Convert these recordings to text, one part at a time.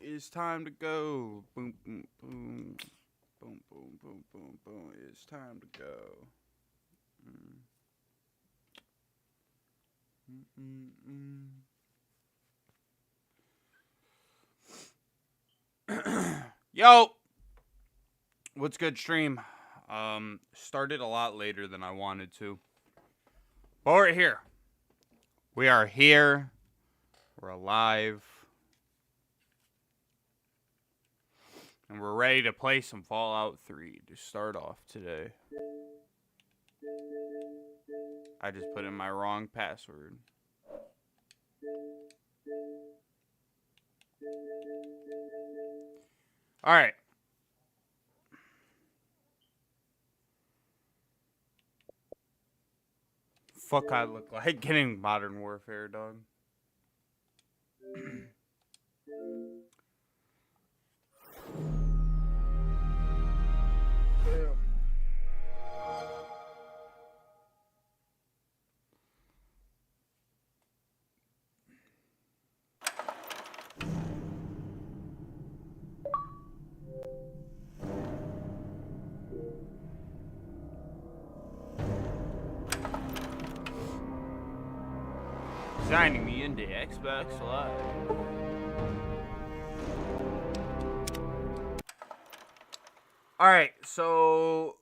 It's time to go. Boom, boom, boom. Boom, boom, boom, boom, boom. It's time to go. Yo! What's good, stream? Started a lot later than I wanted to. But we're here. We are here. We're alive. And we're ready to play some Fallout 3 to start off today. I just put in my wrong password. Alright. Fuck I look like getting Modern Warfare, dog. Damn. Signing me into Xbox Live. Alright, so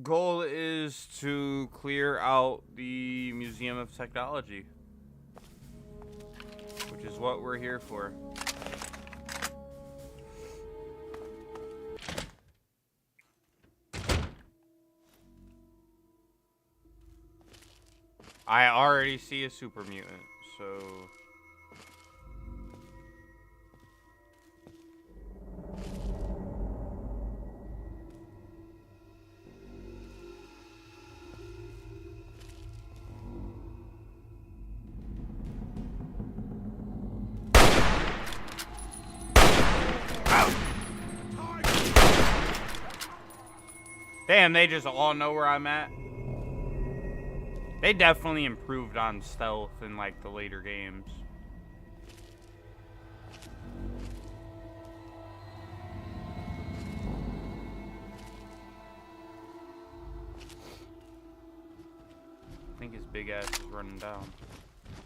goal is to clear out the Museum of Technology, which is what we're here for. I already see a super mutant, so... Damn, they just all know where I'm at. They definitely improved on stealth in, like, the later games. I think his big ass is running down.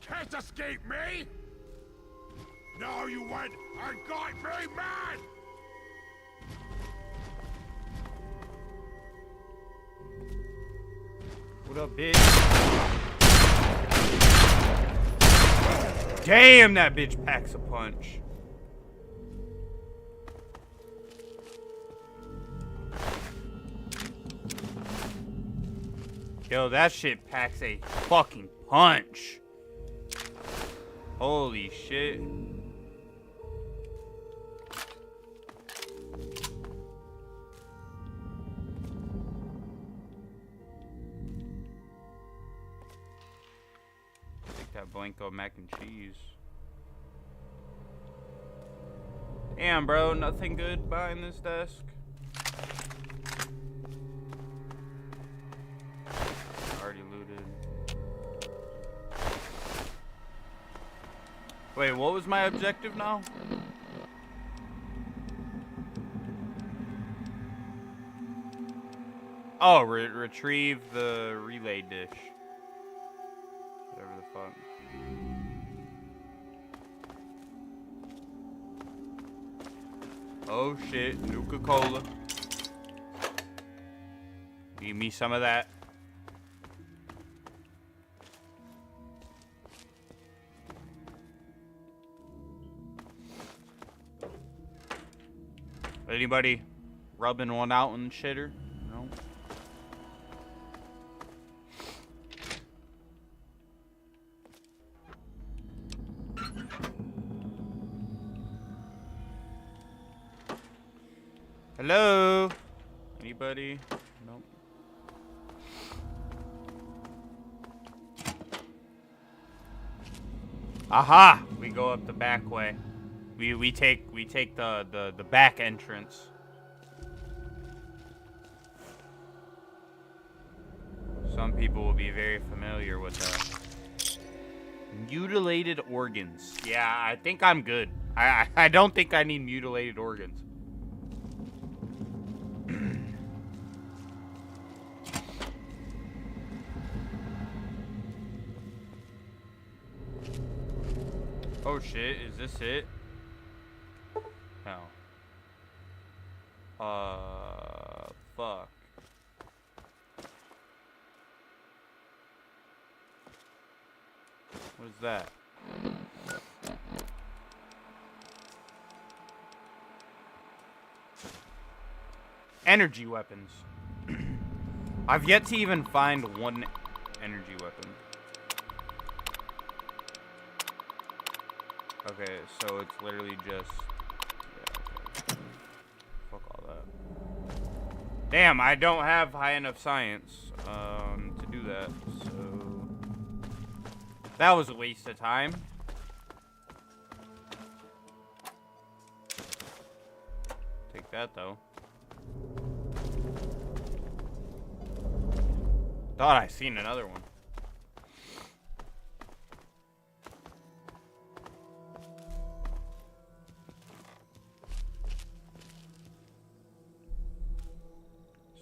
Can't escape me! No, you went and got me mad! What up, bitch? Damn, that bitch packs a punch. Yo, that shit packs a fucking punch. Holy shit. That Blanco mac and cheese. Damn, bro, nothing good behind this desk. Already looted. Wait, what was my objective now? Oh, retrieve the relay dish. Whatever the fuck. Oh shit, Nuka-Cola. Give me some of that. Anybody rubbing one out in the shitter? No? Hello? Anybody? Nope. Aha! We go up the back way. We take the back entrance. Some people will be very familiar with mutilated organs. Yeah, I think I'm good. I don't think I need mutilated organs. Oh shit, is this it? No. Fuck. What is that? Energy weapons. I've yet to even find one energy weapon. Okay, so it's literally just... Yeah, okay. Fuck all that. Damn, I don't have high enough science to do that, so... That was a waste of time. Take that, though. Thought I seen another one.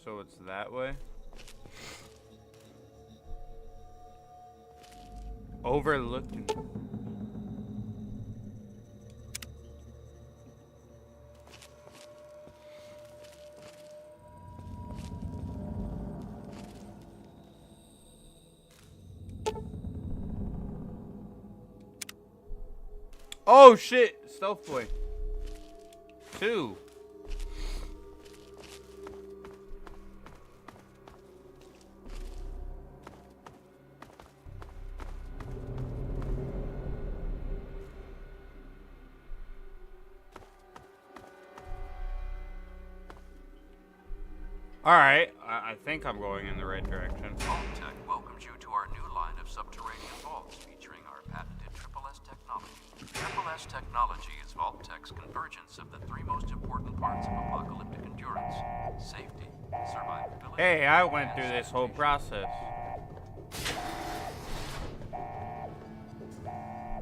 So it's that way. Overlooking. Oh shit! Stealth boy. 2. Alright, I think I'm going in the right direction. Vault-Tec welcomes you to our new line of subterranean vaults featuring our patented Triple S technology. Triple S technology is Vault-Tec's convergence of the 3 most important parts of apocalyptic endurance: safety, survivability. Hey, I went through this whole process.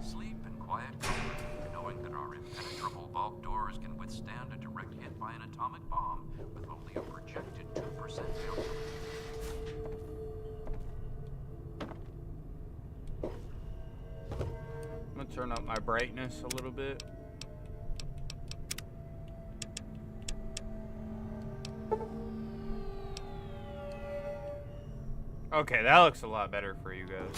Sleep in quiet comfort, knowing that our impenetrable vault doors can withstand a direct hit by an atomic bomb with only a projected 2% failure. I'm gonna turn up my brightness a little bit. Okay, that looks a lot better for you guys.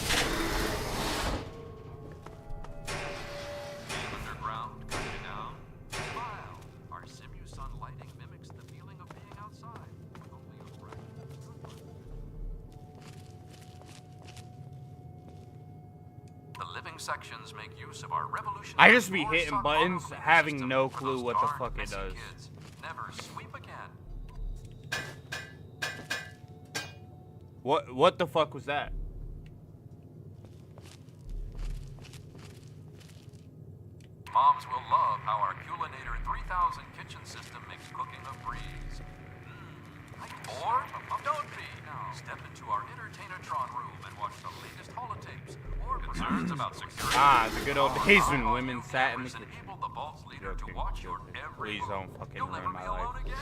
Underground, coming down. Smile. Our Simusun lighting mimics the feeling of being outside with only a fraction of the The living sections make use of our revolutionary. I just be four hitting sock buttons, auto-cleaner having system no for clue those what the darn fuck it messy does. kids. Never sweep again. What the fuck was that? Moms will love how our Culinator 3000 kitchen system makes cooking a breeze. Or don't be. Step into our Entertainatron room and watch the latest holotapes or concerns about security. Ah, the good old days when women sat in the kitchen. kitchen. Enable the Vault's leader to Joking, watch your joking. every Please move. don't fucking You'll ruin never my be alone life. again.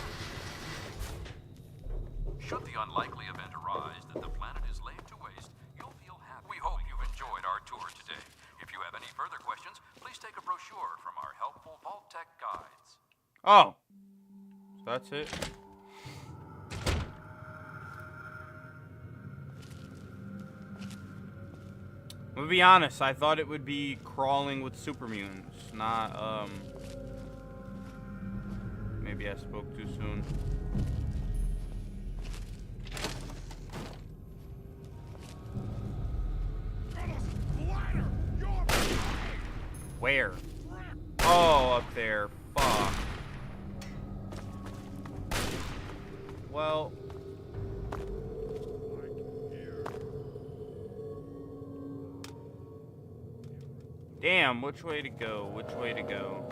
Should the unlikely event arise that the planet is laid to waste, you'll feel happy. We hope you've enjoyed our tour today. If you have any further questions, please take a brochure from our helpful Vault-Tec guides. Oh, so that's it. I'm gonna be honest, I thought it would be crawling with super mutants, not, maybe I spoke too soon. Where? Oh, up there. Fuck. Well. Damn, which way to go? Which way to go?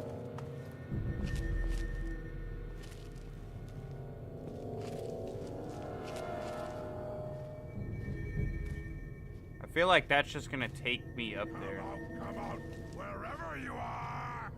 I feel like that's just gonna take me up there. Come out, wherever you are.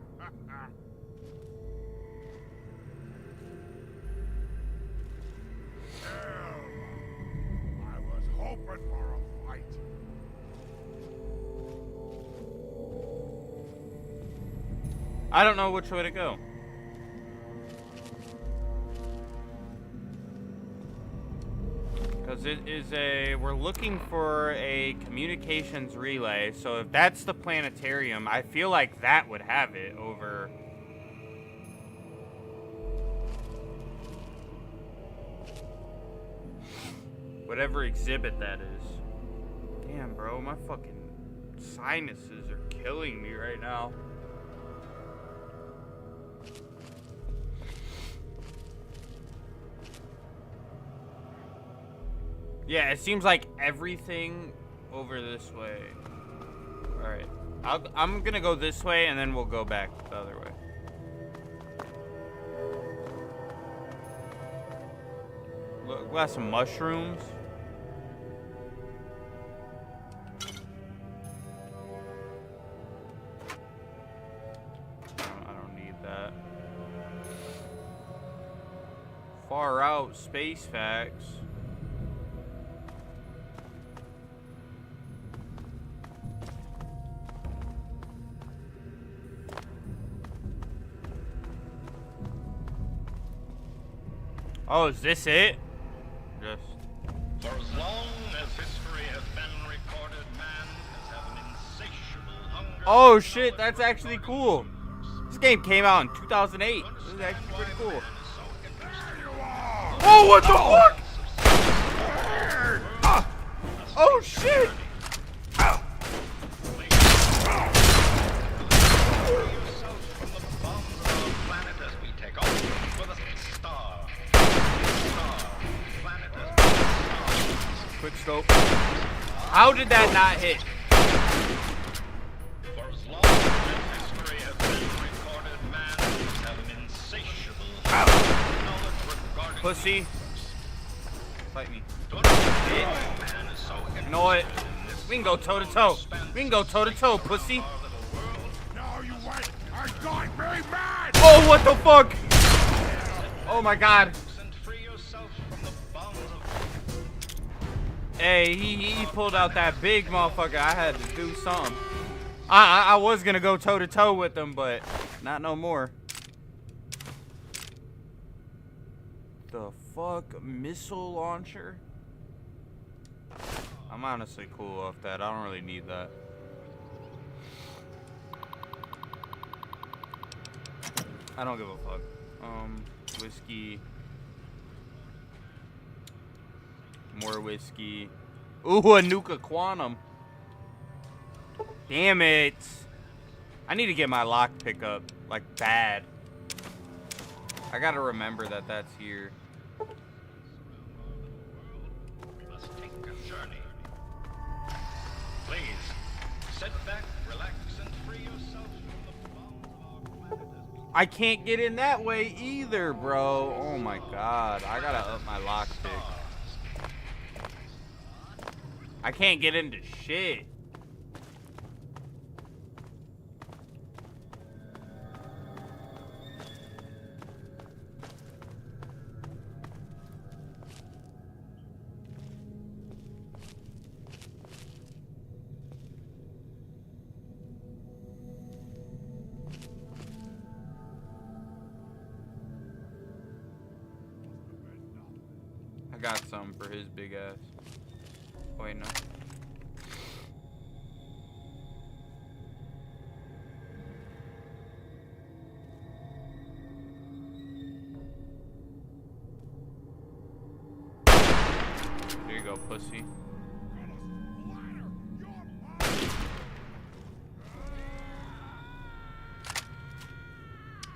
I don't know which way to go. Because it is we're looking for a communications relay. So if that's the planetarium, I feel like that would have it over. Whatever exhibit that is. Damn, bro, my fucking sinuses are killing me right now. Yeah, it seems like everything over this way. Alright. I'm gonna go this way and then we'll go back the other way. Look, we got some mushrooms. I don't need that. Far out space facts. Oh, is this it? Just. For as long as history has been recorded, man has had an insatiable hunger. Oh shit, that's actually cool. This game came out in 2008. This is actually pretty cool. Oh, what the fuck? Oh shit! Quick scope. How did that not hit? For as long as history has been recorded, man has had an insatiable knowledge regarding Pussy. Fight me. man is so You know what? We can go toe to toe. We can go toe to toe, pussy. No, you wait! I got me, man! Oh, what the fuck? Oh my god. and free yourself from the bonds of Hey, he pulled out that big motherfucker. I had to do something. I was gonna go toe to toe with him, but not no more. The fuck? Missile launcher? I'm honestly cool off that. I don't really need that. I don't give a fuck. Whiskey. More whiskey. Ooh, a Nuka Quantum. Damn it. I need to get my lock pickup, like, bad. I gotta remember that that's here. must take a journey. Please, sit back, relax, and free yourself from the bonds of our planet as we I can't get in that way either, bro. Oh my god. I gotta up my lock pick. I can't get into shit. I got something for his big ass. Wait, no. There you go, pussy.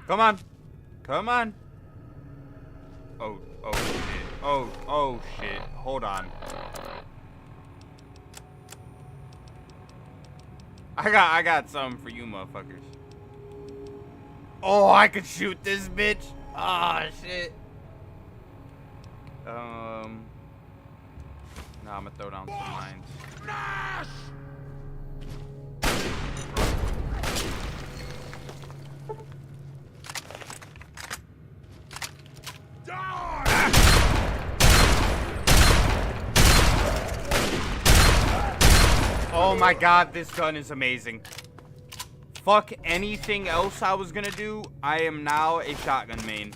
Come on. Come on. Oh shit. Oh shit. Hold on. I got something for you motherfuckers. Oh, I could shoot this bitch. Ah, shit. Nah, I'm gonna throw down some mines. Nash! Die! Oh my god, this gun is amazing. Fuck anything else I was gonna do. I am now a shotgun main.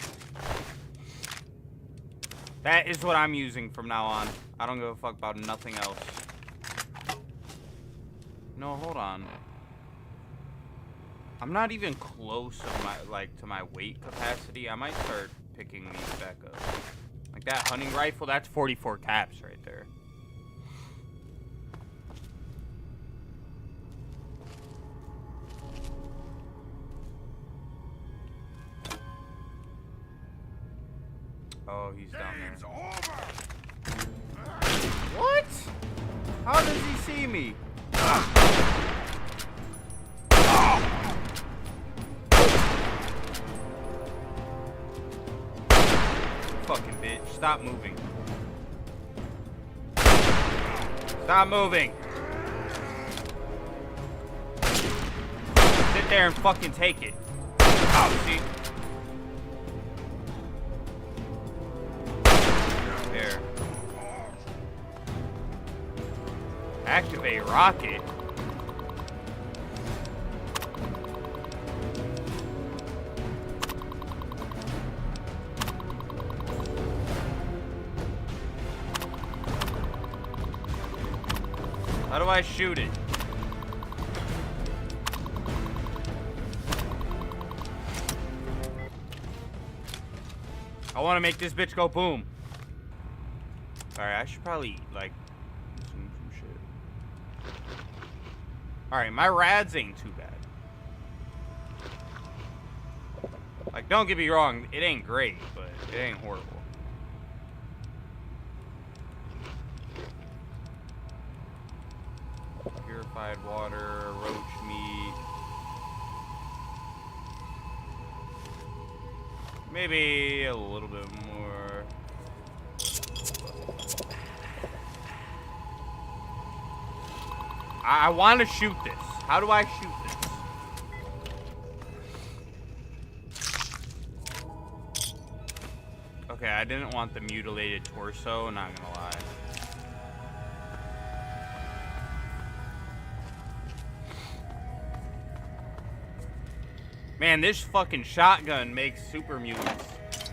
That is what I'm using from now on. I don't give a fuck about nothing else. No, hold on. I'm not even close to my weight capacity. I might start picking these back up. Like that hunting rifle, that's 44 caps right there. Oh, he's down Game's there. over. What? How does he see me? Fucking bitch. Stop moving. Stop moving. Sit there and fucking take it. Oh, see? There. Activate rocket. How do I shoot it? I want to make this bitch go boom. Alright, I should probably, like, some shit. Alright, my rads ain't too bad. Like, don't get me wrong, it ain't great, but it ain't horrible. Purified water, roach meat. Maybe a little bit more. I want to shoot this. How do I shoot this? Okay, I didn't want the mutilated torso, not gonna lie. Man, this fucking shotgun makes super mutants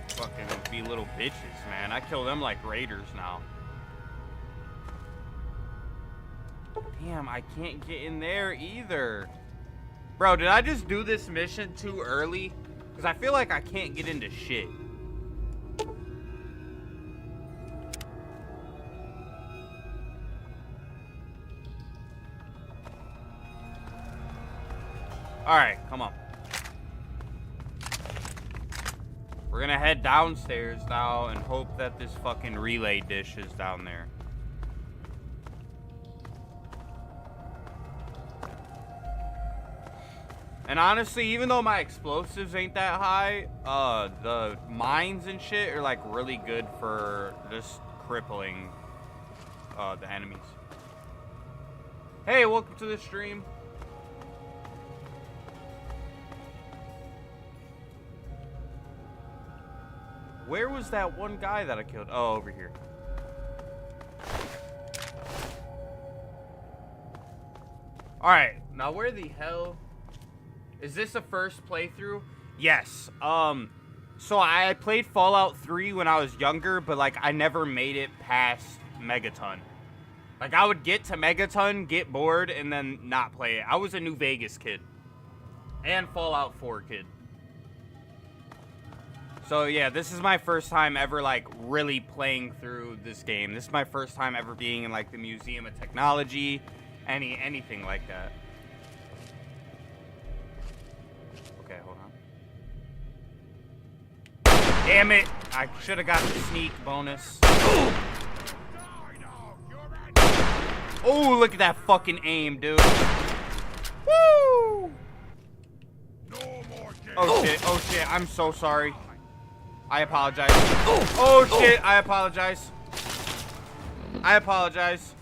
fucking be little bitches, man. I kill them like raiders now. Damn, I can't get in there either. Bro, did I just do this mission too early? Because I feel like I can't get into shit. Alright, come on. We're gonna head downstairs now and hope that this fucking relay dish is down there. And honestly, even though my explosives ain't that high, the mines and shit are like really good for just crippling the enemies. Hey, welcome to the stream. Where was that one guy that I killed? Oh, over here. Alright, now where the hell... Is this a first playthrough? Yes. So I played Fallout 3 when I was younger, but like I never made it past Megaton. Like I would get to Megaton, get bored, and then not play it. I was a New Vegas kid. And Fallout 4 kid. So yeah, this is my first time ever like really playing through this game. This is my first time ever being in like the Museum of Technology, anything like that. Okay, hold on. Damn it! I should have got the sneak bonus. Oh, look at that fucking aim, dude. Woo! Oh shit, oh shit, I'm so sorry. I apologize. Oh shit, I apologize. I apologize.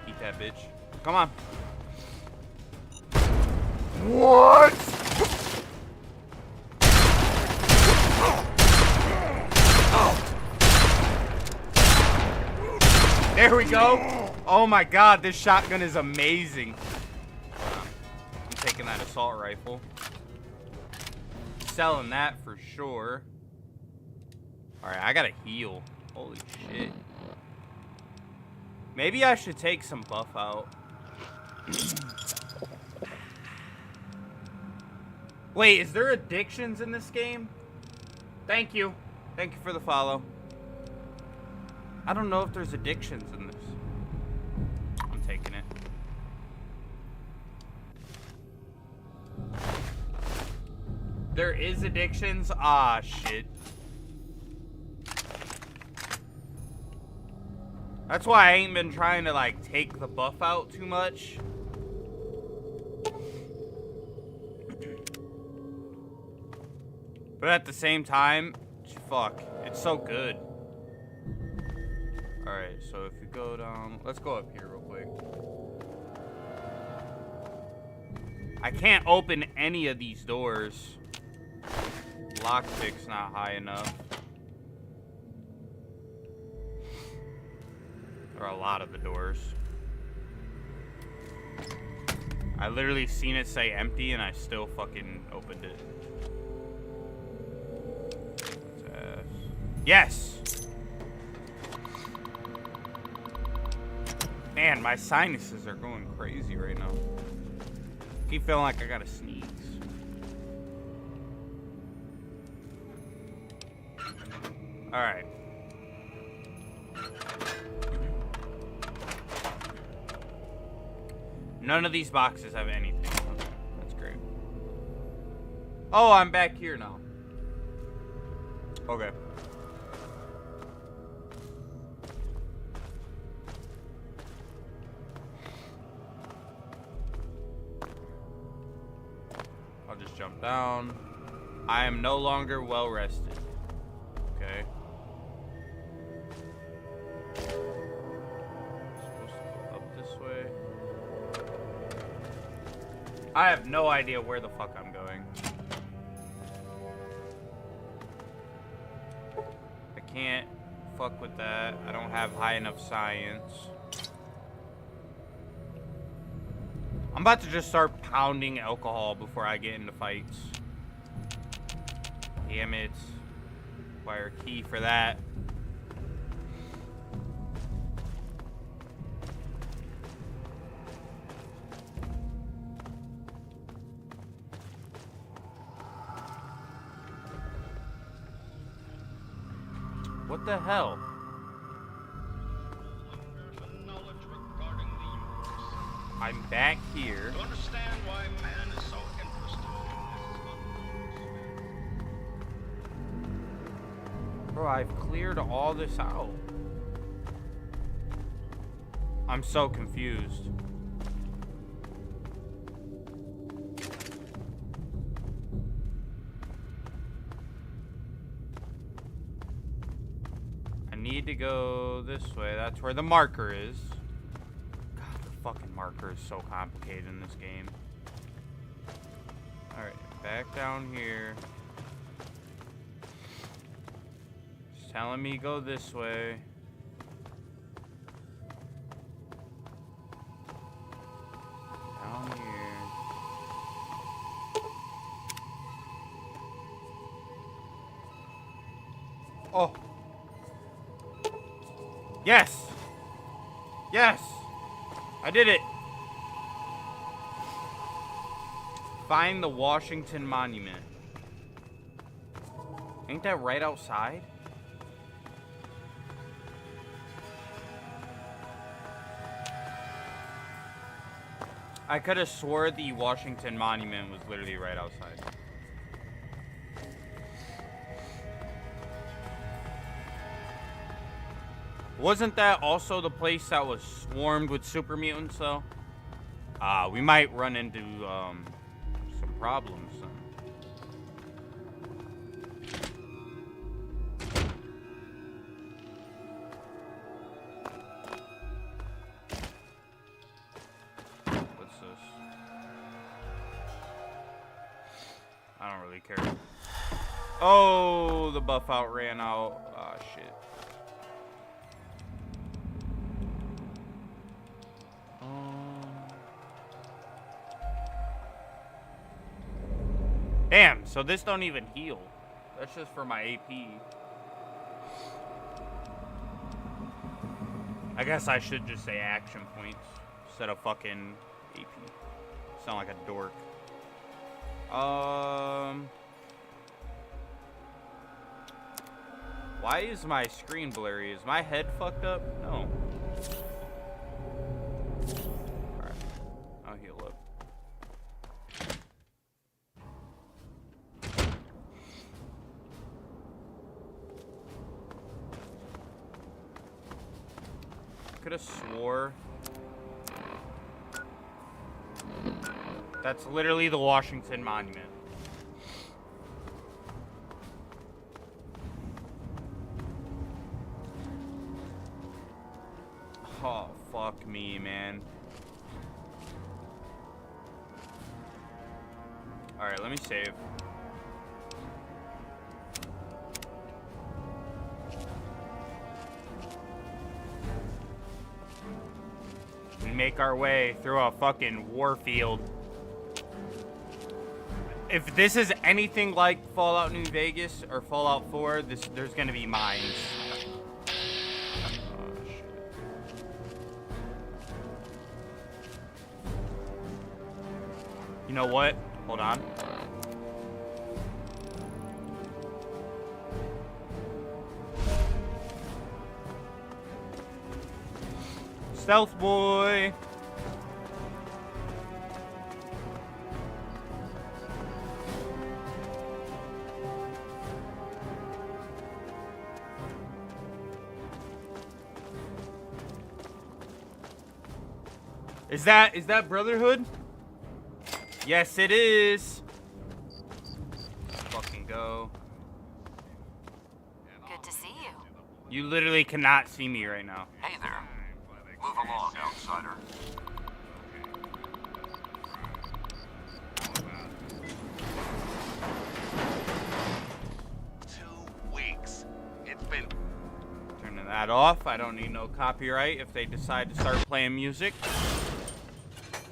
Eat that bitch. Come on. What? There we go. Oh my god, this shotgun is amazing. I'm taking that assault rifle. Selling that for sure. Alright, I gotta heal. Holy shit. Maybe I should take some buff out. Wait, is there addictions in this game? Thank you. Thank you for the follow. I don't know if there's addictions in this. I'm taking it. There is addictions? Ah, shit. That's why I ain't been trying to, like, take the buff out too much. But at the same time, fuck, it's so good. Alright, so if you go down... Let's go up here real quick. I can't open any of these doors. Lockpick's not high enough. Or a lot of the doors. I literally seen it say empty and I still fucking opened it. Yes! Man, my sinuses are going crazy right now. I keep feeling like I gotta sneeze. Alright. None of these boxes have anything. That's great. Oh, I'm back here now. Okay. I'll just jump down. I am no longer well rested. Okay. Supposed to go up this way. I have no idea where the fuck I'm going. I can't fuck with that. I don't have high enough science. I'm about to just start pounding alcohol before I get into fights. Damn it. Wire key for that. What the hell? I'm back here. To understand why man is so interested in this. Bro, I've cleared all this out. I'm so confused. I need to go this way. That's where the marker is. God, the fucking marker is so complicated in this game. Alright, back down here. It's telling me go this way. Down here. Oh. Yes! Yes! I did it! Find the Washington Monument. Ain't that right outside? I could have swore the Washington Monument was literally right outside. Wasn't that also the place that was swarmed with super mutants, though? We might run into, some problems. What's this? I don't really care. Oh, the buff out ran out. Ah, shit. Damn, so this don't even heal. That's just for my AP. I guess I should just say action points instead of fucking AP. Sound like a dork. Why is my screen blurry? Is my head fucked up? No. Alright. I'll heal up. Could have swore that's literally the Washington Monument. Oh, fuck me, man. Alright, let me save. We make our way through a fucking war field. If this is anything like Fallout New Vegas or Fallout 4, there's gonna be mines. You know what? Hold on. Stealth boy. Is that Brotherhood? Yes, it is. Let's fucking go. Good to see you. You literally cannot see me right now. Hey there. Move along, outsider. It's been Turning that off. I don't need no copyright if they decide to start playing music.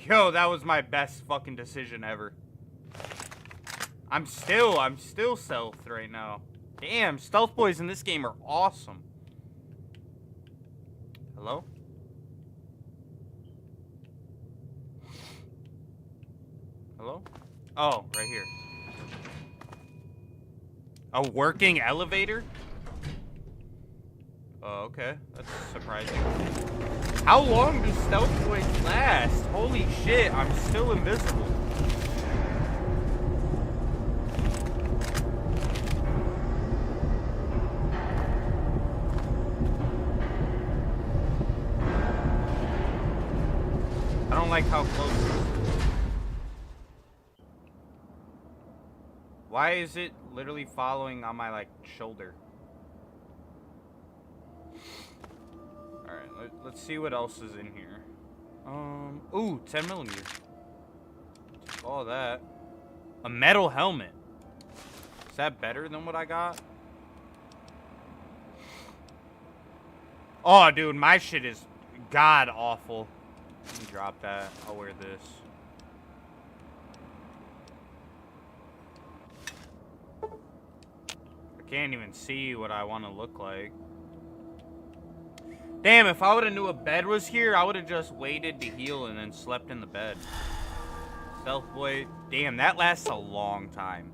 Yo, that was my best fucking decision ever. I'm still stealthed right now. Damn, stealth boys in this game are awesome. Hello? Hello? Oh, right here. A working elevator? Oh, okay. That's surprising. How long do stealth boys last? Holy shit, I'm still invisible. I don't like how close it is. Why is it literally following on my, like, shoulder? Alright, let's see what else is in here. Ooh, 10 millimeter. All that. A metal helmet. Is that better than what I got? Oh, dude, my shit is god awful. Let me drop that. I'll wear this. I can't even see what I want to look like. Damn, if I would have knew a bed was here, I would have just waited to heal and then slept in the bed. Stealth boy. Damn, that lasts a long time.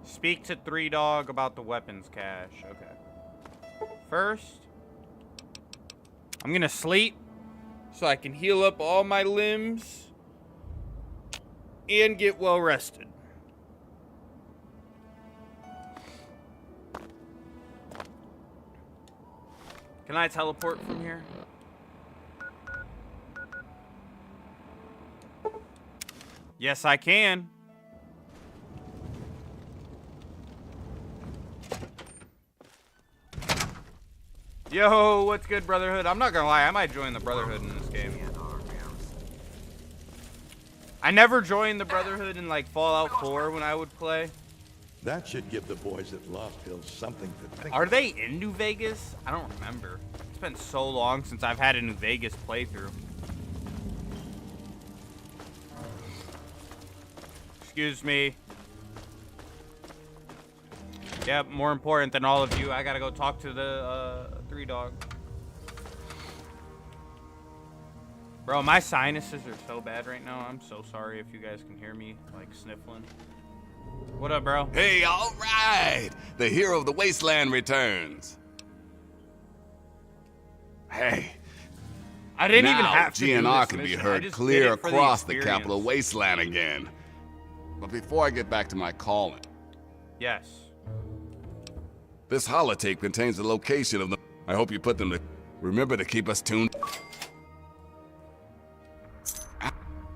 Speak to 3 Dog about the weapons cache. Okay. First, I'm gonna sleep so I can heal up all my limbs and get well rested. Can I teleport from here? Yes, I can. Yo, what's good, Brotherhood? I'm not gonna lie, I might join the Brotherhood in this game. I never joined the Brotherhood in like Fallout 4 when I would play. That should give the boys at Lost Hills something to think Are they in New Vegas? I don't remember. It's been so long since I've had a New Vegas playthrough. Excuse me. Yep, more important than all of you, I gotta go talk to the 3-dog. Bro, my sinuses are so bad right now. I'm so sorry if you guys can hear me, like, sniffling. What up, bro? Hey, all right! The hero of the wasteland returns. Hey, I didn't now even have to do GNR this can be mission. I heard just clear did it for the across the experience. capital wasteland again. But before I get back to my calling, Yes. this holotape contains the location of the... I hope you put them to... Remember to keep us tuned.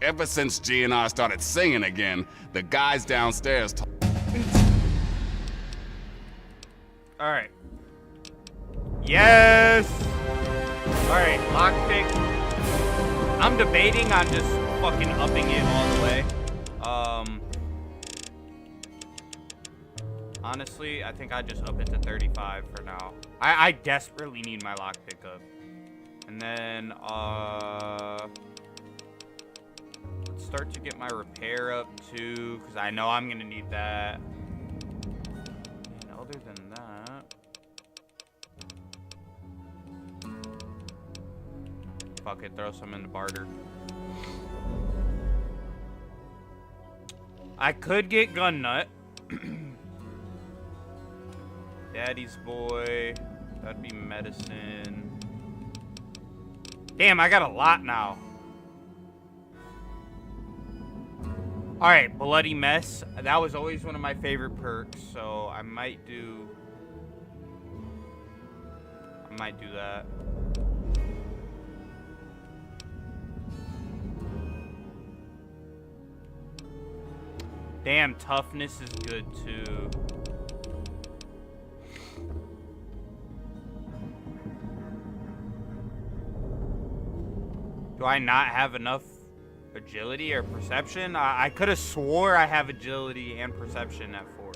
Ever since GNR started singing again, the guys downstairs... Alright. Yes! Alright, lockpick. I'm debating on just fucking upping it all the way. Honestly, I think I just up it to 35 for now. I desperately need my lockpick up. And then, let's start to get my repair up too, because I know I'm gonna need that. And other than that, fuck it, throw some in the barter. I could get gun nut. Daddy's boy. That'd be medicine. Damn, I got a lot now. Alright, bloody mess. That was always one of my favorite perks, so I might do that. Damn, toughness is good too. Do I not have enough agility or perception? I could have swore I have agility and perception at 4.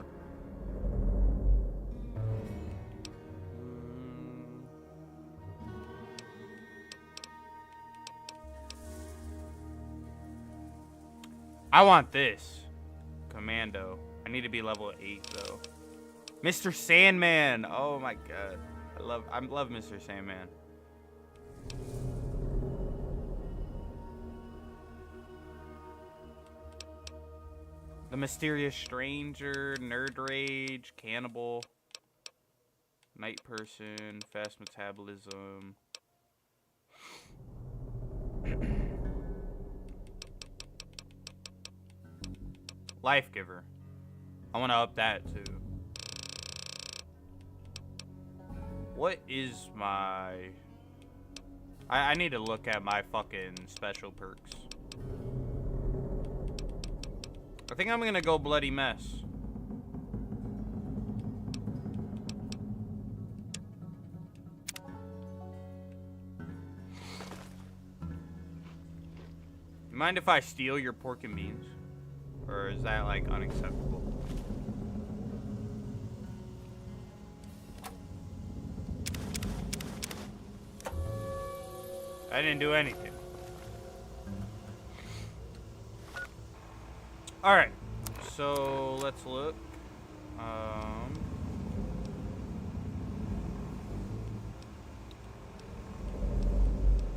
I want this. Commando. I need to be level 8 though. Mr. Sandman. Oh my god. I love Mr. Sandman. The Mysterious Stranger, Nerd Rage, Cannibal, Night Person, Fast Metabolism. Life Giver. I want to up that too. What is my... I need to look at my fucking special perks. I think I'm gonna go Bloody Mess. Mind if I steal your pork and beans? Or is that like unacceptable? I didn't do anything. Alright, so let's look.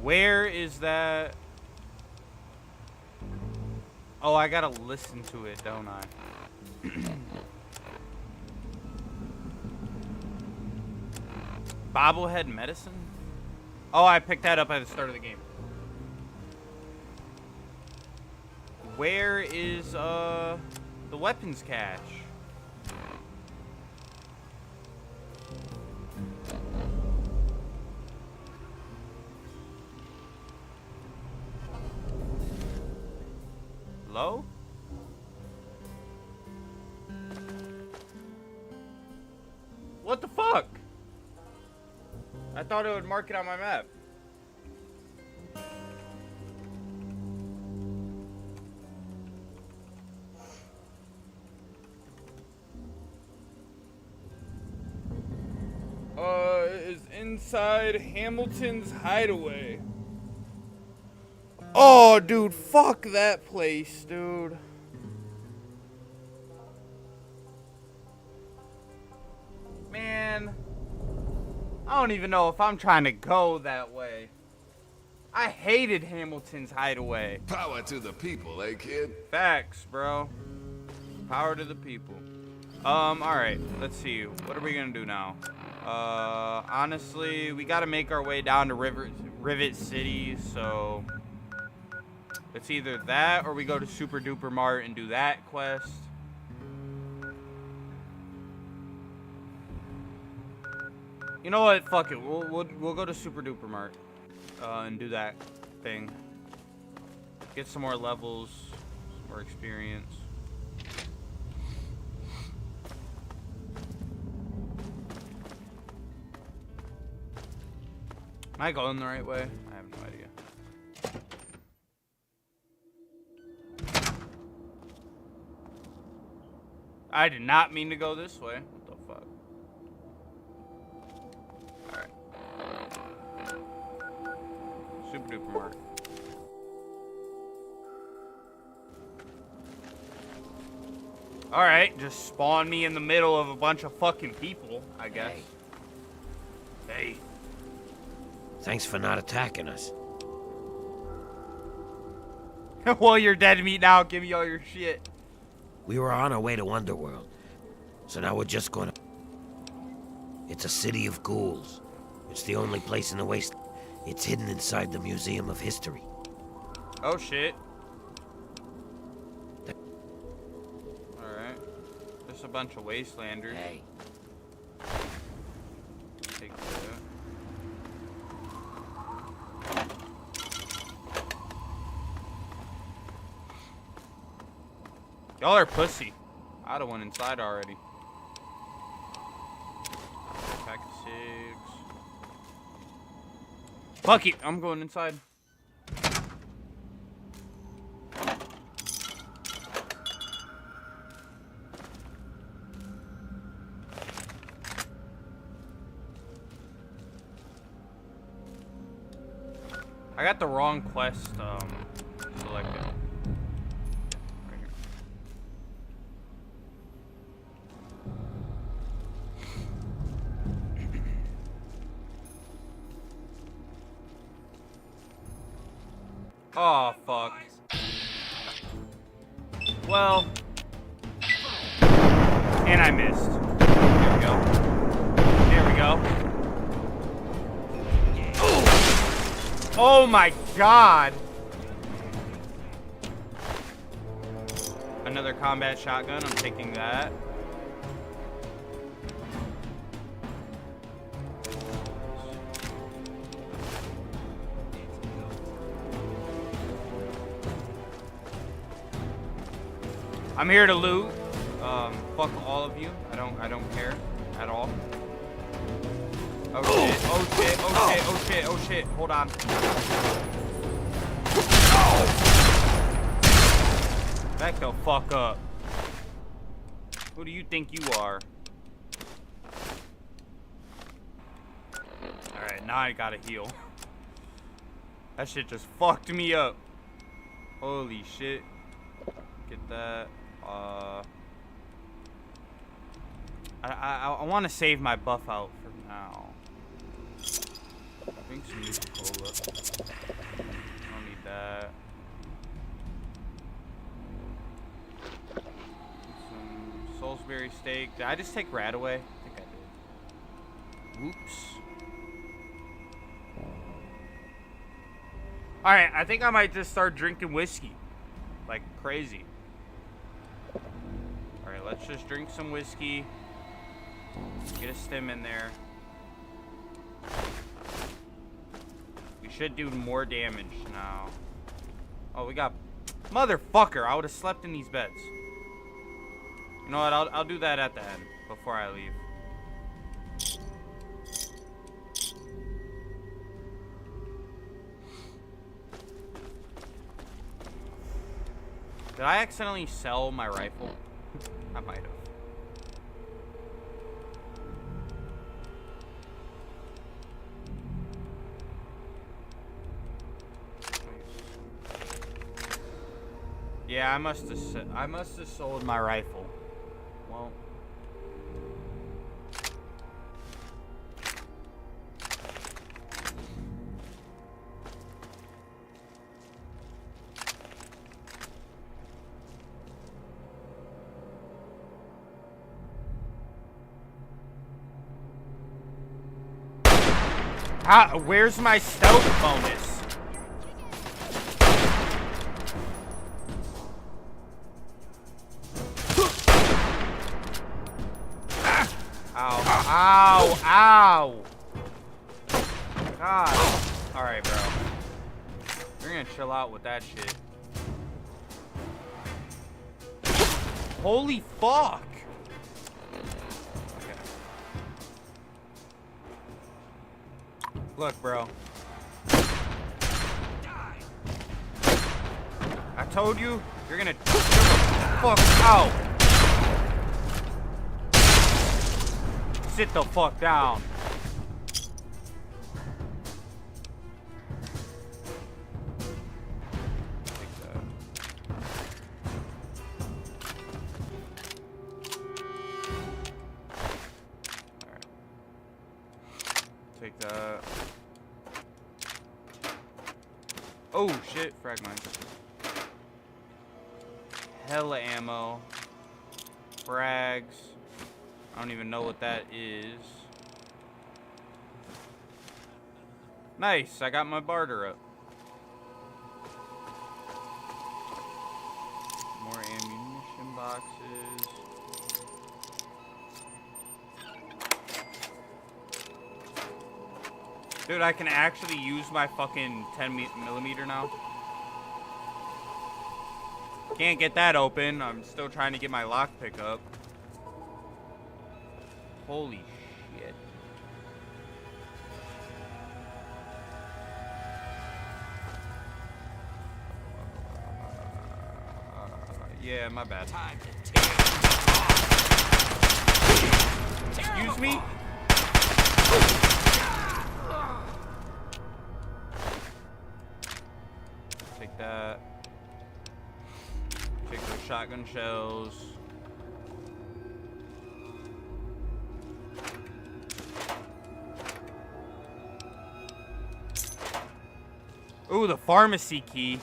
Where is that? Oh, I gotta listen to it, don't I? Bobblehead medicine? Oh, I picked that up at the start of the game. Where is, the weapons cache? Low? What the fuck? I thought it would mark it on my map. is inside Hamilton's Hideaway. Oh, dude, fuck that place, dude. Man, I don't even know if I'm trying to go that way. I hated Hamilton's Hideaway. Power to the people, eh, kid? Facts, bro. Power to the people. Alright, let's see. What are we gonna do now? Honestly, we gotta make our way down to Rivet City, so it's either that or we go to Super Duper Mart and do that quest. You know what? Fuck it. We'll go to Super Duper Mart and do that thing. Get some more levels, some more experience. Am I going the right way? I have no idea. I did not mean to go this way. What the fuck? Alright. Super Duper Mart. Alright, just spawn me in the middle of a bunch of fucking people, I guess. Hey. Thanks for not attacking us. Well, you're dead meat now. Give me all your shit. We were on our way to Underworld, so now we're just gonna... It's a city of ghouls. It's the only place in the waste. It's hidden inside the Museum of History. Oh, shit. Alright. There's a bunch of wastelanders. Hey. Take that. Y'all are pussy. I had one inside already. Pack of 6. Fuck it, I'm going inside. I got the wrong quest selected. Right here. Oh, fuck. Well. And I missed. There we go. There we go. Oh my god! Another combat shotgun, I'm taking that. I'm here to loot. Fuck all of you. I don't care at all. Oh shit, oh shit, oh shit, oh shit, oh shit. Hold on. Back the fuck up. Who do you think you are? Alright, now I gotta heal. That shit just fucked me up. Holy shit. Get that. I want to save my buff out for now. Drink some Nuka-Cola. Don't need that. Some Salisbury steak. Did I just take rat away? I think I did. Whoops. Alright, I think I might just start drinking whiskey. Like crazy. Alright, let's just drink some whiskey. Get a stim in there. We should do more damage now. Oh, we got... Motherfucker, I would have slept in these beds. You know what, I'll do that at the end, before I leave. Did I accidentally sell my rifle? I might have. Yeah, I must have sold my rifle. Well. Where's my stealth bonus? Ow, ow, ow. God. Alright, bro. You're gonna chill out with that shit. Holy fuck. Okay. Look, bro. I told you, you're gonna chill the fuck out. Sit the fuck down. Take that. Alright. Take that. Oh shit, frag mine. Hella ammo. Frags. I don't even know what that is. Nice, I got my barter up. More ammunition boxes. Dude, I can actually use my fucking 10mm now. Can't get that open. I'm still trying to get my lockpick up. Holy shit. Yeah, my bad. Time to tear Excuse me? Take that. Take those shotgun shells. Ooh, the pharmacy key.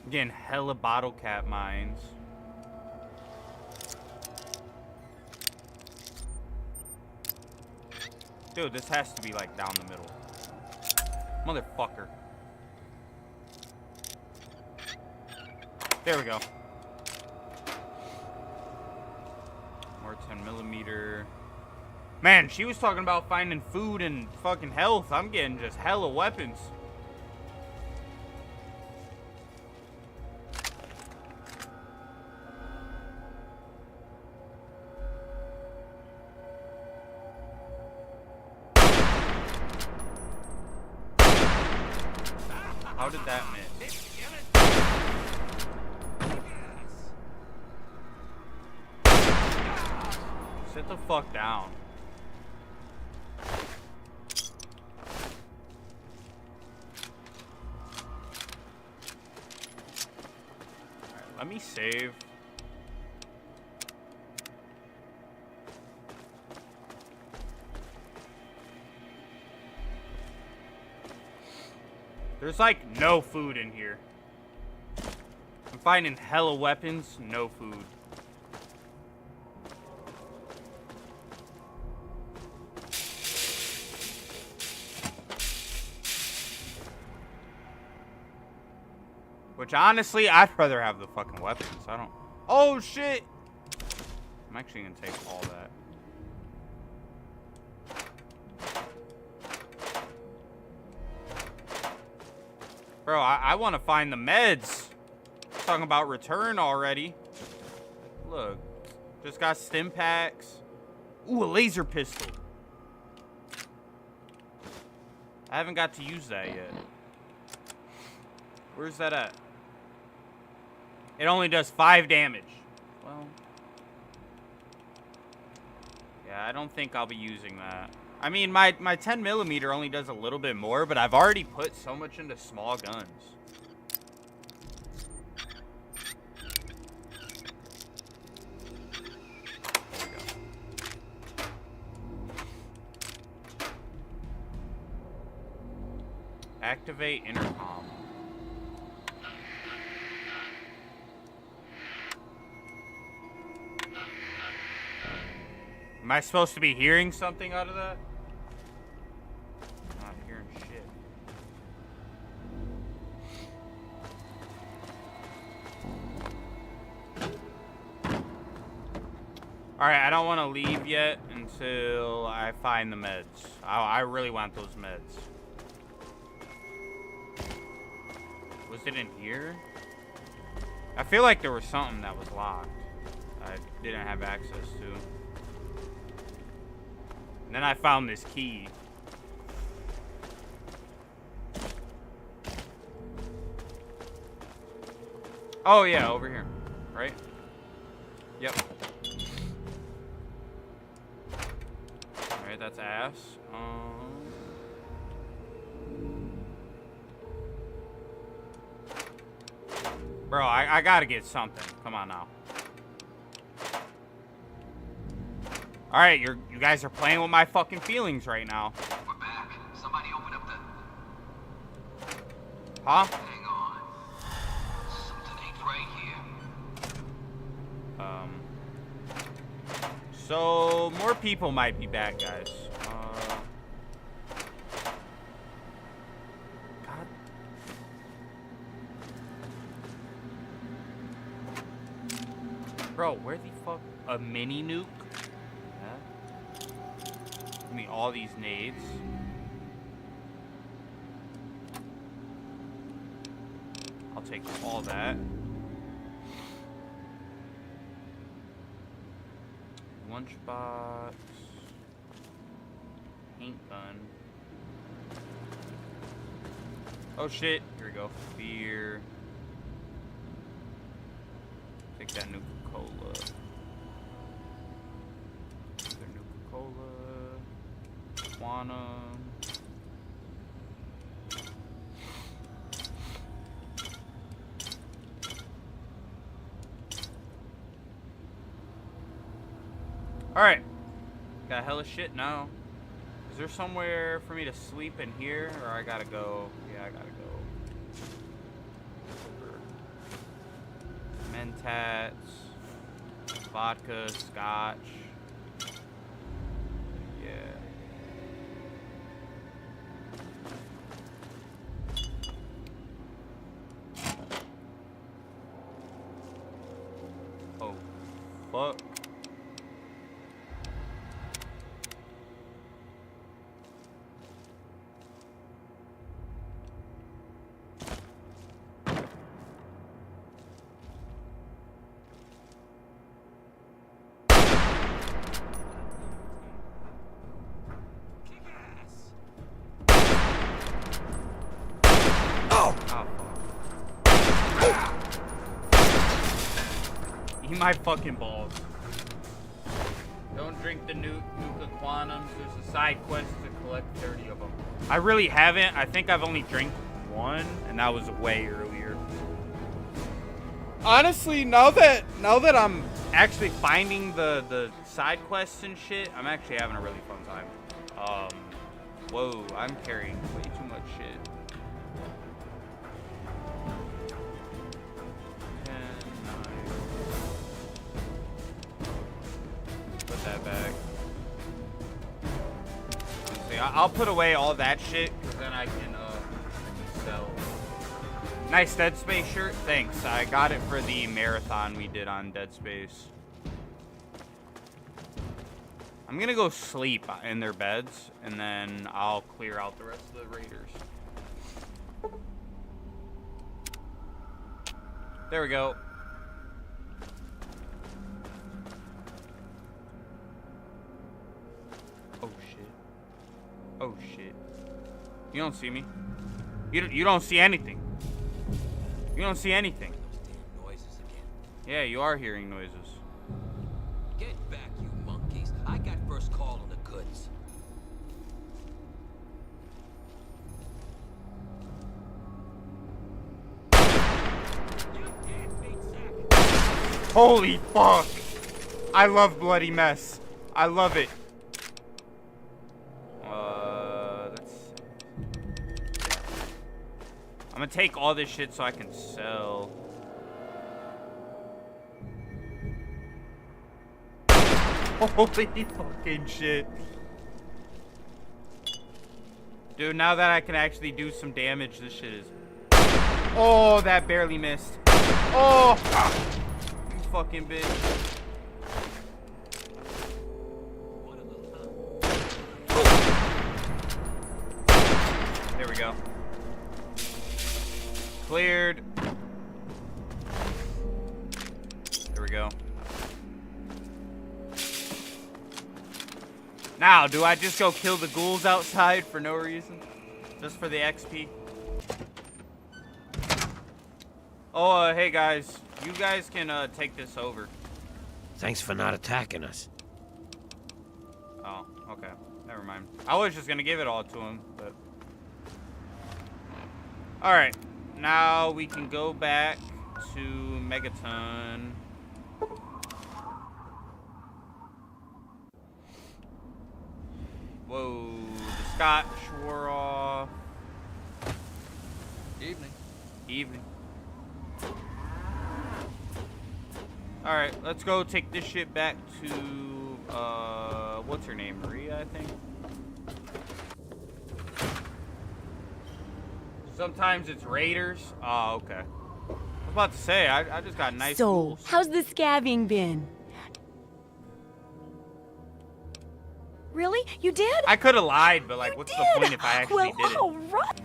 Again, hella bottle cap mines. Dude, this has to be like down the middle. Motherfucker. There we go. More 10mm. Man, she was talking about finding food and fucking health. I'm getting just hella weapons. How did that miss? Sit the fuck down. Let me save. There's like no food in here. I'm finding hella weapons, no food. Which honestly, I'd rather have the fucking weapons. I don't. Oh shit! I'm actually gonna take all that. Bro, I want to find the meds. Talking about return already. Look, just got stim packs. Ooh, a laser pistol. I haven't got to use that yet. Where's that at? It only does 5 damage. Well, yeah, I don't think I'll be using that. I mean, my 10mm only does a little bit more, but I've already put so much into small guns. There we go. Activate intercom. Am I supposed to be hearing something out of that? I'm not hearing shit. Alright, I don't want to leave yet until I find the meds. I really want those meds. Was it in here? I feel like there was something that was locked. I didn't have access to. And then I found this key. Oh yeah, over here, right? Yep. Alright, that's ass. Bro, I gotta get something. Come on now. Alright, you guys are playing with my fucking feelings right now. We're back. Somebody open up the... Huh? Hang on. Something ain't right here. So more people might be back, guys. God. Bro, where the fuck? A mini nuke? Give me all these nades. I'll take all that. Lunchbox. Paint gun. Oh shit. Here we go. Beer. Take that Nuka-Cola. Another Nuka-Cola. Quantum. Alright. Got hella shit now. Is there somewhere for me to sleep in here? Or I gotta go? Yeah, I gotta go. Mentats. Vodka, scotch. Yeah. Oh, fuck. Eat my fucking balls. Don't drink the Nuka Quantums. There's a side quest to collect 30 of them. I really haven't. I think I've only drank one, and that was way earlier. Honestly, now that I'm actually finding the side quests and shit, I'm actually having a really fun time. Whoa, I'm carrying way too much shit. Put that back. See, I'll put away all that shit, because then I can sell. Nice Dead Space shirt. Thanks. I got it for the marathon we did on Dead Space. I'm gonna go sleep in their beds, and then I'll clear out the rest of the raiders. There we go. Oh shit. Oh shit. You don't see me. You don't see anything. You don't see anything. Damn noises again. Yeah, you are hearing noises. Get back, you monkeys. I got first call on the goods. Holy fuck. I love bloody mess. I love it. Let's see. I'm gonna take all this shit so I can sell. Holy fucking shit. Dude, now that I can actually do some damage, this shit is... Oh, that barely missed. Oh! You fucking bitch. There we go. Cleared. There we go. Now, do I just go kill the ghouls outside for no reason? Just for the XP? Oh, hey guys. You guys can take this over. Thanks for not attacking us. Oh, okay. Never mind. I was just gonna give it all to him, but... Alright. Now we can go back to Megaton. Whoa, the Scotch wore off. Evening. Evening. Alright, let's go take this shit back to, what's her name? Maria, I think? Sometimes it's raiders. Oh, okay. I was about to say, I just got nice So, tools. how's the scabbing been? Really? You did? I could have lied, but like, what's the point if I actually well, did it? all right.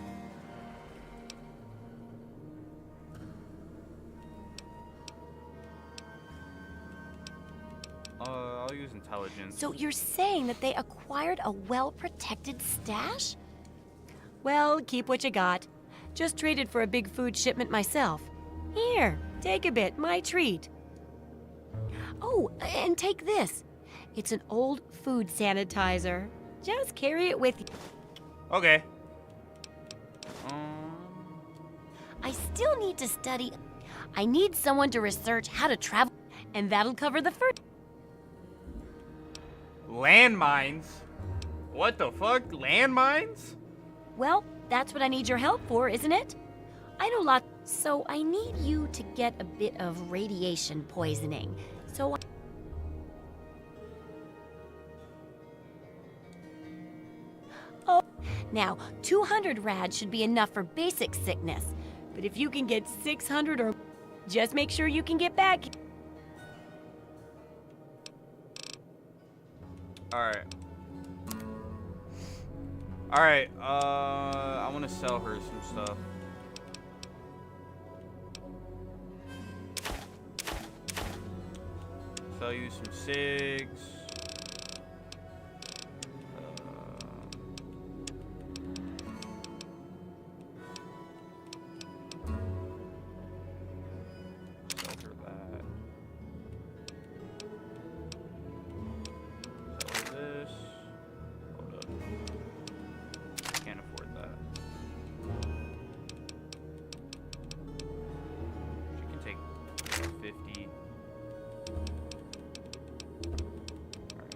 I'll use intelligence. So you're saying that they acquired a well-protected stash? Well, keep what you got. Just traded for a big food shipment myself. Here, take a bit, my treat. Oh, and take this. It's an old food sanitizer. Just carry it with you. Okay. I still need to study. I need someone to research how to travel, and that'll cover the first. Landmines? What the fuck? Landmines? Well, that's what I need your help for, isn't it? I know lots, so I need you to get a bit of radiation poisoning. Oh, now 200 rad should be enough for basic sickness, but if you can get 600 or just make sure you can get back. Alright. Alright, I want to sell her some stuff. Sell you some cigs. Sell her that. Sell her this. Hold up. Can't afford that. She can take 50. Alright.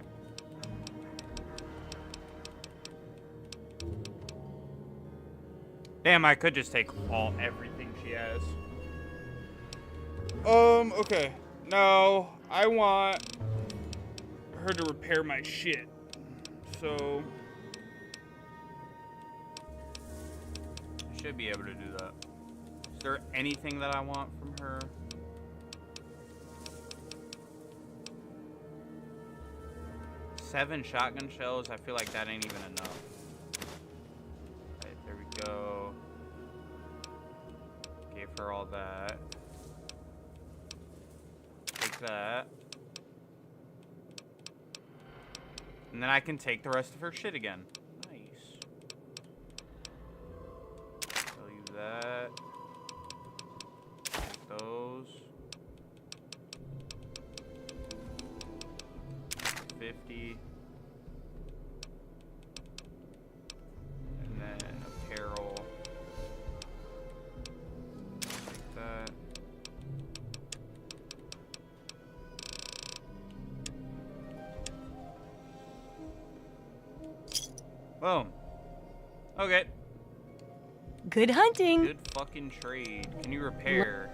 Damn, I could just take everything she has. Okay. No, I want her to repair my shit. So should be able to do that. Is there anything that I want from her? Seven shotgun shells. I feel like that ain't even enough. Right, there we go. Gave her all that. Take that. And then I can take the rest of her shit again. Nice. Tell you that. Take those. 50. And then apparel. Take that. Boom. Okay. Good hunting. Good fucking trade. Can you repair?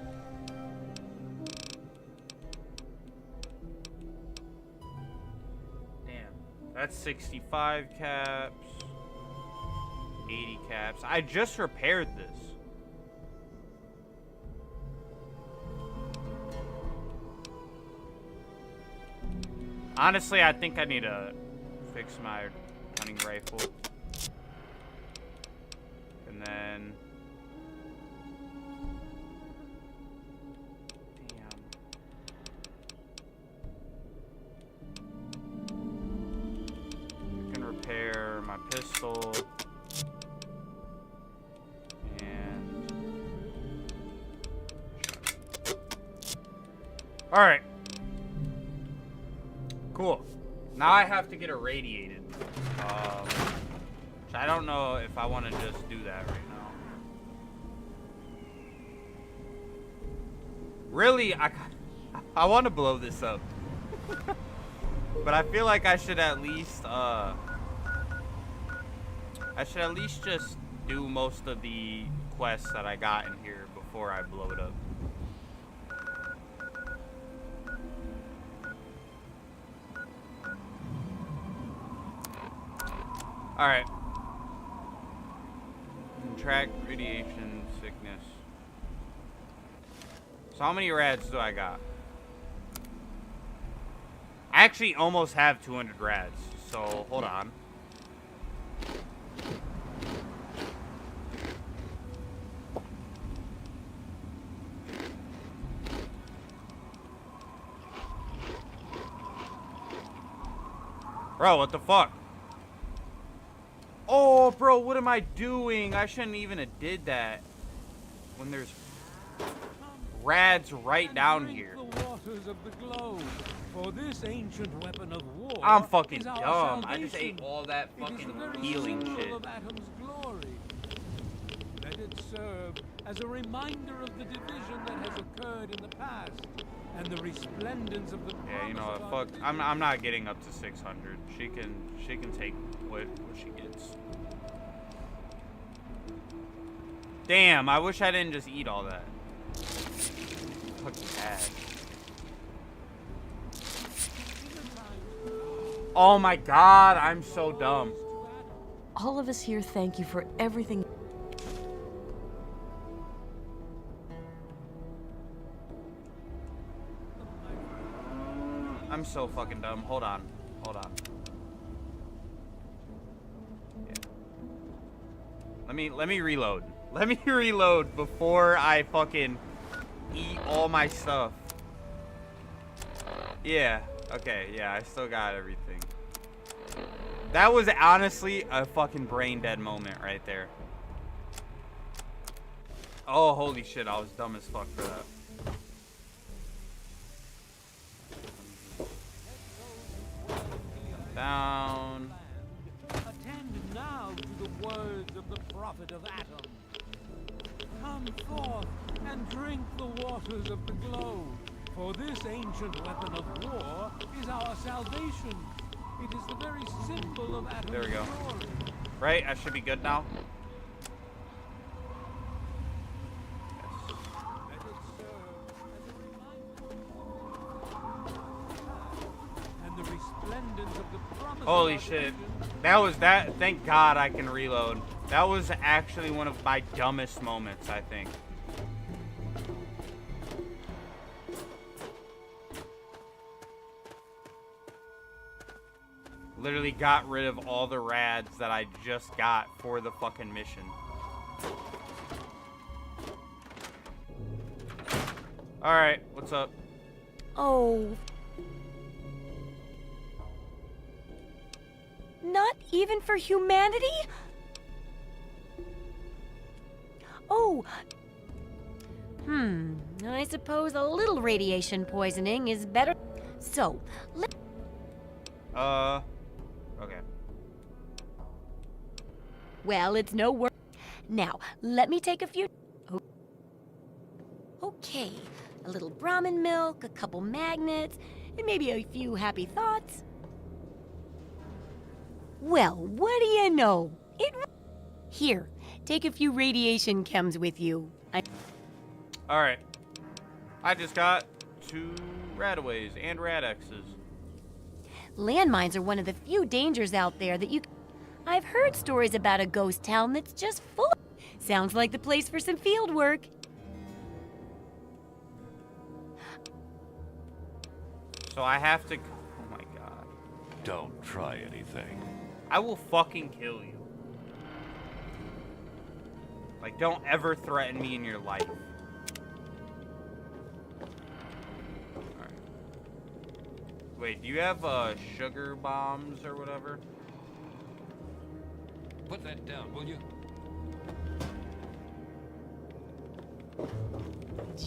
Damn. That's 65 caps. 80 caps. I just repaired this. Honestly, I think I need to fix my hunting rifle. And then... Damn. I can repair my pistol. And... Alright. Cool. Now I have to get irradiated. I don't know if I want to just do that right now. Really, I want to blow this up. But I feel like I should at least just do most of the quests that I got in here before I blow it up. Alright. Track radiation sickness. So how many rads do I got? I actually almost have 200 rads, so hold on. Bro, what the fuck? Oh, bro, what am I doing? I shouldn't even have did that. When there's rads right down here. The waters of the globe, for this ancient weapon of war. I'm fucking is our dumb. I just salvation. ate all that It is fucking the very healing symbol shit. of Atom's glory. Let it serve as a reminder of the division that has occurred in the past, and the resplendence of the Yeah, you know promise what? of Fuck. our I'm not getting up to 600. She can take what she gets. Damn, I wish I didn't just eat all that. Fucking bad. Oh my god, I'm so dumb. All of us here thank you for everything. I'm so fucking dumb. Hold on. Hold on. Yeah. Let me reload. Let me reload before I fucking eat all my stuff. Yeah. Okay, yeah, I still got everything. That was honestly a fucking brain dead moment right there. Oh, holy shit, I was dumb as fuck for that. Down. Attend now to the words of the prophet of Atom. Come forth and drink the waters of the globe, for this ancient weapon of war is our salvation. It is the very symbol of Atom's There we go. glory. Right, I should be good now. Let it serve as a reminder. And the resplendence of the promise Holy of our shit. division. That was that. Thank God I can reload. That was actually one of my dumbest moments, I think. Literally got rid of all the rads that I just got for the fucking mission. Alright, what's up? Oh. Not even for humanity? Oh. I suppose a little radiation poisoning is better. So, Okay. well, it's no work. Now, let me take a few. Oh. Okay, a little Brahmin milk, a couple magnets, and maybe a few happy thoughts. Well, what do you know? Here, take a few radiation chems with you. Alright. I just got 2 radaways and radexes. Landmines are one of the few dangers out there that you... I've heard stories about a ghost town that's just full. Sounds like the place for some field work. So I have to... Oh my god. Don't try anything. I will fucking kill you. Like, don't ever threaten me in your life. Alright. Wait, do you have, sugar bombs or whatever? Put that down, will you?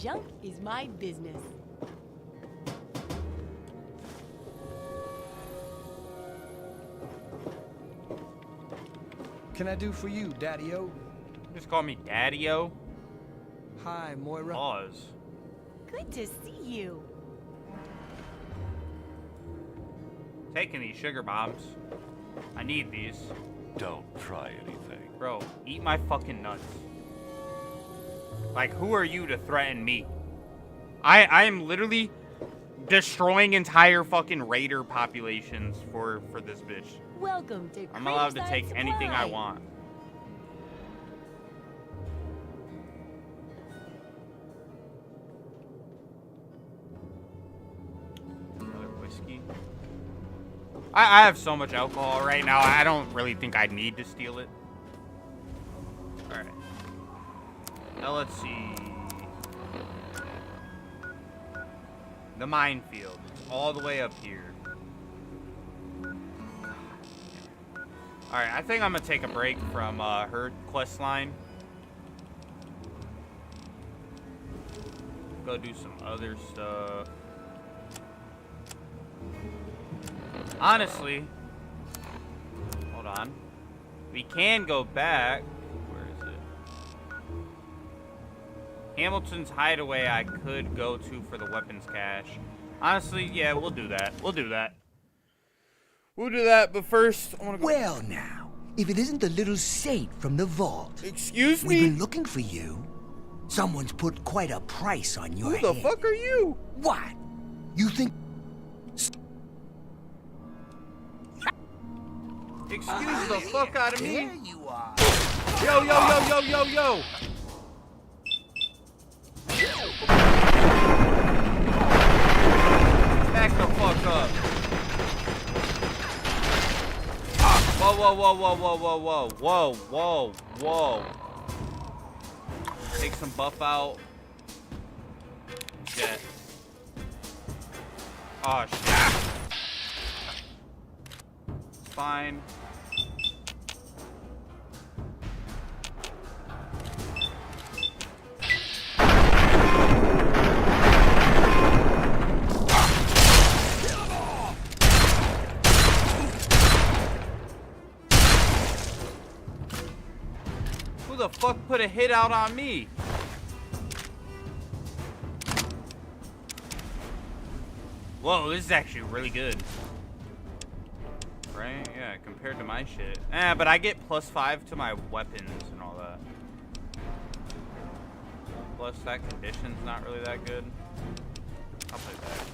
Junk is my business. Can I do for you, Daddy-O? Just call me Daddy-O. Hi, Moira. Pause. Good to see you. Taking these sugar bombs. I need these. Don't try anything. Bro, eat my fucking nuts. Like, who are you to threaten me? I am literally destroying entire fucking raider populations for this bitch. Welcome to I'm allowed to Creekside take anything I Supply. want. Another whiskey. I have so much alcohol right now, I don't really think I need to steal it. Alright. Now let's see. The minefield. It's all the way up here. Alright, I think I'm gonna take a break from her quest line. Go do some other stuff. Honestly, hold on. We can go back. Where is it? Hamilton's Hideaway I could go to for the weapons cache. Honestly, yeah, we'll do that. We'll do that. We'll do that, but first, I want to go... Well now, if it isn't the little saint from the vault. Excuse We've me? been looking for you. Someone's put quite a price on your Who the head. fuck are you? What? You think... Excuse the fuck out of me. There you are. Yo, yo, yo, yo, yo, yo. Back the fuck up. Whoa, whoa, whoa, whoa, whoa, whoa, whoa, whoa, whoa, whoa. Take some buff out. Shit. Oh, shit. It's fine. Who the fuck put a hit out on me? Whoa, this is actually really good. Right? Yeah, compared to my shit. But I get +5 to my weapons and all that. Plus, that condition's not really that good. I'll play that.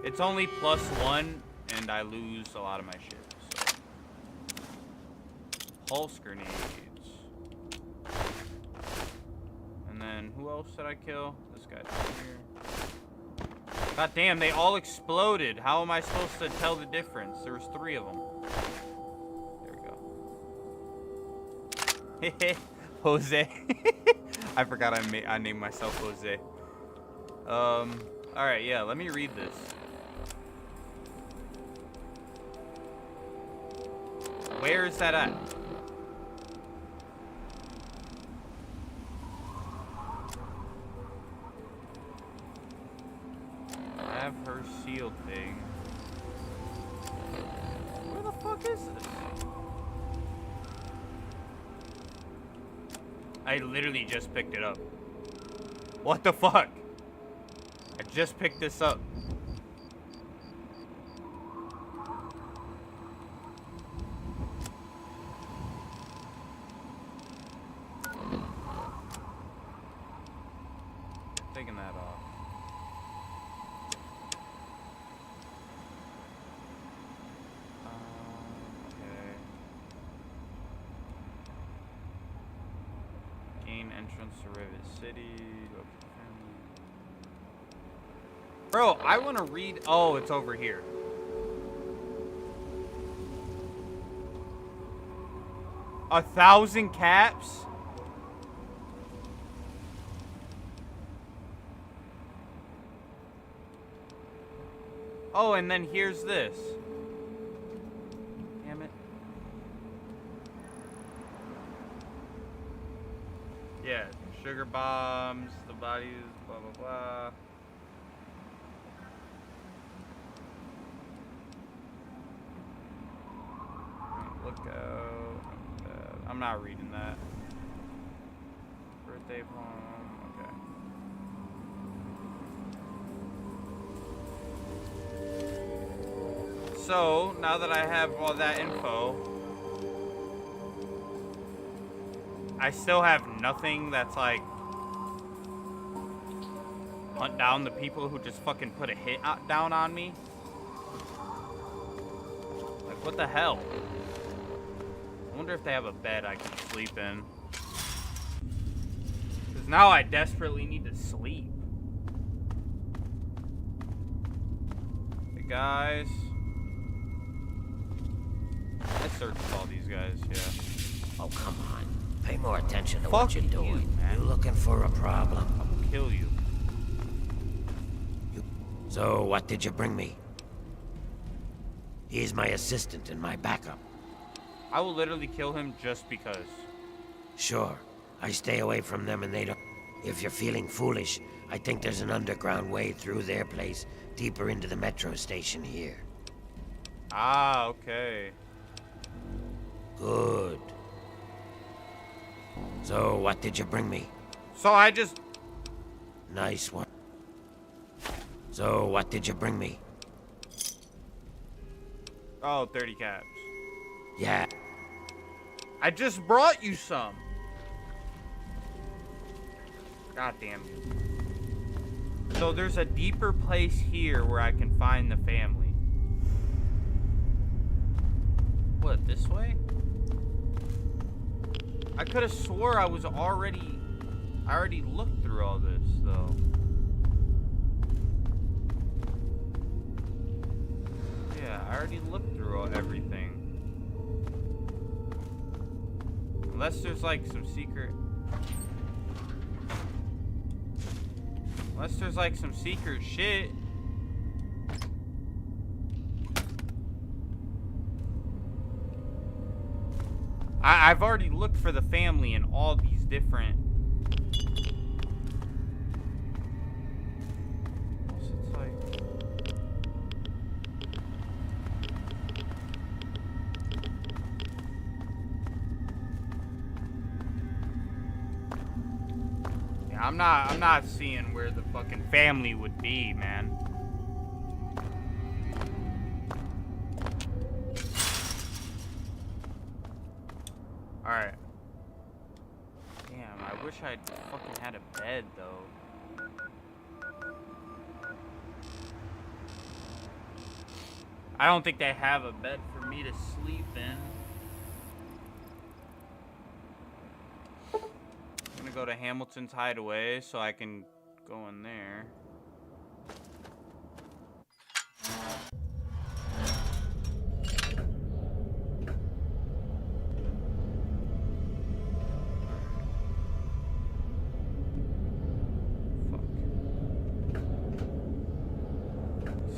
It's only +1, and I lose a lot of my shit. So. Pulse grenades. And then, who else did I kill? This guy's down here. God damn, they all exploded. How am I supposed to tell the difference? There was 3 of them. There we go. Jose. I forgot I named myself Jose. Alright, yeah, let me read this. Where is that at? Have her sealed thing. Where the fuck is this? I literally just picked it up. What the fuck? I just picked this up. entrance to Rivet City. Bro, I want to read. Oh, it's over here. A 1,000 caps? Oh, and then here's this. Damn it. Yeah, sugar bombs, the bodies, blah, blah, blah. Look out. I'm not reading that. Birthday poem. Okay. So, now that I have all that info, I still have nothing that's like hunt down the people who just fucking put a hit down on me. Like, what the hell? I wonder if they have a bed I can sleep in. Because now I desperately need to sleep. Hey guys. I searched all these guys, yeah. Oh, come on. Pay more attention to Fuck what you're doing. you, man. You looking for a problem? I will kill you. So, what did you bring me? He's my assistant and my backup. I will literally kill him just because. Sure. I stay away from them and they don't... If you're feeling foolish, I think there's an underground way through their place, deeper into the metro station here. Ah, okay. Good. So, what did you bring me? So I just... Nice one. So, what did you bring me? Oh, 30 caps. Yeah. I just brought you some. God damn you. So there's a deeper place here where I can find the family. What, this way? I could have swore I already looked through all this, though. Yeah, I already looked through everything. Unless there's like some secret... Unless there's like some secret shit. I've already looked for the family in all these different... It's like... Yeah, I'm not seeing where the fucking family would be, man. Alright. Damn, I wish I'd fucking had a bed, though. I don't think they have a bed for me to sleep in. I'm gonna go to Hamilton's Hideaway so I can go in there.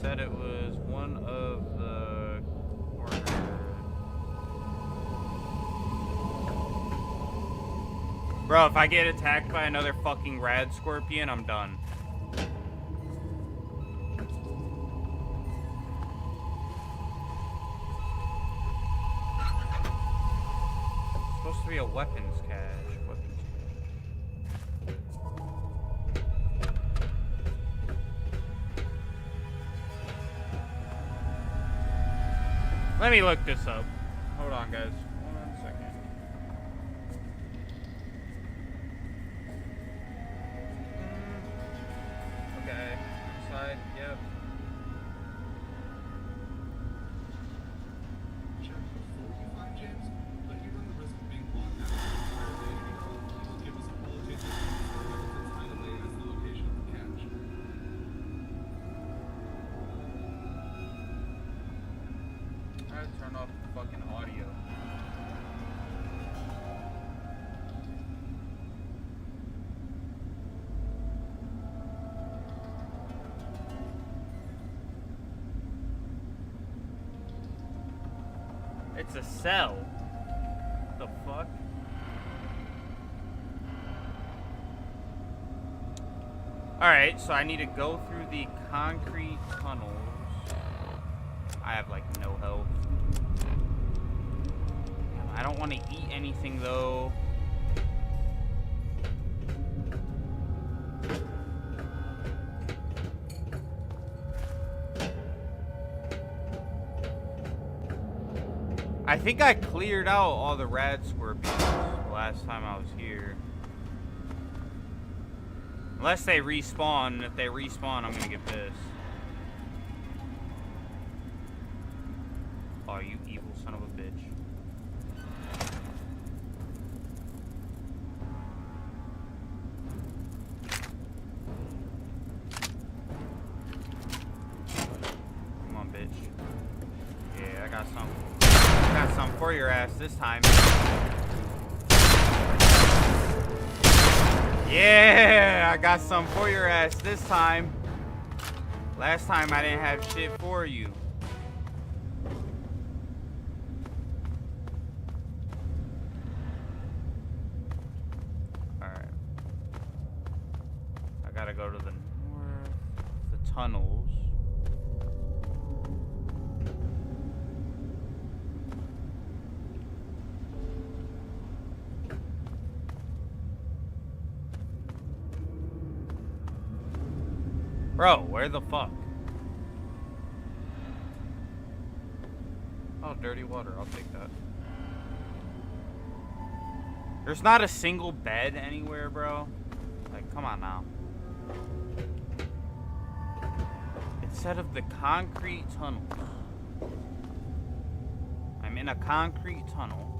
Said it was one of the corners. Bro, if I get attacked by another fucking rad scorpion, I'm done. It's supposed to be a weapons cache. Let me look this up. Hold on, guys. 1 second. Okay. Inside, yep. It's a cell. What the fuck? Alright, so I need to go through the concrete tunnels. I have like no health. I don't want to eat anything though. I think I cleared out all the rad scorpions last time I was here. Unless they respawn. If they respawn, I'm gonna get pissed. Oh, you evil son of a bitch. Come on, bitch. Yeah, I got some. Got something for your ass this time. Yeah, I got something for your ass this time. Last time I didn't have shit for you. Alright. I gotta go to the north. The tunnels. Bro, where the fuck? Oh, dirty water. I'll take that. There's not a single bed anywhere, bro. Like, come on now. Instead of the concrete tunnel. I'm in a concrete tunnel.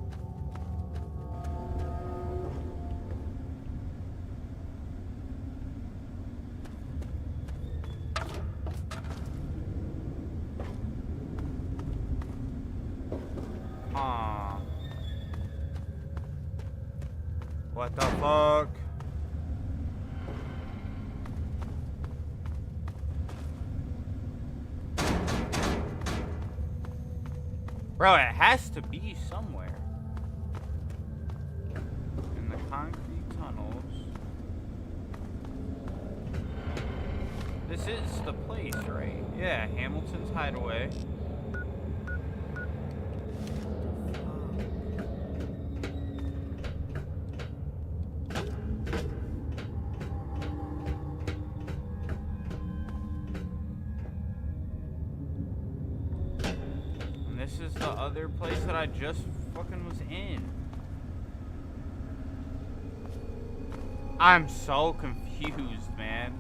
What the fuck? Bro, it has to be somewhere. In the concrete tunnels. This is the place, right? Yeah, Hamilton's Hideaway. This is the other place that I just fucking was in. I'm so confused, man.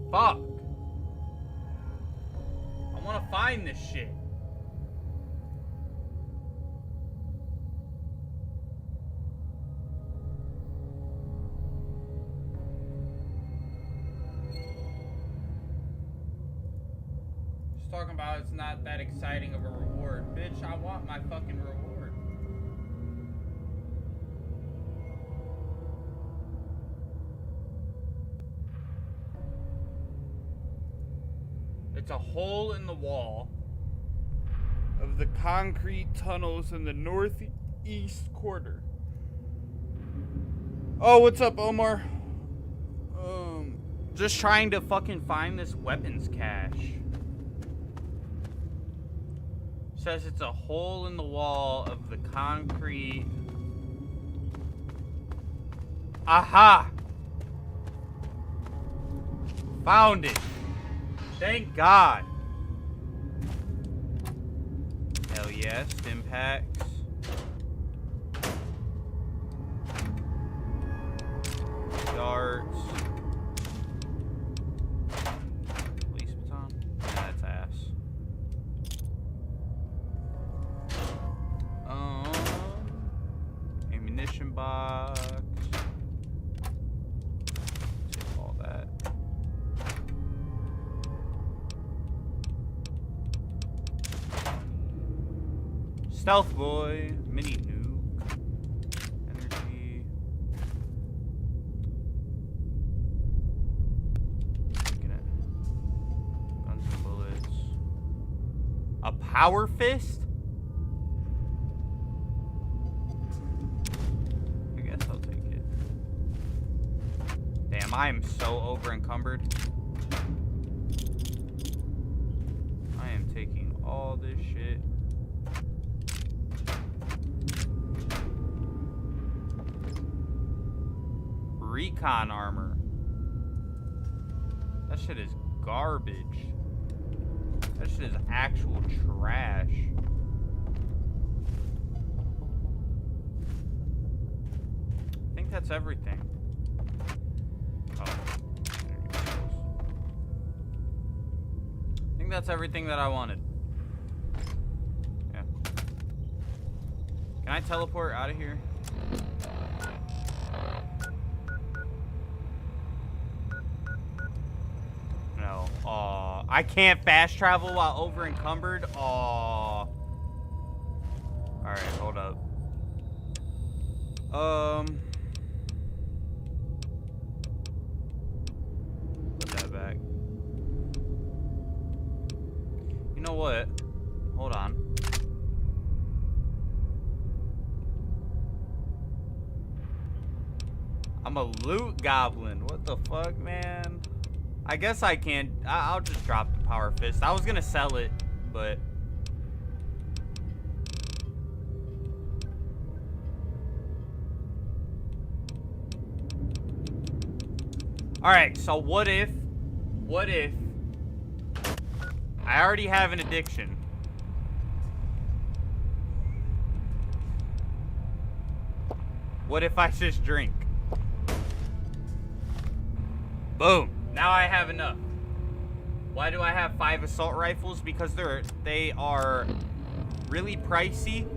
Fuck. I want to find this shit. Talking about it's not that exciting of a reward. Bitch, I want my fucking reward. It's a hole in the wall of the concrete tunnels in the northeast quarter. Oh, what's up, Omar? Just trying to fucking find this weapons cache. Says it's a hole in the wall of the concrete. Aha! Found it. Thank God. Hell yes, Stimpaks. Darts. Police baton. Yeah, that's ass. Ammunition box. Take all that. Stealth boy, mini nuke, energy. Taking it. Power Fist? I guess I'll take it. Damn, I am so over encumbered. I am taking all this shit. Recon armor. That shit is garbage. That shit is actual trash. I think that's everything. Oh. I think that's everything that I wanted. Yeah. Can I teleport out of here? No. Aw. I can't fast travel while over encumbered. Aw. Alright, hold up. Put that back. You know what? Hold on. I'm a loot goblin. What the fuck, man? I guess I can't. I'll just drop the Power Fist. I was gonna sell it, but... Alright, so what if I already have an addiction? What if I just drink? Boom. Now I have enough. Why do I have 5 assault rifles? Because they are really pricey.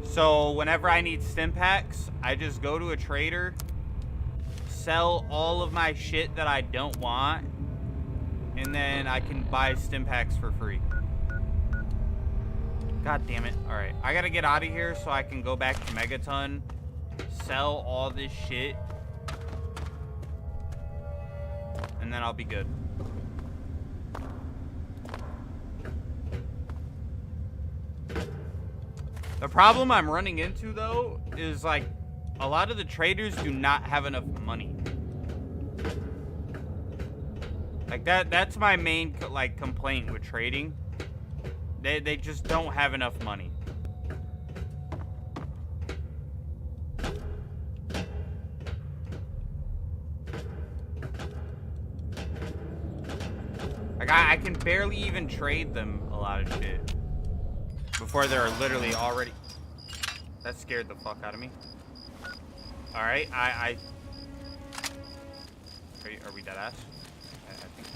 So whenever I need stim packs, I just go to a trader, sell all of my shit that I don't want, and then I can buy stim packs for free. God damn it. Alright, I gotta get out of here so I can go back to Megaton, sell all this shit, and then I'll be good. The problem I'm running into, though, is, like, a lot of the traders do not have enough money. Like, that's my main, like, complaint with trading. They just don't have enough money. Like, I can barely even trade them a lot of shit before they're literally already... That scared the fuck out of me. Alright, are we dead ass? I think...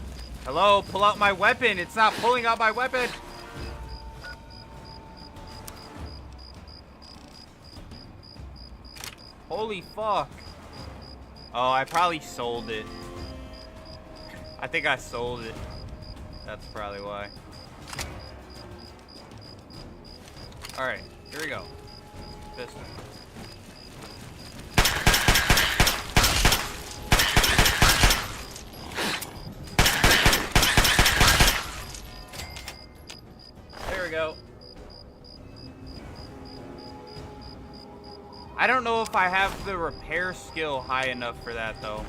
Hello, pull out my weapon! It's not pulling out my weapon! Holy fuck. Oh, I probably sold it. I think I sold it. That's probably why. Alright, here we go. Piston. There we go. I don't know if I have the repair skill high enough for that, though.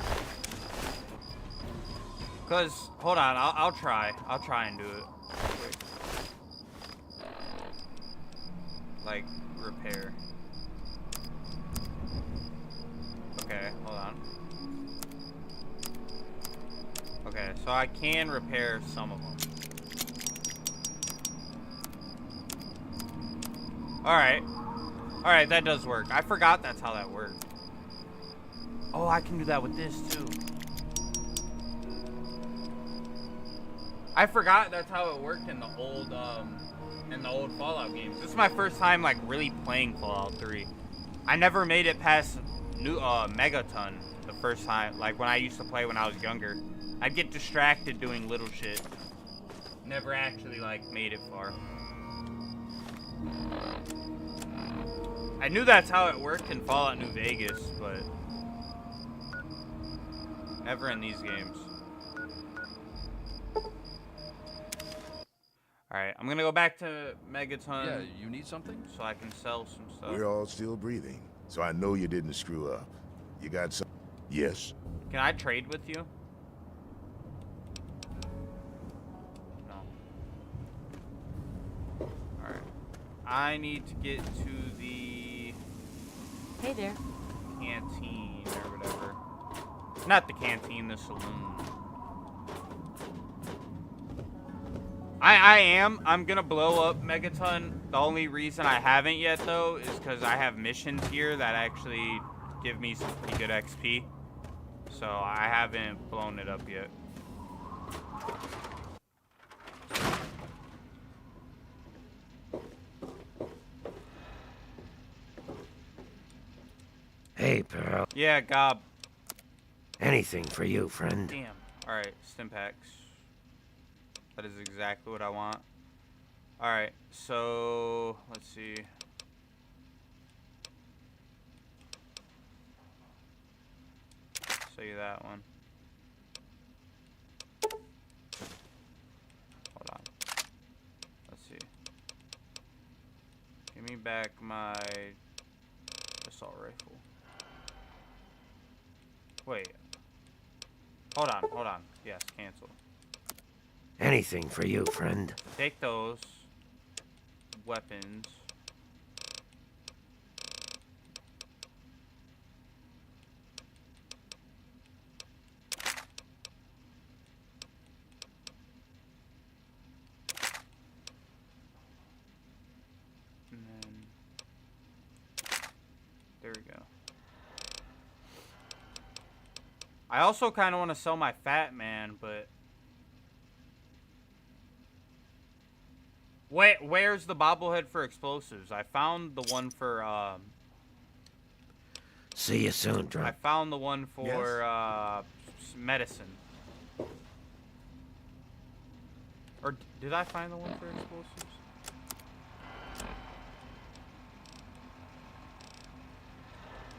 Because, hold on, I'll try. I'll try and do it. Quick. Like, repair. Okay, hold on. Okay, so I can repair some of them. Alright. Alright, that does work. I forgot that's how that worked. Oh, I can do that with this, too. I forgot that's how it worked in the old Fallout games. This is my first time, like, really playing Fallout 3. I never made it past Megaton the first time, like, when I used to play when I was younger. I'd get distracted doing little shit. Never actually, like, made it far. I knew that's how it worked in Fallout New Vegas, but never in these games. Alright, I'm gonna go back to Megaton. Yeah, you need something? So I can sell some stuff. We're all still breathing, so I know you didn't screw up. You got some... Yes? Can I trade with you? No. Alright. I need to get to the... Hey there. canteen or whatever. Not the canteen, the saloon. I'm gonna blow up Megaton. The only reason I haven't yet, though, is because I have missions here that actually give me some pretty good XP. So I haven't blown it up yet. Hey, Pearl. Yeah, Gob. Anything for you, friend. Damn. Alright, Stimpaks. That is exactly what I want. Alright, so let's see. Show you that one. Hold on. Let's see. Give me back my assault rifle. Wait. Hold on. Yes, cancel. Anything for you, friend. Take those weapons. And then there we go. I also kind of want to sell my Fat Man, but where's the bobblehead for explosives? I found the one for See you soon, I drunk. found the one for medicine. Or did I find the one for explosives?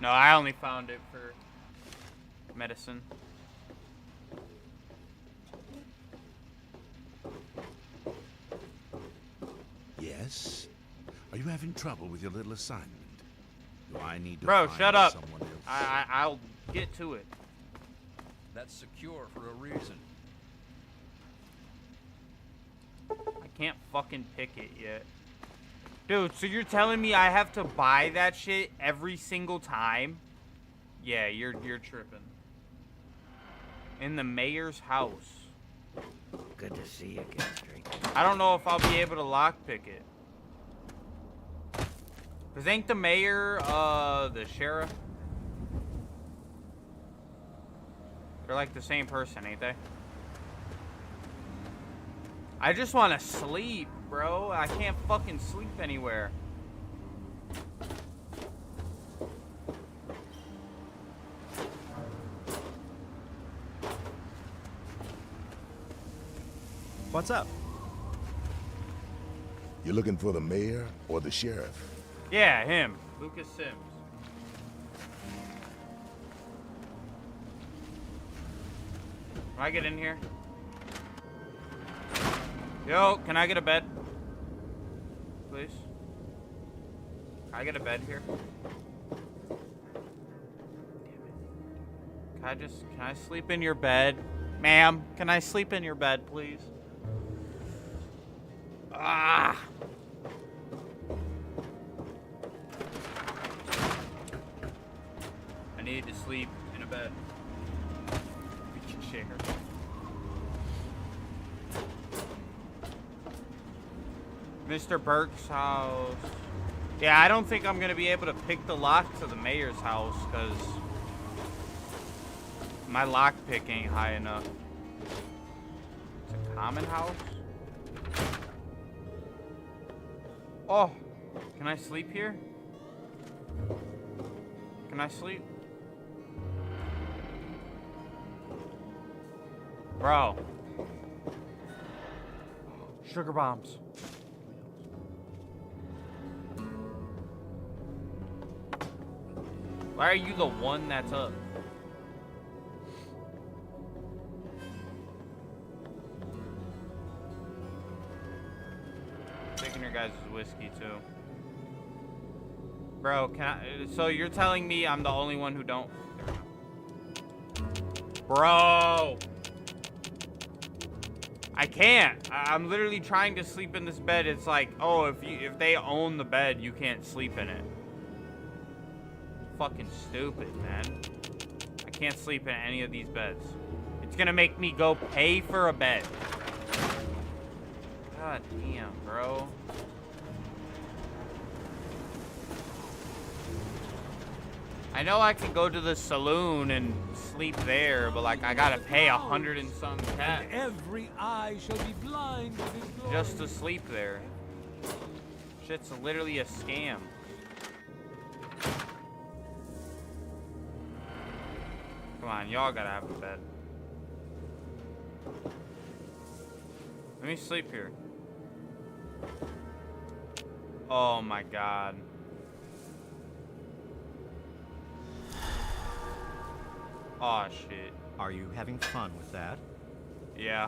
No, I only found it for medicine. Yes? Are you having trouble with your little assignment? Do I need to Bro, find shut up. someone else? I'll get to it. That's secure for a reason. I can't fucking pick it yet. Dude, so you're telling me I have to buy that shit every single time? Yeah, you're tripping. In the mayor's house. Good to see you again, Drake. I don't know if I'll be able to lockpick it. Cause ain't the mayor, the sheriff? They're like the same person, ain't they? I just want to sleep, bro. I can't fucking sleep anywhere. What's up? You looking for the mayor or the sheriff? Yeah, him. Lucas Sims. Can I get in here? Yo, can I get a bed? Please? Can I get a bed here? Damn it. Can I sleep in your bed? Ma'am, can I sleep in your bed, please? Ah! I need to sleep in a bed. We can share. Mr. Burke's house. Yeah, I don't think I'm gonna be able to pick the lock to the mayor's house because my lock pick ain't high enough. It's a common house? Oh, can I sleep here? Can I sleep? Bro. Sugar bombs. Why are you the one that's up? guys' whiskey too. Bro, so you're telling me I'm the only one who don't? Bro! I can't. I'm literally trying to sleep in this bed. It's like, oh, if they own the bed, you can't sleep in it. Fucking stupid, man. I can't sleep in any of these beds. It's gonna make me go pay for a bed. God damn, bro. I know I could go to the saloon and sleep there, but like I gotta pay 100 and some cash Every eye shall be blind with his glory. just to sleep there. Shit's literally a scam. Come on, y'all gotta have a bed. Let me sleep here. Oh my god. Oh shit. Are you having fun with that? Yeah.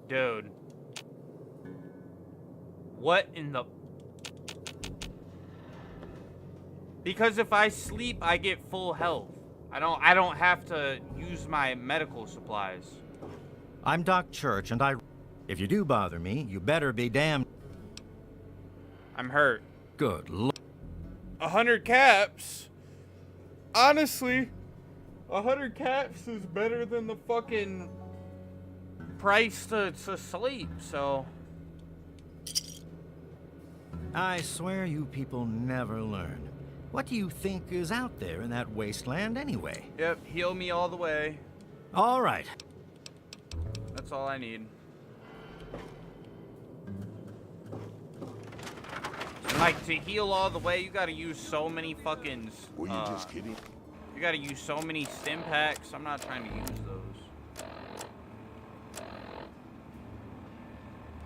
Dude. What in the... Because if I sleep, I get full health. I don't have to use my medical supplies. I'm Doc Church, and if you do bother me, you better be damned. I'm hurt. Good lord. 100 caps? Honestly, 100 caps is better than the fucking price to sleep, so... I swear you people never learn. What do you think is out there in that wasteland anyway? Yep, heal me all the way. All right. That's all I need. And like, to heal all the way, you gotta use so many fucking... Were you just kidding? You gotta use so many stim packs. I'm not trying to use those.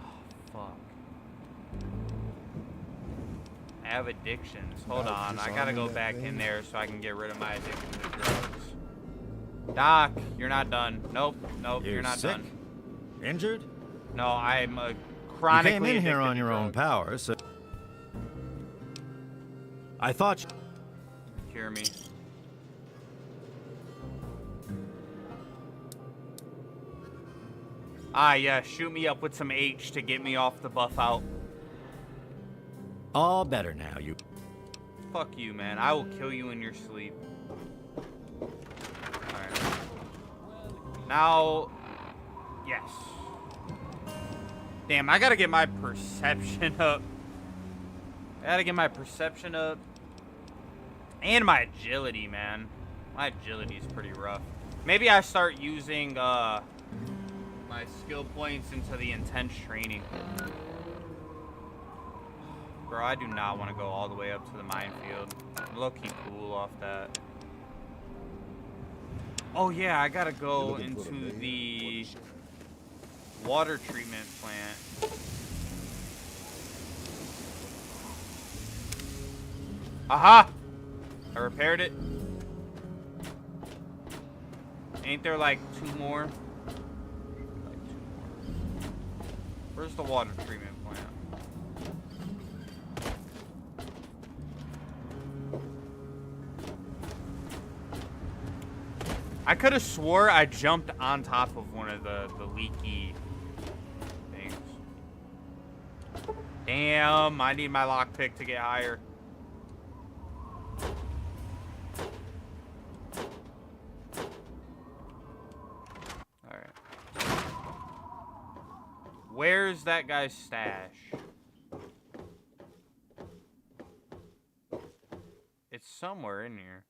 Oh, fuck. I have addictions. Hold on. I gotta go back in there so I can get rid of my addiction to drugs. Doc, you're not done. Nope. Nope, you're not sick? done. Injured? No, I'm chronically You came in here addicted on to your own drugs. power, so... I thought you... Cure me. Ah, yeah, shoot me up with some H to get me off the buff out. All better now, you... Fuck you, man. I will kill you in your sleep. Alright. Now... Yes. Damn, I gotta get my perception up. I gotta get my perception up. And my agility, man. My agility is pretty rough. Maybe I start using, my skill points into the intense training. Bro, I do not want to go all the way up to the minefield. I'm low-key cool off that. Oh yeah, I gotta go into the water treatment plant. Aha! I repaired it. Ain't there like two more? Where's the water treatment plant? I could have swore I jumped on top of one of the leaky things. Damn, I need my lockpick to get higher. Alright. Where's that guy's stash? It's somewhere in here.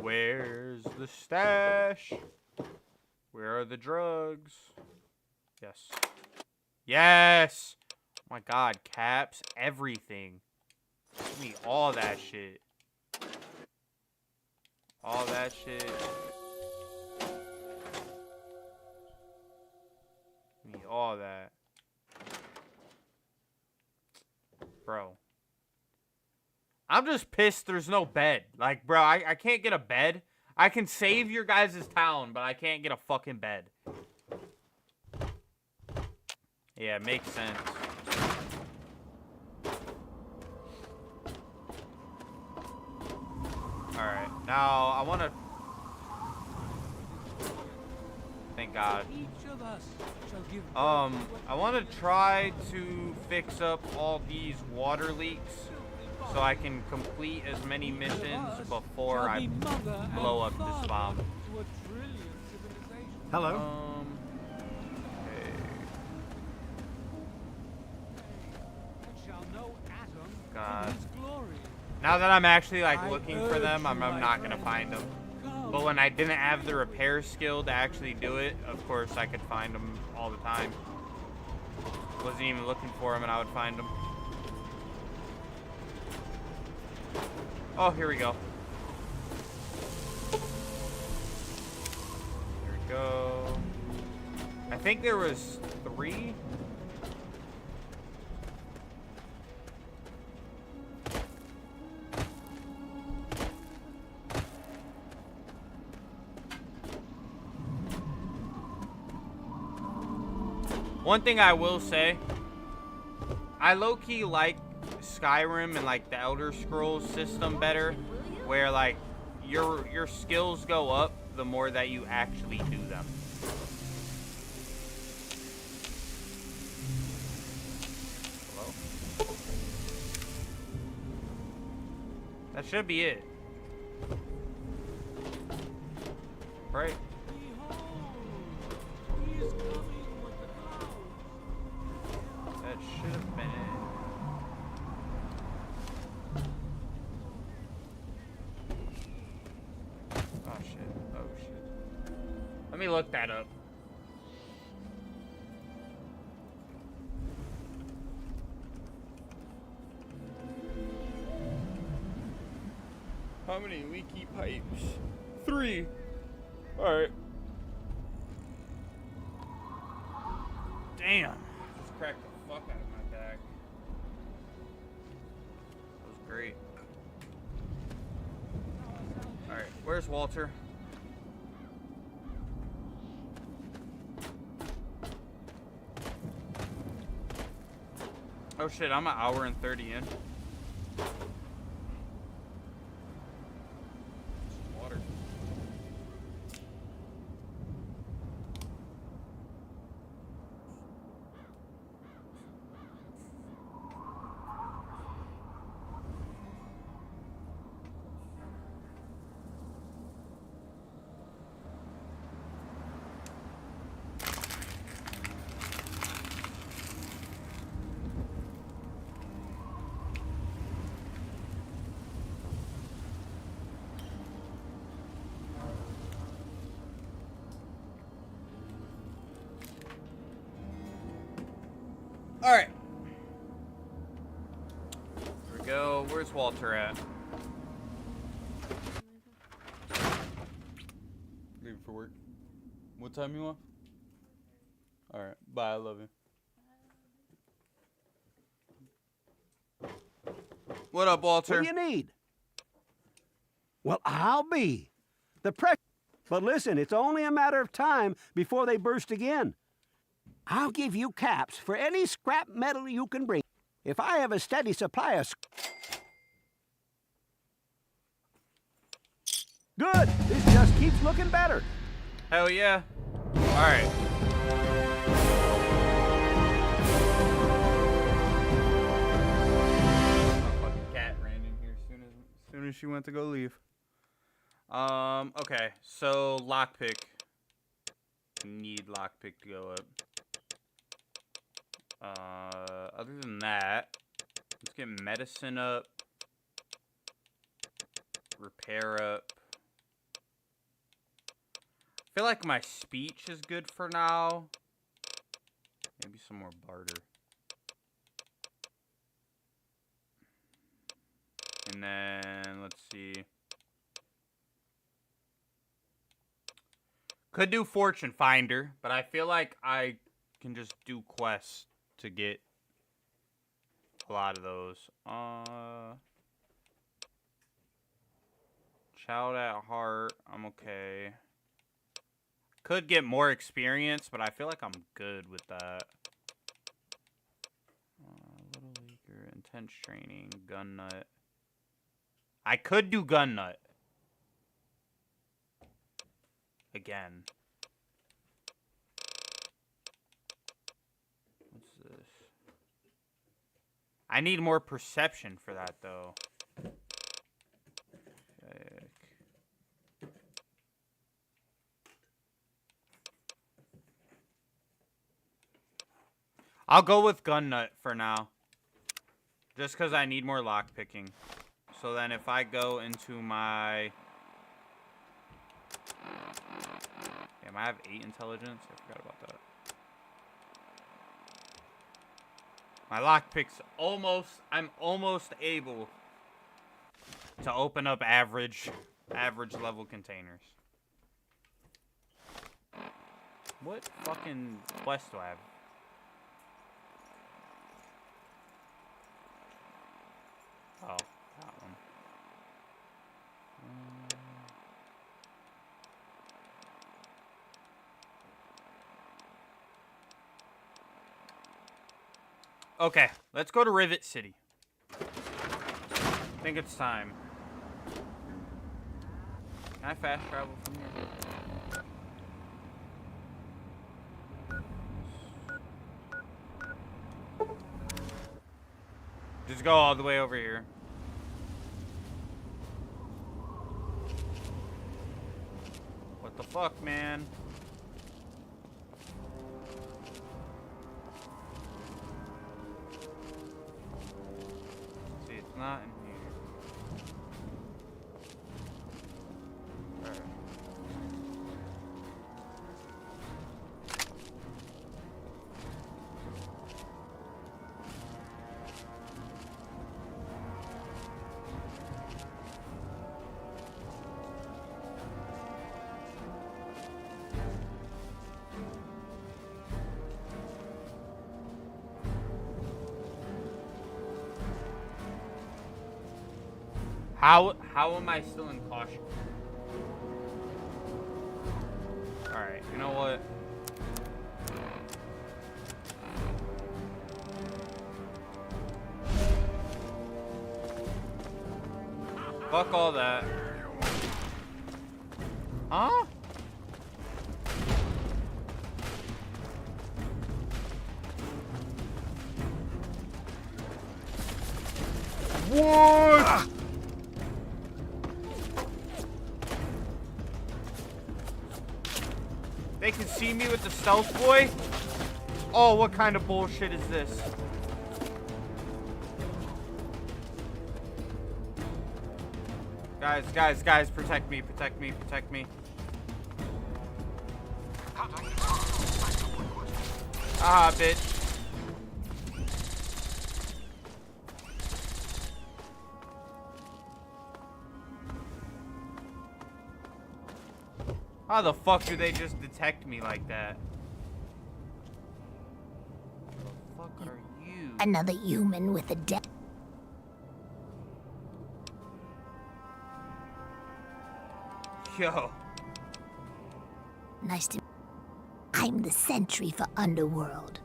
Where's the stash? Where are the drugs? Yes. Yes! Oh my god, caps, everything. Give me all that shit. All that shit. Give me all that. I'm just pissed there's no bed. Like, bro, I can't get a bed. I can save your guys' town, but I can't get a fucking bed. Yeah, it makes sense. Alright, now I want to... Thank God. I want to try to fix up all these water leaks so I can complete as many missions before I blow up this bomb. Hello? Okay. God. Now that I'm actually like looking for them, I'm not gonna find them. But when I didn't have the repair skill to actually do it, of course I could find them all the time. Wasn't even looking for them and I would find them. Oh, here we go. Here we go. I think there was 3. One thing I will say, I low-key like Skyrim and like the Elder Scrolls system better, where like your skills go up the more that you actually do them. Hello? That should be it. Right? That should have been it. Oh shit. Oh shit. Let me look that up. How many leaky pipes? 3. Alright. Damn. Just cracked the fuck out of my back. That was great. Alright, where's Walter? Oh shit, I'm an hour and 30 in. Water. Alright. Here we go. Where's Walter at? Leaving for work. What time you want? Alright. Bye. I love you. What up, Walter? What do you need? Well, I'll be. The pressure. But listen, it's only a matter of time before they burst again. I'll give you caps for any scrap metal you can bring. If I have a steady supply of... Good! This just keeps looking better. Hell yeah. Alright. Fucking cat ran in here as soon as she went to go leave. Okay. So lockpick. Need lockpick to go up. Other than that, let's get medicine up. Repair up. I feel like my speech is good for now. Maybe some more barter. And then, let's see. Could do Fortune Finder, but I feel like I can just do quests to get a lot of those. Child at heart. I'm okay. Could get more experience, but I feel like I'm good with that. Little Leaguer, intense training, gun nut. I could do gun nut. Again. What's this? I need more perception for that, though. I'll go with gun nut for now. Just because I need more lockpicking. So then if I go into my... Damn, I have 8 intelligence? I forgot about that. My lockpick's almost... I'm almost able to open up average level containers. What fucking quest do I have? Oh, that one. Okay, let's go to Rivet City. I think it's time. Can I fast travel from here? Just go all the way over here. What the fuck, man? See, it's not in here. Alright. How am I still in caution? Alright, you know what? Fuck all that. Huh? What? They can see me with the stealth boy? Oh, what kind of bullshit is this? Guys, protect me, protect me, protect me. Ah, bitch. How the fuck do they just detect me like that? Who the fuck are you? Another human with a death. Yo. Nice to... I'm the sentry for Underworld.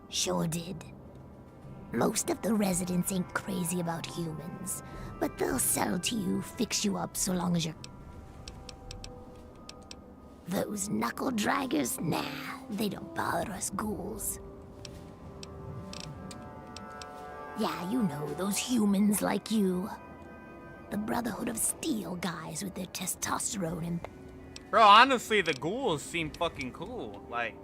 Sure did. Most of the residents ain't crazy about humans, but they'll sell to you, fix you up so long as you're... Those knuckle draggers? Nah, they don't bother us ghouls. Yeah, you know, those humans like you. The Brotherhood of Steel guys with their testosterone and... Bro, honestly, the ghouls seem fucking cool. Like,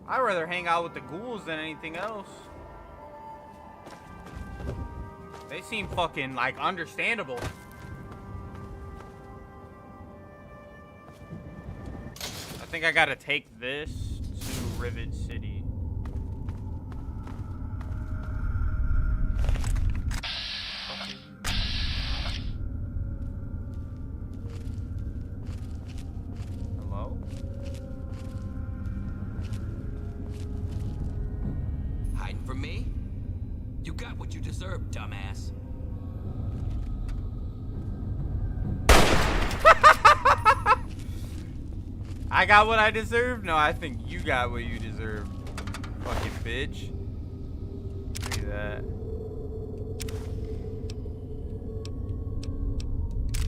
I'd rather hang out with the ghouls than anything else. They seem fucking, like, understandable. I think I gotta take this to Rivet City. Hello? Hiding from me? You got what you deserve, dumbass. I got what I deserve? No, I think you got what you deserve. Fucking bitch. See that.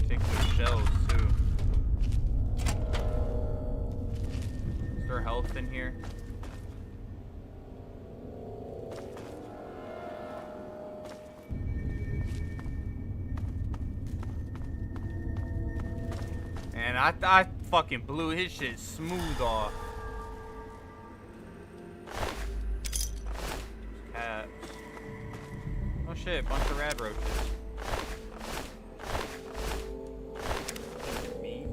Take the shells, too. Is there health in here? And I fucking blew his shit smooth off. Cats. Oh shit, bunch of rad roaches. Me.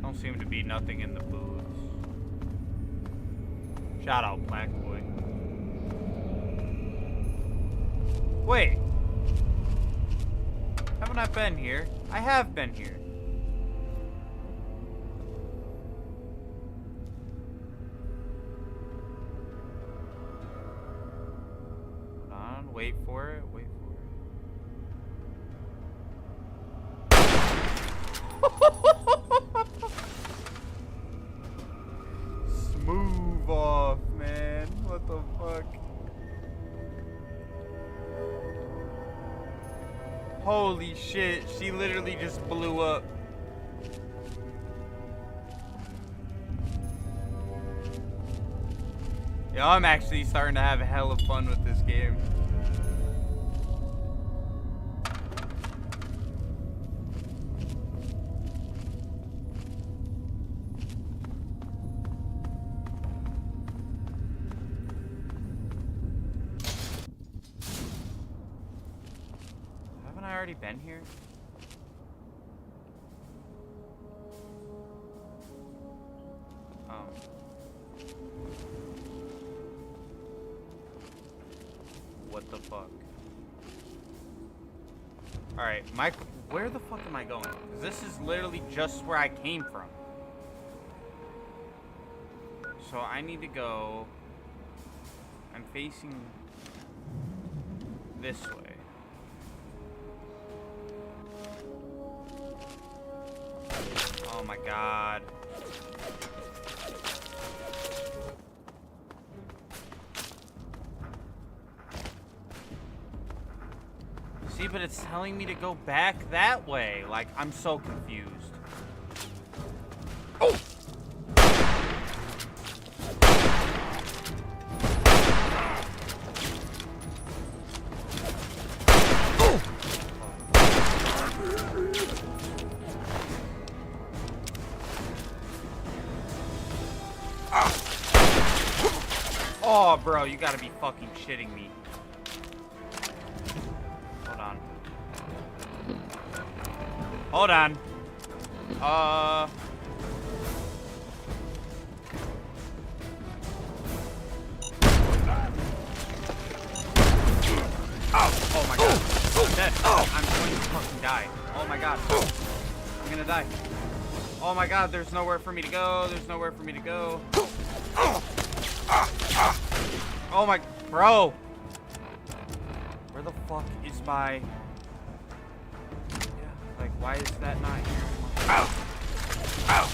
Don't seem to be nothing in the booths. Shout out, Black Boy. Wait. Haven't I been here? I have been here. Hold on, wait for it, wait for it. Smooth off, man. What the fuck? Holy shit, she literally just blew up. Yeah, I'm actually starting to have a hell of fun with this game. Already been here? What the fuck? Alright, where the fuck am I going? 'Cause this is literally just where I came from. So I need to go. I'm facing this way. Oh my god. See, but it's telling me to go back that way. Like, I'm so confused. Oh! Oh, bro, you gotta be fucking shitting me. Hold on. Hold on. Oh my god. I'm dead. I'm going to fucking die. Oh my god. I'm gonna die. Oh my god, there's nowhere for me to go. There's nowhere for me to go. Oh my, bro. Where the fuck is my... Yeah, like, why is that not here? Ow! Ow!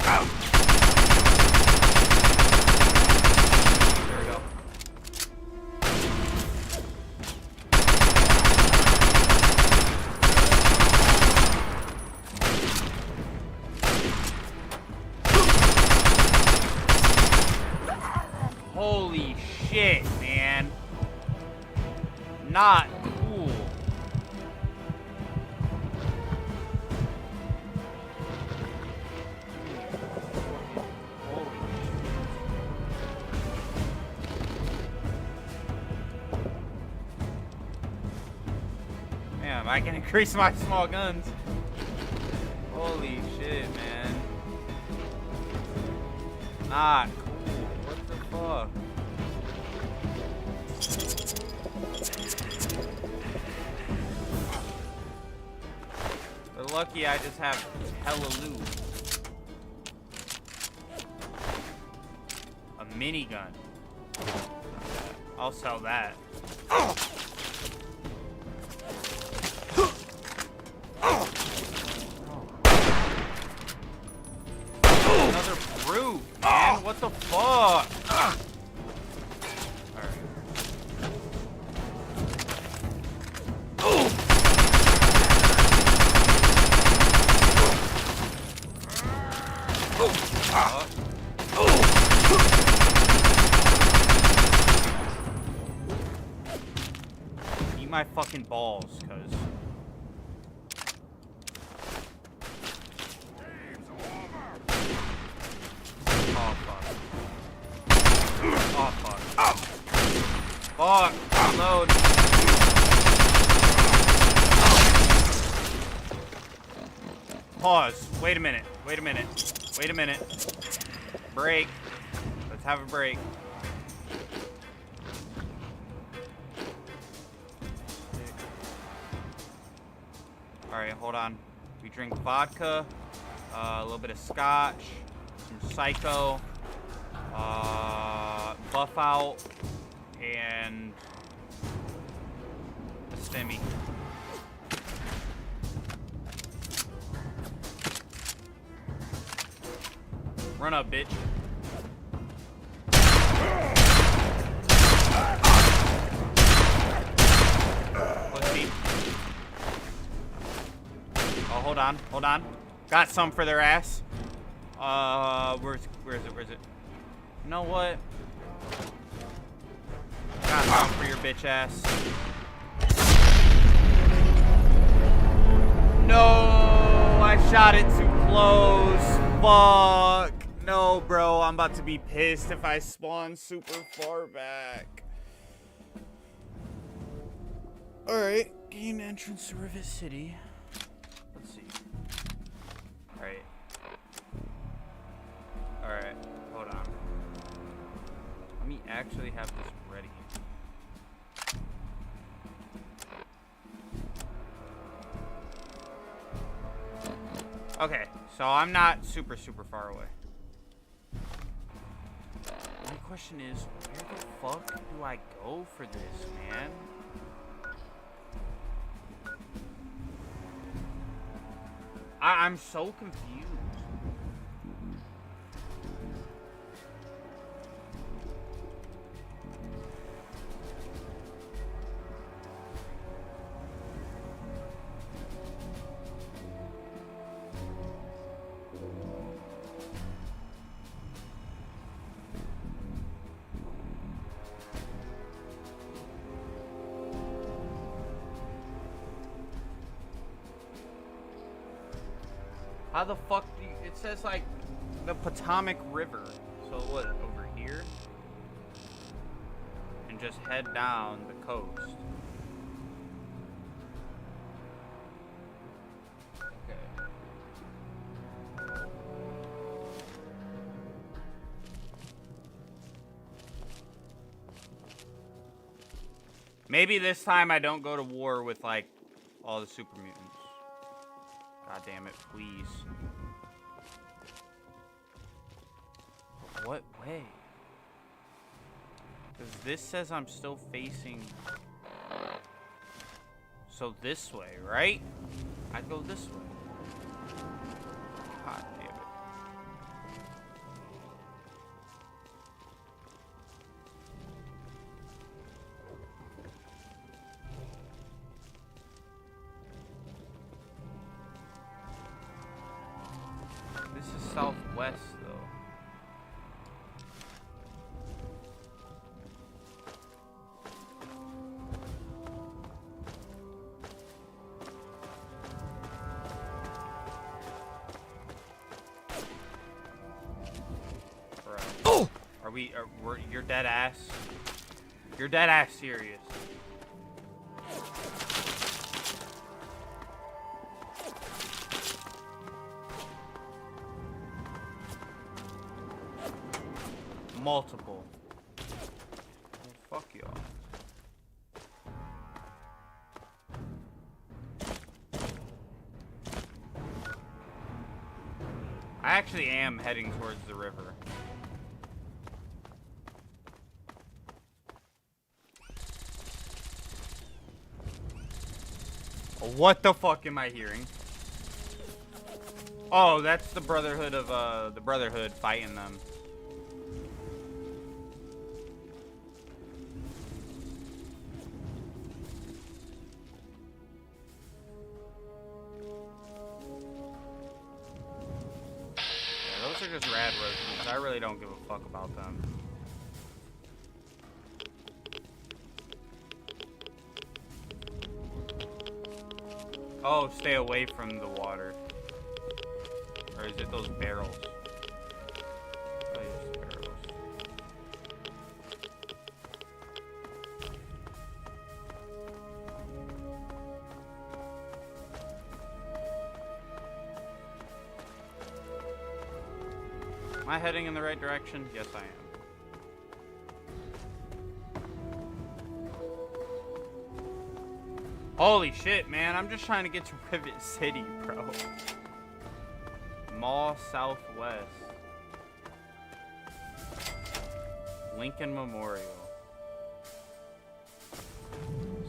Ow! There we go. Holy shit, man. Not cool. Damn, I can increase my small guns. Holy shit, man. Not cool. What the fuck? But lucky I just have hella loot. Minigun. I'll sell that. Another brute, man. What the fuck? Eat my fucking balls, cuz. Oh, fuck. Oh, fuck. Fuck. Reload. Pause. Wait a minute. Wait a minute. Wait a minute. Break. Let's have a break. Alright, hold on. We drink vodka, a little bit of scotch, some Psycho, Buff Out, and a Stimmy. Run up, bitch. Pussy. Oh, hold on, hold on. Got some for their ass. Where is it? You know what? Got some for your bitch ass. No, I shot it too close. Fuck. No, bro, I'm about to be pissed if I spawn super far back. Alright, gain entrance to Rivet City. Let's see. Alright. Alright, hold on. Let me actually have this ready. Okay, so I'm not super far away. My question is, where the fuck do I go for this, man? I'm so confused. How the fuck do you, it says like the Potomac River. So what, over here? And just head down the coast. Okay. Maybe this time I don't go to war with like all the super mutants. God damn it, please. What way? Because this says I'm still facing... So this way, right? I'd go this way. God damn it. This is southwest, though. Oh! You're dead ass? You're dead ass serious. Multiple. Well, fuck y'all. I actually am heading towards the river. what the fuck am I hearing? Oh, that's the Brotherhood of, the Brotherhood fighting them. Yeah, those are just rad roaches. I really don't give a fuck about them. Oh, stay away from the water. Or is it those barrels? Oh, yes, barrels. Am I heading in the right direction? Yes, I am. Holy shit, man. I'm just trying to get to Rivet City, bro. Mall Southwest. Lincoln Memorial.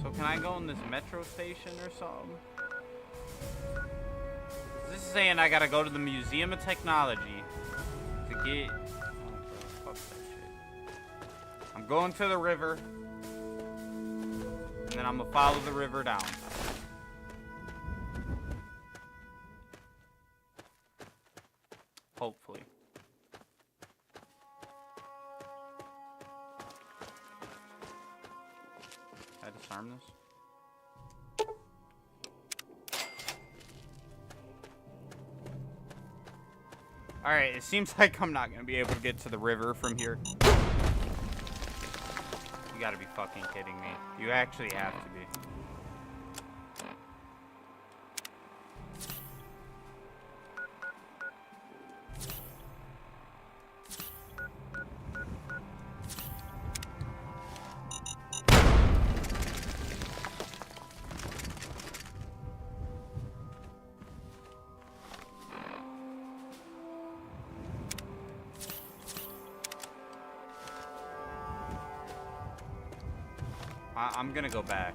So can I go in this metro station or something? This is saying I gotta go to the Museum of Technology to get... Oh, bro, fuck that shit. I'm going to the river. And then I'm gonna follow the river down. Hopefully. Can I disarm this? Alright, it seems like I'm not gonna be able to get to the river from here. You gotta be fucking kidding me. You actually have to be. I'm gonna go back.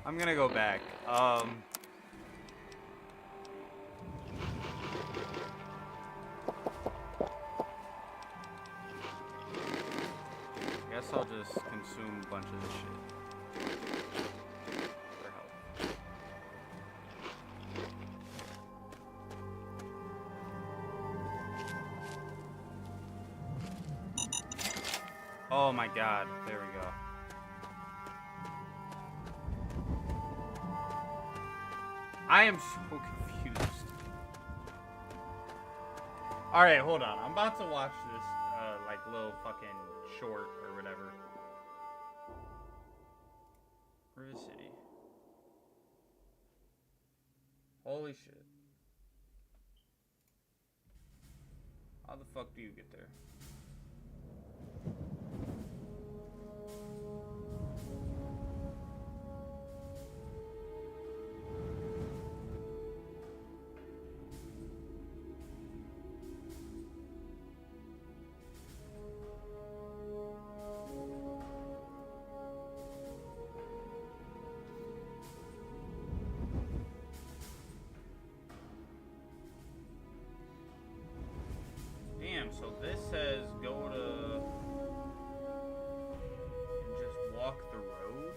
I'm gonna go back. Guess I'll just consume a bunch of this shit. For health. Oh my god, there we go. I am so confused. Alright, hold on. I'm about to watch this, like, little fucking short or whatever. Rivet City. Holy shit. How the fuck do you get there? So this says go to and just walk the road.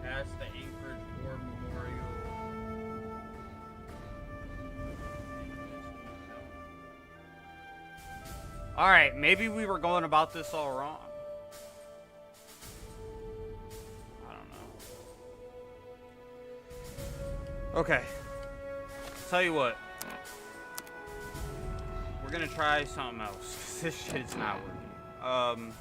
Past the Anchorage War Memorial. Alright, maybe we were going about this all wrong. I don't know. Okay. Tell you what. We're gonna try something else, 'cause this shit's not working.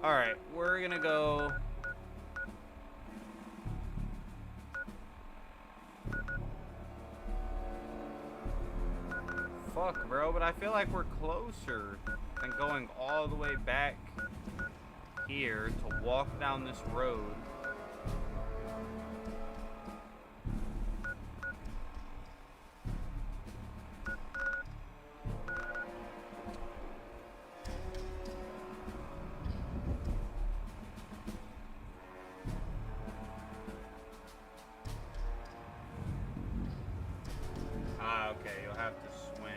Alright, we're gonna go... Fuck, bro, but I feel like we're closer than going all the way back here to walk down this road. Ah, okay, you'll have to swim.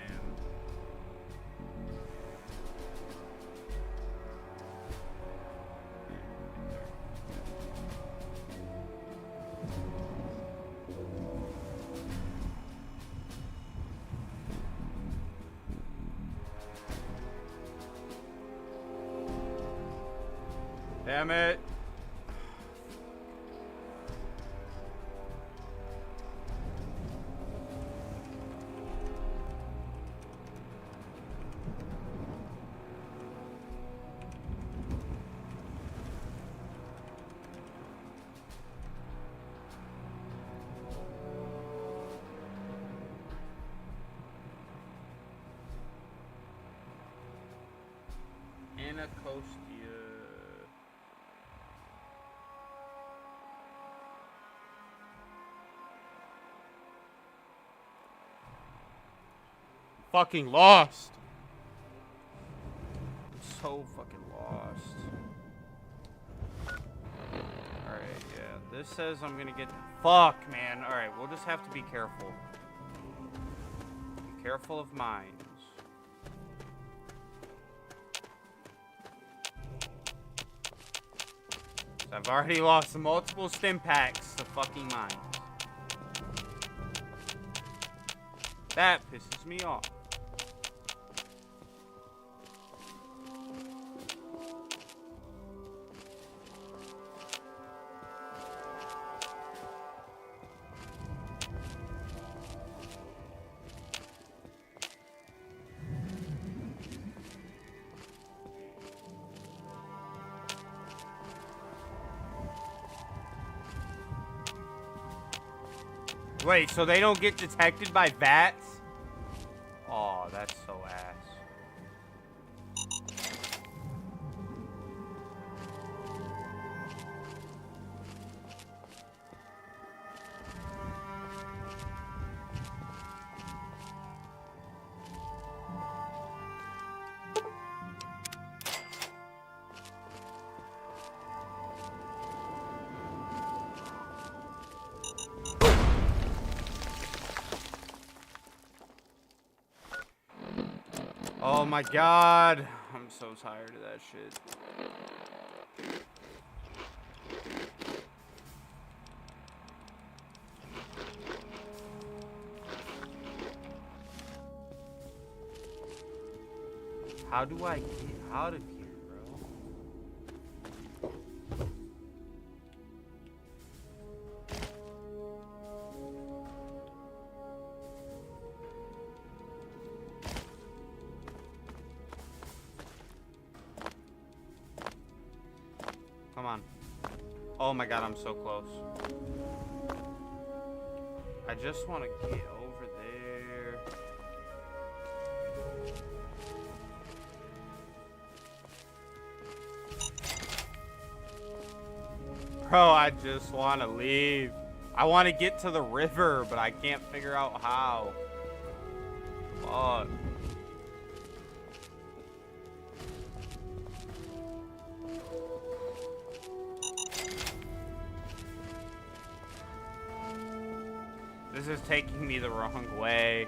Damn it. Anacostia. Fucking lost. I'm so fucking lost. Alright, yeah. This says I'm gonna get... Fuck, man. Alright, we'll just have to be careful. Be careful of mines. I've already lost multiple stim packs to fucking mines. That pisses me off. Wait, so they don't get detected by VATS? Oh, that's so ass. Oh my god. I'm so tired of that shit. How do I get out of here, bro? Come on. Oh my god, I'm so close. I just want to get over there. Bro, I just want to leave. I want to get to the river, but I can't figure out how. Fuck. This is taking me the wrong way.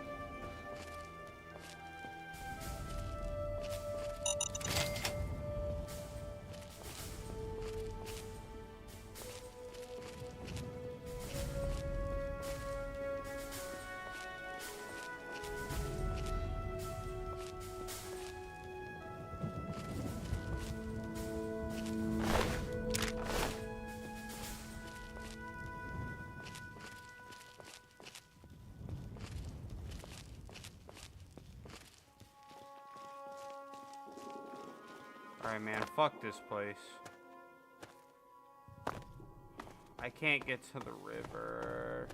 Alright, man. Fuck this place. I can't get to the river.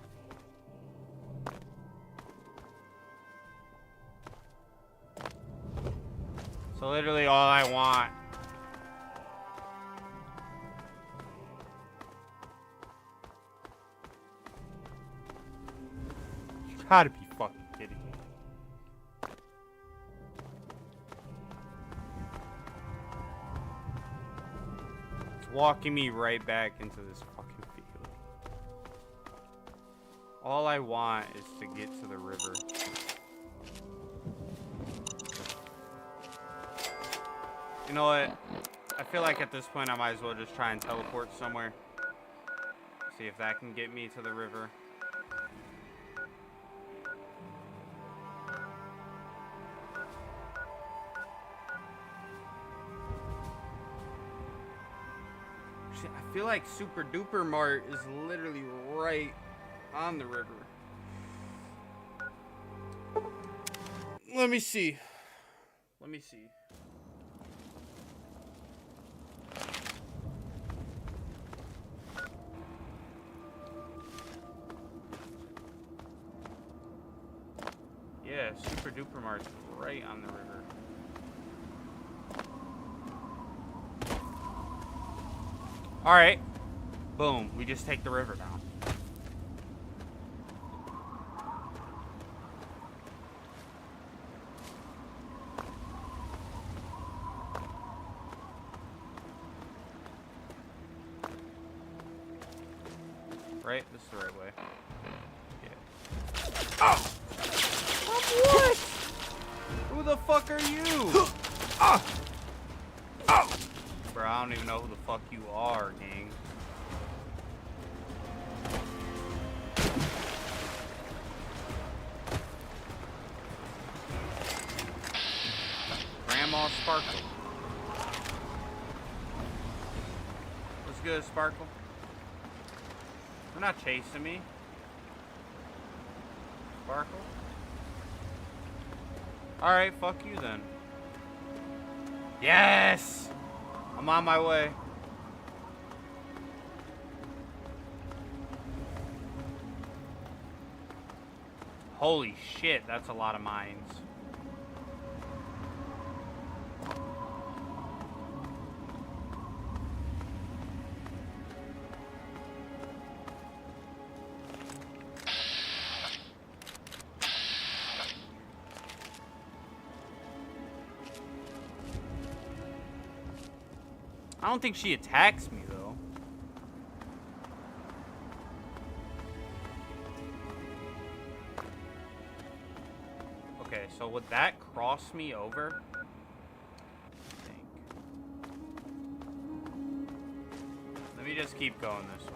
So literally all I want. You gotta be fucking kidding me. It's walking me right back into this fucking field. All I want is to get to the river. You know what? I feel like at this point I might as well just try and teleport somewhere. See if that can get me to the river. Shit, I feel like Super Duper Mart is literally right on the river. Let me see. Let me see. Yeah, Super Duper Mart's right on the river. Alright. Boom. We just take the river down. Right? This is the right way. Yeah. Oh! What? Who the fuck are you? Bro, I don't even know who the fuck you are, gang. Grandma Sparkle. What's good, Sparkle? They're not chasing me. Sparkle? Alright, fuck you then. Yes! I'm on my way. Holy shit, that's a lot of mines. I don't think she attacks me, though. Okay, so would that cross me over? I think. Let me just keep going this way.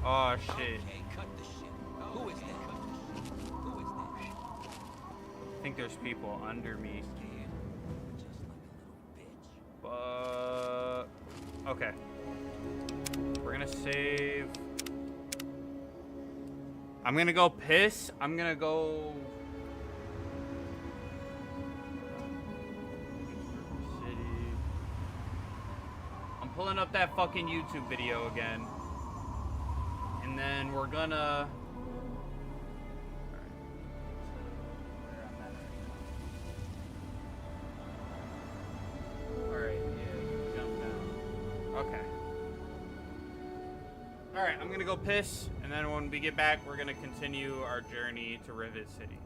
Oh shit. Who is that? I think there's people under me. Okay. We're gonna save. I'm gonna go piss. I'm gonna go. City. I'm pulling up that fucking YouTube video again. And then we're gonna. Alright, yeah, you jump down. Okay. Alright, I'm gonna go piss, and then when we get back, we're gonna continue our journey to Rivet City.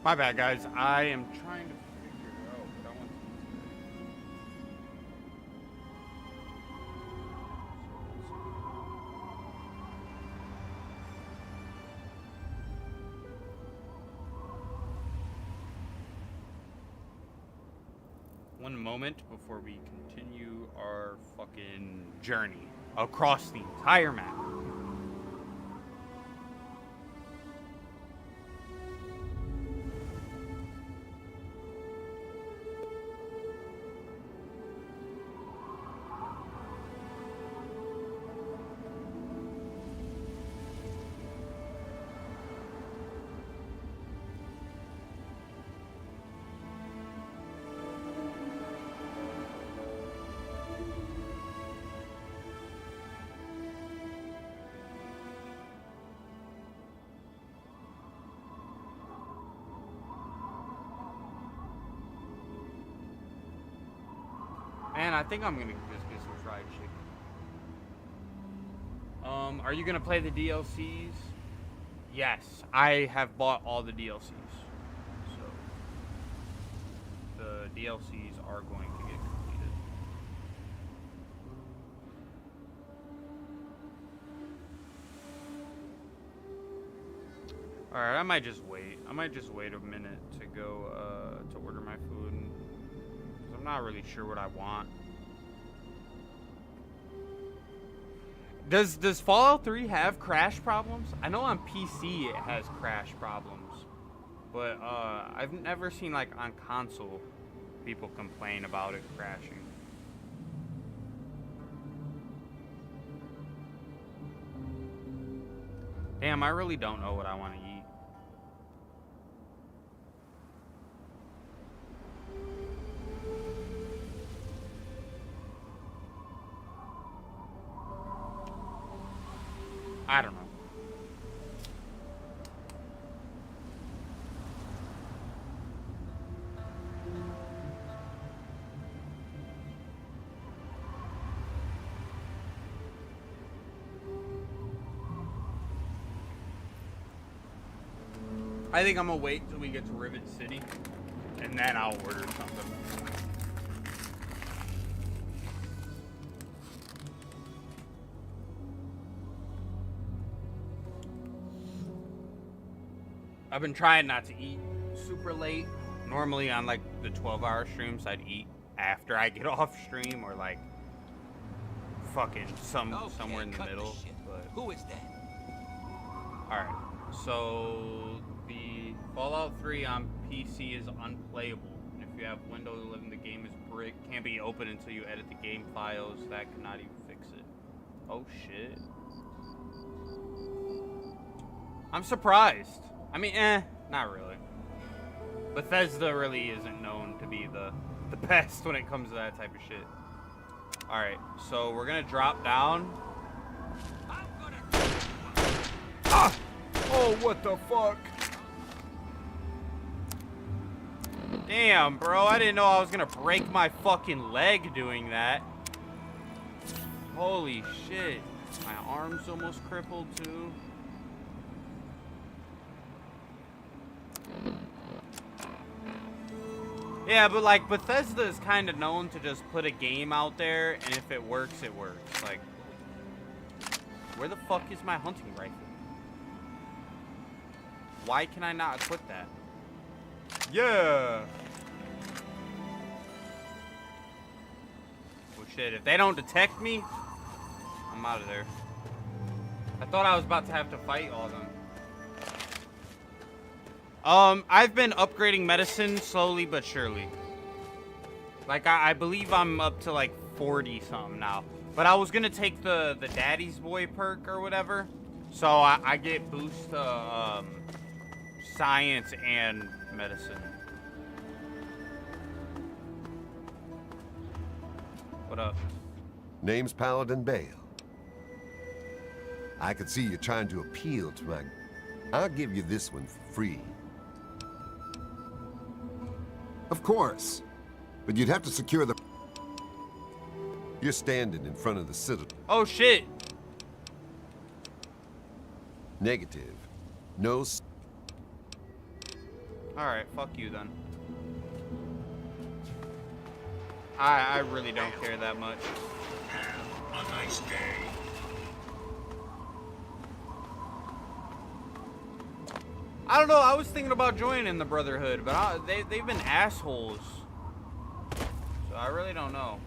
My bad, guys. I am trying to figure out what I want to. One moment before we continue our fucking journey across the entire map. Man, I think I'm gonna just get some fried chicken. Are you gonna play the DLCs? Yes, I have bought all the DLCs. So the DLCs are going to get completed. All right, I might just wait. I might just wait a minute to go to order my food. I'm not really sure what I want. Does Fallout 3 have crash problems? I know on PC it has crash problems, but I've never seen like on console people complain about it crashing. Damn, I really don't know what I want to eat. I don't know. I think I'm gonna wait till we get to Rivet City, and then I'll order something. I've been trying not to eat super late. Normally on like the 12-hour streams, I'd eat after I get off stream or like fucking somewhere in the middle. But who is that? All right, so the Fallout 3 on PC is unplayable. And if you have Windows 11, the game is brick. Can't be open until you edit the game files. That cannot even fix it. Oh shit. I'm surprised. I mean, not really. Bethesda really isn't known to be the best when it comes to that type of shit. Alright, so we're gonna drop down. Ah! Oh, what the fuck? Damn, bro, I didn't know I was gonna break my fucking leg doing that. Holy shit. My arm's almost crippled too. Yeah, but like Bethesda is kind of known to just put a game out there, and if it works, it works. Like, where the fuck is my hunting rifle? Why can I not equip that? Yeah. Oh shit! If they don't detect me, I'm out of there. I thought I was about to have to fight all of them. I've been upgrading medicine slowly but surely. Like, I believe I'm up to like 40 something now. But I was gonna take the Daddy's Boy perk or whatever. So I get boost to science and medicine. What up? Name's Paladin Bale. I can see you're trying to appeal to my... I'll give you this one for free. Of course. But you'd have to secure the... You're standing in front of the Citadel. Oh, shit. Negative. No... Alright, fuck you then. I really don't care that much. Have a nice day. I don't know, I was thinking about joining the Brotherhood, but they've been assholes. So I really don't know.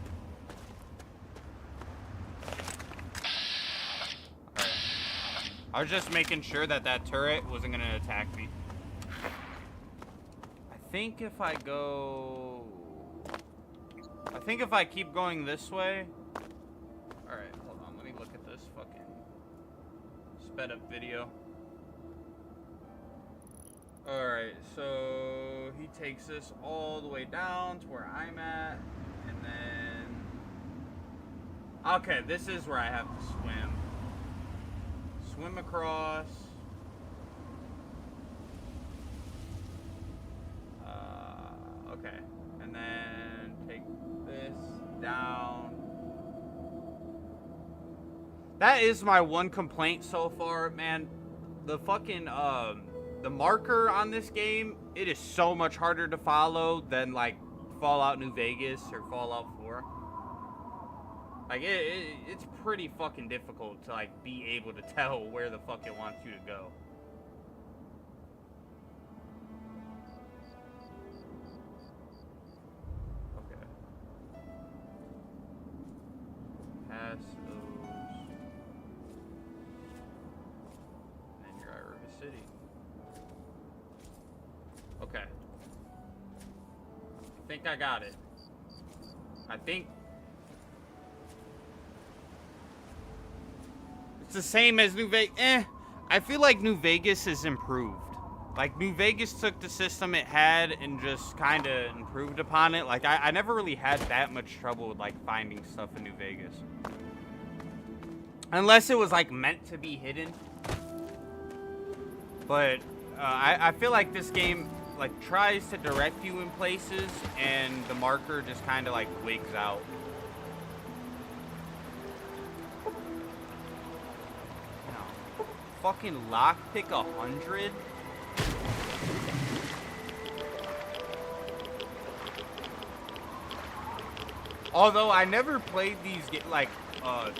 Alright. I was just making sure that that turret wasn't going to attack me. I think if I keep going this way... Alright, hold on. Let me look at this fucking sped up video. Alright, so he takes this all the way down to where I'm at, and then... Okay, this is where I have to swim. Swim across. Okay, and then take this down. That is my one complaint so far, man. The fucking, the marker on this game, it is so much harder to follow than, like, Fallout New Vegas or Fallout 4. Like, it's pretty fucking difficult to, like, be able to tell where the fuck it wants you to go. Okay. Pass those. And you're at River City. Okay. I think I got it. I think it's the same as New Vegas. I feel like New Vegas is improved. Like, New Vegas took the system it had and just kind of improved upon it. Like, I never really had that much trouble with, like, finding stuff in New Vegas. Unless it was, like, meant to be hidden. But I feel like this game, like, tries to direct you in places, and the marker just kind of, like, wigs out. No. Fucking lockpick 100? Although I never played these, like,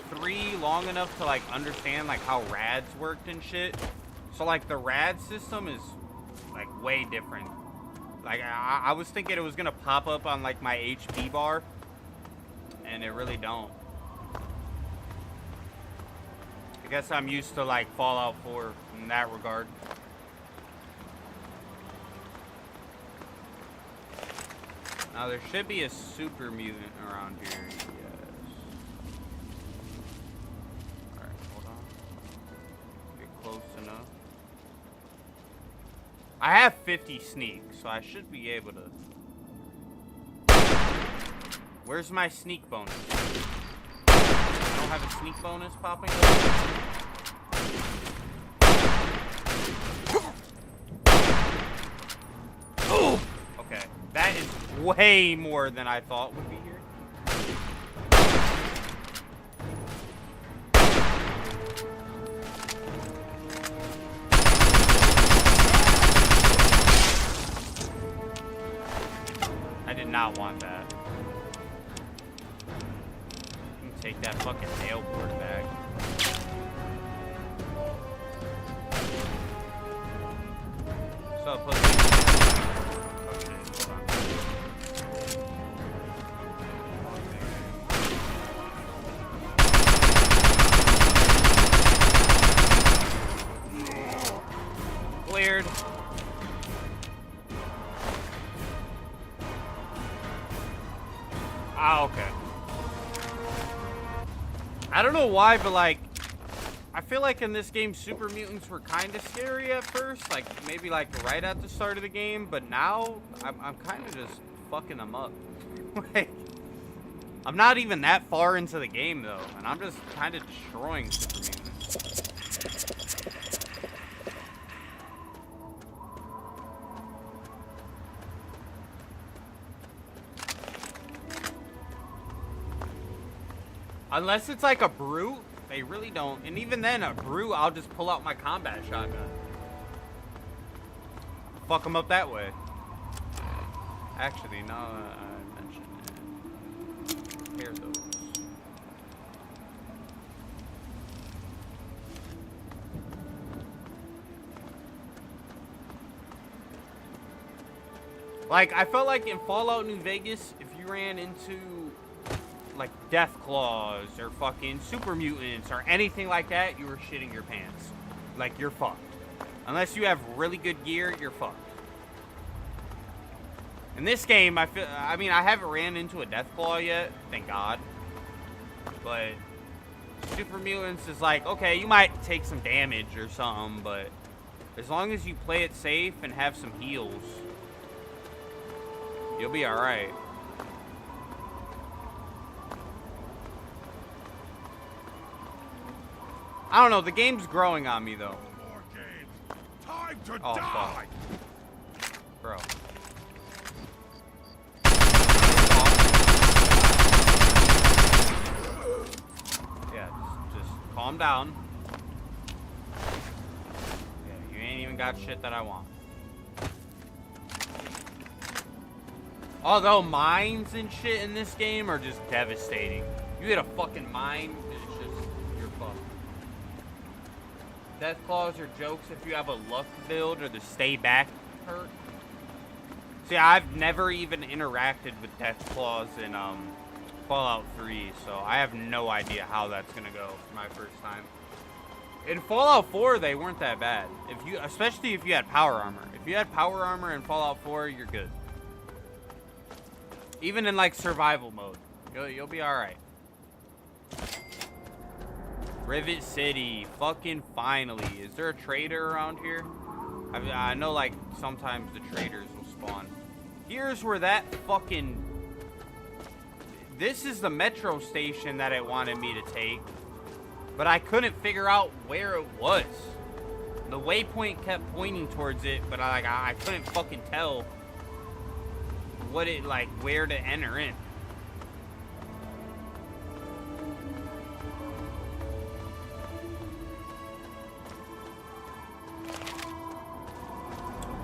3 long enough to, like, understand, like, how rads worked and shit. So, like, the rad system is, like, way different. Like, I was thinking it was gonna pop up on, like, my HP bar, and it really don't. I guess I'm used to, like, Fallout 4 in that regard. Now, there should be a super mutant around here, yes. Alright, hold on. Get close enough. I have 50 sneak, so I should be able to... Where's my sneak bonus? I don't have a sneak bonus popping up? Okay, that is way more than I thought would be here. I did not want that. You can take that fucking tailboard back. What's up, pussy? Cleared. Ah, okay. I don't know why, but like, I feel like in this game, super mutants were kind of scary at first, like maybe like right at the start of the game, but now I'm kind of just fucking them up. Like, I'm not even that far into the game though, and I'm just kind of destroying super mutants. Unless it's like a brute, they really don't. And even then, a brute, I'll just pull out my combat shotgun. fuck them up that way. Actually, no, I mentioned it. Here those. Like, I felt like in Fallout New Vegas, if you ran into, like, Death Claws or fucking Super Mutants or anything like that, you were shitting your pants. Like, you're fucked. Unless you have really good gear, you're fucked. In this game, I mean, I haven't ran into a Deathclaw yet, thank God. But Super Mutants is like, okay, you might take some damage or something, but as long as you play it safe and have some heals, you'll be alright. I don't know, the game's growing on me though. Time to Oh, die! fuck. Bro. Yeah, just calm down. Yeah, you ain't even got shit that I want. Although mines and shit in this game are just devastating. You hit a fucking mine, it's just, you're fucked. Death Claws are jokes if you have a luck build or the stay back perk. See, I've never even interacted with Death Claws in Fallout 3, so I have no idea how that's gonna go for my first time. In Fallout 4, they weren't that bad. Especially if you had power armor. If you had power armor in Fallout 4, you're good. Even in like survival mode, you'll be all right. Rivet City, fucking finally. Is there a trader around here? I know like sometimes the traders will spawn. Here's where that fucking... This is the metro station that it wanted me to take. But I couldn't figure out where it was. The waypoint kept pointing towards it, but I couldn't fucking tell what it, like, where to enter in.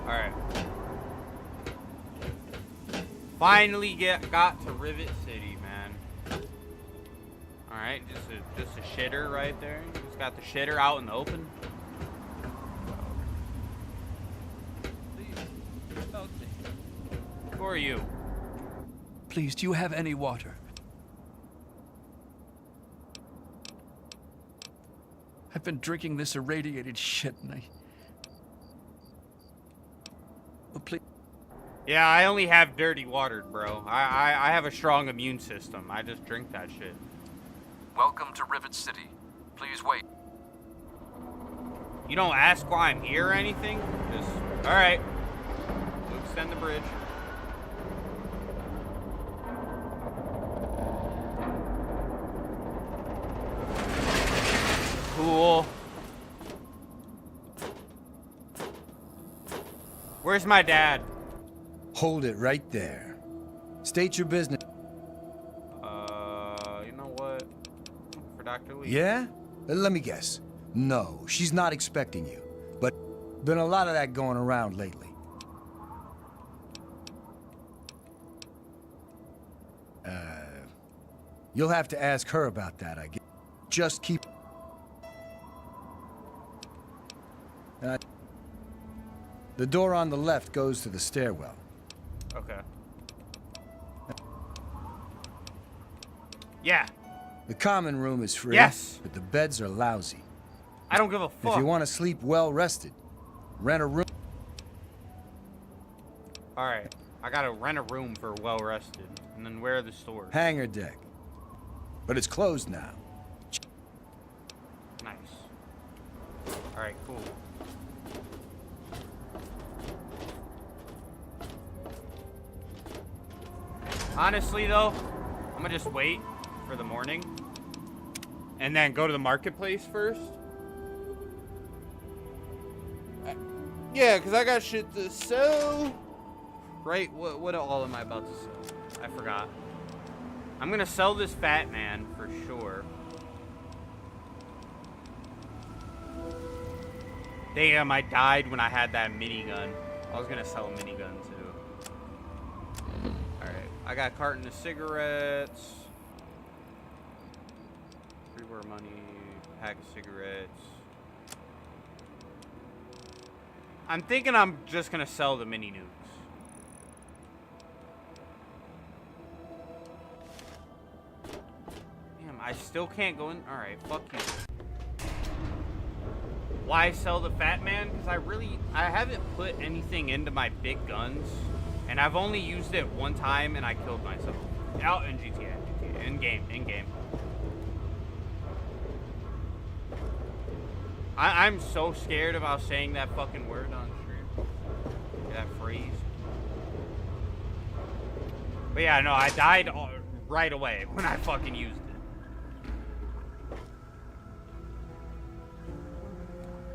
Alright. Finally got to Rivet City, man. Alright, just a shitter right there. Just got the shitter out in the open. Who are you? Please, do you have any water? I've been drinking this irradiated shit and Oh, please. Yeah, I only have dirty water, bro. I have a strong immune system. I just drink that shit. Welcome to Rivet City. Please wait. You don't ask why I'm here or anything? Just, alright. We'll extend the bridge. Cool. Where's my dad? Hold it right there. State your business. You know what? For Dr. Lee. Yeah? Let me guess. No, she's not expecting you. But been a lot of that going around lately. You'll have to ask her about that, I guess. Just keep... the door on the left goes to the stairwell. Okay. Yeah. The common room is free. Yes. But the beds are lousy. I don't give a fuck. If you want to sleep well rested, rent a room. Alright. I gotta rent a room for well rested. And then where are the stores? Hangar deck. But it's closed now. Nice. Alright, cool. Honestly, though, I'm gonna just wait for the morning. And then go to the marketplace first. Yeah, because I got shit to sell. Right? What all am I about to sell? I forgot. I'm gonna sell this fat man for sure. Damn, I died when I had that minigun. I was gonna sell a minigun too. Alright, I got a carton of cigarettes. Freeware money, pack of cigarettes. I'm thinking I'm just gonna sell the mini nukes. Damn, I still can't go in. Alright, fuck you. Why sell the Fat Man? Because I haven't put anything into my big guns. And I've only used it one time and I killed myself. Out in GTA. In game. I'm so scared about saying that fucking word on stream. That phrase. But yeah, no, I died right away when I fucking used it.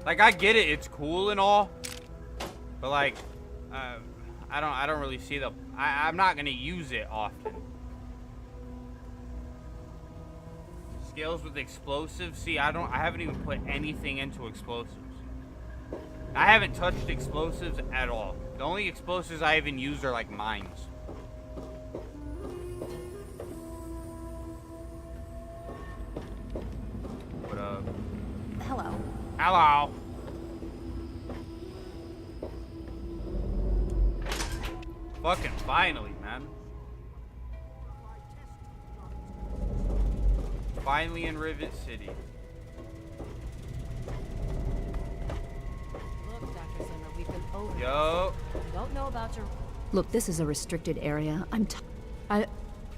Like, I get it, it's cool and all, but like, I don't really see I'm not gonna use it often. Skills with explosives. See, I haven't even put anything into explosives. I haven't touched explosives at all. The only explosives I even use are like mines. What up? Hello. Hello. Fucking finally, man. Finally in Rivet City. Look, Dr. Zimmer, we've been over. Yo. Don't know about your... Look, this is a restricted area.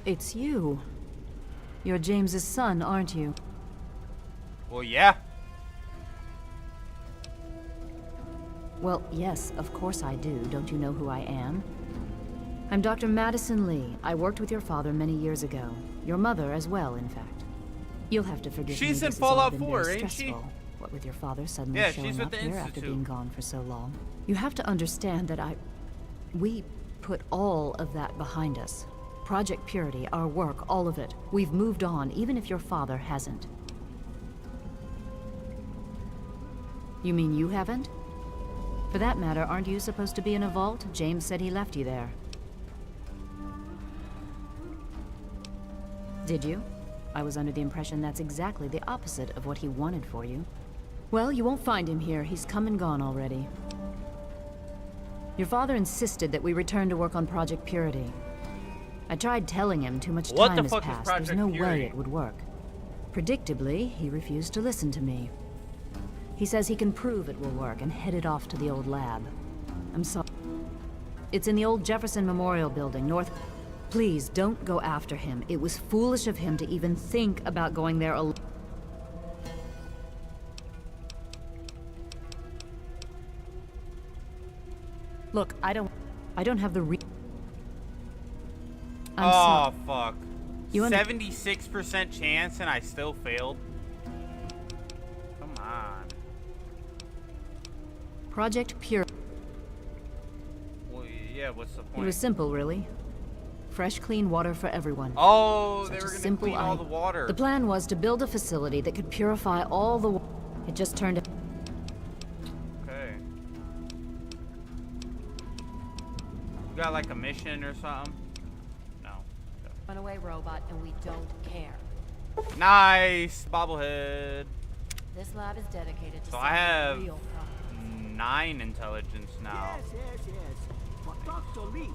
It's you. You're James's son, aren't you? Well, yeah. Well, yes, of course I do. Don't you know who I am? I'm Dr. Madison Lee. I worked with your father many years ago. Your mother as well, in fact. You'll have to forgive me. She's in this has all Fallout been 4, very ain't she? stressful. What with your father suddenly Yeah, showing she's with up the here after Institute. being gone for so long. You have to understand that we put all of that behind us. Project Purity, our work, all of it. We've moved on, even if your father hasn't. You mean you haven't? For that matter, aren't you supposed to be in a vault? James said he left you there. Did you? I was under the impression that's exactly the opposite of what he wanted for you. Well, you won't find him here. He's come and gone already. Your father insisted that we return to work on Project Purity. I tried telling him too much What time the has fuck is passed. Project There's no Purity? way it would work. Predictably, he refused to listen to me. He says he can prove it will work and headed off to the old lab. I'm sorry. It's in the old Jefferson Memorial Building, north... Please, don't go after him. It was foolish of him to even think about going there alone. Look, I don't have the I'm Oh, fuck. You under- 76% chance and I still failed. Come on. Project Pure. Well, yeah, what's the It point? was simple, really. Fresh, clean water for everyone. Oh, Such they a were gonna simple clean all the water. The plan was to build a facility that could purify all the water. It just turned out. Okay. You got like a mission or something? No. Runaway robot, and we don't care. Nice bobblehead. This lab is dedicated to So I solving have real problems. 9 intelligence now. Yes. But Dr. Lee,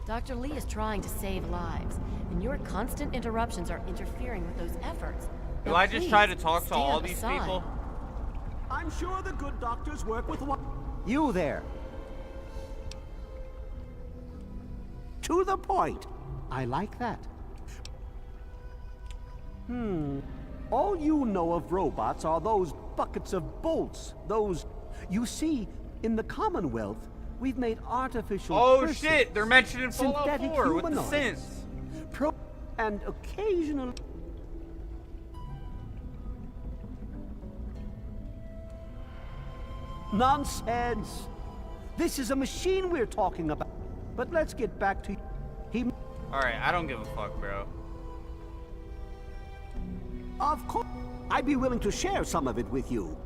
Dr. Lee is trying to save lives, and your constant interruptions are interfering with those efforts. Do Now, I just try to please, talk to all stand these aside. people? I'm sure the good doctors work with one. You there. To the point. I like that. All you know of robots are those buckets of bolts. Those... You see, in the Commonwealth, we've made artificial Oh persons, shit, they're mentioning Fallout synthetic 4 with the humanoids, synths. and occasionally... Nonsense! This is a machine we're talking about. But let's get back to... Alright, I don't give a fuck, bro. Of course. I'd be willing to share some of it with you.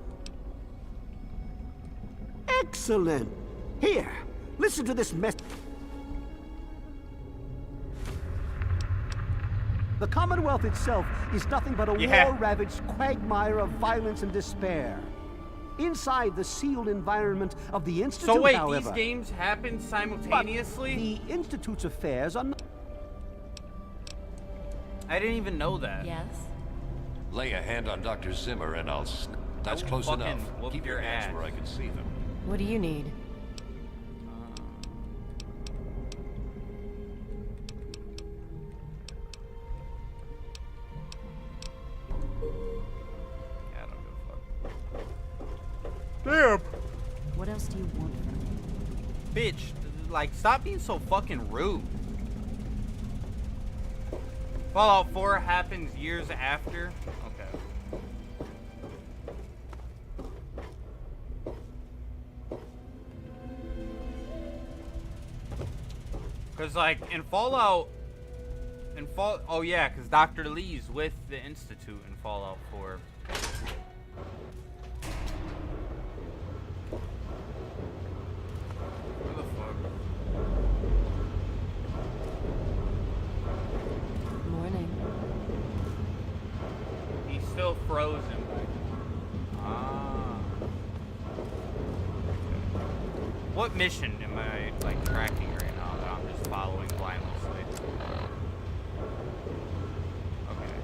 Excellent. Here, Listen to this mess. The Commonwealth itself is nothing but a war-ravaged quagmire of violence and despair. Inside the sealed environment of the Institute, so wait, however, these games happen simultaneously? But the Institute's affairs are not... I didn't even know that. Yes? Lay a hand on Dr. Zimmer and I'll... That's close enough. Keep your hands where I can see them. What do you need? Damn. What else do you want from me? Bitch, like, stop being so fucking rude. Fallout 4 happens years after. Okay. Cause like in Fallout, oh yeah, cause Dr. Lee's with the Institute in Fallout 4. Where the fuck? Morning. He's still frozen. Ah. What mission am I like tracking right now that I'm just following blindly? Okay.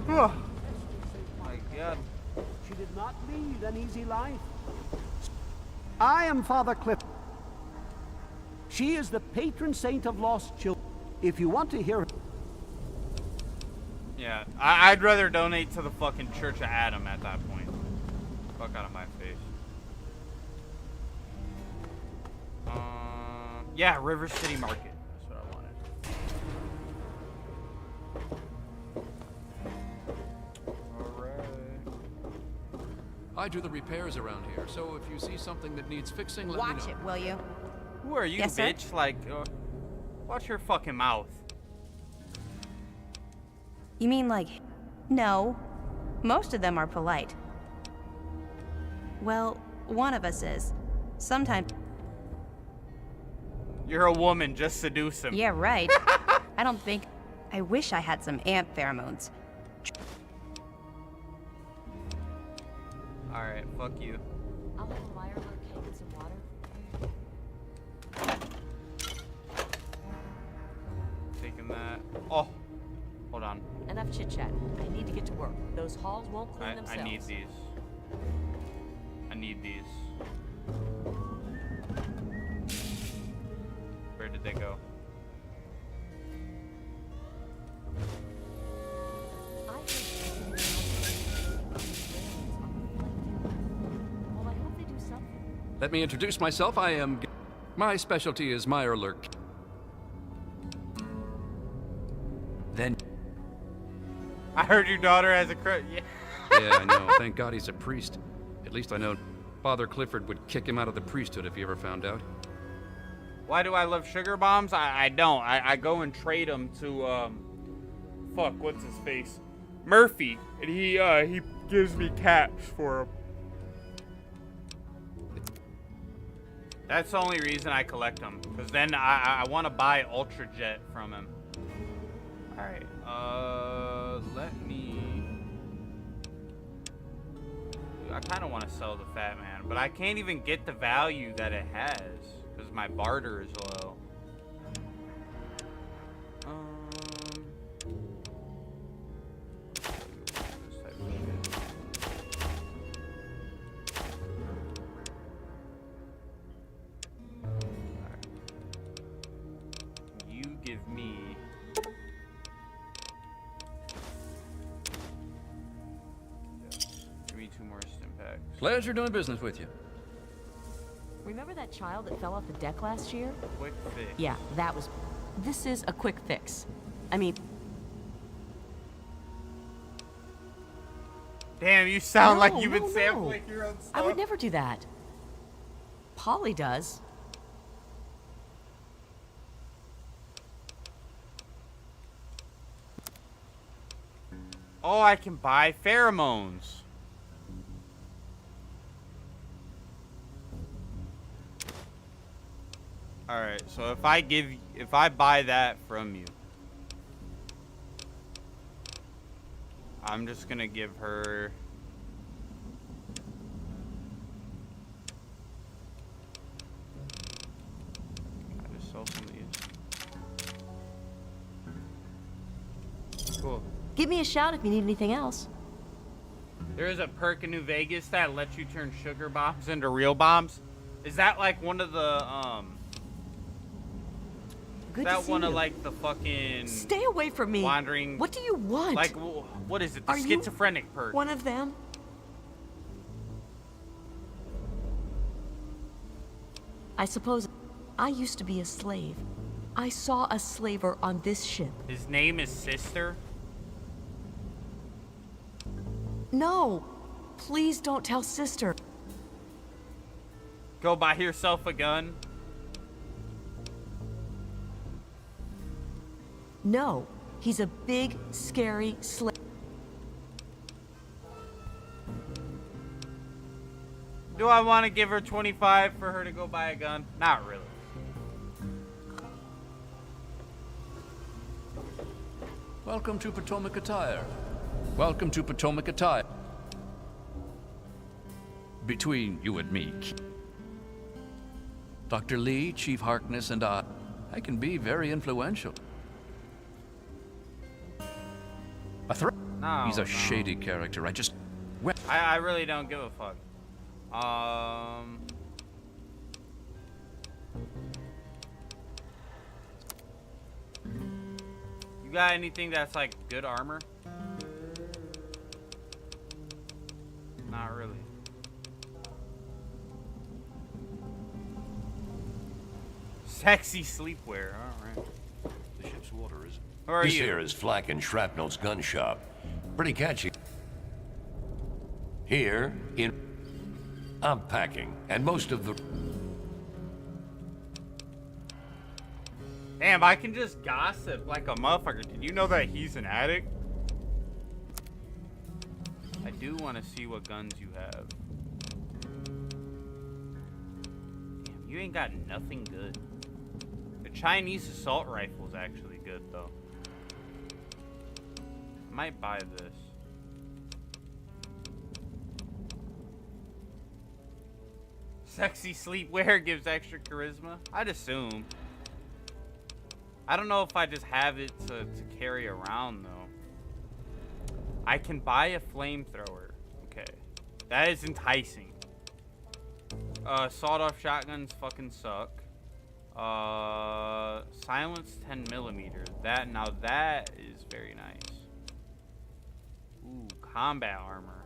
Oh my God. She did not lead an easy life. I am Father Cliff. She is the patron saint of lost children. If you want to hear... Yeah, I'd rather donate to the fucking Church of Adam at that point. Fuck out of my face. Yeah, River City Market. That's what I wanted. Alright. I do the repairs around here, so if you see something that needs fixing, let me know. Watch it, will you? Who are you, Yes, sir? bitch? Like, watch your fucking mouth. You mean like, no. Most of them are polite. Well, one of us is. Sometimes. You're a woman, just seduce him. Yeah, right. I don't think. I wish I had some ant pheromones. Alright, fuck you. I'll have a wire or cake and some water. Taking that. Oh, hold on. Enough chit chat. I need to get to work. Those halls won't clean themselves. I need these. I need these. Where did they go? Well, I hope they do something. Let me introduce myself. I am... My specialty is Mirelurk. Then... I heard your daughter has a crush. Yeah. Yeah, I know. Thank God he's a priest. At least I know Father Clifford would kick him out of the priesthood if he ever found out. Why do I love sugar bombs? I don't. I go and trade them to, fuck, what's his face? Murphy. And he gives me caps for them. That's the only reason I collect them. Because then I want to buy Ultra Jet from him. Alright, let me... I kind of want to sell the Fat Man, but I can't even get the value that it has. Because my barter is low. This type of shit. Alright. You give me... Give me 2 more stim packs. Pleasure doing business with you. Remember that child that fell off the deck last year? Quick fix. Yeah, that was... This is a quick fix. I mean... Damn, you sound like you've been no. sampling your own stuff. I would never do that. Polly does. Oh, I can buy pheromones. Alright, so if I buy that from you, I'm just gonna give her I just sell some of these. Cool. Give me a shout if you need anything else. There is a perk in New Vegas that lets you turn sugar bombs into real bombs. Is that like one of the Good that to see one of you. like the fucking Stay away from me. wandering? What do you want? Like what is it? The Are you schizophrenic perk. one of them? I suppose I used to be a slave. I saw a slaver on this ship. His name is Sister. No, please don't tell Sister. Go buy yourself a gun. No, he's a big, scary slave. Do I want to give her 25 for her to go buy a gun? Not really. Welcome to Potomac Attire. Welcome to Potomac Attire. Between you and me, Dr. Lee, Chief Harkness, and I can be very influential. No, He's a no. shady character. I really don't give a fuck. You got anything that's like good armor? Not really. Sexy sleepwear. All right. The ship's water is. Who are This you? here is Flack and Shrapnel's gun shop. Pretty catchy. Here in. I'm packing, and most of the. Damn, I can just gossip like a motherfucker. Did you know that he's an addict? I do want to see what guns you have. Damn, you ain't got nothing good. The Chinese assault rifle is actually good, though. I might buy this. Sexy sleepwear gives extra charisma? I'd assume. I don't know if I just have it to carry around, though. I can buy a flamethrower. Okay. That is enticing. Sawed-off shotguns fucking suck. Silence 10mm. That is very nice. Ooh, combat armor.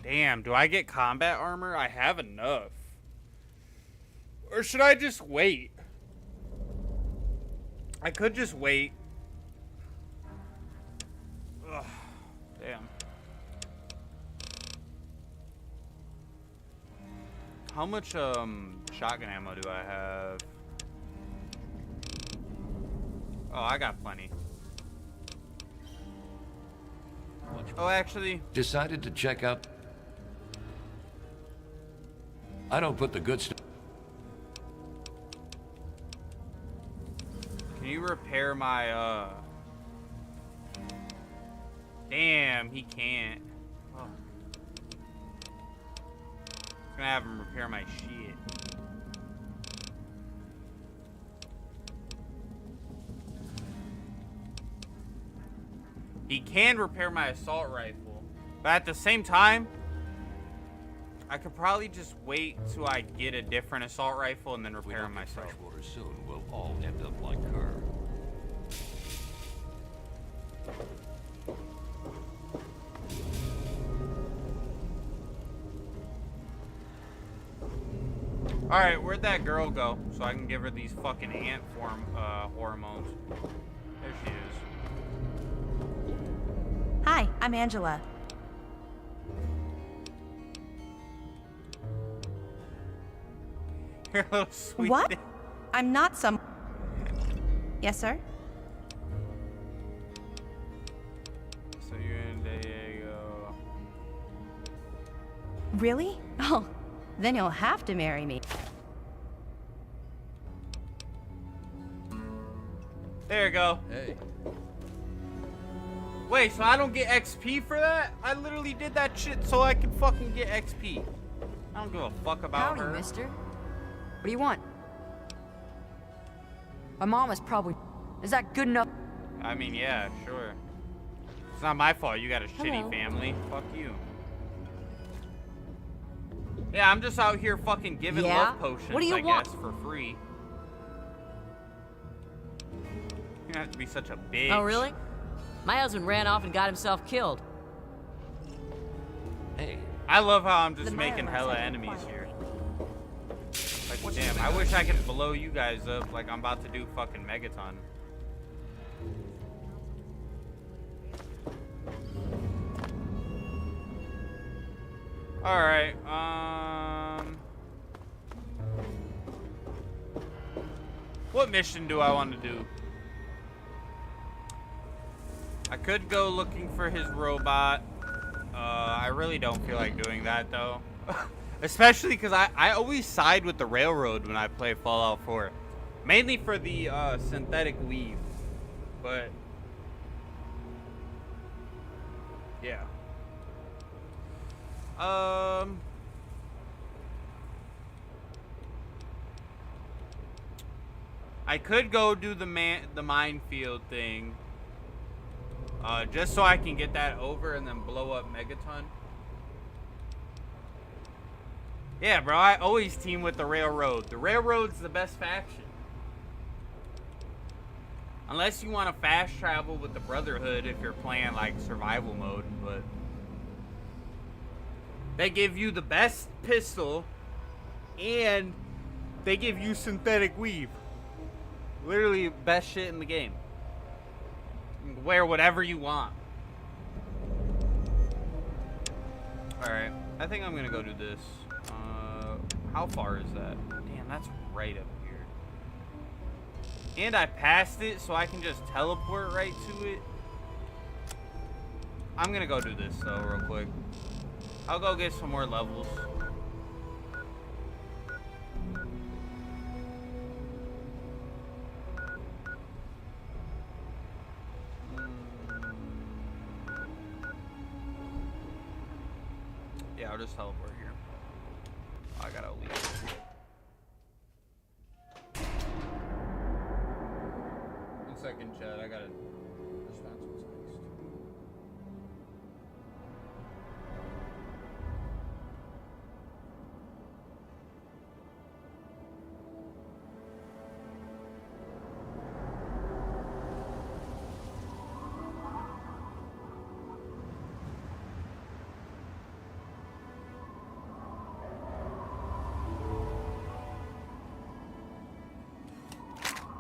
Damn, do I get combat armor? I have enough. Or should I just wait? I could just wait. Ugh, damn. How much shotgun ammo do I have? Oh, I got plenty. Oh, actually, Decided to check out. I don't put the good stuff. can you repair my Damn, he can't. Oh. I'm gonna have him repair my shit. He can repair my assault rifle, but at the same time, I could probably just wait till I get a different assault rifle and then repair them myself. Freshwater soon, we'll all end up like her. All right, where'd that girl go? So I can give her these fucking ant form hormones. There she is. Hi, I'm Angela. You're a little sweet. What? I'm not some. Yes, sir? So you're in Diego. Really? Oh, then you'll have to marry me. There you go. Hey. Wait, so I don't get XP for that? I literally did that shit so I can fucking get XP. I don't give a fuck about Howdy, her. mister. What do you want? My mom is probably... Is that good enough? I mean, yeah, sure. It's not my fault you got a Hello. shitty family. Fuck you. Yeah, I'm just out here fucking giving Yeah? love potions, What do you I want? guess, for free. You don't have to be such a bitch. Oh, really? My husband ran off and got himself killed. Hey. I love how I'm just The making Maya hella looks like enemies here. Like, damn, I wish I could blow you guys up like I'm about to do fucking Megaton. Alright, what mission do I want to do? I could go looking for his robot. I really don't feel like doing that though. Especially because I always side with the railroad when I play Fallout 4. Mainly for the synthetic weave. But yeah. I could go do the minefield thing. Just so I can get that over and then blow up Megaton. Yeah, bro, I always team with the Railroad. The Railroad's the best faction. Unless you want to fast travel with the Brotherhood if you're playing, like, survival mode, but... They give you the best pistol, and they give you synthetic weave. Literally best shit in the game. You can wear whatever you want. Alright, I think I'm gonna go do this. How far is that? Damn, that's right up here. And I passed it, so I can just teleport right to it. I'm gonna go do this, though, real quick. I'll go get some more levels. Yeah, I'll just teleport here. I gotta leave. One second, Chad. I gotta respond to what's next.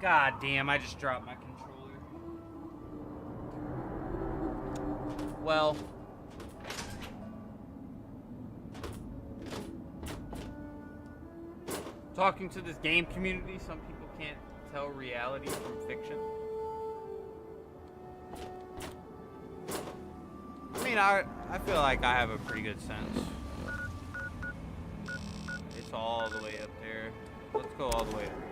God damn, I just dropped my controller. Well. Talking to this game community, some people can't tell reality from fiction. I mean, I feel like I have a pretty good sense. It's all the way up there. Let's go all the way up here.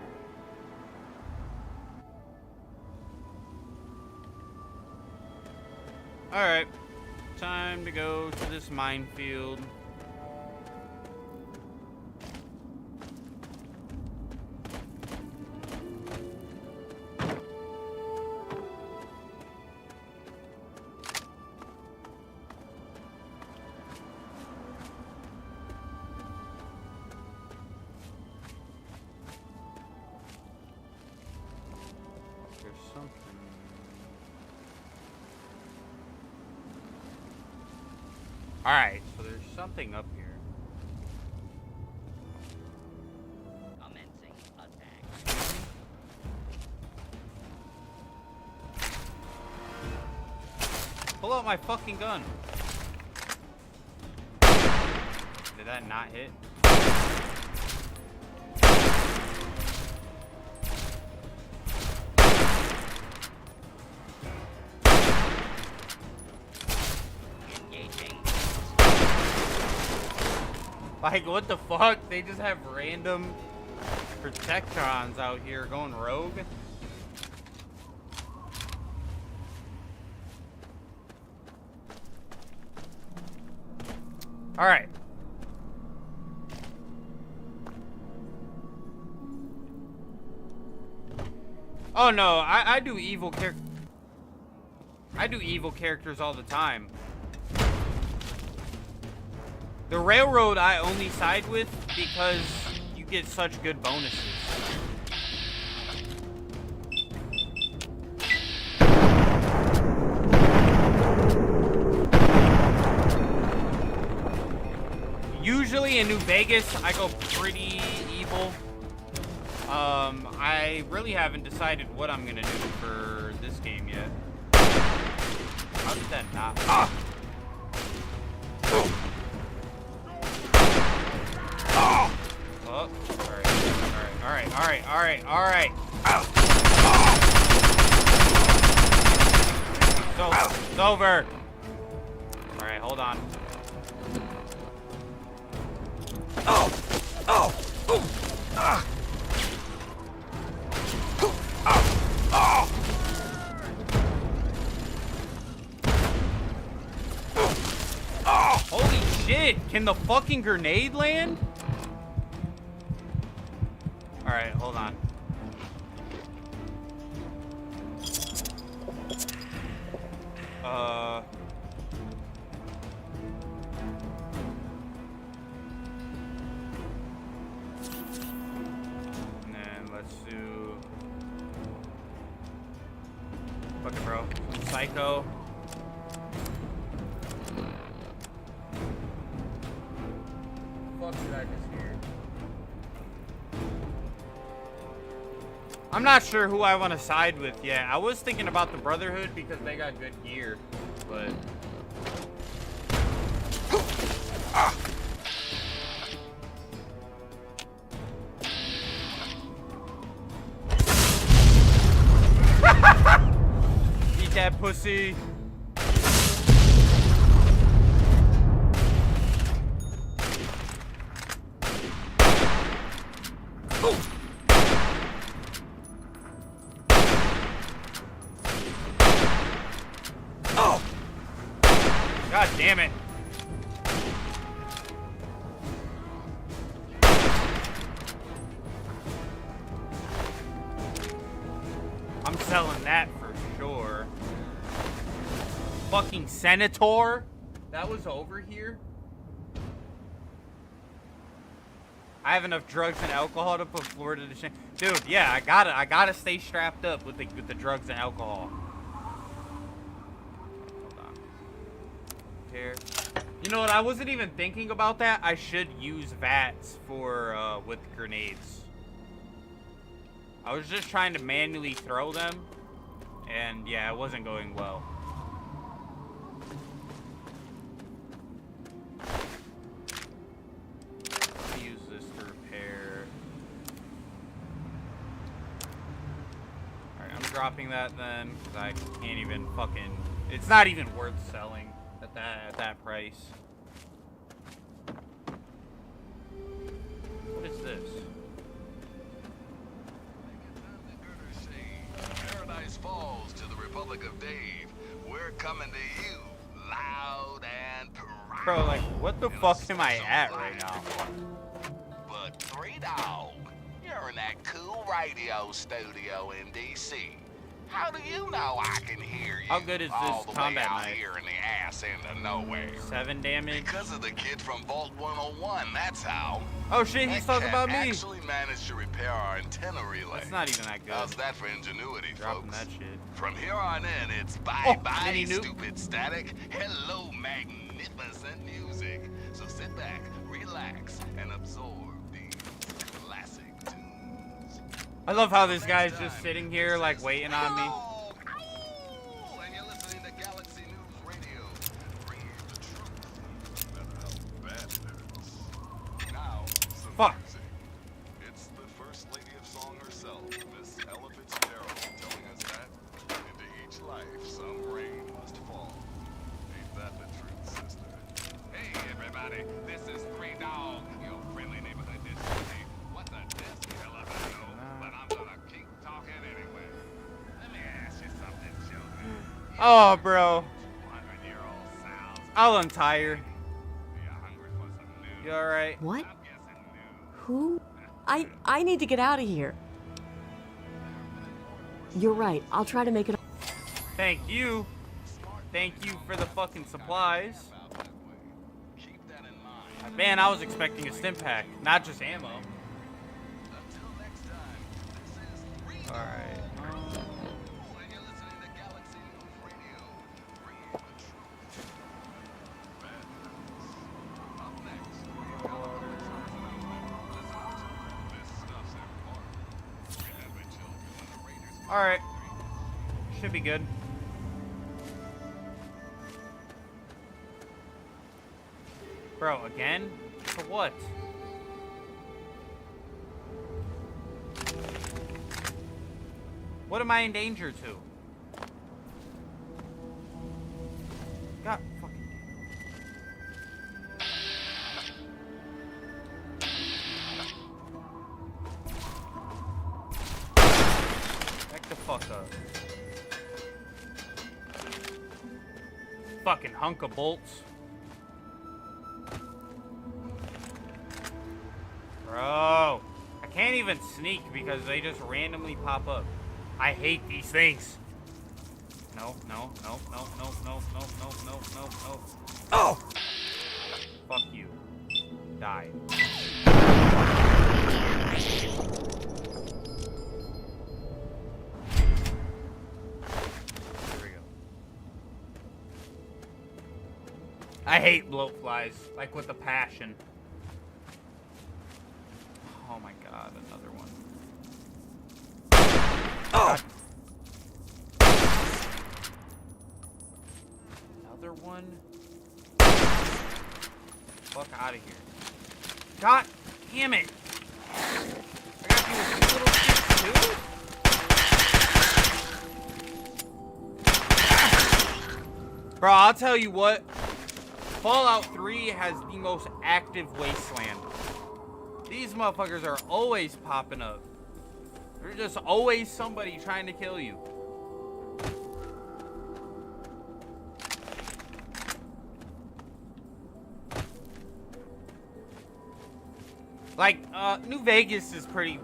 Alright, time to go to this minefield. There's something. Alright, so there's something up here. Commencing attack. Pull out my fucking gun. Did that not hit? Like, what the fuck? They just have random Protectrons out here going rogue? Alright. Oh no, I do evil characters all the time. The railroad I only side with because you get such good bonuses. Usually in New Vegas, I go pretty evil. I really haven't decided what I'm gonna do for this game yet. How did that not? Ah! Oh, alright. It's over. Alright, hold on. Holy shit! Can the fucking grenade land? Alright, hold on. And then let's do... Fuck it, bro. Psycho. Fuck did I just hear? I'm not sure who I want to side with yet. I was thinking about the Brotherhood because they got good gear, but... Eat that pussy. God damn it. I'm selling that for sure. Fucking Senator? That was over here? I have enough drugs and alcohol to put Florida to shame. Dude, yeah, I gotta stay strapped up with the drugs and alcohol. Here. You know what? I wasn't even thinking about that. I should use VATS for with grenades. I was just trying to manually throw them, and yeah, it wasn't going well. I'll use this to repair. All right, I'm dropping that then because I can't even fucking. It's not even worth selling. At that price. What is this? Paradise Falls to the Republic of Dave. We're coming to you loud and proud. Bro, like, what the fuck am I at right now? But 3 Dog, you're in that cool radio studio in DC. How do you know I can hear you? How good is all this the combat way out knife? here in the ass into nowhere? 7 damage. Because of the kid from Vault 101, that's how. Oh shit, he's talking about me. Actually managed to repair our antenna relay. That's not even that good. How's that for ingenuity, Dropping folks? that shit. From here on in, it's Oh, bye-bye, mini nuke. stupid static. Hello, magnificent music. So sit back, relax, and absorb these classic tunes. I love how this guy's just sitting here, like, waiting on me. And you're listening to Galaxy News Radio. Bringing you the truth. No matter how bad it hurts. Now, some Fuck. music. It's the First Lady of Song herself, Miss Ella Fitzgerald, telling us that into each life some rain must fall. Ain't that the truth, sister? Hey, everybody, this is 3 Dog. Oh, bro. I'll untire. You alright? What? Who? I need to get out of here. You're right. I'll try to make it. Thank you. Thank you for the fucking supplies. Man, I was expecting a stim pack, not just ammo. Alright. Alright. Should be good. Bro, again? For what? What am I in danger to? God fucking back the fuck up. Fucking hunk of bolts. Bro, I can't even sneak because they just randomly pop up. I hate these things. No. Oh! Fuck you. Die. Here we go. I hate bloatflies, like with a passion. Oh my god, another one. Oh! Another one? Fuck out of here. God damn it! I got you with these little shits too? Bro, I'll tell you what. Fallout 3 has the most active wasteland. These motherfuckers are always popping up. There's just always somebody trying to kill you. Like, New Vegas is pretty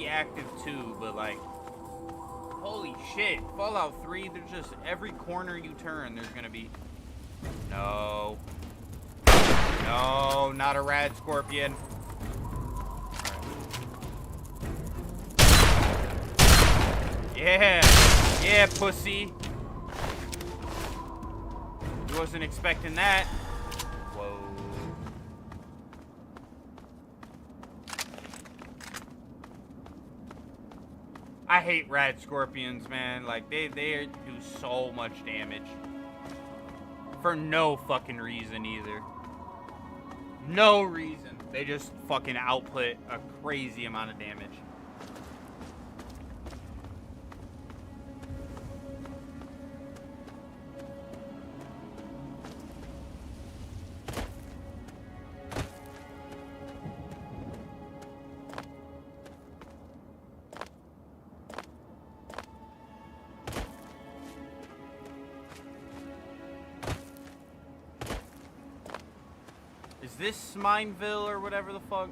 active too, but like, holy shit. Fallout 3, there's just every corner you turn, there's gonna be... No. No, not a rad scorpion. Yeah, pussy. You wasn't expecting that. Whoa. I hate rad scorpions, man. Like, they do so much damage. For no fucking reason either. No reason. They just fucking output a crazy amount of damage. Is this Mineville or whatever the fuck?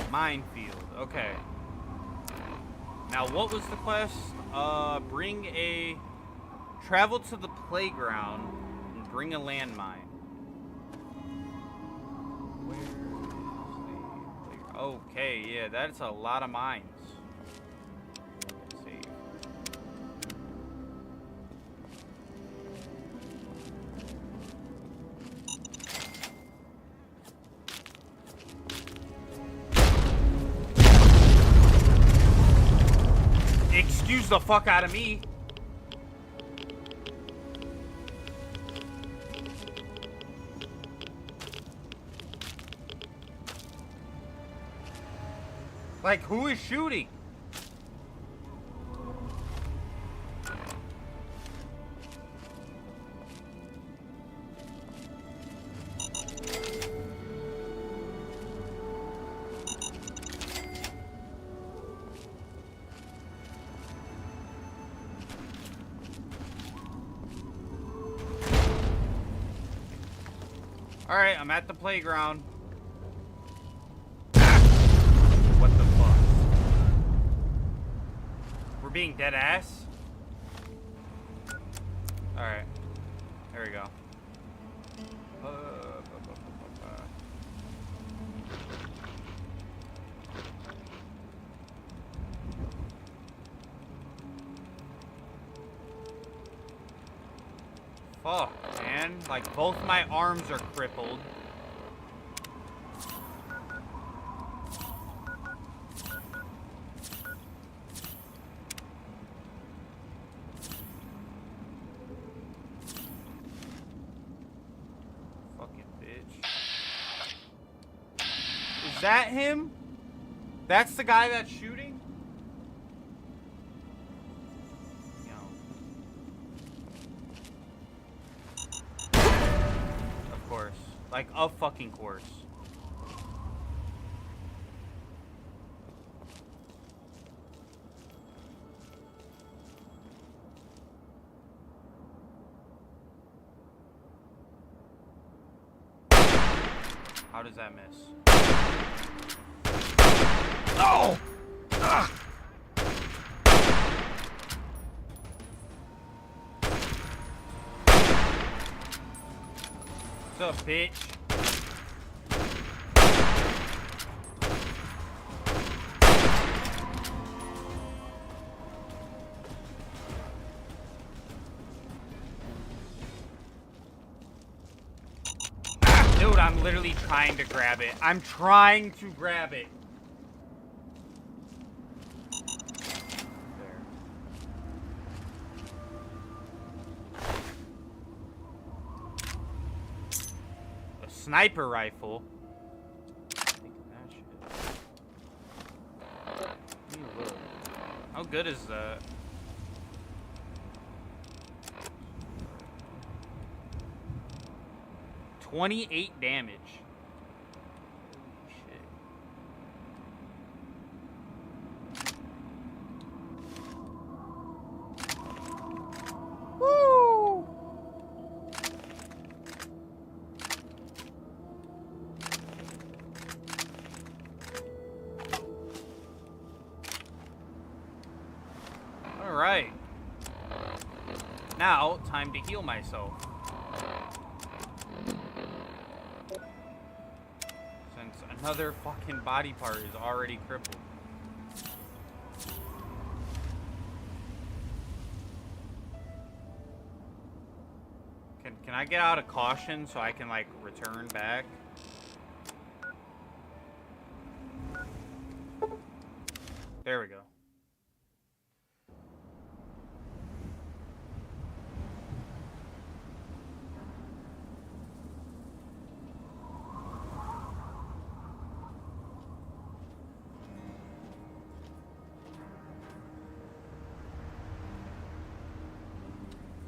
Minefield, okay. Now what was the quest? Travel to the playground. Bring a landmine. Where is the... Okay, yeah, that's a lot of mines. Let's see. Excuse the fuck out of me. Like, who is shooting? Alright, I'm at the playground. What the fuck? We're being dead ass? Alright. There we go. Fuck, man. Like, both my arms are crippled. Fucking bitch. Is that him? That's the guy that's shooting? Like, of fucking course. How does that miss? Oh! Ugh. What's up, bitch? Dude, I'm literally trying to grab it. I'm trying to grab it. Sniper rifle. How good is that? $28 damage. Shit. Woo! Alright. Now, time to heal myself. Since another fucking body part is already crippled. Can I get out of caution so I can, like, return back? There we go.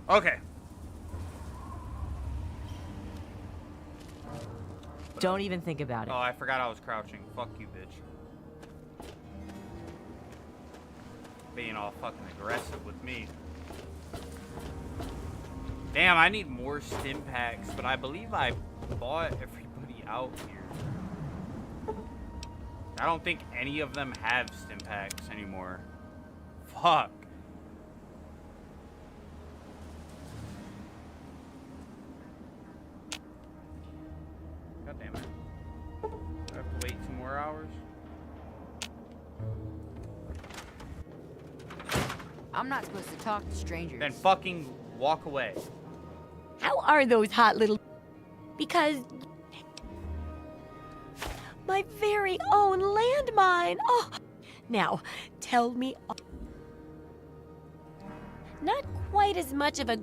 Okay. Don't even think about it. Oh, I forgot I was crouching. Fuck you, bitch. Being all fucking aggressive with me. Damn, I need more stim packs, but I believe I bought everybody out here. I don't think any of them have stim packs anymore. Fuck. God damn it. Do I have to wait 2 more hours? I'm not supposed to talk to strangers. Then fucking walk away. How are those hot little... Because... My very own landmine! Oh! Now, tell me... Not quite as much of a...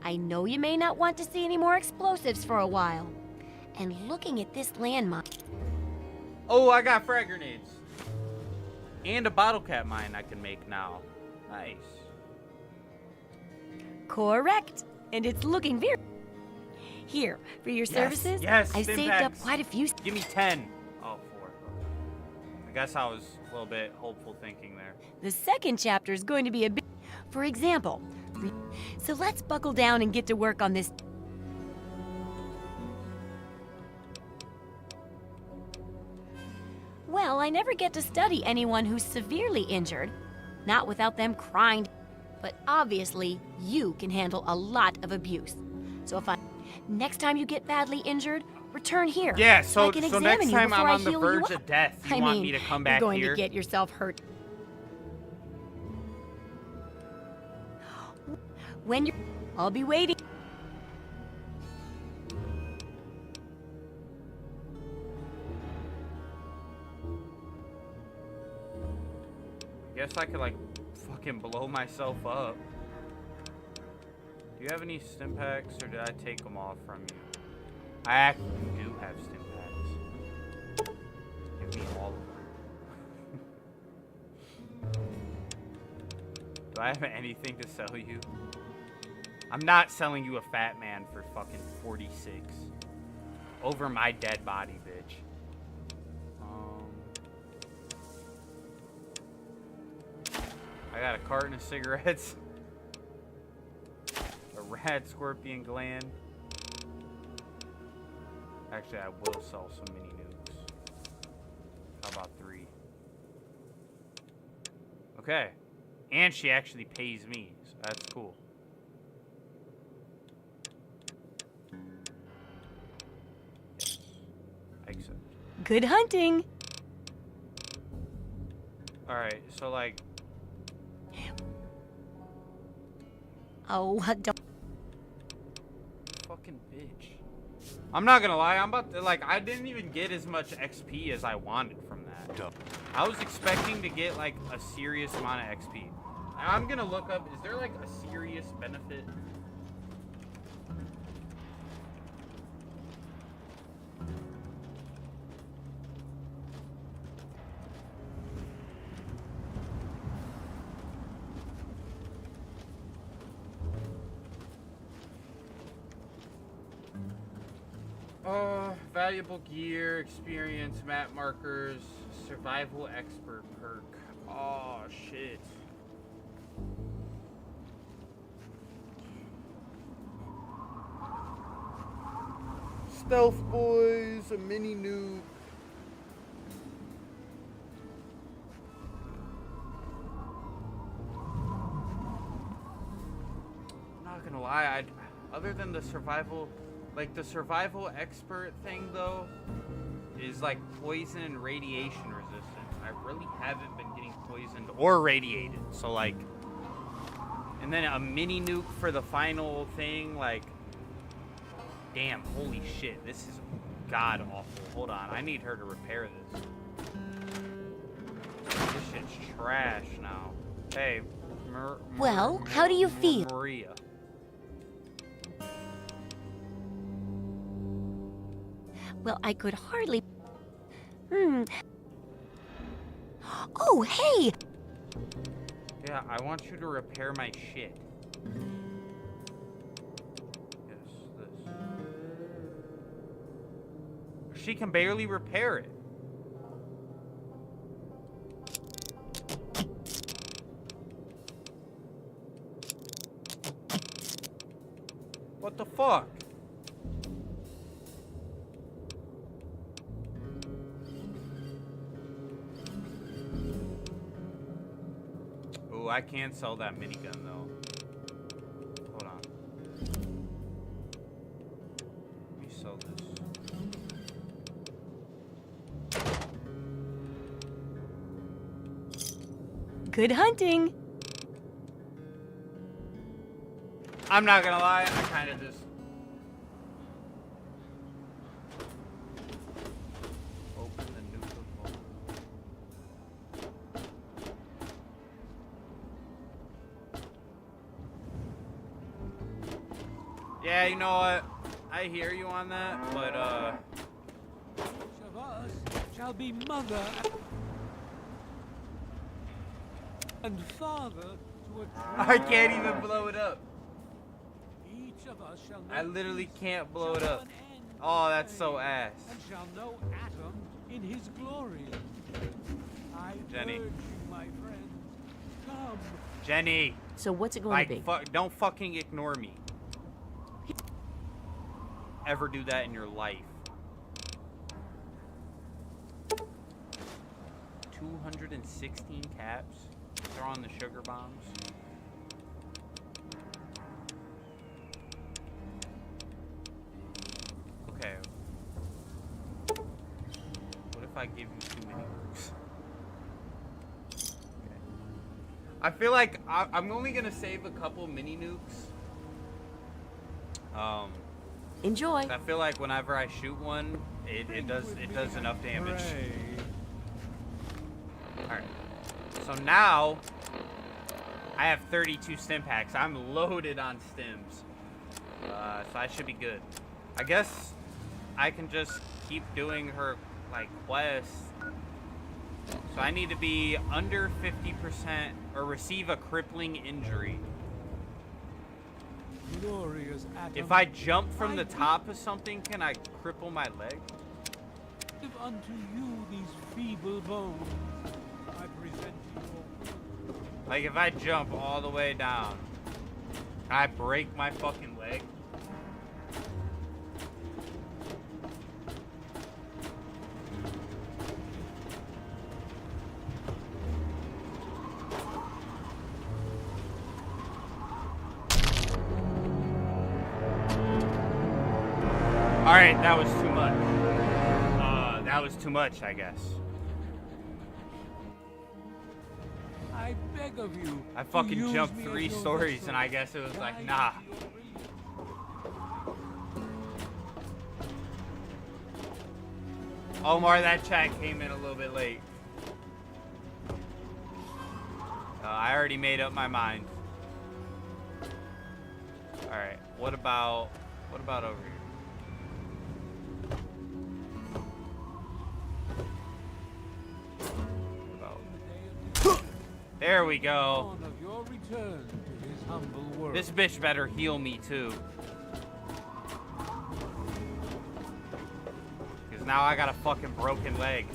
I know you may not want to see any more explosives for a while. And looking at this landmine... Oh, I got frag grenades. And a bottle cap mine I can make now. Nice. Correct. And it's looking very... Here, for your services, Yes, I've stim saved packs. up quite a few... Give me 10. Oh, 4. I guess I was a little bit hopeful thinking there. The second chapter is going to be a bit... For example, so let's buckle down and get to work on this... Well, I never get to study anyone who's severely injured. Not without them crying. But obviously, you can handle a lot of abuse. So next time you get badly injured, return here. Yeah, so I can so examine next you time I'm before I on the heal verge you of up. death, you I want mean, me to come you're back going here? to get yourself hurt. When you're... I'll be waiting. Guess I could, like, fucking blow myself up. Do you have any stim packs, or did I take them all from you? I actually do have stim packs. Give me all of them. Do I have anything to sell you? I'm not selling you a fat man for fucking 46. Over my dead body, bitch. I got a carton of cigarettes. A rad scorpion gland. Actually, I will sell some mini nukes. How about 3? Okay. And she actually pays me, so that's cool. Yes. I accept. Good hunting. Alright, so like... Oh, don't... Fucking bitch. I'm not gonna lie, I'm about to, like, I didn't even get as much XP as I wanted from that. I was expecting to get, like, a serious amount of XP. I'm gonna look up, is there, like, a serious benefit? Valuable gear, experience, map markers, survival expert perk. Oh, shit. Stealth boys, a mini nuke. I'm not gonna lie, other than the survival... Like, the survival expert thing, though, is, like, poison and radiation resistant. I really haven't been getting poisoned or radiated, so, like... And then a mini nuke for the final thing, like... Damn, holy shit, this is god-awful. Hold on, I need her to repair this. This shit's trash now. Hey, Well, how do you feel? Maria. Well, I could hardly... Oh, hey! Yeah, I want you to repair my shit. Yes, this. She can barely repair it. What the fuck? I can't sell that minigun though. Hold on. Let me sell this. Good hunting. I'm not gonna lie, I kind of just... Open the nuke. Yeah, you know what? I hear you on that, but Each of us shall be mother and father to a I can't even blow it up. Each of us shall know I literally peace, can't blow it shall up. know an end Oh, that's to so pain, ass. and shall know Atom in his glory. I Jenny. urge you, my friend, come. Jenny. So what's it going Like, to be? don't fucking ignore me. Ever do that in your life. 216 caps. Throw on the sugar bombs. Okay. What if I give you too many nukes? Okay. I feel like I'm only gonna save a couple mini nukes. Enjoy. I feel like whenever I shoot one, it does enough damage. Alright. So now I have 32 stim packs. I'm loaded on stims. So I should be good. I guess I can just keep doing her like quests. So I need to be under 50% or receive a crippling injury. Glorious atom. If I jump from the top of something, can I cripple my leg? Give unto you these feeble bones. I present you. Like if I jump all the way down, I break my fucking leg. Alright, that was too much. That was too much, I guess. I beg of you. I fucking jumped 3 stories and I guess it was like, nah. Omar, that chat came in a little bit late. I already made up my mind. Alright, what about over here? There we go. This bitch better heal me too. Because now I got a fucking broken leg.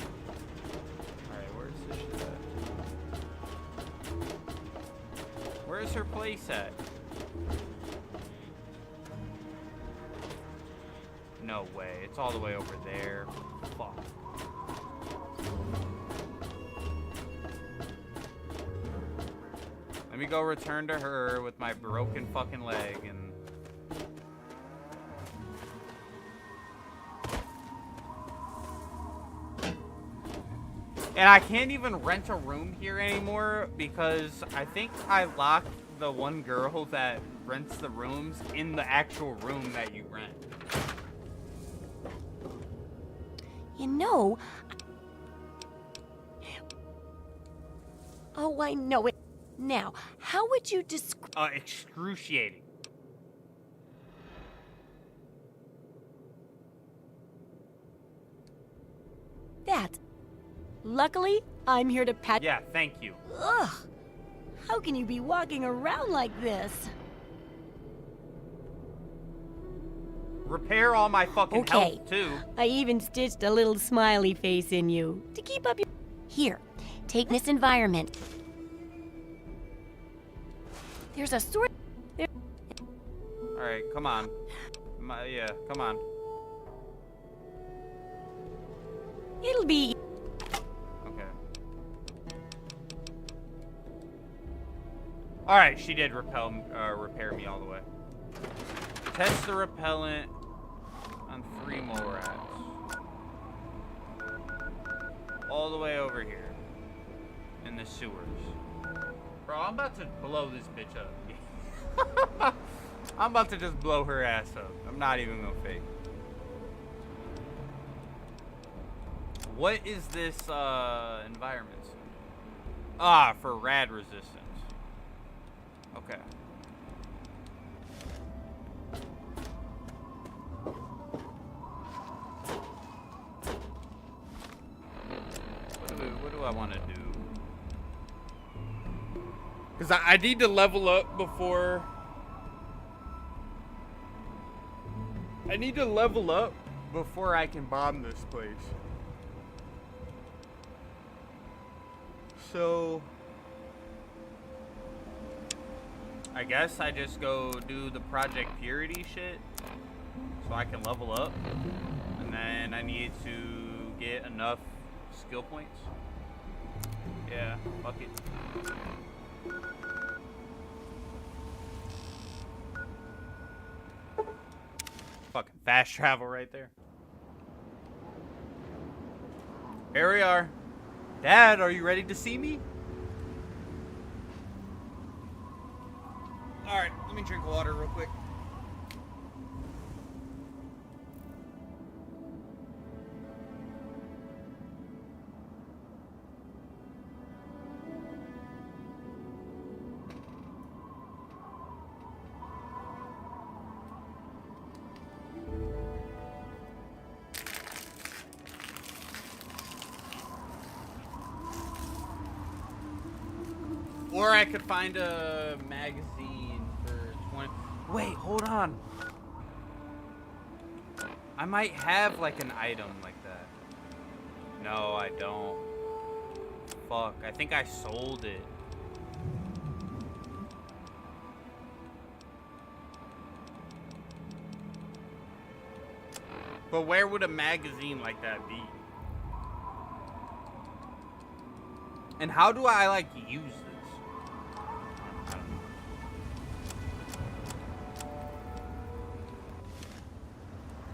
Alright, where's this shit at? Where's her place at? No way. It's all the way over there. Fuck. Let me go return to her with my broken fucking leg and... And I can't even rent a room here anymore because I think I locked the one girl that rents the rooms in the actual room that you rent. You know... Oh, I know it. Now, how would you describe... Excruciating. that? Luckily, I'm here to pat... Yeah, thank you. Ugh! How can you be walking around like this? Repair all my fucking health, too. I even stitched a little smiley face in you to keep up your... Here, take this environment. There's a sword... There... Alright, come on. Yeah, come on. It'll be... Okay. Alright, she did repair me all the way. Test the repellent on 3 mole rats. All the way over here. In the sewers. Bro, I'm about to blow this bitch up. I'm about to just blow her ass up. I'm not even gonna fake. What is this environment? Ah, for rad resistance. Okay. What do I want to do? Because I need to level up before... I need to level up before I can bomb this place. So... I guess I just go do the Project Purity shit so I can level up. And then I need to get enough skill points. Yeah, fuck it. Fucking fast travel right there. Here we are. Dad, are you ready to see me? Alright, let me drink water real quick. Or I could find a magazine for 20... Wait, hold on. I might have, like, an item like that. No, I don't. Fuck, I think I sold it. But where would a magazine like that be? And how do I, like, use this?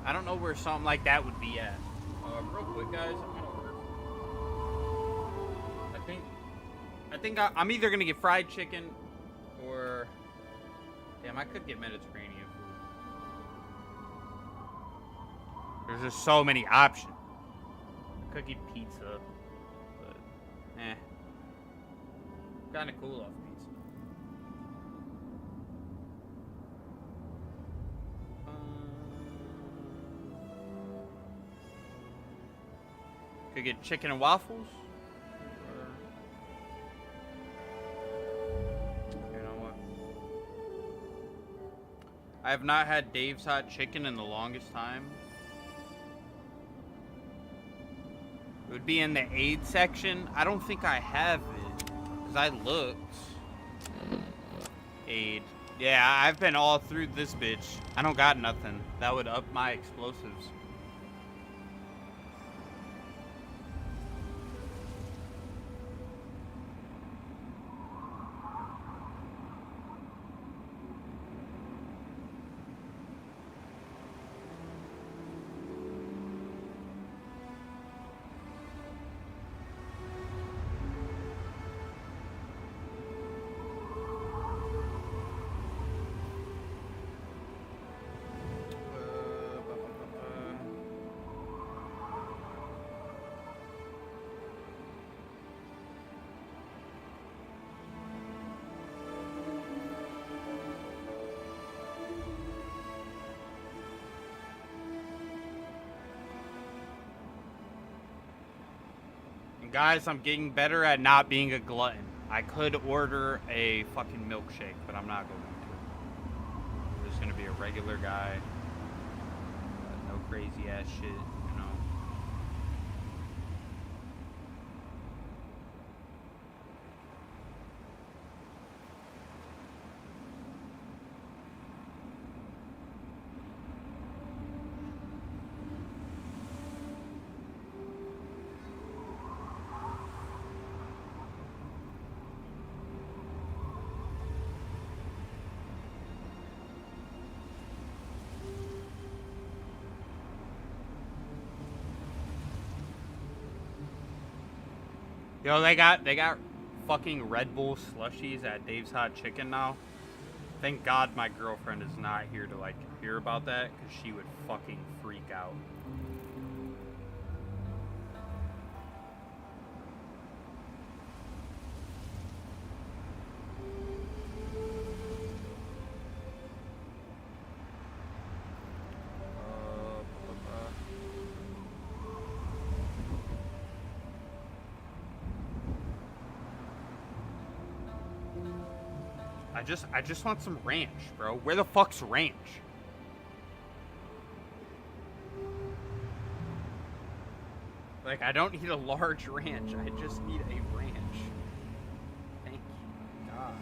I don't know where something like that would be at. Real quick, guys, I'm gonna order. I think I'm either gonna get fried chicken or... Damn, I could get Mediterranean food. There's just so many options. I could get pizza, but kinda cool off pizza. Could get chicken and waffles. Or... You know what? I have not had Dave's Hot Chicken in the longest time. It would be in the aid section. I don't think I have it. Because I looked. Aid. Yeah, I've been all through this bitch. I don't got nothing. That would up my explosives. Guys, I'm getting better at not being a glutton. I could order a fucking milkshake, but I'm not going to. I'm just going to be a regular guy. No crazy ass shit, you know. Yo, they got fucking Red Bull slushies at Dave's Hot Chicken now. Thank God my girlfriend is not here to like hear about that, because she would fucking freak out. I just want some ranch, bro. Where the fuck's ranch? Like, I don't need a large ranch. I just need a ranch. Thank you, God.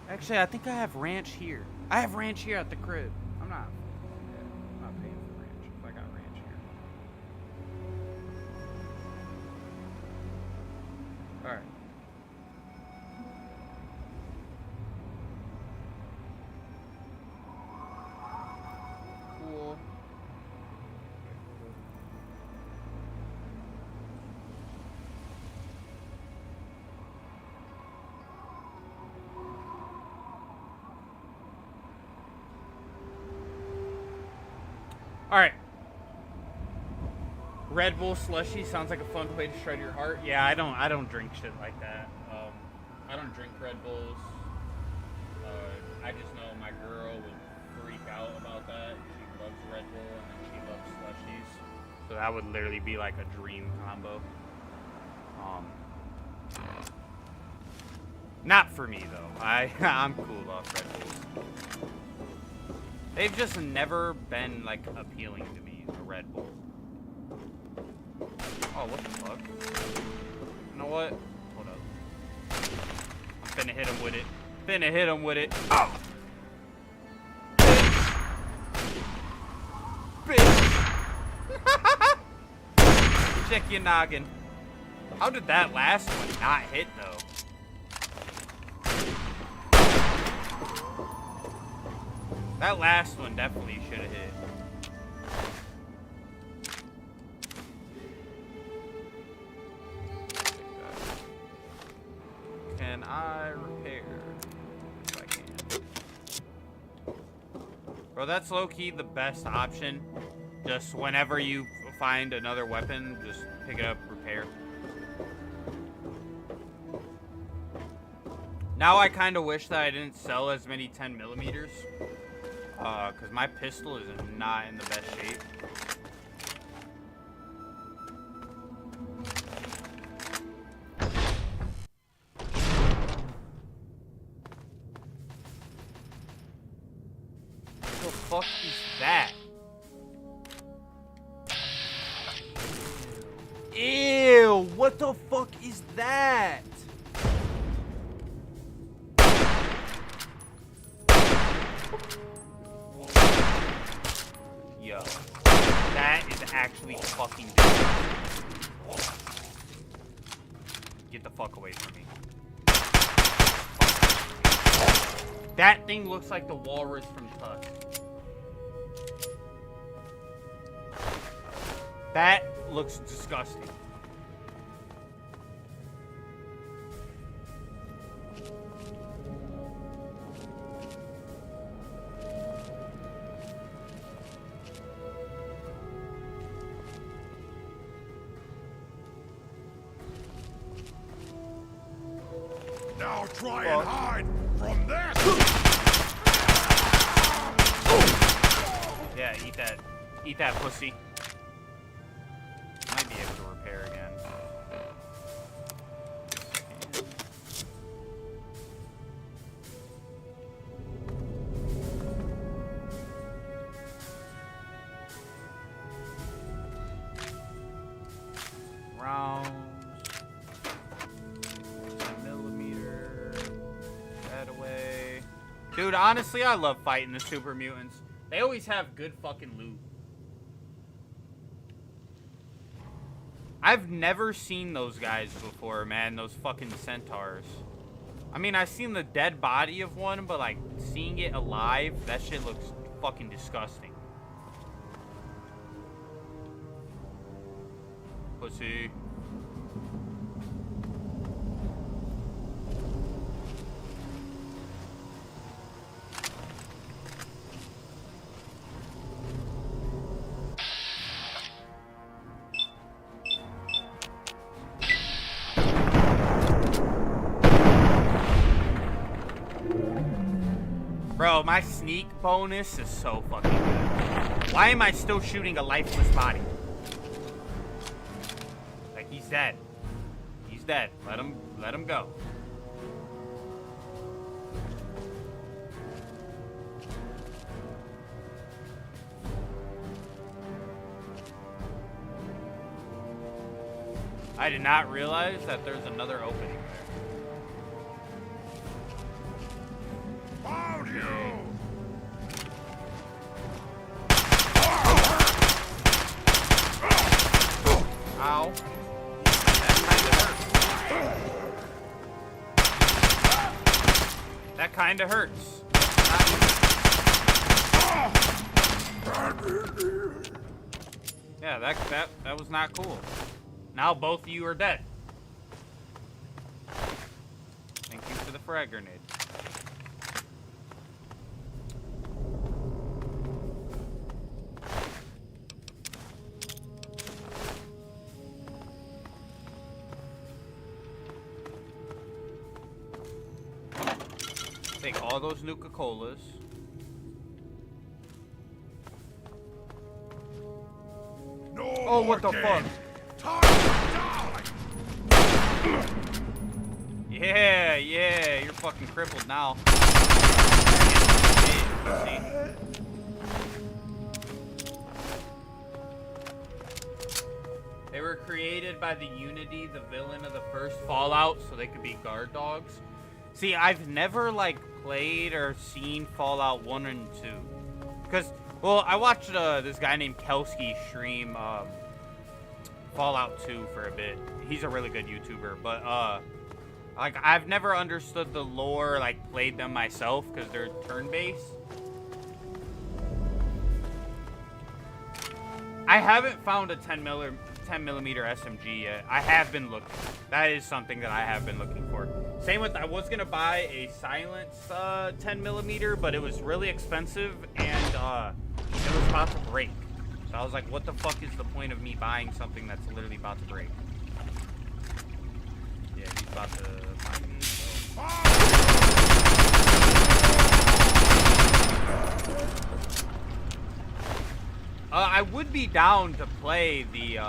Actually, I think I have ranch here. I have ranch here at the crib. I'm not paying for ranch if I got ranch here. Alright. Red Bull slushy sounds like a fun way to shred your heart. Yeah, I don't drink shit like that. I don't drink Red Bulls. I just know my girl would freak out about that. She loves Red Bull and then she loves slushies. So that would literally be like a dream combo. Not for me though. I'm cool off Red Bulls. They've just never been like appealing to me, a Red Bull. Oh, what the fuck? You know what? Hold up. I'm finna hit him with it. Finna hit him with it. Oh! Bitch! Check your noggin. How did that last one not hit, though? That last one definitely should have hit. Can I repair? If I can. Bro, that's low-key the best option. Just whenever you find another weapon, just pick it up, repair. Now I kind of wish that I didn't sell as many 10mm. Because my pistol is not in the best shape. What the fuck is that? Ew, what the fuck is that? Yo, that is actually fucking disgusting. Get the fuck away from me. That thing looks like the walrus from Tusk. That looks disgusting. Now try and hide from this! Yeah, eat that pussy. Might be able to repair again. Rounds. 10mm. That away. Dude, honestly, I love fighting the super mutants. They always have good fucking loot. I've never seen those guys before, man. Those fucking centaurs. I mean, I've seen the dead body of one, but like seeing it alive, that shit looks fucking disgusting. Pussy. Bro, my sneak bonus is so fucking good. Why am I still shooting a lifeless body? Like, he's dead. He's dead. Let him go. I did not realize that there's another opening there. Found you! Ow. That kinda hurts. Yeah, that was not cool. Now both of you are dead. Thank you for the frag grenade. Take all those Nuka-Colas. No Oh, what the more fuck? games. Time to die. Yeah, yeah, you're fucking crippled now. See? They were created by the Unity, the villain of the first Fallout, so they could be guard dogs. See, I've never, like, played or seen Fallout 1 and 2. Because, well, I watched this guy named Kelsky stream Fallout 2 for a bit. He's a really good YouTuber, but, like, I've never understood the lore, like, played them myself, because they're turn-based. I haven't found a 10mm SMG yet. I have been looking. That is something that I have been looking for. Same with, I was gonna buy a Silence 10mm, but it was really expensive and it was about to break. So I was like, what the fuck is the point of me buying something that's literally about to break? Yeah, he's about to find me. So. I would be down to play the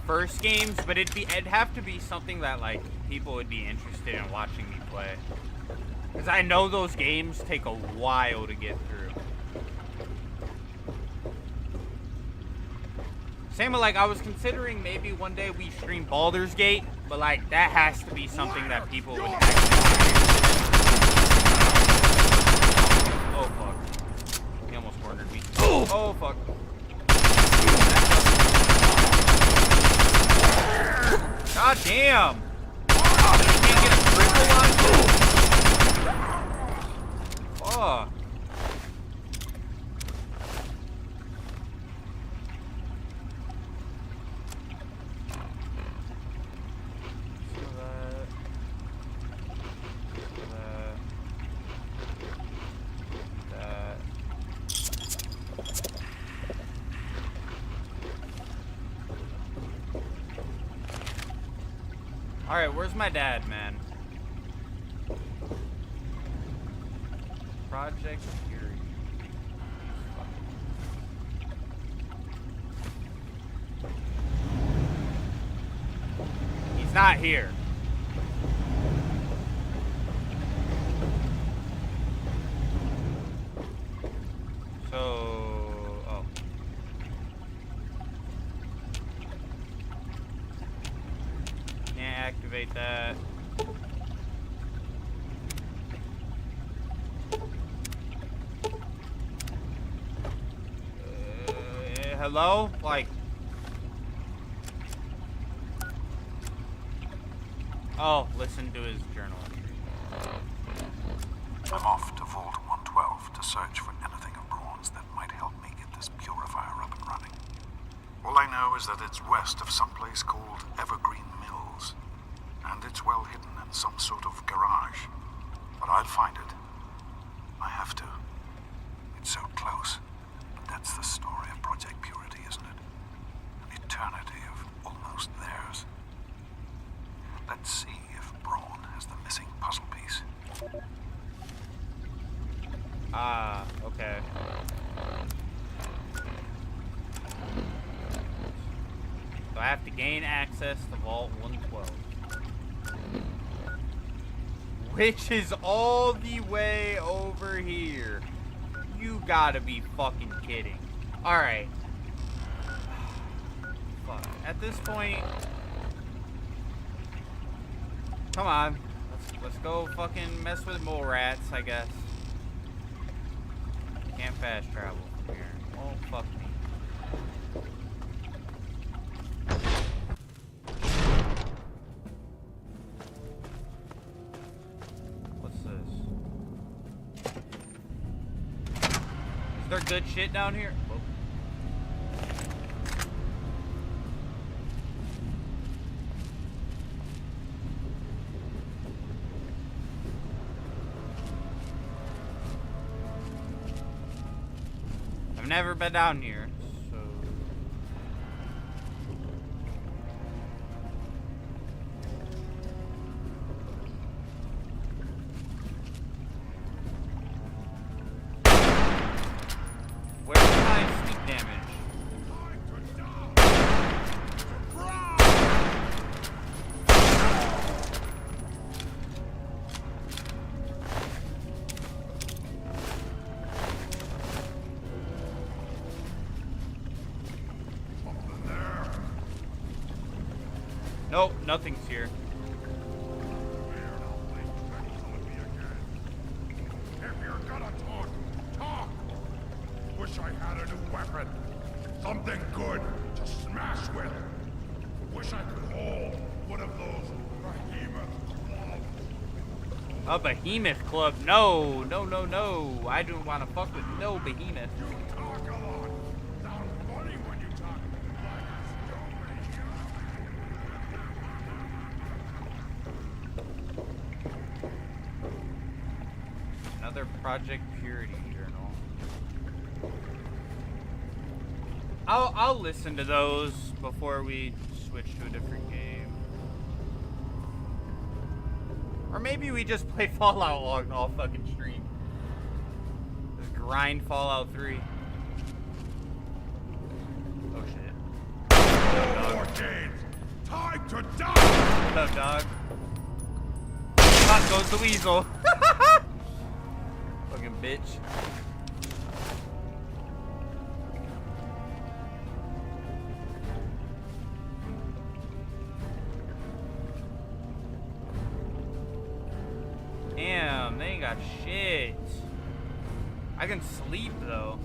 first games, but it'd have to be something that like people would be interested in watching me play. Because I know those games take a while to get through. Same with like I was considering maybe one day we stream Baldur's Gate, but like that has to be something that people would actually. Oh fuck. He almost cornered me. Oh fuck. God damn! You can't get a critical on you? Fuck. Alright, where's my dad, man? Project Fury. He's not here. So, oh. Can't activate that. Hello? Like... Oh, listen to his journal entry. I'm off to Vault 112 to search for anything of Braun's that might help me get this purifier up and running. All I know is that it's west of some place called Evergreen Mills, and it's well hidden in some sort of garage. But I'll find it. I have to. It's so close. But that's the story of Project Purity, isn't it? An eternity of almost theirs. Let's see if Braun has the missing puzzle piece. Ah, okay. So I have to gain access to Vault 112. Which is all the way over here. You gotta be fucking kidding. Alright. Fuck. At this point... Come on. Let's go fucking mess with mole rats, I guess. Can't fast travel from here. Oh, fuck me. What's this? Is there good shit down here? Whoa. I've never been down here, so... Nope, nothing's here. If you're gonna talk, talk! Wish I had a new weapon. Something good to smash with. Wish I could hold one of those behemoth clubs. A behemoth club? No, no, no, no. I don't want to fuck with no behemoth. You talk a lot. Sounds funny when you talk like Another Project Purity journal. I'll listen to those before we switch to a different game. Or maybe we just play Fallout all fucking stream. Just grind Fallout 3. Oh shit. No more games. Time to die. What's up, dog? Out goes the weasel. Fucking bitch. Damn, they ain't got shit. I can sleep though.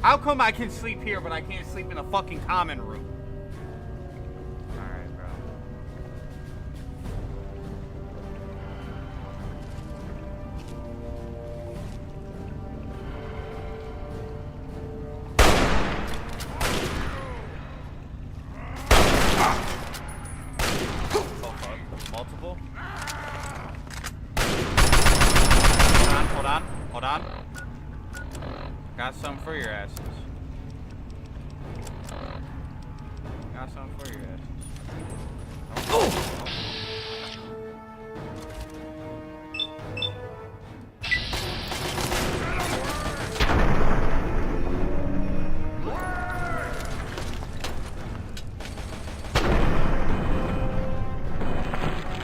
How come I can sleep here but I can't sleep in a fucking common room? Alright, bro. Oh fuck. Multiple? Hold on. Got some for your asses. Got some for your asses. Oh.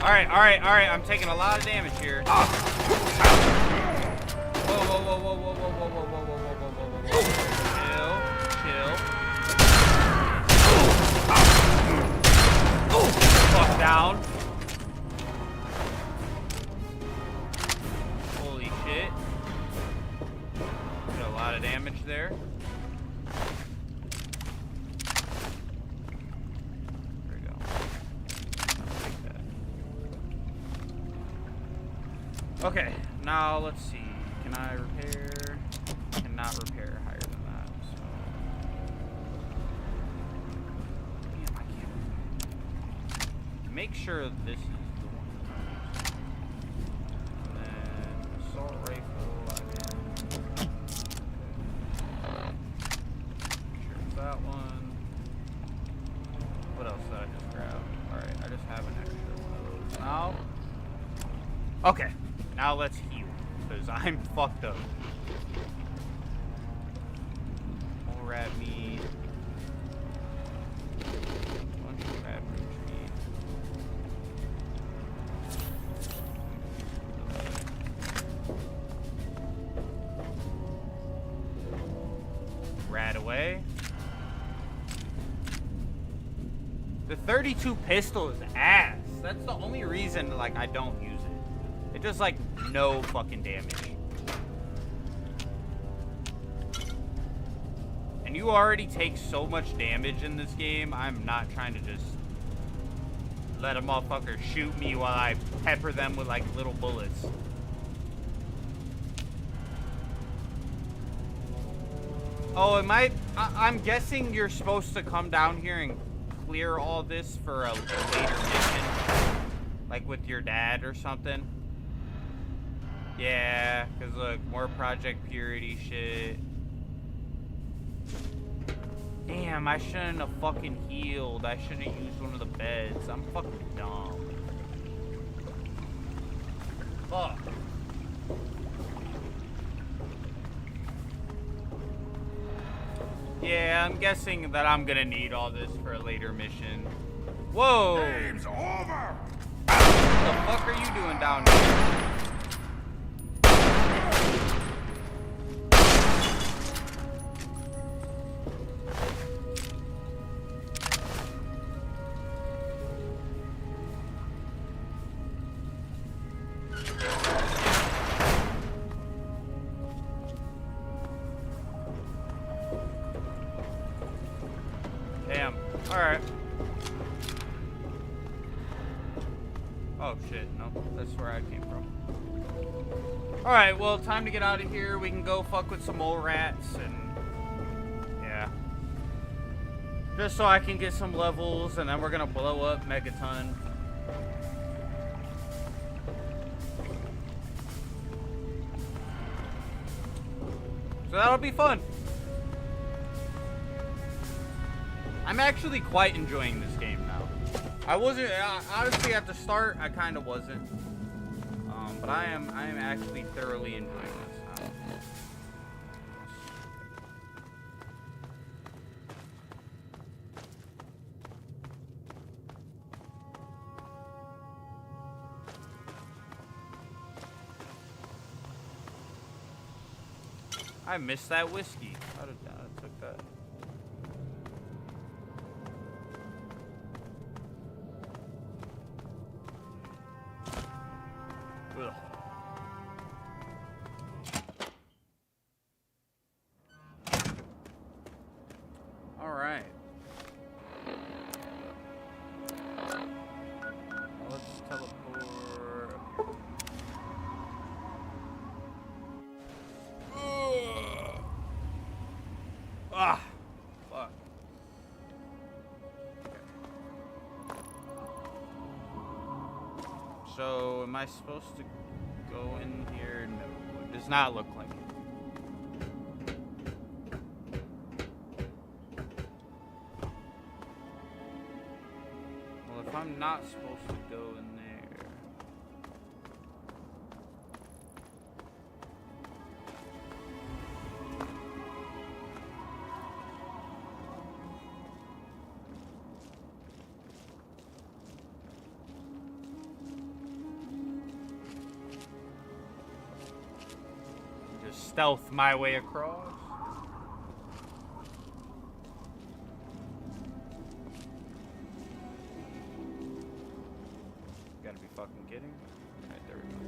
Alright, I'm taking a lot of damage here. Chill. Fuck down. Holy shit. Did a lot of damage there. There we go. Like that. Okay, now let's see. Can I repair? Cannot repair higher than that. So. Damn, I can't. Make sure this is the one. And then assault rifle. Sure it's that one. What else did I just grab? Alright, I just have an extra one of those now. Okay, now let's heal. Because I'm fucked up. More rat meat. Bunch of rat meat. Rat away. The 32 pistol is ass. That's the only reason like I don't use it. It does like no fucking damage. And you already take so much damage in this game, I'm not trying to just let a motherfucker shoot me while I pepper them with like little bullets. Oh, I'm guessing you're supposed to come down here and clear all this for a later mission. Like with your dad or something. Yeah, because look, more Project Purity shit. Damn, I shouldn't have fucking healed. I should have used one of the beds. I'm fucking dumb. Fuck. Yeah, I'm guessing that I'm gonna need all this for a later mission. Whoa! Game's over! What the fuck are you doing down here? Oh shit, no, that's where I came from. Alright, well, time to get out of here. We can go fuck with some mole rats and... yeah. Just so I can get some levels, and then we're gonna blow up Megaton. So that'll be fun. I'm actually quite enjoying this game now. I wasn't, honestly at the start, I kind of wasn't. But I am actually thoroughly enjoying this now. I missed that whiskey. How did I took that? Ugh. All right. Let's teleport. Ah, fuck. So, am I supposed to go in here? No, it does not look like it. Well, if I'm not supposed to go in there... stealth my way across. Gotta be fucking kidding. Alright, there we go.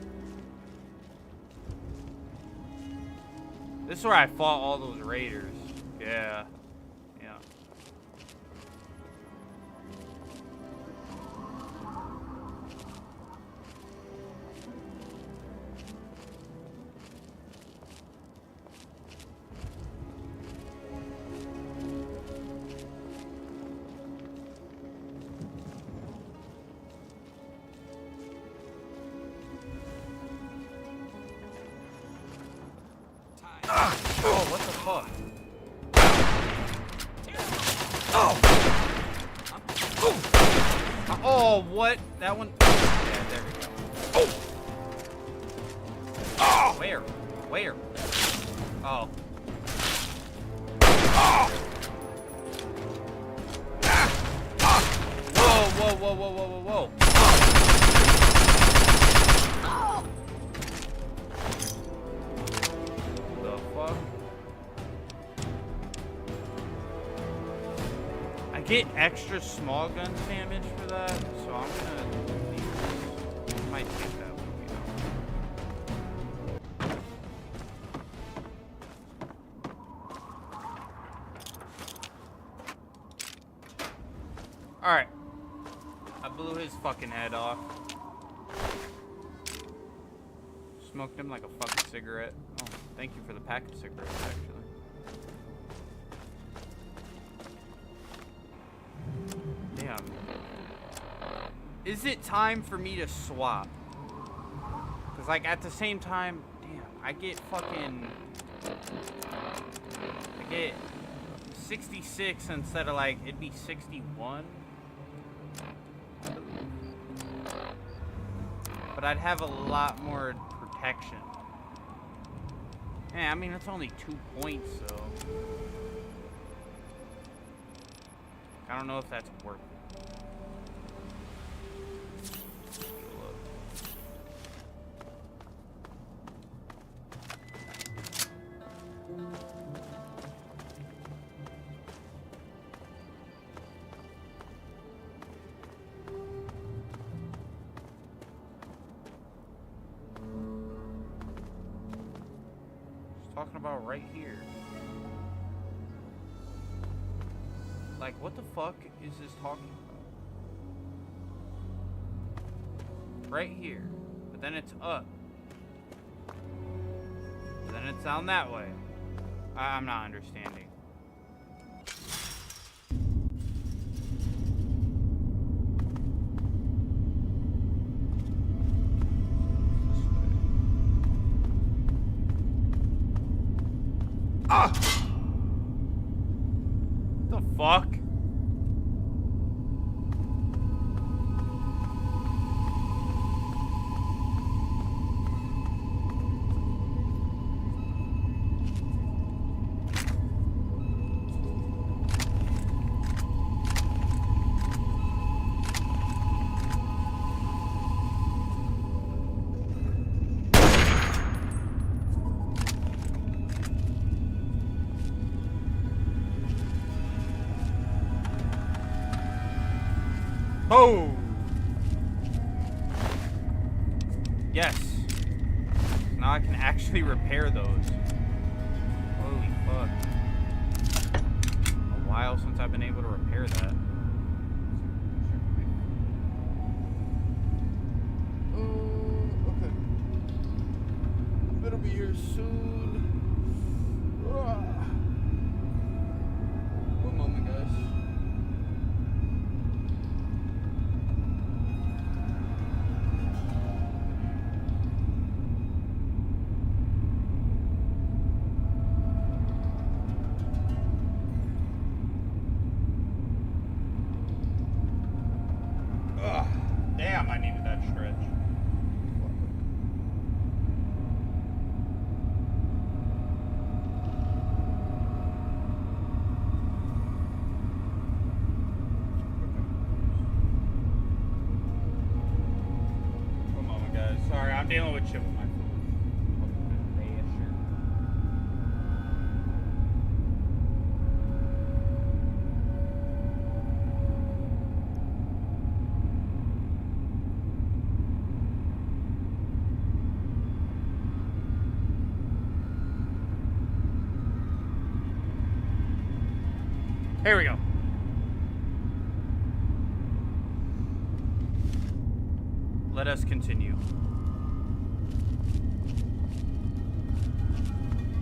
This is where I fought all those raiders. Yeah. Yeah. Oh, what the fuck? Oh, what? That one? Yeah, there we go. Oh! Where? Where? Oh. Whoa, whoa, whoa, whoa, whoa, whoa, whoa. The fuck? I get extra small gun damage for that, so I'm gonna might take that one. Alright. I blew his fucking head off. Smoked him like a fucking cigarette. Oh, thank you for the pack of cigarettes, actually. Damn. Is it time for me to swap? Because, like, at the same time, damn, I get fucking... I get 66 instead of, like, it'd be 61. But I'd have a lot more protection. Yeah, I mean, it's only 2 points, so... I don't know if that's worth it. Talking about right here. Like, what the fuck is this talking about? right here. But then it's up. But then it's down that way. I'm not understanding. Ah! The fuck? Oh! Yes. Now I can actually repair those. Holy fuck. A while since I've been able to repair that. Okay. Better be here soon. One moment, guys. Damn, I needed that stretch. One moment, guys. Sorry, I'm dealing with shit with my food. Here we go. Let us continue.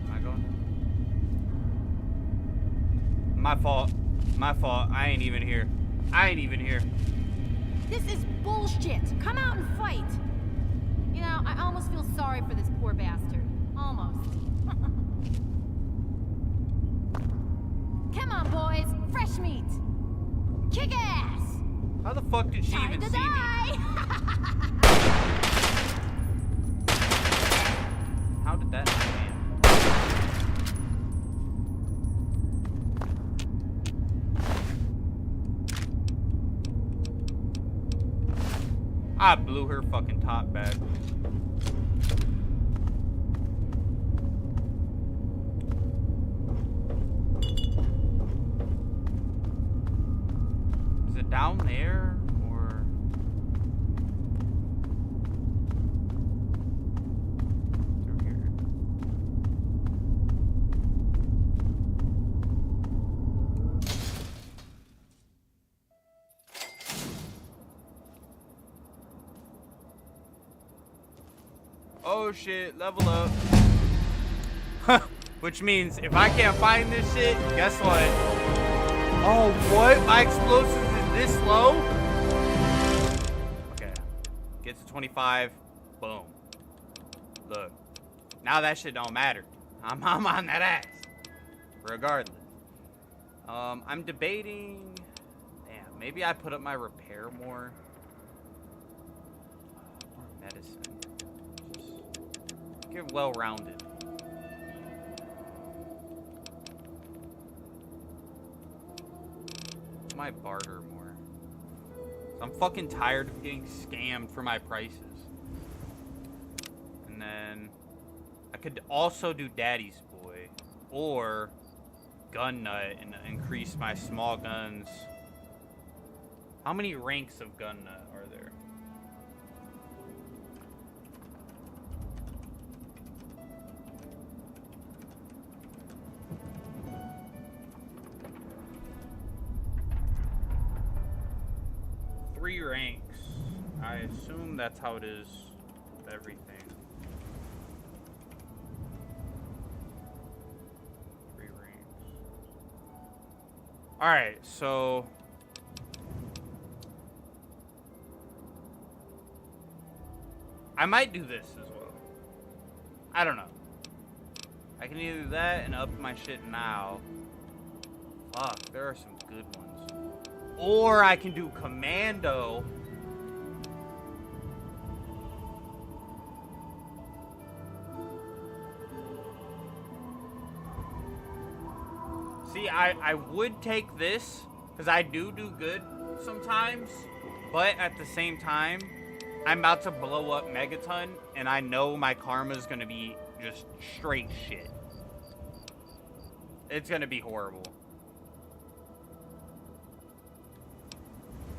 Am I going? My fault. My fault. I ain't even here. I ain't even here. This is bullshit. Come out and fight. You know, I almost feel sorry for this poor bastard. Almost. Come on, boys. Fresh meat. Kick ass. How the fuck did she even see me? How did that not land? I blew her fucking top back. Is it down there or through here? Oh shit, level up. Which means if I can't find this shit, guess what? Oh, what? My explosives is this low? Okay. Get to 25. Boom. Look. Now that shit don't matter. I'm on that ass. Regardless. I'm debating. Damn, maybe I put up my repair more. More medicine. Just get well-rounded. My barter more. I'm fucking tired of getting scammed for my prices. And then I could also do Daddy's Boy or Gun Nut and increase my small guns. How many ranks of Gun Nut are there? Three ranks. I assume that's how it is with everything. Free rings. Alright, so... I might do this as well. I don't know. I can either do that and up my shit now. Fuck, there are some good ones. Or I can do commando. See, I would take this, because I do good sometimes, but at the same time, I'm about to blow up Megaton, and I know my karma's gonna be just straight shit. It's gonna be horrible.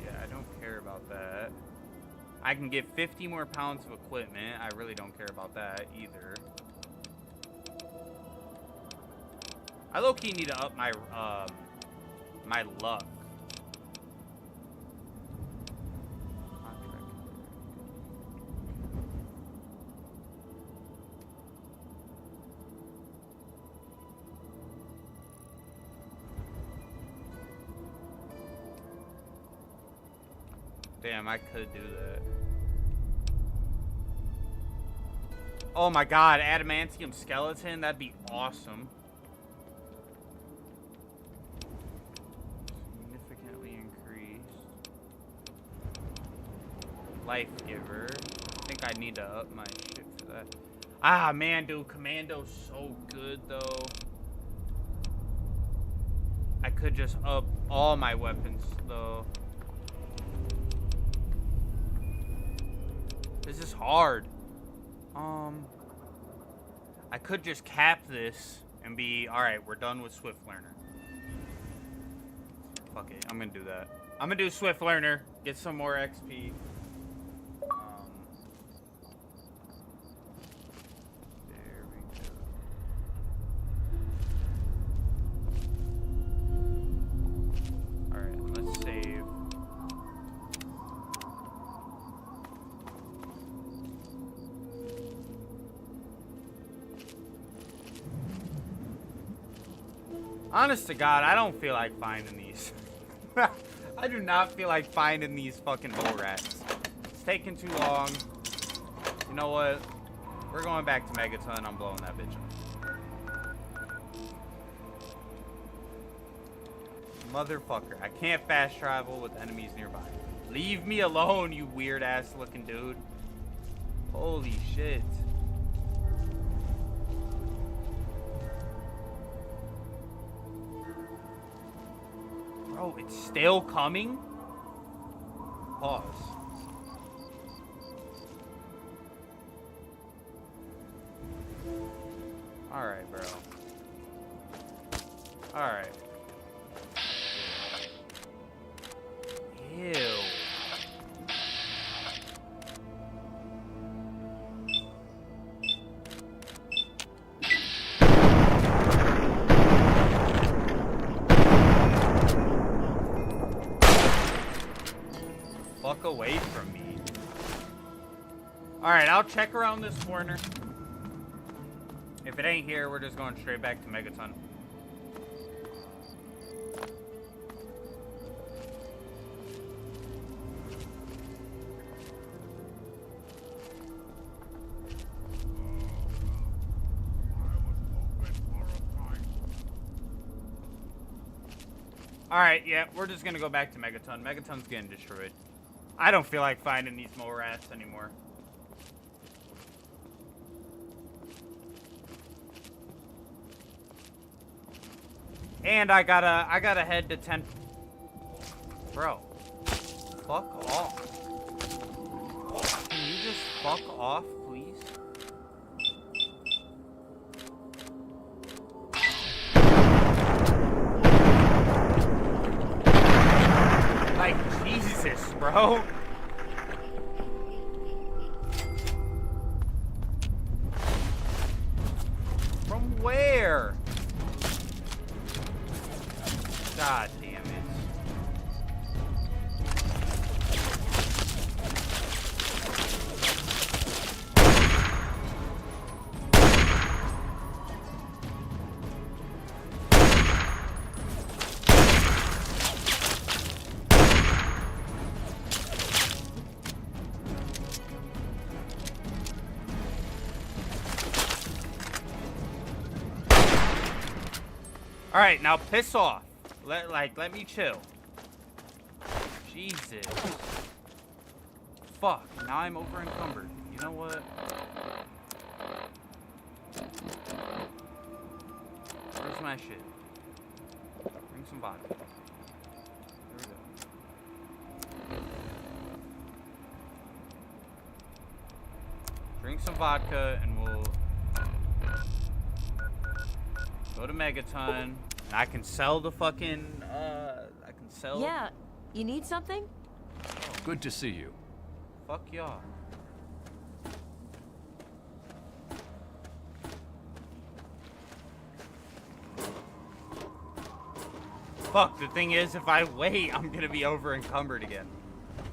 Yeah, I don't care about that. I can get 50 more pounds of equipment. I really don't care about that either. I low-key need to up my my luck. Damn, I could do that. Oh my god, adamantium skeleton, that'd be awesome. Significantly increased. Life giver. I think I need to up my shit for that. Ah, man, dude, commando's so good though. I could just up all my weapons though. This is hard. I could just cap this and be, alright, we're done with Swift Learner. Fuck it, I'm gonna do that. I'm gonna do Swift Learner, get some more XP. There we go. Alright, let's save. Honest to God, I don't feel like finding these. I do not feel like finding these fucking mole rats. It's taking too long. You know what? We're going back to Megaton. I'm blowing that bitch up. Motherfucker. I can't fast travel with enemies nearby. Leave me alone, you weird ass looking dude. Holy shit. Bro, it's still coming? Pause. Alright, bro. Alright. Ew. Fuck away from me. Alright, I'll check around this corner. If it ain't here, we're just going straight back to Megaton. Alright, yeah, we're just gonna go back to Megaton. Megaton's getting destroyed. I don't feel like finding these mole rats anymore. And I gotta head to 10. Bro, fuck off. Can you just fuck off, please? Like, Jesus, bro. From where? God damn it. All right, now piss off. Let me chill. Jesus. Fuck. Now I'm over encumbered. You know what? Where's my shit? Bring some vodka. Here we go. Drink some vodka and we'll go to Megaton. And I can sell the fucking, I can sell. Yeah, you need something? Good to see you. Fuck y'all. Fuck, the thing is, if I wait, I'm gonna be over encumbered again.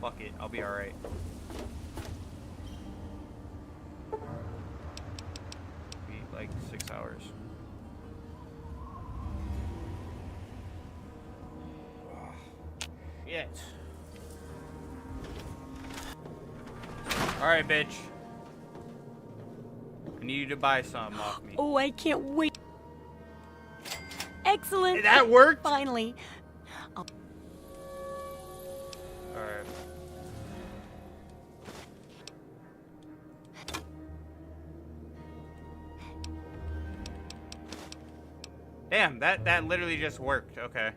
Fuck it, I'll be alright. Be like 6 hours. Shit. Alright, bitch. I need you to buy something off me. Oh, I can't wait. Excellent. That worked? Finally. Alright. Damn, that literally just worked. Okay.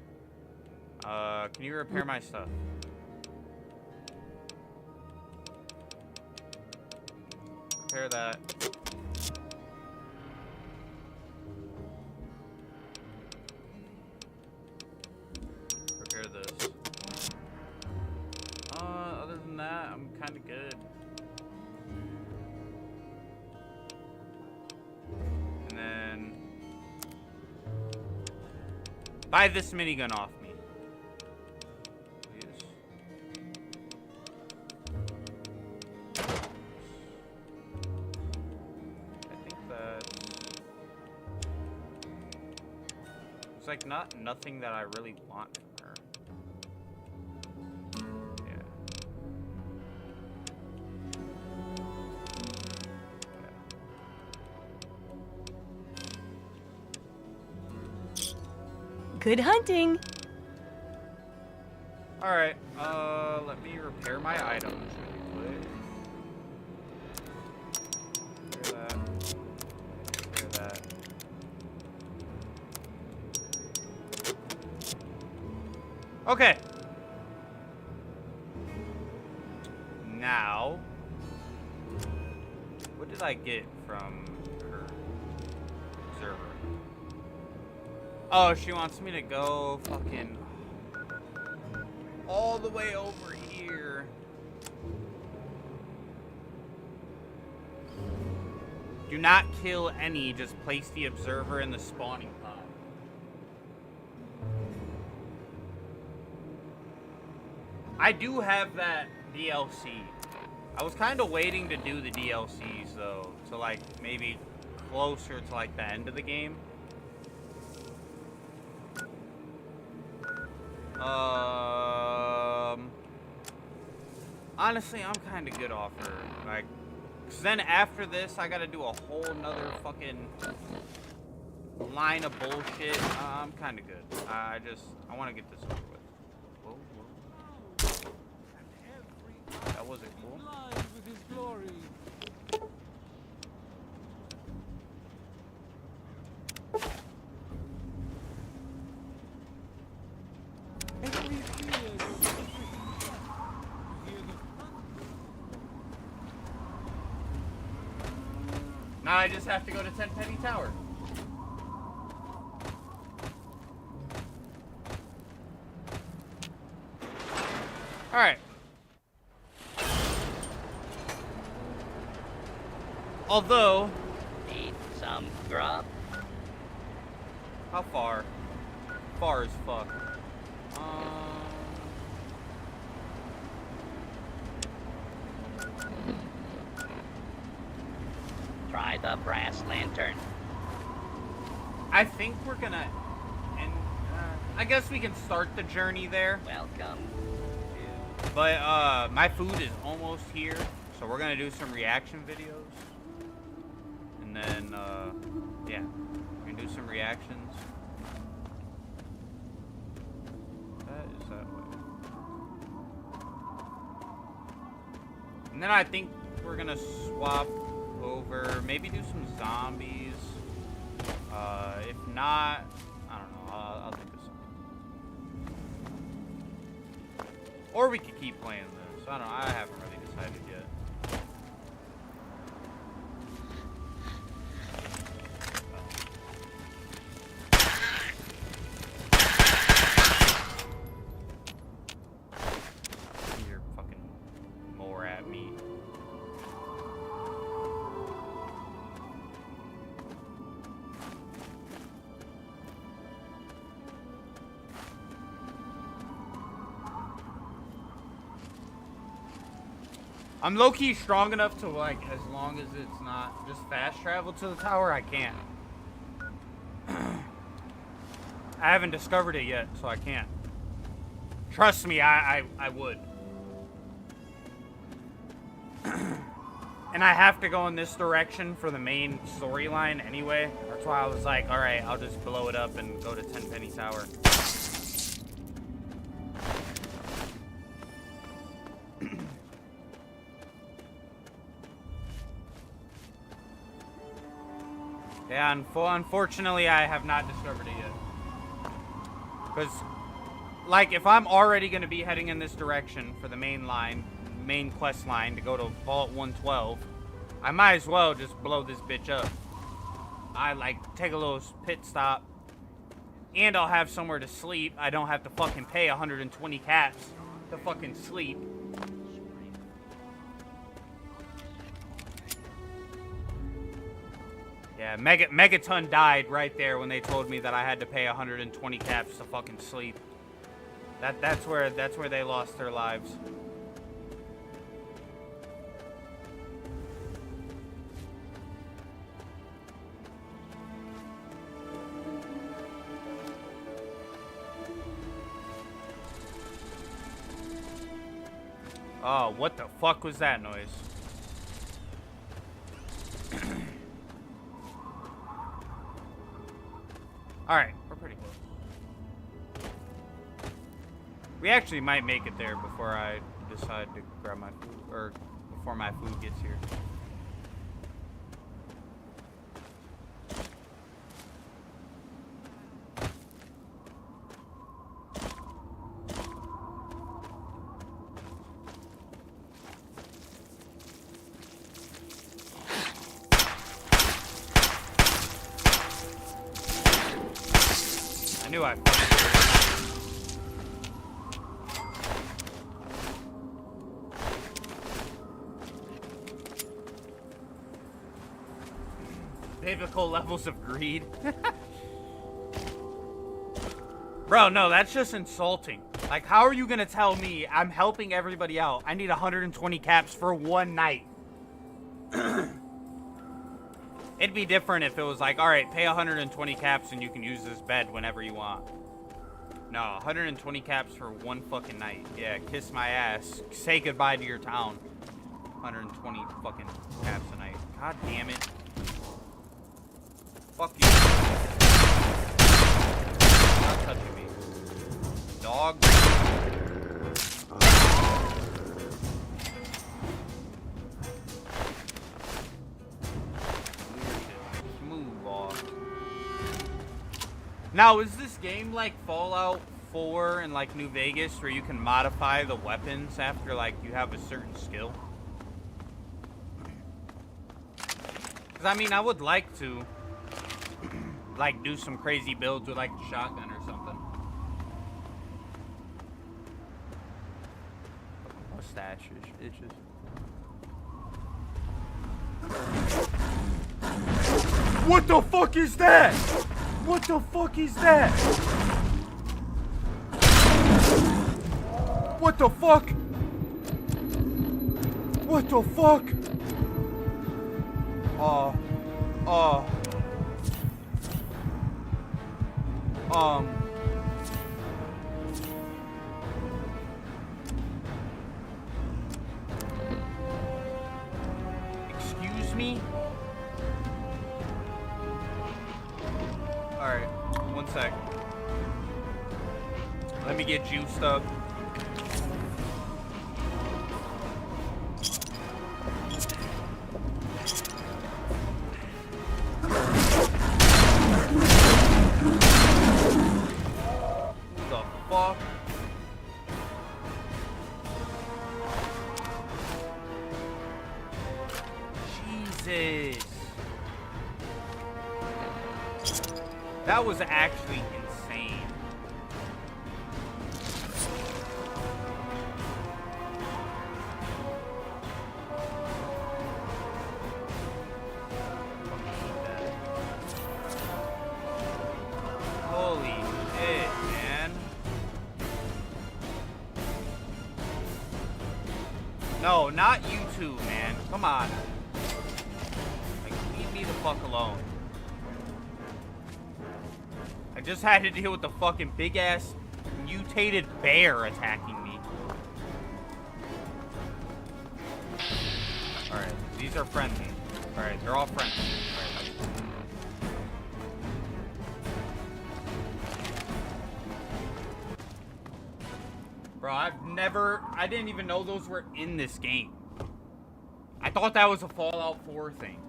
Can you repair my stuff? Repair that. Repair this. Other than that, I'm kind of good. And then buy this minigun off me. Please. I think that's... It's like nothing that I really want from her. Yeah. Good hunting. All right. Let me repair my items really quick. Repair that. Repair that. Okay. Now, what did I get from her observer? Oh, she wants me to go fucking all the way over here. Do not kill any, just place the observer in the spawning pod. I do have that DLC. I was kind of waiting to do the DLCs though, to like maybe closer to like the end of the game. Honestly, I'm kind of good off her. Like, 'cause then after this, I gotta do a whole nother fucking line of bullshit. I'm kind of good. I want to get this over with. Whoa, whoa. That wasn't cool. With his glory. Now I just have to go to Tenpenny Tower. Alright. Although... Need some grub? How far? Far as fuck. Try the brass lantern. I think we're gonna end... I guess we can start the journey there. Welcome. But, my food is almost here. So we're gonna do some reaction videos. And then, yeah. We're gonna do some reactions. That is that way. And then I think we're gonna swap over, maybe do some zombies. If not, I don't know, I'll think of something. Or we could keep playing this. I don't know, I haven't really decided yet. You're fucking more at me. I'm low-key strong enough to, like, as long as it's not just fast travel to the tower, I can. I haven't discovered it yet, so I can't. Trust me, I would. And I have to go in this direction for the main storyline anyway. That's why I was like, alright, I'll just blow it up and go to Tenpenny Tower. Yeah, unfortunately, I have not discovered it yet. Because, like, if I'm already going to be heading in this direction for the main quest line to go to Vault 112, I might as well just blow this bitch up. I, like, take a little pit stop, and I'll have somewhere to sleep. I don't have to fucking pay 120 caps to fucking sleep. Yeah, Megaton died right there when they told me that I had to pay 120 caps to fucking sleep. That's where they lost their lives. Oh, what the fuck was that noise? Alright, we're pretty close. We actually might make it there before I decide to grab my food, or before my food gets here. I knew I fucking biblical levels of greed. Bro, no, that's just insulting. Like, how are you gonna tell me I'm helping everybody out? I need 120 caps for one night. It'd be different if it was like, alright, pay 120 caps and you can use this bed whenever you want. No, 120 caps for one fucking night. Yeah, kiss my ass. Say goodbye to your town. 120 fucking caps a night. God damn it. Fuck you. Not touching me. Dog. Now, is this game like Fallout 4 and like New Vegas where you can modify the weapons after like you have a certain skill? Because I mean, I would like to like do some crazy builds with like a shotgun or something. Mustache itches. What the fuck is that? What the fuck is that? What the fuck? What the fuck? Excuse me? Alright, one sec. Let me get juiced up. The fuck? Jesus. That was actually insane. Holy shit, man. No, not you two, man. Come on. Like, leave me the fuck alone. I just had to deal with the fucking big-ass mutated bear attacking me. Alright, these are friendly. Alright, they're all friendly. Bro, I didn't even know those were in this game. I thought that was a Fallout 4 thing.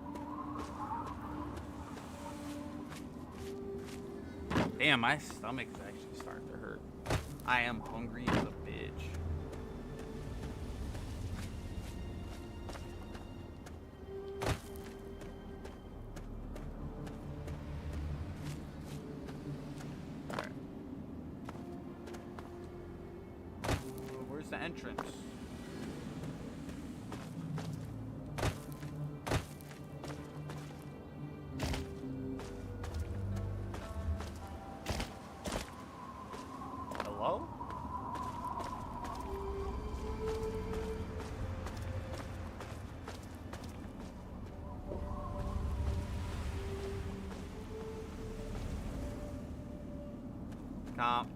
Damn, my stomach is actually starting to hurt. I am hungry as a bitch. Alright. Where's the entrance? Hello? Comp.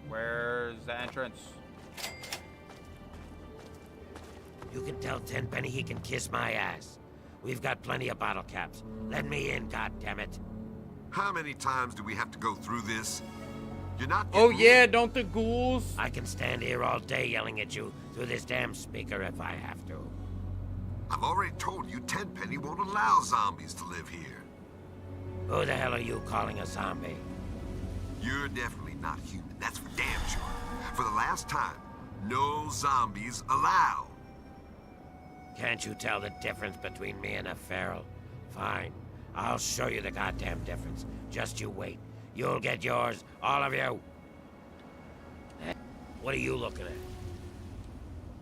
Where's the entrance? You can tell Tenpenny he can kiss my ass. We've got plenty of bottle caps. Let me in, goddammit. How many times do we have to go through this? You're not. Oh yeah, don't the ghouls? I can stand here all day yelling at you through this damn speaker if I have to. I've already told you Tenpenny won't allow zombies to live here. Who the hell are you calling a zombie? You're definitely not human, that's for damn sure. For the last time, no zombies allowed. Can't you tell the difference between me and a feral? Fine. I'll show you the goddamn difference. Just you wait. You'll get yours, all of you. What are you looking at?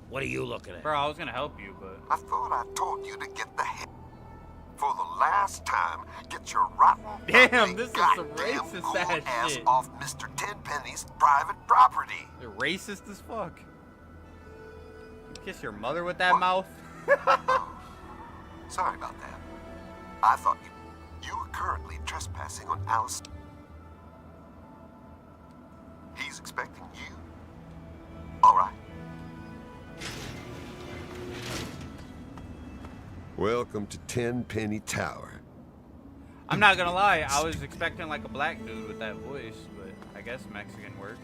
What are you looking at? Bro, I was gonna help you, but... I thought I told you to get the hell. For the last time, get your rotten... Damn, this is some racist ass shit. Off Mr. Tenpenny's private property. You're racist as fuck. You kiss your mother with that mouth? Sorry about that. I thought you were currently trespassing on Alice. He's expecting you? All right. Welcome to Tenpenny Tower. I'm not gonna lie, I was expecting like a black dude with that voice, but I guess Mexican works.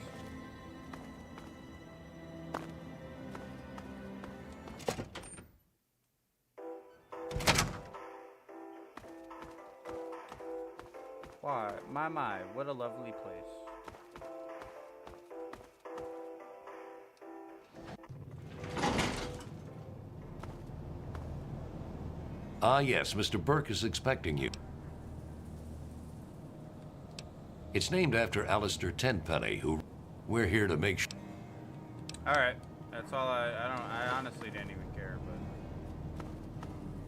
Why, my, what a lovely place. Ah, yes, Mr. Burke is expecting you. It's named after Alistair Tenpenny, who we're here to make sure. Alright, that's all I honestly didn't even care, but...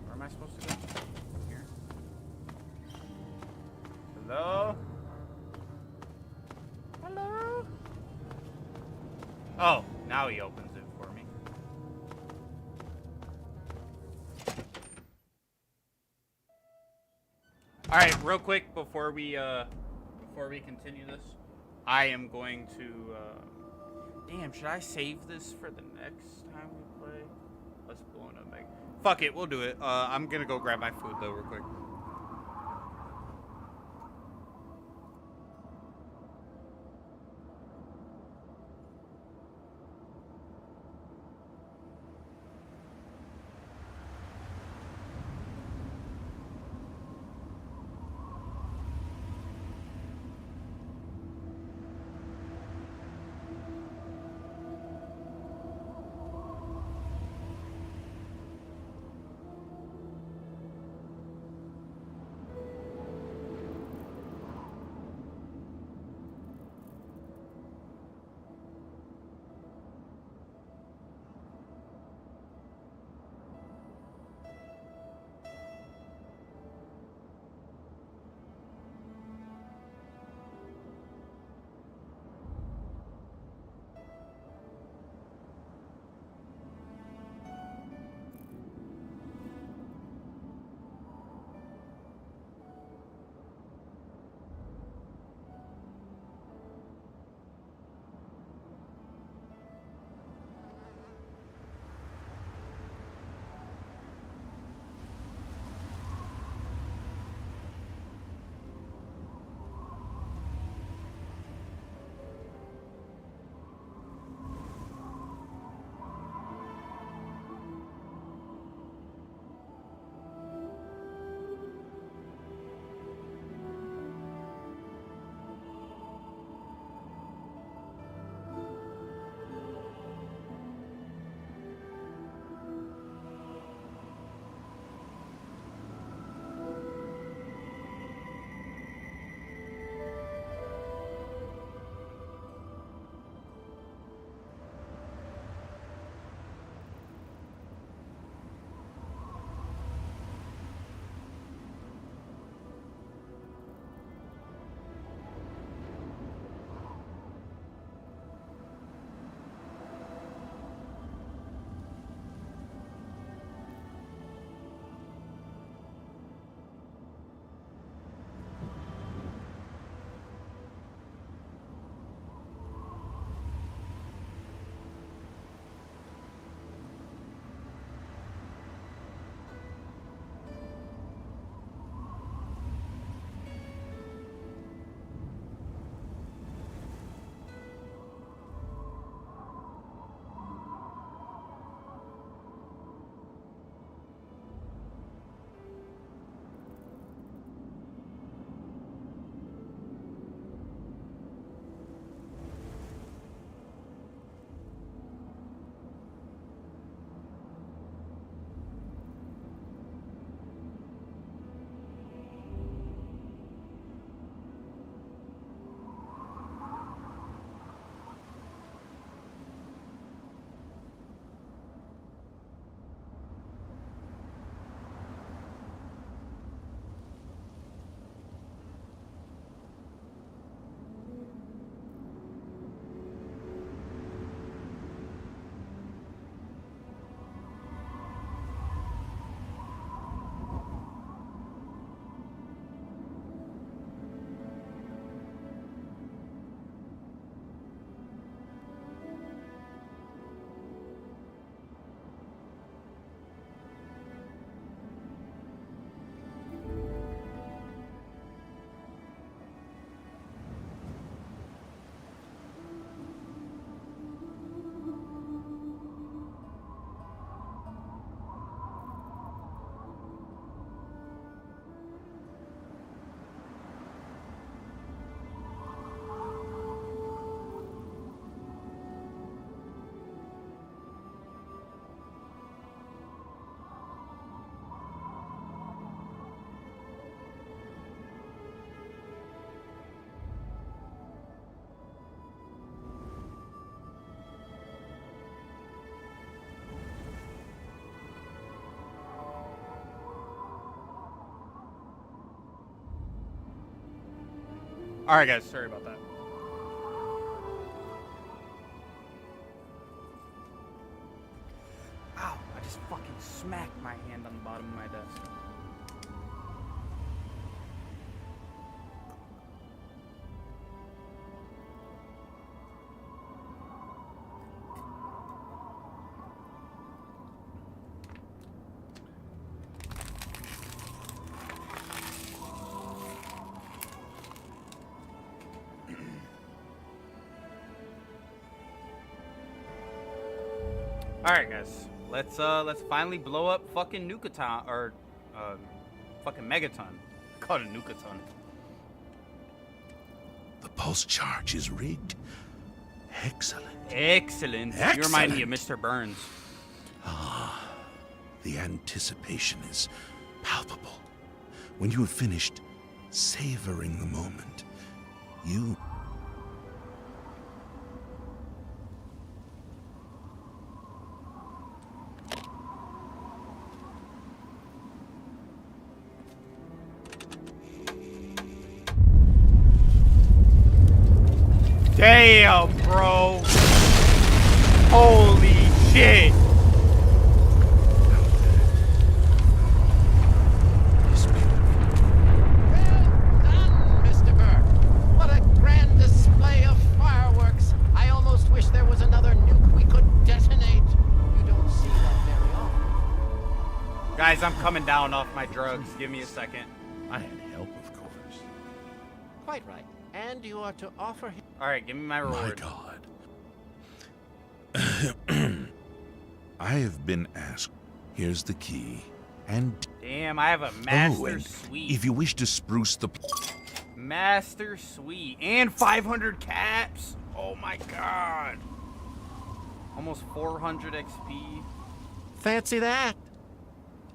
Where am I supposed to go? Here? Hello? Hello? Oh, now he opens it for me. Alright, real quick before we continue this, I am going to damn, should I save this for the next time we play? Let's blow it up, Meg. Fuck it, we'll do it. I'm gonna go grab my food though real quick. Alright, guys. Sorry about that. Ow. I just fucking smacked my hand on the bottom of my desk. Alright, guys. Let's finally blow up fucking Nukaton, or fucking Megaton. Call it a Nukaton. The pulse charge is rigged. Excellent. Excellent. You remind me of Mr. Burns. Ah, the anticipation is palpable. When you have finished savoring the moment, you... Damn, bro. Holy shit. Mr. Burke, what a grand display of fireworks. I almost wish there was another nuke we could detonate. You don't see that very often. Guys, I'm coming down off my drugs. Give me a second. I had help, of course. Quite right. And you are to offer him... Alright, give me my reward. My God. I have been asked. Here's the key. And... Damn, I have a master suite. If you wish to spruce the... Master suite. And 500 caps. Oh my God. Almost 400 XP. Fancy that.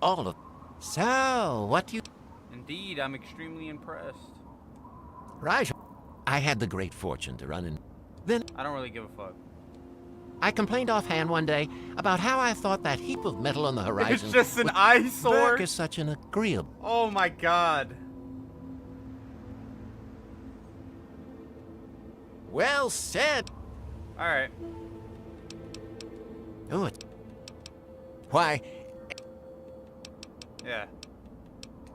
All of... So, what do you... Indeed, I'm extremely impressed. Right. I had the great fortune to run in. Then I don't really give a fuck. I complained offhand one day about how I thought that heap of metal on the horizon. It's just an eyesore. Burke is such an agreeable. Oh my God. Well said. All right. Oh, it. Why? Yeah.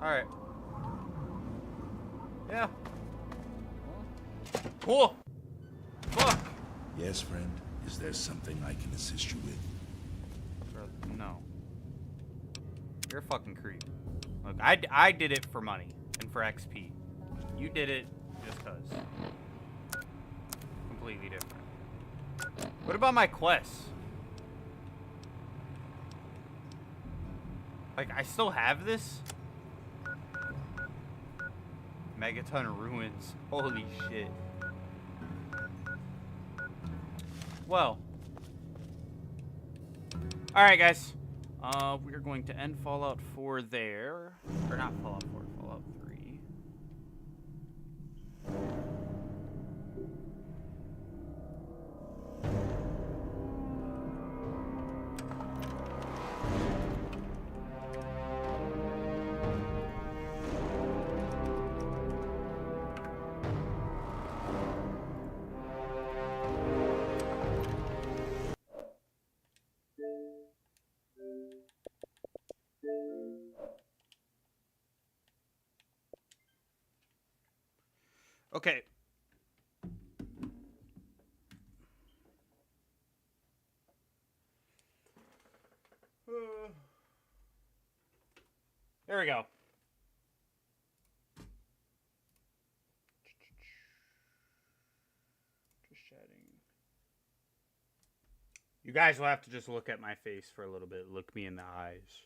All right. Yeah. Cool. Fuck. Yes, friend. Is there something I can assist you with? No. You're a fucking creep. Look, I did it for money and for XP. You did it just cause. Completely different. What about my quests? Like, I still have this? Megaton Ruins. Holy shit. Well. Alright, guys. We are going to end Fallout 4 there. Or not Fallout 4, Fallout 3. Okay. There we go. Just chatting. You guys will have to just look at my face for a little bit. Look me in the eyes.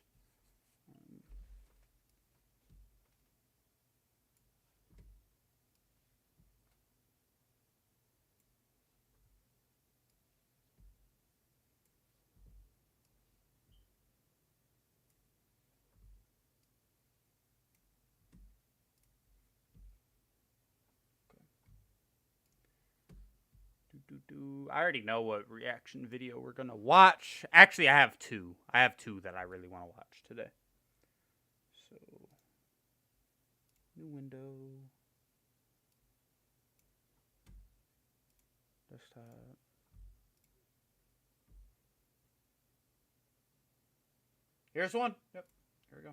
I already know what reaction video we're gonna watch. Actually, I have two. I have two that I really want to watch today. So, new window. desktop. Here's one. Yep. Here we go.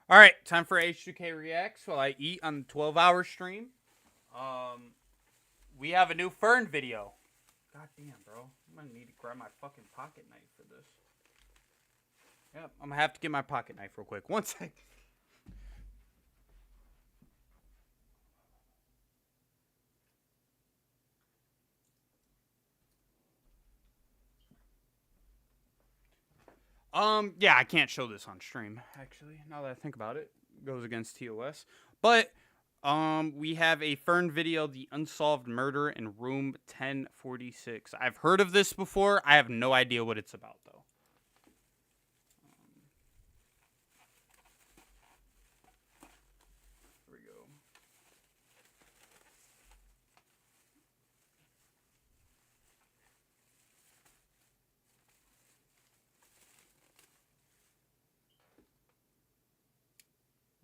All right, time for H2K Reacts while I eat on the 12-hour stream. We have a new Fern video. God damn, bro. I'm going to need to grab my fucking pocket knife for this. Yep, I'm going to have to get my pocket knife real quick. One sec. Yeah, I can't show this on stream, actually, now that I think about it. It goes against TOS. But, we have a Fern video, The Unsolved Murder in Room 1046. I've heard of this before. I have no idea what it's about, though. Here we go.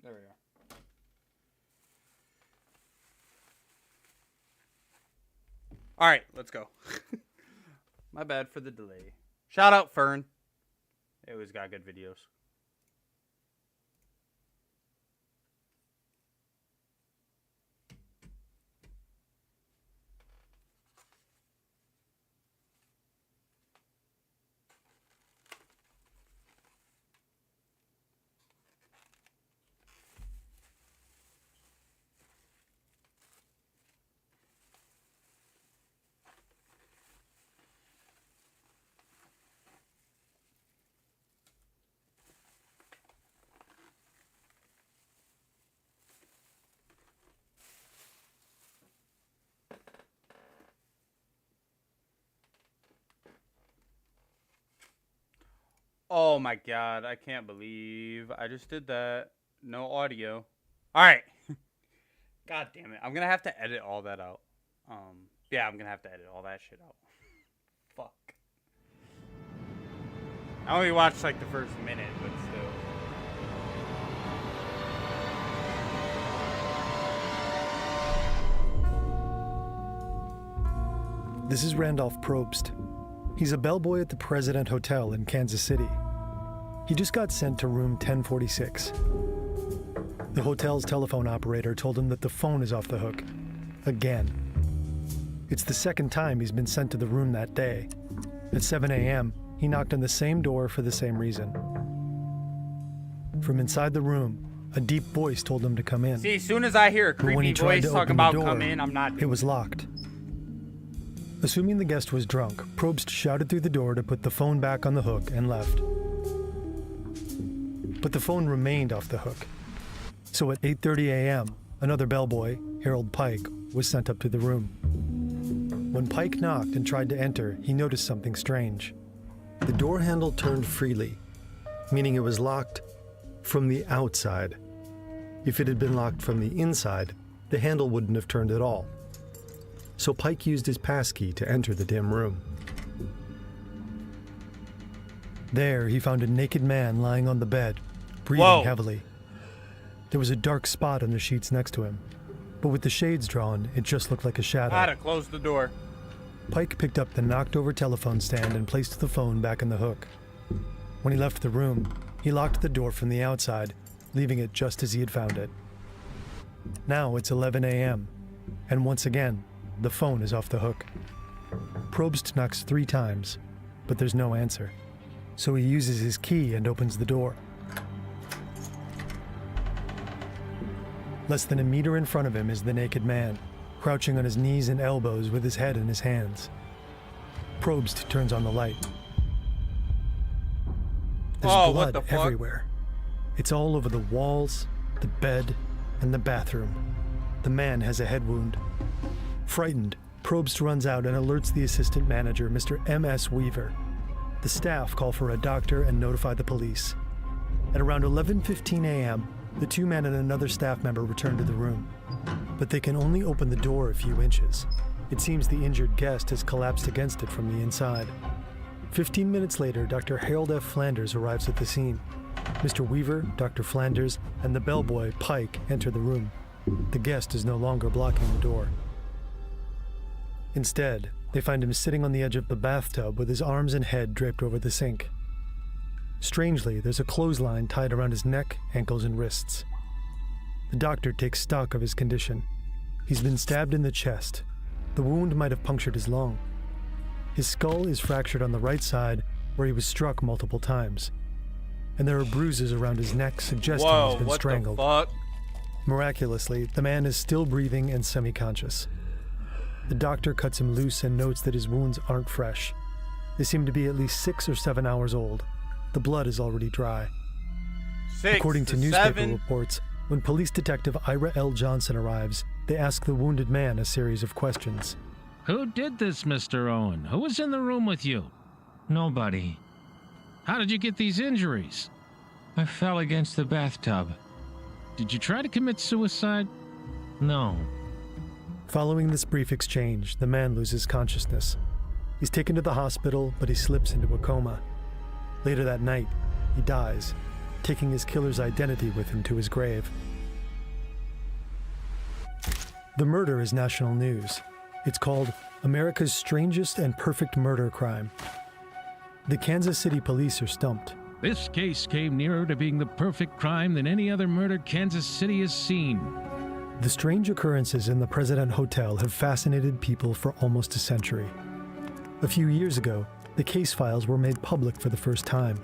There we are. All right, let's go. My bad for the delay. Shout out Fern. They always got good videos. Oh my god, I can't believe I just did that. No audio. Alright. God damn it. I'm gonna have to edit all that out. Yeah, I'm gonna have to edit all that shit out. Fuck. I only watched like the first minute, but still. This is Randolph Probst. He's a bellboy at the President Hotel in Kansas City. He just got sent to room 1046. The hotel's telephone operator told him that the phone is off the hook. Again. It's the second time he's been sent to the room that day. At 7 a.m., he knocked on the same door for the same reason. From inside the room, a deep voice told him to come in. See, as soon as I hear a But when creepy he tried voice to talking open the about door, come in, I'm not. It was locked. Assuming the guest was drunk, Probst shouted through the door to put the phone back on the hook and left. But the phone remained off the hook. So at 8:30 a.m., another bellboy, Harold Pike, was sent up to the room. When Pike knocked and tried to enter, he noticed something strange. The door handle turned freely, meaning it was locked from the outside. If it had been locked from the inside, the handle wouldn't have turned at all. So Pike used his passkey to enter the dim room. There, he found a naked man lying on the bed, breathing heavily. There was a dark spot on the sheets next to him, but with the shades drawn, it just looked like a shadow. I had to close the door. Pike picked up the knocked-over telephone stand and placed the phone back in the hook. When he left the room, he locked the door from the outside, leaving it just as he had found it. Now it's 11 a.m., and once again, the phone is off the hook. Probst knocks 3 times, but there's no answer. So he uses his key and opens the door. Less than a meter in front of him is the naked man, crouching on his knees and elbows with his head in his hands. Probst turns on the light. There's blood everywhere. It's all over the walls, the bed, and the bathroom. The man has a head wound. Frightened, Probst runs out and alerts the assistant manager, Mr. M.S. Weaver. The staff call for a doctor and notify the police. At around 11:15 a.m., the 2 men and another staff member return to the room. But they can only open the door a few inches. It seems the injured guest has collapsed against it from the inside. 15 minutes later, Dr. Harold F. Flanders arrives at the scene. Mr. Weaver, Dr. Flanders, and the bellboy, Pike, enter the room. The guest is no longer blocking the door. Instead, they find him sitting on the edge of the bathtub with his arms and head draped over the sink. Strangely, there's a clothesline tied around his neck, ankles, and wrists. The doctor takes stock of his condition. He's been stabbed in the chest. The wound might have punctured his lung. His skull is fractured on the right side, where he was struck multiple times. And there are bruises around his neck suggesting he's been strangled. What the fuck? Miraculously, the man is still breathing and semi-conscious. The doctor cuts him loose and notes that his wounds aren't fresh. They seem to be at least 6 or 7 hours old. The blood is already dry. According to newspaper reports, when police detective Ira L. Johnson arrives, they ask the wounded man a series of questions. Who did this, Mr. Owen? Who was in the room with you? Nobody. How did you get these injuries? I fell against the bathtub. Did you try to commit suicide? No. Following this brief exchange, the man loses consciousness. He's taken to the hospital, but he slips into a coma. Later that night, he dies, taking his killer's identity with him to his grave. The murder is national news. It's called America's Strangest and Perfect Murder Crime. The Kansas City police are stumped. This case came nearer to being the perfect crime than any other murder Kansas City has seen. The strange occurrences in the President Hotel have fascinated people for almost a century. A few years ago, the case files were made public for the first time.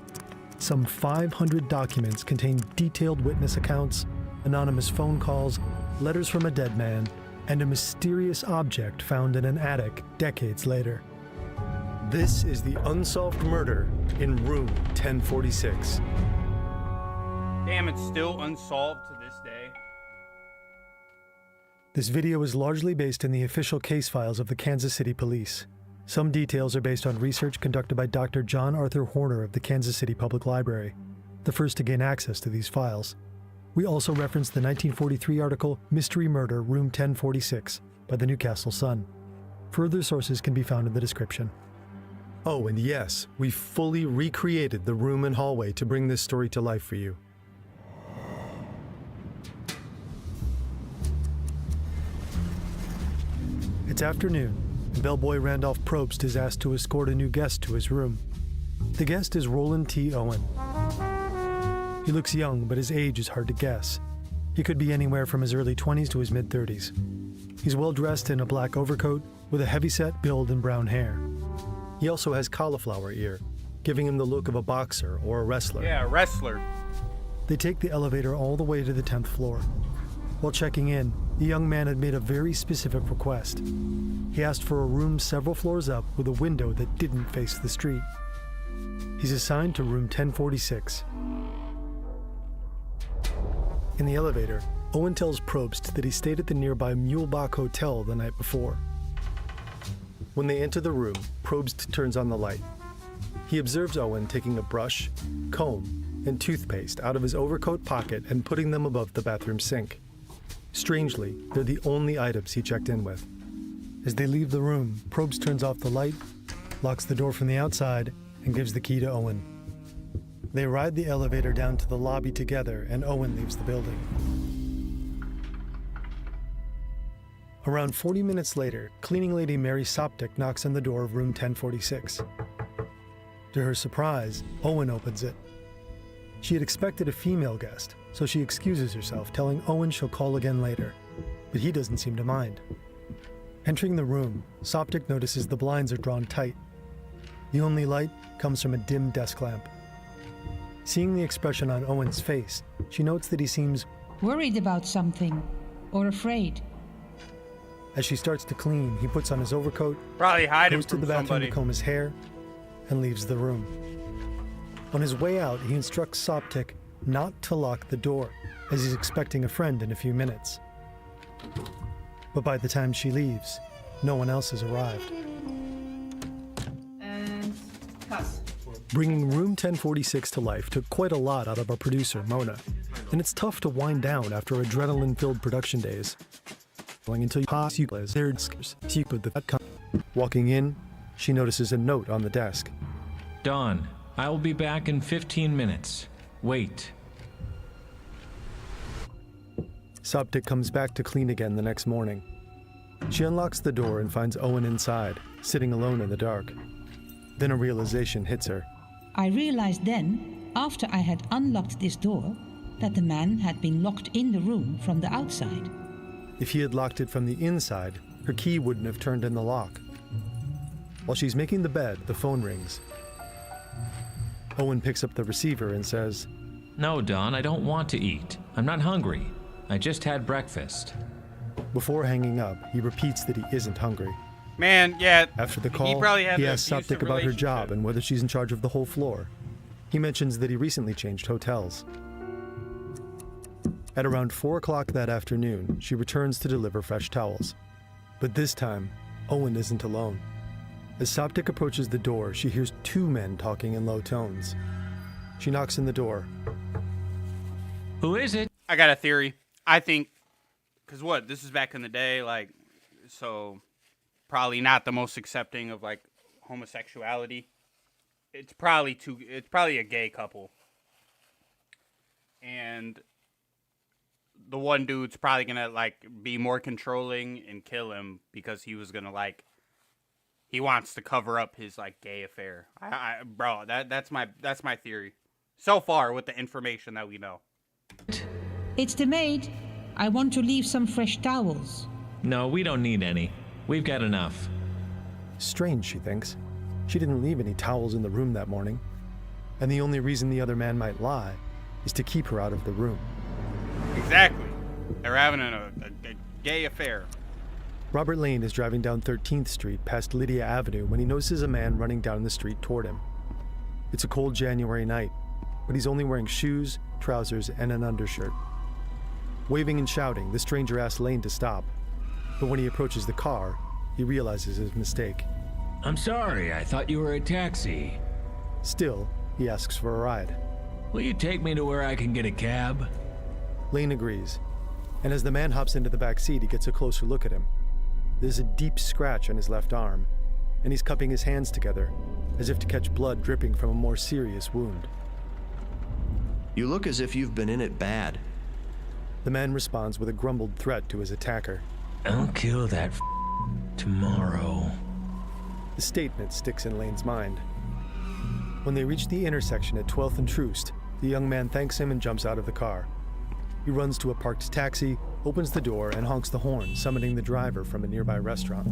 Some 500 documents contain detailed witness accounts, anonymous phone calls, letters from a dead man, and a mysterious object found in an attic decades later. This is the unsolved murder in room 1046. Damn, it's still unsolved to this day. This video is largely based in the official case files of the Kansas City Police. Some details are based on research conducted by Dr. John Arthur Horner of the Kansas City Public Library, the first to gain access to these files. We also reference the 1943 article Mystery Murder, Room 1046 by the Newcastle Sun. Further sources can be found in the description. Oh, and yes, we fully recreated the room and hallway to bring this story to life for you. It's afternoon, and bellboy Randolph Probst is asked to escort a new guest to his room. The guest is Roland T. Owen. He looks young, but his age is hard to guess. He could be anywhere from his early 20s to his mid-30s. He's well-dressed in a black overcoat with a heavy-set build and brown hair. He also has cauliflower ear, giving him the look of a boxer or a wrestler. Yeah, a wrestler. They take the elevator all the way to the 10th floor. While checking in, the young man had made a very specific request. He asked for a room several floors up with a window that didn't face the street. He's assigned to room 1046. In the elevator, Owen tells Probst that he stayed at the nearby Mulebach Hotel the night before. When they enter the room, Probst turns on the light. He observes Owen taking a brush, comb, and toothpaste out of his overcoat pocket and putting them above the bathroom sink. Strangely, they're the only items he checked in with. As they leave the room, Probst turns off the light, locks the door from the outside, and gives the key to Owen. They ride the elevator down to the lobby together, and Owen leaves the building. Around 40 minutes later, cleaning lady Mary Soptic knocks on the door of room 1046. To her surprise, Owen opens it. She had expected a female guest, so she excuses herself, telling Owen she'll call again later, but he doesn't seem to mind. Entering the room, Soptic notices the blinds are drawn tight. The only light comes from a dim desk lamp. Seeing the expression on Owen's face, she notes that he seems worried about something, or afraid. As she starts to clean, he puts on his overcoat, probably hide him goes to from the bathroom somebody. to comb his hair, and leaves the room. On his way out, he instructs Soptic not to lock the door, as he's expecting a friend in a few minutes. But by the time she leaves, no one else has arrived. And cut. Bringing room 1046 to life took quite a lot out of our producer, Mona, and it's tough to wind down after adrenaline-filled production days. Until walking in, she notices a note on the desk. Dawn, I will be back in 15 minutes. Wait. Soptic comes back to clean again the next morning. She unlocks the door and finds Owen inside, sitting alone in the dark. Then a realization hits her. I realized then, after I had unlocked this door, that the man had been locked in the room from the outside. If he had locked it from the inside, her key wouldn't have turned in the lock. While she's making the bed, the phone rings. Owen picks up the receiver and says, No, Dawn, I don't want to eat. I'm not hungry. I just had breakfast. Before hanging up, he repeats that he isn't hungry. Man, yeah. After the call, he asks Soptic about her job and whether she's in charge of the whole floor. He mentions that he recently changed hotels. At around 4 o'clock that afternoon, she returns to deliver fresh towels. But this time, Owen isn't alone. As Soptic approaches the door, she hears 2 men talking in low tones. She knocks on the door. Who is it? I got a theory. I think, because what, this is back in the day, like, so probably not the most accepting of, like, homosexuality. It's probably a gay couple. And the one dude's probably gonna, like, be more controlling and kill him because he was gonna, like, he wants to cover up his, like, gay affair. Bro, that's my theory. So far with the information that we know. It's the maid. I want to leave some fresh towels. No, we don't need any. We've got enough. Strange, she thinks. She didn't leave any towels in the room that morning. And the only reason the other man might lie is to keep her out of the room. Exactly. They're having a gay affair. Robert Lane is driving down 13th Street past Lydia Avenue when he notices a man running down the street toward him. It's a cold January night, but he's only wearing shoes, trousers, and an undershirt. Waving and shouting, the stranger asks Lane to stop. But when he approaches the car, he realizes his mistake. I'm sorry, I thought you were a taxi. Still, he asks for a ride. Will you take me to where I can get a cab? Lane agrees, and as the man hops into the back seat, he gets a closer look at him. There's a deep scratch on his left arm, and he's cupping his hands together, as if to catch blood dripping from a more serious wound. You look as if you've been in it bad. The man responds with a grumbled threat to his attacker. I'll kill that tomorrow. The statement sticks in Lane's mind. When they reach the intersection at 12th and Troost, the young man thanks him and jumps out of the car. He runs to a parked taxi, opens the door, and honks the horn, summoning the driver from a nearby restaurant.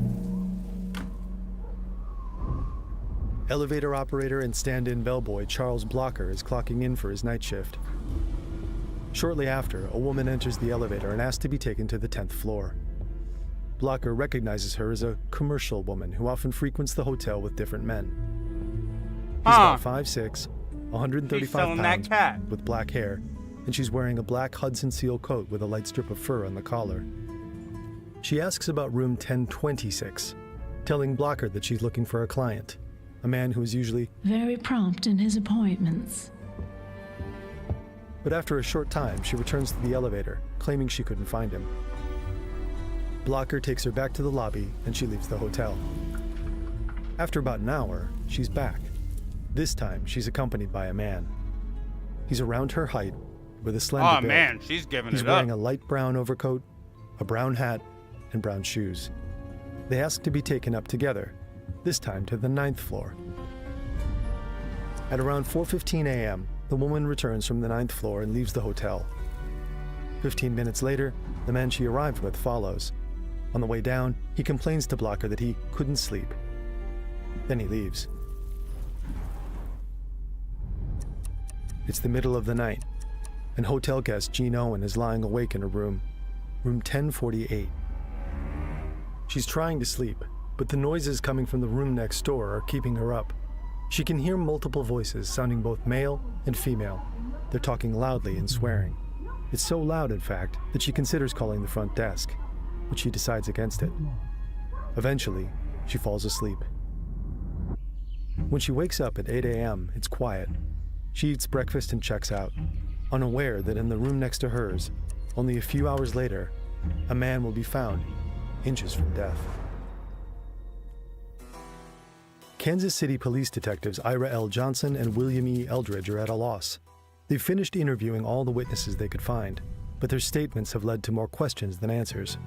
Elevator operator and stand-in bellboy Charles Blocker is clocking in for his night shift. Shortly after, a woman enters the elevator and asks to be taken to the 10th floor. Blocker recognizes her as a commercial woman who often frequents the hotel with different men. He's about 5'6", 135 pounds, with black hair, and she's wearing a black Hudson Seal coat with a light strip of fur on the collar. She asks about room 1026, telling Blocker that she's looking for a client, a man who is usually very prompt in his appointments. But after a short time, she returns to the elevator, claiming she couldn't find him. Blocker takes her back to the lobby, and she leaves the hotel. After about an hour, she's back. This time, she's accompanied by a man. He's around her height, with a slender build. Oh man, she's giving He's it up. wearing a light brown overcoat, a brown hat, and brown shoes. They ask to be taken up together, this time to the 9th floor. At around 4:15 a.m., the woman returns from the 9th floor and leaves the hotel. 15 minutes later, the man she arrived with follows. On the way down, he complains to Blocker that he couldn't sleep. Then he leaves. It's the middle of the night, and hotel guest Jean Owen is lying awake in her room 1048. She's trying to sleep, but the noises coming from the room next door are keeping her up. She can hear multiple voices sounding both male and female. They're talking loudly and swearing. It's so loud, in fact, that she considers calling the front desk, but she decides against it. Eventually, she falls asleep. When she wakes up at 8 a.m., it's quiet. She eats breakfast and checks out, unaware that in the room next to hers, only a few hours later, a man will be found inches from death. Kansas City police detectives Ira L. Johnson and William E. Eldridge are at a loss. They've finished interviewing all the witnesses they could find, but their statements have led to more questions than answers.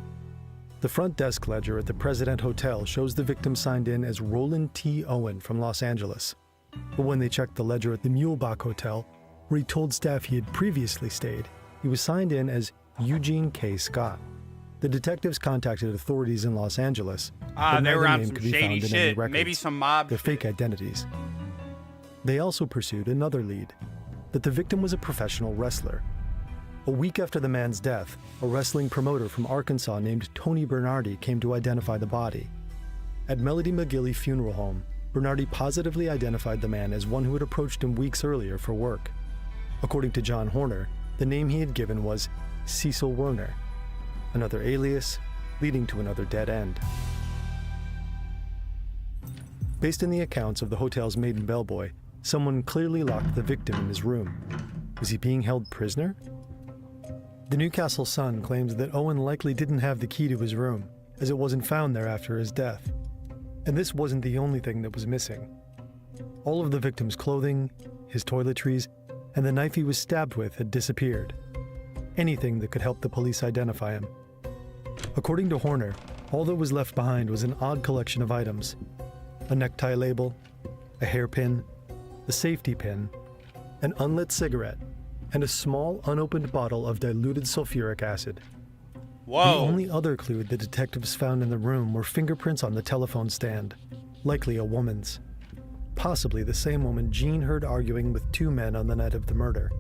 The front desk ledger at the President Hotel shows the victim signed in as Roland T. Owen from Los Angeles. But when they checked the ledger at the Muehlebach Hotel, where he told staff he had previously stayed, he was signed in as Eugene K. Scott. The detectives contacted authorities in Los Angeles, but they neither were on name some could be shady found in any shit. records. Maybe some mob They're fake identities. They also pursued another lead, that the victim was a professional wrestler. A week after the man's death, a wrestling promoter from Arkansas named Tony Bernardi came to identify the body. At Melody McGilly Funeral Home, Bernardi positively identified the man as one who had approached him weeks earlier for work. According to John Horner, the name he had given was Cecil Werner, another alias leading to another dead end. Based on the accounts of the hotel's maiden bellboy, someone clearly locked the victim in his room. Was he being held prisoner? The Newcastle Sun claims that Owen likely didn't have the key to his room, as it wasn't found there after his death. And this wasn't the only thing that was missing. All of the victim's clothing, his toiletries, and the knife he was stabbed with had disappeared. Anything that could help the police identify him. According to Horner, all that was left behind was an odd collection of items: a necktie label, a hairpin, a safety pin, an unlit cigarette, and a small unopened bottle of diluted sulfuric acid. Whoa. The only other clue the detectives found in the room were fingerprints on the telephone stand, likely a woman's. Possibly the same woman Jean heard arguing with two men on the night of the murder.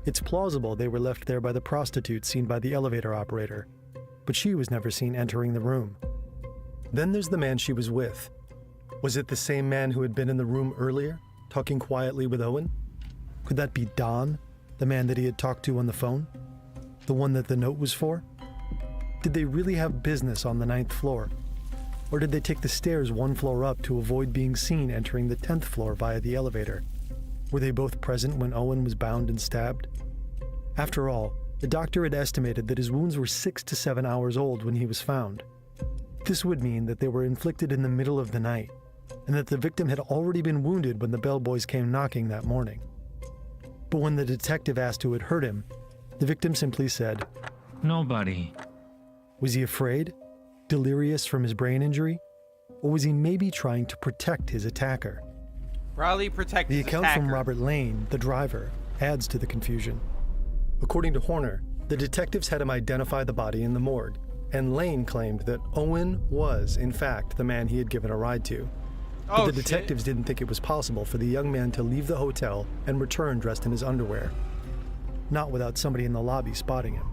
It's plausible they were left there by the prostitute seen by the elevator operator, but she was never seen entering the room. Then there's the man she was with. Was it the same man who had been in the room earlier, talking quietly with Owen? Could that be Don, the man that he had talked to on the phone? The one that the note was for? Did they really have business on the 9th floor? Or did they take the stairs one floor up to avoid being seen entering the 10th floor via the elevator? Were they both present when Owen was bound and stabbed? After all, the doctor had estimated that his wounds were 6 to 7 hours old when he was found. This would mean that they were inflicted in the middle of the night, and that the victim had already been wounded when the bellboys came knocking that morning. But when the detective asked who had hurt him, the victim simply said, "Nobody." Was he afraid? Delirious from his brain injury? Or was he maybe trying to protect his attacker? Probably protect The his account attacker. from Robert Lane, the driver, adds to the confusion. According to Horner, the detectives had him identify the body in the morgue, and Lane claimed that Owen was, in fact, the man he had given a ride to. But the detectives didn't think it was possible for the young man to leave the hotel and return dressed in his underwear. Not without somebody in the lobby spotting him.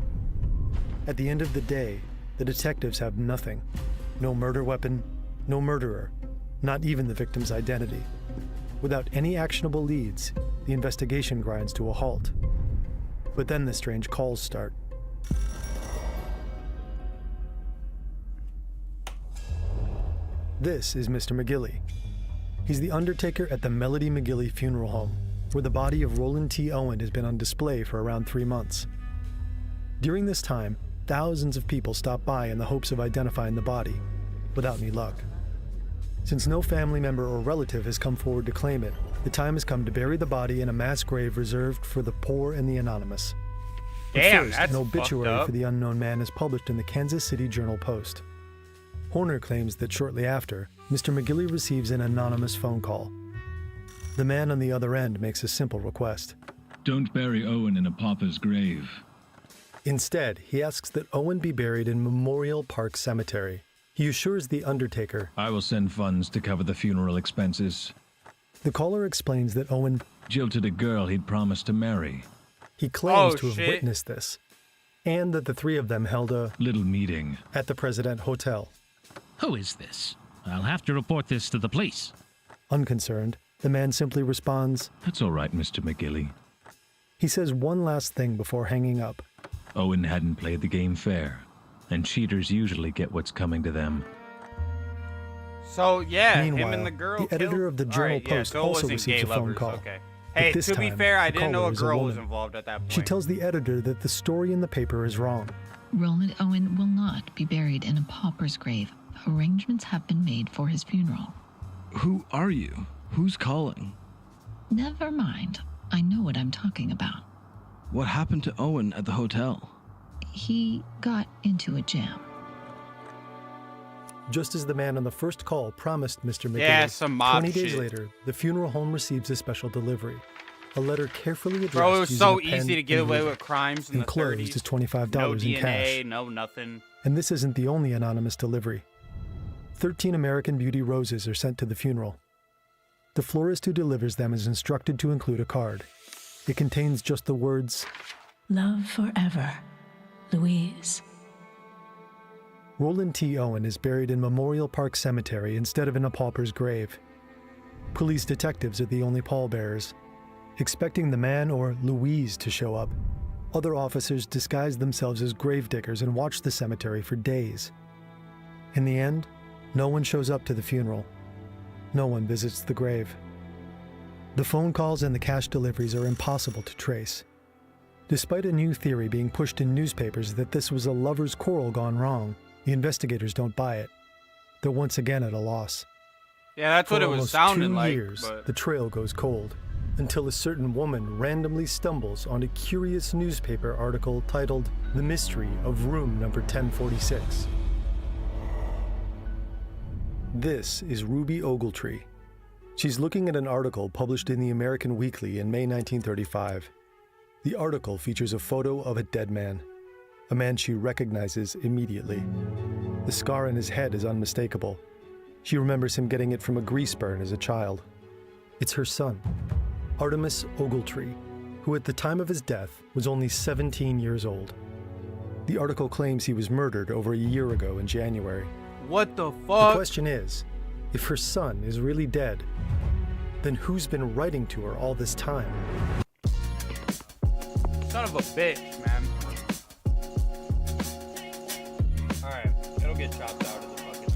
At the end of the day, the detectives have nothing. No murder weapon, no murderer, not even the victim's identity. Without any actionable leads, the investigation grinds to a halt. But then the strange calls start. This is Mr. McGilly. He's the undertaker at the Melody McGilly Funeral Home, where the body of Roland T. Owen has been on display for around 3 months. During this time, thousands of people stop by in the hopes of identifying the body, without any luck. Since no family member or relative has come forward to claim it, the time has come to bury the body in a mass grave reserved for the poor and the anonymous. But Damn, first, that's an obituary fucked up. for the unknown man is published in the Kansas City Journal-Post. Horner claims that shortly after, Mr. McGilly receives an anonymous phone call. The man on the other end makes a simple request. Don't bury Owen in a pauper's grave. Instead, he asks that Owen be buried in Memorial Park Cemetery. He assures the undertaker, I will send funds to cover the funeral expenses. The caller explains that Owen jilted a girl he'd promised to marry. He claims to have witnessed this, and that the three of them held a little meeting at the President Hotel. Who is this? I'll have to report this to the police. Unconcerned, the man simply responds, That's all right, Mr. McGilly. He says one last thing before hanging up. Owen hadn't played the game fair, and cheaters usually get what's coming to them. So yeah, Meanwhile, him and the girl. the editor of the Journal-Post so it also wasn't receives gay a phone lovers, call. Okay. But Hey, this to be time, fair, I the didn't know caller a is girl was woman. involved at that point. She tells the editor that the story in the paper is wrong. Roland Owen will not be buried in a pauper's grave. Arrangements have been made for his funeral. Who are you? Who's calling? Never mind. I know what I'm talking about. What happened to Owen at the hotel? He got into a jam. Just as the man on the first call promised Mr. McGillis, Yeah, some mob 20 days shit. later, the funeral home receives a special delivery. A letter carefully addressed Bro, it was using so a pen easy to get and away ruler. with crimes in the Enclosed 30s. is $25 No in DNA, cash. no nothing. And this isn't the only anonymous delivery. 13 American Beauty roses are sent to the funeral. The florist who delivers them is instructed to include a card. It contains just the words, Love forever, Louise. Roland T. Owen is buried in Memorial Park Cemetery instead of in a pauper's grave. Police detectives are the only pallbearers. Expecting the man or Louise to show up, other officers disguise themselves as gravediggers and watch the cemetery for days. In the end, no one shows up to the funeral. No one visits the grave. The phone calls and the cash deliveries are impossible to trace. Despite a new theory being pushed in newspapers that this was a lover's quarrel gone wrong, the investigators don't buy it. They're once again at a loss. Yeah, that's what For it was almost sounding 2 like. years, But the trail goes cold, until a certain woman randomly stumbles on a curious newspaper article titled The Mystery of Room Number 1046. This is Ruby Ogletree. She's looking at an article published in the American Weekly in May 1935. The article features a photo of a dead man, a man she recognizes immediately. The scar on his head is unmistakable. She remembers him getting it from a grease burn as a child. It's her son, Artemis Ogletree, who at the time of his death was only 17 years old. The article claims he was murdered over a year ago in January. what the The fuck? question is, if her son is really dead, then who's been writing to her all this time? Son of a bitch, man. Alright, it'll get chopped out of the fucking.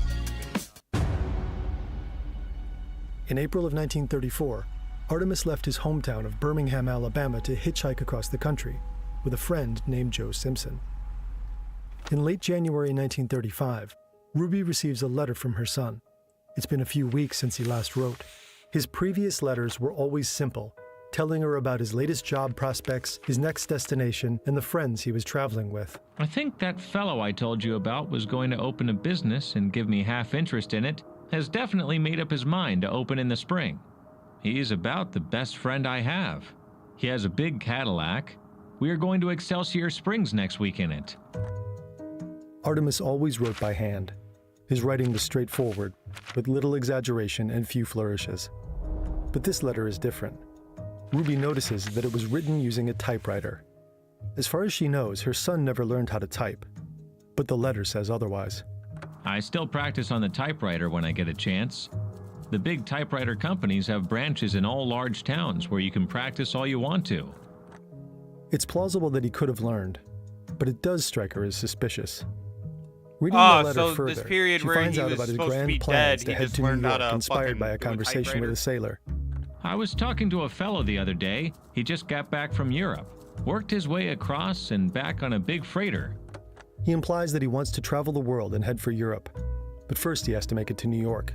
In April of 1934, Artemis left his hometown of Birmingham, Alabama to hitchhike across the country with a friend named Joe Simpson. In late January 1935, Ruby receives a letter from her son. It's been a few weeks since he last wrote. His previous letters were always simple, telling her about his latest job prospects, his next destination, and the friends he was traveling with. I think that fellow I told you about was going to open a business and give me half interest in it has definitely made up his mind to open in the spring. He's about the best friend I have. He has a big Cadillac. We are going to Excelsior Springs next week in it. Artemis always wrote by hand. His writing was straightforward, with little exaggeration and few flourishes. But this letter is different. Ruby notices that it was written using a typewriter. As far as she knows, her son never learned how to type, but the letter says otherwise. I still practice on the typewriter when I get a chance. The big typewriter companies have branches in all large towns where you can practice all you want to. It's plausible that he could have learned, but it does strike her as suspicious. Reading the letter so further, this period she where finds he out was about his supposed to be grand plans dead, to he head just to New learned how York, to inspired fucking by a do a conversation with typewriter. a sailor. I was talking to a fellow the other day. He just got back from Europe, worked his way across and back on a big freighter. He implies that he wants to travel the world and head for Europe, but first he has to make it to New York.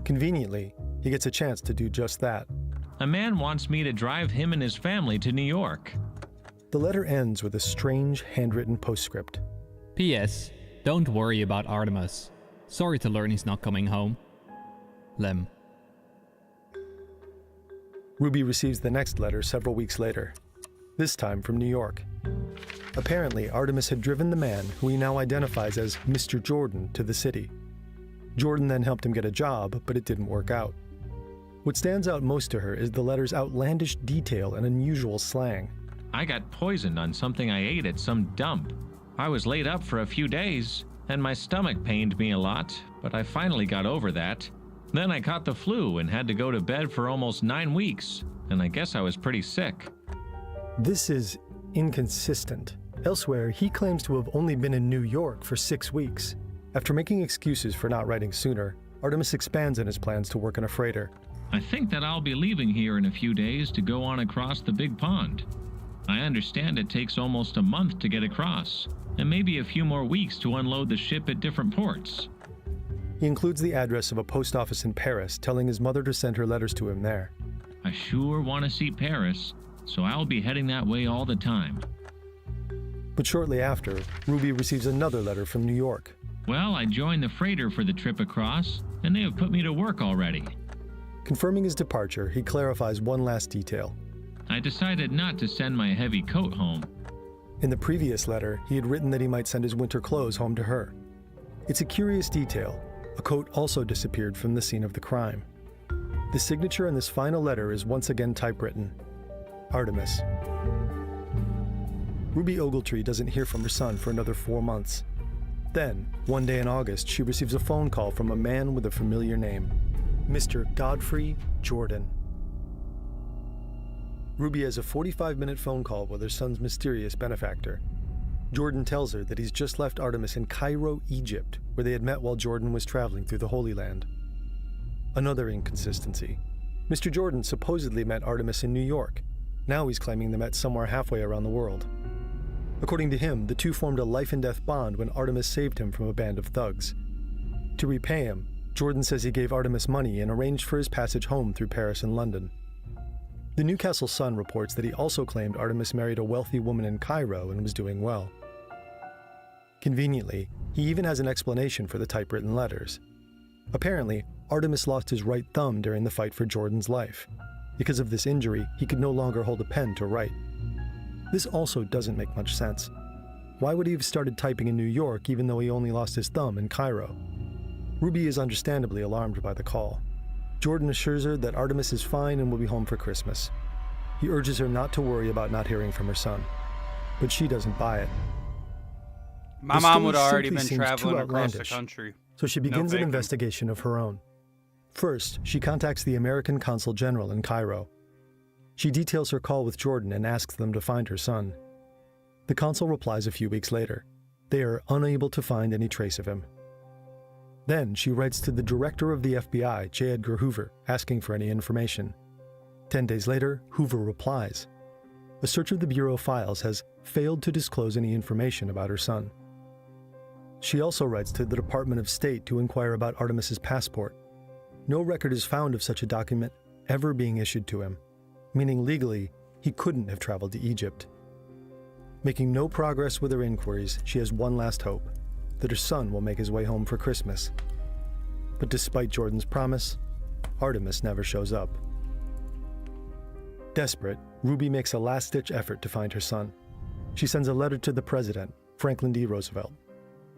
Conveniently, he gets a chance to do just that. A man wants me to drive him and his family to New York. The letter ends with a strange handwritten postscript. P.S. Don't worry about Artemis. Sorry to learn he's not coming home. Lem. Ruby receives the next letter several weeks later, this time from New York. Apparently, Artemis had driven the man, who he now identifies as Mr. Jordan, to the city. Jordan then helped him get a job, but it didn't work out. What stands out most to her is the letter's outlandish detail and unusual slang. I got poisoned on something I ate at some dump. I was laid up for a few days, and my stomach pained me a lot, but I finally got over that. Then I caught the flu and had to go to bed for almost 9 weeks, and I guess I was pretty sick. This is inconsistent. Elsewhere, he claims to have only been in New York for 6 weeks. After making excuses for not writing sooner, Artemis expands on his plans to work on a freighter. I think that I'll be leaving here in a few days to go on across the big pond. I understand it takes almost a month to get across, and maybe a few more weeks to unload the ship at different ports. He includes the address of a post office in Paris, telling his mother to send her letters to him there. I sure want to see Paris, so I'll be heading that way all the time. But shortly after, Ruby receives another letter from New York. Well, I joined the freighter for the trip across, and they have put me to work already. Confirming his departure, he clarifies one last detail. I decided not to send my heavy coat home. In the previous letter, he had written that he might send his winter clothes home to her. It's a curious detail. A coat also disappeared from the scene of the crime. The signature in this final letter is once again typewritten: Artemis. Ruby Ogletree doesn't hear from her son for another 4 months. Then, one day in August, she receives a phone call from a man with a familiar name, Mr. Godfrey Jordan. Ruby has a 45-minute phone call with her son's mysterious benefactor. Jordan tells her that he's just left Artemis in Cairo, Egypt, where they had met while Jordan was traveling through the Holy Land. Another inconsistency. Mr. Jordan supposedly met Artemis in New York. Now he's claiming they met somewhere halfway around the world. According to him, the two formed a life-and-death bond when Artemis saved him from a band of thugs. To repay him, Jordan says he gave Artemis money and arranged for his passage home through Paris and London. The Newcastle Sun reports that he also claimed Artemis married a wealthy woman in Cairo and was doing well. Conveniently, he even has an explanation for the typewritten letters. Apparently, Artemis lost his right thumb during the fight for Jordan's life. Because of this injury, he could no longer hold a pen to write. This also doesn't make much sense. Why would he have started typing in New York even though he only lost his thumb in Cairo? Ruby is understandably alarmed by the call. Jordan assures her that Artemis is fine and will be home for Christmas. He urges her not to worry about not hearing from her son. But she doesn't buy it. My The mom story would have already simply been seems traveling too across the outlandish. country. So she No begins an faking. investigation of her own. First, she contacts the American Consul General in Cairo. She details her call with Jordan and asks them to find her son. The consul replies a few weeks later. They are unable to find any trace of him. Then she writes to the director of the FBI, J. Edgar Hoover, asking for any information. 10 days later, Hoover replies. A search of the Bureau files has failed to disclose any information about her son. She also writes to the Department of State to inquire about Artemis's passport. No record is found of such a document ever being issued to him, meaning legally he couldn't have traveled to Egypt. Making no progress with her inquiries, she has one last hope, that her son will make his way home for Christmas. But despite Jordan's promise, Artemis never shows up. Desperate, Ruby makes a last-ditch effort to find her son. She sends a letter to the president, Franklin D. Roosevelt.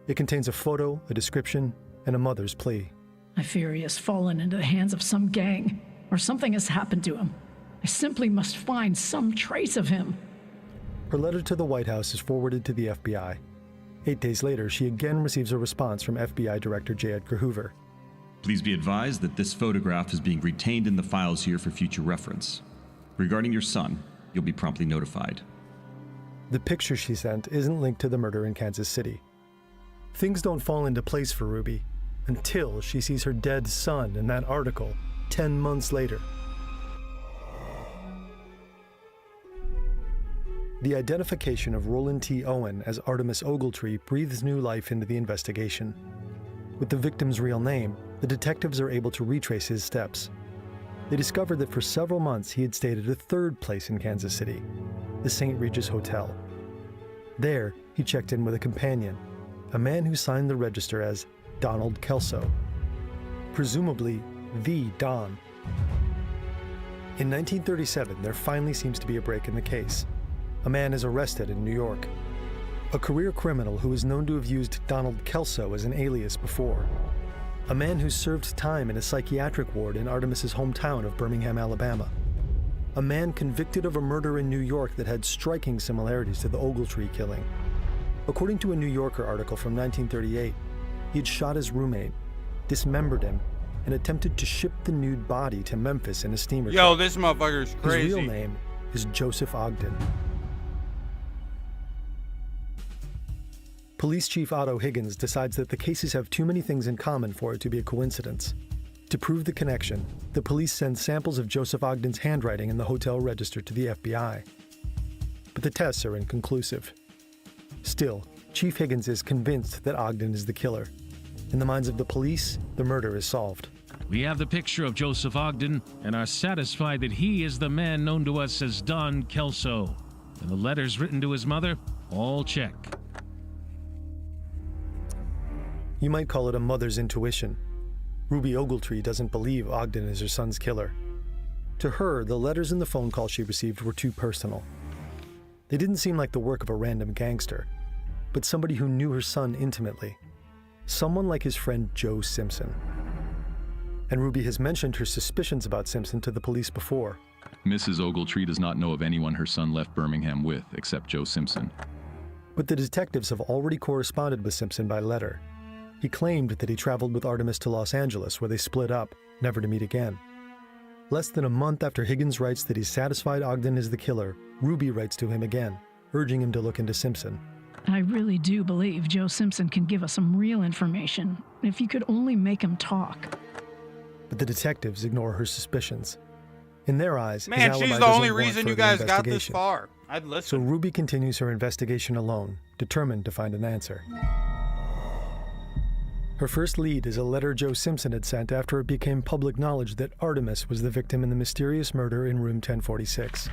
It contains a photo, a description, and a mother's plea. I fear he has fallen into the hands of some gang, or something has happened to him. I simply must find some trace of him. Her letter to the White House is forwarded to the FBI. 8 days later, she again receives a response from FBI Director J. Edgar Hoover. Please be advised that this photograph is being retained in the files here for future reference. Regarding your son, you'll be promptly notified. The picture she sent isn't linked to the murder in Kansas City. Things don't fall into place for Ruby until she sees her dead son in that article 10 months later. The identification of Roland T. Owen as Artemis Ogletree breathes new life into the investigation. With the victim's real name, the detectives are able to retrace his steps. They discovered that for several months he had stayed at a third place in Kansas City, the St. Regis Hotel. There, he checked in with a companion, a man who signed the register as Donald Kelso, presumably the Don. In 1937, there finally seems to be a break in the case. A man is arrested in New York. A career criminal who is known to have used Donald Kelso as an alias before. A man who served time in a psychiatric ward in Artemis's hometown of Birmingham, Alabama. A man convicted of a murder in New York that had striking similarities to the Ogletree killing. According to a New Yorker article from 1938, he had shot his roommate, dismembered him, and attempted to ship the nude body to Memphis in a steamer. Yo, this motherfucker's crazy. His real name is Joseph Ogden. Police Chief Otto Higgins decides that the cases have too many things in common for it to be a coincidence. To prove the connection, the police send samples of Joseph Ogden's handwriting in the hotel register to the FBI. But the tests are inconclusive. Still, Chief Higgins is convinced that Ogden is the killer. In the minds of the police, the murder is solved. We have the picture of Joseph Ogden and are satisfied that he is the man known to us as Don Kelso. And the letters written to his mother, all check. You might call it a mother's intuition. Ruby Ogletree doesn't believe Ogden is her son's killer. To her, the letters and the phone call she received were too personal. They didn't seem like the work of a random gangster, but somebody who knew her son intimately. Someone like his friend Joe Simpson. And Ruby has mentioned her suspicions about Simpson to the police before. Mrs. Ogletree does not know of anyone her son left Birmingham with except Joe Simpson. But the detectives have already corresponded with Simpson by letter. He claimed that he traveled with Artemis to Los Angeles, where they split up, never to meet again. Less than a month after Higgins writes that he's satisfied Ogden is the killer, Ruby writes to him again, urging him to look into Simpson. I really do believe Joe Simpson can give us some real information, if you could only make him talk. But the detectives ignore her suspicions. In their eyes, man, she's the only reason you guys got this far. I'd listen. So Ruby continues her investigation alone, determined to find an answer. Her first lead is a letter Joe Simpson had sent after it became public knowledge that Artemis was the victim in the mysterious murder in room 1046.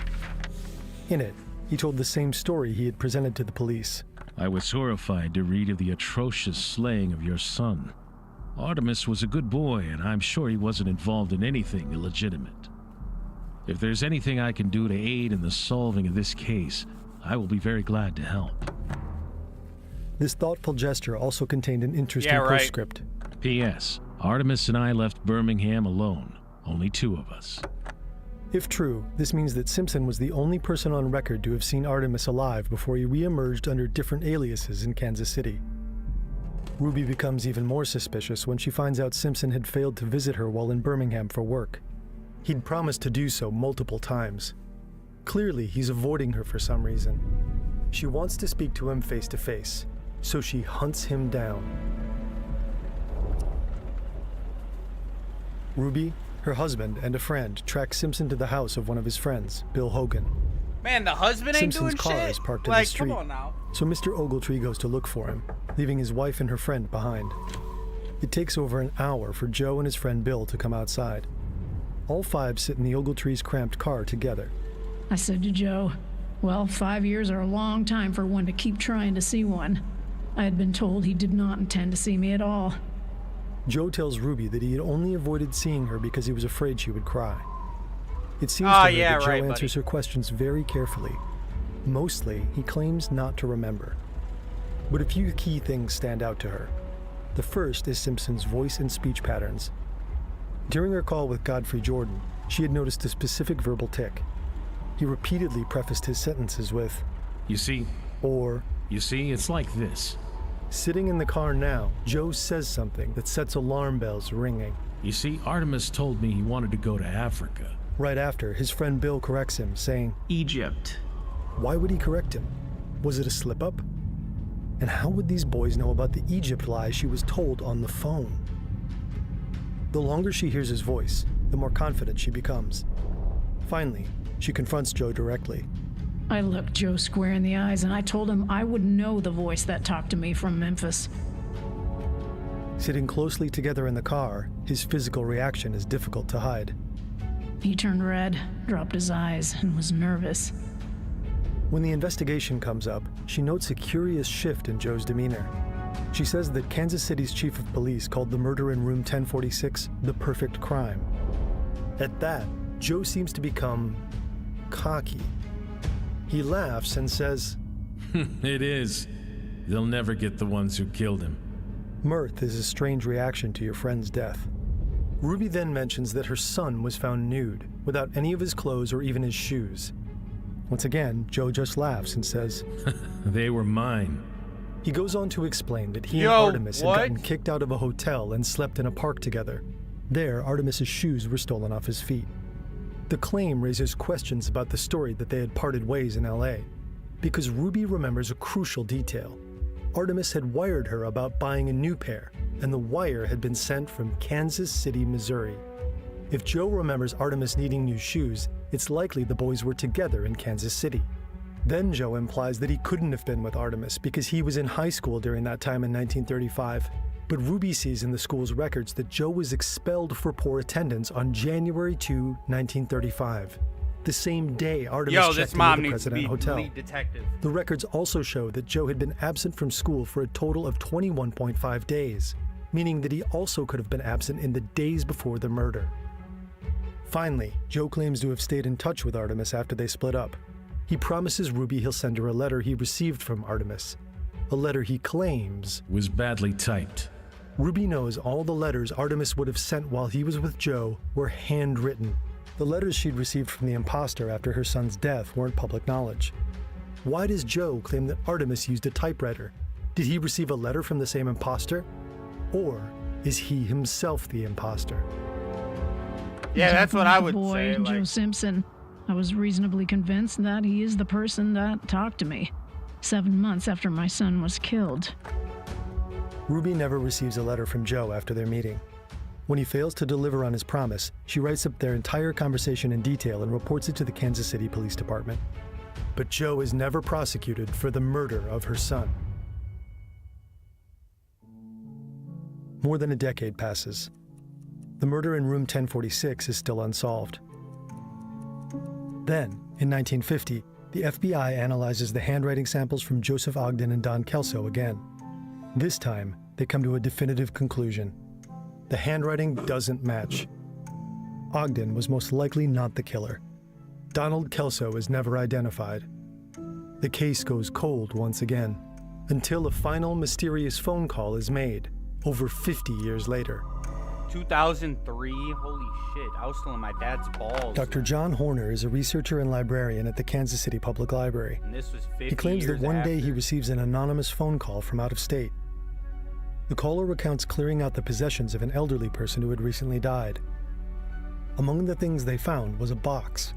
In it, he told the same story he had presented to the police. I was horrified to read of the atrocious slaying of your son. Artemis was a good boy, and I'm sure he wasn't involved in anything illegitimate. If there's anything I can do to aid in the solving of this case, I will be very glad to help. This thoughtful gesture also contained an interesting postscript. P.S. Artemis and I left Birmingham alone, only two of us. If true, this means that Simpson was the only person on record to have seen Artemis alive before he re-emerged under different aliases in Kansas City. Ruby becomes even more suspicious when she finds out Simpson had failed to visit her while in Birmingham for work. He'd promised to do so multiple times. Clearly, he's avoiding her for some reason. She wants to speak to him face to face, so she hunts him down. Ruby, her husband, and a friend track Simpson to the house of one of his friends, Bill Hogan. Man, the husband ain't Simpson's doing car shit. is parked in Like, the street, come on now. so Mr. Ogletree goes to look for him, leaving his wife and her friend behind. It takes over an hour for Joe and his friend Bill to come outside. All five sit in the Ogletree's cramped car together. I said to Joe, well, 5 years are a long time for one to keep trying to see one. I had been told he did not intend to see me at all. Joe tells Ruby that he had only avoided seeing her because he was afraid she would cry. It seems to her that Joe answers her questions very carefully. Mostly, he claims not to remember. But a few key things stand out to her. The first is Simpson's voice and speech patterns. During her call with Godfrey Jordan, she had noticed a specific verbal tic. He repeatedly prefaced his sentences with, "You see," or, "You see, it's like this." Sitting in the car now, Joe says something that sets alarm bells ringing. "You see, Artemis told me he wanted to go to Africa." Right after, his friend Bill corrects him, saying, "Egypt." Why would he correct him? Was it a slip-up? And how would these boys know about the Egypt lie she was told on the phone? The longer she hears his voice, the more confident she becomes. Finally, she confronts Joe directly. I looked Joe square in the eyes and I told him I would know the voice that talked to me from Memphis. Sitting closely together in the car, his physical reaction is difficult to hide. He turned red, dropped his eyes, and was nervous. When the investigation comes up, she notes a curious shift in Joe's demeanor. She says that Kansas City's chief of police called the murder in room 1046 the perfect crime. At that, Joe seems to become cocky. He laughs and says, "It is. They'll never get the ones who killed him." Mirth is a strange reaction to your friend's death. Ruby then mentions that her son was found nude, without any of his clothes or even his shoes. Once again, Joe just laughs and says, "They were mine." He goes on to explain that he and Artemis had gotten kicked out of a hotel and slept in a park together. There, Artemis's shoes were stolen off his feet. The claim raises questions about the story that they had parted ways in LA, because Ruby remembers a crucial detail. Artemis had wired her about buying a new pair, and the wire had been sent from Kansas City, Missouri. If Joe remembers Artemis needing new shoes, it's likely the boys were together in Kansas City. Then Joe implies that he couldn't have been with Artemis because he was in high school during that time in 1935. But Ruby sees in the school's records that Joe was expelled for poor attendance on January 2, 1935, the same day Artemis checked into the President Hotel. Lead detective. The records also show that Joe had been absent from school for a total of 21.5 days, meaning that he also could have been absent in the days before the murder. Finally, Joe claims to have stayed in touch with Artemis after they split up. He promises Ruby he'll send her a letter he received from Artemis, a letter he claims was badly typed. Ruby knows all the letters Artemis would have sent while he was with Joe were handwritten. The letters she'd received from the imposter after her son's death weren't public knowledge. Why does Joe claim that Artemis used a typewriter? Did he receive a letter from the same imposter? Or is he himself the imposter? Yeah, that's what I would say. Joe Simpson. I was reasonably convinced that he is the person that talked to me 7 months after my son was killed. Ruby never receives a letter from Joe after their meeting. When he fails to deliver on his promise, she writes up their entire conversation in detail and reports it to the Kansas City Police Department. But Joe is never prosecuted for the murder of her son. More than a decade passes. The murder in room 1046 is still unsolved. Then, in 1950, the FBI analyzes the handwriting samples from Joseph Ogden and Don Kelso again. This time, they come to a definitive conclusion. The handwriting doesn't match. Ogden was most likely not the killer. Donald Kelso is never identified. The case goes cold once again, until a final mysterious phone call is made, over 50 years later. 2003? Holy shit, I was still in my dad's balls. Dr. John Horner is a researcher and librarian at the Kansas City Public Library. And this was 50 He claims that one day he after. receives an anonymous phone call from out of state. The caller recounts clearing out the possessions of an elderly person who had recently died. Among the things they found was a box.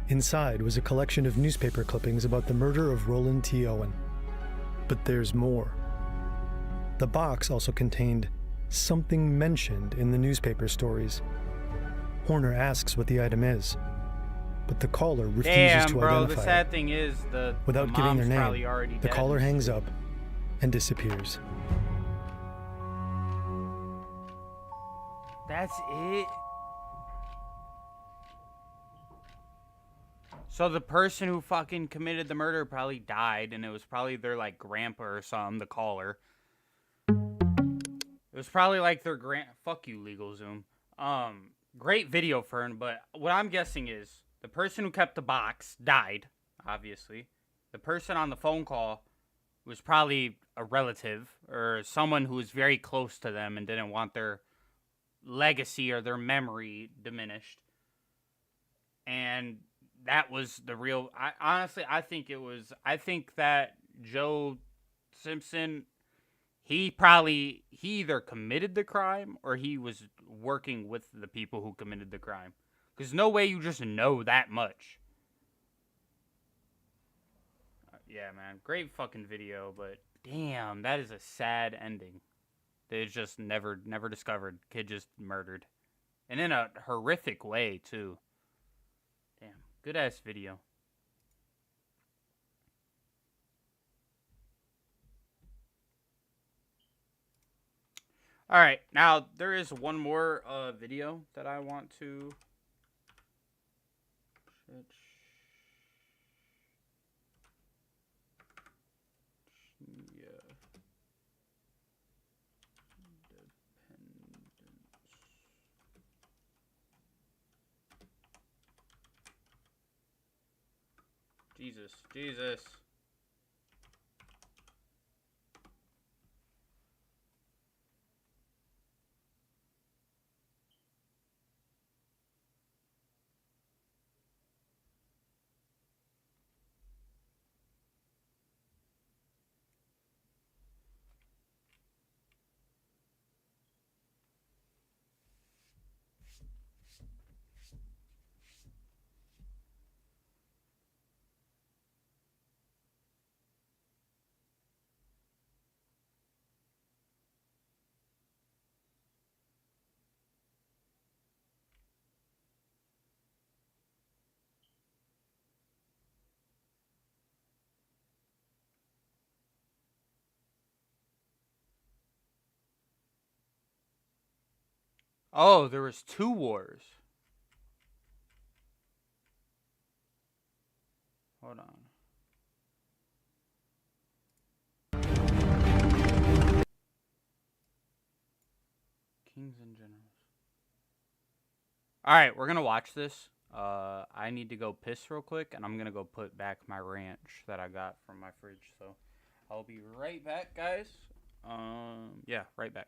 Inside was a collection of newspaper clippings about the murder of Roland T. Owen. But there's more. The box also contained something mentioned in the newspaper stories. Horner asks what the item is, but the caller refuses Damn, to bro, identify the it. sad thing is Without the giving their mom's probably name, already the dead. caller hangs up and disappears. That's it? So the person who fucking committed the murder probably died, and it was probably their, like, grandpa or something, the caller. It was probably like their fuck you, LegalZoom. Great video, Fern, but what I'm guessing is the person who kept the box died, obviously. The person on the phone call was probably a relative or someone who was very close to them and didn't want their legacy or their memory diminished. And that was the real... I think that Joe Simpson... He either committed the crime or he was working with the people who committed the crime. Because no way you just know that much. Yeah, man. Great fucking video, but damn, that is a sad ending. They just never discovered. Kid just murdered. And in a horrific way, too. Damn. Good-ass video. All right, now there is one more video that I want to. Jesus. Oh, there was 2 wars. Hold on. Kings and generals. Alright, we're gonna watch this. I need to go piss real quick, and I'm gonna go put back my ranch that I got from my fridge. So, I'll be right back, guys. Yeah, right back.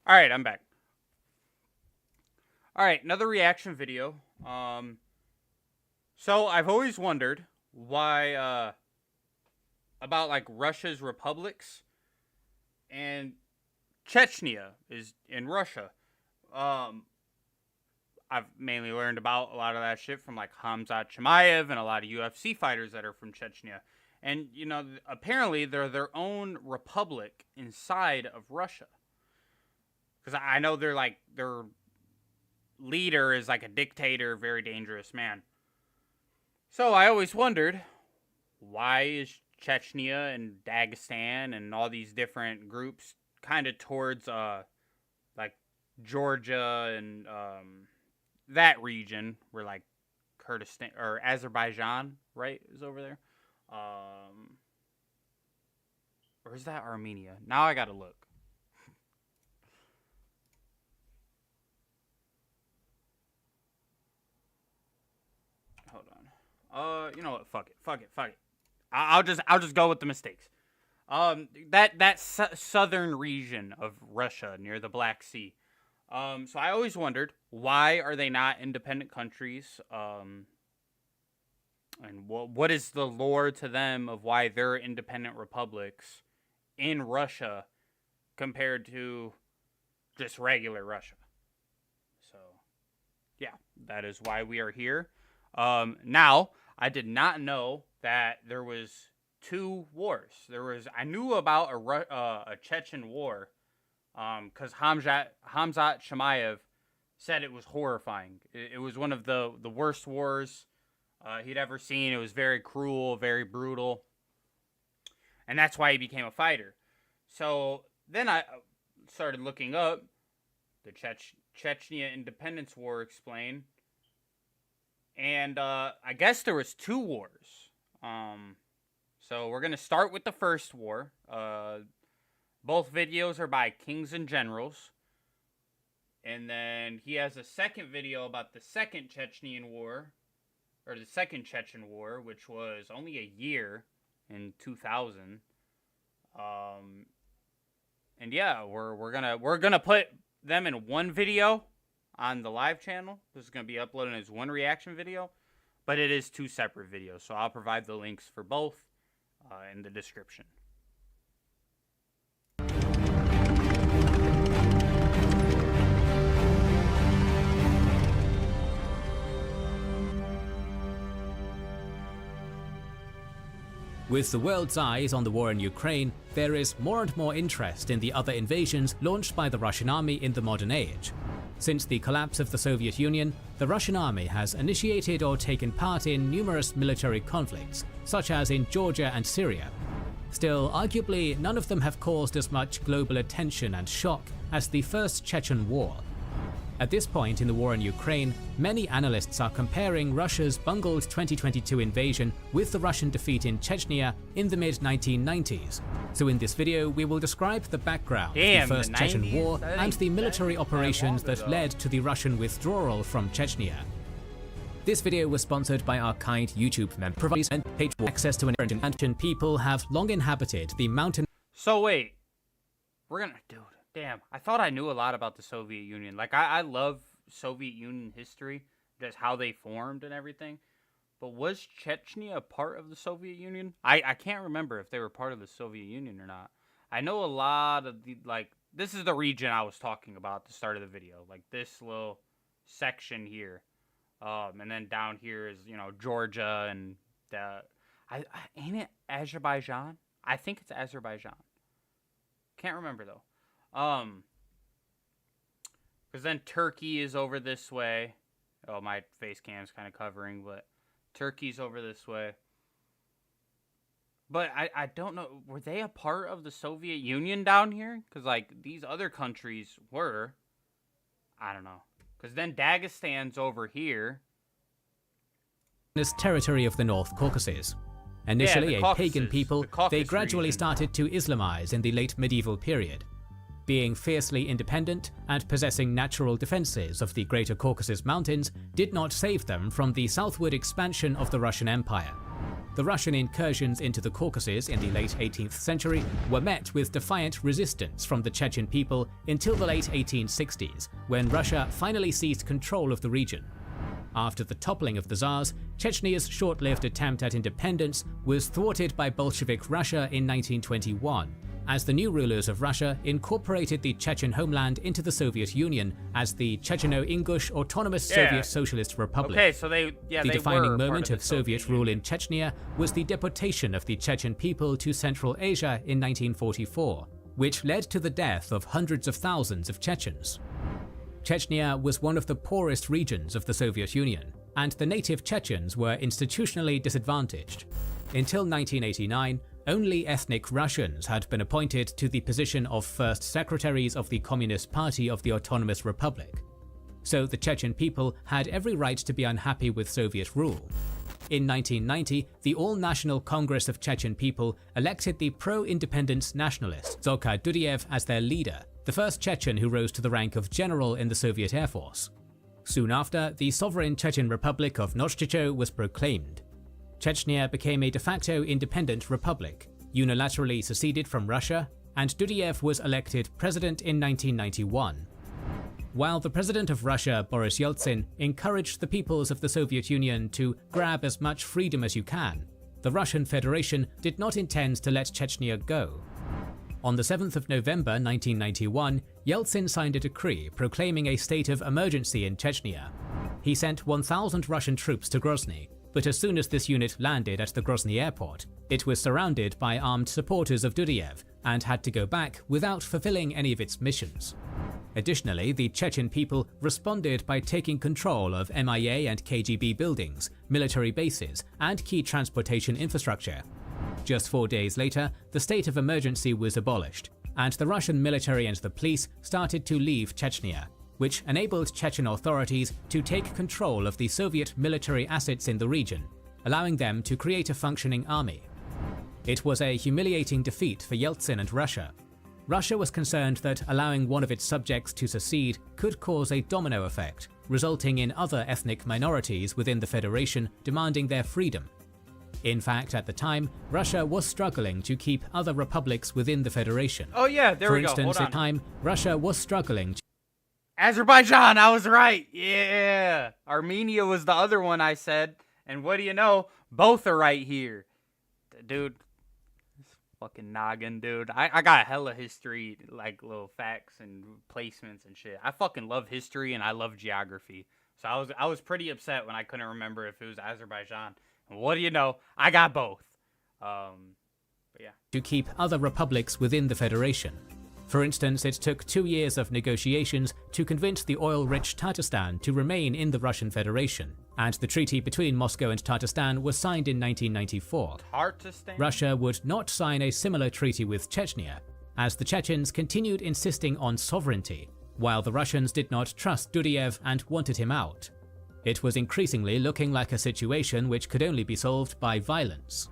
Alright, I'm back. Alright, another reaction video. So I've always wondered why, about like Russia's republics, and Chechnya is in Russia. I've mainly learned about a lot of that shit from like Khamzat Chimaev and a lot of UFC fighters that are from Chechnya. And, you know, apparently they're their own republic inside of Russia. Because I know they're like, their leader is like a dictator, very dangerous man. So I always wondered, why is Chechnya and Dagestan and all these different groups kind of towards like Georgia and that region where like Kurdistan or Azerbaijan, right, is over there? Or is that Armenia? Now I gotta look. Hold on. You know what? Fuck it. I'll just go with the mistakes. That southern region of Russia near the Black Sea. So I always wondered, why are they not independent countries? And what is the lore to them of why they're independent republics in Russia compared to just regular Russia? So, yeah, that is why we are here. Now, I did not know that there was 2 wars. I knew about a Chechen war, because Khamzat Chimaev said it was horrifying. It was one of the worst wars he'd ever seen. It was very cruel, very brutal, and that's why he became a fighter. So then I started looking up the Chechnya Independence War explained. And I guess there was 2 wars. So we're going to start with the first war. Both videos are by Kings and Generals. And then he has a second video about the second Chechenian War, or the second Chechen War, which was only a year in 2000. And yeah, we're gonna put them in one video on the live channel. This is gonna be uploaded as one reaction video, but it is two separate videos. So I'll provide the links for both in the description. With the world's eyes on the war in Ukraine, there is more and more interest in the other invasions launched by the Russian army in the modern age. Since the collapse of the Soviet Union, the Russian army has initiated or taken part in numerous military conflicts, such as in Georgia and Syria. Still, arguably, none of them have caused as much global attention and shock as the First Chechen War. At this point in the war in Ukraine, many analysts are comparing Russia's bungled 2022 invasion with the Russian defeat in Chechnya in the mid-1990s. So in this video, we will describe the background of the First Chechen War and the military operations that led to the Russian withdrawal from Chechnya. This video was sponsored by our kind YouTube member, provides and page access to an ancient people have long inhabited the mountain. So wait, we're gonna do it. Damn, I thought I knew a lot about the Soviet Union. Like, I love Soviet Union history, just how they formed and everything. But was Chechnya a part of the Soviet Union? I can't remember if they were part of the Soviet Union or not. I know a lot of the, like, this is the region I was talking about at the start of the video. Like, this little section here. And then down here is, you know, Georgia and, ain't it Azerbaijan? I think it's Azerbaijan. Can't remember, though. Because then Turkey is over this way. Oh, my face cam's kind of covering, but Turkey's over this way. But I don't know, were they a part of the Soviet Union down here? Because, like, these other countries were. I don't know. Because then Daggestan's over here. This territory of the North Caucasus. Initially a pagan people, they gradually started to Islamize in the late medieval period. Being fiercely independent and possessing natural defenses of the Greater Caucasus Mountains did not save them from the southward expansion of the Russian Empire. The Russian incursions into the Caucasus in the late 18th century were met with defiant resistance from the Chechen people until the late 1860s, when Russia finally seized control of the region. After the toppling of the Tsars, Chechnya's short-lived attempt at independence was thwarted by Bolshevik Russia in 1921, as the new rulers of Russia incorporated the Chechen homeland into the Soviet Union as the Checheno-Ingush Autonomous Soviet Socialist Republic. Okay, so the defining moment of Soviet rule in Chechnya was the deportation of the Chechen people to Central Asia in 1944, which led to the death of hundreds of thousands of Chechens. Chechnya was one of the poorest regions of the Soviet Union, and the native Chechens were institutionally disadvantaged. Until 1989, only ethnic Russians had been appointed to the position of first secretaries of the Communist Party of the Autonomous Republic. So the Chechen people had every right to be unhappy with Soviet rule. In 1990, the All-National Congress of Chechen People elected the pro-independence nationalist Dzhokhar Dudayev as their leader, the first Chechen who rose to the rank of general in the Soviet Air Force. Soon after, the sovereign Chechen Republic of Noshchicho was proclaimed. Chechnya became a de facto independent republic, unilaterally seceded from Russia, and Dudayev was elected president in 1991. While the president of Russia, Boris Yeltsin, encouraged the peoples of the Soviet Union to grab as much freedom as you can, the Russian Federation did not intend to let Chechnya go. On the 7th of November 1991, Yeltsin signed a decree proclaiming a state of emergency in Chechnya. He sent 1,000 Russian troops to Grozny, but as soon as this unit landed at the Grozny airport, it was surrounded by armed supporters of Dudayev and had to go back without fulfilling any of its missions. Additionally, the Chechen people responded by taking control of MIA and KGB buildings, military bases, and key transportation infrastructure. Just 4 days later, the state of emergency was abolished, and the Russian military and the police started to leave Chechnya, which enabled Chechen authorities to take control of the Soviet military assets in the region, allowing them to create a functioning army. It was a humiliating defeat for Yeltsin and Russia. Russia was concerned that allowing one of its subjects to secede could cause a domino effect, resulting in other ethnic minorities within the Federation demanding their freedom. In fact, at the time, Russia was struggling to keep other republics within the Federation. Oh yeah, there we go. For instance, Hold at the time, Russia was struggling to Azerbaijan, I was right. Yeah. Armenia was the other one I said. And what do you know? Both are right here. Dude, this fucking noggin, dude. I got hella history, like little facts and placements and shit. I fucking love history and I love geography. So I was pretty upset when I couldn't remember if it was Azerbaijan. And what do you know? I got both. But yeah. To keep other republics within the Federation. For instance, it took 2 years of negotiations to convince the oil-rich Tatarstan to remain in the Russian Federation, and the treaty between Moscow and Tatarstan was signed in 1994. Tatarstan? Russia would not sign a similar treaty with Chechnya, as the Chechens continued insisting on sovereignty, while the Russians did not trust Dudiev and wanted him out. It was increasingly looking like a situation which could only be solved by violence.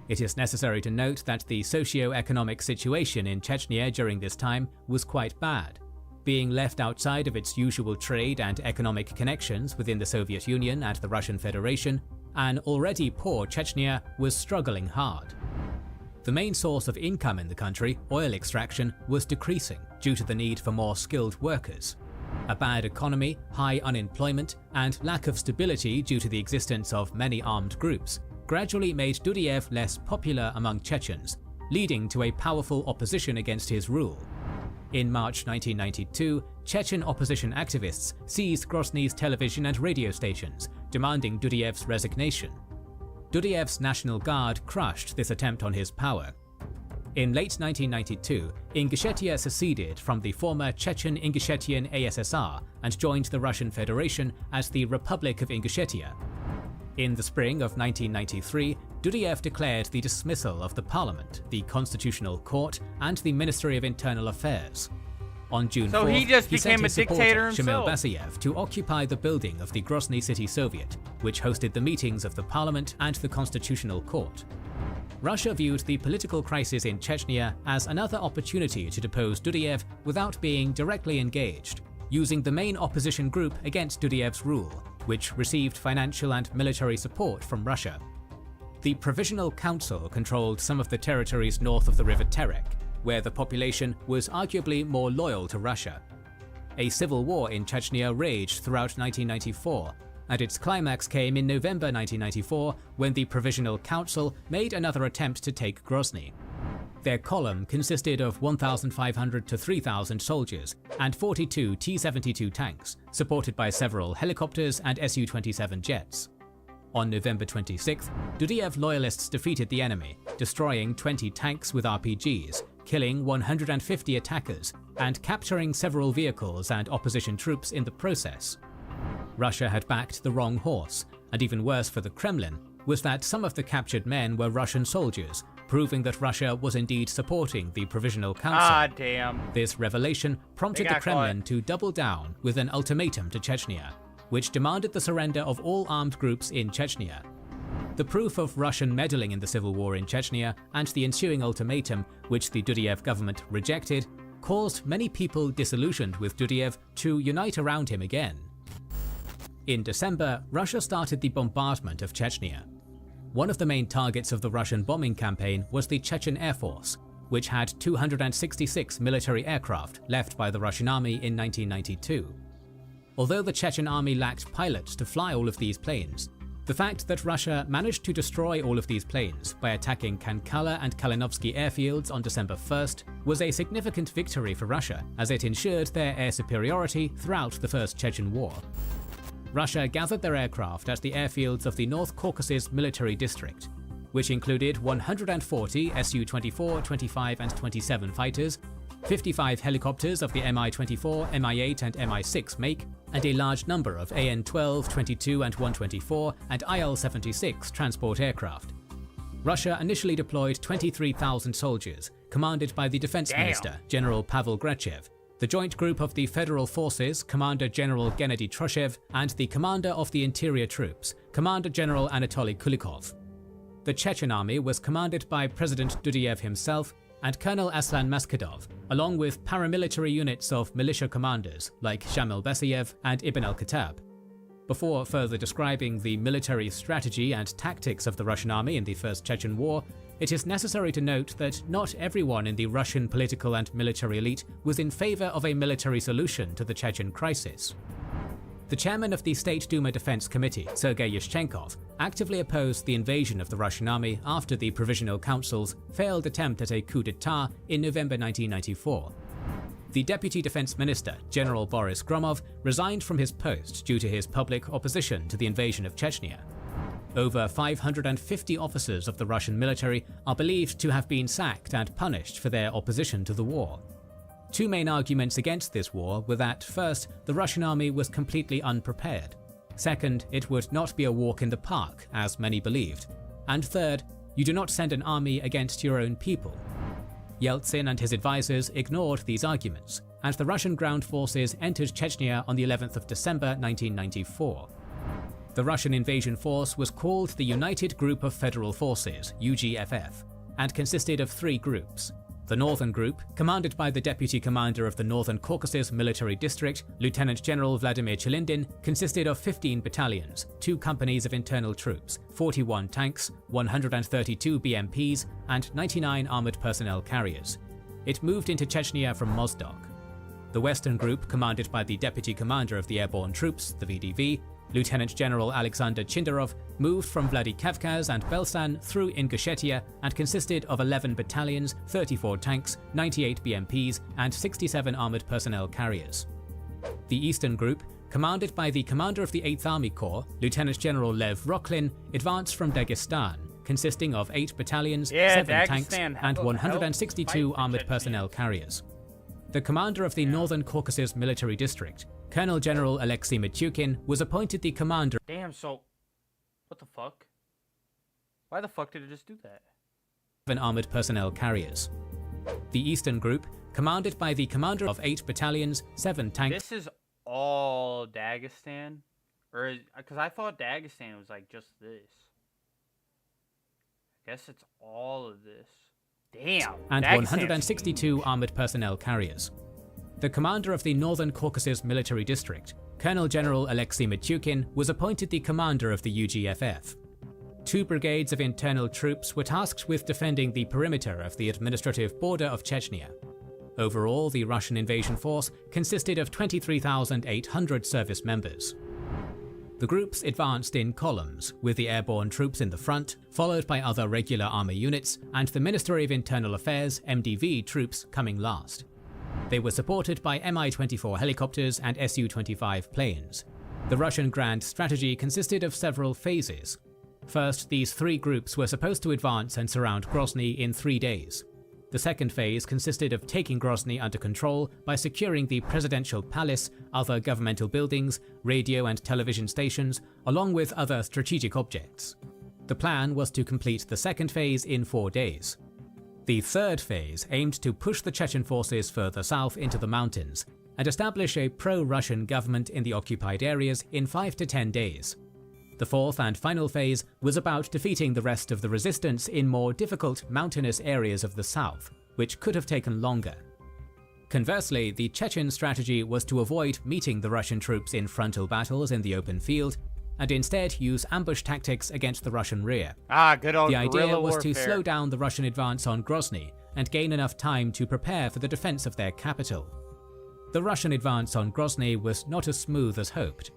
It is necessary to note that the socio-economic situation in Chechnya during this time was quite bad. Being left outside of its usual trade and economic connections within the Soviet Union and the Russian Federation, an already poor Chechnya was struggling hard. The main source of income in the country, oil extraction, was decreasing due to the need for more skilled workers. A bad economy, high unemployment, and lack of stability due to the existence of many armed groups gradually made Dudiev less popular among Chechens, leading to a powerful opposition against his rule. In March 1992, Chechen opposition activists seized Grozny's television and radio stations, demanding Dudiev's resignation. Dudiev's National Guard crushed this attempt on his power. In late 1992, Ingushetia seceded from the former Chechen Ingushetian ASSR and joined the Russian Federation as the Republic of Ingushetia. In the spring of 1993, Dudiev declared the dismissal of the parliament, the constitutional court, and the Ministry of Internal Affairs. On June 4th, he just became sent a his supporter, dictator Shamil himself. Basayev, to occupy the building of the Grozny City Soviet, which hosted the meetings of the parliament and the constitutional court. Russia viewed the political crisis in Chechnya as another opportunity to depose Dudiev without being directly engaged, using the main opposition group against Dudiev's rule, which received financial and military support from Russia. The Provisional Council controlled some of the territories north of the River Terek, where the population was arguably more loyal to Russia. A civil war in Chechnya raged throughout 1994, and its climax came in November 1994 when the Provisional Council made another attempt to take Grozny. Their column consisted of 1,500 to 3,000 soldiers and 42 T-72 tanks, supported by several helicopters and Su-27 jets. On November 26th, Dudiev loyalists defeated the enemy, destroying 20 tanks with RPGs, killing 150 attackers, and capturing several vehicles and opposition troops in the process. Russia had backed the wrong horse, and even worse for the Kremlin was that some of the captured men were Russian soldiers, proving that Russia was indeed supporting the Provisional Council. Ah, damn. This revelation prompted the Kremlin to double down with an ultimatum to Chechnya, which demanded the surrender of all armed groups in Chechnya. The proof of Russian meddling in the civil war in Chechnya and the ensuing ultimatum, which the Dudiev government rejected, caused many people disillusioned with Dudiev to unite around him again. In December, Russia started the bombardment of Chechnya. One of the main targets of the Russian bombing campaign was the Chechen Air Force, which had 266 military aircraft left by the Russian army in 1992. Although the Chechen army lacked pilots to fly all of these planes, the fact that Russia managed to destroy all of these planes by attacking Kankala and Kalinovsky airfields on December 1st was a significant victory for Russia, as it ensured their air superiority throughout the First Chechen War. Russia gathered their aircraft at the airfields of the North Caucasus Military District, which included 140 Su-24, 25 and 27 fighters, 55 helicopters of the Mi-24, Mi-8 and Mi-6 make, and a large number of AN-12, 22 and 124 and Il-76 transport aircraft. Russia initially deployed 23,000 soldiers, commanded by the Defense Minister, General Pavel Grachev, the Joint Group of the Federal Forces, Commander General Gennady Troshev, and the Commander of the Interior Troops, Commander General Anatoly Kulikov. The Chechen army was commanded by President Dudiev himself and Colonel Aslan Maskhadov, along with paramilitary units of militia commanders like Shamil Basayev and Ibn al-Khattab. Before further describing the military strategy and tactics of the Russian army in the First Chechen War, it is necessary to note that not everyone in the Russian political and military elite was in favor of a military solution to the Chechen crisis. The chairman of the State Duma Defense Committee, Sergei Yushchenkov, actively opposed the invasion of the Russian army after the Provisional Council's failed attempt at a coup d'etat in November 1994. The Deputy Defense Minister, General Boris Gromov, resigned from his post due to his public opposition to the invasion of Chechnya. Over 550 officers of the Russian military are believed to have been sacked and punished for their opposition to the war. Two main arguments against this war were that, first, the Russian army was completely unprepared. Second, it would not be a walk in the park, as many believed. And third, you do not send an army against your own people. Yeltsin and his advisors ignored these arguments, and the Russian ground forces entered Chechnya on the 11th of December 1994. The Russian invasion force was called the United Group of Federal Forces, UGFF, and consisted of three groups. The Northern Group, commanded by the Deputy Commander of the Northern Caucasus Military District, Lieutenant General Vladimir Chelindin, consisted of 15 battalions, 2 companies of internal troops, 41 tanks, 132 BMPs, and 99 armored personnel carriers. It moved into Chechnya from Mozdok. The Western Group, commanded by the Deputy Commander of the Airborne Troops, the VDV, Lieutenant General Alexander Chindarov, moved from Vladikavkaz and Belsan through Ingushetia and consisted of 11 battalions, 34 tanks, 98 BMPs, and 67 armored personnel carriers. The Eastern Group, commanded by the commander of the 8th Army Corps, Lieutenant General Lev Rokhlin, advanced from Dagestan, consisting of 8 battalions, 7 tanks, and 162 armored personnel carriers. The commander of the Northern Caucasus Military District, Colonel General Alexei Mityukin, was appointed the commander. Damn, so what the fuck? Why the fuck did it just do that? Of armored personnel carriers. The Eastern Group, commanded by the commander of 8 battalions, 7 tanks. This is all Dagestan? Or, because I thought Dagestan was like just this. I guess it's all of this. Damn. And Dagestan's 162 armored personnel carriers. The commander of the Northern Caucasus Military District, Colonel General Alexei Mityukin, was appointed the commander of the UGFF. 2 brigades of internal troops were tasked with defending the perimeter of the administrative border of Chechnya. Overall, the Russian invasion force consisted of 23,800 service members. The groups advanced in columns, with the airborne troops in the front, followed by other regular army units, and the Ministry of Internal Affairs (MDV) troops coming last. They were supported by Mi-24 helicopters and Su-25 planes. The Russian grand strategy consisted of several phases. First, these 3 groups were supposed to advance and surround Grozny in 3 days. The second phase consisted of taking Grozny under control by securing the presidential palace, other governmental buildings, radio and television stations, along with other strategic objects. The plan was to complete the second phase in 4 days. The third phase aimed to push the Chechen forces further south into the mountains and establish a pro-Russian government in the occupied areas in 5 to 10 days. The fourth and final phase was about defeating the rest of the resistance in more difficult mountainous areas of the south, which could have taken longer. Conversely, the Chechen strategy was to avoid meeting the Russian troops in frontal battles in the open field, and instead use ambush tactics against the Russian rear. Good old The idea guerrilla was warfare. to slow down the Russian advance on Grozny and gain enough time to prepare for the defense of their capital. The Russian advance on Grozny was not as smooth as hoped.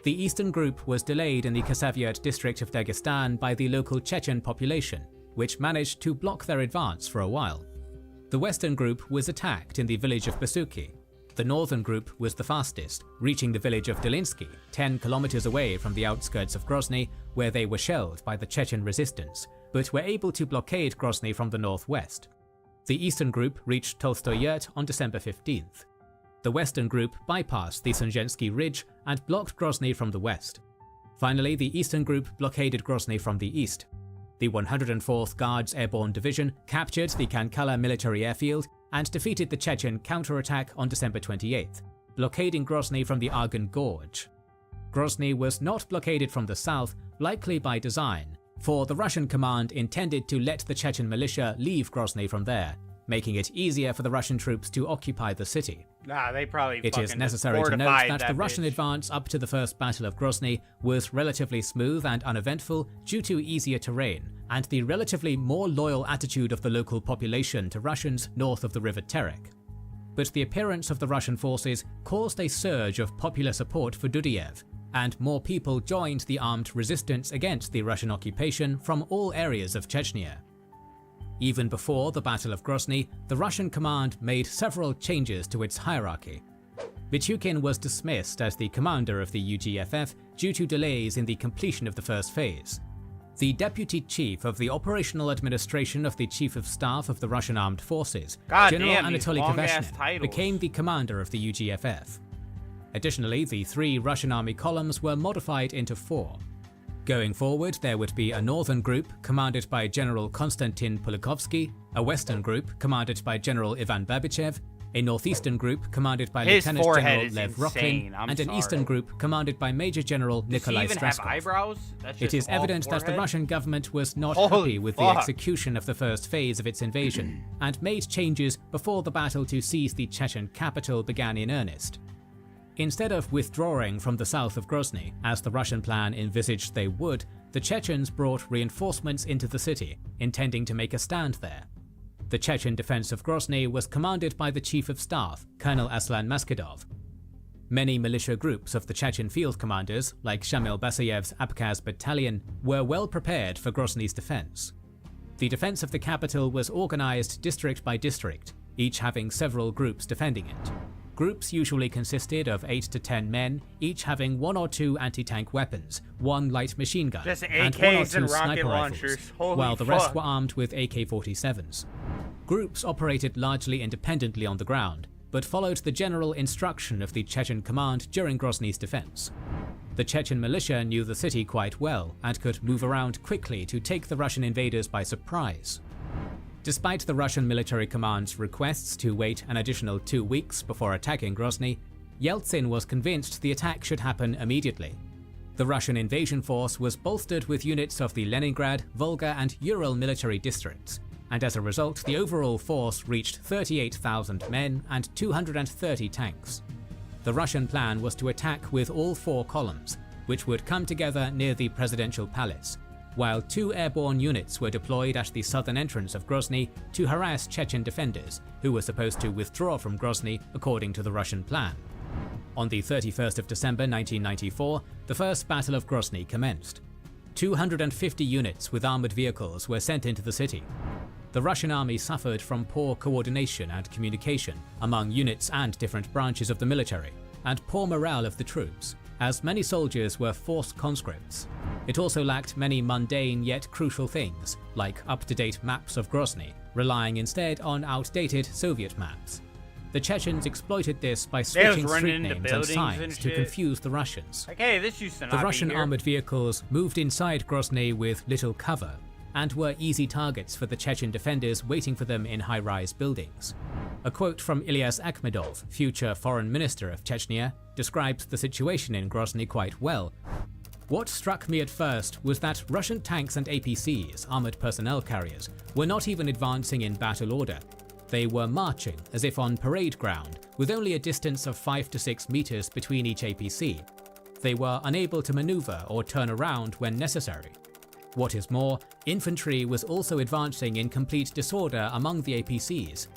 The Eastern Group was delayed in the Kasavyurt district of Dagestan by the local Chechen population, which managed to block their advance for a while. The Western Group was attacked in the village of Basuki. The Northern Group was the fastest, reaching the village of Dolinsky, 10 kilometers away from the outskirts of Grozny, where they were shelled by the Chechen resistance, but were able to blockade Grozny from the northwest. The Eastern Group reached Tolstoyurt on December 15th. The Western Group bypassed the Sunzhensky Ridge and blocked Grozny from the west. Finally, the Eastern Group blockaded Grozny from the east. The 104th Guards Airborne Division captured the Kankala military airfield and defeated the Chechen counterattack on December 28th, blockading Grozny from the Argon Gorge. Grozny was not blockaded from the south, likely by design, for the Russian command intended to let the Chechen militia leave Grozny from there, making it easier for the Russian troops to occupy the city. Nah, they probably It is necessary to note that the Russian advance up to the First Battle of Grozny was relatively smooth and uneventful due to easier terrain and the relatively more loyal attitude of the local population to Russians north of the River Terek. But the appearance of the Russian forces caused a surge of popular support for Dudiev, and more people joined the armed resistance against the Russian occupation from all areas of Chechnya. Even before the Battle of Grozny, the Russian command made several changes to its hierarchy. Vityukin was dismissed as the commander of the UGFF due to delays in the completion of the first phase. The deputy chief of the operational administration of the Chief of Staff of the Russian Armed Forces, General Anatoly Kveshnev, became the commander of the UGFF. Additionally, the 3 Russian army columns were modified into 4. Going forward, there would be a northern group commanded by General Konstantin Pulikovsky, a western group commanded by General Ivan Babichev, a northeastern group commanded by Lieutenant General Lev Roklin, and an eastern group commanded by Major General Nikolai Streskov. It is evident that the Russian government was not happy with the execution of the first phase of its invasion, and made changes before the battle to seize the Chechen capital began in earnest. Instead of withdrawing from the south of Grozny, as the Russian plan envisaged they would, the Chechens brought reinforcements into the city, intending to make a stand there. The Chechen defense of Grozny was commanded by the Chief of Staff, Colonel Aslan Maskhadov. Many militia groups of the Chechen field commanders, like Shamil Basayev's Abkhaz battalion, were well prepared for Grozny's defense. The defense of the capital was organized district by district, each having several groups defending it. Groups usually consisted of 8 to 10 men, each having 1 or 2 anti-tank weapons, 1 light machine gun, and 1 or 2 sniper rifles, while the rest were armed with AK-47s. Groups operated largely independently on the ground, but followed the general instruction of the Chechen command during Grozny's defense. The Chechen militia knew the city quite well and could move around quickly to take the Russian invaders by surprise. Despite the Russian military command's requests to wait an additional 2 weeks before attacking Grozny, Yeltsin was convinced the attack should happen immediately. The Russian invasion force was bolstered with units of the Leningrad, Volga, and Ural military districts, and as a result, the overall force reached 38,000 men and 230 tanks. The Russian plan was to attack with all 4 columns, which would come together near the presidential palace, while 2 airborne units were deployed at the southern entrance of Grozny to harass Chechen defenders, who were supposed to withdraw from Grozny according to the Russian plan. On the 31st of December 1994, the First Battle of Grozny commenced. 250 units with armored vehicles were sent into the city. The Russian army suffered from poor coordination and communication among units and different branches of the military, and poor morale of the troops, as many soldiers were forced conscripts. It also lacked many mundane yet crucial things, like up-to-date maps of Grozny, relying instead on outdated Soviet maps. The Chechens exploited this by switching street names and signs to confuse the Russians. Like, hey, this used to not be The Russian here. armored vehicles moved inside Grozny with little cover, and were easy targets for the Chechen defenders waiting for them in high-rise buildings. A quote from Ilyas Akhmedov, future foreign minister of Chechnya, describes the situation in Grozny quite well. What struck me at first was that Russian tanks and APCs, armored personnel carriers, were not even advancing in battle order. They were marching as if on parade ground, with only a distance of 5 to 6 meters between each APC. They were unable to maneuver or turn around when necessary. What is more, infantry was also advancing in complete disorder among the APCs.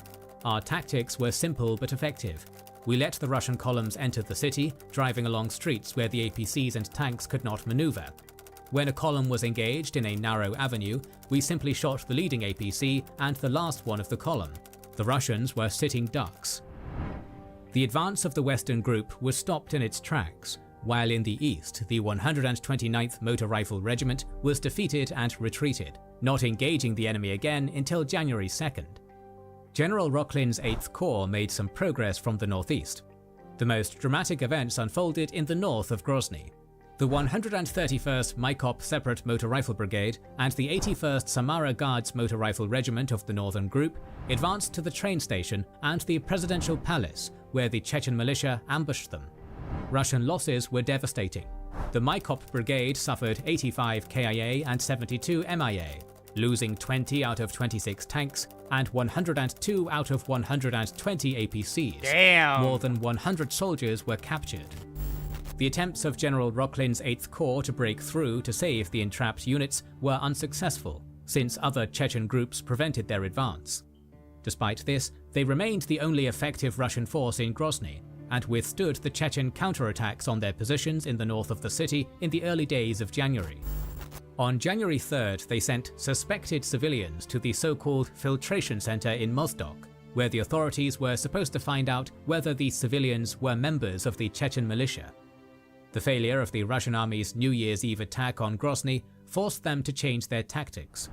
Our tactics were simple but effective. We let the Russian columns enter the city, driving along streets where the APCs and tanks could not maneuver. When a column was engaged in a narrow avenue, we simply shot the leading APC and the last one of the column. The Russians were sitting ducks. The advance of the Western Group was stopped in its tracks, while in the east, the 129th Motor Rifle Regiment was defeated and retreated, not engaging the enemy again until January 2nd. General Rocklin's 8th Corps made some progress from the northeast. The most dramatic events unfolded in the north of Grozny. The 131st Maikop Separate Motor Rifle Brigade and the 81st Samara Guards Motor Rifle Regiment of the Northern Group advanced to the train station and the presidential palace, where the Chechen militia ambushed them. Russian losses were devastating. The Mykop Brigade suffered 85 KIA and 72 MIA, losing 20 out of 26 tanks and 102 out of 120 APCs. Damn! More than 100 soldiers were captured. The attempts of General Rocklin's 8th Corps to break through to save the entrapped units were unsuccessful, since other Chechen groups prevented their advance. Despite this, they remained the only effective Russian force in Grozny, and withstood the Chechen counterattacks on their positions in the north of the city in the early days of January. On January 3rd, they sent suspected civilians to the so-called filtration center in Mozdok, where the authorities were supposed to find out whether these civilians were members of the Chechen militia. The failure of the Russian army's New Year's Eve attack on Grozny forced them to change their tactics.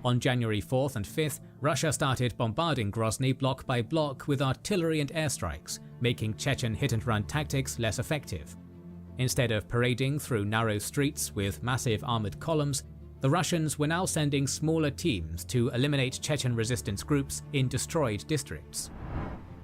On January 4th and 5th, Russia started bombarding Grozny block by block with artillery and airstrikes, making Chechen hit-and-run tactics less effective. Instead of parading through narrow streets with massive armored columns, the Russians were now sending smaller teams to eliminate Chechen resistance groups in destroyed districts.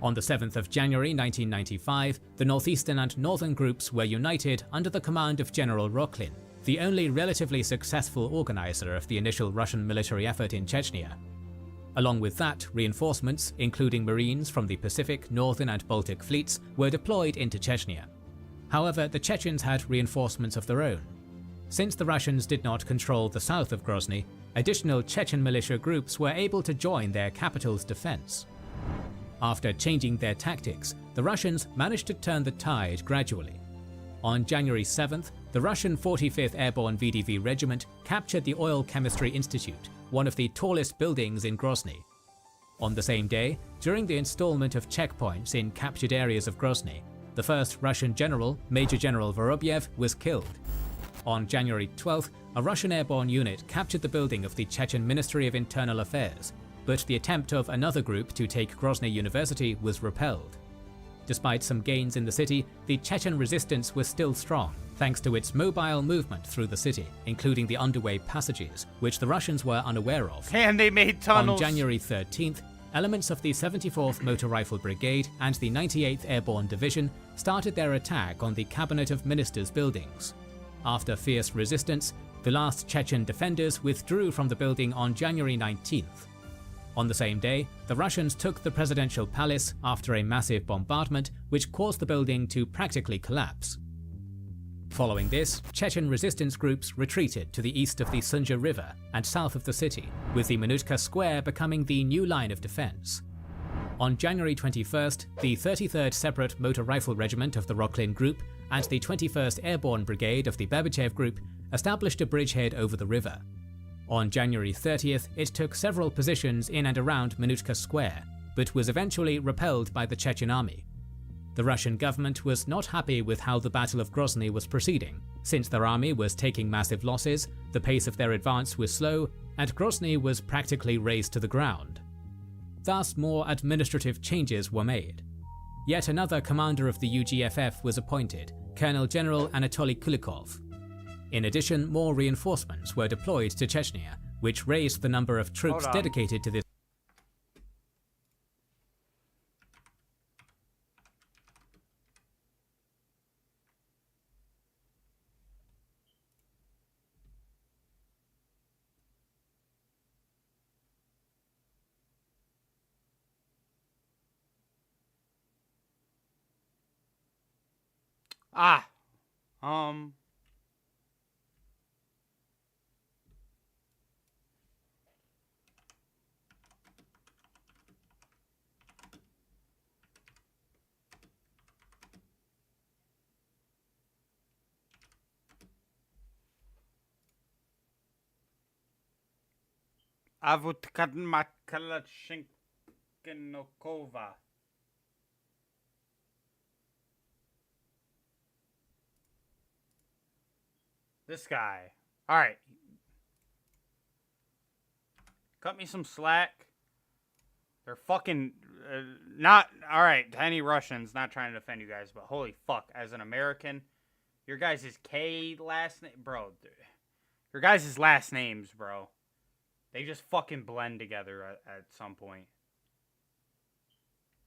On the 7th of January 1995, the northeastern and northern groups were united under the command of General Roklin, the only relatively successful organizer of the initial Russian military effort in Chechnya. Along with that, reinforcements, including Marines from the Pacific, Northern and Baltic fleets, were deployed into Chechnya. However, the Chechens had reinforcements of their own. Since the Russians did not control the south of Grozny, additional Chechen militia groups were able to join their capital's defense. After changing their tactics, the Russians managed to turn the tide gradually. On January 7th, the Russian 45th Airborne VDV Regiment captured the Oil Chemistry Institute, one of the tallest buildings in Grozny. On the same day, during the installment of checkpoints in captured areas of Grozny, the first Russian general, Major General Vorobyev, was killed. On January 12th, a Russian airborne unit captured the building of the Chechen Ministry of Internal Affairs, but the attempt of another group to take Grozny University was repelled. Despite some gains in the city, the Chechen resistance was still strong, thanks to its mobile movement through the city, including the underway passages, which the Russians were unaware of. And they made tunnels! On January 13th, elements of the 74th Motor Rifle Brigade and the 98th Airborne Division started their attack on the Cabinet of Ministers buildings. After fierce resistance, the last Chechen defenders withdrew from the building on January 19th. On the same day, the Russians took the presidential palace after a massive bombardment which caused the building to practically collapse. Following this, Chechen resistance groups retreated to the east of the Sunja River and south of the city, with the Minutka Square becoming the new line of defense. On January 21st, the 33rd Separate Motor Rifle Regiment of the Roklin Group and the 21st Airborne Brigade of the Babachev Group established a bridgehead over the river. On January 30th, it took several positions in and around Minutka Square, but was eventually repelled by the Chechen army. The Russian government was not happy with how the Battle of Grozny was proceeding, since their army was taking massive losses, the pace of their advance was slow, and Grozny was practically razed to the ground. Thus, more administrative changes were made. Yet another commander of the UGFF was appointed, Colonel General Anatoly Kulikov. In addition, more reinforcements were deployed to Chechnya, which raised the number of troops dedicated to this. Avutkamatkalachinkinokova. This guy. Alright. Cut me some slack. They're fucking... not... Alright, to any Russians, not trying to defend you guys, but holy fuck, as an American, your guys' K last name... Bro, your guys' last names, bro. They just fucking blend together at some point.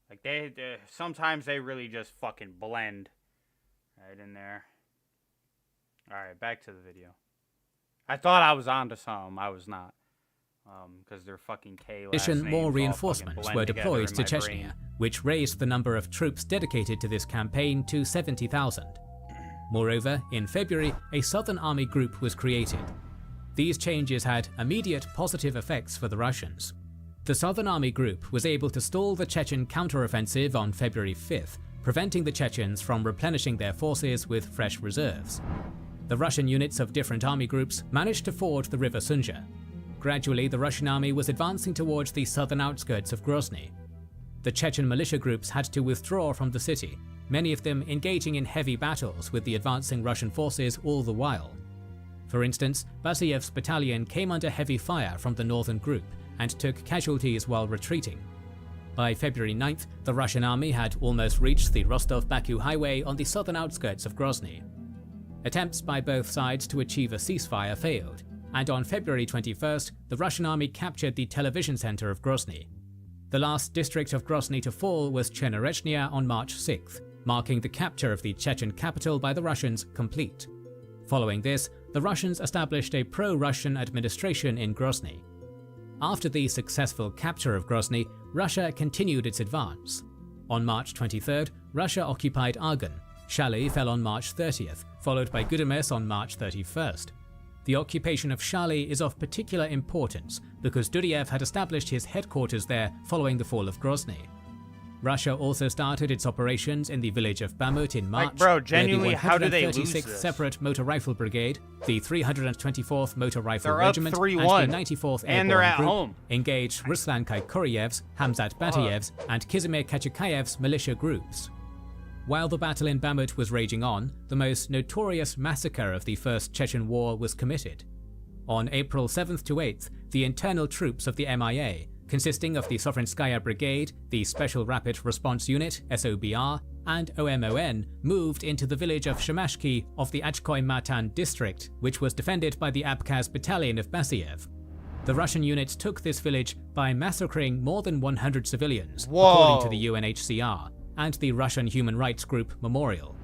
Like, sometimes they really just fucking blend right in there. Alright, back to the video. I thought I was onto something. I was not. Because they're fucking K last names More all reinforcements fucking were blend deployed to together in my Chechnya, brain. which raised the number of troops dedicated to this campaign to 70,000. Moreover, in February, a Southern Army group was created. These changes had immediate positive effects for the Russians. The Southern Army group was able to stall the Chechen counteroffensive on February 5th, preventing the Chechens from replenishing their forces with fresh reserves. The Russian units of different army groups managed to ford the river Sunja. Gradually, the Russian army was advancing towards the southern outskirts of Grozny. The Chechen militia groups had to withdraw from the city, many of them engaging in heavy battles with the advancing Russian forces all the while. For instance, Basiev's battalion came under heavy fire from the northern group and took casualties while retreating. By February 9th, the Russian army had almost reached the Rostov-Baku highway on the southern outskirts of Grozny. Attempts by both sides to achieve a ceasefire failed, and on February 21st, the Russian army captured the television center of Grozny. The last district of Grozny to fall was Chernorechnya on March 6th, marking the capture of the Chechen capital by the Russians complete. Following this, the Russians established a pro-Russian administration in Grozny. After the successful capture of Grozny, Russia continued its advance. On March 23rd, Russia occupied Argon. Shally fell on March 30th, followed by Gudemes on March 31st. The occupation of Shally is of particular importance because Dudiev had established his headquarters there following the fall of Grozny. Russia also started its operations in the village of Bamut in March, bro, genuinely, where the how do they lose 136th this? Separate Motor Rifle Brigade, the 324th Motor Rifle They're up Regiment, 3-1, and the 94th and they're Airborne at Group home. engaged Ruslan Kaikoriev's, Hamzat Batayev's, and Kazimir Kachikayev's militia groups. While the battle in Bamut was raging on, the most notorious massacre of the First Chechen War was committed. On April 7th to 8th, the internal troops of the MIA, consisting of the Sovrinskaya Brigade, the Special Rapid Response Unit (SOBR), and OMON, moved into the village of Shemashki of the Achkoy-Matan district, which was defended by the Abkhaz Battalion of Basiev. The Russian units took this village by massacring more than 100 civilians, according to the UNHCR, and the Russian human rights group Memorial.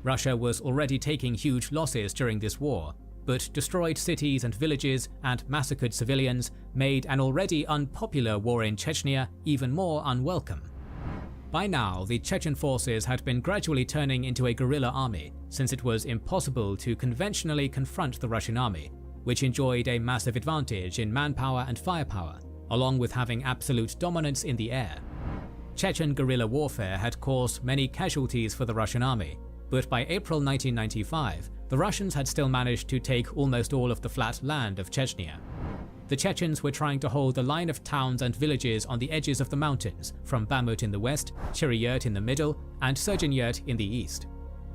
Russia was already taking huge losses during this war, but destroyed cities and villages and massacred civilians made an already unpopular war in Chechnya even more unwelcome. By now, the Chechen forces had been gradually turning into a guerrilla army, since it was impossible to conventionally confront the Russian army, which enjoyed a massive advantage in manpower and firepower, along with having absolute dominance in the air. Chechen guerrilla warfare had caused many casualties for the Russian army, but by April 1995, the Russians had still managed to take almost all of the flat land of Chechnya. The Chechens were trying to hold the line of towns and villages on the edges of the mountains, from Bamut in the west, Chiriyurt in the middle, and Sergenyurt in the east.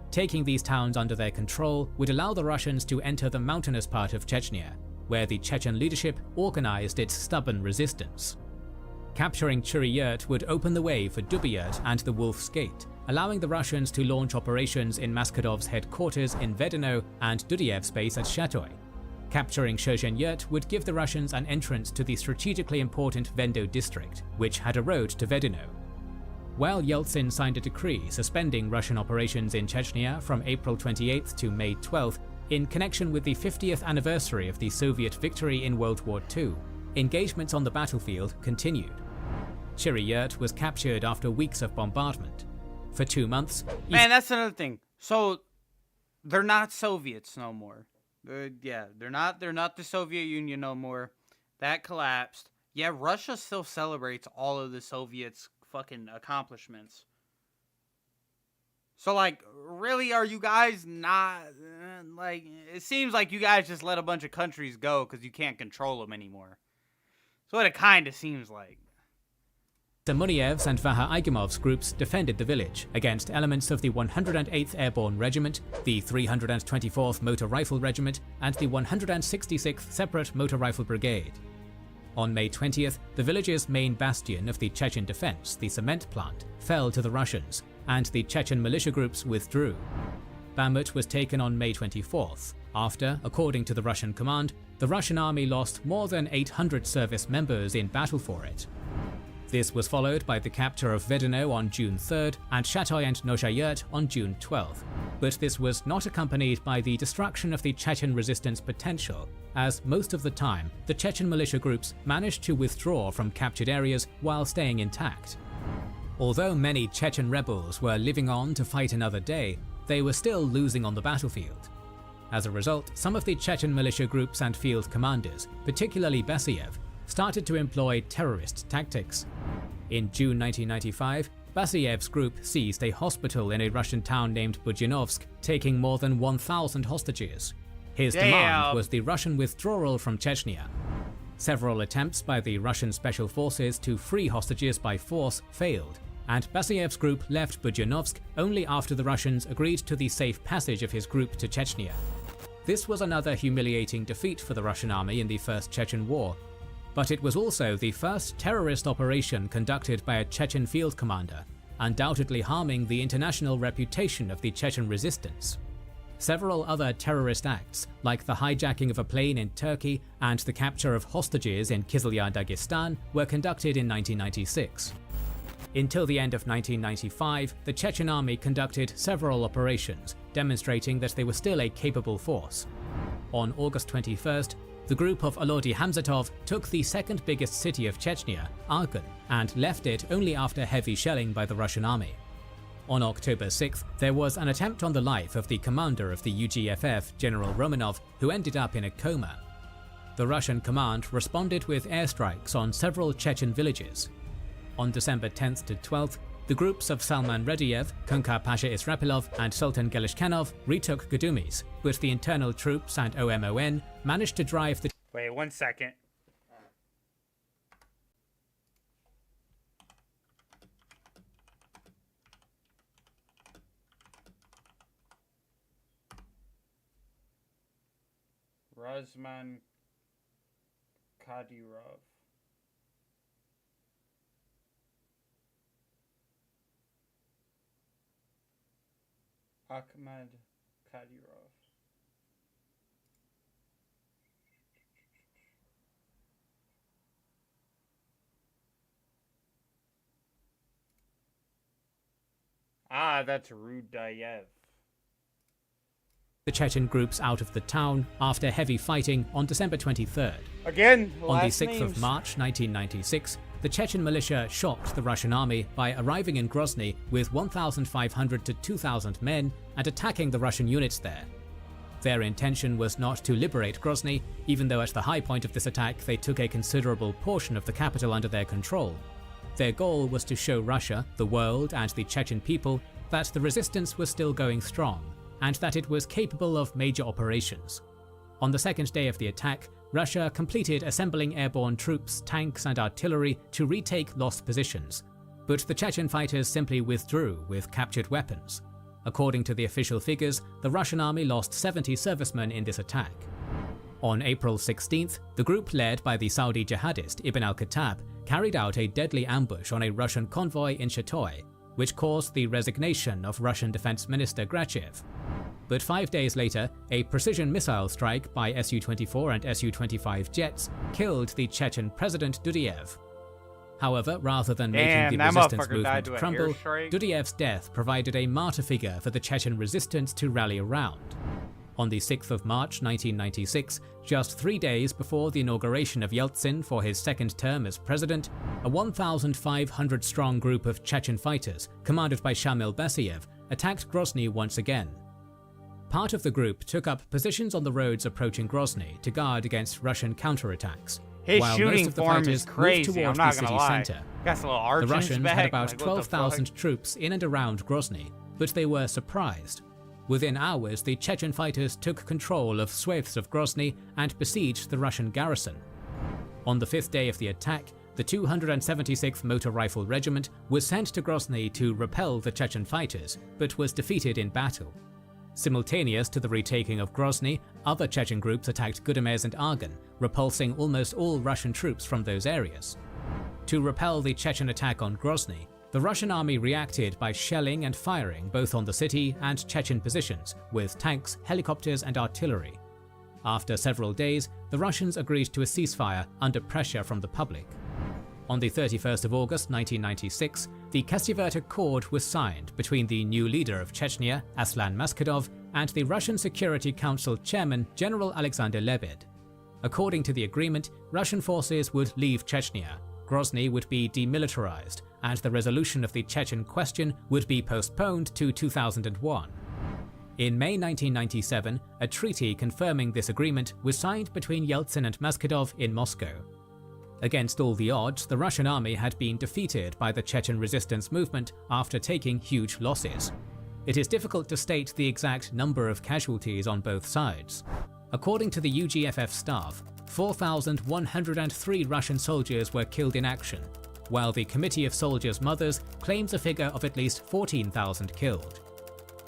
Taking these towns under their control would allow the Russians to enter the mountainous part of Chechnya, where the Chechen leadership organized its stubborn resistance. Capturing Chiriyurt would open the way for Dubiyurt and the Wolf's Gate, allowing the Russians to launch operations in Maskhadov's headquarters in Vedeno and Dudiev's base at Shatoy. Capturing Sergenyurt would give the Russians an entrance to the strategically important Vendo district, which had a road to Vedeno. While Yeltsin signed a decree suspending Russian operations in Chechnya from April 28th to May 12th in connection with the 50th anniversary of the Soviet victory in World War II, engagements on the battlefield continued. Chiriyurt was captured after weeks of bombardment. For 2 months... Man, that's another thing. So, they're not Soviets no more. They're not the Soviet Union no more. That collapsed. Yeah, Russia still celebrates all of the Soviets' fucking accomplishments. So, like, really, are you guys not... like, it seems like you guys just let a bunch of countries go because you can't control them anymore. That's what it kind of seems like. Samuniev's and Vaha Aigemov's groups defended the village against elements of the 108th Airborne Regiment, the 324th Motor Rifle Regiment, and the 166th Separate Motor Rifle Brigade. On May 20th, the village's main bastion of the Chechen defense, the cement plant, fell to the Russians, and the Chechen militia groups withdrew. Bamut was taken on May 24th, after, according to the Russian command, the Russian army lost more than 800 service members in battle for it. This was followed by the capture of Vedeno on June 3rd and Shatoy and Noshayurt on June 12th. But this was not accompanied by the destruction of the Chechen resistance potential, as most of the time, the Chechen militia groups managed to withdraw from captured areas while staying intact. Although many Chechen rebels were living on to fight another day, they were still losing on the battlefield. As a result, some of the Chechen militia groups and field commanders, particularly Basiev, started to employ terrorist tactics. In June 1995, Basiev's group seized a hospital in a Russian town named Budynovsk, taking more than 1,000 hostages. His demand was the Russian withdrawal from Chechnya. Several attempts by the Russian special forces to free hostages by force failed, and Basiev's group left Budynovsk only after the Russians agreed to the safe passage of his group to Chechnya. This was another humiliating defeat for the Russian army in the First Chechen War, but it was also the first terrorist operation conducted by a Chechen field commander, undoubtedly harming the international reputation of the Chechen resistance. Several other terrorist acts, like the hijacking of a plane in Turkey and the capture of hostages in Kizlyar, Dagestan, were conducted in 1996. Until the end of 1995, the Chechen army conducted several operations, demonstrating that they were still a capable force. On August 21st, the group of Alodi Hamzatov took the second biggest city of Chechnya, Argon, and left it only after heavy shelling by the Russian army. On October 6th, there was an attempt on the life of the commander of the UGFF, General Romanov, who ended up in a coma. The Russian command responded with airstrikes on several Chechen villages. On December 10th to 12th, the groups of Salman Radiev, Kunkar Pasha Israpilov, and Sultan Gelishkanov retook Gudumis, but the internal troops and OMON managed to drive the— Wait 1 second. Razman Kadyrov. Ahmad Kadyrov. Ah, that's Rudayev. The Chechen groups out of the town after heavy fighting on December 23rd. Again, on the 6th of March 1996, the Chechen militia shocked the Russian army by arriving in Grozny with 1,500 to 2,000 men and attacking the Russian units there. Their intention was not to liberate Grozny, even though at the high point of this attack they took a considerable portion of the capital under their control. Their goal was to show Russia, the world, and the Chechen people that the resistance was still going strong, and that it was capable of major operations. On the second day of the attack, Russia completed assembling airborne troops, tanks, and artillery to retake lost positions, but the Chechen fighters simply withdrew with captured weapons. According to the official figures, the Russian army lost 70 servicemen in this attack. On April 16th, the group led by the Saudi jihadist Ibn al-Khattab carried out a deadly ambush on a Russian convoy in Shatoy, which caused the resignation of Russian Defense Minister Grachev. But 5 days later, a precision missile strike by Su-24 and Su-25 jets killed the Chechen President Dudiev. However, rather than making the resistance movement crumble, Dudiev's death provided a martyr figure for the Chechen resistance to rally around. On the 6th of March 1996, just 3 days before the inauguration of Yeltsin for his second term as president, a 1,500-strong group of Chechen fighters, commanded by Shamil Basiev, attacked Grozny once again. Part of the group took up positions on the roads approaching Grozny to guard against Russian counterattacks, His while shooting most of the form fighters is crazy, moved towards I'm not the gonna city lie. center. Got some little arch The in his Russians back, had about like, what the 12,000 troops in and around Grozny, but they were surprised. Within hours, the Chechen fighters took control of swathes of Grozny and besieged the Russian garrison. On the 5th day of the attack, the 276th Motor Rifle Regiment was sent to Grozny to repel the Chechen fighters, but was defeated in battle. Simultaneous to the retaking of Grozny, other Chechen groups attacked Gudemez and Argon, repulsing almost all Russian troops from those areas. To repel the Chechen attack on Grozny, the Russian army reacted by shelling and firing both on the city and Chechen positions with tanks, helicopters, and artillery. After several days, the Russians agreed to a ceasefire under pressure from the public. On the 31st of August 1996, the Kestiverta Accord was signed between the new leader of Chechnya, Aslan Maskhadov, and the Russian Security Council chairman, General Alexander Lebed. According to the agreement, Russian forces would leave Chechnya, Grozny would be demilitarized, and the resolution of the Chechen question would be postponed to 2001. In May 1997, a treaty confirming this agreement was signed between Yeltsin and Maskhadov in Moscow. Against all the odds, the Russian army had been defeated by the Chechen resistance movement after taking huge losses. It is difficult to state the exact number of casualties on both sides. According to the UGFF staff, 4,103 Russian soldiers were killed in action, while the Committee of Soldiers' Mothers claims a figure of at least 14,000 killed.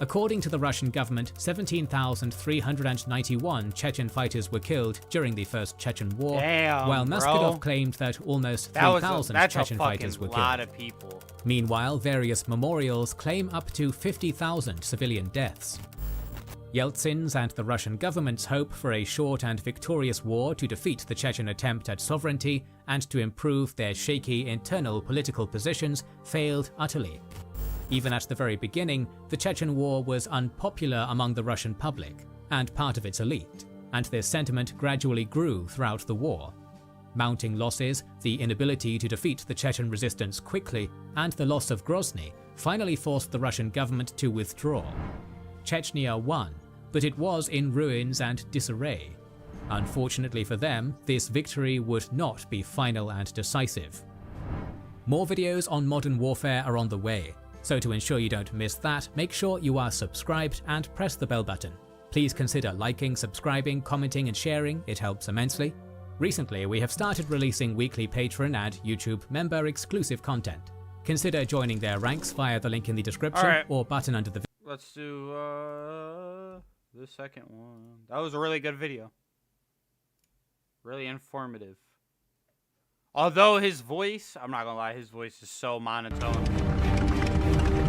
According to the Russian government, 17,391 Chechen fighters were killed during the First Chechen War, while Maskhadov claimed that almost 3,000 Chechen fighters were killed. That's a lot of people. Meanwhile, various memorials claim up to 50,000 civilian deaths. Yeltsin's and the Russian government's hope for a short and victorious war to defeat the Chechen attempt at sovereignty and to improve their shaky internal political positions failed utterly. Even at the very beginning, the Chechen War was unpopular among the Russian public and part of its elite, and this sentiment gradually grew throughout the war. Mounting losses, the inability to defeat the Chechen resistance quickly, and the loss of Grozny finally forced the Russian government to withdraw. Chechnya won, but it was in ruins and disarray. Unfortunately for them, this victory would not be final and decisive. More videos on modern warfare are on the way, so to ensure you don't miss that, make sure you are subscribed and press the bell button. Please consider liking, subscribing, commenting and sharing, it helps immensely. Recently, we have started releasing weekly Patreon and YouTube member exclusive content. Consider joining their ranks via the link in the description or button under the video. Let's do the second one. That was a really good video. Really informative. Although his voice, I'm not gonna lie, his voice is so monotone.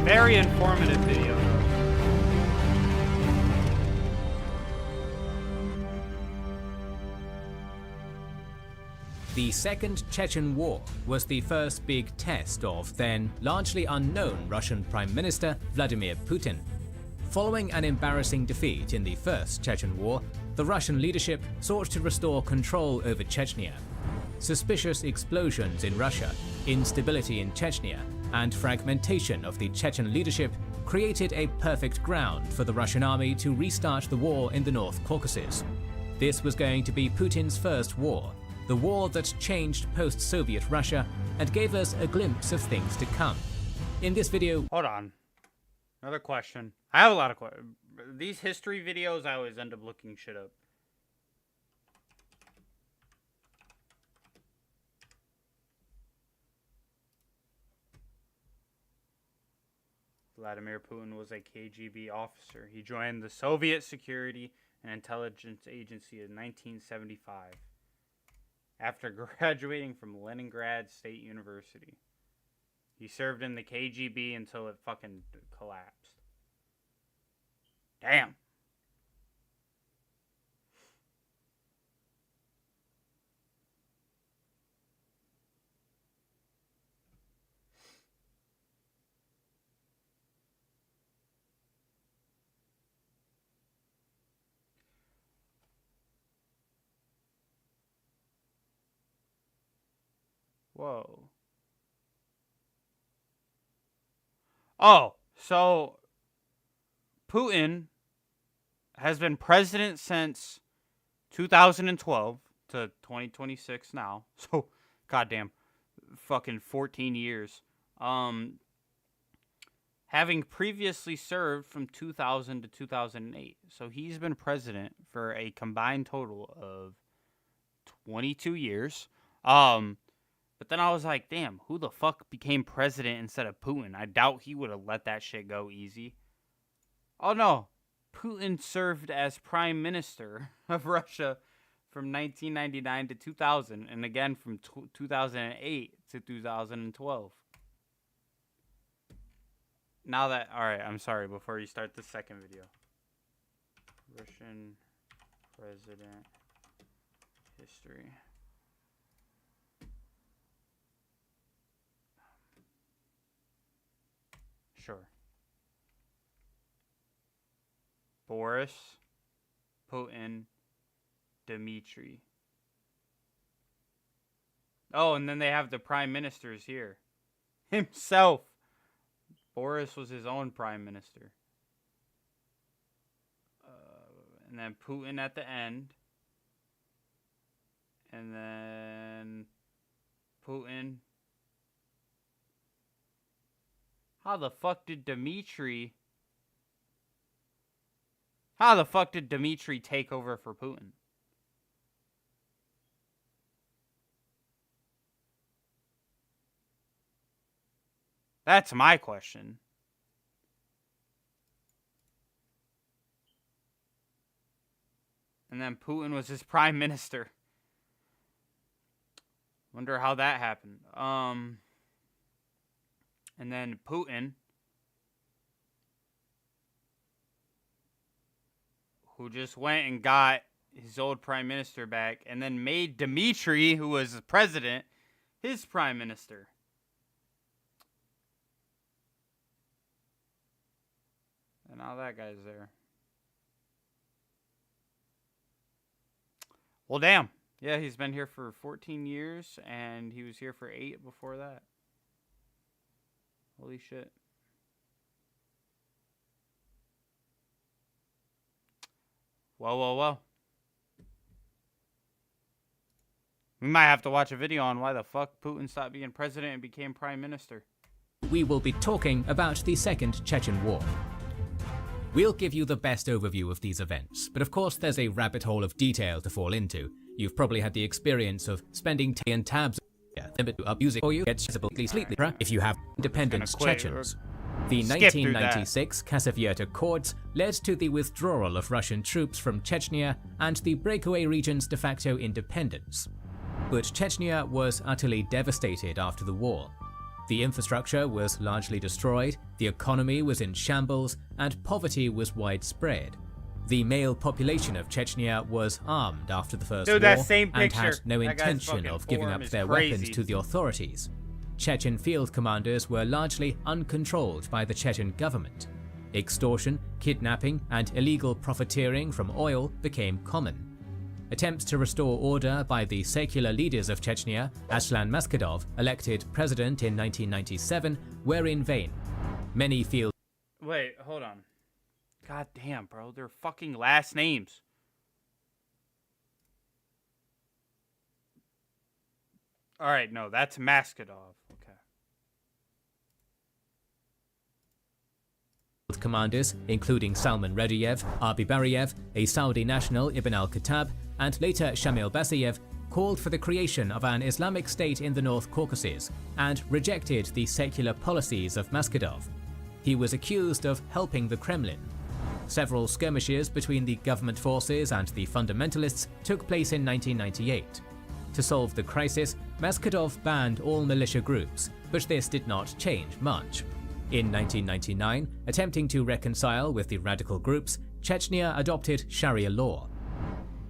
Very informative video. The Second Chechen War was the first big test of then largely unknown Russian Prime Minister Vladimir Putin. Following an embarrassing defeat in the First Chechen War, the Russian leadership sought to restore control over Chechnya. Suspicious explosions in Russia, instability in Chechnya, and fragmentation of the Chechen leadership created a perfect ground for the Russian army to restart the war in the North Caucasus. This was going to be Putin's first war, the war that changed post-Soviet Russia and gave us a glimpse of things to come. In this video... Hold on. Another question. I have a lot of questions. These history videos, I always end up looking shit up. Vladimir Putin was a KGB officer. He joined the Soviet Security and Intelligence Agency in 1975 after graduating from Leningrad State University. He served in the KGB until it fucking collapsed. Damn. Whoa. Oh, so Putin has been president since 2012 to 2026 now. So, goddamn, fucking 14 years. Having previously served from 2000 to 2008. So he's been president for a combined total of 22 years. But then I was like, damn, who the fuck became president instead of Putin? I doubt he would have let that shit go easy. Oh no, Putin served as prime minister of Russia from 1999 to 2000, and again from 2008 to 2012. Now that, alright, I'm sorry, before you start the second video. Russian president history. sure. Boris, Putin, Dmitry. Oh, and then they have the prime ministers here. Himself. Boris was his own prime minister. And then Putin at the end. And then Putin. How the fuck did Dmitry take over for Putin? That's my question. And then Putin was his prime minister. Wonder how that happened. And then Putin, who just went and got his old prime minister back, and then made Dmitry, who was the president, his prime minister. And now that guy's there. Well, damn. Yeah, he's been here for 14 years, and he was here for 8 before that. Holy shit. Well. We might have to watch a video on why the fuck Putin stopped being president and became prime minister. We will be talking about the Second Chechen War. We'll give you the best overview of these events, but of course there's a rabbit hole of detail to fall into. You've probably had the experience of spending tea and tabs abusing or you get sleepy if you have independence Chechens. The 1996 Kasavert Accords led to the withdrawal of Russian troops from Chechnya and the breakaway region's de facto independence. But Chechnya was utterly devastated after the war. The infrastructure was largely destroyed, the economy was in shambles, and poverty was widespread. The male population of Chechnya was armed after the First War and had no intention of giving up their weapons to the authorities. Chechen field commanders were largely uncontrolled by the Chechen government. Extortion, kidnapping, and illegal profiteering from oil became common. Attempts to restore order by the secular leaders of Chechnya, Aslan Maskhadov, elected president in 1997, were in vain. Many field... Wait, hold on. God damn, bro. They're fucking last names. Alright, no, that's Maskhadov. Okay. Commanders, including Salman Radiev, Arbi Bariev, a Saudi national Ibn al-Khattab, and later Shamil Basayev, called for the creation of an Islamic state in the North Caucasus and rejected the secular policies of Maskhadov. He was accused of helping the Kremlin. Several skirmishes between the government forces and the fundamentalists took place in 1998. To solve the crisis, Maskhadov banned all militia groups, but this did not change much. In 1999, attempting to reconcile with the radical groups, Chechnya adopted Sharia law.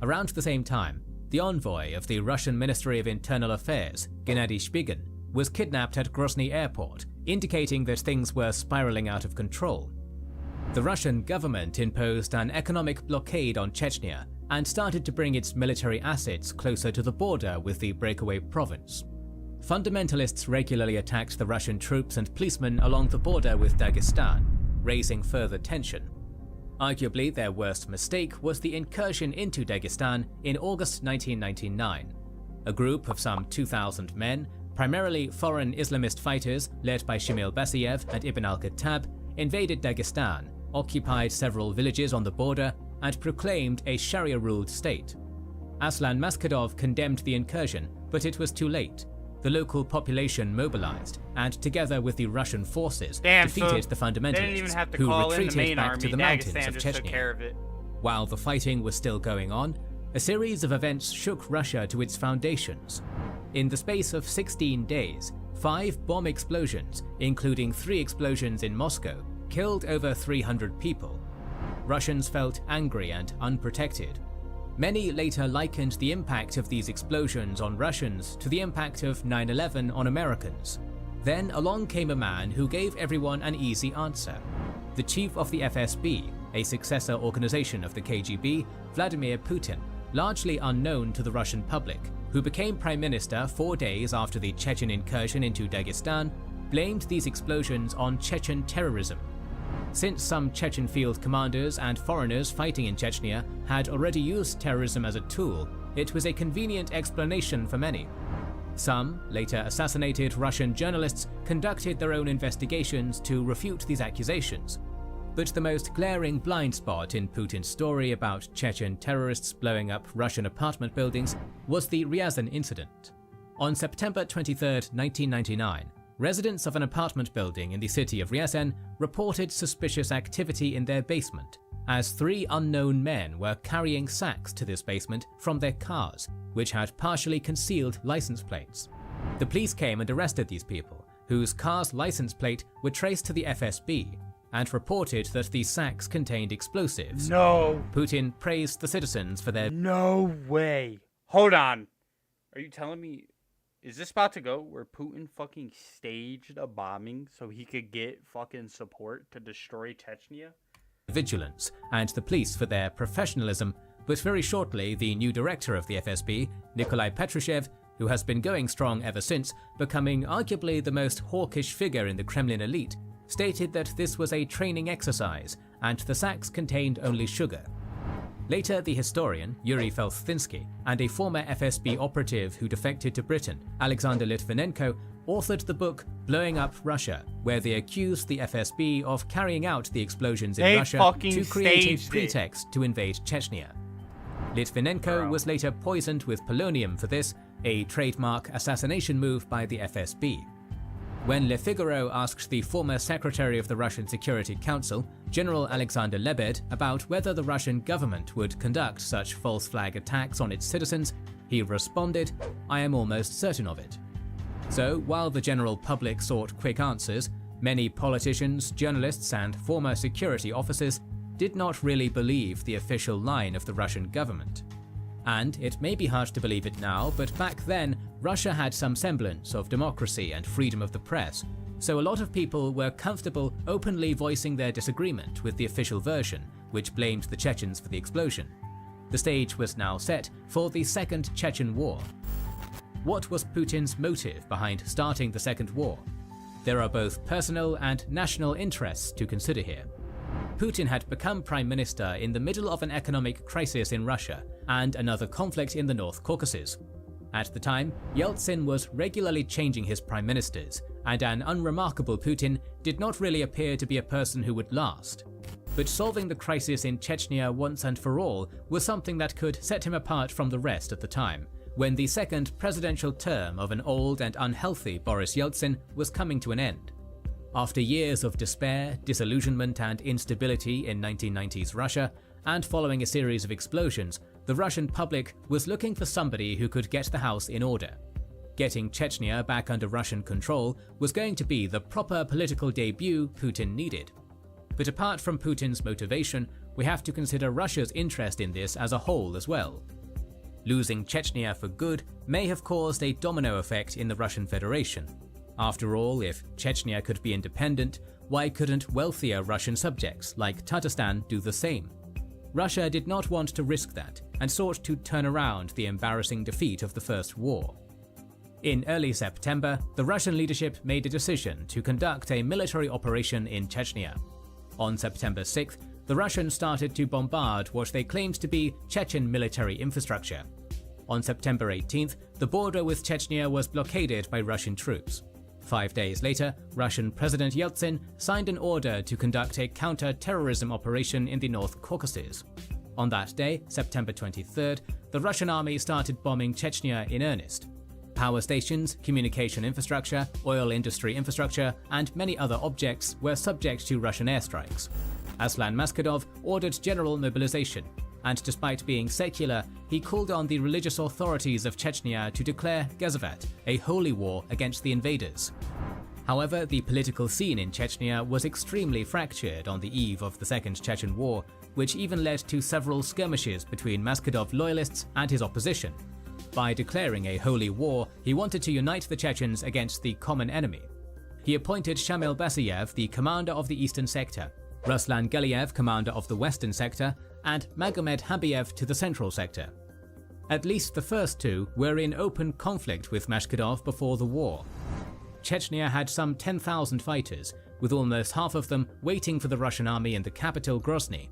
Around the same time, the envoy of the Russian Ministry of Internal Affairs, Gennady Shpygin, was kidnapped at Grozny airport, indicating that things were spiraling out of control. The Russian government imposed an economic blockade on Chechnya and started to bring its military assets closer to the border with the breakaway province. Fundamentalists regularly attacked the Russian troops and policemen along the border with Dagestan, raising further tension. Arguably, their worst mistake was the incursion into Dagestan in August 1999. A group of some 2,000 men, primarily foreign Islamist fighters led by Shamil Basayev and Ibn al-Khattab, invaded Dagestan, occupied several villages on the border, and proclaimed a Sharia-ruled state. Aslan Maskhadov condemned the incursion, but it was too late. The local population mobilized, and together with the Russian forces, defeated the fundamentalists, who retreated back to the mountains of Chechnya. While the fighting was still going on, a series of events shook Russia to its foundations. In the space of 16 days, 5 bomb explosions, including 3 explosions in Moscow, killed over 300 people. Russians felt angry and unprotected. Many later likened the impact of these explosions on Russians to the impact of 9/11 on Americans. Then along came a man who gave everyone an easy answer. The chief of the FSB, a successor organization of the KGB, Vladimir Putin, largely unknown to the Russian public, who became prime minister 4 days after the Chechen incursion into Dagestan, blamed these explosions on Chechen terrorism. Since some Chechen field commanders and foreigners fighting in Chechnya had already used terrorism as a tool, it was a convenient explanation for many. Some, later assassinated Russian journalists, conducted their own investigations to refute these accusations. But the most glaring blind spot in Putin's story about Chechen terrorists blowing up Russian apartment buildings was the Ryazan incident. On September 23, 1999, residents of an apartment building in the city of Ryazan reported suspicious activity in their basement, as 3 unknown men were carrying sacks to this basement from their cars, which had partially concealed license plates. The police came and arrested these people, whose car's license plate were traced to the FSB, and reported that these sacks contained explosives. No. Putin praised the citizens for their— No way. Hold on. Are you telling me, is this about to go where Putin fucking staged a bombing so he could get fucking support to destroy Chechnya? vigilance, and the police for their professionalism, but very shortly the new director of the FSB, Nikolai Patrushev, who has been going strong ever since, becoming arguably the most hawkish figure in the Kremlin elite, stated that this was a training exercise and the sacks contained only sugar. Later, the historian Yuri Felstinsky and a former FSB operative who defected to Britain, Alexander Litvinenko, authored the book Blowing Up Russia, where they accused the FSB of carrying out the explosions in Russia to create a pretext to invade Chechnya. Litvinenko was later poisoned with polonium for this, a trademark assassination move by the FSB. When Le Figaro asked the former secretary of the Russian Security Council, General Alexander Lebed, about whether the Russian government would conduct such false flag attacks on its citizens, he responded, "I am almost certain of it." So, while the general public sought quick answers, many politicians, journalists, and former security officers did not really believe the official line of the Russian government. And it may be hard to believe it now, but back then, Russia had some semblance of democracy and freedom of the press, so a lot of people were comfortable openly voicing their disagreement with the official version, which blamed the Chechens for the explosion. The stage was now set for the Second Chechen War. What was Putin's motive behind starting the Second War? There are both personal and national interests to consider here. Putin had become prime minister in the middle of an economic crisis in Russia and another conflict in the North Caucasus. At the time, Yeltsin was regularly changing his prime ministers, and an unremarkable Putin did not really appear to be a person who would last. But solving the crisis in Chechnya once and for all was something that could set him apart from the rest at the time, when the second presidential term of an old and unhealthy Boris Yeltsin was coming to an end. After years of despair, disillusionment, and instability in 1990s Russia, and following a series of explosions, the Russian public was looking for somebody who could get the house in order. Getting Chechnya back under Russian control was going to be the proper political debut Putin needed. But apart from Putin's motivation, we have to consider Russia's interest in this as a whole as well. Losing Chechnya for good may have caused a domino effect in the Russian Federation. After all, if Chechnya could be independent, why couldn't wealthier Russian subjects like Tatarstan do the same? Russia did not want to risk that and sought to turn around the embarrassing defeat of the First War. In early September, the Russian leadership made a decision to conduct a military operation in Chechnya. On September 6th, the Russians started to bombard what they claimed to be Chechen military infrastructure. On September 18th, the border with Chechnya was blockaded by Russian troops. 5 days later, Russian President Yeltsin signed an order to conduct a counter-terrorism operation in the North Caucasus. On that day, September 23rd, the Russian army started bombing Chechnya in earnest. Power stations, communication infrastructure, oil industry infrastructure, and many other objects were subject to Russian airstrikes. Aslan Maskhadov ordered general mobilization, and despite being secular, he called on the religious authorities of Chechnya to declare Gazavat, a holy war against the invaders. However, the political scene in Chechnya was extremely fractured on the eve of the Second Chechen War, which even led to several skirmishes between Maskhadov loyalists and his opposition. By declaring a holy war, he wanted to unite the Chechens against the common enemy. he appointed Shamil Basayev the commander of the eastern sector, Ruslan Galiev commander of the western sector, and Magomed Habiev to the central sector. At least the first two were in open conflict with Mashkadov before the war. Chechnya had some 10,000 fighters, with almost half of them waiting for the Russian army in the capital Grozny.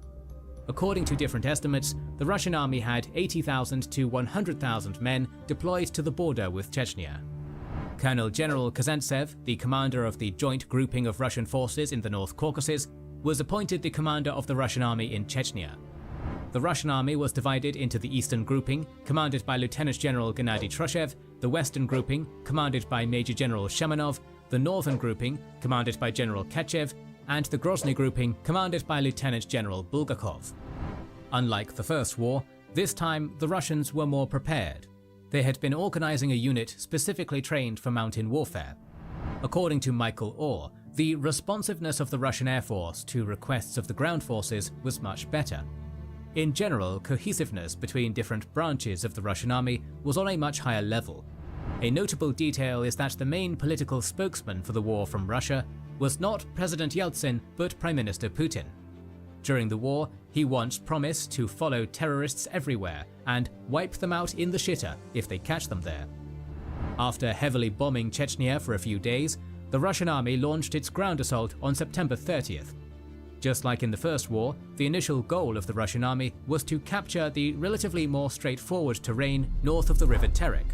According to different estimates, the Russian army had 80,000 to 100,000 men deployed to the border with Chechnya. Colonel General Kazantsev, the commander of the joint grouping of Russian forces in the North Caucasus, was appointed the commander of the Russian army in Chechnya. The Russian army was divided into the eastern grouping, commanded by Lieutenant General Gennady Trushev, the western grouping, commanded by Major General Shemenov, the northern grouping, commanded by General Kachev, and the Grozny grouping, commanded by Lieutenant General Bulgakov. Unlike the First War, this time the Russians were more prepared. They had been organizing a unit specifically trained for mountain warfare. According to Michael Orr, the responsiveness of the Russian Air Force to requests of the ground forces was much better. In general, cohesiveness between different branches of the Russian army was on a much higher level. A notable detail is that the main political spokesman for the war from Russia was not President Yeltsin but Prime Minister Putin. During the war, he once promised to follow terrorists everywhere and wipe them out in the shitter if they catch them there. After heavily bombing Chechnya for a few days, the Russian army launched its ground assault on September 30th. Just like in the First War, the initial goal of the Russian army was to capture the relatively more straightforward terrain north of the river Terek.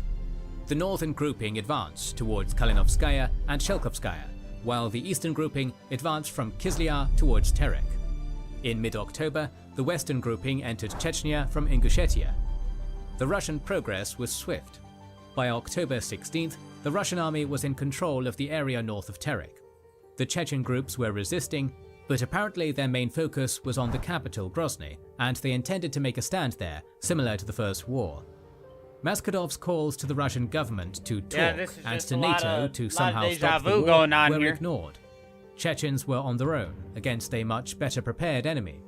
The northern grouping advanced towards Kalinovskaya and Shelkovskaya, while the eastern grouping advanced from Kizlyar towards Terek. In mid-October, the western grouping entered Chechnya from Ingushetia. The Russian progress was swift. By October 16th, the Russian army was in control of the area north of Terek. The Chechen groups were resisting, but apparently their main focus was on the capital Grozny, and they intended to make a stand there, similar to the First War. Mashkadov's calls to the Russian government to talk and to NATO to somehow stop the war were ignored. Chechens were on their own, against a much better prepared enemy.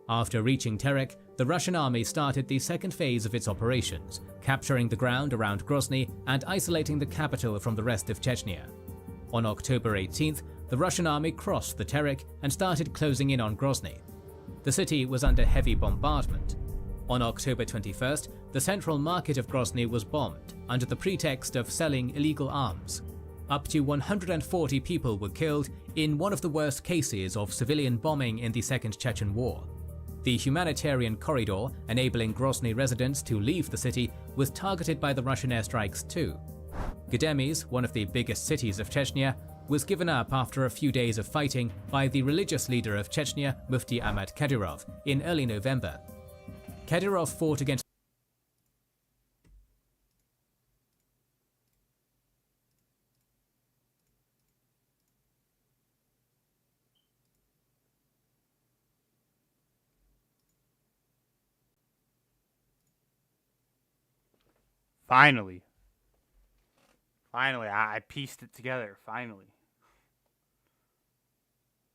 After reaching Terek, the Russian army started the second phase of its operations, capturing the ground around Grozny and isolating the capital from the rest of Chechnya. On October 18th, the Russian army crossed the Terek and started closing in on Grozny. The city was under heavy bombardment. On October 21st, the central market of Grozny was bombed under the pretext of selling illegal arms. Up to 140 people were killed in one of the worst cases of civilian bombing in the Second Chechen War. The humanitarian corridor enabling Grozny residents to leave the city was targeted by the Russian airstrikes too. Gdemis, one of the biggest cities of Chechnya, was given up after a few days of fighting by the religious leader of Chechnya, Mufti Ahmad Kadyrov, in early November. Kadyrov fought against Finally, I pieced it together, finally.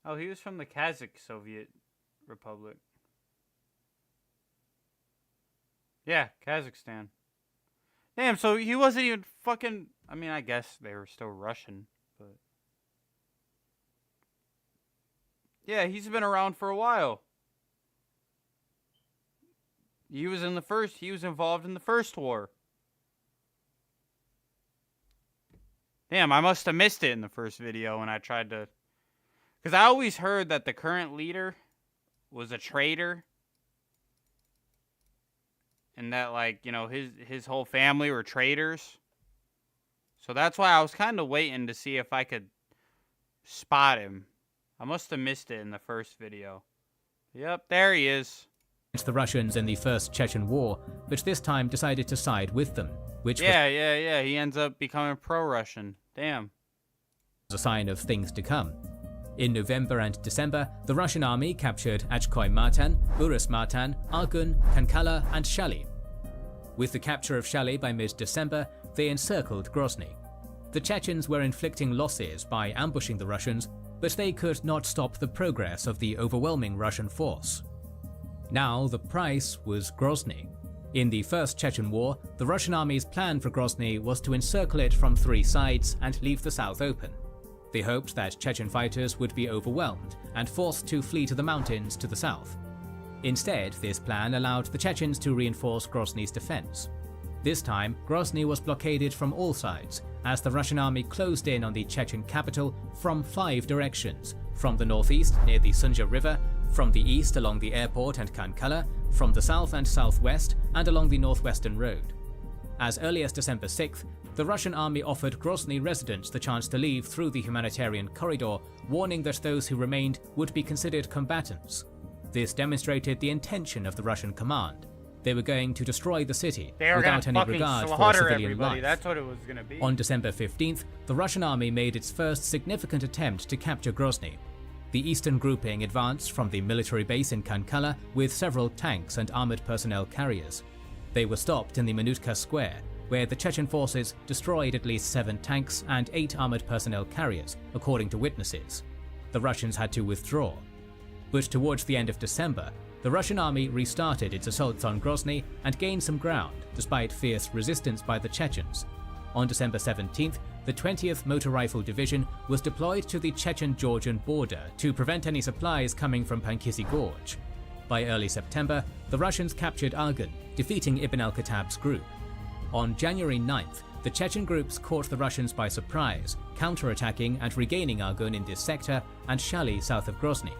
Oh, he was from the Kazakh Soviet Republic. Yeah, Kazakhstan. Damn, so he wasn't even fucking... I mean, I guess they were still Russian, but... Yeah, he's been around for a while. He was involved in the First War. Damn, I must have missed it in the first video when I tried to... Because I always heard that the current leader was a traitor. And that, like, you know, his whole family were traitors. So that's why I was kind of waiting to see if I could spot him. I must have missed it in the first video. Yep, there he is. The Russians in the First Chechen War, but this time decided to side with them, which yeah, he ends up becoming pro-Russian. Damn. Was a sign of things to come. In November and December, the Russian army captured Achkoy Matan, Urus Matan, Argun, Kankala, and Shali. With the capture of Shali by mid-December, they encircled Grozny. The Chechens were inflicting losses by ambushing the Russians, but they could not stop the progress of the overwhelming Russian force. Now the price was Grozny. In the First Chechen War, the Russian army's plan for Grozny was to encircle it from three sides and leave the south open. They hoped that Chechen fighters would be overwhelmed and forced to flee to the mountains to the south. Instead, this plan allowed the Chechens to reinforce Grozny's defense. This time, Grozny was blockaded from all sides, as the Russian army closed in on the Chechen capital from 5 directions: from the northeast near the Sunja River, from the east along the airport and Kankala, from the south and southwest, and along the northwestern road. As early as December 6th, the Russian army offered Grozny residents the chance to leave through the humanitarian corridor, warning that those who remained would be considered combatants. This demonstrated the intention of the Russian command. They were going to destroy the city without any regard for civilian life. That's what it was going to be. On December 15th, the Russian army made its first significant attempt to capture Grozny. The eastern grouping advanced from the military base in Kankala with several tanks and armored personnel carriers. They were stopped in the Minutka Square, where the Chechen forces destroyed at least 7 tanks and 8 armored personnel carriers, according to witnesses. The Russians had to withdraw. But towards the end of December, the Russian army restarted its assaults on Grozny and gained some ground, despite fierce resistance by the Chechens. On December 17th, the 20th Motor Rifle Division was deployed to the Chechen-Georgian border to prevent any supplies coming from Pankisi Gorge. By early September, the Russians captured Argun, defeating Ibn al-Khattab's group. On January 9th, the Chechen groups caught the Russians by surprise, counterattacking and regaining Argun in this sector and Shali south of Grozny.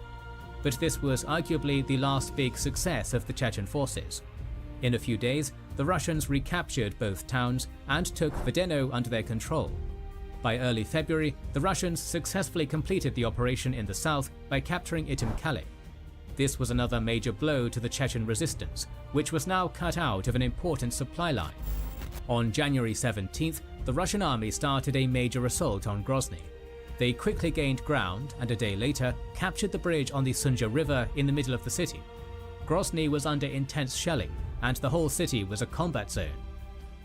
But this was arguably the last big success of the Chechen forces. In a few days, the Russians recaptured both towns and took Vedeno under their control. By early February, the Russians successfully completed the operation in the south by capturing Itim-Kale. This was another major blow to the Chechen resistance, which was now cut out of an important supply line. On January 17th, the Russian army started a major assault on Grozny. They quickly gained ground and a day later captured the bridge on the Sunja River in the middle of the city. Grozny was under intense shelling, and the whole city was a combat zone.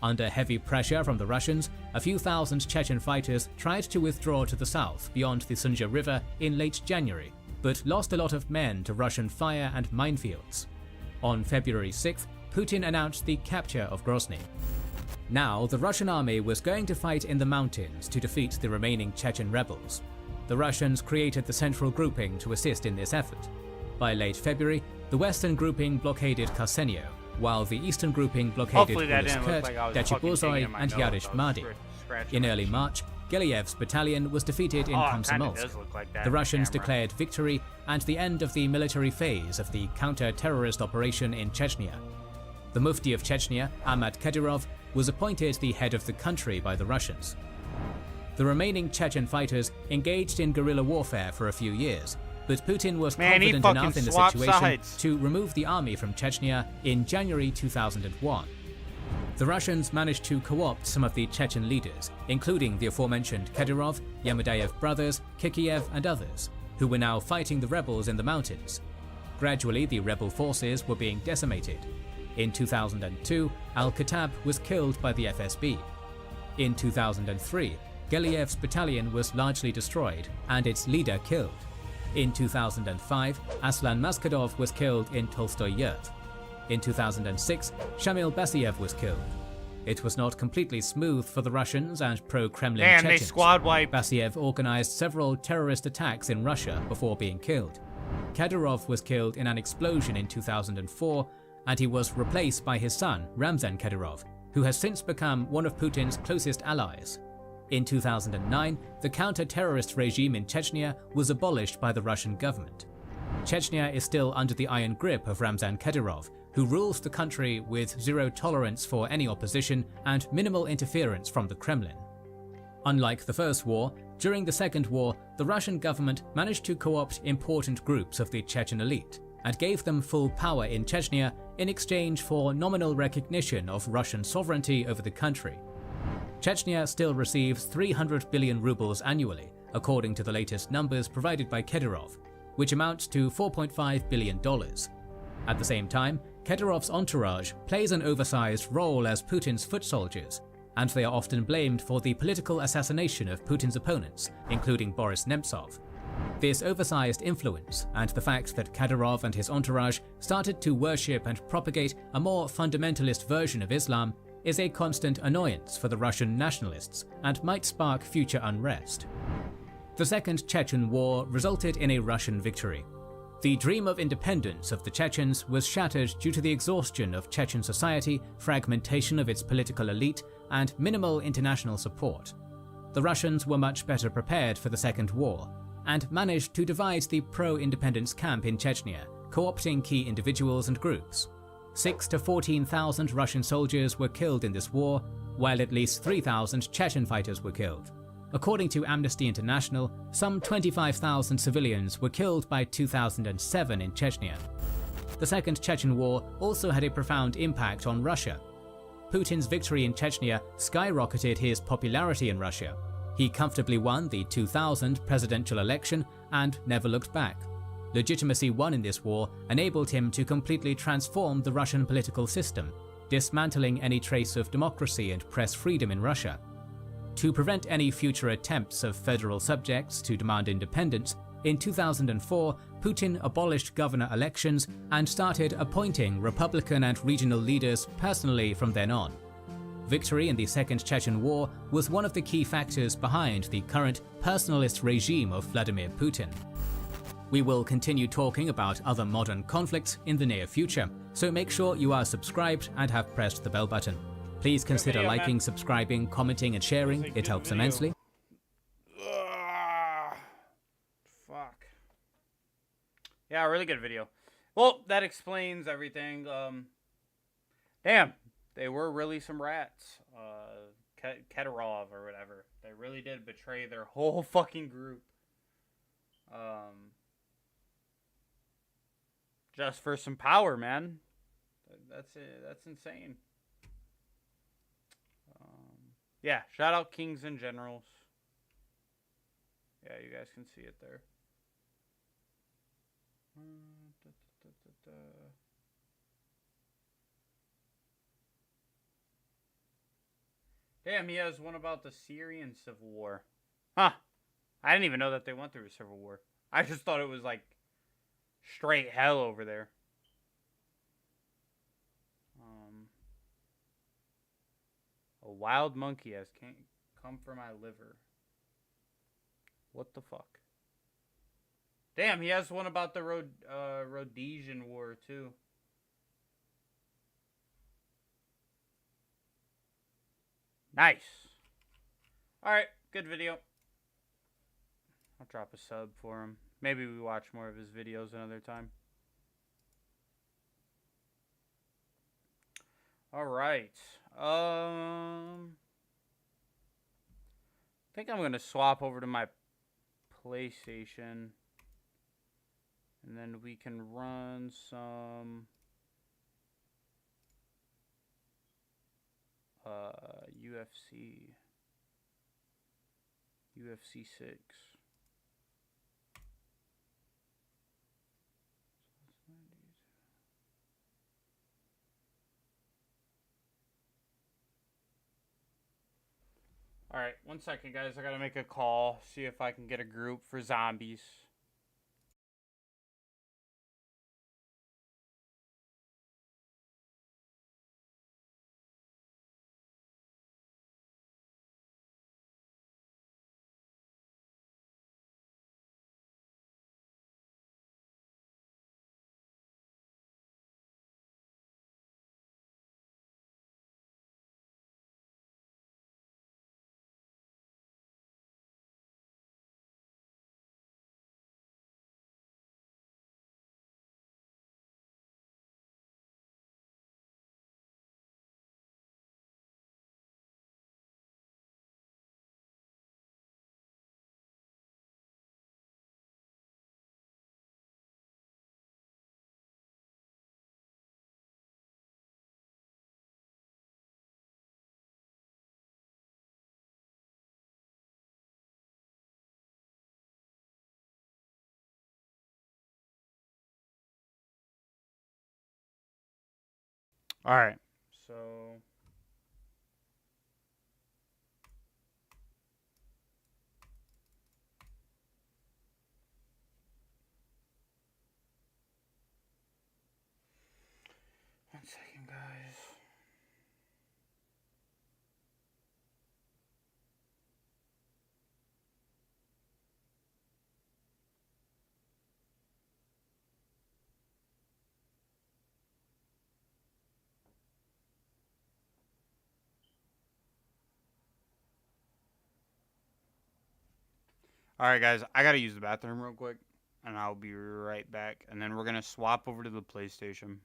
Under heavy pressure from the Russians, a few thousand Chechen fighters tried to withdraw to the south beyond the Sunja River in late January, but lost a lot of men to Russian fire and minefields. On February 6th, Putin announced the capture of Grozny. Now, the Russian army was going to fight in the mountains to defeat the remaining Chechen rebels. The Russians created the central grouping to assist in this effort. By late February, the western grouping blockaded Kharsenio, while the eastern grouping blockaded Ulyskert, Dachibozhoi, and Yarish Madi. In early March, Geliev's battalion was defeated in Komsomolsk. The Russians declared victory and the end of the military phase of the counter-terrorist operation in Chechnya. The Mufti of Chechnya, Ahmad Kadyrov, was appointed the head of the country by the Russians. The remaining Chechen fighters engaged in guerrilla warfare for a few years, but Putin was confident enough in the situation to remove the army from Chechnya in January 2001. The Russians managed to co-opt some of the Chechen leaders, including the aforementioned Kadyrov, Yamudayev brothers, Kikiev, and others, who were now fighting the rebels in the mountains. Gradually, the rebel forces were being decimated. In 2002, al-Khattab was killed by the FSB. In 2003, Geliev's battalion was largely destroyed and its leader killed. In 2005, Aslan Maskadov was killed in Tolstoy Yurt. In 2006, Shamil Basiev was killed. It was not completely smooth for the Russians and pro-Kremlin Chechens. They squad wiped. Basiev organized several terrorist attacks in Russia before being killed. Kadyrov was killed in an explosion in 2004, and he was replaced by his son, Ramzan Kadyrov, who has since become one of Putin's closest allies. In 2009, the counter-terrorist regime in Chechnya was abolished by the Russian government. Chechnya is still under the iron grip of Ramzan Kadyrov, who rules the country with zero tolerance for any opposition and minimal interference from the Kremlin. Unlike the First War, during the Second War, the Russian government managed to co-opt important groups of the Chechen elite and gave them full power in Chechnya in exchange for nominal recognition of Russian sovereignty over the country. Chechnya still receives 300 billion rubles annually, according to the latest numbers provided by Kadyrov, which amounts to $4.5 billion. At the same time, Kadyrov's entourage plays an oversized role as Putin's foot soldiers, and they are often blamed for the political assassination of Putin's opponents, including Boris Nemtsov. This oversized influence, and the fact that Kadyrov and his entourage started to worship and propagate a more fundamentalist version of Islam, is a constant annoyance for the Russian nationalists and might spark future unrest. The Second Chechen War resulted in a Russian victory. The dream of independence of the Chechens was shattered due to the exhaustion of Chechen society, fragmentation of its political elite, and minimal international support. The Russians were much better prepared for the Second War, and managed to divide the pro-independence camp in Chechnya, co-opting key individuals and groups. 6,000 to 14,000 Russian soldiers were killed in this war, while at least 3,000 Chechen fighters were killed. According to Amnesty International, some 25,000 civilians were killed by 2007 in Chechnya. The Second Chechen War also had a profound impact on Russia. Putin's victory in Chechnya skyrocketed his popularity in Russia. He comfortably won the 2000 presidential election and never looked back. Legitimacy won in this war enabled him to completely transform the Russian political system, dismantling any trace of democracy and press freedom in Russia. To prevent any future attempts of federal subjects to demand independence, in 2004, Putin abolished governor elections and started appointing Republican and regional leaders personally from then on. Victory in the Second Chechen War was one of the key factors behind the current personalist regime of Vladimir Putin. We will continue talking about other modern conflicts in the near future, so make sure you are subscribed and have pressed the bell button. Please consider video, liking, man. subscribing, commenting, and sharing. It helps immensely. Fuck. Yeah, really good video. Well, that explains everything. Damn, they were really some rats. Keterov or whatever. They really did betray their whole fucking group. Just for some power, man. That's it. That's insane. Yeah, shout out Kings and Generals. Yeah, you guys can see it there. Damn, he has one about the Syrian Civil War. Huh. I didn't even know that they went through a civil war. I just thought it was like straight hell over there. A wild monkey has come for my liver. What the fuck? Damn, he has one about the Rhodesian War, too. Nice. Alright, good video. I'll drop a sub for him. Maybe we watch more of his videos another time. Alright. I think I'm going to swap over to my PlayStation. And then we can run some UFC 6. Alright, 1 second, guys. I gotta make a call, see if I can get a group for zombies. Alright, so one second, guys. All right, guys, I gotta use the bathroom real quick, and I'll be right back. And then we're gonna swap over to the PlayStation.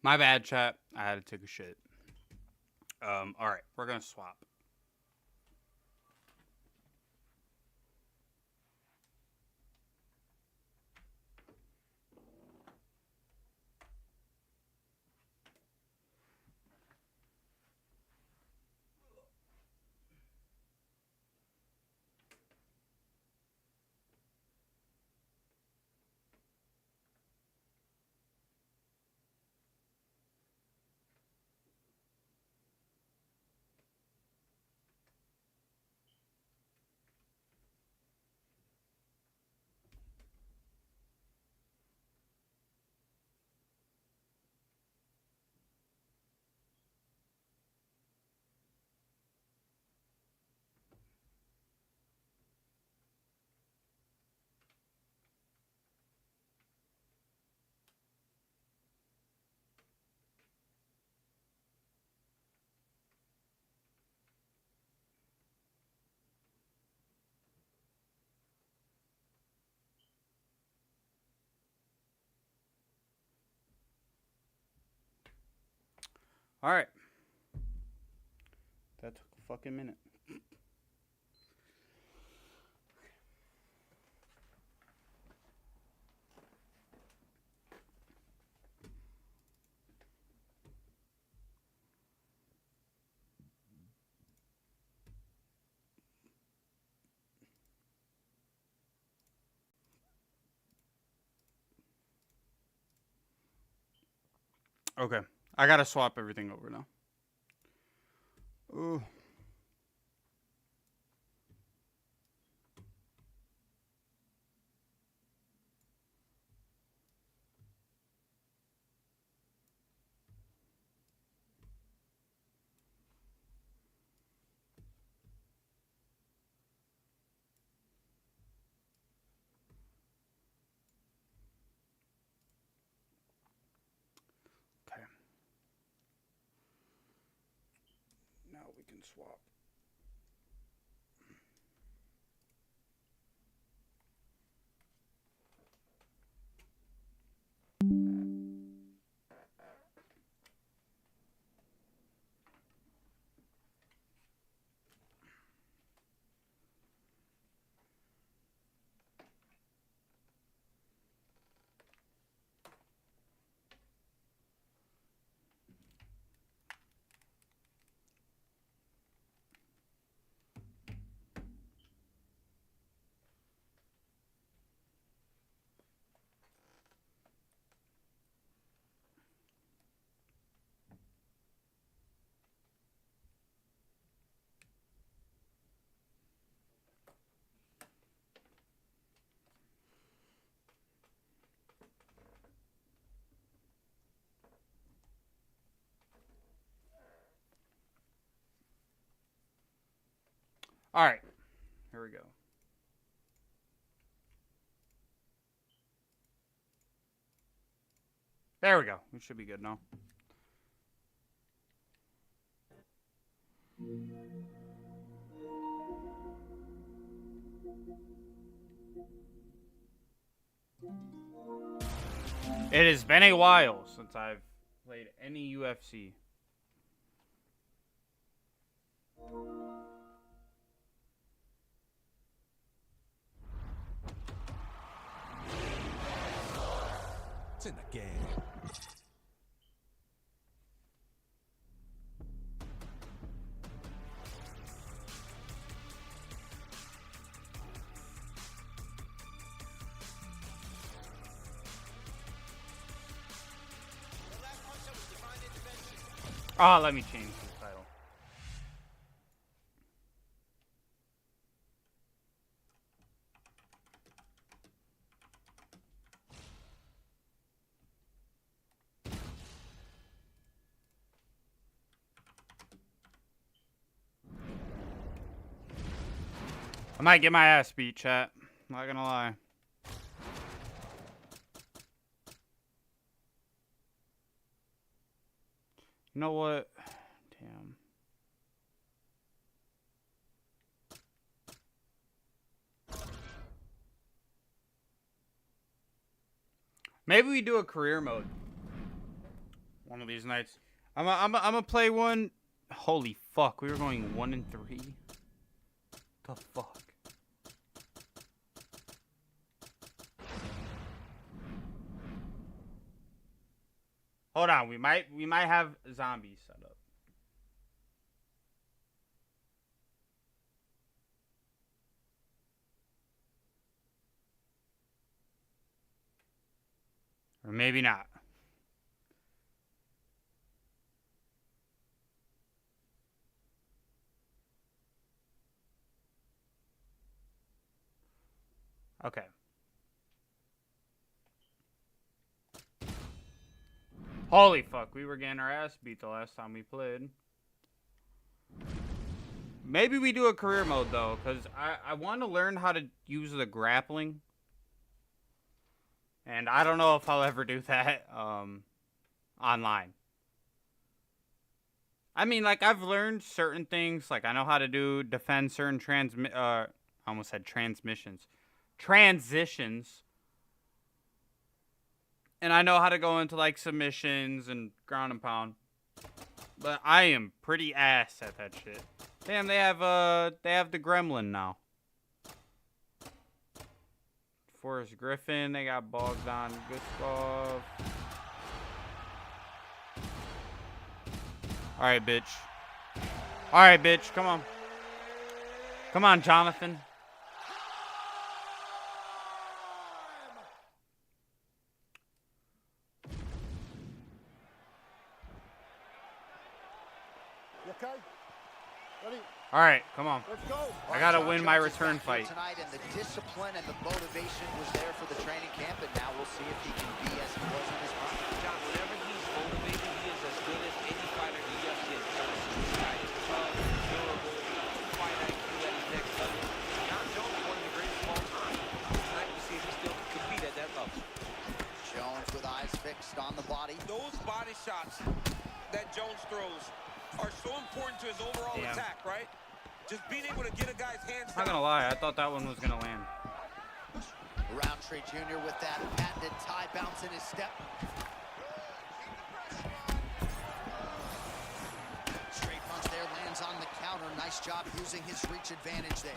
My bad, chat. I had to take a shit. Alright, we're gonna swap. Alright. That took a fucking minute. Okay. I gotta swap everything over now. Ooh. Okay. Now we can swap. All right, here we go. There we go. We should be good now. It has been a while since I've played any UFC. It's in the game. Ah, let me change the title. I might get my ass beat, chat. Not gonna lie. You know what? Damn. Maybe we do a career mode. One of these nights. I'm gonna play one. Holy fuck, we were going 1 and 3. The fuck. Hold on, we might have zombies set up. Or maybe not. Okay. Holy fuck, we were getting our ass beat the last time we played. Maybe we do a career mode though, because I want to learn how to use the grappling. And I don't know if I'll ever do that online. I mean, like, I've learned certain things. Like, I know how to defend certain I almost said transitions. And I know how to go into, like, submissions and ground and pound. But I am pretty ass at that shit. Damn, they have the Gremlin now. Forrest Griffin, they got Bogdan Guskov. Alright, bitch. Alright, bitch, come on. Come on, Jonathan. You okay? Ready? All right, come on. Let's go. I gotta win my return fight. Tonight, and the discipline and the motivation was there for the training camp, and now we'll see if he can be as he was in his prime. John, whenever he's motivated, he is as good as any fighter in the UFC has ever seen. This guy is tough, durable, fight IQ at his next level. John Jones is one of the greatest of all time. Tonight we see if he still can compete at that level. Jones with eyes fixed on the body. Those body shots that Jones throws are so important to his overall attack, right? Just being able to get a guy's hands down. I'm not gonna lie, I thought that one was gonna land. Roundtree Jr. with that patented tie bounce in his step. Straight punch there, lands on the counter. Nice job using his reach advantage there.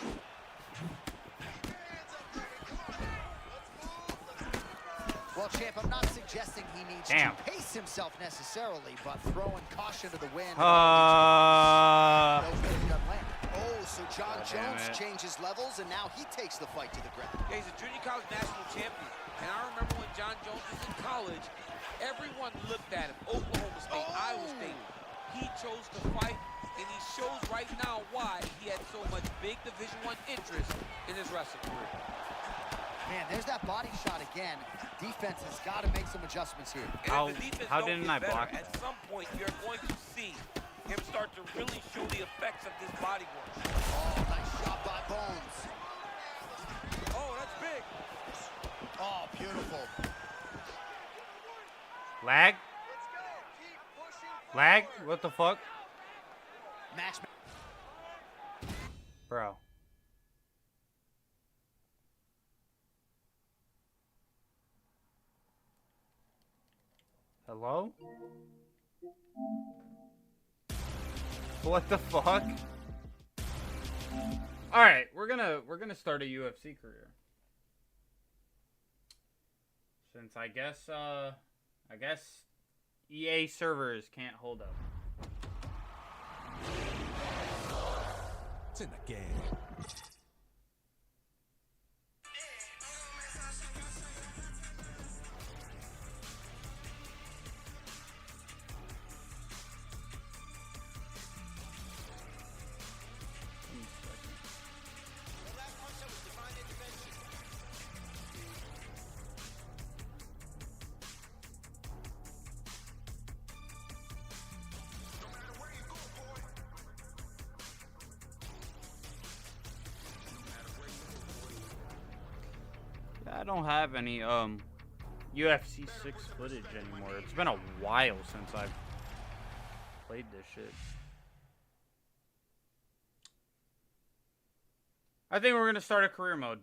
Well, champ, I'm not suggesting he needs to pace himself necessarily, but throwing caution to the wind. Oh, so John Jones changes levels, and now he takes the fight to the ground. Yeah, he's a junior college national champion. And I remember when John Jones was in college, everyone looked at him. Oklahoma State, Iowa State. He chose to fight, and he shows right now why he had so much big Division I interest in his wrestling career. Man, there's that body shot again. Defense has got to make some adjustments here. How didn't I block that? At some point, you're going to see him start to really show the effects of this body work. Oh, nice shot by Bones. Oh, that's big. Oh, beautiful. Lag? Lag? What the fuck? Match. Bro. Hello? What the fuck? All right, we're gonna start a UFC career. Since I guess EA servers can't hold up. It's in the game. I don't have any UFC 6 footage anymore. It's been a while since I've played this shit. I think we're gonna start a career mode.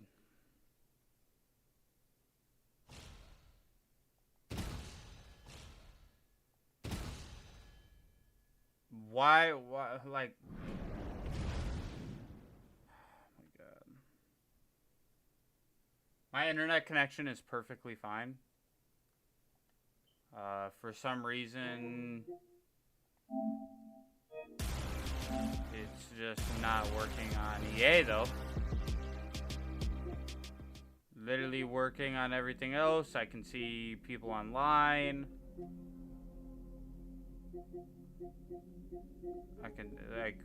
Why, like... Oh my god. My internet connection is perfectly fine. For some reason... It's just not working on EA, though. Literally working on everything else. I can see people online. I can, like...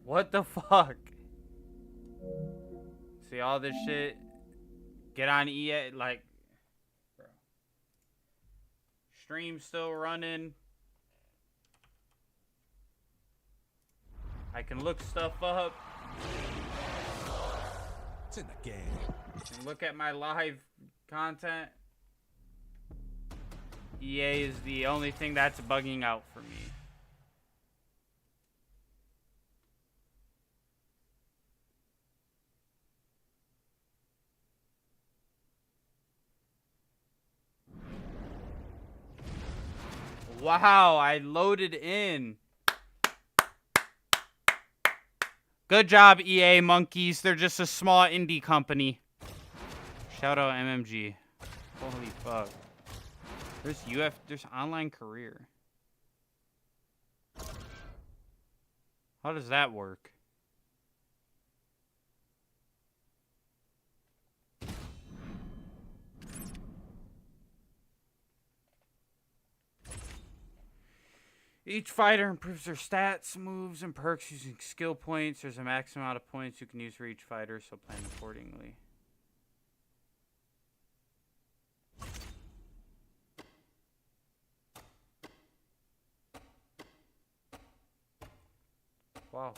What the fuck? See all this shit? Get on EA, like... Bro. Stream still running. I can look stuff up. It's in the game. And look at my live content. EA is the only thing that's bugging out for me. Wow, I loaded in. Good job, EA monkeys. They're just a small indie company. Shout out MMG. Holy fuck. There's online career. How does that work? Each fighter improves their stats, moves, and perks using skill points. There's a maximum amount of points you can use for each fighter, so plan accordingly. Wow.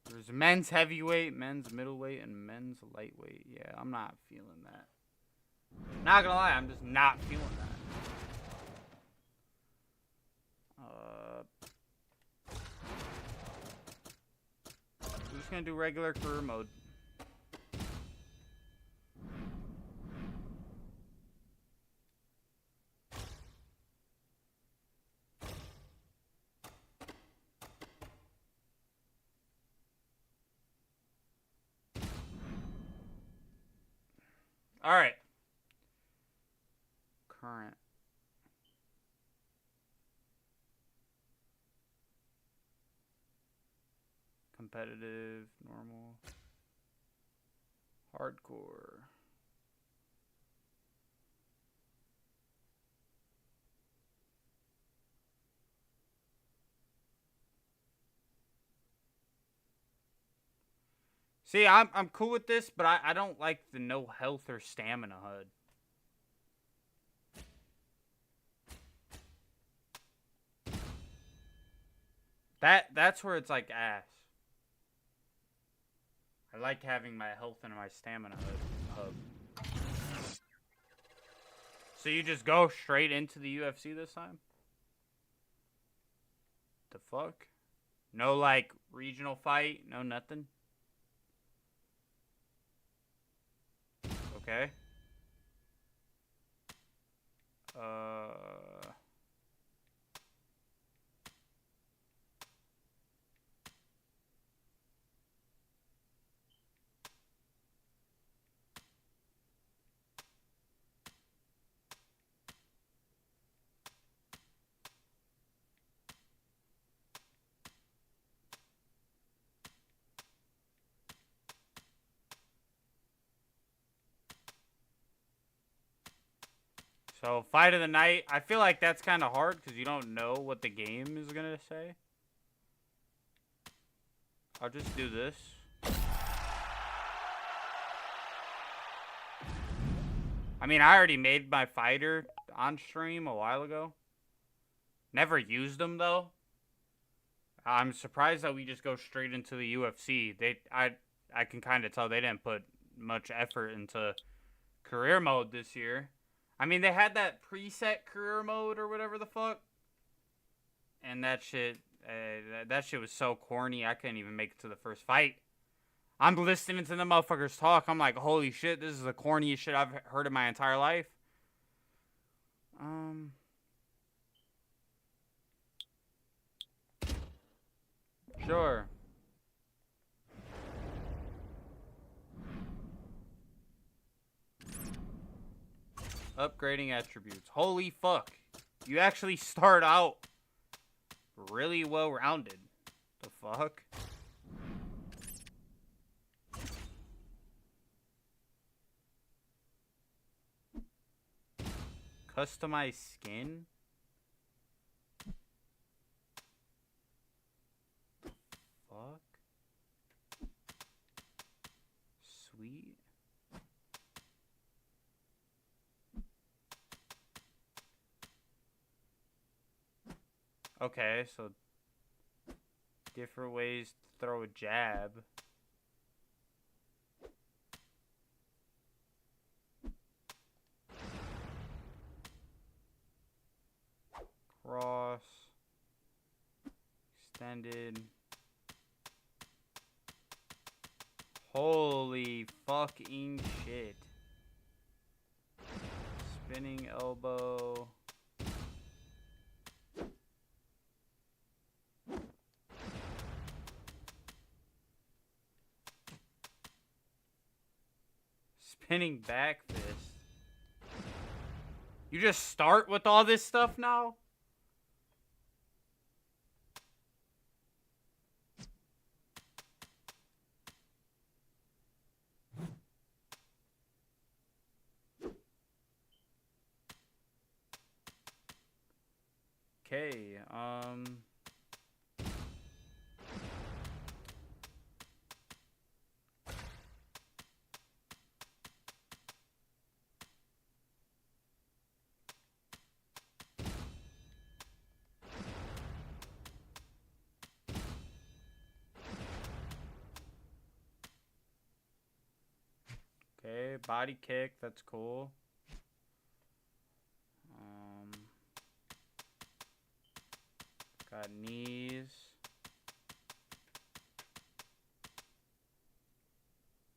There's men's heavyweight, men's middleweight, and men's lightweight. Yeah, I'm not feeling that. Not gonna lie, I'm just not feeling that. We're just gonna do regular career mode. All right. Current. Competitive, normal, hardcore. See, I'm cool with this, but I don't like the no health or stamina HUD. That's where it's like ass. I like having my health and my stamina hub. So you just go straight into the UFC this time? The fuck? No like regional fight, no nothing? Okay. So, fight of the night. I feel like that's kind of hard because you don't know what the game is going to say. I'll just do this. I mean, I already made my fighter on stream a while ago. Never used them, though. I'm surprised that we just go straight into the UFC. I can kind of tell they didn't put much effort into career mode this year. I mean, they had that preset career mode or whatever the fuck. And that shit was so corny, I couldn't even make it to the first fight. I'm listening to the motherfuckers talk. I'm like, holy shit, this is the corniest shit I've heard in my entire life. Sure. Upgrading attributes. Holy fuck. You actually start out really well-rounded. The fuck? Customized skin? Fuck. Sweet. Okay, so different ways to throw a jab. Cross. Extended. Holy fucking shit. Spinning elbow. Spinning back fist. You just start with all this stuff now? Okay, okay, body kick, that's cool. Got knees.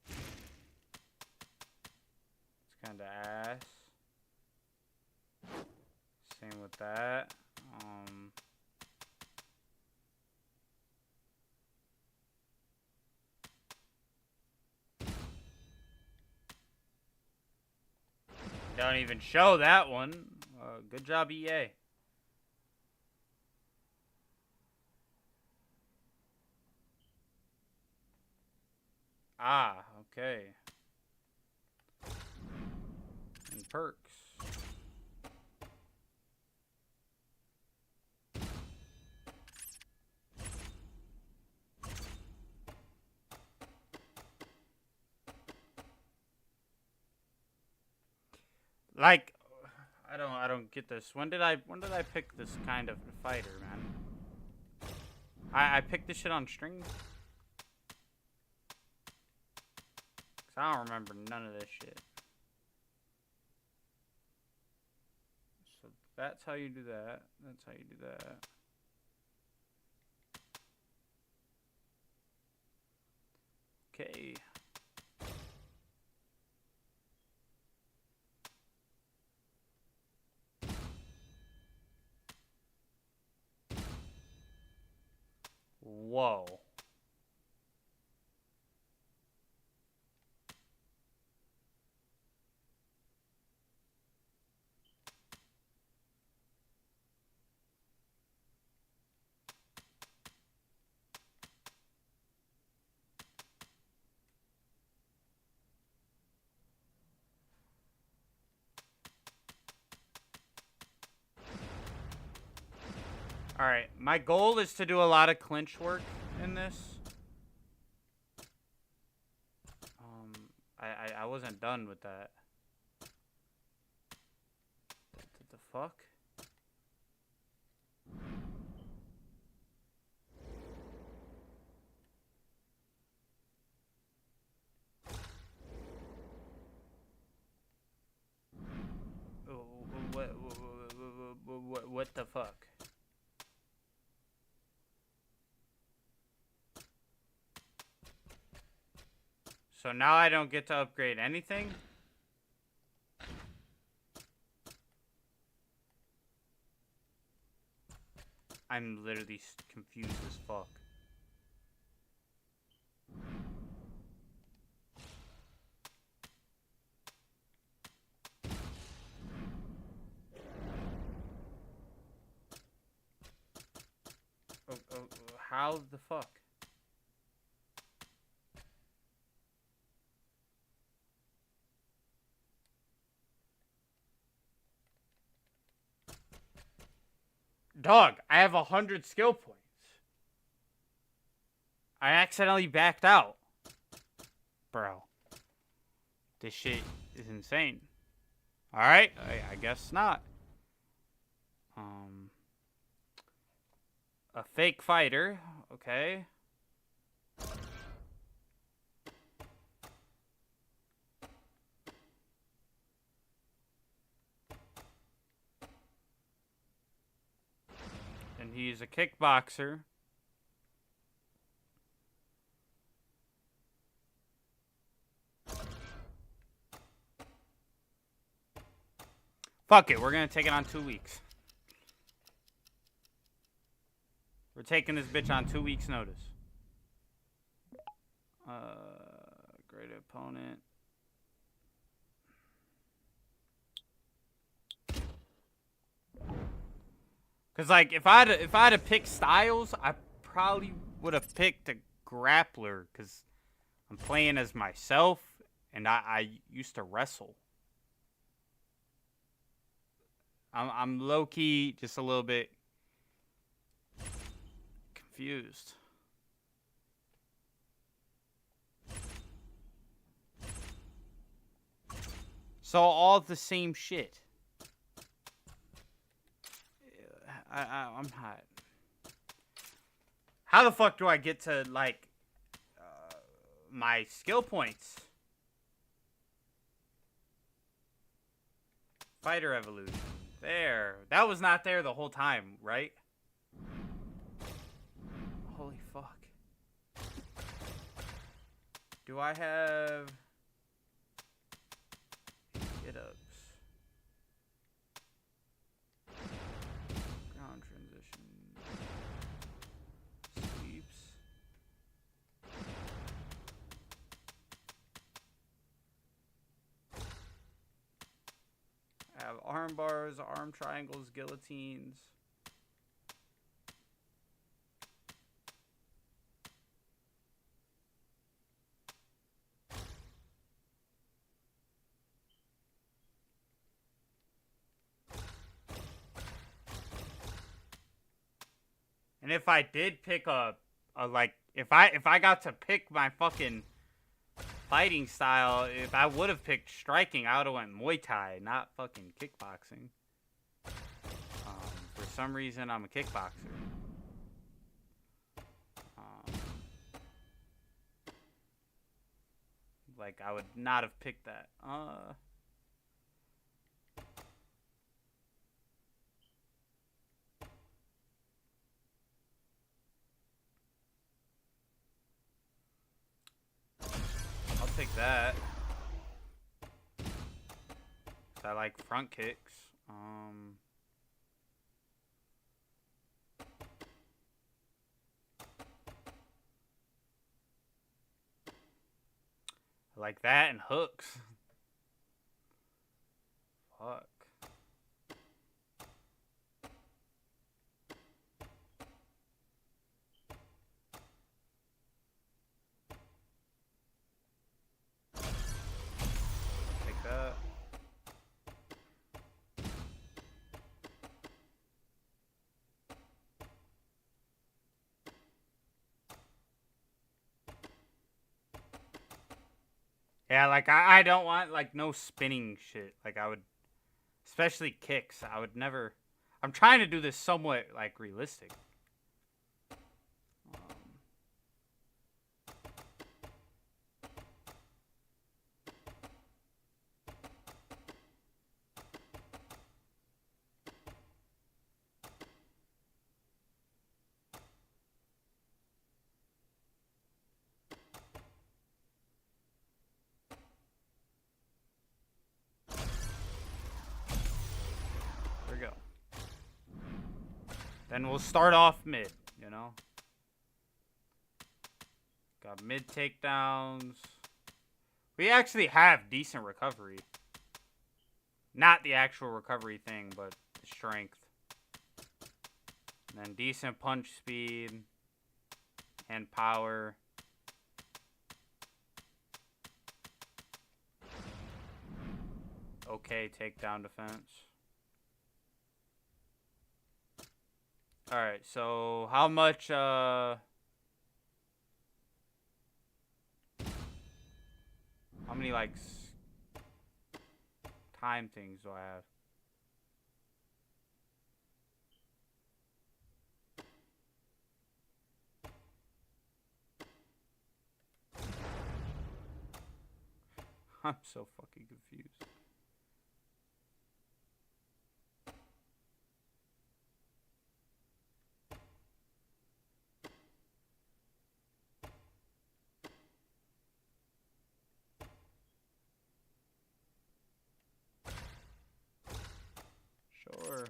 It's kind of ass. Same with that. Don't even show that one. Good job, EA. Ah, okay. And perks. Like, I don't get this. When did I pick this kind of fighter, man? I picked this shit on stream. I don't remember none of this shit. So that's how you do that. That's how you do that. Okay. Whoa. Alright, my goal is to do a lot of clinch work in this. I wasn't done with that. What the fuck? So now I don't get to upgrade anything? I'm literally confused as fuck. How the fuck? Dog, I have 100 skill points. I accidentally backed out. Bro. This shit is insane. Alright, I guess not. A fake fighter, okay. And he's a kickboxer. Fuck it, we're gonna take it on 2 weeks. We're taking this bitch on 2 weeks' notice. Great opponent. Cause like if I had to pick styles, I probably would have picked a grappler. Cause I'm playing as myself, and I used to wrestle. I'm low key, just a little bit confused. So all the same shit. I'm not. How the fuck do I get to like my skill points? Fighter evolution. There. That was not there the whole time, right? Holy fuck. Do I have get-ups? Ground transition. Sweeps. I have arm bars, arm triangles, guillotines. And if I did pick a like if I got to pick my fucking fighting style, if I would have picked striking, I would have went Muay Thai, not fucking kickboxing. For some reason, I'm a kickboxer. Like, I would not have picked that. I'll take that. 'Cause I like front kicks. I like that and hooks. Fuck. Take that. Yeah, like, I don't want, like, no spinning shit. Like, I would, especially kicks, I would never, I'm trying to do this somewhat, like, realistic. Then we'll start off mid, you know? Got mid takedowns. We actually have decent recovery. Not the actual recovery thing, but the strength. And then decent punch speed. And power. Okay, takedown defense. Alright, so how much, how many, like, time things do I have? I'm so fucking confused. Sure.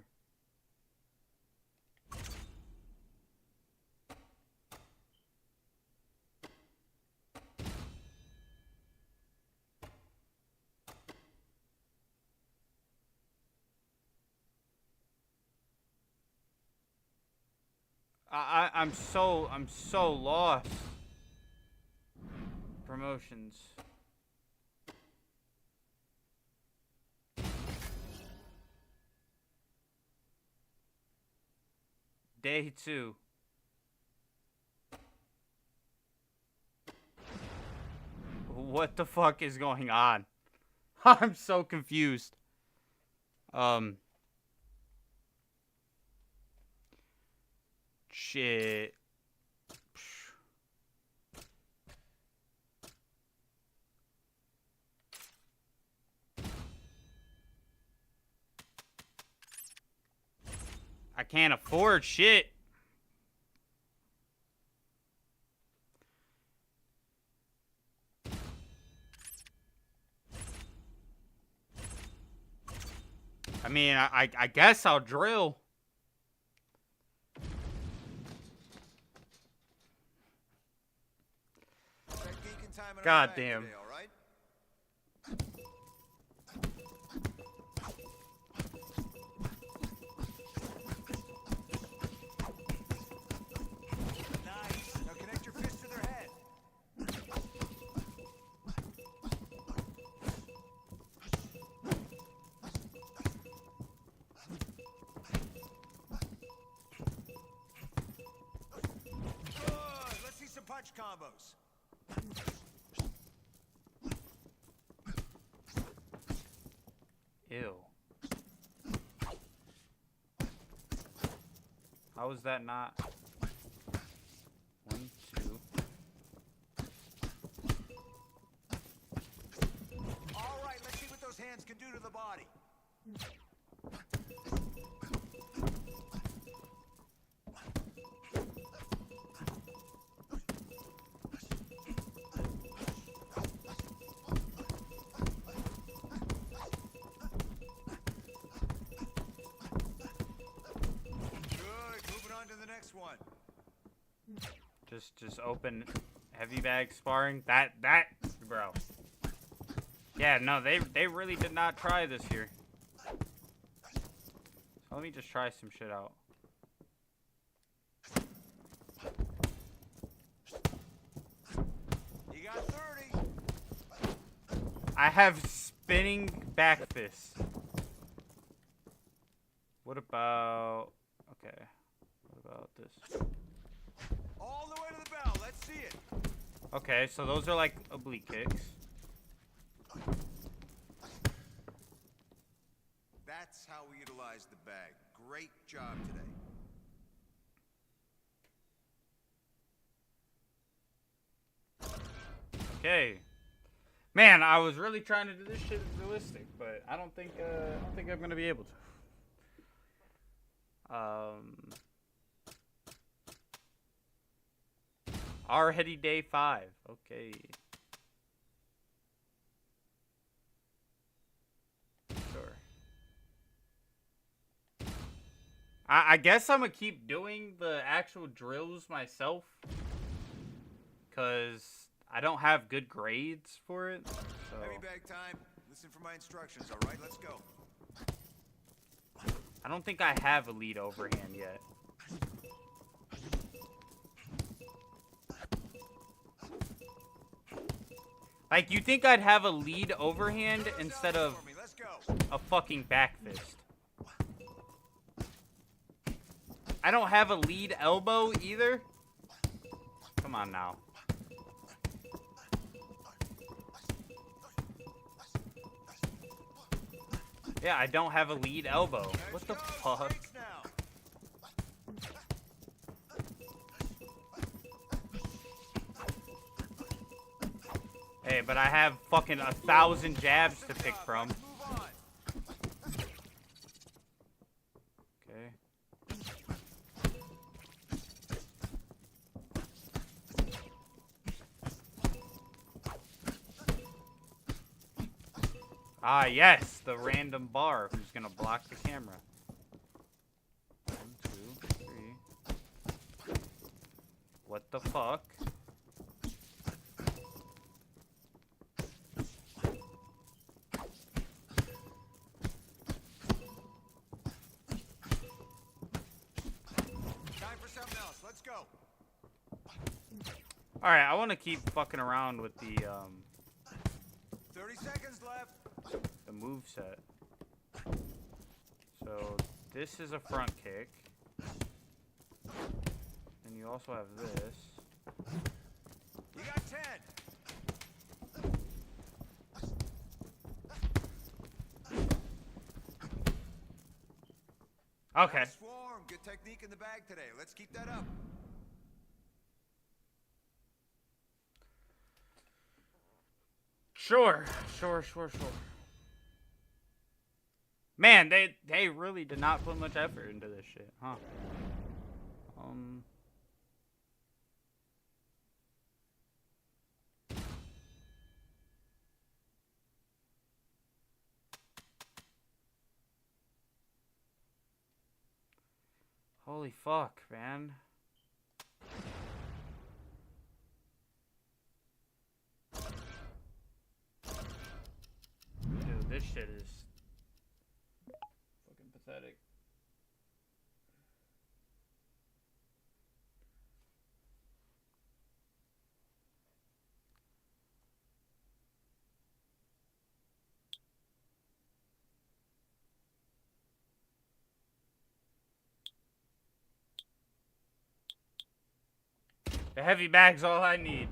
I'm so lost. Promotions. Day 2. What the fuck is going on? I'm so confused. Shit. I can't afford shit. I mean, I guess I'll drill. God damn. Nice. Now connect your fist to their head. Good. Let's see some punch combos. Ew. How is that not? 1, 2. All right, let's see what those hands can do to the body. One. Just open heavy bag sparring. That bro. Yeah, no, they really did not try this here. So let me just try some shit out. You got 30. I have spinning back fists. What about okay. About this. All the way to the bell. Let's see it. Okay, so those are like oblique kicks. That's how we utilize the bag. Great job today. Okay. Man, I was really trying to do this shit realistic, but I don't think I'm gonna be able to. Our heady day 5. Okay. Sure. I guess I'm gonna keep doing the actual drills myself. Because I don't have good grades for it. So. Heavy bag time. Listen for my instructions, all right? Let's go. I don't think I have a lead overhand yet. Like, you think I'd have a lead overhand instead of a fucking back fist. I don't have a lead elbow either. Come on now. Yeah, I don't have a lead elbow. What the fuck? Hey, but I have fucking 1,000 jabs to pick from. Okay. Ah, yes, the random bar who's gonna block the camera. 1, 2, 3. What the fuck? Time for something else. Let's go. All right, I want to keep fucking around with the 30 seconds left. The move set. So this is a front kick. And you also have this. You got 10. Okay. Nice swarm. Good technique in the bag today. Let's keep that up. Sure. Man, they really did not put much effort into this shit, huh? Holy fuck, man. Dude, this shit is fucking pathetic. The heavy bag's all I need.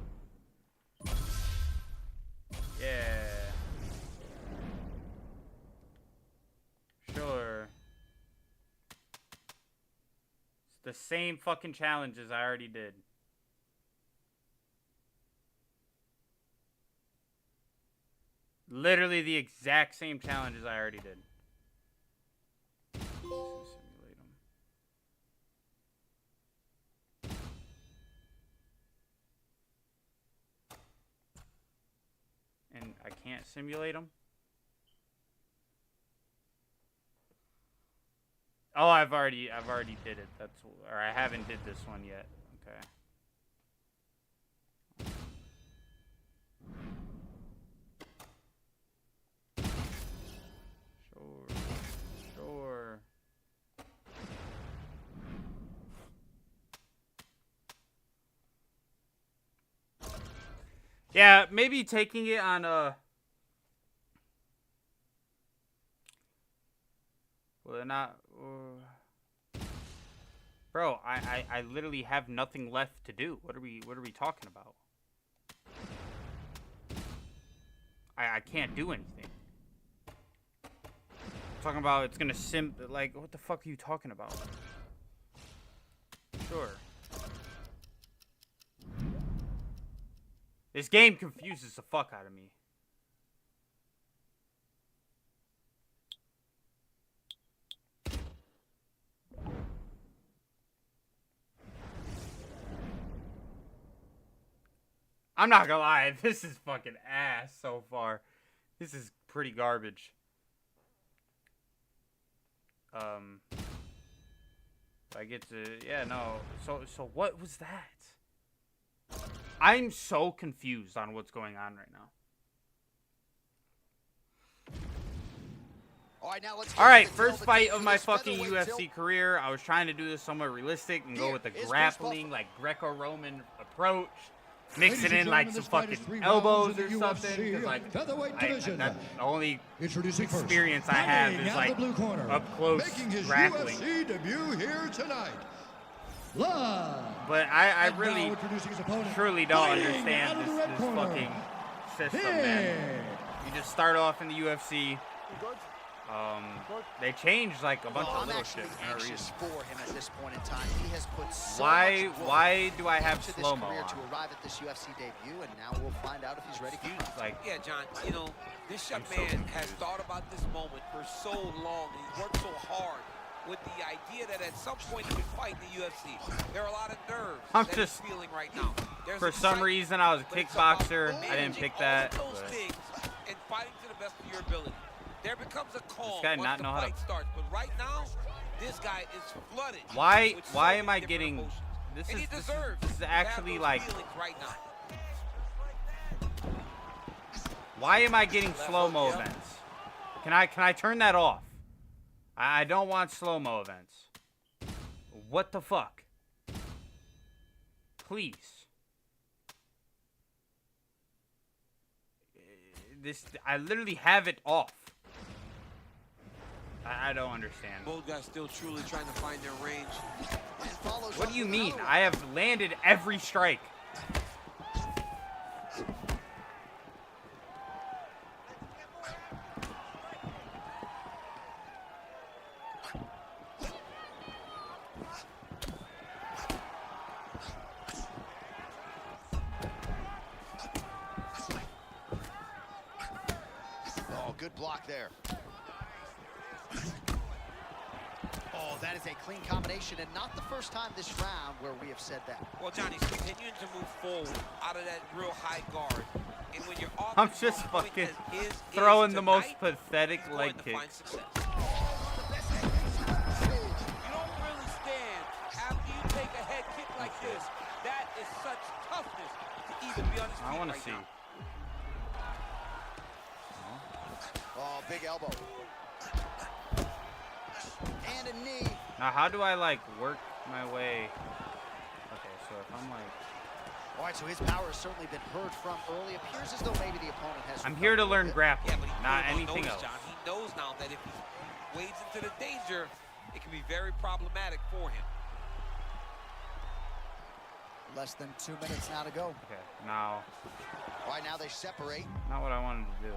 Yeah. Sure. It's the same fucking challenges I already did. Literally the exact same challenges I already did. Simulate them. And I can't simulate them? Oh, I've already did it. Or I haven't did this one yet. Okay. Sure. Yeah, maybe taking it on well, they're not. Bro, I literally have nothing left to do. What are we talking about? I can't do anything. I'm talking about it's gonna like, what the fuck are you talking about? Sure. This game confuses the fuck out of me. I'm not gonna lie, this is fucking ass so far. This is pretty garbage. I get to, yeah, no. So what was that? I'm so confused on what's going on right now. All right, first fight of my fucking UFC career. I was trying to do this somewhat realistic and go with the grappling, like Greco-Roman approach. Mix it in like some fucking elbows or something. Because like, that's the only experience I have is like up close grappling. But I really, truly don't understand this fucking system, man. You just start off in the UFC. They changed like a bunch of little shit. I'm anxious for him at this point in time. He has put so why do I have slow-mo on? To arrive at this UFC debut, and now we'll find out if he's ready. Like, yeah, John. You know, this young man has thought about this moment for so long. He's worked so hard with the idea that at some point he could fight in the UFC. There are a lot of nerves I'm that just he's feeling right now. For some reason, I was a kickboxer. I didn't pick that. Those things and fighting to the best of your ability. There becomes a calm guy once not the know how fight to... starts, but right now, this guy is flooded. Why with so am many I getting... emotions. This and is this is actually like... Right now. Why am I getting slow-mo events? Can I turn that off? I don't want slow-mo events. What the fuck? Please. I literally have it off. I don't understand. Both guys still truly trying to find their range. What do you mean? I have landed every strike. Good block there. Oh, that is a clean combination, and not the first time this round where we have said that. Well, Johnny's continuing to move forward out of that real high guard. And when you're off, I'm just fucking throwing the most pathetic leg kicks. You don't really stand after you take a head kick like this. That is such toughness to even be on his feet. I want to right see. Now. Oh, big elbow. And a knee. Now, how do I, like, work my way? Okay, so if I'm, like... All right, so his power has certainly been heard from early. Appears as though maybe the opponent has... I'm here to learn grappling, yeah, not anything else. John. He knows now that if he wades into the danger, it can be very problematic for him. Less than 2 minutes now to go. Okay, now... All right, now they separate. Not what I wanted to do.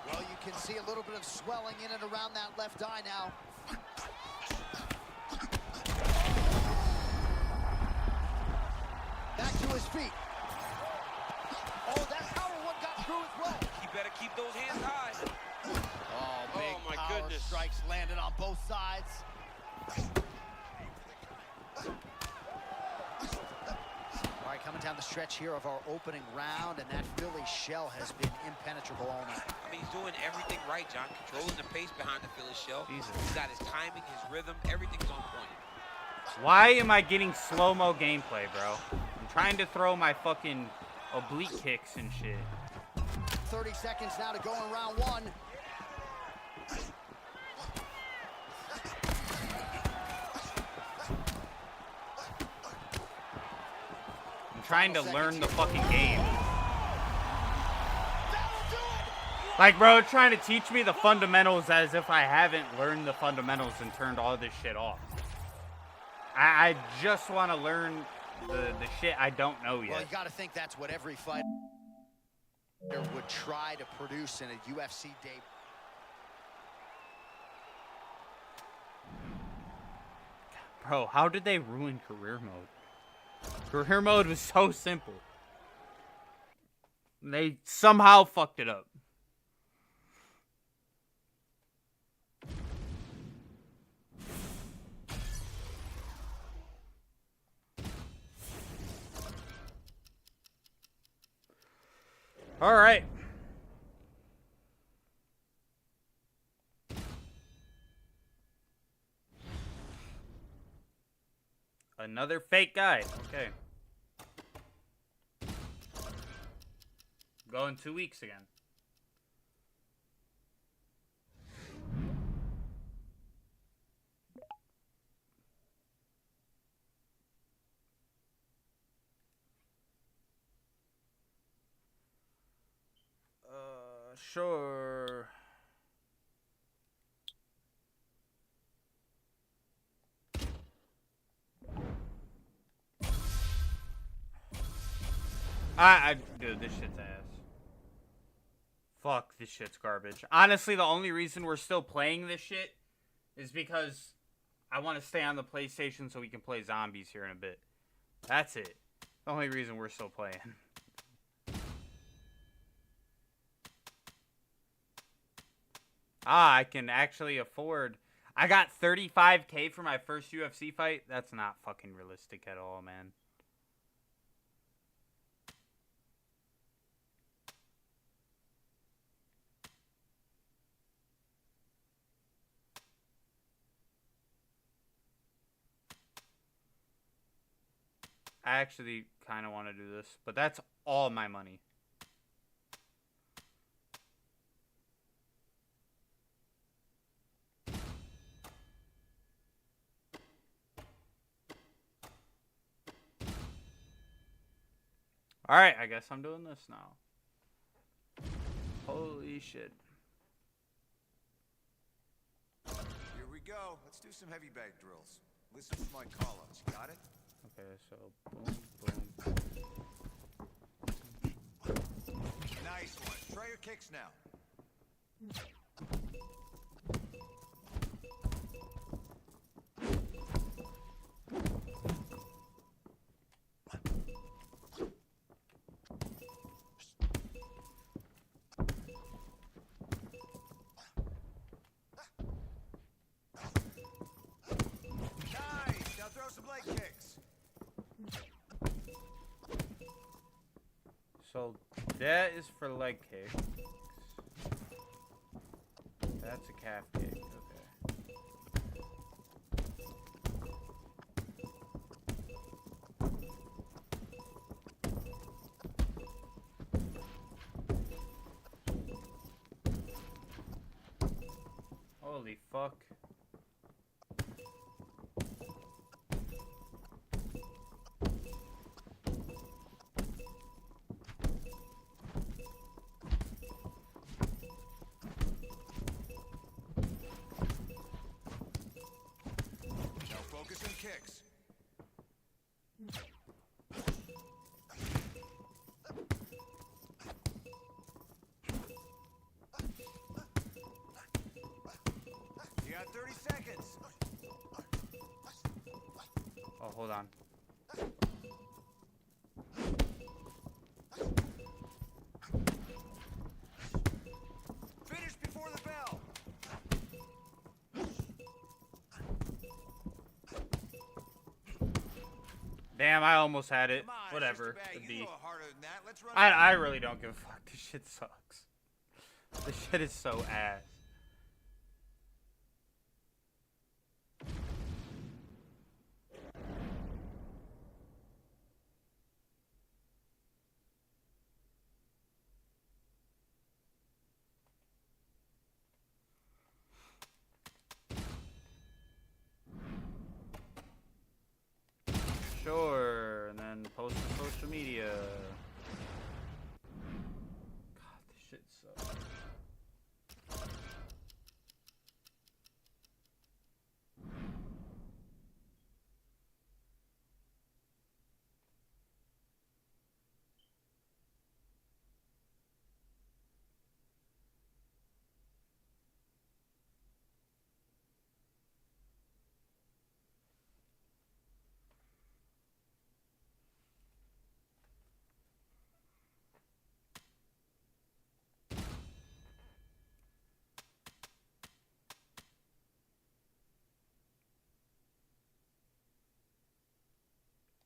Well, you can see a little bit of swelling in and around that left eye now. Back to his feet. Oh, that power one got through as well. He better keep those hands high. Oh, big my power goodness. strikes landed on both sides. All right, coming down the stretch here of our opening round, and that Philly shell has been impenetrable all night. I mean, he's doing everything right, John. Controlling the pace behind the Philly shell. Jesus. He's got his timing, his rhythm, everything's on point. Why am I getting slow-mo gameplay, bro? I'm trying to throw my fucking oblique kicks and shit. 30 seconds now to go in round one. I'm trying to learn the fucking game. Like, bro, trying to teach me the fundamentals as if I haven't learned the fundamentals and turned all this shit off. I just want to learn the shit I don't know yet. Well, you got to think that's what every fighter would try to produce in a UFC debut. Bro, how did they ruin career mode? Career mode was so simple. They somehow fucked it up. All right. Another fake guy. Okay. Go in 2 weeks again. Sure. Dude, this shit's ass. Fuck, this shit's garbage. Honestly, the only reason we're still playing this shit is because I want to stay on the PlayStation so we can play zombies here in a bit. That's it. The only reason we're still playing. I can actually afford... I got $35K for my first UFC fight. That's not fucking realistic at all, man. I actually kind of want to do this, but that's all my money. Alright, I guess I'm doing this now. Holy shit. Here we go. Let's do some heavy bag drills. Listen to my call-outs. Got it? Okay, so boom, boom. Nice one. Try your kicks now. Nice. Now throw some leg kicks. So that is for leg kicks. That's a calf kick. Okay. Holy fuck. Now focus on kicks. You got 30 seconds. Oh, hold on. Finish before the bell. Damn, I almost had it. Come on, Whatever. it's just a bag. It'd You be... can go harder than that. Let's run I really don't give a fuck. This shit sucks. This shit is so ass. Sure, and then post to social media. God, this shit sucks.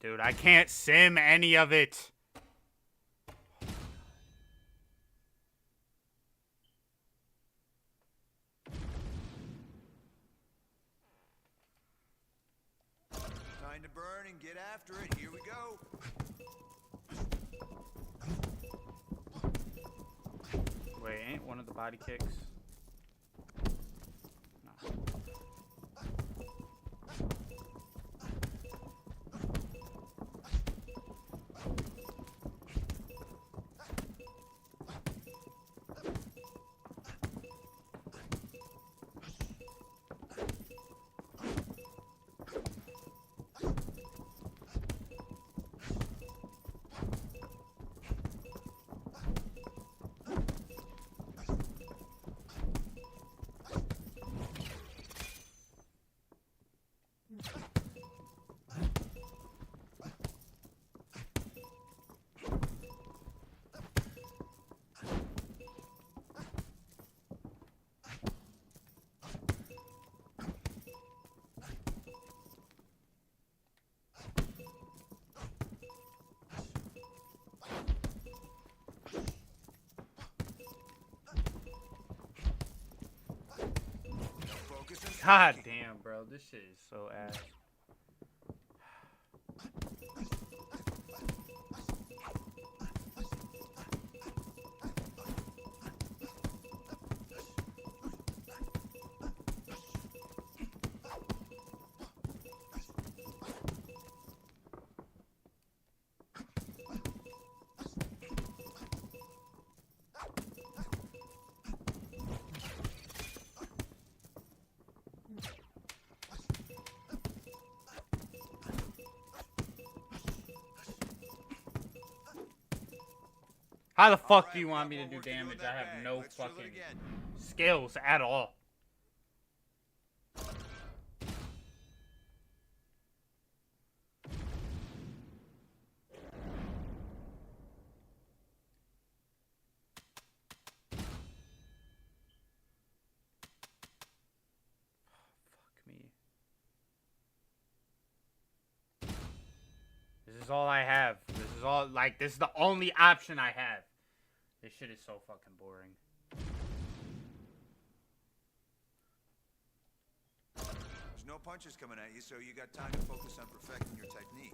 Dude, I can't sim any of it. Time Find a burn and get after it. Here we go. Wait, ain't one of the body kicks? No. God damn, bro. This shit is so ass. How the fuck do you want me to do damage? I have no fucking skills at all. Fuck me. This is all I have. This is all, like, this is the only option I have. This shit is so fucking boring. There's no punches coming at you, so you got time to focus on perfecting your technique.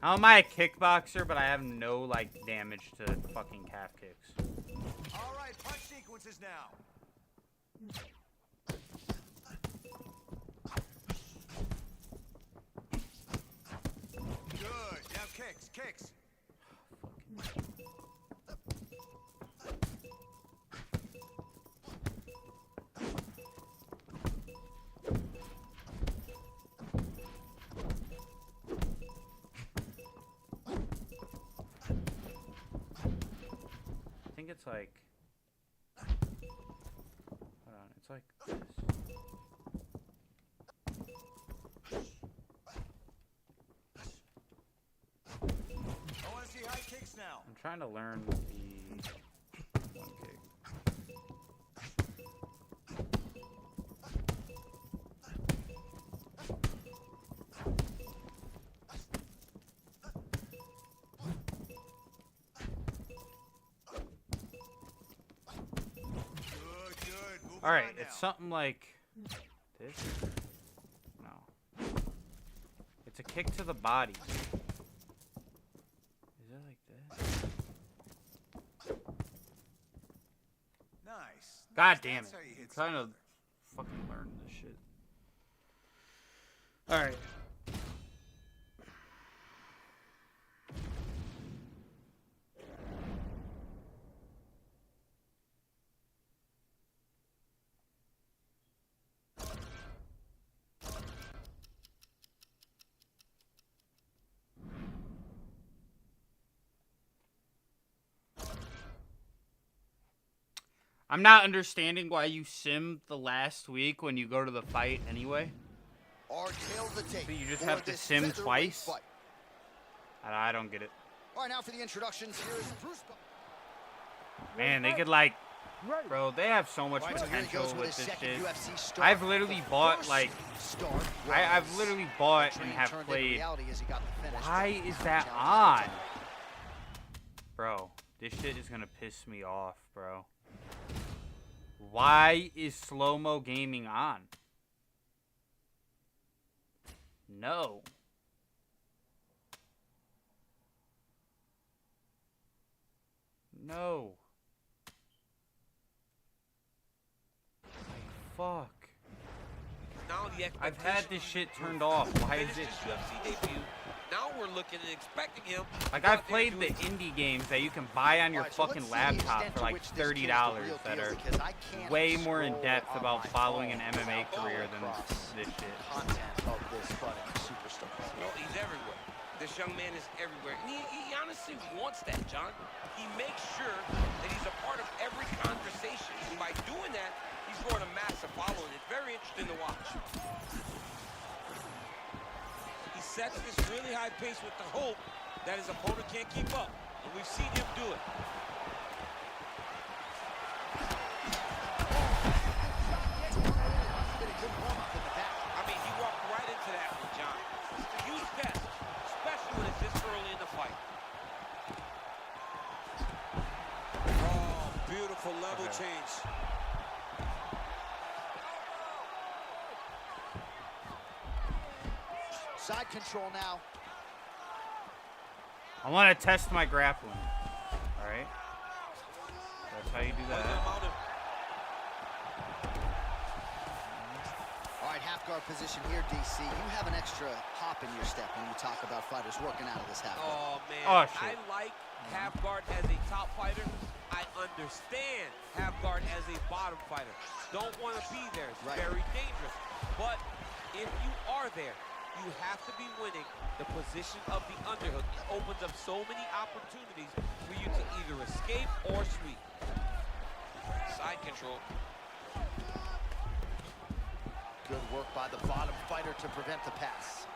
How am I a kickboxer, but I have no, like, damage to fucking calf kicks? Alright, punch sequences now. Good. Now kicks, kicks. It's like, hold on, it's like this. I want to see high kicks now. I'm trying to learn the one kick. Alright, it's something like this. No. It's a kick to the body. Is it like this? Nice. God damn it. I'm trying to fucking learn this shit. Alright. I'm not understanding why you simmed the last week when you go to the fight anyway. Our tail of the tape. But you just have to sim twice? I don't get it. All right, now for the introductions, here is Bruce. Man, they could like, bro, they have so much potential with this shit. I've literally bought like, I've literally bought and have played. Why is that on? Bro, this shit is gonna piss me off, bro. Why is slow-mo gaming on? No. No. Fuck. Now the I've had this shit turned off. Why is it? UFC debut. Now we're looking and expecting him. Like, I've played the indie games that you can buy on your fucking laptop for like $30 that are way more in depth about following an MMA career than this shit. Well, he's everywhere. This young man is everywhere. And he honestly wants that, John. He makes sure that he's a part of every conversation. And by doing that, he's growing a massive following. It's very interesting to watch. He sets this really high pace with the hope that his opponent can't keep up. And we've seen him do it. I mean, he walked right into that one, John. It's a huge test, especially when it's this early in the fight. Oh, beautiful level change. Side control now. I want to test my grappling. All right. That's how you do that. All right, half guard position here, DC. You have an extra hop in your step when you talk about fighters working out of this half guard. Oh, man. Oh, shit. I like half guard as a top fighter. I understand half guard as a bottom fighter. Don't want to be there. It's very dangerous. But if you are there, you have to be winning the position of the underhook. It opens up so many opportunities for you to either escape or sweep. Side control. Good work by the bottom fighter to prevent the pass.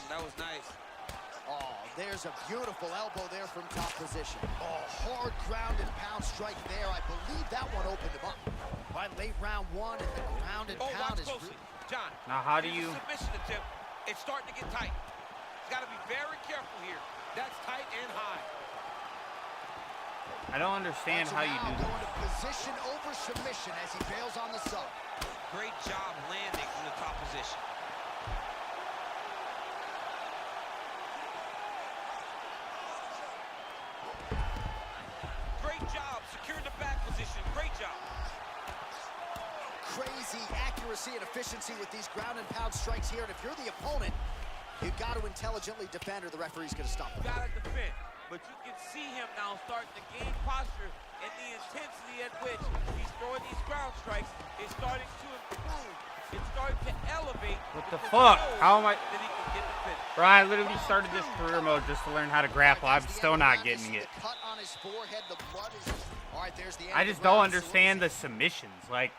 That was nice. Oh, there's a beautiful elbow there from top position. Oh, hard ground and pound strike there. I believe that one opened him up. By late round one, and the ground and pound is... John, now how do you... submission attempt, it's starting to get tight. He's got to be very careful here. That's tight and high. I don't understand how you do this. Going to position over submission as he bails on the sub. Great job landing from the top position. Great job, securing the back position. Great job. Crazy accuracy and efficiency with these ground and pound strikes here. And if you're the opponent, you've got to intelligently defend or the referee's going to stop. You got to defend. But you can see him now starting to gain posture, and the intensity at which he's throwing these ground strikes is starting to improve. It's starting to elevate. What the fuck? How am I... Bro, I literally started this career mode just to learn how to grapple. I'm still not getting it. I just don't understand the submissions. Like,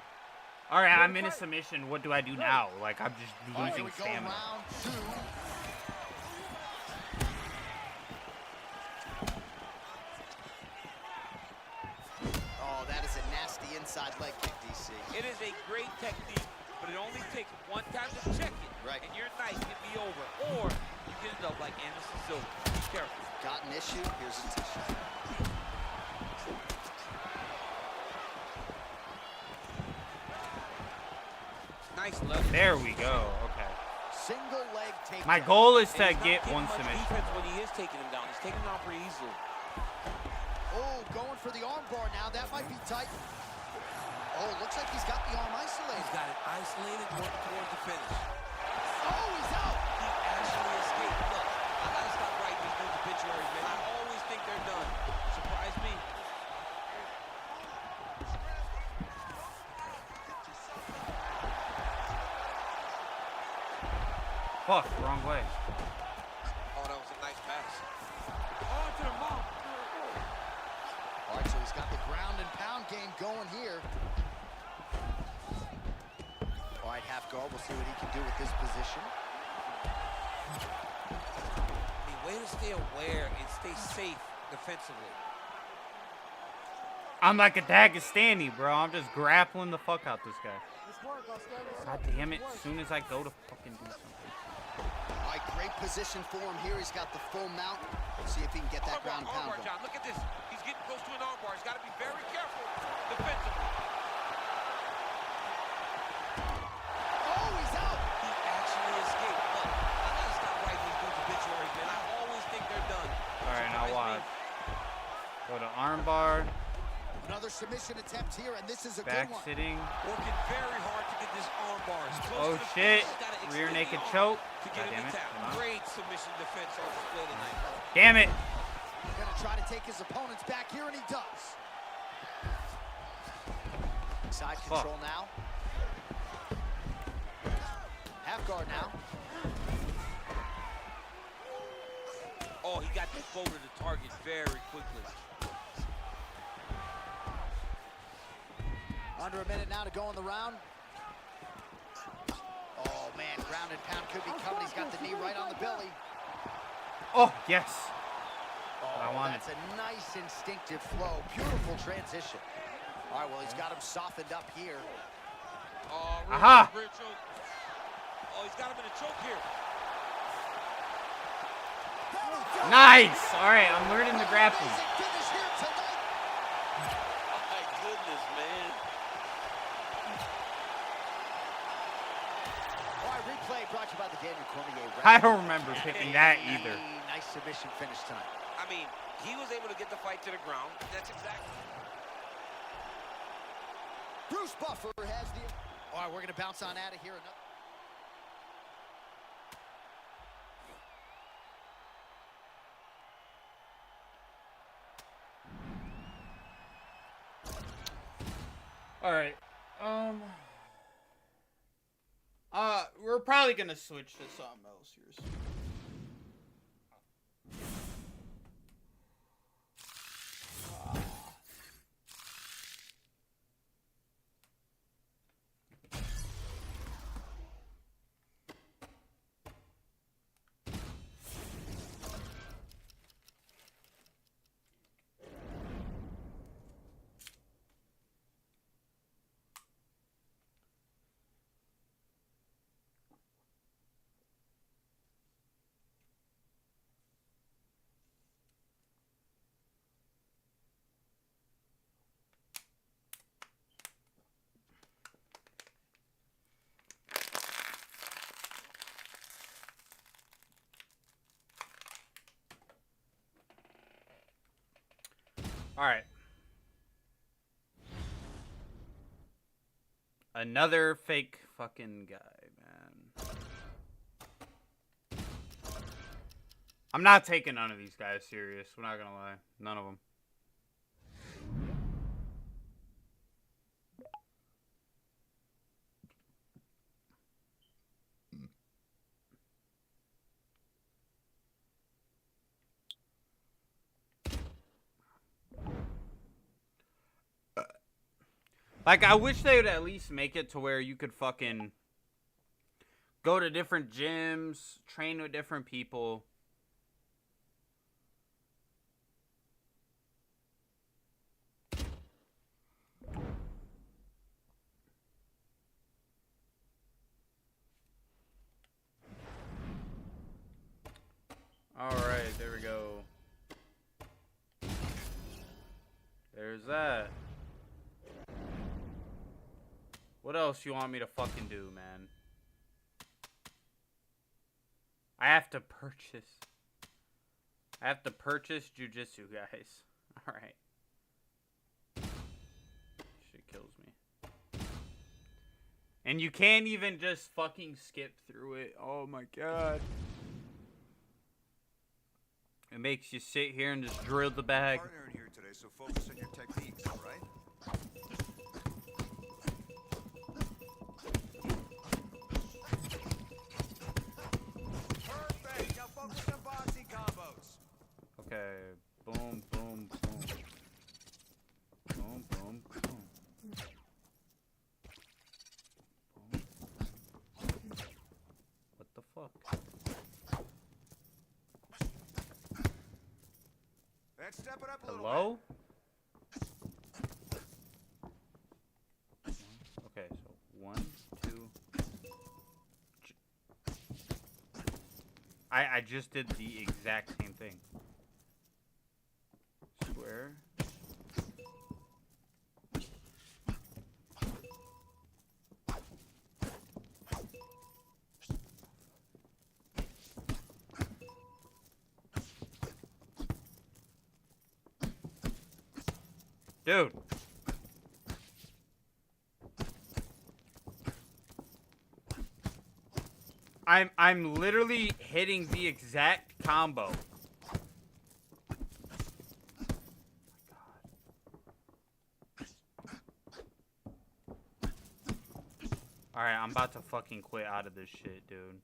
all right, I'm in a submission. What do I do now? Like, I'm just losing stamina. Oh, that is a nasty inside leg kick, DC. It is a great technique, but it only takes one time to check it. Right. And your night can be over. Or you can end up like Anderson Silva. Be careful. Got an issue? Here's a tissue. Nice left. There we go. Okay. Single leg takedown. My goal is to get one submission. Defense when he is taking him down. He's taking him down pretty easily. Oh, going for the arm bar now. That might be tight. Oh, looks like he's got the arm isolated. He's got it isolated, working towards the finish. Oh, he's out. He actually escaped. Look, I gotta stop writing these dudes obituaries, man. I always think they're done. Surprise me. Fuck, wrong way. Oh, that was a nice pass. Oh, to the mouth. All right, so he's got the ground and pound game going here. All right, half guard. We'll see what he can do with this position. I mean, way to stay aware and stay safe defensively. I'm like a Dagestani, bro. I'm just grappling the fuck out this guy. God damn it. As soon as I go to fucking do something. All right, great position for him here. He's got the full mount. Let's see if he can get that ground pound Armbar, going. John. Look at this. He's getting close to an armbar. He's got to be very careful defensively. Oh, he's out. He actually escaped. Look, I gotta stop writing these dudes obituaries, man. I always think they're done. All right, now watch. Go to armbar. Another submission attempt here, and this is a Back good one. sitting. Working very hard to get this armbar. Oh shit. Rear naked choke. God damn it. Great submission defense on display tonight. Damn it. Gonna try to take his opponents back here, and he does. Side control now. Half guard now. Oh, he got this boulder to target very quickly. Under a minute now to go in the round. Oh, man, ground and pound could be coming. He's got the knee right on the belly. Oh, yes. Oh, that's a nice instinctive flow. Beautiful transition. All right, well, he's got him softened up here. Oh, aha! Rear choke. Oh, he's got him in a choke here. Nice. All right, I'm learning the grappling. My goodness, man. All right, replay brought to you by the Daniel Cormier. I don't remember picking that either. Nice submission finish tonight. I mean, he was able to get the fight to the ground. That's exactly. Bruce Buffer has the... All right, we're going to bounce on out of here. All right. We're probably gonna switch to something else here soon. All right. Another fake fucking guy, man. I'm not taking none of these guys serious. We're not gonna lie. None of them. Like, I wish they would at least make it to where you could fucking go to different gyms, train with different people. Alright, there we go. There's that. What else you want me to fucking do, man? I have to purchase jujitsu, guys. Alright. Shit kills me. And you can't even just fucking skip through it. Oh my god. It makes you sit here and just drill the bag. Partner in here today, so focus on your techniques, all right? Perfect. Now focus on boxing combos. Okay. Boom, boom, boom. Boom, boom, boom. Boom. step it up a little Hello? Okay, so 1, 2. I just did the exact same thing. Square. Dude. I'm literally hitting the exact combo. Alright, I'm about to fucking quit out of this shit, dude.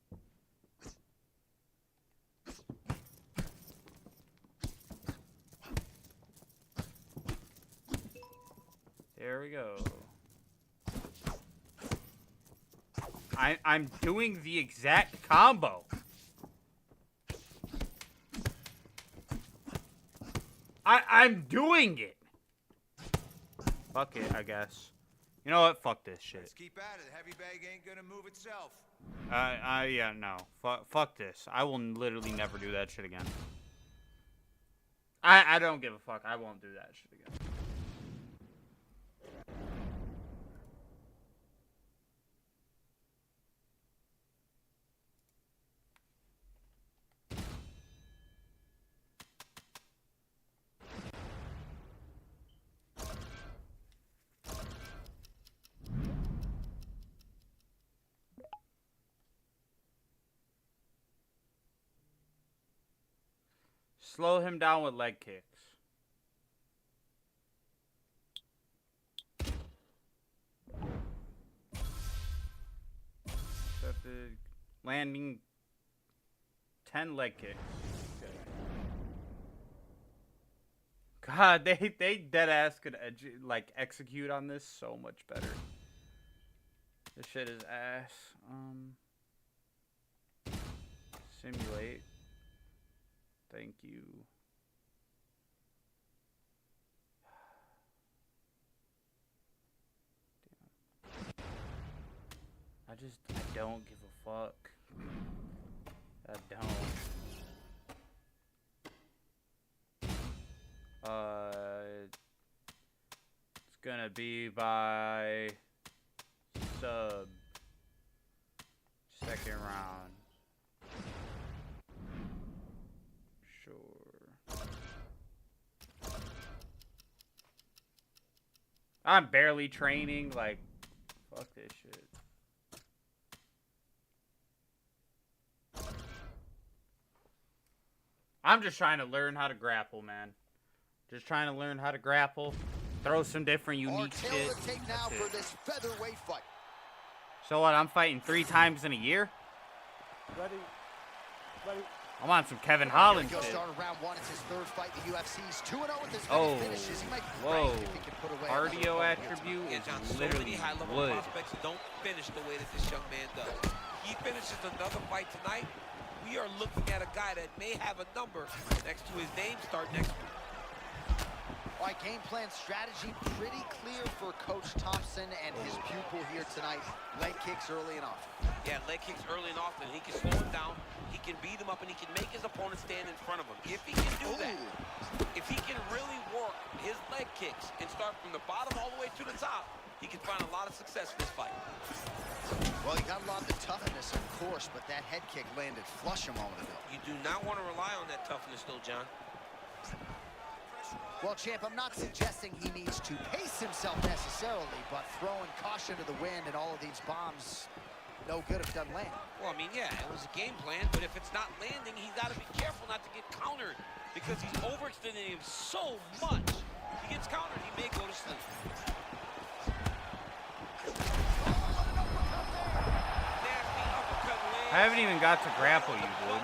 There we go. I'm doing the exact combo. I'm doing it. Fuck it, I guess. You know what? Fuck this shit. Let's keep at it. The heavy bag ain't gonna move itself. Yeah, no. Fuck this. I will literally never do that shit again. I don't give a fuck. I won't do that shit again. Slow him down with leg kicks. Landing 10 leg kicks. Okay. God, they dead ass could like execute on this so much better. This shit is ass. Simulate. Thank you. Damn. I don't give a fuck. I don't. It's gonna be by sub. Second round. I'm barely training, like, fuck this shit. I'm just trying to learn how to grapple, man. Just trying to learn how to grapple, throw some different unique shit. Take now for this featherweight fight. So what, I'm fighting 3 times in a year? Ready? I'm on some Kevin Holland shit. Started round 1. It's his 3rd fight in the UFC's 2-0 with his oh, finishes. He might whoa. if he can put away Cardio attribute is literally wood. Prospects don't finish the way that this young man does. He finishes another fight tonight. We are looking at a guy that may have a number next to his name start next week. All right, game plan strategy pretty clear for Coach Thompson and his pupil here tonight. Leg kicks early and often. Yeah, leg kicks early and often. He can slow him down, he can beat him up, and he can make his opponent stand in front of him. If he can do that, if he can really work his leg kicks and start from the bottom all the way to the top, he can find a lot of success in this fight. Well, he got a lot of the toughness, of course, but that head kick landed flush a moment ago. You do not want to rely on that toughness, though, John. Well, champ, I'm not suggesting he needs to pace himself necessarily, but throwing caution to the wind and all of these bombs, no good if it doesn't land. Well, I mean, yeah, it was a game plan, but if it's not landing, he's got to be careful not to get countered because he's overextending him so much. If he gets countered, he may go to sleep. Nasty uppercut land. I haven't even got to grapple you, dude.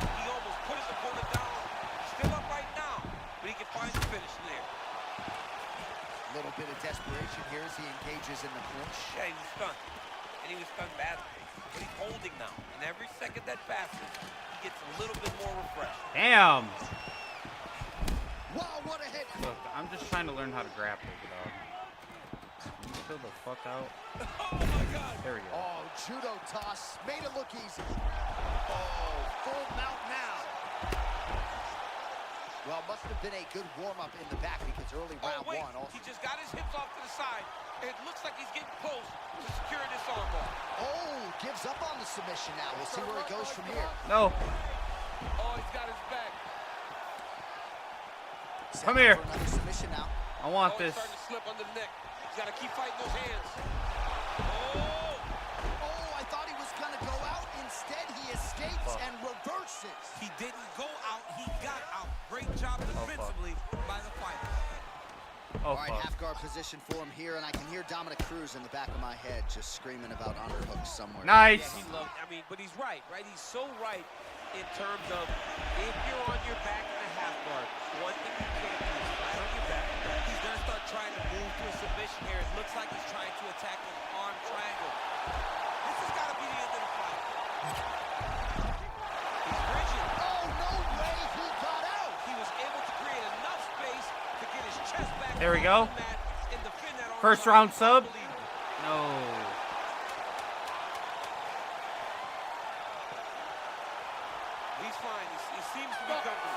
He almost put his opponent down. He's still up right now, but he can find the finish there. A little bit of desperation here as he engages in the clinch. Yeah, he was stunned. And he was stunned badly. But he's holding now. And every second that passes, he gets a little bit more refreshed. Damn. Wow, what a hit! Look, I'm just trying to learn how to grapple, dog. Can you chill the fuck out? Oh my God! There we go. Oh, judo toss made it look easy. Oh, full mount now. Well, must have been a good warm-up in the back because early round one. Also... He just got his hips off to the side. It looks like he's getting close to securing this armbar. Oh, gives up on the submission now. We'll see where he goes from here. No. Oh, he's got his back. Come here. Another submission now. I want this. He's starting to slip under the neck. He's got to keep fighting those hands. Oh, I thought he was going to go out. Instead, he escapes and reverses. He didn't go out. He got out. Great job defensively by the fighter. All right, half guard position for him here, and I can hear Dominic Cruz in the back of my head just screaming about underhooks somewhere. Nice. Yeah, he loved, I mean, but he's right? He's so right in terms of if you're on your back in a half guard, one thing you can't do is flat on your back. He's going to start trying to move to a submission here. It looks like he's trying to attack an arm triangle. This has got to be the end of the fight. He's rigid. Oh, no way he got out. He was able to create enough space to get his chest back. There we go. And defend that arm First round sub. No. He's fine. He seems to be comfortable.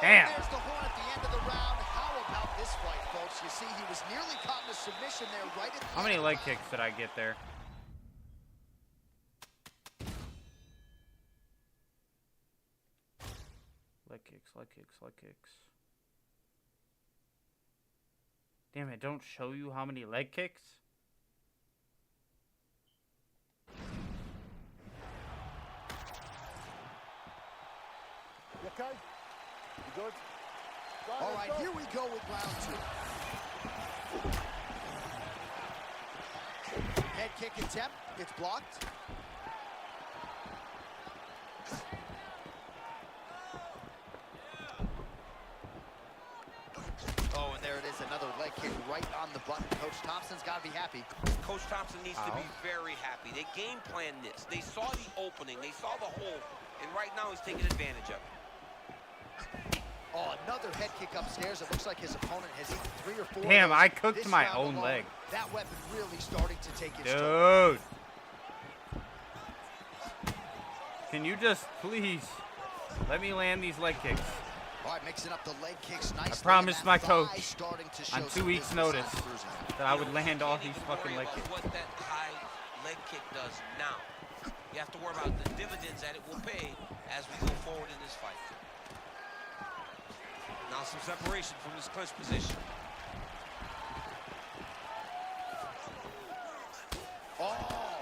Damn. There's the horn at the end of the round. How about this fight, folks? You see, he was nearly caught in a submission there right at the How many leg kicks did I get there? Leg kicks, leg kicks, leg kicks. Damn it, don't show you how many leg kicks? You okay? You good? All right, here we go with round two. Head kick attempt. It's blocked. Oh, and there it is, another leg kick right on the button. Coach Thompson's got to be happy. Coach Thompson needs to be very happy. They game planned this. They saw the opening. They saw the hole. And right now he's taking advantage of it. Oh, another head kick upstairs. It looks like his opponent has eaten 3 or 4. Damn, I cooked my own leg. That weapon really starting to take its toll. Dude. Can you just please let me land these leg kicks? All right, mixing up the leg kicks nicely. I promised my coach on 2 weeks' notice that I would land all these fucking leg kicks. What that high leg kick does now. You have to worry about the dividends that it will pay as we go forward in this fight. Now some separation from this clinch position. Oh!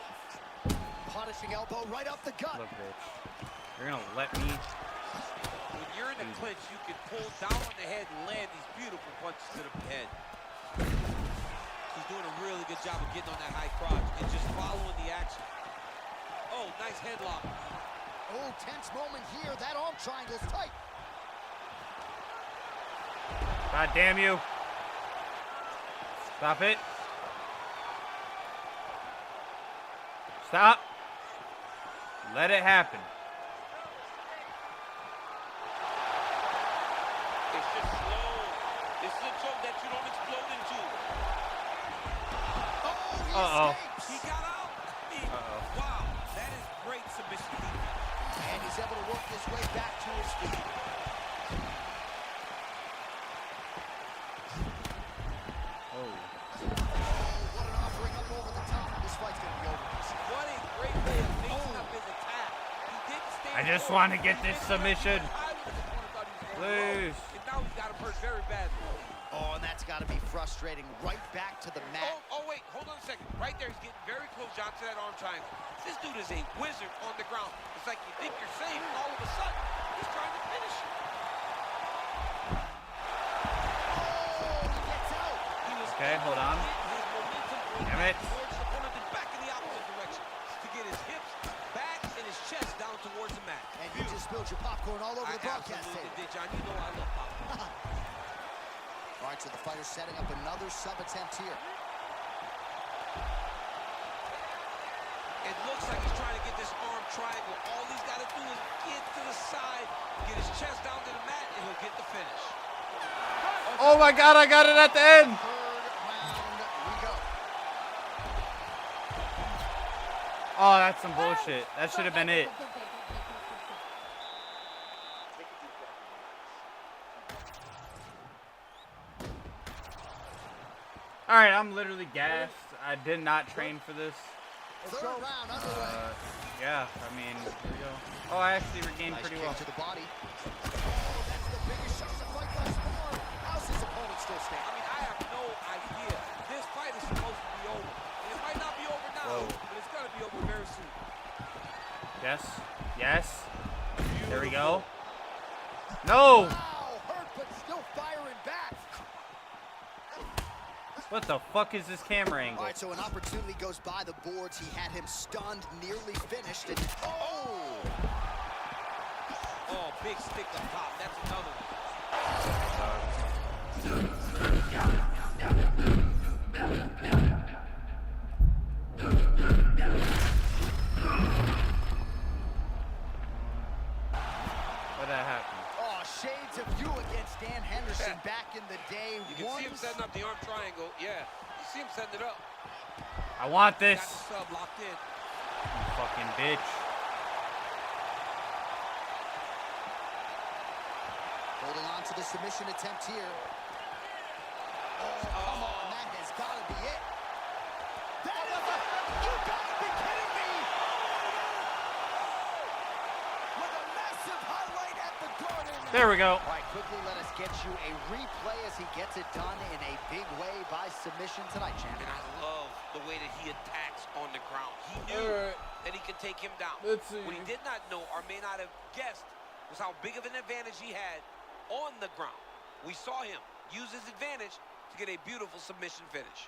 Punishing elbow right up the gut. Look, bitch. You're gonna let me... When you're in the clinch, you can pull down on the head and land these beautiful punches to the head. He's doing a really good job of getting on that high crotch and just following the action. Oh, nice headlock. Oh, tense moment here. That arm triangle's tight. God damn you. Stop it. Stop. Let it happen. It's just slow. This is a choke that you don't explode into. Uh-oh. He got out. Wow, that is great submission defense. And he's able to work his way back to his feet. I just want to get this submission. Please. And now he's got him hurt very badly. Oh, and that's got to be frustrating. Right back to the mat. Oh, wait, hold on a second. Right there, he's getting very close, John, to that arm triangle. This dude is a wizard on the ground. It's like you think you're safe, and all of a sudden, he's trying to finish you. Oh, he gets out. Okay, hold on. Damn it. Towards his opponent and back in the opposite direction to get his hips back and his chest down towards the mat. And you just spilled your popcorn all over the broadcast table. table. John, you know I love popcorn. All right, so the fighter's setting up another sub attempt here. It looks like he's trying to get this arm triangle. All he's got to do is get to the side Get his chest down to the mat, and he'll get the finish. Oh my God, I got it at the end. Oh, that's some bullshit. That should have been it. All right, I'm literally gassed. I did not train for this. Yeah, I mean, here we go. Oh, I actually regained pretty well. To the body. Oh, that's the biggest shot fight thus far. How's his opponent still standing? I mean, I have no idea. This fight is supposed to be over. And it might not be over now, but it's going to be over very soon. Yes. Yes. There we go. No! Wow, hurt, but still firing back. What the fuck is this camera angle? All right, so an opportunity goes by the boards. He had him stunned, nearly finished, and oh! Oh, big stick up top. That's another one. What'd that happen? Oh, shades of you against Dan Henderson back in the day. You can see him setting up the arm triangle. Yeah, you see him setting it up. I want this. Got the sub locked in. You fucking bitch. Holding on to the submission attempt here. Oh, come on, that has got to be it. That is it! You gotta be kidding me! With a massive highlight at the Garden. There we go. All right, quickly let us get you a replay as he gets it done in a big way by submission tonight, champion. And I love the way that he attacks on the ground. He knew that he could take him down. What he did not know or may not have guessed was how big of an advantage he had on the ground. We saw him use his advantage to get a beautiful submission finish.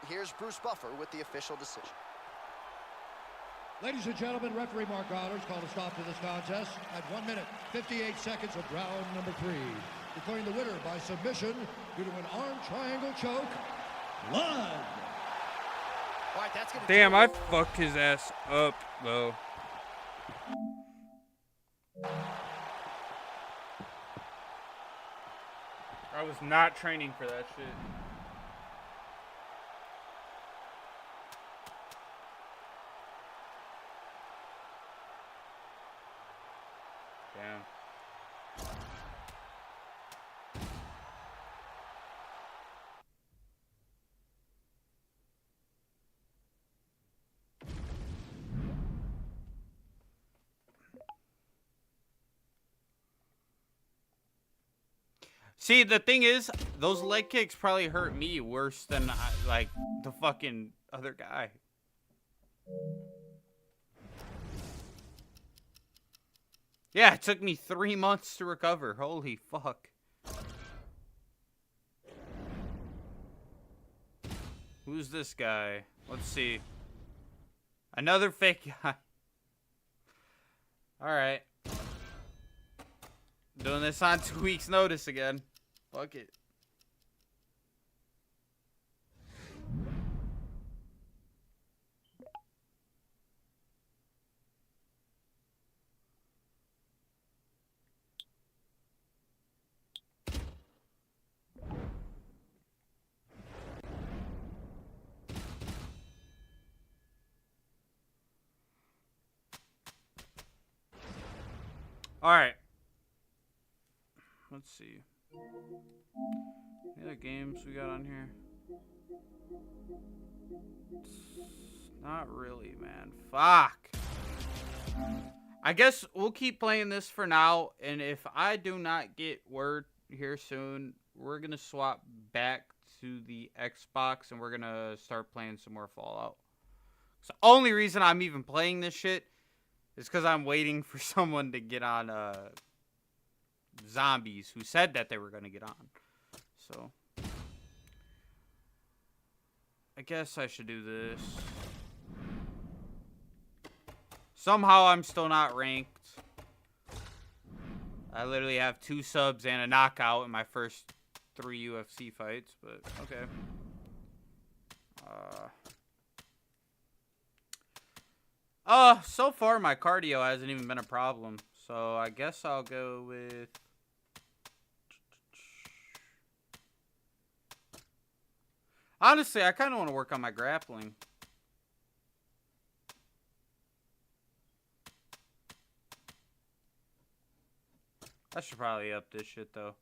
Here's Bruce Buffer with the official decision. Ladies and gentlemen, referee Mark Eilers called a stop to this contest at 1 minute, 58 seconds of round number 3. Declaring the winner by submission due to an arm triangle choke, Blood. All right, that's gonna Damn, I fucked his ass up, though. I was not training for that shit. Damn. See, the thing is, those leg kicks probably hurt me worse than, like, the fucking other guy. Yeah, it took me 3 months to recover. Holy fuck. Who's this guy? Let's see. Another fake guy. Alright. Doing this on 2 weeks' notice again. Fuck it. All right. Let's see. Any other games we got on here? Not really, man. Fuck. I guess we'll keep playing this for now, and if I do not get word here soon, we're gonna swap back to the Xbox and we're gonna start playing some more Fallout. So the only reason I'm even playing this shit is because I'm waiting for someone to get on Zombies, who said that they were gonna get on. So I guess I should do this. Somehow I'm still not ranked. I literally have 2 subs and a knockout in my first 3 UFC fights, but okay. So far my cardio hasn't even been a problem. So I guess I'll go with... Honestly, I kind of want to work on my grappling. I should probably up this shit, though.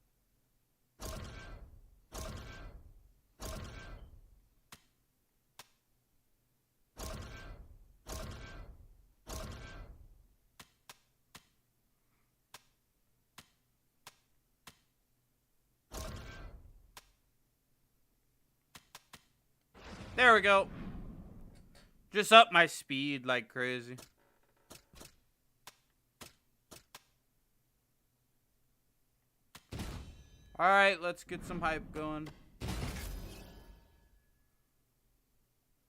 There we go. Just up my speed like crazy. Alright, let's get some hype going.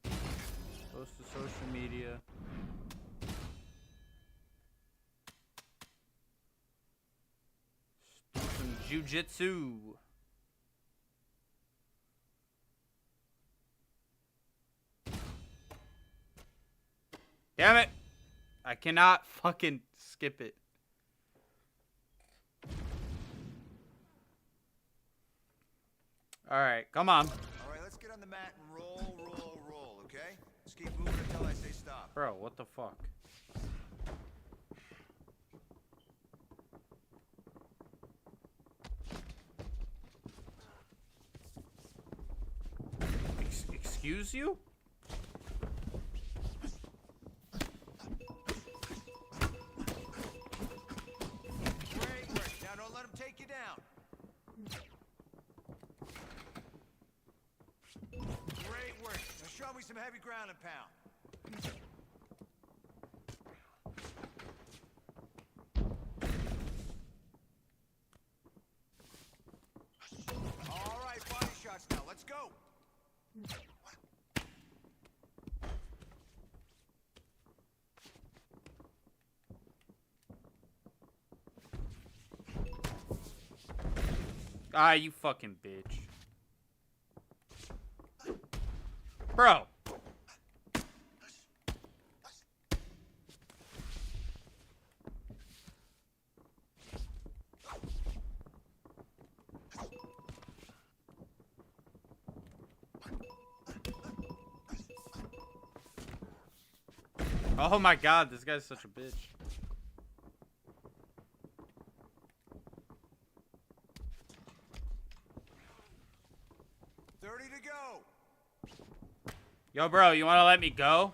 Post to social media. Do some jujitsu. Damn it! I cannot fucking skip it. Alright, come on. Alright, let's get on the mat and roll, okay? Just keep moving until I say stop. Bro, what the fuck? Excuse you? Show me some heavy ground and pound. All right, body shots now. Let's go. Ah, you fucking bitch. Bro. Oh my god, this guy's such a bitch. Yo, bro, you want to let me go?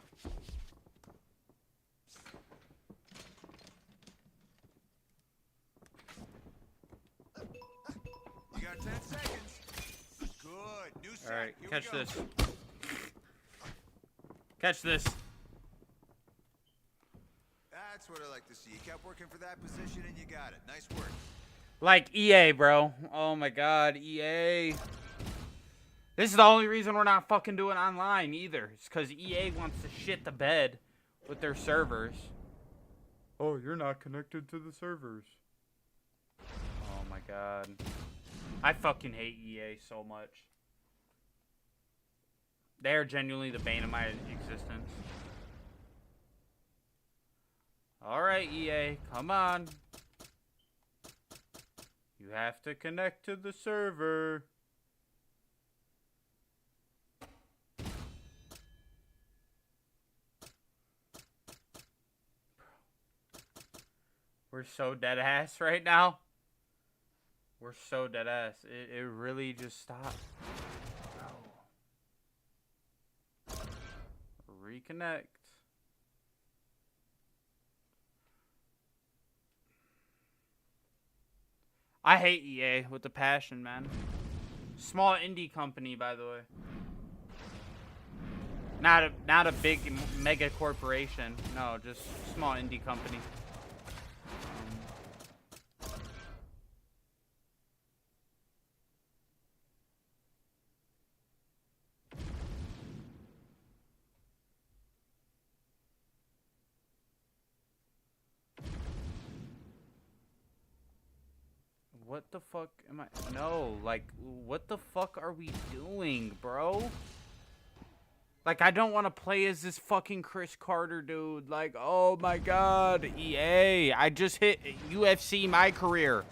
You got 10 seconds. Good. New set. All right, catch this. Catch this. That's what I like to see. You kept working for that position and you got it. Nice work. Like EA, bro. Oh my god, EA. This is the only reason we're not fucking doing online either. It's because EA wants to shit the bed with their servers. Oh, you're not connected to the servers. Oh my god. I fucking hate EA so much. They're genuinely the bane of my existence. Alright, EA, come on. You have to connect to the server. We're so dead ass right now. We're so dead ass. It really just stopped. Oh. Reconnect. I hate EA with a passion, man. Small indie company, by the way. Not a big mega corporation. No, just small indie company. What the fuck am I? No, like, what the fuck are we doing, bro? Like, I don't want to play as this fucking Chris Carter dude. Like, oh my god, EA. I just hit UFC my career.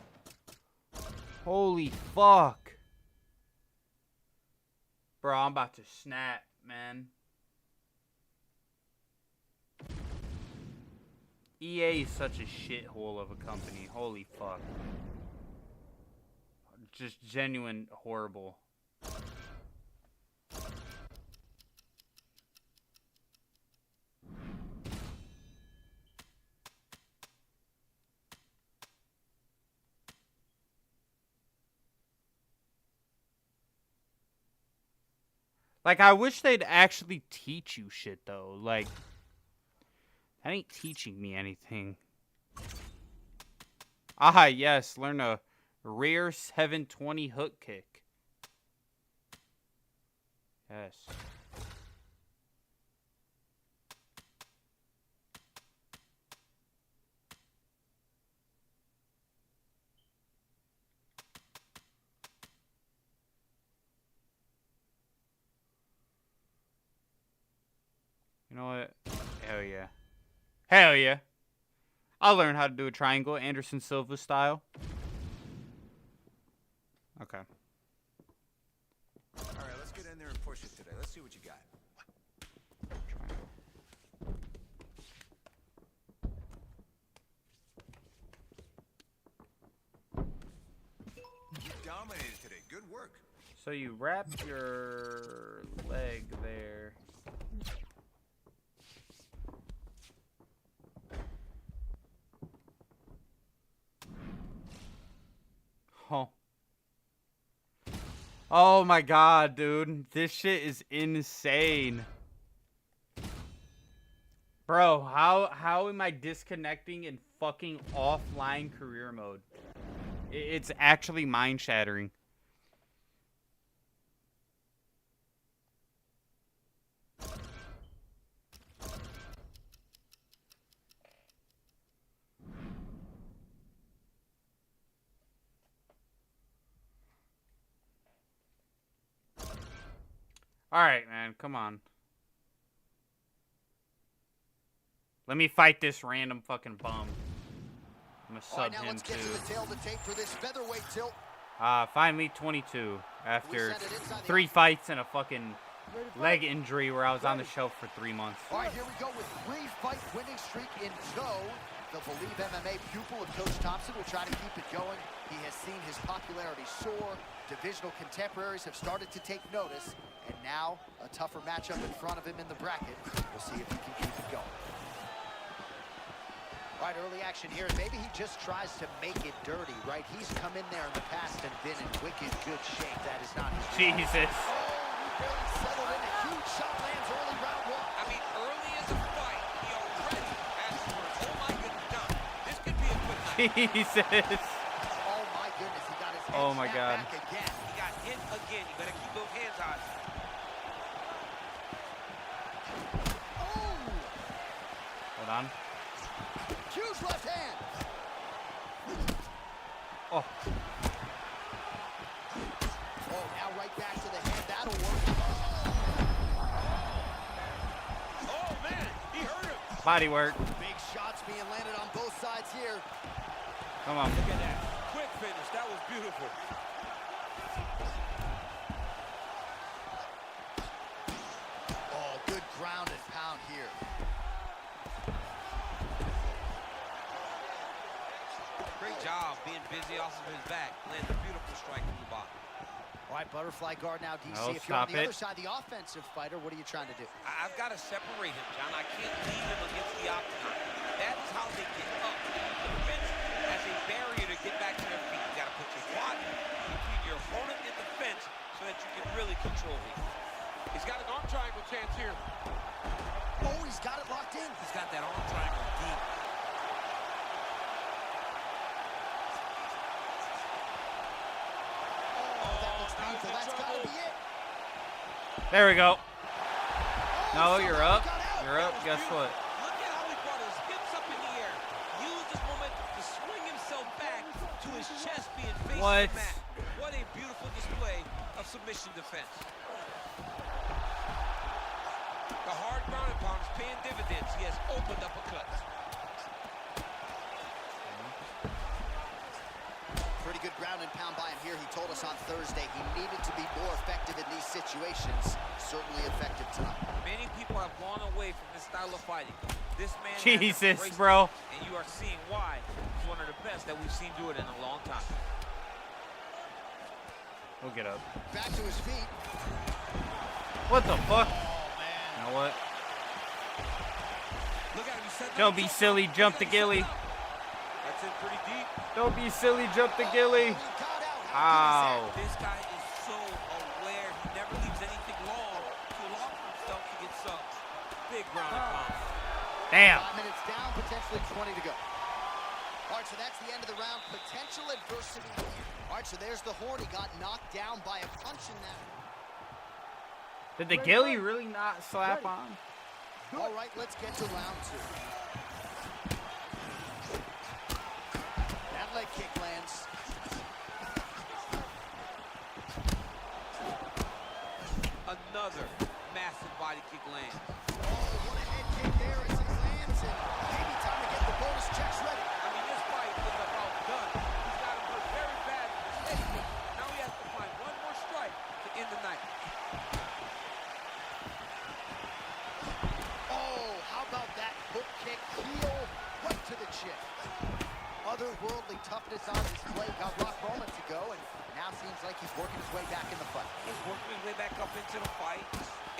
Holy fuck. Bro, I'm about to snap, man. EA is such a shithole of a company. Holy fuck. Just genuine horrible. Like, I wish they'd actually teach you shit, though. Like, that ain't teaching me anything. Ah, yes. Learn a rear 720 hook kick. Yes. You know what? Hell yeah. Hell yeah. I'll learn how to do a triangle, Anderson Silva style. Okay. Alright, let's get in there and push it today. Let's see what you got. Triangle. You dominated today. Good work. So you wrap your leg there. Oh. Oh my god, dude. This shit is insane. Bro, how am I disconnecting in fucking offline career mode? It's actually mind-shattering. Alright, man. Come on. Let me fight this random fucking bum. I'm gonna sub him let's too. get to the tail of the tape for this featherweight tilt. Finally 22 after 3 fights and a fucking leg injury where I was on the shelf for 3 months. All right, here we go with 3-fight winning streak in tow. The Believe MMA pupil of Coach Thompson will try to keep it going. He has seen his popularity soar. Divisional contemporaries have started to take notice. And now, a tougher matchup in front of him in the bracket. We'll see if he can keep it going. All right, early action here. Maybe he just tries to make it dirty, right? He's come in there in the past and been in wicked good shape. That is not his Jesus. Oh, he barely settled in. A huge shot lands early round one. I mean, early in the fight, he already has his words. Oh my goodness, done. This could be a quick night. Jesus. Oh my goodness, he got his head Oh my snapped god. back again. He got hit again. You better keep those hands high. Hold on. Huge left hand. Oh. Oh, now right back to the head. That'll work. Oh man, he hurt him. Body work. Big shots being landed on both sides here. Come on. Look at that. Quick finish. That was beautiful. Oh, good ground and pound here. Great job being busy off of his back. Lands a beautiful strike from the bottom. All right, butterfly guard now, DC. No, If you're on stop the it. other side, the offensive fighter, what are you trying to do? I've got to separate him, John. I can't leave him against the octagon. That is how they get up. The fence as a barrier to get back to their feet. You got to put your body between your opponent and the fence so that you can really control him. He's got an arm triangle chance here. Oh, he's got it locked in. He's got that arm triangle deep. That's gotta be it. There we go. No, you're up. You're up. Guess what? Look at how he brought his hips up in the air. Use this momentum to swing himself back to his chest being facing What? the mat. What a beautiful display of submission defense. The hard ground and pound is paying dividends. He has opened uppercuts. Pretty good ground and pound by him here. He told us on Thursday he needed to be more effective in these situations. Certainly effective tonight. Many people have gone away from this style of fighting. This man Jesus, bro. And you are seeing why he's one of the best that we've seen do it in a long time. We'll get up. Back to his feet. What the fuck? Oh, man. You know what? Look at him. He's setting Don't up be a silly. Jump the ghillie. That's in pretty deep. Don't be silly. Jump the ghillie. Ow. This guy is so aware. He never leaves anything long to allow for himself to get subs. Big ground and pound. Damn. 5 minutes down, potentially 20 to go. All right, so that's the end of the round. Potential adversity here. All right, so there's the horn. He got knocked down by a punch in that. Did the ghillie really not slap on? All right, let's get to round 2. That leg kick lands. Another massive body kick lands. Oh, what a head kick there as he lands it. Maybe time to get the bonus checks ready. I mean, this fight is about done. He's got him hurt very bad with his head kick. Now he has to find one more strike to end the night. Oh, how about that hook kick, heel, right to the chin. Otherworldly toughness on display. Got Rock Roman to go, and now seems like he's working his way back in the fight. He's working his way back up into the fight.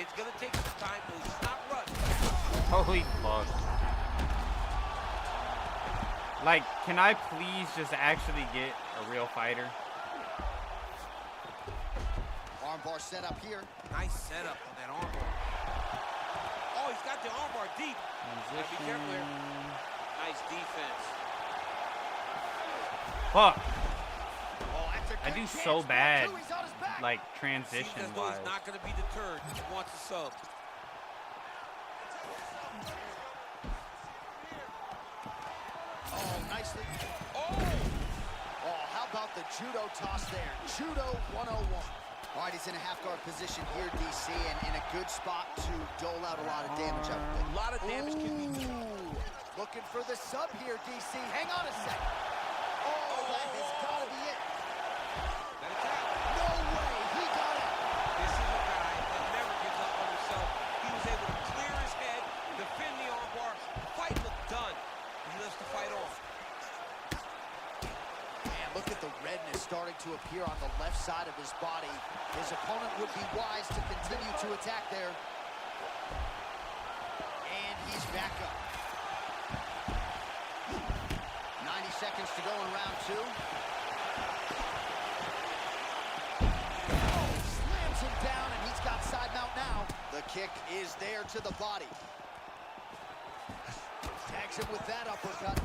It's going to take some time, but he's not rushed. Holy fuck. Like, can I please just actually get a real fighter? Armbar set up here. Nice setup on that armbar. Oh, he's got the armbar deep. Gotta be careful here. Nice defense. Fuck. Oh, that's a I good do chance so for bad, two. He's on his back. like, Seems as transition though wise. he's not going to be deterred. He wants a sub. Oh, nicely. Oh, how about the judo toss there? Judo 101. All right, he's in a half-guard position here, DC, and in a good spot to dole out a lot of damage out there. A lot of damage can be Ooh, looking for the sub here, DC. Hang on a second. Oh, that has got to be it. Let it tap. No way, he got it. This is a guy that never gives up on himself. He was able to clear his head, defend the armbar. Fight looked done. He lifts the fight off. And look at the redness starting to appear on the left side of his body. His opponent would be wise to continue to attack there. And he's back up. 90 seconds to go in round 2. Oh, slams him down, and he's got side mount now. The kick is there to the body. Tags him with that uppercut.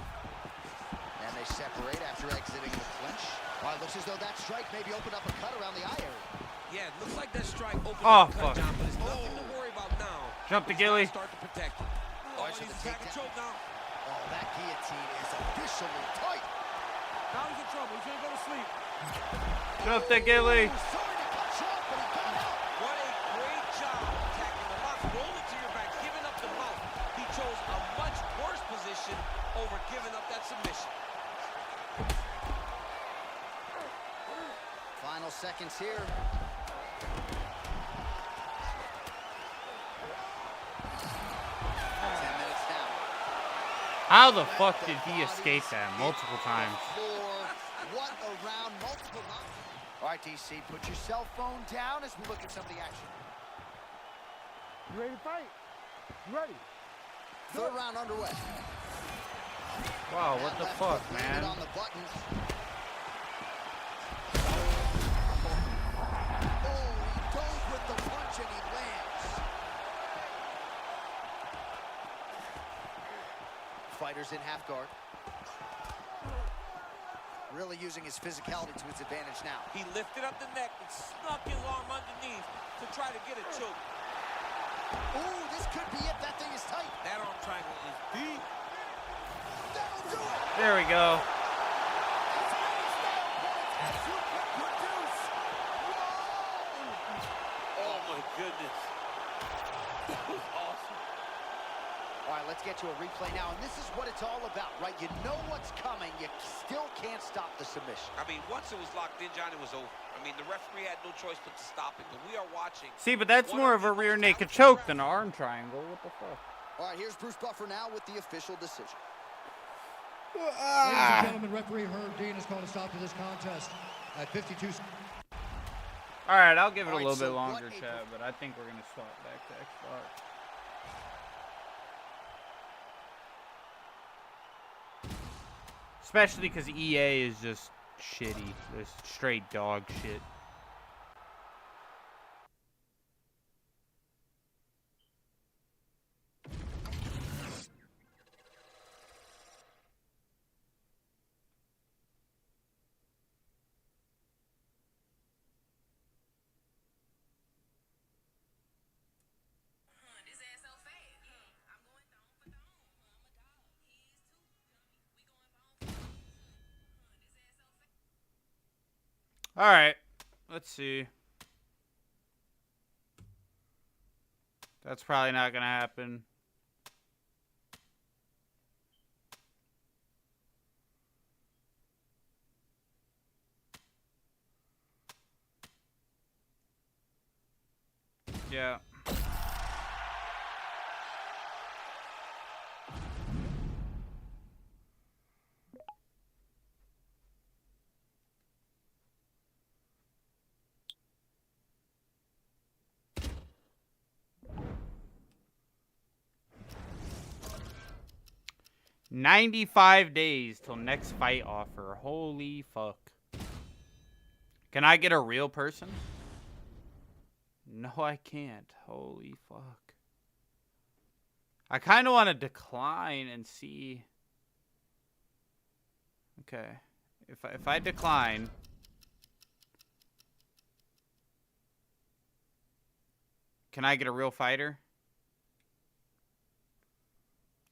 And they separate after exiting the clinch. Well, it looks as though that strike maybe opened up a cut around the eye area. Yeah, it looks like that strike opened Oh, up the fuck. cut, John, but it's nothing to worry about now. Jump the He's gotta ghillie. Start to protect him. Oh, Oh, so he's the attacking takedown. choke now. Oh, that guillotine is officially tight. Now he's in trouble. He's gonna go to sleep. Jump the ghillie. Sorry to cut you off, but he got out. What a great job attacking the locks, rolling to your back, giving up the mount. He chose a much worse position over giving up that submission. Final seconds here. 10 minutes down. How the fuck did he escape that multiple times? What a round, multiple rounds. All right, DC, put your cell phone down as we look at some of the action. You ready to fight? You ready? Third round underway. Wow, what the fuck, Landed man? on the button. Oh, he goes with the punch and he lands. Fighters in half guard. Really using his physicality to its advantage now. He lifted up the neck and snuck his arm underneath to try to get a choke. Ooh, this could be it. That thing is tight. That arm triangle is deep. That'll do it. There we go. Oh my goodness. That was awesome. All right, let's get to a replay now, and this is what it's all about, right? You know what's coming. You still can't stop the submission. I mean, once it was locked in, John, it was over. I mean, the referee had no choice but to stop it, but we are watching. See, but that's more of a rear naked choke than an arm triangle. What the fuck? All right, here's Bruce Buffer now with the official decision. Ladies and gentlemen, referee Herb Dean has called a stop to this contest at 52. All right, I'll give it a little bit longer, Chad, but I think we're going to swap back to Xbox. Especially because EA is just shitty. There's straight dog shit. All right, let's see. That's probably not gonna happen. Yeah. $95 days till next fight offer. Holy fuck. Can I get a real person? No, I can't. Holy fuck. I kind of want to decline and see. Okay. If I decline, can I get a real fighter?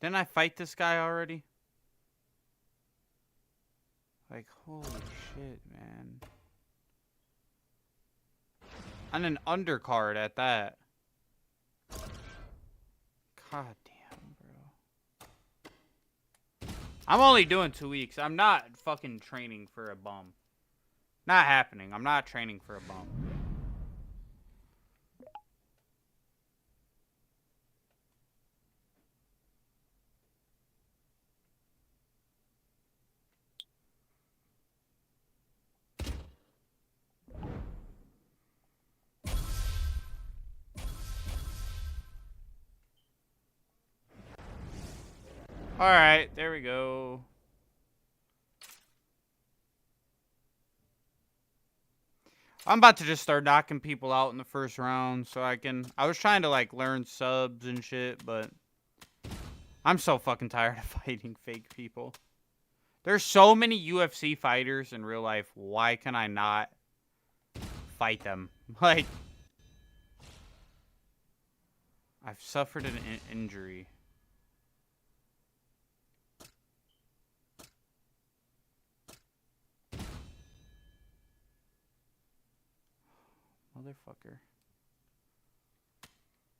Didn't I fight this guy already? Like, holy shit, man. On an undercard at that. God damn, bro. I'm only doing 2 weeks. I'm not fucking training for a bum. Not happening. I'm not training for a bum. Alright, there we go. I'm about to just start knocking people out in the first round so I was trying to like learn subs and shit, but I'm so fucking tired of fighting fake people. There's so many UFC fighters in real life. Why can I not fight them? Like, I've suffered an injury. Motherfucker.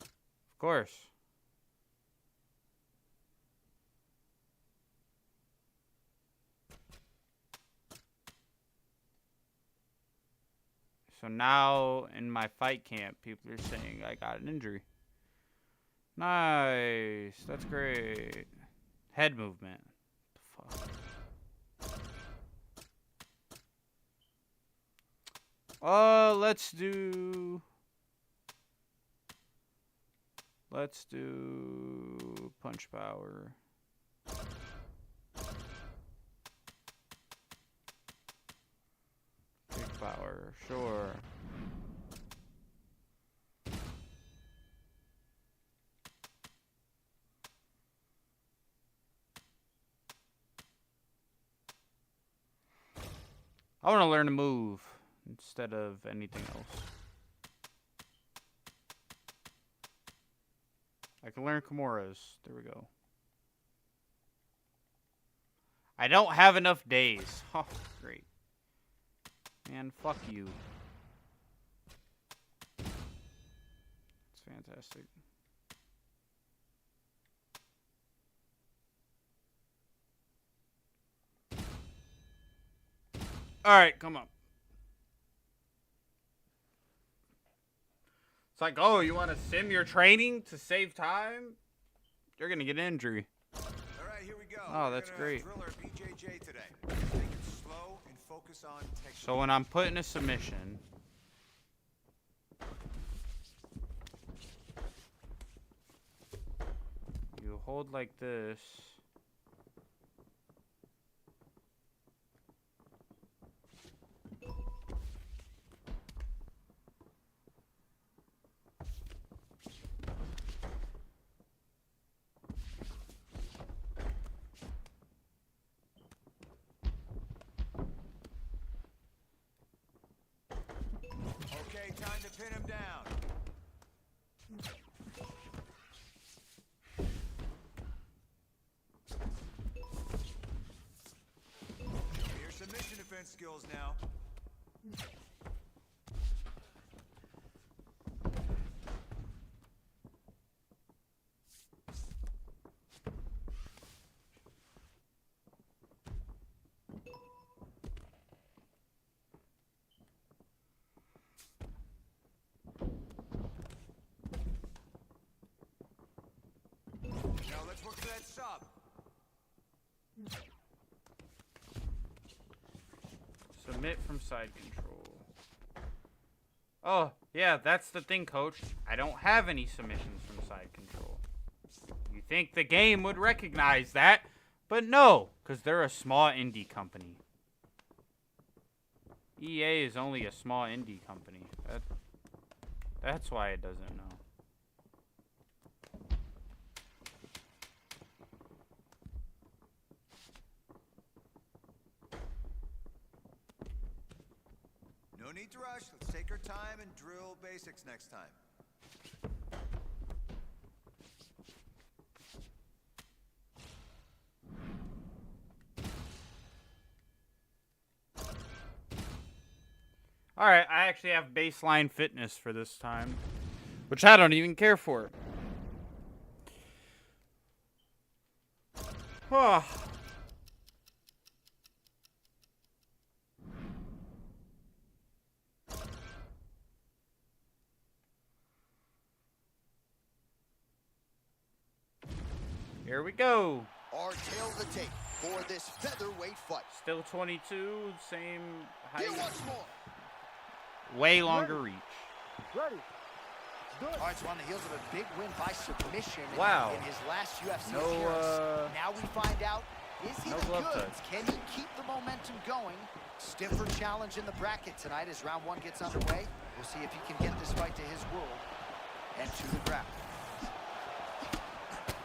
Of course. So now in my fight camp, people are saying I got an injury. Nice. That's great. Head movement. What the fuck? Let's do punch power. Kick power, sure. I want to learn to move instead of anything else. I can learn Kimuras. There we go. I don't have enough days. Oh, great. Man, fuck you. It's fantastic. All right, come on. It's like, oh, you want to sim your training to save time? You're going to get an injury. All right, here we go. Oh, that's great. Drill our BJJ today. Take it slow and focus on technique. So when I'm put in a submission, you hold like this. Okay, time to pin him down. Your submission defense skills now. Now let's work to that sub. Submit from side control. Oh, yeah, that's the thing, coach. I don't have any submissions from side control. You think the game would recognize that, but no, because they're a small indie company. EA is only a small indie company. That's why it doesn't know. No need to rush. Let's take our time and drill basics next time. Alright, I actually have baseline fitness for this time, which I don't even care for. Oh. Here we go. Our tail of the tape for this featherweight fight. Still 22, same height. Here once more. Way longer reach. Ready. All right, so on the heels of a big win by submission Wow. in his last UFC No, appearance. Now we find out, is he no the glove goods? touch. Can he keep the momentum going? Stiffer challenge in the bracket tonight as round one gets underway. We'll see if he can get this fight to his world and to the ground.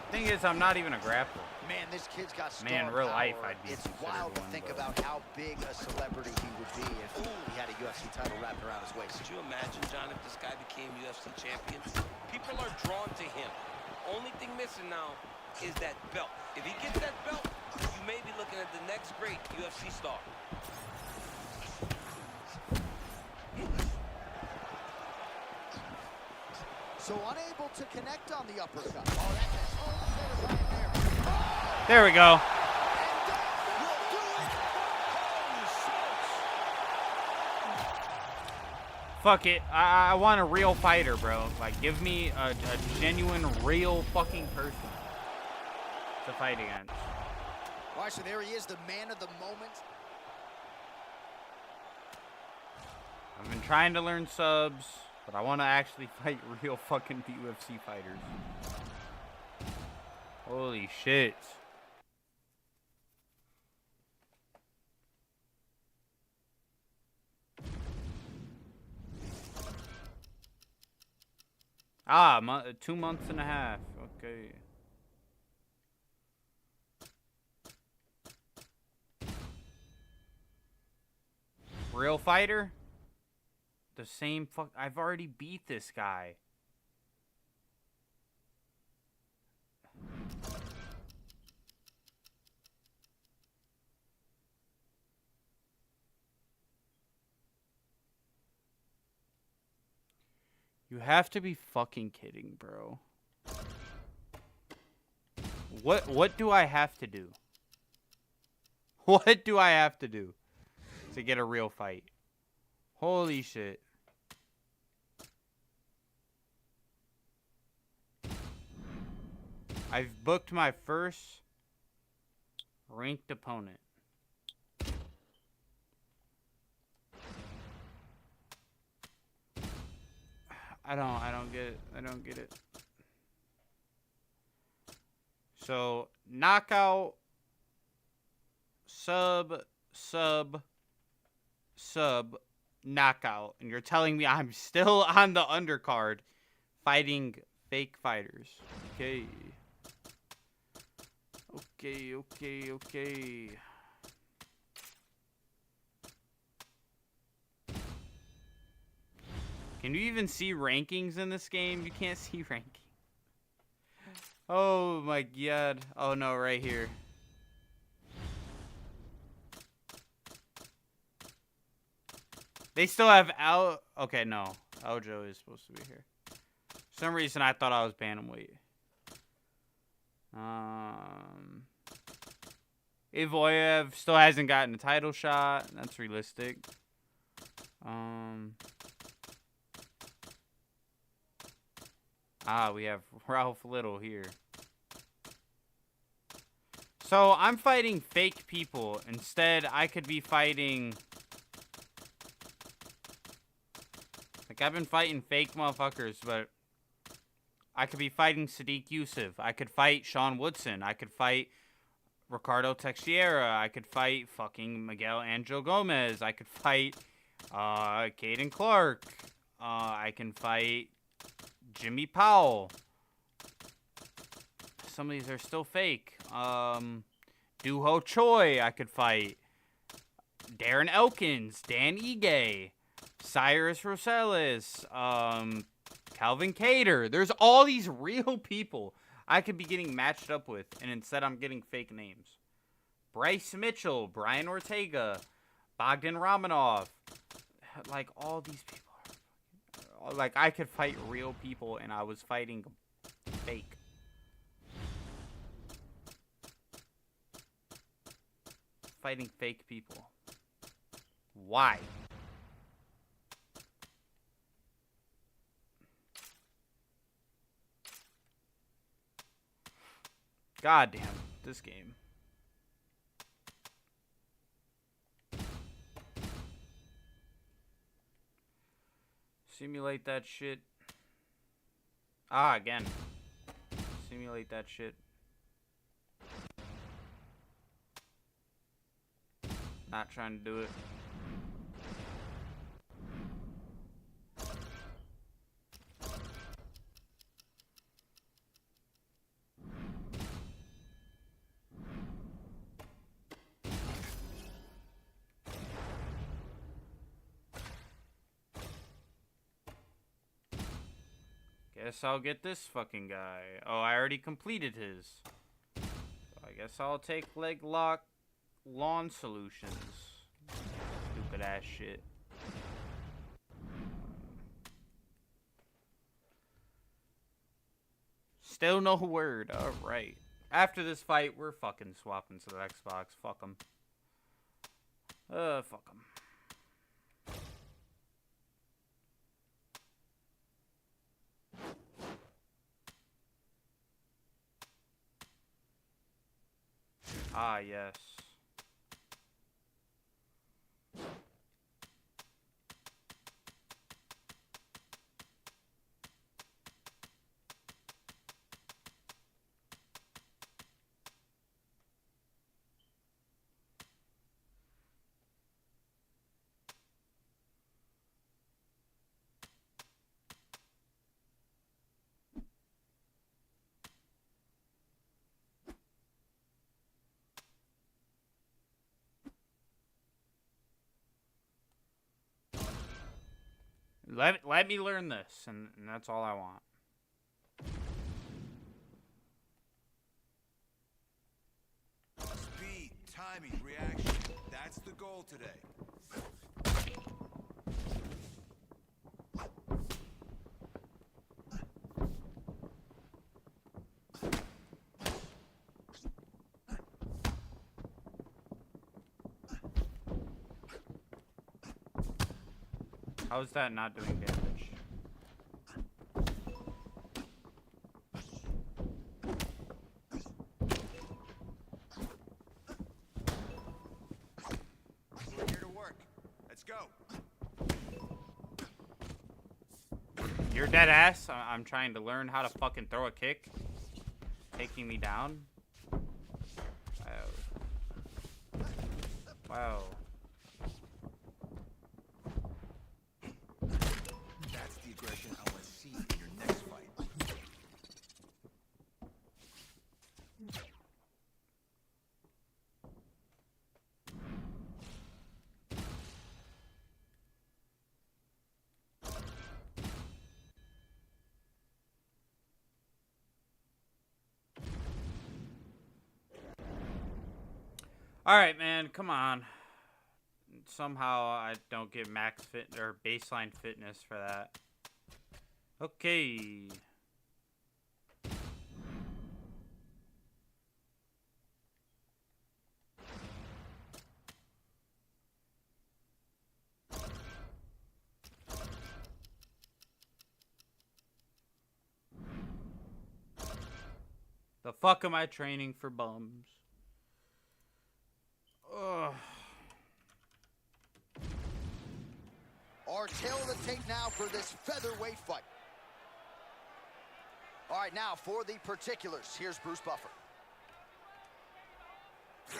Thing is, I'm not even a grappler. Man, this kid's got star Man, real power. life, I'd be It's considered wild to one, think but- about how big a celebrity he would be if he had a UFC title wrapped around his waist. Could you imagine, John, if this guy became UFC champion? People are drawn to him. Only thing missing now is that belt. If he gets that belt, you may be looking at the next great UFC star. So unable to connect on the uppercut. Oh, that's There we go. Fuck it. I want a real fighter, bro. Like, give me a genuine, real fucking person to fight against. All right, so there he is, the man of the moment. I've been trying to learn subs, but I want to actually fight real fucking UFC fighters. Holy shit. Ah, 2 months and a half. Okay. Real fighter? The same fuck. I've already beat this guy. You have to be fucking kidding, bro. What do I have to do? What do I have to do? to get a real fight. Holy shit. I've booked my first ranked opponent. I don't get it. I don't get it. So, knockout, sub, knockout. And you're telling me I'm still on the undercard fighting fake fighters. Okay. Okay. Can you even see rankings in this game? You can't see rankings. Oh my god. Oh no, right here. They still have Okay, no. Aljo is supposed to be here. For some reason, I thought I was bantamweight. Ivoyev still hasn't gotten a title shot. That's realistic. We have Ralph Little here. So, I'm fighting fake people. Instead, I could be fighting... Like, I've been fighting fake motherfuckers, but... I could be fighting Sadiq Yusuf. I could fight Sean Woodson. I could fight Ricardo Teixeira. I could fight fucking Miguel Angel Gomez. I could fight Caden Clark. I can fight Jimmy Powell. Some of these are still fake. Duho Choi, I could fight. Darren Elkins, Dan Ige, Cyrus Rosales, Calvin Cater. There's all these real people I could be getting matched up with, and instead I'm getting fake names. Bryce Mitchell, Brian Ortega, Bogdan Romanov. Like, all these people are... Like, I could fight real people, and I was fighting fake. Fighting fake people. Why? God damn, this game. Simulate that shit. Again. Simulate that shit. Not trying to do it. Guess I'll get this fucking guy. Oh, I already completed his. So I guess I'll take leg lock lawn solutions. Stupid ass shit. Still no word. Alright. After this fight, we're fucking swapping to the Xbox. Fuck them. Fuck them. Yes. Let me learn this, and that's all I want. Speed, timing, reaction. That's the goal today. How is that not doing damage? We're here to work. Let's go. You're dead ass. I'm trying to learn how to fucking throw a kick. Taking me down. Wow. Wow. That's the aggression I want to see in your next fight. All right, man, come on. Somehow I don't get max fit or baseline fitness for that. Okay. The fuck am I training for bums? Ugh. Our tail of the tape now for this featherweight fight. All right, now for the particulars, here's Bruce Buffer.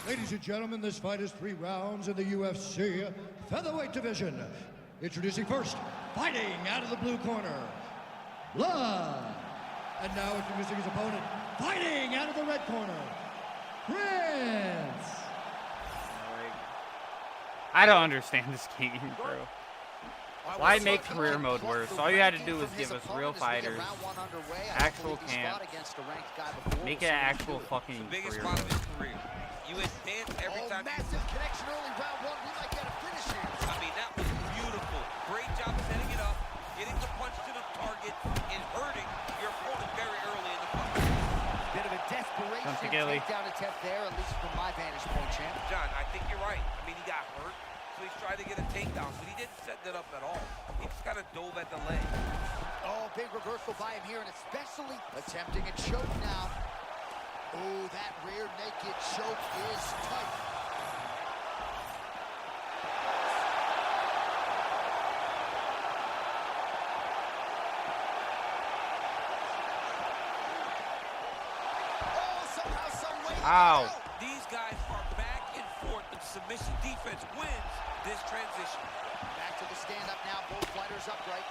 Ladies and gentlemen, this fight is 3 rounds in the UFC featherweight division. Introducing first, fighting out of the blue corner, Blood. And now introducing his opponent, fighting out of the red corner, Prince. I don't understand this game, bro. Why make career mode worse? All you had to do was give us real fighters, actual camp, make it an actual fucking career mode. You advance every time. Massive connection early, round 1. We might get a finish here. I mean, that was beautiful. Great job setting it up, getting the punch to the target, and hurting your opponent very early in the fight. Bit of a desperation takedown attempt there, at least from my vantage point, champ. John, I think you're right. I mean, he got hurt, so he's trying to get a takedown, but he didn't set that up at all. He just kind of dove at the leg. Oh, big reversal by him here, and especially attempting a choke now. Oh, that rear naked choke is tight. Oh, somehow, some way. Ow. These guys are back and forth, and submission defense wins this transition. Back to the stand-up now, both fighters upright.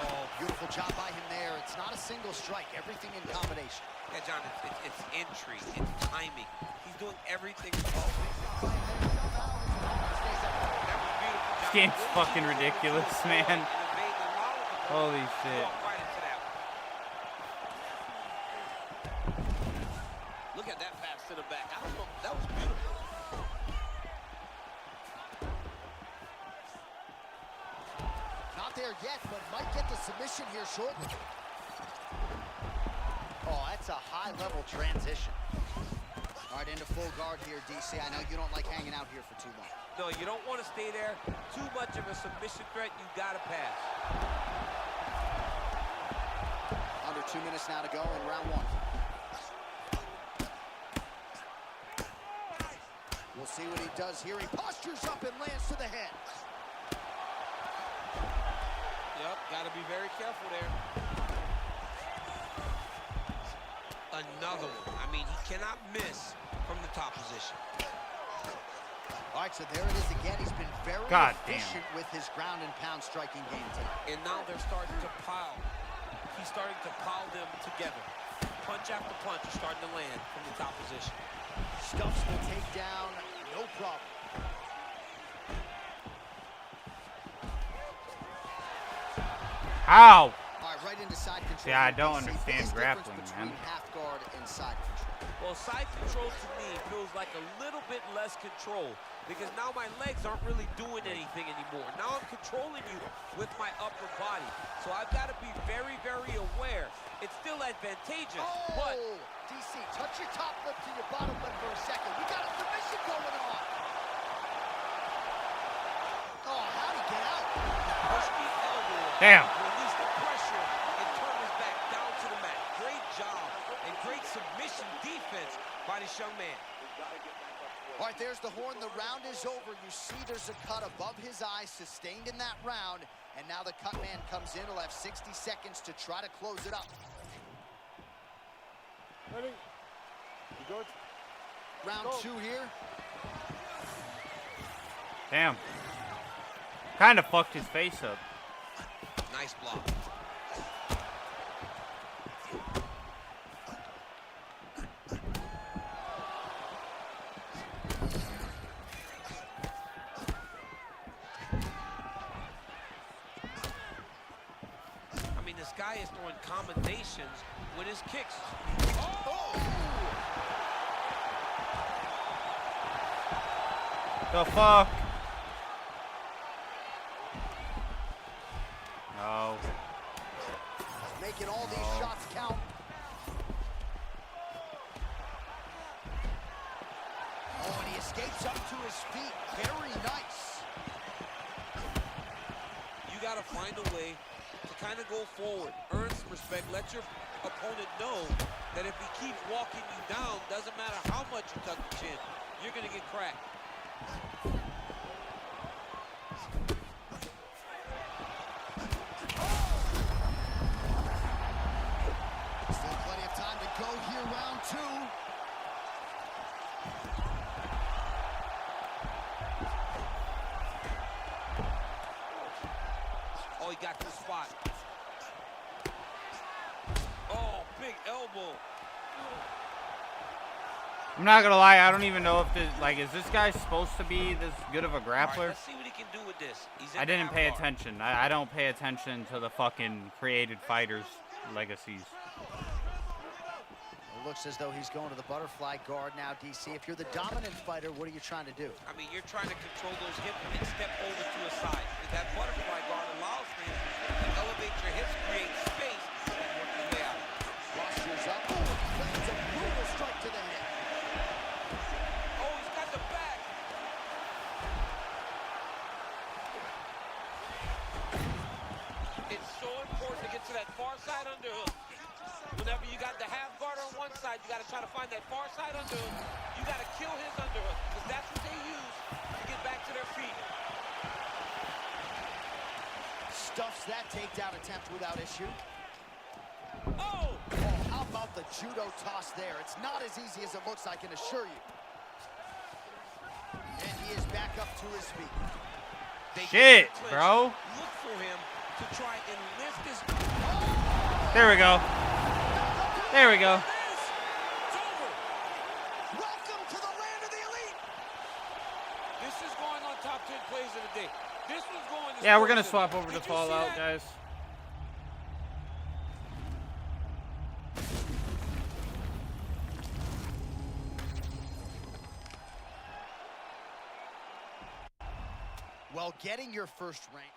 Oh, beautiful job by him there. It's not a single strike, everything in combination. Yeah, John, it's entry, it's timing. He's doing everything well. This game's fucking ridiculous, man. Holy shit. Look at that pass to the back. I don't know. That was beautiful. Not there yet, but might get the submission here shortly. Oh, that's a high-level transition. All right, into full guard here, DC. I know you don't like hanging out here for too long. No, you don't want to stay there. Too much of a submission threat. You got to pass. Under 2 minutes now to go in round 1. We'll see what he does here. He postures up and lands to the head. Yep, got to be very careful there. Another one. I mean, he cannot miss from the top position. All right, so there it is again. He's been very efficient with his ground and pound striking game tonight. And now they're starting to pile. He's starting to pile them together. Punch after punch is starting to land from the top position. Stuffs the takedown, no problem. How? All right, right into side control. Yeah, I don't understand grappling, man. Half guard and side control. Well, side control to me feels like a little bit less control because now my legs aren't really doing anything anymore. Now I'm controlling you with my upper body. So I've got to be very, very aware. It's still advantageous, but... DC, touch your top lip to your bottom lip for a second. We got a submission going on. Oh, how'd he get out? Damn. Release the pressure and turn his back down to the mat. Great job and great submission defense by this young man. All right, there's the horn. The round is over. You see there's a cut above his eye, sustained in that round. And now the cut man comes in. He'll have 60 seconds to try to close it up. Ready? You go. Round Go. 2 here. Damn. Kind of fucked his face up. Nice block. I mean, this guy is throwing combinations with his kicks. Oh! The fuck? No. Making all these shots count. Oh, and he escapes up to his feet. Very nice. You got to find a way to kind of go forward, earn some respect, let your opponent know that if he keeps walking you down, doesn't matter how much you tuck the chin, you're going to get cracked. Still plenty of time to go here, round 2. Oh, he got to the spot. Oh, big elbow. I'm not gonna lie, I don't even know if this, like, is this guy supposed to be this good of a grappler? Let's see what he can do with this. I didn't pay attention. I don't pay attention to the fucking created fighters' legacies. It looks as though he's going to the butterfly guard now, DC. If you're the dominant fighter, what are you trying to do? I mean, you're trying to control those hips and step over to a side. That butterfly guard allows for him to elevate your hips, create space, and work his way out. Postures up. Oh, he lands a brutal strike to the head. Oh, he's got the back. It's so important to get to that far side underhook. Whenever you got the half guard on one side, you got to try to find that far side underhook. You got to kill his underhook, because that's what they use to get back to their feet. Stuffs that takedown attempt without issue. Oh! Oh, how about the judo toss there? It's not as easy as it looks, I can assure you. And he is back up to his feet. Shit, bro. Look for him to try and lift his... There we go. There we go. Welcome to the land of the elite. This is going on top 10 plays of the day. This was going to... Yeah, we're gonna swap over to Fallout, guys. Well, getting your first rank.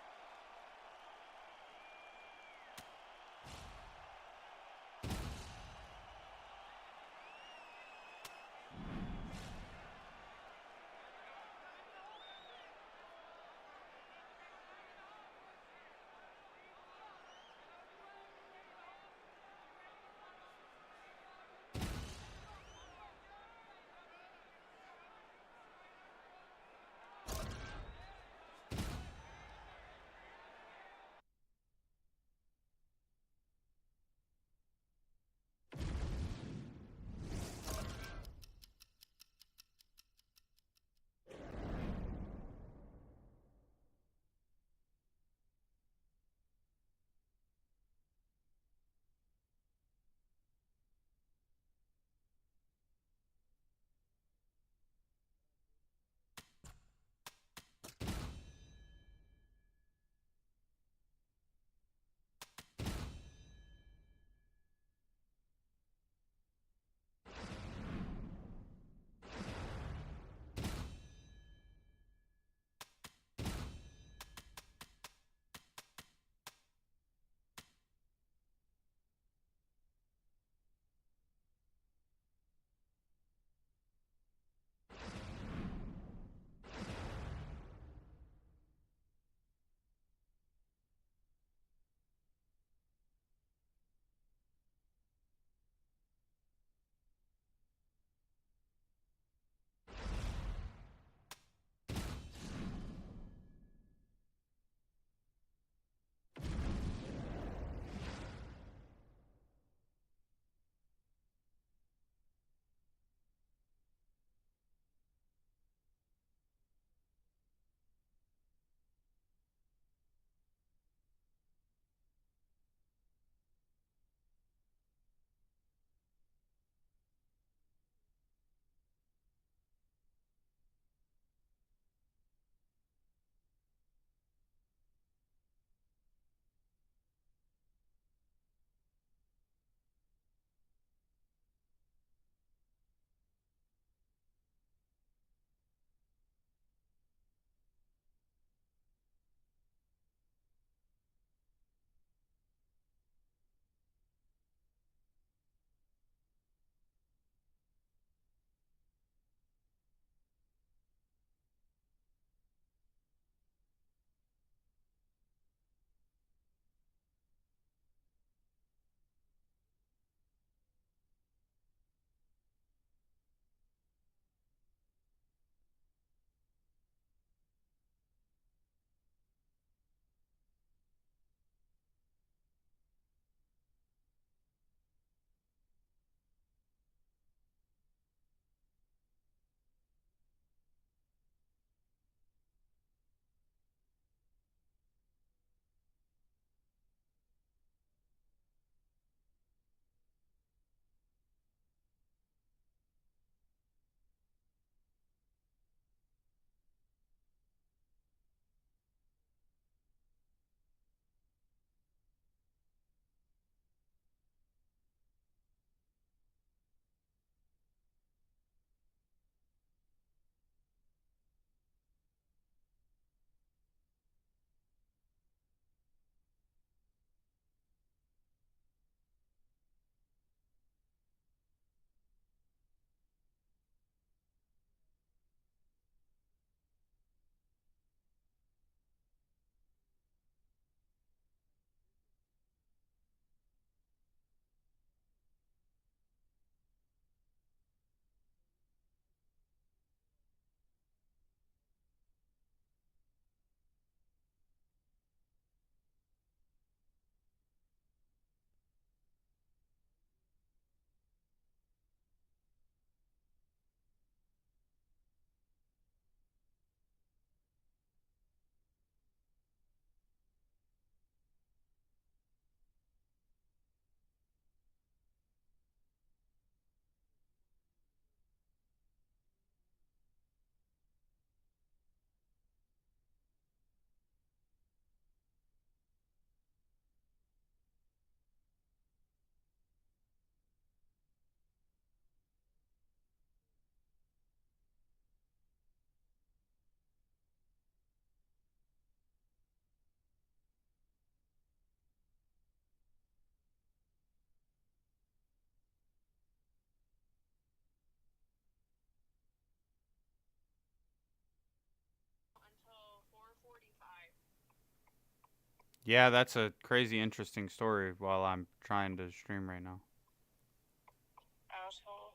Yeah, that's a crazy interesting story while I'm trying to stream right now. Asshole.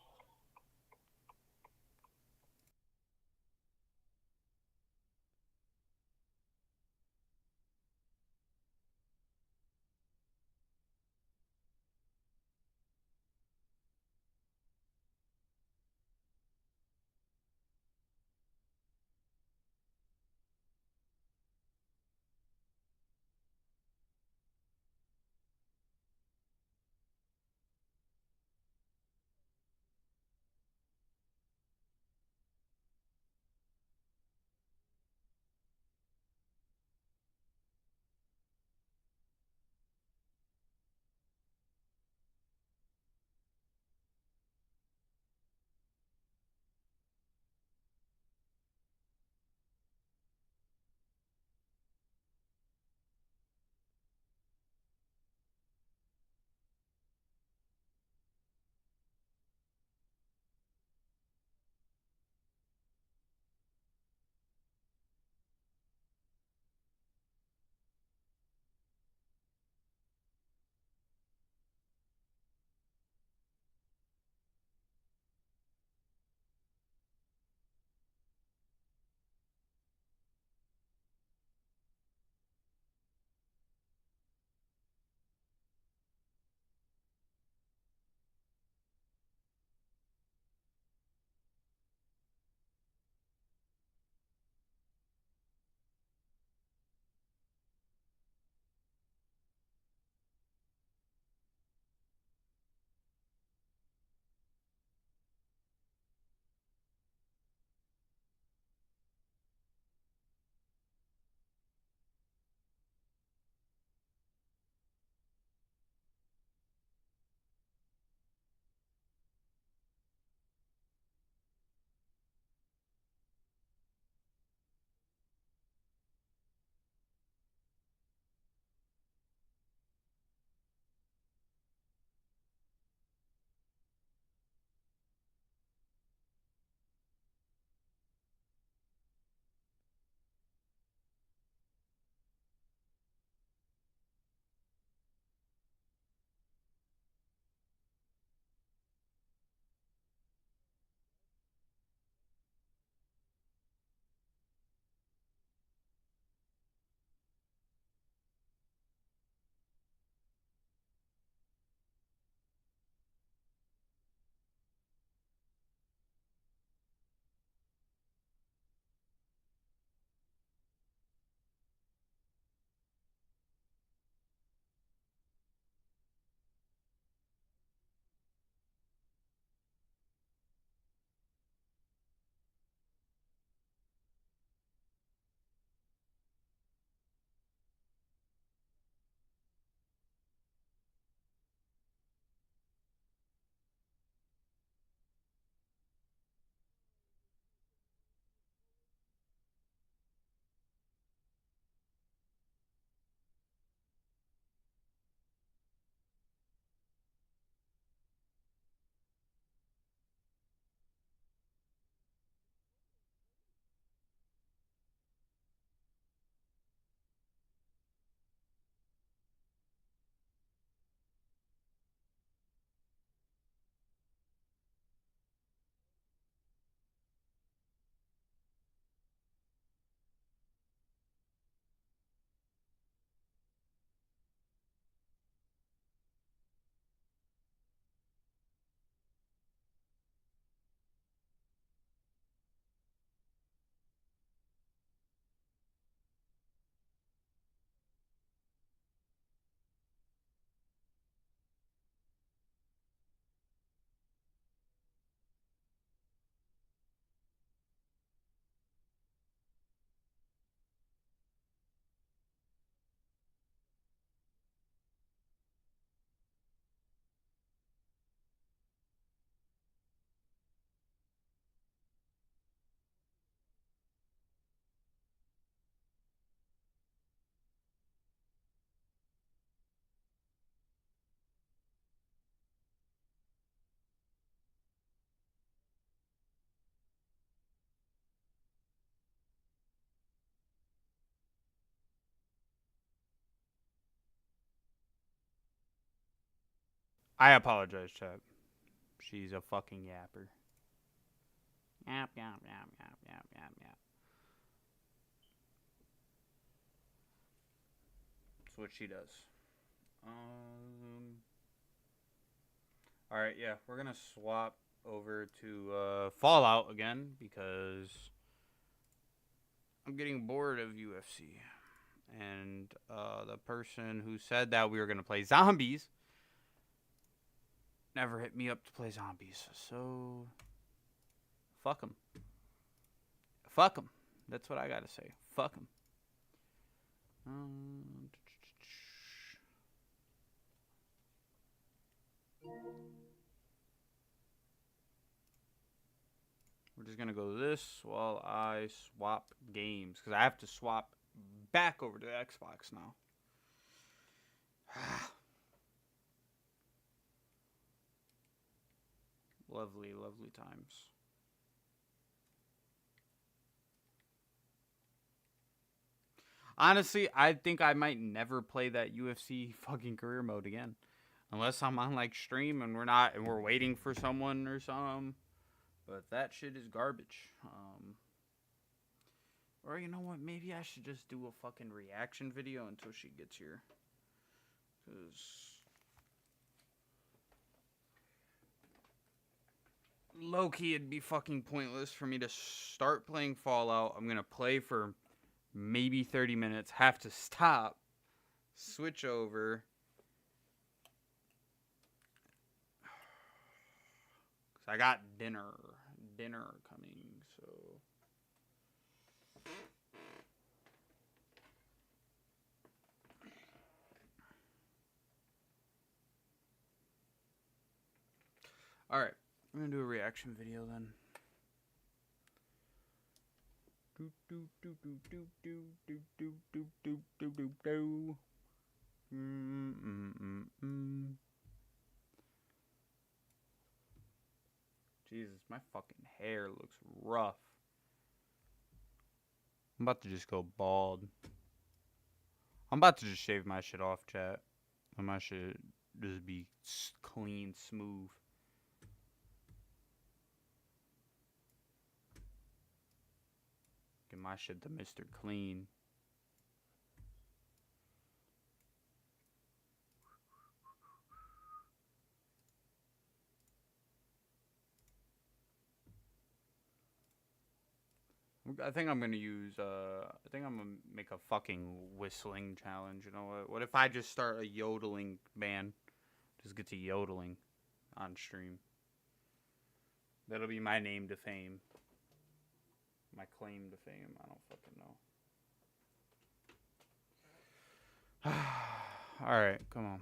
I apologize, chat. She's a fucking yapper. Yap, yap, yap, yap, yap, yap, yap. That's what she does. Alright, yeah. We're gonna swap over to Fallout again because I'm getting bored of UFC. And the person who said that we were gonna play zombies never hit me up to play zombies. So, fuck them. Fuck them. That's what I gotta say. Fuck them. We're just gonna go this while I swap games because I have to swap back over to the Xbox now. Lovely, lovely times. Honestly, I think I might never play that UFC fucking career mode again. Unless I'm on like stream and we're waiting for someone or something. But that shit is garbage. Or you know what? Maybe I should just do a fucking reaction video until she gets here. Cause low-key it'd be fucking pointless for me to start playing Fallout. I'm gonna play for maybe 30 minutes, have to stop, switch over. Cause I got dinner coming, so. Alright, I'm gonna do a reaction video then. Jesus, my fucking hair looks rough. I'm about to just go bald. I'm about to just shave my shit off, chat. And my shit just be clean, smooth. Get my shit to Mr. Clean. I think I'm gonna use, I think I'm gonna make a fucking whistling challenge, you know what? What if I just start a yodeling band? Just get to yodeling on stream. That'll be my name to fame. My claim to fame. I don't fucking know. Alright, come on.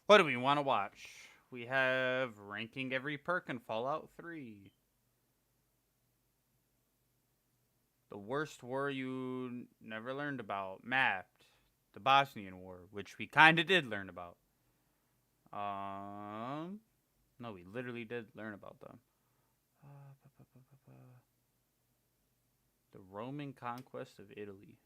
What do we want to watch? We have ranking every perk in Fallout 3. The worst war you never learned about. Mapped. The Bosnian War, which we kind of did learn about. No, we literally did learn about them. The Roman conquest of Italy.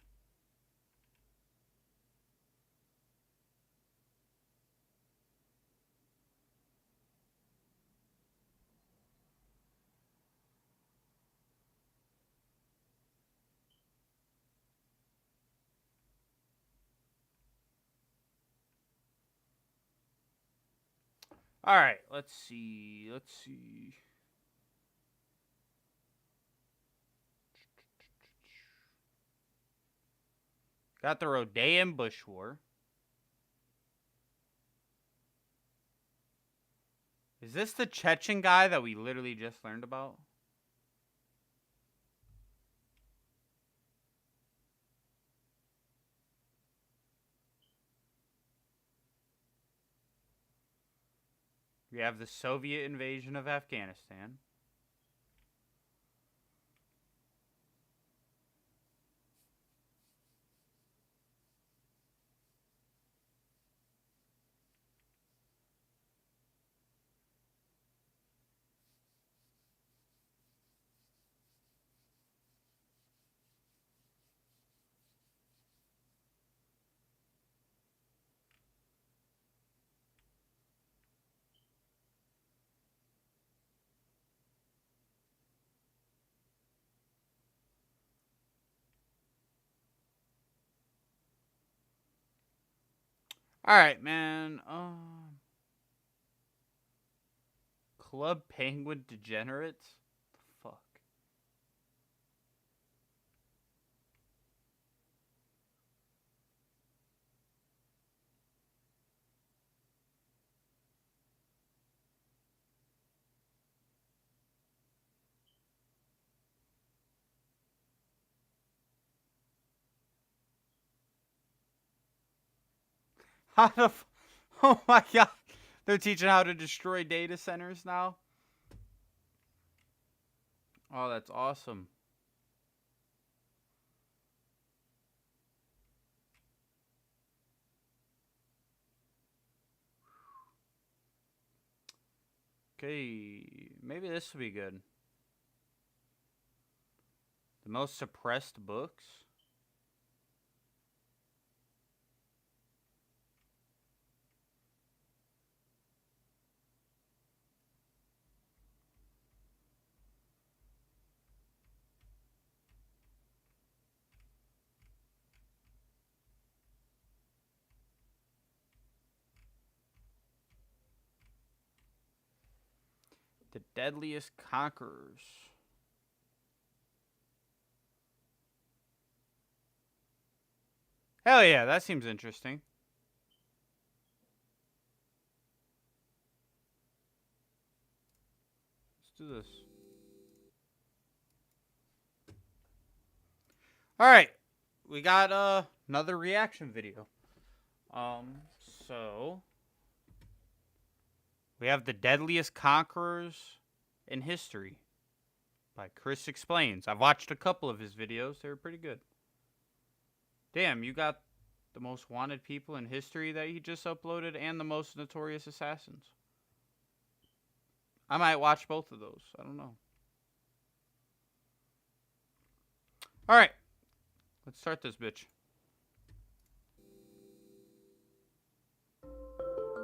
All right, let's see. Got the Rhodean Bush War. Is this the Chechen guy that we literally just learned about? We have the Soviet invasion of Afghanistan. Alright, man. Club Penguin Degenerates? The fuck? How the oh my god. They're teaching how to destroy data centers now? Oh, that's awesome. Okay, maybe this will be good. The most suppressed books? The Deadliest Conquerors. Hell yeah, that seems interesting. Let's do this. Alright. We got another reaction video. So we have The Deadliest Conquerors in History by Chris Explains. I've watched a couple of his videos. They were pretty good. Damn, you got the most wanted people in history that he just uploaded and the most notorious assassins. I might watch both of those. I don't know. Alright. Let's start this bitch.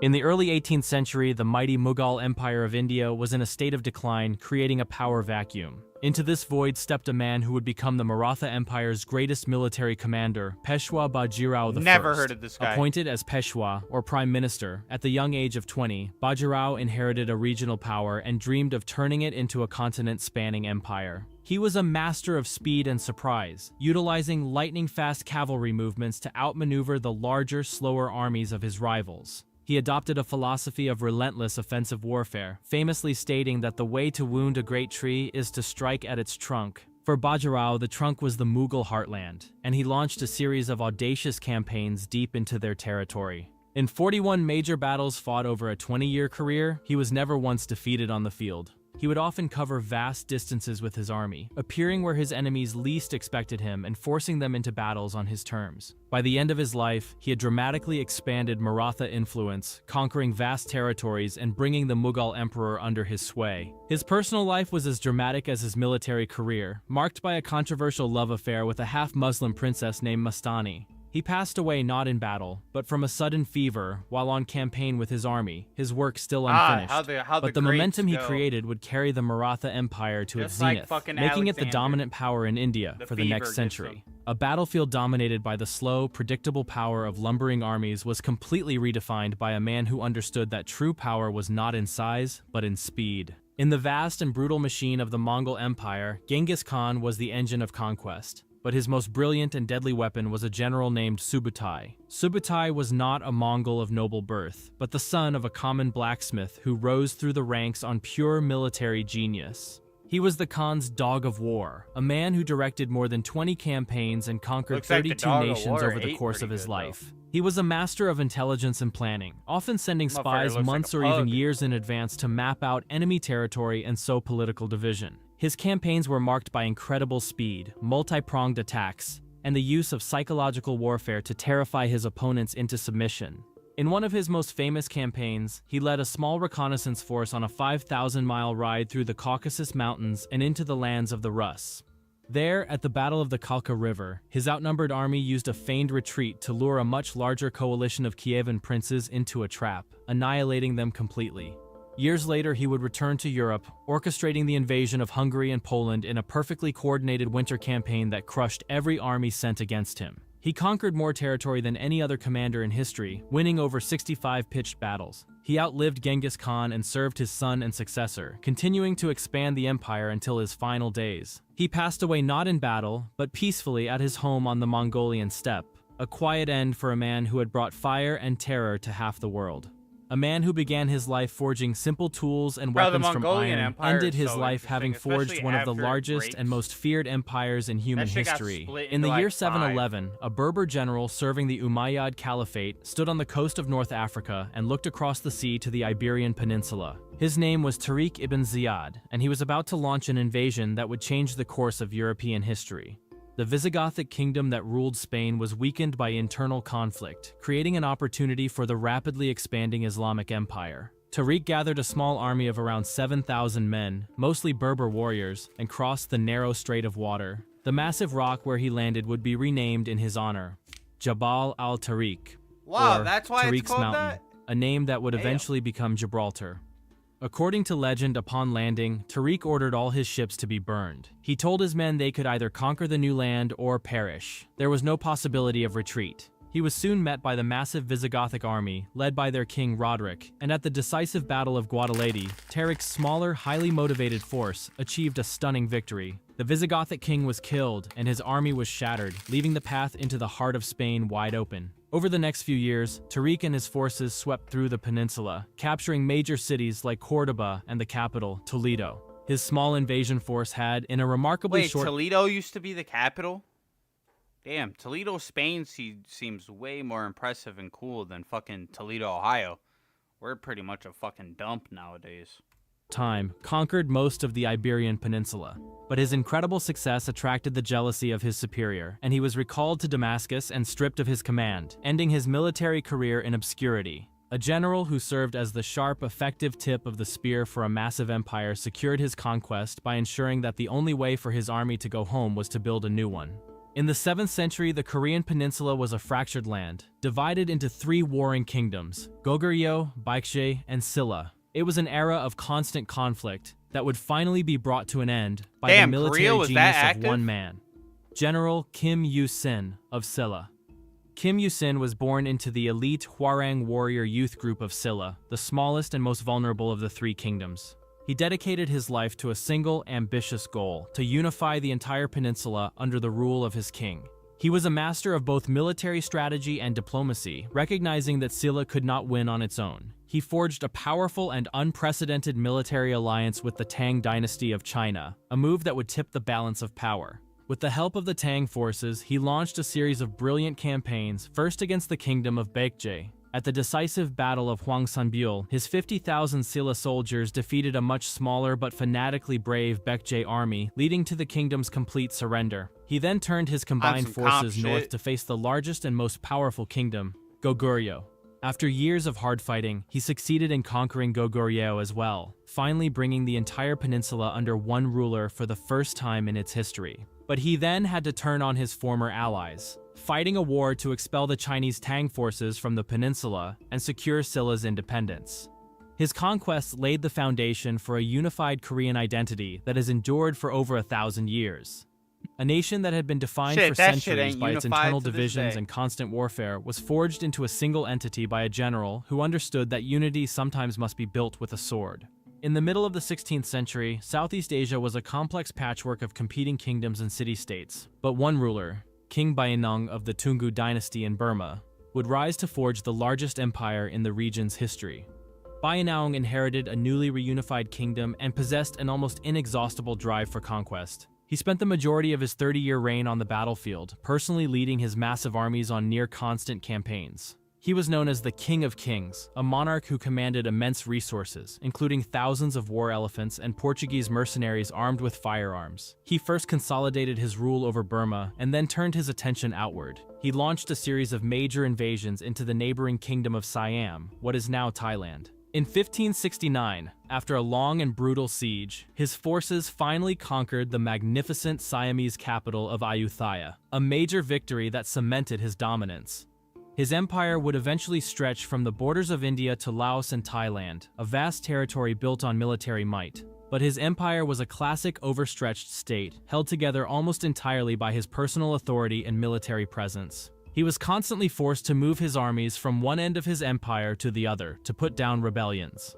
In the early 18th century, the mighty Mughal Empire of India was in a state of decline, creating a power vacuum. Into this void stepped a man who would become the Maratha Empire's greatest military commander, Peshwa Bajirao I. Never heard of this guy. Appointed as Peshwa, or Prime Minister, at the young age of 20, Bajirao inherited a regional power and dreamed of turning it into a continent-spanning empire. He was a master of speed and surprise, utilizing lightning-fast cavalry movements to outmaneuver the larger, slower armies of his rivals. He adopted a philosophy of relentless offensive warfare, famously stating that the way to wound a great tree is to strike at its trunk. For Bajirao, the trunk was the Mughal heartland, and he launched a series of audacious campaigns deep into their territory. In 41 major battles fought over a 20-year career, he was never once defeated on the field. He would often cover vast distances with his army, appearing where his enemies least expected him and forcing them into battles on his terms. By the end of his life, he had dramatically expanded Maratha influence, conquering vast territories and bringing the Mughal emperor under his sway. His personal life was as dramatic as his military career, marked by a controversial love affair with a half-Muslim princess named Mastani. He passed away not in battle, but from a sudden fever while on campaign with his army, his work still unfinished. But the momentum he created would carry the Maratha Empire to its zenith, making it the dominant power in India for the next century. A battlefield dominated by the slow, predictable power of lumbering armies was completely redefined by a man who understood that true power was not in size, but in speed. In the vast and brutal machine of the Mongol Empire, Genghis Khan was the engine of conquest. But his most brilliant and deadly weapon was a general named Subutai. Subutai was not a Mongol of noble birth, but the son of a common blacksmith who rose through the ranks on pure military genius. He was the Khan's dog of war, a man who directed more than 20 campaigns and conquered 32 nations over the course of his life. He was a master of intelligence and planning, often sending spies months or even years in advance to map out enemy territory and sow political division. His campaigns were marked by incredible speed, multi-pronged attacks, and the use of psychological warfare to terrify his opponents into submission. In one of his most famous campaigns, he led a small reconnaissance force on a 5,000-mile ride through the Caucasus Mountains and into the lands of the Rus. There, at the Battle of the Kalka River, his outnumbered army used a feigned retreat to lure a much larger coalition of Kievan princes into a trap, annihilating them completely. Years later, he would return to Europe, orchestrating the invasion of Hungary and Poland in a perfectly coordinated winter campaign that crushed every army sent against him. He conquered more territory than any other commander in history, winning over 65 pitched battles. He outlived Genghis Khan and served his son and successor, continuing to expand the empire until his final days. He passed away not in battle, but peacefully at his home on the Mongolian steppe, a quiet end for a man who had brought fire and terror to half the world. A man who began his life forging simple tools and weapons from iron, ended his life having forged one of the largest and most feared empires in human history. In the year 711, a Berber general serving the Umayyad Caliphate stood on the coast of North Africa and looked across the sea to the Iberian Peninsula. His name was Tariq ibn Ziyad, and he was about to launch an invasion that would change the course of European history. The Visigothic kingdom that ruled Spain was weakened by internal conflict, creating an opportunity for the rapidly expanding Islamic Empire. Tariq gathered a small army of around 7,000 men, mostly Berber warriors, and crossed the narrow strait of water. The massive rock where he landed would be renamed in his honor, Jabal al-Tariq, Wow, or that's why it's Tariq's called Mountain, that? a name that would eventually become Gibraltar. According to legend, upon landing, Tariq ordered all his ships to be burned. He told his men they could either conquer the new land or perish. There was no possibility of retreat. He was soon met by the massive Visigothic army, led by their king Roderick, and at the decisive Battle of Guadalete, Tariq's smaller, highly motivated force achieved a stunning victory. The Visigothic king was killed, and his army was shattered, leaving the path into the heart of Spain wide open. Over the next few years, Tariq and his forces swept through the peninsula, capturing major cities like Cordoba and the capital, Toledo. His small invasion force had, in a remarkably Wait, Toledo used to be the capital? Damn, Toledo, Spain seems way more impressive and cool than fucking Toledo, Ohio. We're pretty much a fucking dump nowadays. Time, conquered most of the Iberian Peninsula. But his incredible success attracted the jealousy of his superior, and he was recalled to Damascus and stripped of his command, ending his military career in obscurity. A general who served as the sharp, effective tip of the spear for a massive empire secured his conquest by ensuring that the only way for his army to go home was to build a new one. In the 7th century, the Korean peninsula was a fractured land, divided into 3 warring kingdoms, Goguryeo, Baekje, and Silla. It was an era of constant conflict that would finally be brought to an end by the military genius of one man, General Kim Il-sung of Silla. Kim Il-sung was born into the elite Hwarang warrior youth group of Silla, the smallest and most vulnerable of the 3 kingdoms. He dedicated his life to a single, ambitious goal, to unify the entire peninsula under the rule of his king. He was a master of both military strategy and diplomacy, recognizing that Silla could not win on its own. He forged a powerful and unprecedented military alliance with the Tang dynasty of China, a move that would tip the balance of power. With the help of the Tang forces, he launched a series of brilliant campaigns, first against the kingdom of Baekje. At the decisive Battle of Hwangsanbeol, his 50,000 Silla soldiers defeated a much smaller but fanatically brave Baekje army, leading to the kingdom's complete surrender. He then turned his combined forces north to face the largest and most powerful kingdom, Goguryeo. After years of hard fighting, he succeeded in conquering Goguryeo as well, finally bringing the entire peninsula under one ruler for the first time in its history. But he then had to turn on his former allies, fighting a war to expel the Chinese Tang forces from the peninsula and secure Silla's independence. His conquests laid the foundation for a unified Korean identity that has endured for over 1,000 years. A nation that had been defined for centuries by its internal divisions and constant warfare was forged into a single entity by a general who understood that unity sometimes must be built with a sword. In the middle of the 16th century, Southeast Asia was a complex patchwork of competing kingdoms and city-states, but one ruler, King Bainong of the Tungu dynasty in Burma, would rise to forge the largest empire in the region's history. Bainong inherited a newly reunified kingdom and possessed an almost inexhaustible drive for conquest. He spent the majority of his 30-year reign on the battlefield, personally leading his massive armies on near-constant campaigns. He was known as the King of Kings, a monarch who commanded immense resources, including thousands of war elephants and Portuguese mercenaries armed with firearms. He first consolidated his rule over Burma and then turned his attention outward. He launched a series of major invasions into the neighboring kingdom of Siam, what is now Thailand. In 1569, after a long and brutal siege, his forces finally conquered the magnificent Siamese capital of Ayutthaya, a major victory that cemented his dominance. His empire would eventually stretch from the borders of India to Laos and Thailand, a vast territory built on military might. But his empire was a classic overstretched state, held together almost entirely by his personal authority and military presence. He was constantly forced to move his armies from one end of his empire to the other to put down rebellions.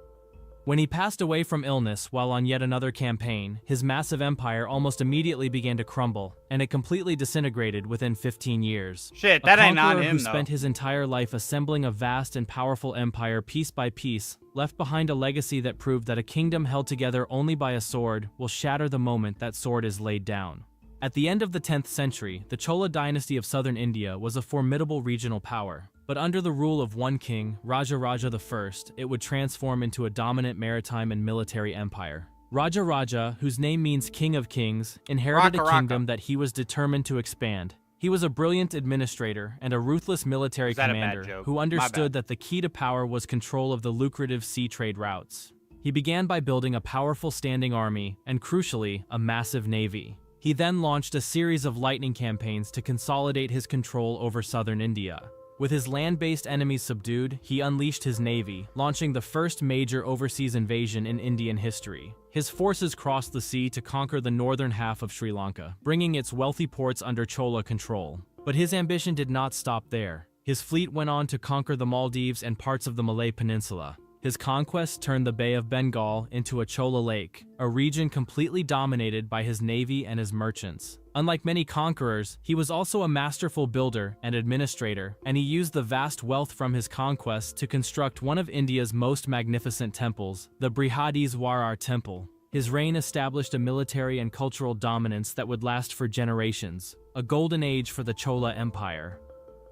When he passed away from illness while on yet another campaign, his massive empire almost immediately began to crumble, and it completely disintegrated within 15 years. Shit, that ain't not on him, who though. spent his entire life assembling a vast and powerful empire piece by piece, left behind a legacy that proved that a kingdom held together only by a sword will shatter the moment that sword is laid down. At the end of the 10th century, the Chola dynasty of southern India was a formidable regional power. But under the rule of one king, Rajaraja I, it would transform into a dominant maritime and military empire. Rajaraja, whose name means King of Kings, inherited a kingdom that he was determined to expand. He was a brilliant administrator and a ruthless military commander who understood that the key to power was control of the lucrative sea trade routes. He began by building a powerful standing army and, crucially, a massive navy. He then launched a series of lightning campaigns to consolidate his control over southern India. With his land-based enemies subdued, he unleashed his navy, launching the first major overseas invasion in Indian history. His forces crossed the sea to conquer the northern half of Sri Lanka, bringing its wealthy ports under Chola control. But his ambition did not stop there. His fleet went on to conquer the Maldives and parts of the Malay Peninsula. His conquest turned the Bay of Bengal into a Chola lake, a region completely dominated by his navy and his merchants. Unlike many conquerors, he was also a masterful builder and administrator, and he used the vast wealth from his conquests to construct one of India's most magnificent temples, the Brihadiswarar Temple. His reign established a military and cultural dominance that would last for generations, a golden age for the Chola Empire.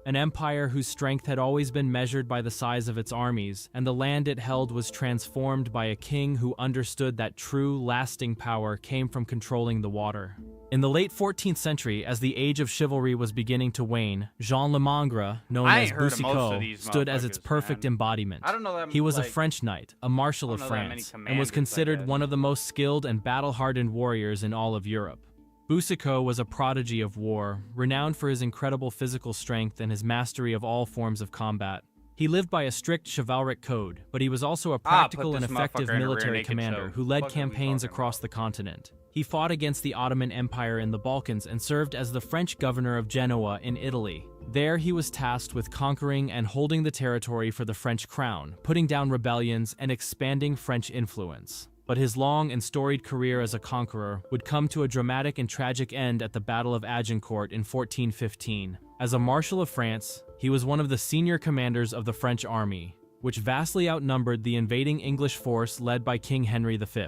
An empire whose strength had always been measured by the size of its armies, and the land it held was transformed by a king who understood that true, lasting power came from controlling the water. In the late 14th century, as the age of chivalry was beginning to wane, Jean Le Mangre, known as Boucicaut, stood as its perfect embodiment. He was a French knight, a marshal of France, and was considered one of the most skilled and battle-hardened warriors in all of Europe. Boucicaut was a prodigy of war, renowned for his incredible physical strength and his mastery of all forms of combat. He lived by a strict chivalric code, but he was also a practical and effective military commander who led campaigns across the continent. He fought against the Ottoman Empire in the Balkans and served as the French governor of Genoa in Italy. There he was tasked with conquering and holding the territory for the French crown, putting down rebellions and expanding French influence. But his long and storied career as a conqueror would come to a dramatic and tragic end at the Battle of Agincourt in 1415. As a Marshal of France, he was one of the senior commanders of the French army, which vastly outnumbered the invading English force led by King Henry V.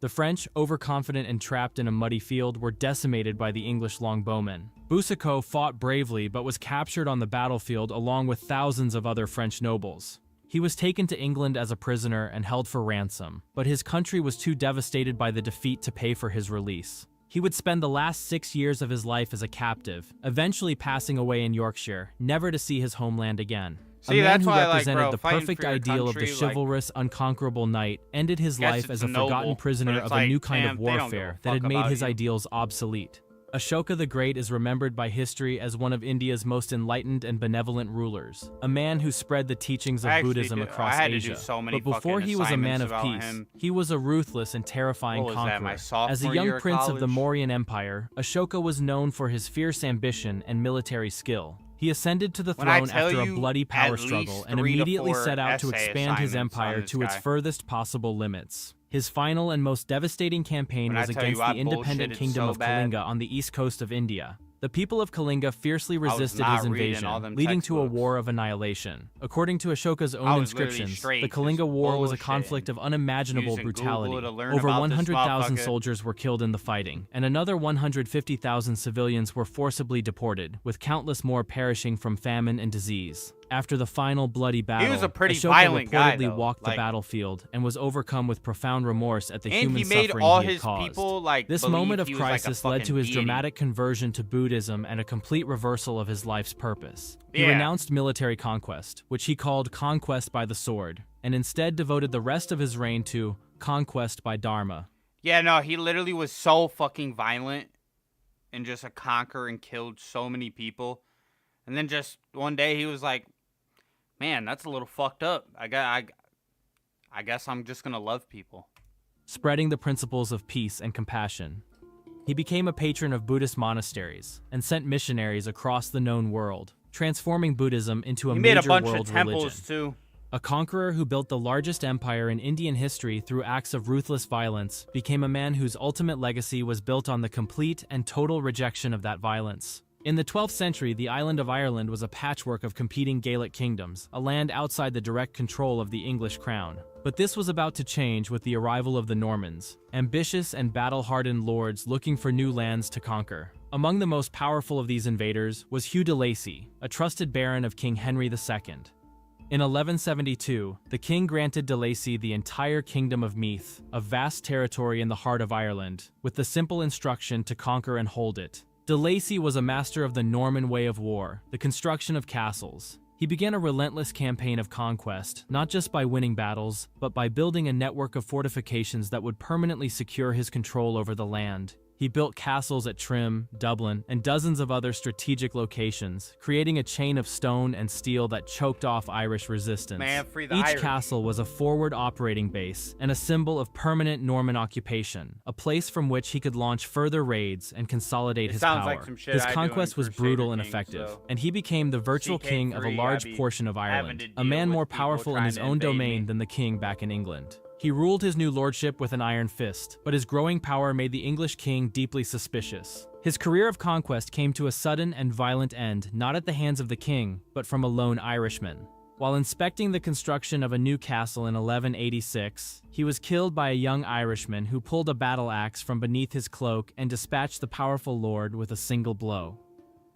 The French, overconfident and trapped in a muddy field, were decimated by the English longbowmen. Boucicaut fought bravely but was captured on the battlefield along with thousands of other French nobles. He was taken to England as a prisoner and held for ransom, but his country was too devastated by the defeat to pay for his release. He would spend the last 6 years of his life as a captive, eventually passing away in Yorkshire, never to see his homeland again. See, a man that's who why, represented the fighting perfect for your ideal of the country, chivalrous, unconquerable knight, ended his Guess life it's as a noble, forgotten prisoner but it's of a new like, kind damn, of they don't give a warfare that had fuck made about his you. ideals obsolete. Ashoka the Great is remembered by history as one of India's most enlightened and benevolent rulers, a man who spread the teachings of Buddhism across Asia. But before he was a man of peace, he was a ruthless and terrifying What was that, my conqueror. As a sophomore young year of prince of the college? Mauryan Empire, Ashoka was known for his fierce ambition and military skill. He ascended to the When I throne tell after a you bloody power at struggle least and 3 to immediately 4 set out to essay expand his assignments on empire this to its guy. furthest possible limits. His final and most devastating campaign When I was tell you against I the independent bullshitted kingdom so of bad. Kalinga on the east coast of India. The people of Kalinga fiercely was resisted not his reading all invasion, them leading to a textbooks. war of annihilation. According to Ashoka's I own was literally inscriptions, straight the just Kalinga War was a bullshitting. conflict of unimaginable Using brutality. Google to learn Over about this 100,000 motherfucker. soldiers were killed in the fighting, and another 150,000 civilians were forcibly deported, with countless more perishing from famine and disease. After the final bloody battle, was a pretty Ashoka violent guy, reportedly though. walked the Like- battlefield and was overcome with profound remorse at the And human he made suffering all he had his caused. people, like, This believe moment of he was like a crisis led to fucking his deity. dramatic conversion to Buddhism and a complete reversal of his life's purpose. He Yeah. renounced military conquest, which he called conquest by the sword, and instead devoted the rest of his reign to conquest by dharma. Yeah, no, he literally was so fucking violent and just a conqueror and killed so many people. And then just one day he was like, man, that's a little fucked up. I guess I'm just gonna love people. Spreading the principles of peace and compassion. He became a patron of Buddhist monasteries and sent missionaries across the known world, transforming Buddhism into a He made major a bunch world of temples religion. too. A conqueror who built the largest empire in Indian history through acts of ruthless violence became a man whose ultimate legacy was built on the complete and total rejection of that violence. In the 12th century, the island of Ireland was a patchwork of competing Gaelic kingdoms, a land outside the direct control of the English crown. But this was about to change with the arrival of the Normans, ambitious and battle-hardened lords looking for new lands to conquer. Among the most powerful of these invaders was Hugh de Lacy, a trusted baron of King Henry II. In 1172, the king granted de Lacy the entire kingdom of Meath, a vast territory in the heart of Ireland, with the simple instruction to conquer and hold it. De Lacy was a master of the Norman way of war, the construction of castles. He began a relentless campaign of conquest, not just by winning battles, but by building a network of fortifications that would permanently secure his control over the land. He built castles at Trim, Dublin, and dozens of other strategic locations, creating a chain of stone and steel that choked off Irish resistance. Man, free the Each Irish. castle was a forward operating base and a symbol of permanent Norman occupation, a place from which he could launch further raids and consolidate his sounds power. like some shit His I'd do conquest in was Crusader brutal and Kings, effective, so. and he became the virtual king of a CK3, large I'd be portion of having Ireland, to a deal man with more people powerful in trying his to own invade domain me. than the king back in England. He ruled his new lordship with an iron fist, but his growing power made the English king deeply suspicious. His career of conquest came to a sudden and violent end, not at the hands of the king, but from a lone Irishman. While inspecting the construction of a new castle in 1186, he was killed by a young Irishman who pulled a battle axe from beneath his cloak and dispatched the powerful lord with a single blow.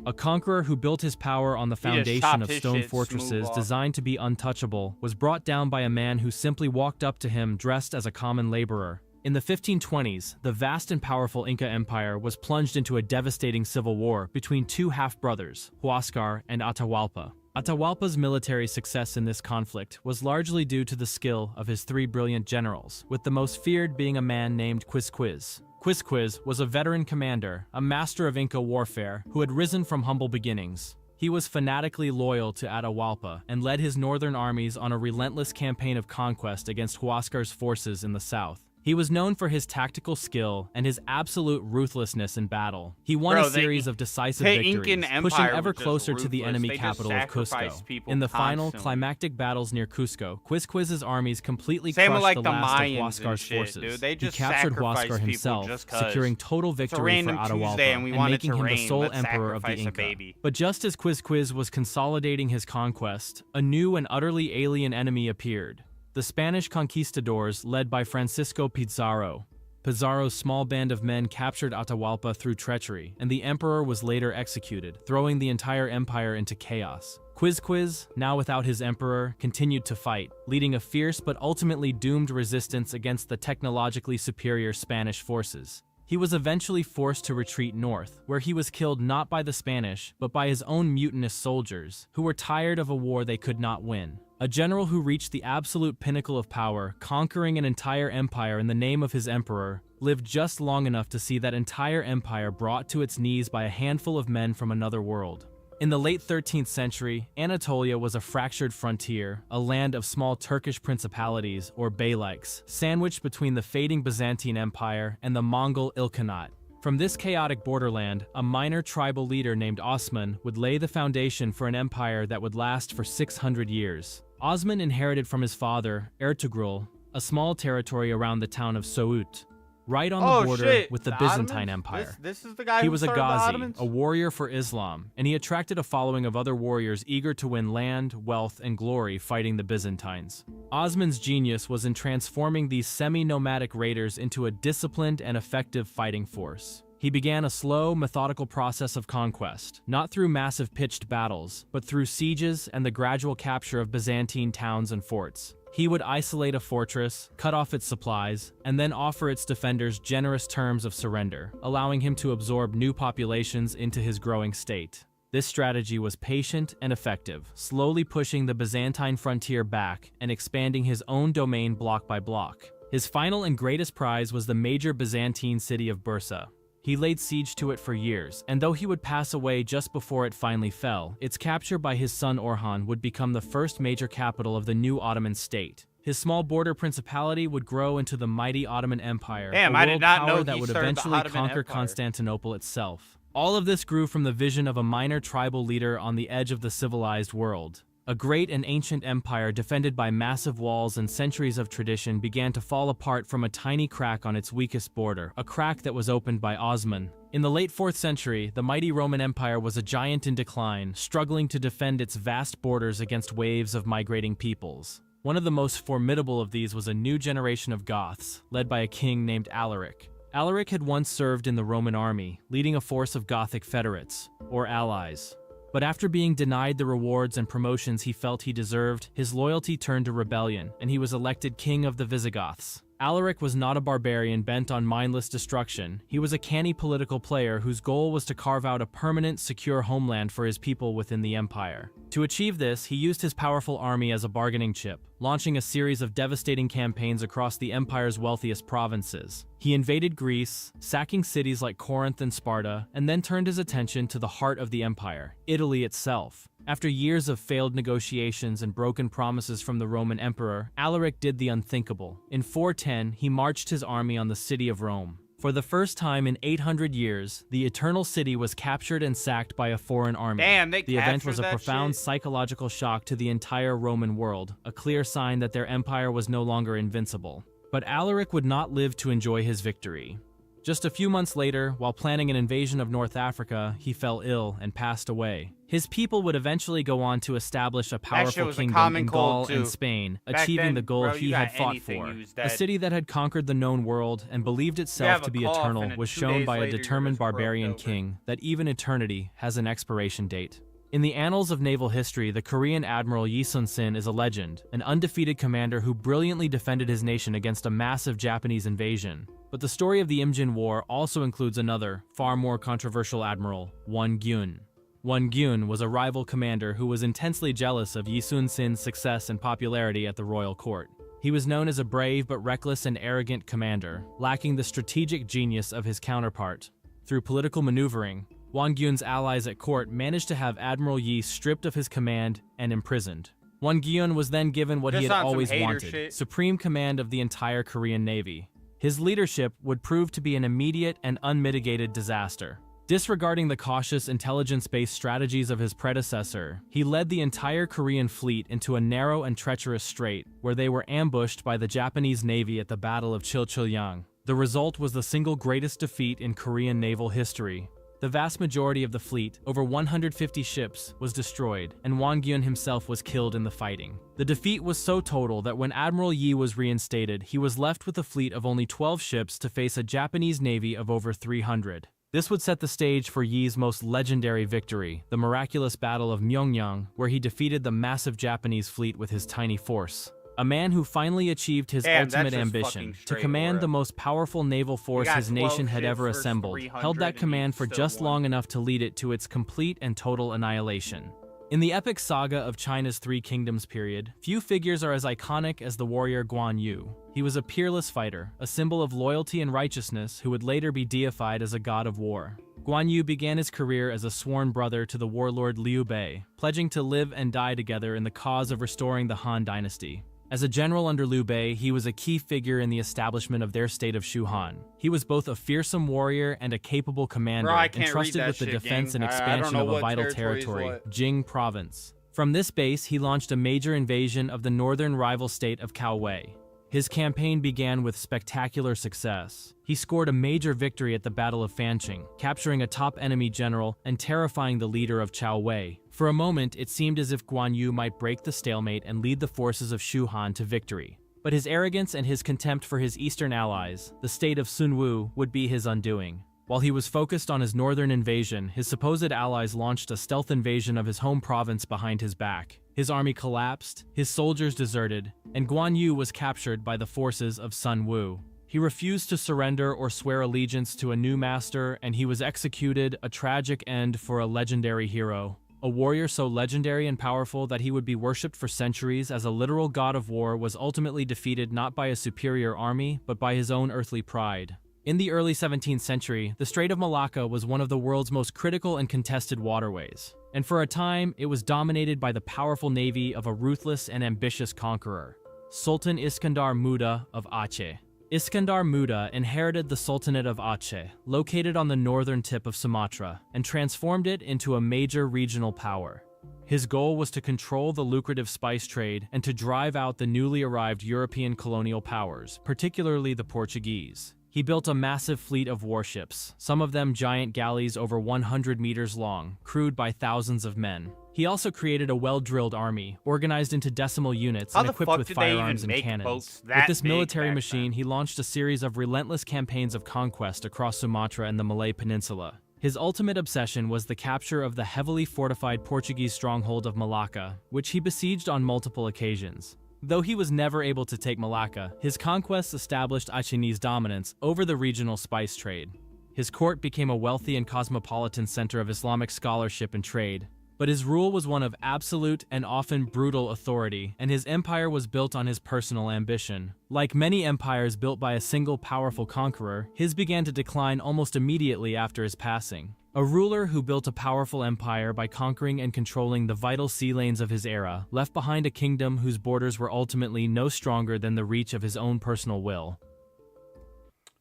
A conqueror who built his power on the foundation of stone fortresses designed to be untouchable was brought down by a man who simply walked up to him dressed as a common laborer. In the 1520s, the vast and powerful Inca Empire was plunged into a devastating civil war between two half-brothers, Huáscar and Atahualpa. Atahualpa's military success in this conflict was largely due to the skill of his three brilliant generals, with the most feared being a man named Quizquiz. Quizquiz was a veteran commander, a master of Inca warfare, who had risen from humble beginnings. He was fanatically loyal to Atahualpa and led his northern armies on a relentless campaign of conquest against Huáscar's forces in the south. He was known for his tactical skill and his absolute ruthlessness in battle. He won a series of decisive victories, pushing ever closer to the enemy capital of Cusco. In the final, climactic battles near Cusco, Quizquiz's armies completely crushed the last of Huáscar's forces. He captured Huáscar himself, securing total victory for Atahualpa and making him the sole emperor of the Inca. But just as Quizquiz was consolidating his conquest, a new and utterly alien enemy appeared. The Spanish conquistadors, led by Francisco Pizarro. Pizarro's small band of men captured Atahualpa through treachery, and the emperor was later executed, throwing the entire empire into chaos. Quizquiz, now without his emperor, continued to fight, leading a fierce but ultimately doomed resistance against the technologically superior Spanish forces. He was eventually forced to retreat north, where he was killed not by the Spanish, but by his own mutinous soldiers, who were tired of a war they could not win. A general who reached the absolute pinnacle of power, conquering an entire empire in the name of his emperor, lived just long enough to see that entire empire brought to its knees by a handful of men from another world. In the late 13th century, Anatolia was a fractured frontier, a land of small Turkish principalities, or beyliks, sandwiched between the fading Byzantine Empire and the Mongol Ilkhanate. From this chaotic borderland, a minor tribal leader named Osman would lay the foundation for an empire that would last for 600 years. Osman inherited from his father, Ertugrul, a small territory around the town of Soğut, right on the border with the Byzantine Empire. This is the guy He who was a started the Ghazi, Ottomans? a warrior for Islam, and he attracted a following of other warriors eager to win land, wealth, and glory fighting the Byzantines. Osman's genius was in transforming these semi-nomadic raiders into a disciplined and effective fighting force. He began a slow, methodical process of conquest, not through massive pitched battles, but through sieges and the gradual capture of Byzantine towns and forts. He would isolate a fortress, cut off its supplies, and then offer its defenders generous terms of surrender, allowing him to absorb new populations into his growing state. This strategy was patient and effective, slowly pushing the Byzantine frontier back and expanding his own domain block by block. His final and greatest prize was the major Byzantine city of Bursa. He laid siege to it for years, and though he would pass away just before it finally fell, its capture by his son Orhan would become the first major capital of the new Ottoman state. His small border principality would grow into the mighty Ottoman Empire, Damn, a I world did not power know that he would started the eventually Ottoman conquer Empire. Constantinople itself. All of this grew from the vision of a minor tribal leader on the edge of the civilized world. A great and ancient empire defended by massive walls and centuries of tradition began to fall apart from a tiny crack on its weakest border, a crack that was opened by Osman. In the late 4th century, the mighty Roman Empire was a giant in decline, struggling to defend its vast borders against waves of migrating peoples. One of the most formidable of these was a new generation of Goths, led by a king named Alaric. Alaric had once served in the Roman army, leading a force of Gothic federates, or allies. But after being denied the rewards and promotions he felt he deserved, his loyalty turned to rebellion, and he was elected king of the Visigoths. Alaric was not a barbarian bent on mindless destruction. He was a canny political player whose goal was to carve out a permanent, secure homeland for his people within the empire. To achieve this, he used his powerful army as a bargaining chip, launching a series of devastating campaigns across the empire's wealthiest provinces. He invaded Greece, sacking cities like Corinth and Sparta, and then turned his attention to the heart of the empire, Italy itself. After years of failed negotiations and broken promises from the Roman emperor, Alaric did the unthinkable. In 410, he marched his army on the city of Rome. For the first time in 800 years, the Eternal City was captured and sacked by a foreign army. Damn, they The event captured was a that profound shit? psychological shock to the entire Roman world, a clear sign that their empire was no longer invincible. But Alaric would not live to enjoy his victory. Just a few months later, while planning an invasion of North Africa, he fell ill and passed away. His people would eventually go on to establish a shit powerful was a kingdom common in cold, Gaul and too. Spain, Back achieving then, the goal bro, he you had got fought anything, for. you was A dead. city that had conquered the known world and believed have itself a to be cough eternal and was 2 shown days by a later you're determined just croaked barbarian over. king that even eternity has an expiration date. In the annals of naval history, the Korean admiral Yi Sun-sin is a legend, an undefeated commander who brilliantly defended his nation against a massive Japanese invasion. But the story of the Imjin War also includes another, far more controversial admiral, Won Gyun. Won Gyun was a rival commander who was intensely jealous of Yi Sun-sin's success and popularity at the royal court. He was known as a brave but reckless and arrogant commander, lacking the strategic genius of his counterpart. Through political maneuvering, Won Gyun's allies at court managed to have Admiral Yi stripped of his command and imprisoned. Won Gyun was then given what he Just had on some always hater wanted, shit. supreme command of the entire Korean Navy. His leadership would prove to be an immediate and unmitigated disaster. Disregarding the cautious, intelligence-based strategies of his predecessor, he led the entire Korean fleet into a narrow and treacherous strait, where they were ambushed by the Japanese Navy at the Battle of Chilchilyang. The result was the single greatest defeat in Korean naval history. The vast majority of the fleet, over 150 ships, was destroyed, and Won Gyun himself was killed in the fighting. The defeat was so total that when Admiral Yi was reinstated, he was left with a fleet of only 12 ships to face a Japanese navy of over 300. This would set the stage for Yi's most legendary victory, the miraculous Battle of Myeongyang, where he defeated the massive Japanese fleet with his tiny force. A man who finally achieved his Damn, that's ultimate just ambition, fucking to straight, command bro. the most powerful naval force got his nation 12 had ever ships versus assembled, 300 held that and he command for still just won. long enough to lead it to its complete and total annihilation. In the epic saga of China's Three Kingdoms period, few figures are as iconic as the warrior Guan Yu. He was a peerless fighter, a symbol of loyalty and righteousness who would later be deified as a god of war. Guan Yu began his career as a sworn brother to the warlord Liu Bei, pledging to live and die together in the cause of restoring the Han dynasty. As a general under Liu Bei, he was a key figure in the establishment of their state of Shuhan. He was both a fearsome warrior and a capable commander, Bro, I can't read entrusted that with the shit, defense gang. and I don't expansion know of a what vital territory is territory, what. Jing Province. From this base, he launched a major invasion of the northern rival state of Kaowei. His campaign began with spectacular success. He scored a major victory at the Battle of Fancheng, capturing a top enemy general and terrifying the leader of Chao Wei. For a moment, it seemed as if Guan Yu might break the stalemate and lead the forces of Shu Han to victory. But his arrogance and his contempt for his eastern allies, the state of Sun Wu, would be his undoing. While he was focused on his northern invasion, his supposed allies launched a stealth invasion of his home province behind his back. His army collapsed, his soldiers deserted, and Guan Yu was captured by the forces of Sun Wu. He refused to surrender or swear allegiance to a new master, and he was executed, a tragic end for a legendary hero. A warrior so legendary and powerful that he would be worshipped for centuries as a literal god of war was ultimately defeated not by a superior army, but by his own earthly pride. In the early 17th century, the Strait of Malacca was one of the world's most critical and contested waterways, and for a time, it was dominated by the powerful navy of a ruthless and ambitious conqueror. Sultan Iskandar Muda of Aceh. Iskandar Muda inherited the Sultanate of Aceh, located on the northern tip of Sumatra, and transformed it into a major regional power. His goal was to control the lucrative spice trade and to drive out the newly arrived European colonial powers, particularly the Portuguese. He built a massive fleet of warships, some of them giant galleys over 100 meters long, crewed by thousands of men. He also created a well-drilled army, organized into decimal units and equipped with firearms and cannons. With this military machine, he launched a series of relentless campaigns of conquest across Sumatra and the Malay Peninsula. His ultimate obsession was the capture of the heavily fortified Portuguese stronghold of Malacca, which he besieged on multiple occasions. Though he was never able to take Malacca, his conquests established Acehnese dominance over the regional spice trade. His court became a wealthy and cosmopolitan center of Islamic scholarship and trade. But his rule was one of absolute and often brutal authority, and his empire was built on his personal ambition. Like many empires built by a single powerful conqueror, his began to decline almost immediately after his passing. A ruler who built a powerful empire by conquering and controlling the vital sea lanes of his era left behind a kingdom whose borders were ultimately no stronger than the reach of his own personal will.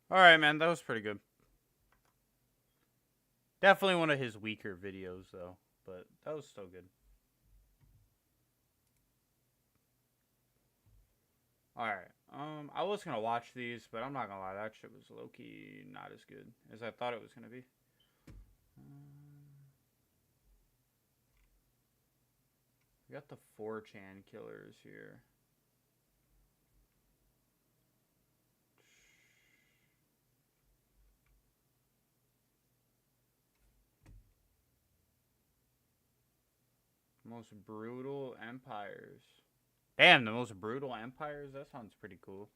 Alright, man, that was pretty good. Definitely one of his weaker videos, though. But that was still good. Alright. I was gonna watch these, but I'm not gonna lie, that shit was low-key not as good as I thought it was gonna be. We got the 4chan killers here. Most brutal empires. Damn, the most brutal empires? That sounds pretty cool.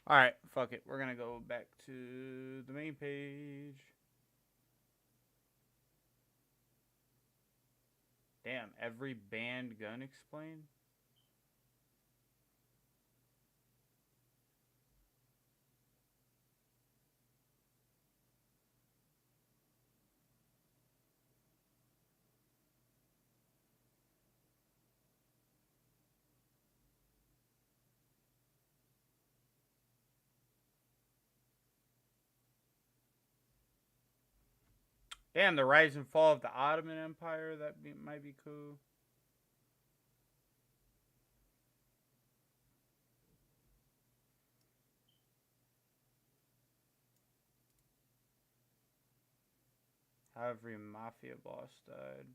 Alright, fuck it. We're gonna go back to the main page. Damn, every banned gun explained? Damn, the rise and fall of the Ottoman Empire, might be cool. How every mafia boss died.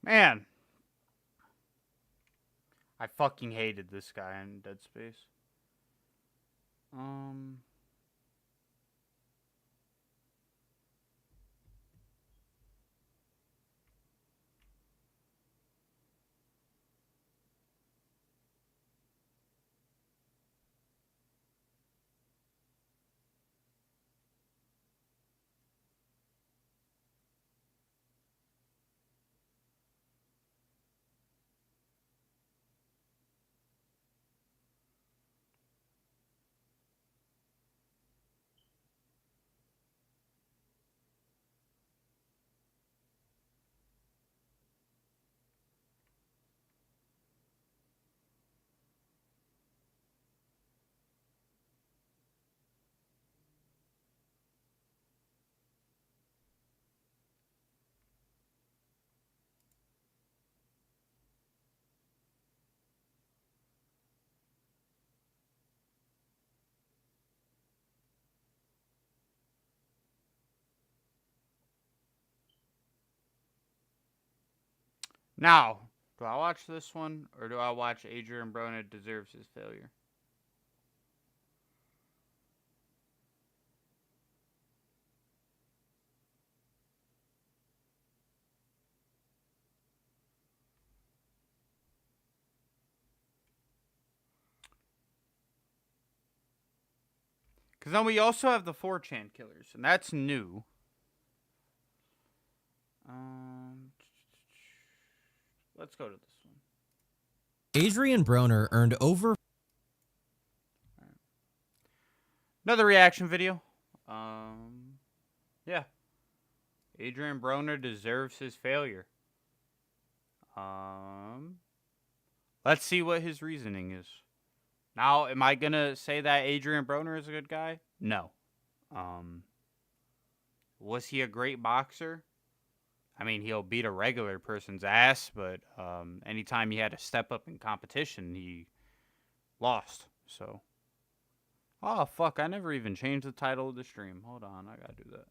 Man. I fucking hated this guy in Dead Space. Now, do I watch this one, or do I watch Adrian Broner Deserves His Failure? Because then we also have the 4chan killers, and that's new. Let's go to this one. Adrian Broner earned over... Another reaction video. Yeah. Adrian Broner deserves his failure. Let's see what his reasoning is. Now, am I going to say that Adrian Broner is a good guy? No. Was he a great boxer? I mean, he'll beat a regular person's ass, but anytime he had to step up in competition, he lost. So, oh, fuck, I never even changed the title of the stream. Hold on, I gotta do that.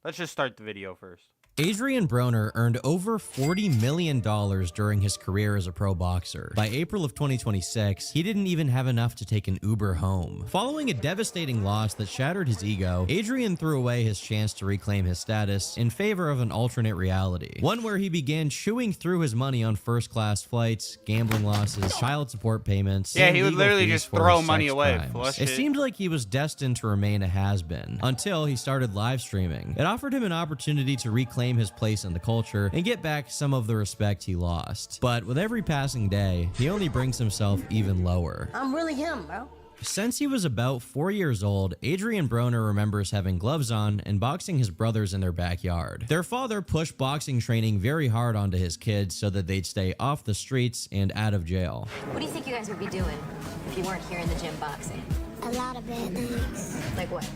Let's just start the video first. Adrian Broner earned over $40 million during his career as a pro boxer. By April of 2026, he didn't even have enough to take an Uber home. Following a devastating loss that shattered his ego, Adrian threw away his chance to reclaim his status in favor of an alternate reality. One where he began chewing through his money on first-class flights, gambling losses, child support payments, yeah, and he would legal literally fees just for throw his money sex away. crimes. Flush It it. seemed like he was destined to remain a has-been until he started live streaming. It offered him an opportunity to reclaim his place in the culture and get back some of the respect he lost. But with every passing day, he only brings himself even lower. I'm really him, bro. Since he was about 4 years old, Adrian Broner remembers having gloves on and boxing his brothers in their backyard. Their father pushed boxing training very hard onto his kids so that they'd stay off the streets and out of jail. What do you think you guys would be doing if you weren't here in the gym boxing? A lot of bad things. Like what?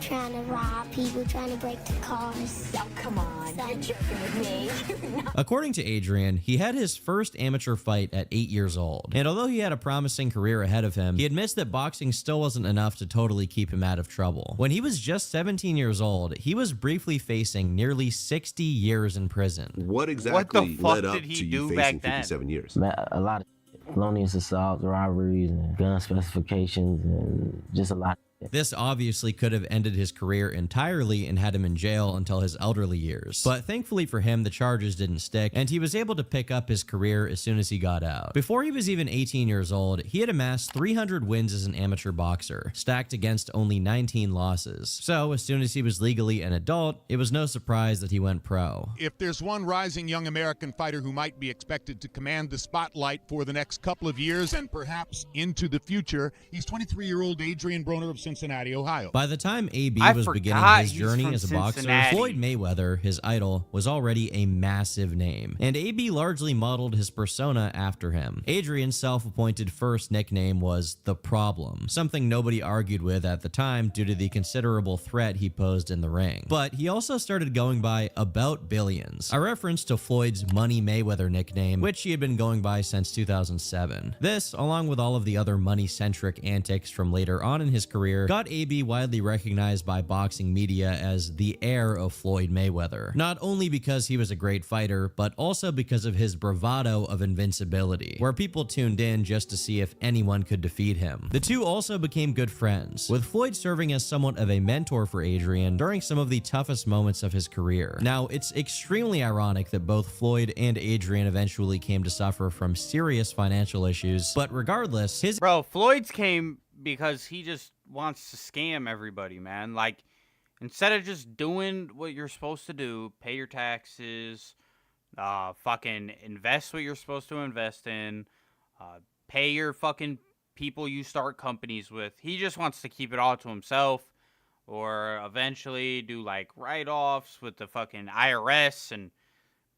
Trying to rob people, trying to break the cars. Oh, come on. You're joking with me. According to Adrian, he had his first amateur fight at 8 years old. And although he had a promising career ahead of him, he admits that boxing still wasn't enough to totally keep him out of trouble. When he was just 17 years old, he was briefly facing nearly 60 years in prison. What exactly led up to you facing 57 years? A lot of felonious assaults, robberies, and gun specifications, and just a lot. This obviously could have ended his career entirely and had him in jail until his elderly years. But thankfully for him, the charges didn't stick, and he was able to pick up his career as soon as he got out. Before he was even 18 years old, he had amassed 300 wins as an amateur boxer, stacked against only 19 losses. So as soon as he was legally an adult, it was no surprise that he went pro. If there's one rising young American fighter who might be expected to command the spotlight for the next couple of years and perhaps into the future, he's 23-year-old Adrian Broner of Cincinnati, Ohio. By the time AB was beginning his journey as a boxer, Floyd Mayweather, his idol, was already a massive name, and AB largely modeled his persona after him. Adrian's self-appointed first nickname was The Problem, something nobody argued with at the time due to the considerable threat he posed in the ring. But he also started going by About Billions, a reference to Floyd's Money Mayweather nickname, which he had been going by since 2007. This, along with all of the other money-centric antics from later on in his career, got AB widely recognized by boxing media as the heir of Floyd Mayweather. Not only because he was a great fighter, but also because of his bravado of invincibility, where people tuned in just to see if anyone could defeat him. The two also became good friends, with Floyd serving as somewhat of a mentor for Adrian during some of the toughest moments of his career. Now, it's extremely ironic that both Floyd and Adrian eventually came to suffer from serious financial issues, but regardless, Floyd's came because he just wants to scam everybody, man. Like, instead of just doing what you're supposed to do, pay your taxes, fucking invest what you're supposed to invest in, pay your fucking people you start companies with, he just wants to keep it all to himself, or eventually do like write-offs with the fucking IRS and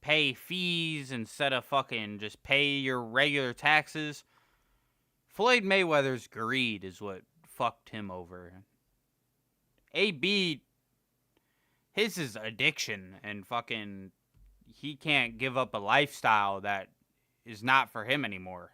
pay fees instead of fucking just pay your regular taxes. Floyd Mayweather's greed is what fucked him over. AB, his is addiction, and fucking he can't give up a lifestyle that is not for him anymore.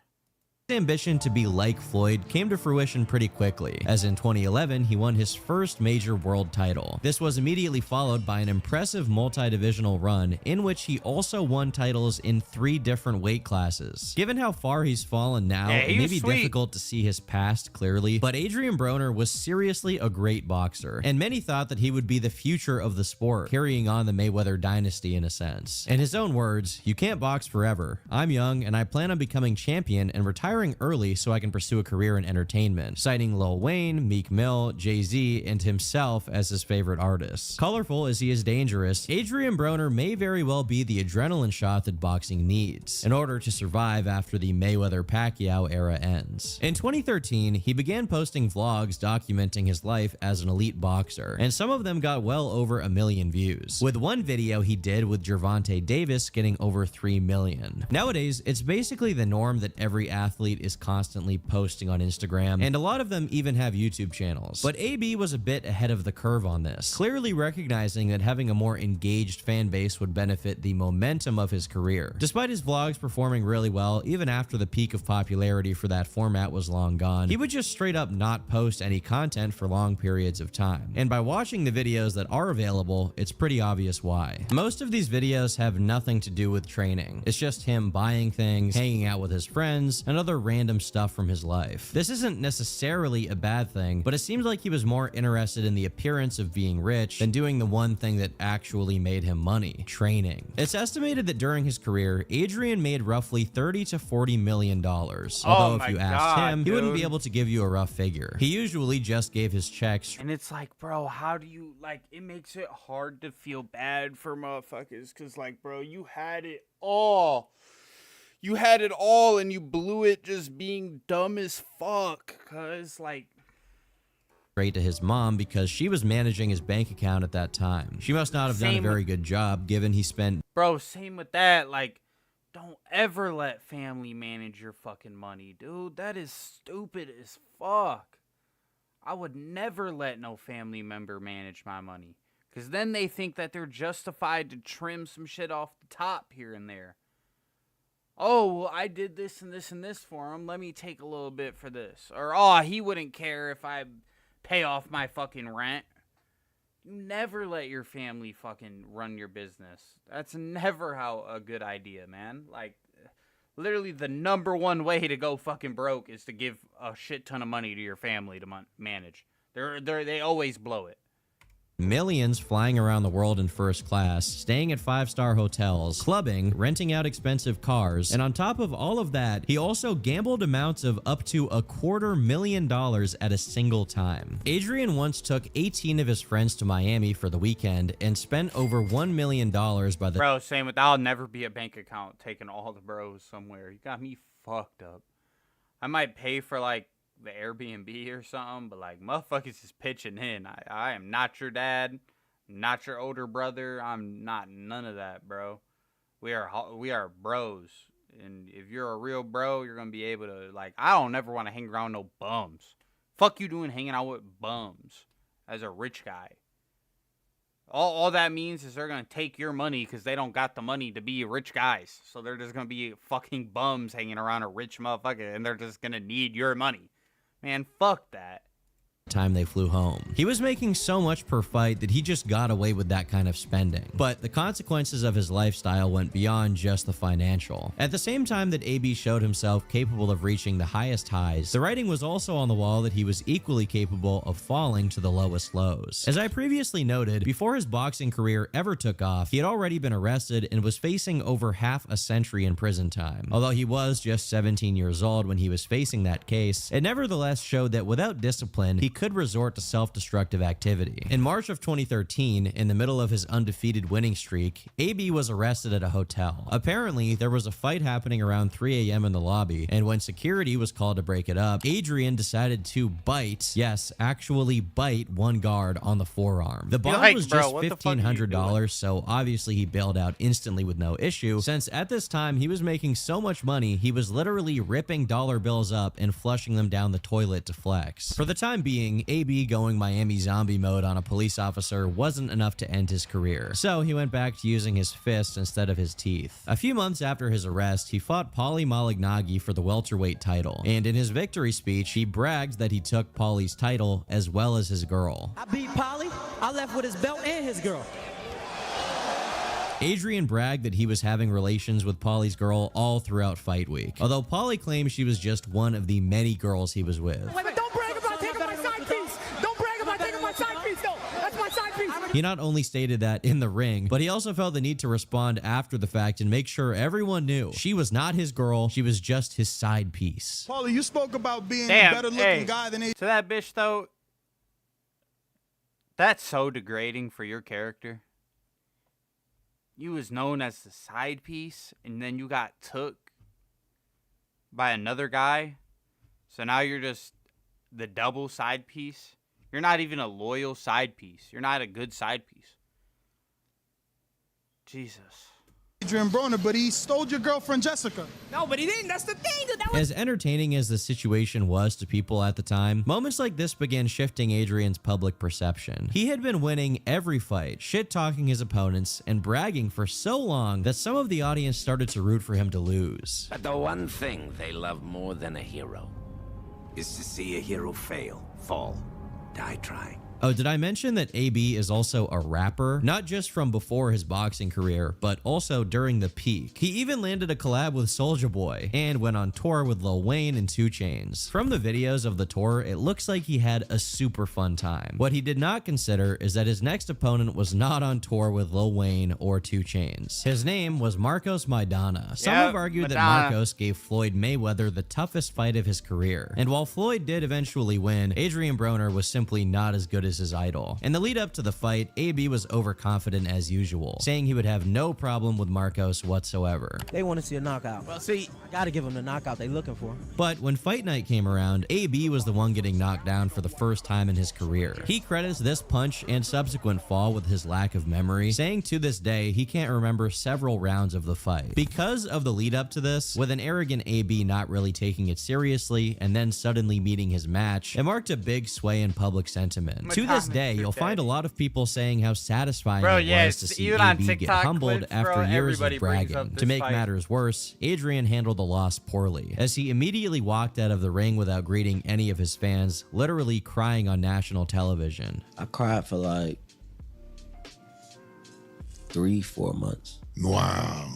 His ambition to be like Floyd came to fruition pretty quickly, as in 2011 he won his first major world title. This was immediately followed by an impressive multi-divisional run in which he also won titles in 3 different weight classes. Given how far he's fallen now, it may be difficult to see his past clearly, but Adrian Broner was seriously a great boxer, and many thought that he would be the future of the sport, carrying on the Mayweather dynasty in a sense. In his own words, "You can't box forever. I'm young and I plan on becoming champion and retiring early so I can pursue a career in entertainment," citing Lil Wayne, Meek Mill, Jay-Z, and himself as his favorite artists. Colorful as he is dangerous, Adrian Broner may very well be the adrenaline shot that boxing needs in order to survive after the Mayweather-Pacquiao era ends. In 2013, he began posting vlogs documenting his life as an elite boxer, and some of them got well over 1 million views, with one video he did with Gervonta Davis getting over 3 million. Nowadays, it's basically the norm that every athlete is constantly posting on Instagram, and a lot of them even have YouTube channels. But AB was a bit ahead of the curve on this, clearly recognizing that having a more engaged fan base would benefit the momentum of his career. Despite his vlogs performing really well, even after the peak of popularity for that format was long gone, he would just straight up not post any content for long periods of time. And by watching the videos that are available, it's pretty obvious why. Most of these videos have nothing to do with training. It's just him buying things, hanging out with his friends, and other random stuff from his life. This isn't necessarily a bad thing, but it seems like he was more interested in the appearance of being rich than doing the one thing that actually made him money: training. It's estimated that during his career, Adrian made roughly $30 to $40 million. Although if you asked him, he wouldn't be able to give you a rough figure. He usually just gave his checks. And it's like, bro, how do you, like, it makes it hard to feel bad for motherfuckers, because, like, bro, you had it all. You had it all and you blew it just being dumb as fuck, cuz, like... Straight to his mom because she was managing his bank account at that time. She must not have done a very good job, given he spent... Bro, same with that, like, don't ever let family manage your fucking money, dude. That is stupid as fuck. I would never let no family member manage my money, because then they think that they're justified to trim some shit off the top here and there. Oh, well, I did this and this and this for him. Let me take a little bit for this. Or, oh, he wouldn't care if I pay off my fucking rent. You never let your family fucking run your business. That's never how a good idea, man. Like, literally the #1 way to go fucking broke is to give a shit ton of money to your family to manage. They always blow it. Millions flying around the world in first class, staying at 5-star hotels, clubbing, renting out expensive cars, and on top of all of that, he also gambled amounts of up to $250,000 at a single time. Adrian once took 18 of his friends to Miami for the weekend and spent over $1 million by the... Bro, same with, I'll never be a bank account taking all the bros somewhere. You got me fucked up. I might pay for, like, the Airbnb or something, but, like, motherfuckers is pitching in. I am not your dad, not your older brother. I'm not none of that, bro. We are bros, and if you're a real bro, you're gonna be able to, like, I don't ever want to hang around no bums. Fuck you doing hanging out with bums as a rich guy. All that means is they're gonna take your money because they don't got the money to be rich guys, so they're just gonna be fucking bums hanging around a rich motherfucker, and they're just gonna need your money. Man, fuck that. Time they flew home. He was making so much per fight that he just got away with that kind of spending. But the consequences of his lifestyle went beyond just the financial. At the same time that AB showed himself capable of reaching the highest highs, the writing was also on the wall that he was equally capable of falling to the lowest lows. As I previously noted, before his boxing career ever took off, he had already been arrested and was facing over half a century in prison time. Although he was just 17 years old when he was facing that case, it nevertheless showed that without discipline, he could resort to self-destructive activity. In March of 2013, in the middle of his undefeated winning streak, AB was arrested at a hotel. Apparently, there was a fight happening around 3 a.m. in the lobby, and when security was called to break it up, Adrian decided to bite, yes, actually bite one guard on the forearm. The bond was just $1,500, so obviously he bailed out instantly with no issue, since at this time he was making so much money, he was literally ripping dollar bills up and flushing them down the toilet to flex. For the time being, thinking AB going Miami Zombie mode on a police officer wasn't enough to end his career, so he went back to using his fists instead of his teeth. A few months after his arrest, he fought Paulie Malignaggi for the welterweight title, and in his victory speech, he bragged that he took Paulie's title as well as his girl. I beat Paulie, I left with his belt and his girl. Adrian bragged that he was having relations with Paulie's girl all throughout fight week, although Paulie claims she was just one of the many girls he was with. Wait, but don't brag about taking my side piece! Don't brag about taking my side piece, no! That's my side piece! He not only stated that in the ring, but he also felt the need to respond after the fact and make sure everyone knew she was not his girl, she was just his side piece. Paulie, you spoke about being a better looking guy than To that bitch, though, that's so degrading for your character. You was known as the side piece, and then you got took by another guy. So now you're just the double side piece. You're not even a loyal side piece. You're not a good side piece. Jesus. Adrian Broner, but he stole your girlfriend Jessica. No, but he didn't. That's the thing. As entertaining as the situation was to people at the time, moments like this began shifting Adrian's public perception. He had been winning every fight, shit-talking his opponents, and bragging for so long that some of the audience started to root for him to lose. But the one thing they love more than a hero is to see a hero fail, fall, die trying. Oh, did I mention that AB is also a rapper? Not just from before his boxing career, but also during the peak. He even landed a collab with Soulja Boy and went on tour with Lil Wayne and 2 Chainz. From the videos of the tour, it looks like he had a super fun time. What he did not consider is that his next opponent was not on tour with Lil Wayne or 2 Chainz. His name was Marcos Maidana. Some have argued that Marcos gave Floyd Mayweather the toughest fight of his career. And while Floyd did eventually win, Adrian Broner was simply not as good as his idol. In the lead up to the fight, AB was overconfident as usual, saying he would have no problem with Marcos whatsoever. They want to see a knockout. Well, see, I gotta give them the knockout they looking for. But when fight night came around, AB was the one getting knocked down for the first time in his career. He credits this punch and subsequent fall with his lack of memory, saying to this day he can't remember several rounds of the fight. Because of the lead up to this, with an arrogant AB not really taking it seriously and then suddenly meeting his match, it marked a big sway in public sentiment. To this day, you'll find a lot of people saying how satisfying it was to see AB get humbled after years of bragging. To make matters worse, Adrian handled the loss poorly, as he immediately walked out of the ring without greeting any of his fans, literally crying on national television. I cried for like 3-4 months. Wow.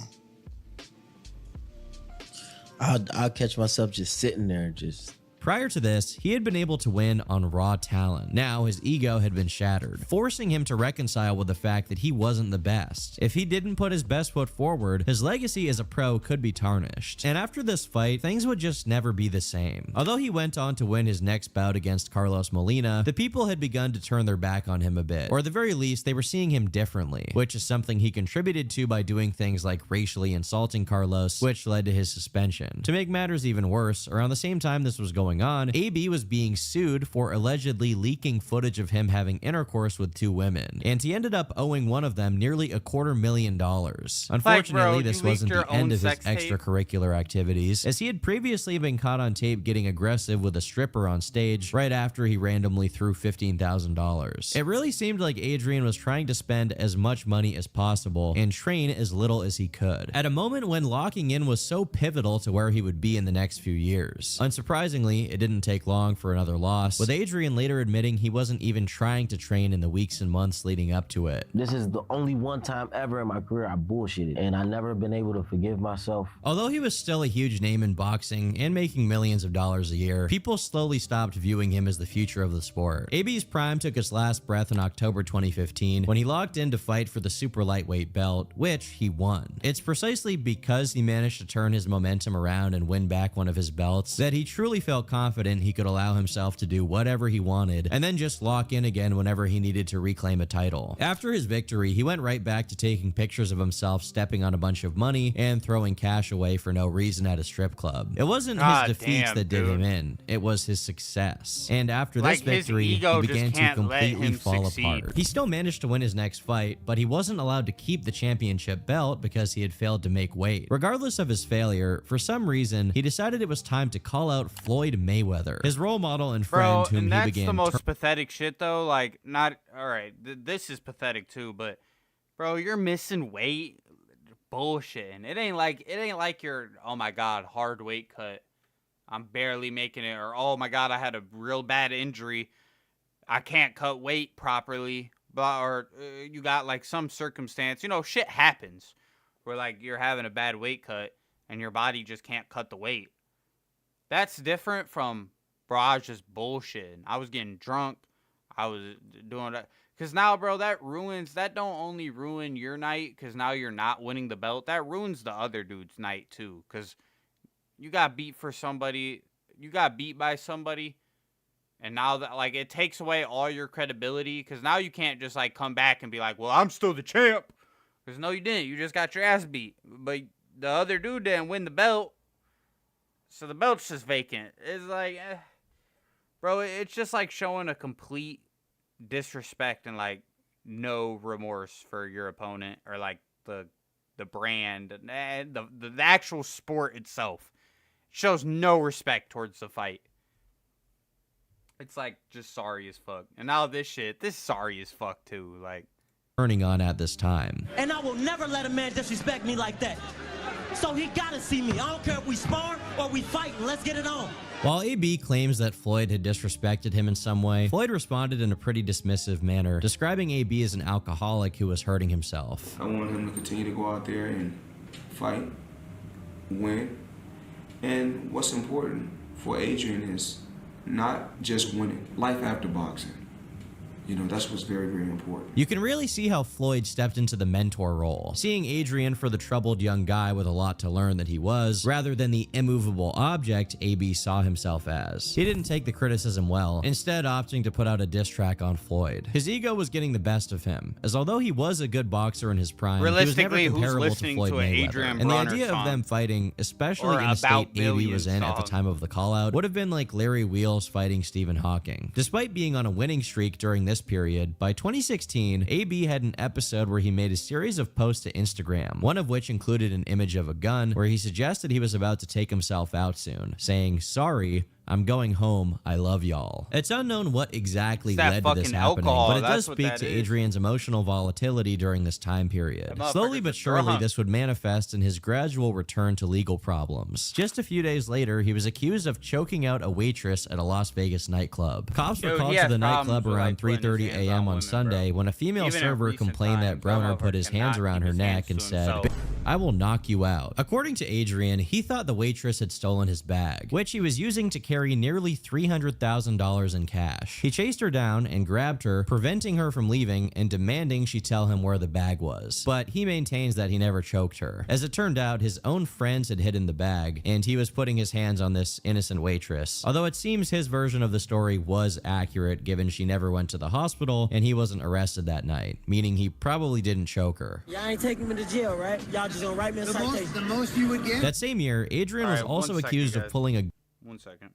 I'll catch myself just sitting there just... Prior to this, he had been able to win on raw talent. Now his ego had been shattered, forcing him to reconcile with the fact that he wasn't the best. If he didn't put his best foot forward, his legacy as a pro could be tarnished. And after this fight, things would just never be the same. Although he went on to win his next bout against Carlos Molina, the people had begun to turn their back on him a bit, or at the very least, they were seeing him differently, which is something he contributed to by doing things like racially insulting Carlos, which led to his suspension. To make matters even worse, around the same time this was going on, AB was being sued for allegedly leaking footage of him having intercourse with 2 women, and he ended up owing one of them nearly $250,000. Unfortunately, this wasn't the end of his extracurricular activities, as he had previously been caught on tape getting aggressive with a stripper on stage right after he randomly threw $15,000. It really seemed like Adrian was trying to spend as much money as possible and train as little as he could, at a moment when locking in was so pivotal to where he would be in the next few years. Unsurprisingly, it didn't take long for another loss, with Adrian later admitting he wasn't even trying to train in the weeks and months leading up to it. This is the only one time ever in my career I bullshitted, and I never been able to forgive myself. Although he was still a huge name in boxing and making millions of dollars a year, people slowly stopped viewing him as the future of the sport. AB's prime took its last breath in October 2015 when he locked in to fight for the super lightweight belt, which he won. It's precisely because he managed to turn his momentum around and win back one of his belts that he truly felt confident he could allow himself to do whatever he wanted and then just lock in again whenever he needed to reclaim a title. After his victory, he went right back to taking pictures of himself stepping on a bunch of money and throwing cash away for no reason at a strip club. It wasn't his defeats that did him in, it was his success. And after this victory, he began to completely fall apart. He still managed to win his next fight, but he wasn't allowed to keep the championship belt because he had failed to make weight. Regardless of his failure, for some reason, he decided it was time to call out Floyd Floyd Mayweather, his role model and friend whom he began. That's the most pathetic shit, though. Like, not all right. This is pathetic too, but bro, you're missing weight. Bullshit. And it ain't like you're, oh my god, hard weight cut. I'm barely making it, or oh my god, I had a real bad injury. I can't cut weight properly, or you got like some circumstance. You know, shit happens where like you're having a bad weight cut and your body just can't cut the weight. That's different from, bro, I was just bullshitting. I was getting drunk. I was doing that. Because now, bro, that don't only ruin your night because now you're not winning the belt. That ruins the other dude's night, too. Because you got beat for somebody. You got beat by somebody. And now, that like, it takes away all your credibility. Because now you can't just, like, come back and be like, well, I'm still the champ. Because, no, you didn't. You just got your ass beat. But the other dude didn't win the belt. So the belt's just vacant. It's like, bro, it's just like showing a complete disrespect and like no remorse for your opponent or like the brand and the actual sport itself. It shows no respect towards the fight. It's like just sorry as fuck. And now this sorry as fuck too. Like turning on at this time. And I will never let a man disrespect me like that. So he gotta see me. I don't care if we spar or we fight. Let's get it on. While AB claims that Floyd had disrespected him in some way, Floyd responded in a pretty dismissive manner, describing AB as an alcoholic who was hurting himself. I want him to continue to go out there and fight, win, and what's important for Adrian is not just winning, life after boxing. You know, that's what's very, very important. You can really see how Floyd stepped into the mentor role, seeing Adrian for the troubled young guy with a lot to learn that he was, rather than the immovable object AB saw himself as. He didn't take the criticism well, instead opting to put out a diss track on Floyd. His ego was getting the best of him, as although he was a good boxer in his prime, he was never comparable to Floyd Mayweather. And the idea of them fighting, especially in the state AB was in at the time of the call-out, would have been like Larry Wheels fighting Stephen Hawking. Despite being on a winning streak during this period, by 2016, AB had an episode where he made a series of posts to Instagram, one of which included an image of a gun where he suggested he was about to take himself out soon, saying, "Sorry, I'm going home. I love y'all." It's unknown what exactly led to this happening, but it does speak to Adrian's emotional volatility during this time period. Slowly but surely, this would manifest in his gradual return to legal problems. Just a few days later, he was accused of choking out a waitress at a Las Vegas nightclub. Cops were called to the nightclub around 3:30 a.m. on Sunday when a female server complained that Broner put his hands around her neck and said, "I will knock you out." According to Adrian, he thought the waitress had stolen his bag, which he was using to carry nearly $300,000 in cash. He chased her down and grabbed her, preventing her from leaving and demanding she tell him where the bag was. But he maintains that he never choked her. As it turned out, his own friends had hidden the bag, and he was putting his hands on this innocent waitress. Although it seems his version of the story was accurate, given she never went to the hospital and he wasn't arrested that night, meaning he probably didn't choke her. Y'all ain't taking me to jail, right? Y'all just gonna write me a citation. The most you would get? That same year, Adrian was also accused of pulling a... 1 second.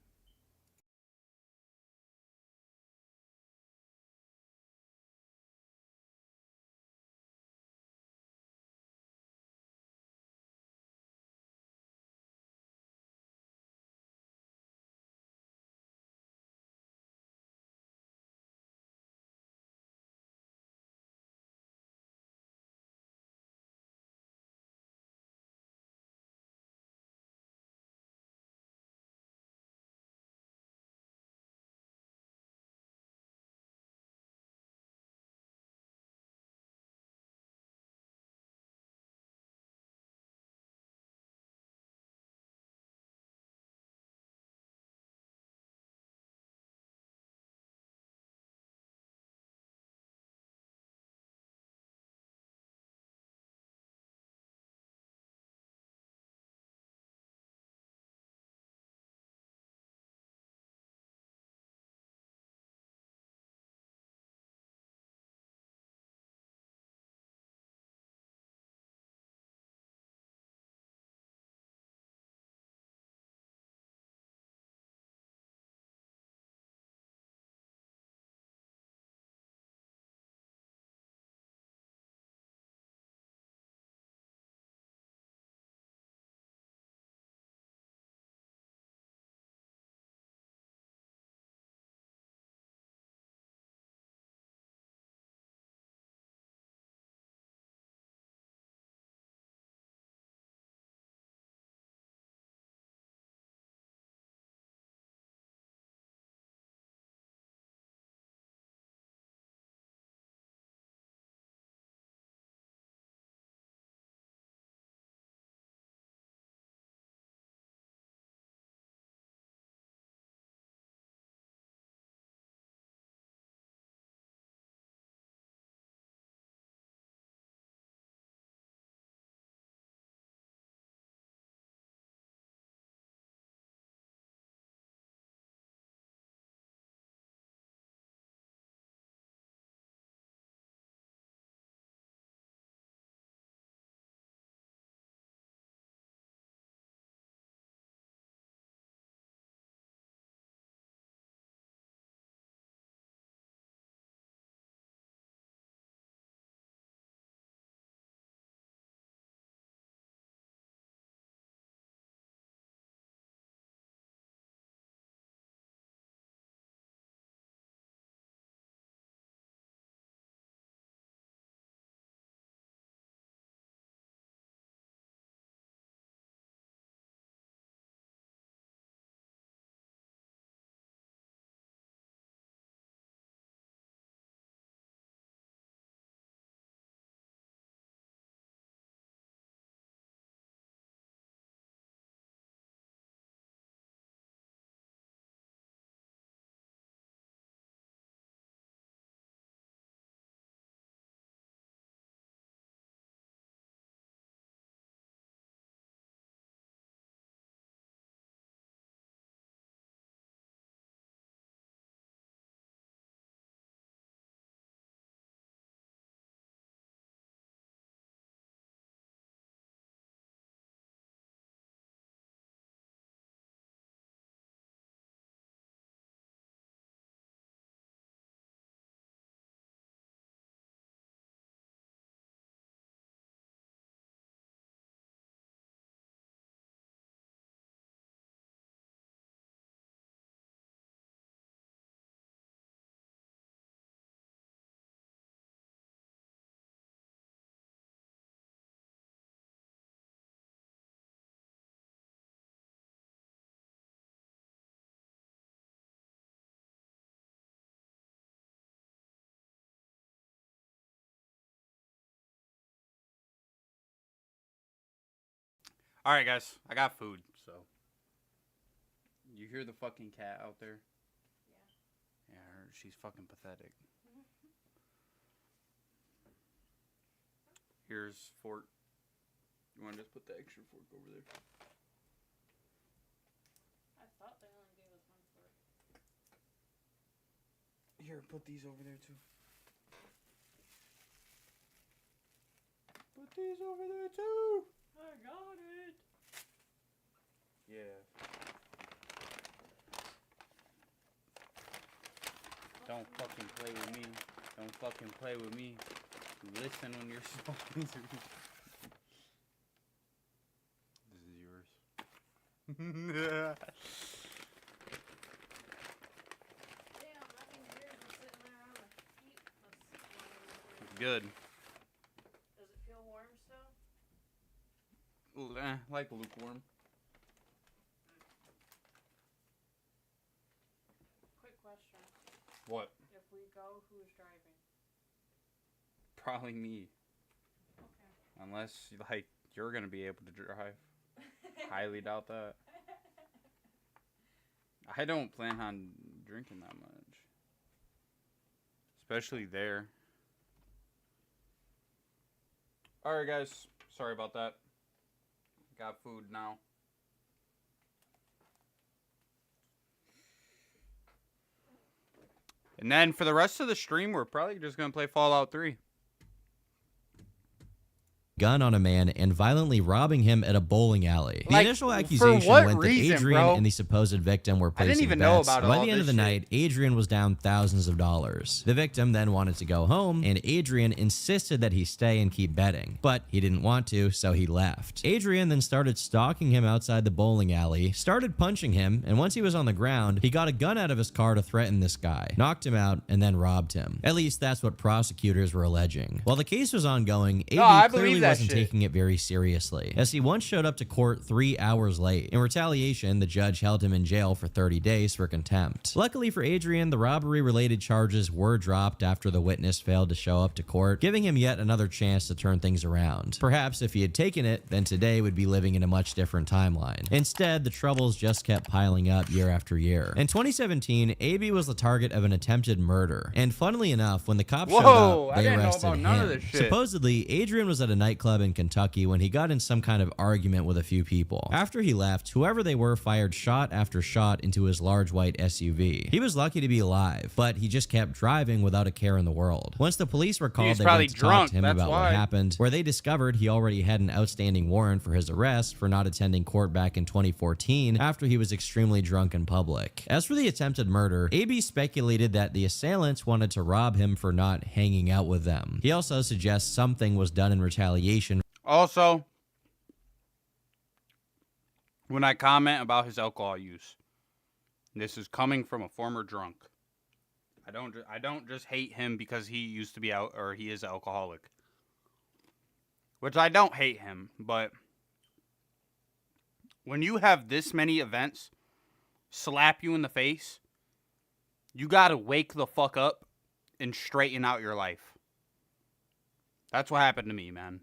All right, guys. I got food, so. You hear the fucking cat out there? Yeah. Yeah, she's fucking pathetic. Here's fork. You want to just put the extra fork over there? I thought they only gave us one fork. Here, put these over there too. Put these over there too. I got it. Yeah. Don't fucking play with me. Don't fucking play with me. Listen when you're talking to me. This is yours. Damn, nothing weird was sitting there on my feet. It's good. Does it feel warm still? Like lukewarm. Quick question. What? If we go, who's driving? Probably me. Okay. Unless, like, you're gonna be able to drive. Highly doubt that. I don't plan on drinking that much. Especially there. Alright, guys. Sorry about that. Got food now. And then for the rest of the stream, we're probably just going to play Fallout 3. Gun on a man and violently robbing him at a bowling alley. The Like, initial for accusation what went reason, that Adrian bro? and the supposed victim were placing I didn't even know bets. about By all the end of this the shit. night, Adrian was down thousands of dollars. The victim then wanted to go home, and Adrian insisted that he stay and keep betting, but he didn't want to, so he left. Adrian then started stalking him outside the bowling alley, started punching him, and once he was on the ground, he got a gun out of his car to threaten this guy, knocked him out, and then robbed him. At least that's what prosecutors were alleging. While the case was ongoing, AB I clearly believe that wasn't shit. taking it very seriously, as he once showed up to court 3 hours late. In retaliation, the judge held him in jail for 30 days for contempt. Luckily for Adrian, the robbery-related charges were dropped after the witness failed to show up to court, giving him yet another chance to turn things around. Perhaps if he had taken it, then today would be living in a much different timeline. Instead, the troubles just kept piling up year after year. In 2017, AB was the target of an attempted murder, and funnily enough, when the cops showed Whoa, up, I they didn't know arrested about him. none of this shit. Supposedly, Adrian was at a nightclub in Kentucky when he got in some kind of argument with a few people. After he left, whoever they were fired shot after shot into his large white SUV. He was lucky to be alive, but he just kept driving without a care in the world. Once the police were called, was they probably went to talk drunk, to him that's about why. what happened, where they discovered he already had an outstanding warrant for his arrest for not attending court back in 2014 after he was extremely drunk in public. As for the attempted murder, AB speculated that the assailants wanted to rob him for not hanging out with them. He also suggests something was done in retaliation. Also, when I comment about his alcohol use, this is coming from a former drunk. I don't just hate him because he used to be out or he is an alcoholic. Which I don't hate him, but when you have this many events slap you in the face, you gotta wake the fuck up and straighten out your life. That's what happened to me, man.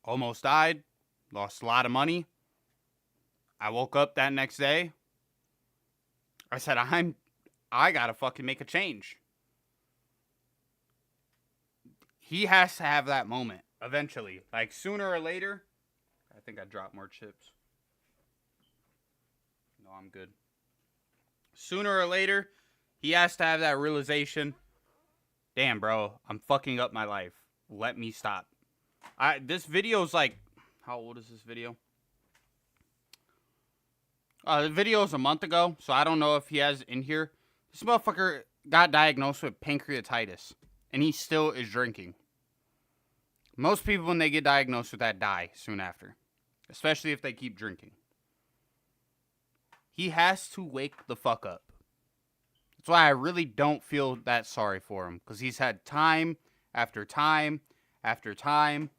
Almost died. Lost a lot of money. I woke up that next day. I said, I gotta fucking make a change. He has to have that moment eventually. Like sooner or later. I think I dropped more chips. No, I'm good. Sooner or later, he has to have that realization. Damn, bro, I'm fucking up my life. Let me stop. This video's like, how old is this video? The video is a month ago, so I don't know if he has in here. This motherfucker got diagnosed with pancreatitis, and he still is drinking. Most people, when they get diagnosed with that, die soon after, especially if they keep drinking. He has to wake the fuck up. That's why I really don't feel that sorry for him, because he's had time after time after time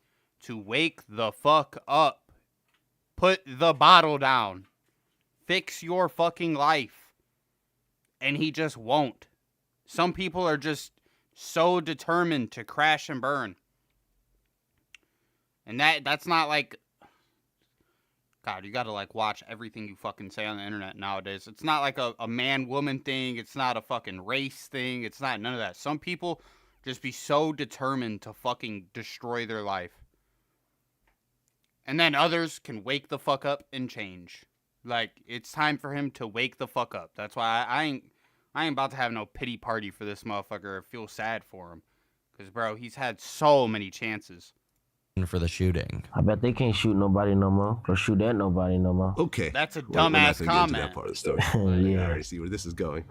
to wake the fuck up. Put the bottle down. Fix your fucking life. And he just won't. Some people are just so determined to crash and burn. And that's not like, God, you gotta like watch everything you fucking say on the internet nowadays. It's not like a man-woman thing. It's not a fucking race thing. It's not none of that. Some people just be so determined to fucking destroy their life. And then others can wake the fuck up and change. Like, it's time for him to wake the fuck up. That's why I ain't about to have no pity party for this motherfucker or feel sad for him. Because, bro, he's had so many chances. For the shooting. I bet they can't shoot nobody no more or shoot at nobody no more. Okay. That's a dumbass comment. That part of the story. Yeah. I already see where this is going.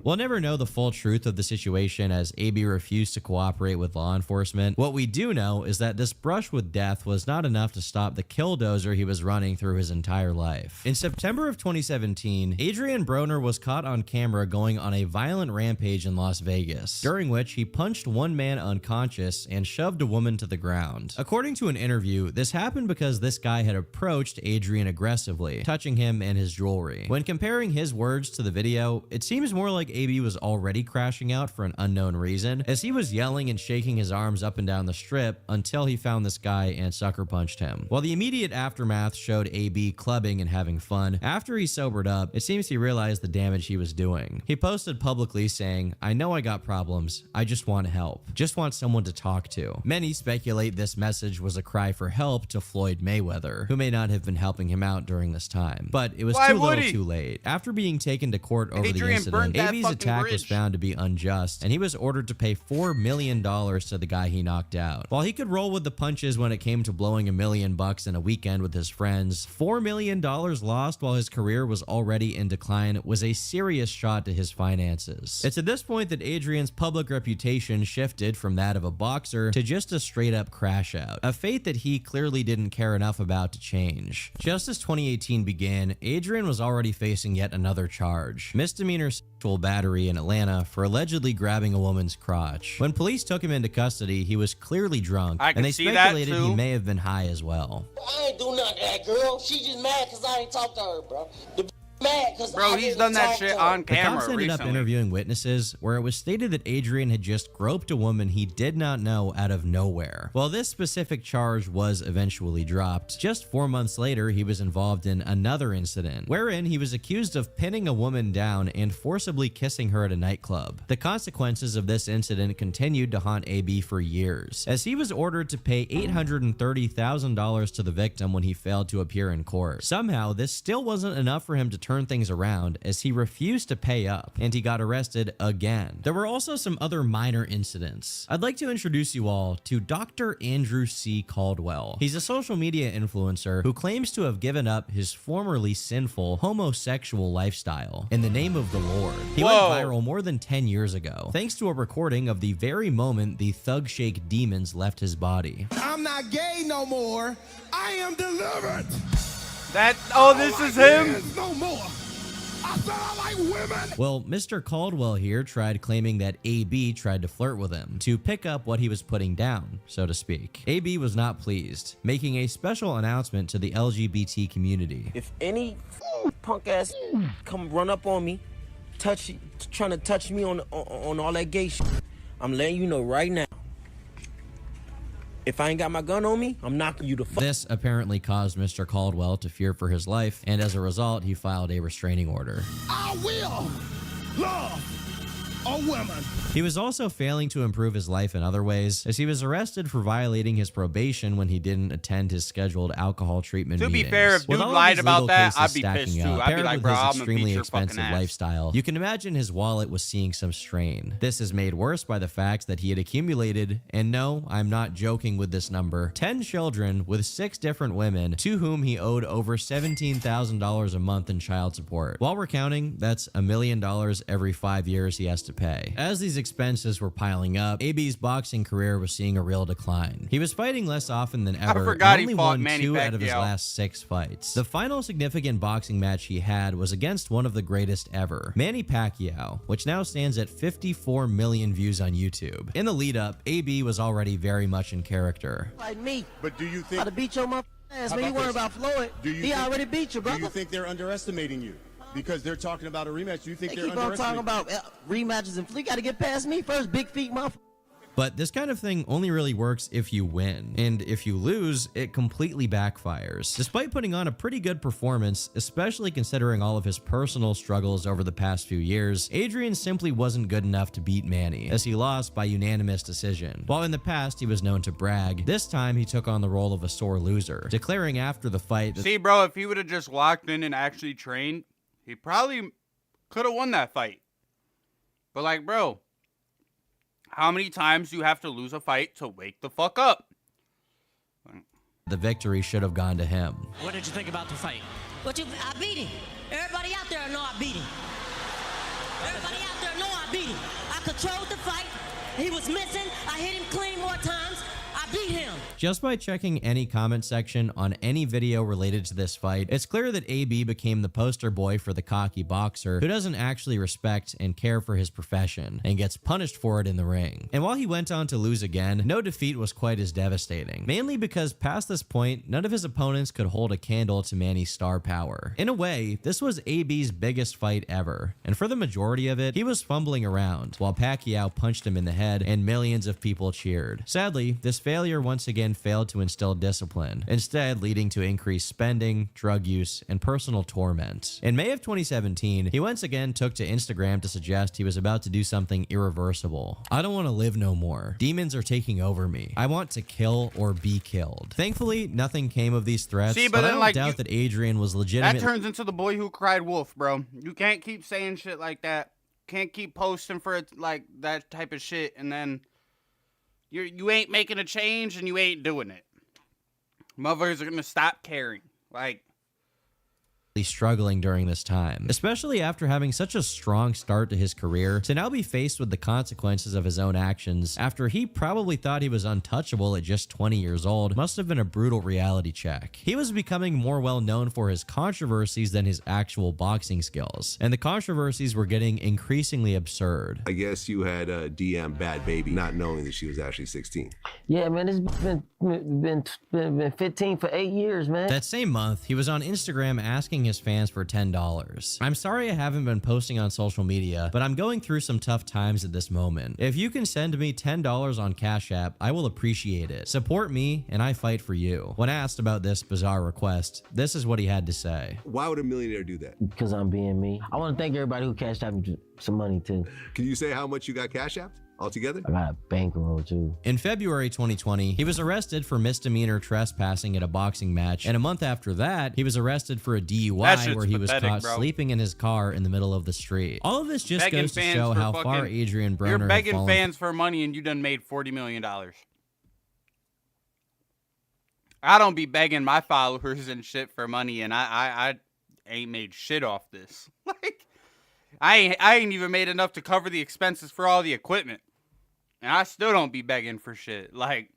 We'll never know the full truth of the situation as AB refused to cooperate with law enforcement. What we do know is that this brush with death was not enough to stop the killdozer he was running through his entire life. In September of 2017, Adrian Broner was caught on camera going on a violent rampage in Las Vegas, during which he punched one man unconscious and shoved a woman to the ground. According to an interview, this happened because this guy had approached Adrian aggressively, touching him and his jewelry. When comparing his words to the video, it seems more like AB was already crashing out for an unknown reason, as he was yelling and shaking his arms up and down the strip until he found this guy and sucker punched him. While the immediate aftermath showed AB clubbing and having fun, after he sobered up, it seems he realized the damage he was doing. He posted publicly saying, "I know I got problems, I just want help. Just want someone to talk to." Many speculate this message was a cry for help to Floyd Mayweather, who may not have been helping him out during this time. But it was too little too late. After being taken to court over the incident, AB's attack was found to be unjust, and he was ordered to pay $4 million to the guy he knocked out. While he could roll with the punches when it came to blowing $1 million in a weekend with his friends, $4 million lost while his career was already in decline was a serious shot to his finances. It's at this point that Adrian's public reputation shifted from that of a boxer to just a straight-up crash out. A fate that he clearly didn't care enough about to change. Just as 2018 began, Adrian was already facing yet another charge: misdemeanor sexual battery in Atlanta for allegedly grabbing a woman's crotch. When police took him into custody, he was clearly drunk, and they speculated he may have been high as well. I ain't do nothing to that girl. She just mad because I ain't talked to her, bro. Bro, he's done that shit on camera. The cops ended up interviewing witnesses where it was stated that Adrian had just groped a woman he did not know out of nowhere. While this specific charge was eventually dropped, just 4 months later he was involved in another incident wherein he was accused of pinning a woman down and forcibly kissing her at a nightclub. The consequences of this incident continued to haunt AB for years, as he was ordered to pay $830,000 to the victim when he failed to appear in court. Somehow, this still wasn't enough for him to turn things around, as he refused to pay up and he got arrested again. There were also some other minor incidents. I'd like to introduce you all to Dr. Andrew C. Caldwell. He's a social media influencer who claims to have given up his formerly sinful homosexual lifestyle in the name of the Lord. He went viral more than 10 years ago, thanks to a recording of the very moment the Thug Shake demons left his body. I'm not gay no more. I am delivered. This is him? No more. I said I like women. Well, Mr. Caldwell here tried claiming that AB tried to flirt with him to pick up what he was putting down, so to speak. AB was not pleased, making a special announcement to the LGBT community. If any punk ass come run up on me, trying to touch me on all that gay shit, I'm letting you know right now. If I ain't got my gun on me, I'm knocking you the fuck. This apparently caused Mr. Caldwell to fear for his life, and as a result, he filed a restraining order. I will love a woman. He was also failing to improve his life in other ways, as he was arrested for violating his probation when he didn't attend his scheduled alcohol treatment meetings. To be fair, if dude lied about that, I'd be pissed too. I'd be like, bro, I'm gonna beat your fucking ass. Lifestyle, you can imagine his wallet was seeing some strain. This is made worse by the fact that he had accumulated, and no, I'm not joking with this number, 10 children with 6 different women to whom he owed over $17,000 a month in child support. While we're counting, that's $1 million every 5 years he has to pay. As these expenses were piling up, AB's boxing career was seeing a real decline. He was fighting less often than ever, and only won 2 out of his last 6 fights. The final significant boxing match he had was against one of the greatest ever, Manny Pacquiao, which now stands at 54 million views on YouTube. In the lead up, AB was already very much in character. Like me. But do you think... I'd beat your mother ass, man. You worry about Floyd. He already beat you, bro. Do you think they're underestimating you? Because they're talking about a rematch. Do you think they they're keep on talking underestimating? about rematches and you got to get past me first, big feet motherfucker. But this kind of thing only really works if you win, and if you lose, it completely backfires. Despite putting on a pretty good performance, especially considering all of his personal struggles over the past few years, Adrian simply wasn't good enough to beat Manny, as he lost by unanimous decision. While in the past he was known to brag, this time he took on the role of a sore loser, declaring after the fight that— See, bro, if he would have just locked in and actually trained, he probably could have won that fight. But like, bro, how many times do you have to lose a fight to wake the fuck up? the victory should have gone to him. What did you think about the fight? I beat him. Everybody out there know I beat him. Everybody out there know I beat him. I controlled the fight. He was missing. I hit him clean more times. I beat him. Just by checking any comment section on any video related to this fight, it's clear that AB became the poster boy for the cocky boxer who doesn't actually respect and care for his profession and gets punished for it in the ring. And while he went on to lose again, no defeat was quite as devastating, mainly because past this point, none of his opponents could hold a candle to Manny's star power. In a way, this was AB's biggest fight ever, and for the majority of it, he was fumbling around while Pacquiao punched him in the head and millions of people cheered. Sadly, this failure once again failed to instill discipline, instead leading to increased spending, drug use, and personal torment. In May of 2017, he once again took to Instagram to suggest he was about to do something irreversible. I don't want to live no more. Demons are taking over me. I want to kill or be killed. Thankfully, nothing came of these threats, but I don't doubt that Adrian was legitimate. That turns into the boy who cried wolf, bro. You can't keep saying shit like that. Can't keep posting for it like that type of shit, and then you ain't making a change and you ain't doing it. Motherfuckers are gonna stop caring. Like, struggling during this time, especially after having such a strong start to his career, to now be faced with the consequences of his own actions after he probably thought he was untouchable at just 20 years old must have been a brutal reality check. He was becoming more well known for his controversies than his actual boxing skills, and the controversies were getting increasingly absurd. I guess you had a DM bad baby, not knowing that she was actually 16. Yeah, man, it's been 15 for 8 years, man. That same month, he was on Instagram asking his fans for $10. I'm sorry I haven't been posting on social media, but I'm going through some tough times at this moment. If you can send me $10 on Cash App, I will appreciate it. Support me, and I fight for you. When asked about this bizarre request, this is what he had to say. Why would a millionaire do that? Because I'm being me. I want to thank everybody who cashed out some money, too. Can you say how much you got Cash Apped altogether? I got a bankroll, too. In February 2020, he was arrested for misdemeanor trespassing at a boxing match, and a month after that, he was arrested for a DUI where he was caught sleeping in his car in the middle of the street. All of this just goes to show how far Adrian Broner You're begging had fallen. fans for money and you done made $40 million. I don't be begging my followers and shit for money, and I ain't made shit off this. Like, I ain't even made enough to cover the expenses for all the equipment. And I still don't be begging for shit. Like,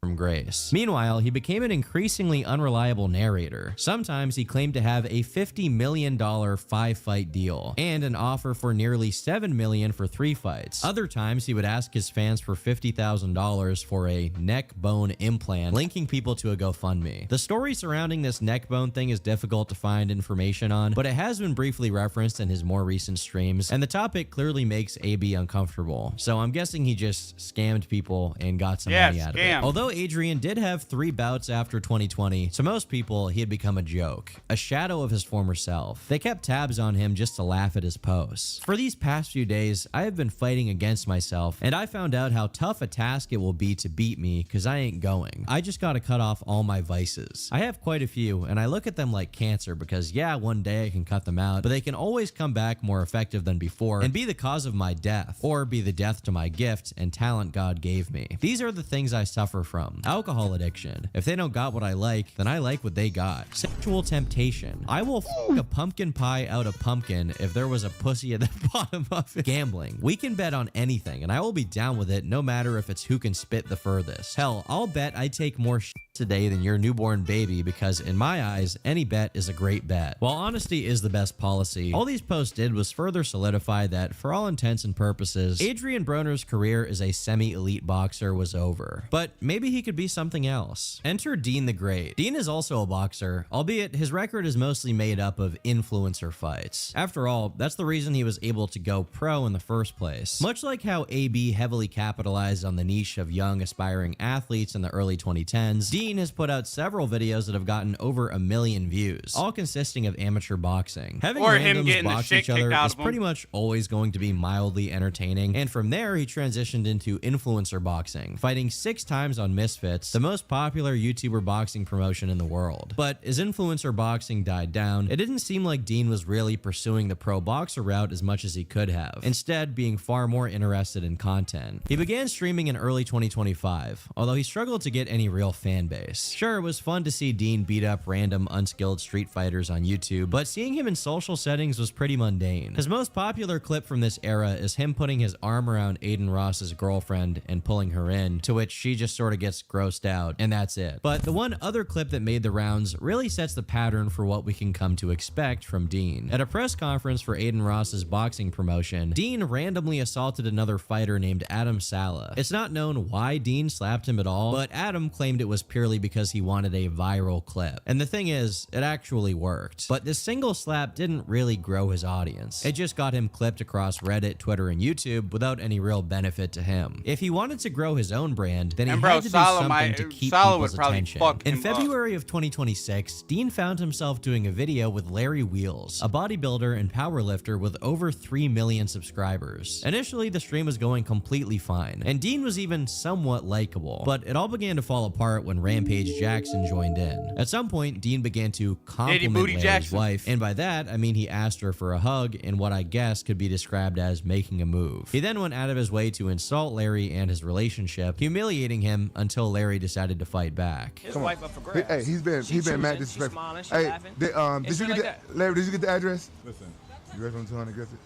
from grace. Meanwhile, he became an increasingly unreliable narrator. Sometimes he claimed to have a $50 million 5-fight deal and an offer for nearly $7 million for 3 fights. Other times, he would ask his fans for $50,000 for a neck bone implant, linking people to a GoFundMe. The story surrounding this neck bone thing is difficult to find information on, but it has been briefly referenced in his more recent streams, and the topic clearly makes AB uncomfortable. So I'm guessing he just scammed people and got some money out of it. Although Adrian did have 3 bouts after 2020, to most people, he had become a joke, a shadow of his former self. They kept tabs on him just to laugh at his posts. For these past few days, I have been fighting against myself, and I found out how tough a task it will be to beat me because I ain't going. I just gotta cut off all my vices. I have quite a few, and I look at them like cancer because yeah, one day I can cut them out, but they can always come back more effective than before and be the cause of my death, or be the death to my gift and talent God gave me. These are the things I suffer from. Alcohol addiction. If they don't got what I like, then I like what they got. Sexual temptation. I will f*** a pumpkin pie out of pumpkin if there was a pussy at the bottom of it. Gambling. We can bet on anything, and I will be down with it no matter if it's who can spit the furthest. Hell, I'll bet I take more shit today than your newborn baby because, in my eyes, any bet is a great bet. While honesty is the best policy, all these posts did was further solidify that, for all intents and purposes, Adrian Broner's career as a semi-elite boxer was over. But maybe he could be something else. Enter Dean the Great. Dean is also a boxer, albeit his record is mostly made up of influencer fights. After all, that's the reason he was able to go pro in the first place. Much like how AB heavily capitalized on the niche of young aspiring athletes in the early 2010s, Dean has put out several videos that have gotten over 1 million views, all consisting of amateur boxing. Having randoms box each other is pretty much always going to be mildly entertaining, and from there he transitioned into influencer boxing, fighting 6 times on Misfits, the most popular YouTuber boxing promotion in the world. But as influencer boxing died down, it didn't seem like Dean was really pursuing the pro boxer route as much as he could have, instead being far more interested in content. He began streaming in early 2025, although he struggled to get any real fan base. Sure, it was fun to see Dean beat up random unskilled street fighters on YouTube, but seeing him in social settings was pretty mundane. His most popular clip from this era is him putting his arm around Aiden Ross's girlfriend and pulling her in, to which she just sort of gets grossed out, and that's it. But the one other clip that made the rounds really sets the pattern for what we can come to expect from Dean. At a press conference for Aiden Ross's boxing promotion, Dean randomly assaulted another fighter named Adam Sala. It's not known why Dean slapped him at all, but Adam claimed it was purely because he wanted a viral clip. And the thing is, it actually worked. But this single slap didn't really grow his audience. It just got him clipped across Reddit, Twitter, and YouTube without any real benefit to him. If he wanted to grow his own brand, then he had to do something to keep people's attention. In February of 2026, Dean found himself doing a video with Larry Wheels, a bodybuilder and powerlifter with over 3 million subscribers. Initially, the stream was going completely fine, and Dean was even somewhat likable, but it all began to fall apart when Rampage Jackson joined in. At some point, Dean began to compliment Larry's wife, and by that, I mean he asked her for a hug in what I guess could be described as making a move. He then went out of his way to insult Larry and his relationship, humiliating him until Larry decided to fight back. His wife up for grabs. Hey, he's been mad disrespectful. Hey, did you get Larry? Did you get the address? Listen, you ready from 200 Griffith?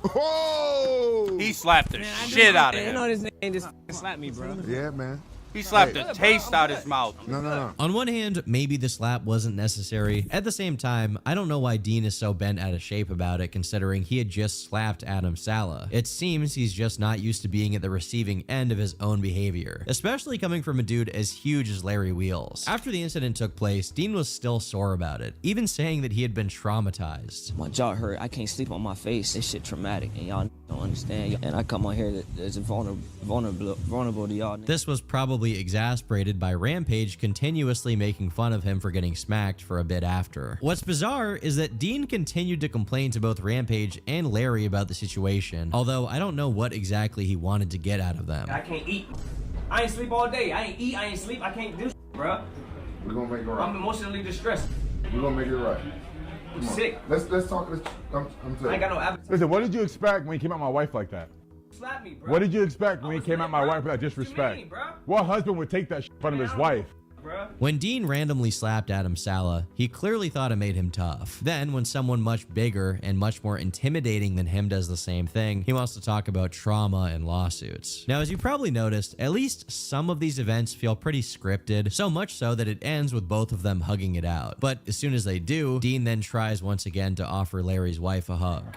Whoa! He slapped the shit out of him. You know this nigga just slapped me, bro. Yeah, man. He slapped the taste out his mouth. No. On one hand, maybe the slap wasn't necessary. At the same time, I don't know why Dean is so bent out of shape about it, considering he had just slapped Adam Sala. It seems he's just not used to being at the receiving end of his own behavior, especially coming from a dude as huge as Larry Wheels. After the incident took place, Dean was still sore about it, even saying that he had been traumatized. My jaw hurt. I can't sleep on my face. This shit traumatic, and y'all don't understand. And I come on here that's vulnerable to y'all. This was probably exasperated by Rampage continuously making fun of him for getting smacked for a bit after. What's bizarre is that Dean continued to complain to both Rampage and Larry about the situation, although I don't know what exactly he wanted to get out of them. I can't eat. I ain't sleep all day. I ain't eat, I ain't sleep. I can't do shit, bro. We're gonna make it right. I'm emotionally distressed. We're gonna make it right. I'm sick. Let's talk. I'm I ain't got no appetite. Listen, what did you expect when you came at my wife like that? Slap me, bro. What did you expect when you came at my wife with that disrespect? What husband would take that shit in front of his wife? When Dean randomly slapped Adam Sala, he clearly thought it made him tough. Then, when someone much bigger and much more intimidating than him does the same thing, he wants to talk about trauma and lawsuits. Now, as you probably noticed, at least some of these events feel pretty scripted, so much so that it ends with both of them hugging it out. But as soon as they do, Dean then tries once again to offer Larry's wife a hug.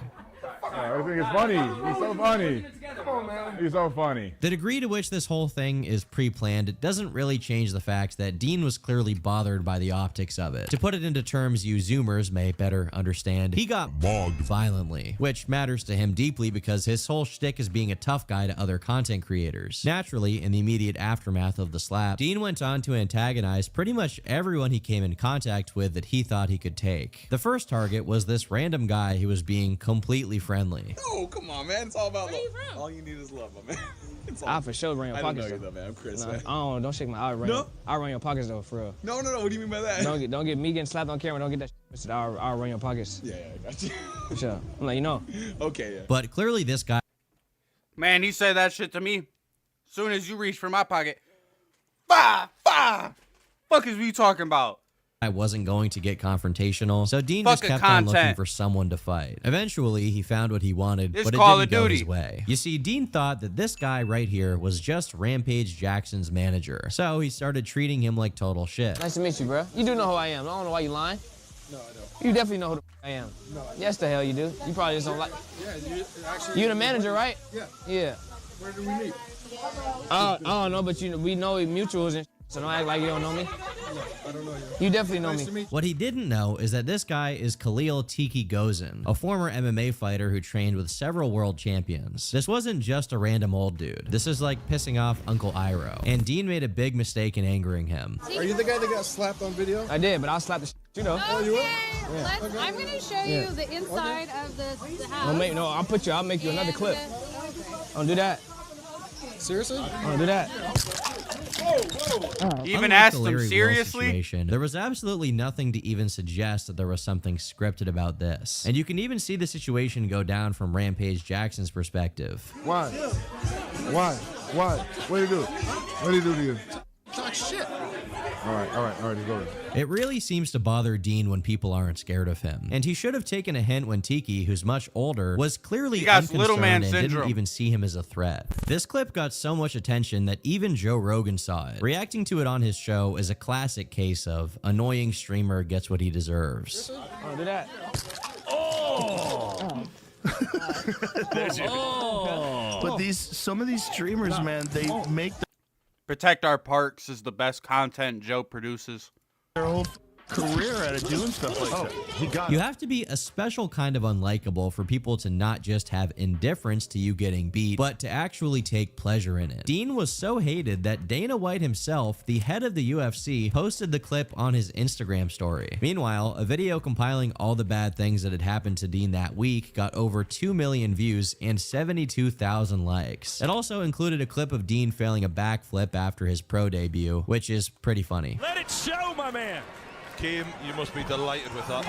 Everything is funny. He's so funny. Come on, man. He's so funny. The degree to which this whole thing is pre-planned, it doesn't really change the fact that Dean was clearly bothered by the optics of it. To put it into terms you Zoomers may better understand, he got bogged violently, which matters to him deeply because his whole shtick is being a tough guy to other content creators. Naturally, in the immediate aftermath of the slap, Dean went on to antagonize pretty much everyone he came in contact with that he thought he could take. The first target was this random guy who was being completely friendly. Oh, come on, man. It's all about love. All you need is love, my man. I for sure run your pockets. I don't know you though, man. I'm Chris, man. Don't shake my eye. I'll run your pockets though, for real. No. What do you mean by that? Don't get me getting slapped on camera. Don't get that shit. I'll run your pockets. Yeah, I got you. For sure. I'm like, you know. Okay, yeah. But clearly this guy... Man, he said that shit to me. Soon as you reach for my pocket. Bah! Fuck is we talking about? I wasn't going to get confrontational, so Dean just kept on looking for someone to fight. Eventually, he found what he wanted, but it didn't go his way. You see, Dean thought that this guy right here was just Rampage Jackson's manager, so he started treating him like total shit. Nice to meet you, bro. You do know who I am. I don't know why you lying. No, I don't. You definitely know who the I am. No, I don't. Yes, the hell you do. You probably just don't like. Yeah, you actually. You the manager, right? Yeah. Yeah. Where did we meet? I don't know, but we know mutuals and so don't act like you don't know me. No, I don't know you. You definitely know me. What he didn't know is that this guy is Khalil Tiki Gozan, a former MMA fighter who trained with several world champions. This wasn't just a random old dude. This is like pissing off Uncle Iroh. And Dean made a big mistake in angering him. Are you the guy that got slapped on video? I did, but I'll slap the you know. Oh, you will? Yeah. Okay. I'm gonna show you the inside of the house. I'll make you another clip. Don't do that. Seriously? Don't do that. Even asked him seriously. There was absolutely nothing to even suggest that there was something scripted about this. And you can even see the situation go down from Rampage Jackson's perspective. Why? Why? What did he do? What did he do to you? Talk shit. All right, let's go. It really seems to bother Dean when people aren't scared of him. And he should have taken a hint when Tiki, who's much older, was clearly unconcerned and didn't even see him as a threat. This clip got so much attention that even Joe Rogan saw it. Reacting to it on his show is a classic case of annoying streamer gets what he deserves. Don't do that. But some of these streamers, man, they make Protect Our Parks is the best content Joe produces. their whole career out of doing stuff like that. You have to be a special kind of unlikable for people to not just have indifference to you getting beat, but to actually take pleasure in it. Dean was so hated that Dana White himself, the head of the UFC, posted the clip on his Instagram story. Meanwhile, a video compiling all the bad things that had happened to Dean that week got over 2 million views and 72,000 likes. It also included a clip of Dean failing a backflip after his pro debut, which is pretty funny. Let it show, my man. Kim, you must be delighted with that.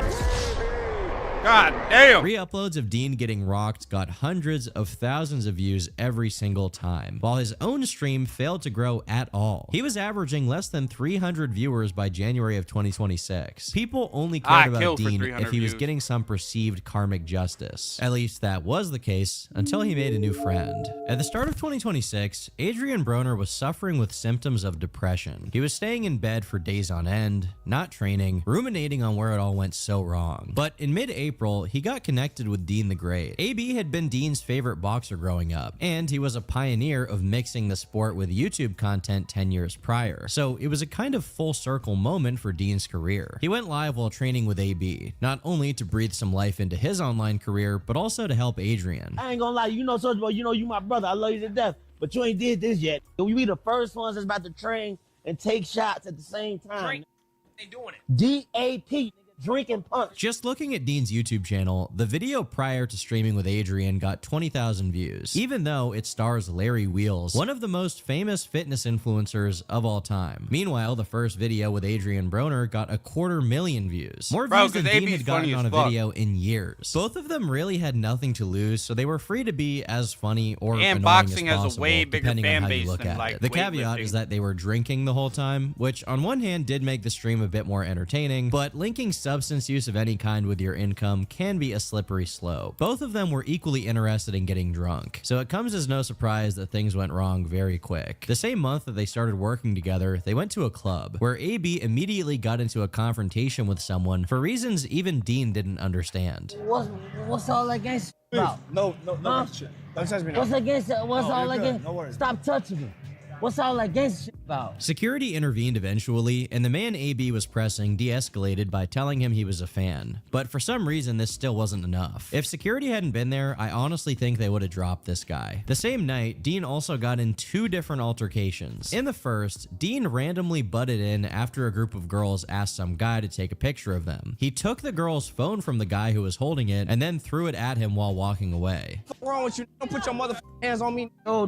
God damn! Re-uploads of Dean getting rocked got hundreds of thousands of views every single time, while his own stream failed to grow at all. He was averaging less than 300 viewers by January of 2026. People only cared about Dean if he was getting some perceived karmic justice. At least that was the case until he made a new friend. At the start of 2026, Adrian Broner was suffering with symptoms of depression. He was staying in bed for days on end, not training, ruminating on where it all went so wrong. But in mid-April, he got connected with Dean the Great. AB had been Dean's favorite boxer growing up, and he was a pioneer of mixing the sport with YouTube content 10 years prior. So it was a kind of full circle moment for Dean's career. He went live while training with AB, not only to breathe some life into his online career, but also to help Adrian. I ain't gonna lie, you know Soulja Boy, you know you my brother, I love you to death, but you ain't did this yet. We be the first ones that's about to train and take shots at the same time. They doing it. DAP. Drinking punch. Just looking at Dean's YouTube channel, the video prior to streaming with Adrian got 20,000 views, even though it stars Larry Wheels, one of the most famous fitness influencers of all time. Meanwhile, the first video with Adrian Broner got 250,000 views. More views than Dean had gotten on a video in years. Both of them really had nothing to lose, so they were free to be as funny or annoying boxing as possible, has a way bigger depending fan on how you base look than at like it. The caveat is that they were drinking the whole time, which on one hand did make the stream a bit more entertaining, but linking substance use of any kind with your income can be a slippery slope. Both of them were equally interested in getting drunk, so it comes as no surprise that things went wrong very quick. The same month that they started working together, they went to a club, where AB immediately got into a confrontation with someone for reasons even Dean didn't understand. What's all that gangsta about? No, don't touch me now. What's against it? What's all you're against? good. No worries. Stop touching me. What's all that gangsta shit about? Security intervened eventually, and the man AB was pressing de-escalated by telling him he was a fan. But for some reason, this still wasn't enough. If security hadn't been there, I honestly think they would have dropped this guy. The same night, Dean also got in 2 different altercations. In the first, Dean randomly butted in after a group of girls asked some guy to take a picture of them. He took the girl's phone from the guy who was holding it and then threw it at him while walking away. wrong with you? Don't put your motherfucking hands on me. No.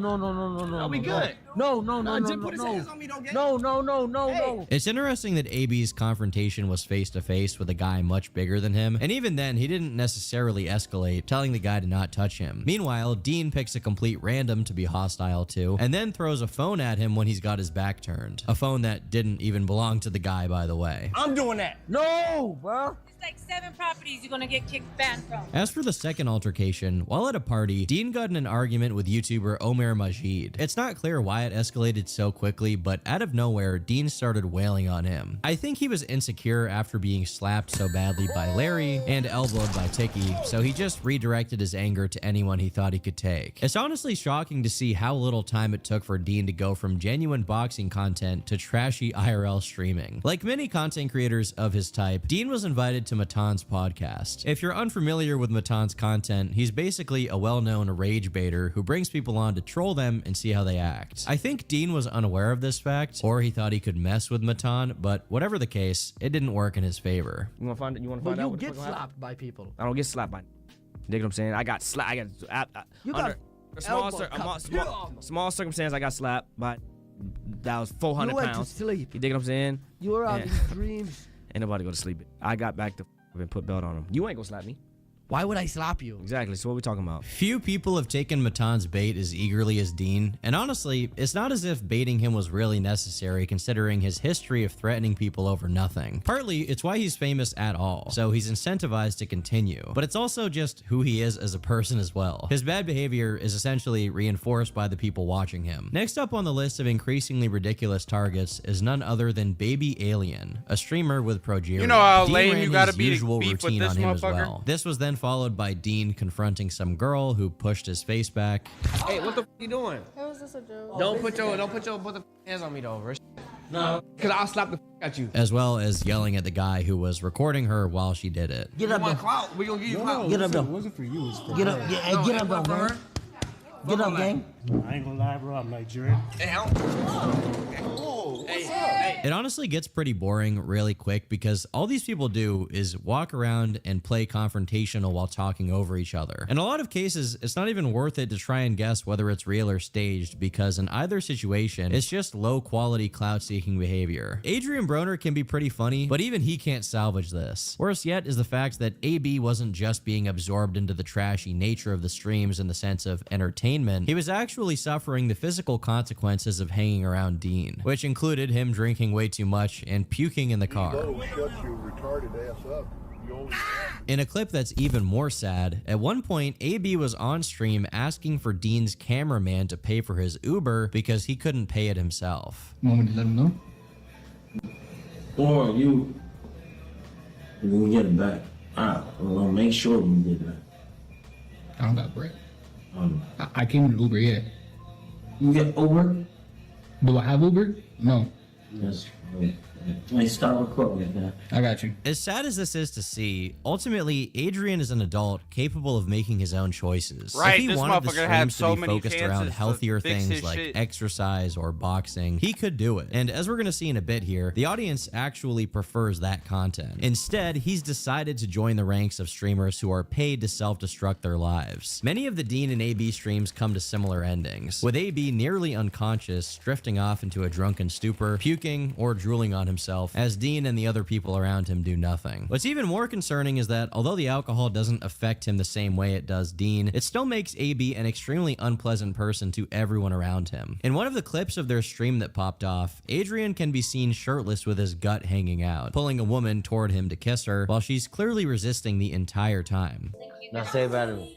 I'll be good. No. Jim put his hands on me, don't get it. No. It's interesting that AB's confrontation was face-to-face with a guy much bigger than him, and even then, he didn't necessarily escalate, telling the guy to not touch him. Meanwhile, Dean picks a complete random to be hostile to, and then throws a phone at him when he's got his back turned. A phone that didn't even belong to the guy, by the way. I'm doing that. No, bro. Like 7 properties you're gonna get kicked banned from. As for the second altercation, while at a party, Dean got in an argument with YouTuber Omer Majid. It's not clear why it escalated so quickly, but out of nowhere, Dean started wailing on him. I think he was insecure after being slapped so badly by Larry and elbowed by Tiki, so he just redirected his anger to anyone he thought he could take. It's honestly shocking to see how little time it took for Dean to go from genuine boxing content to trashy IRL streaming. Like many content creators of his type, Dean was invited to Matan's podcast. If you're unfamiliar with Matan's content, he's basically a well-known rage baiter who brings people on to troll them and see how they act. I think Dean was unaware of this fact, or he thought he could mess with Matan, but whatever the case, it didn't work in his favor. You want to find out? But you what the get fuck happened? slapped by people. I don't get slapped by. Dig what I'm saying? I got slapped. You got small circumstance. I got slapped by. That was 400 you went pounds. to sleep. You dig what I'm saying? You were out in dreams. Ain't nobody go to sleep. I got back to and put belt on him. You ain't gonna slap me. Why would I slap you? Exactly. So what we talking about? Few people have taken Matan's bait as eagerly as Dean, and honestly, it's not as if baiting him was really necessary considering his history of threatening people over nothing. Partly, it's why he's famous at all, so he's incentivized to continue, but it's also just who he is as a person as well. His bad behavior is essentially reinforced by the people watching him. Next up on the list of increasingly ridiculous targets is none other than Baby Alien, a streamer with progeria. You know how Dean lame ran you gotta his be to usual beef with routine this on him as motherfucker? well. This was then followed by Dean confronting some girl who pushed his face back. Hey, what the f you doing? How was this a joke? Don't put your hands on me though, Rich. No, cause I'll slap the f at you. As well as yelling at the guy who was recording her while she did it. Get up, man. Clout. We gonna give you clout. Get up, though. It wasn't for you. It was for Get up, get up, though, man. Get up, gang. I ain't gonna lie, bro. I'm Nigerian. Hey, It honestly gets pretty boring really quick because all these people do is walk around and play confrontational while talking over each other. In a lot of cases, it's not even worth it to try and guess whether it's real or staged because in either situation, it's just low quality clout-seeking behavior. Adrian Broner can be pretty funny, but even he can't salvage this. Worse yet is the fact that AB wasn't just being absorbed into the trashy nature of the streams in the sense of entertainment, he was actually suffering the physical consequences of hanging around Dean, which included him drinking way too much and puking in the car. In a clip that's even more sad, at one point, AB was on stream asking for Dean's cameraman to pay for his Uber because he couldn't pay it himself. Want me to let him know? Or you gonna get it back. Alright, well, I'll make sure we get it back. I don't got bread. I came with Uber, yeah. You get Uber? Do I have Uber? No. Yes. Wait, stop recording that. I got you. As sad as this is to see, ultimately, Adrian is an adult capable of making his own choices. Right, if he this wanted the motherfucker had streams so to be many focused around chances to healthier fix things his like shit. exercise or boxing, he could do it. And as we're going to see in a bit here, the audience actually prefers that content. Instead, he's decided to join the ranks of streamers who are paid to self-destruct their lives. Many of the Dean and AB streams come to similar endings, with AB nearly unconscious, drifting off into a drunken stupor, puking, or drooling on himself, as Dean and the other people around him do nothing. What's even more concerning is that although the alcohol doesn't affect him the same way it does Dean, it still makes AB an extremely unpleasant person to everyone around him. In one of the clips of their stream that popped off, Adrian can be seen shirtless with his gut hanging out, pulling a woman toward him to kiss her while she's clearly resisting the entire time. Now say about it.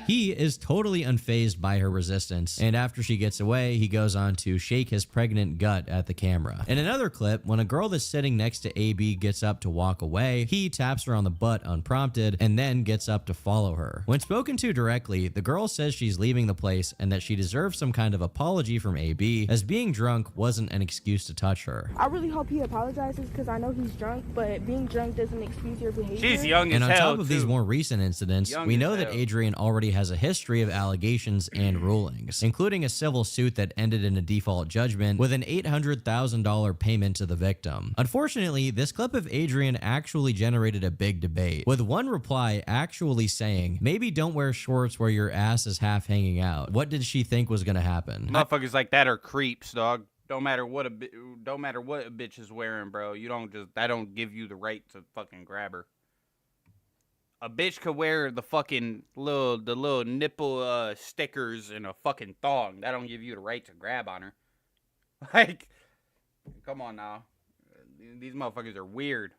He is totally unfazed by her resistance, and after she gets away, he goes on to shake his pregnant gut at the camera. In another clip, when a girl that's sitting next to AB gets up to walk away, he taps her on the butt unprompted and then gets up to follow her. When spoken to directly, the girl says she's leaving the place and that she deserves some kind of apology from AB, as being drunk wasn't an excuse to touch her. I really hope he apologizes because I know he's drunk, but being drunk doesn't excuse your behavior. She's young as And on hell, top of these too. more recent incidents, Young we as know that hell. Adrian already has has a history of allegations and rulings, including a civil suit that ended in a default judgment with an $800,000 payment to the victim. Unfortunately, this clip of Adrian actually generated a big debate, with one reply actually saying, maybe don't wear shorts where your ass is half hanging out. What did she think was gonna happen? Motherfuckers like that are creeps, dog. Don't matter what a bitch is wearing, bro. That don't give you the right to fucking grab her. A bitch could wear the fucking little nipple stickers and a fucking thong. That don't give you the right to grab on her. Like, come on now. These motherfuckers are weird.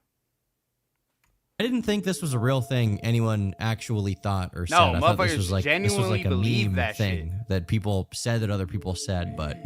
I didn't think this was a real thing anyone actually thought or said. No, I thought this was like a believe meme that thing that people said that other people said, but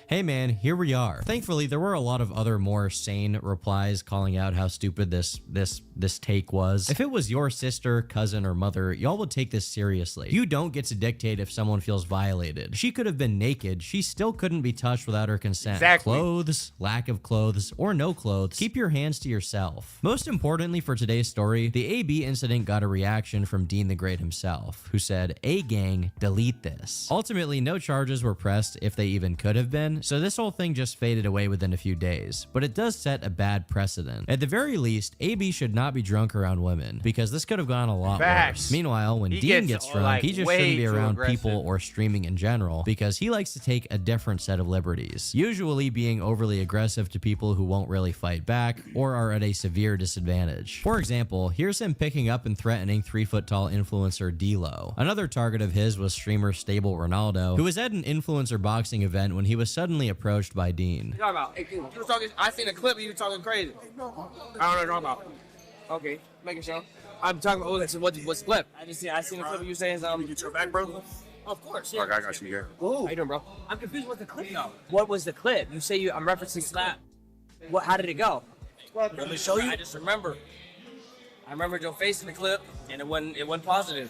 hey man, here we are. Thankfully, there were a lot of other more sane replies calling out how stupid this take was. If it was your sister, cousin, or mother, y'all would take this seriously. You don't get to dictate if someone feels violated. She could have been naked. She still couldn't be touched without her consent. Exactly. Clothes, lack of clothes, or no clothes, keep your hands to yourself. Most importantly for today's story, the AB incident got a reaction from Dean the Great himself, who said, "A gang, delete this." Ultimately, no charges were pressed if they even could have been, so this whole thing just faded away within a few days, but it does set a bad precedent. At the very least, AB should not be drunk around women, because this could have gone a lot worse. Meanwhile, when Dean gets drunk, he just shouldn't be around people or streaming in general, because he likes to take a different set of liberties, usually being overly aggressive to people who won't really fight back or are at a severe disadvantage. For example, here's him picking up and threatening 3-foot-tall influencer D-Lo. Another target of his was streamer Stable Ronaldo, who was at an influencer boxing event when he was suddenly approached by Dean. What you talking about? Hey, you were talking, I seen a clip of you talking crazy. I don't know what you're talking about. Okay, making sure. I'm talking about, what's the clip? I seen a clip of you saying something. You get your back, bro? Of course, yeah. Okay, I got you here. How you doing, bro? I'm confused with the clip, though. What was the clip? You say I'm referencing slap. How did it go? Let me show you. I just remember. I remembered your face in the clip, and it wasn't positive.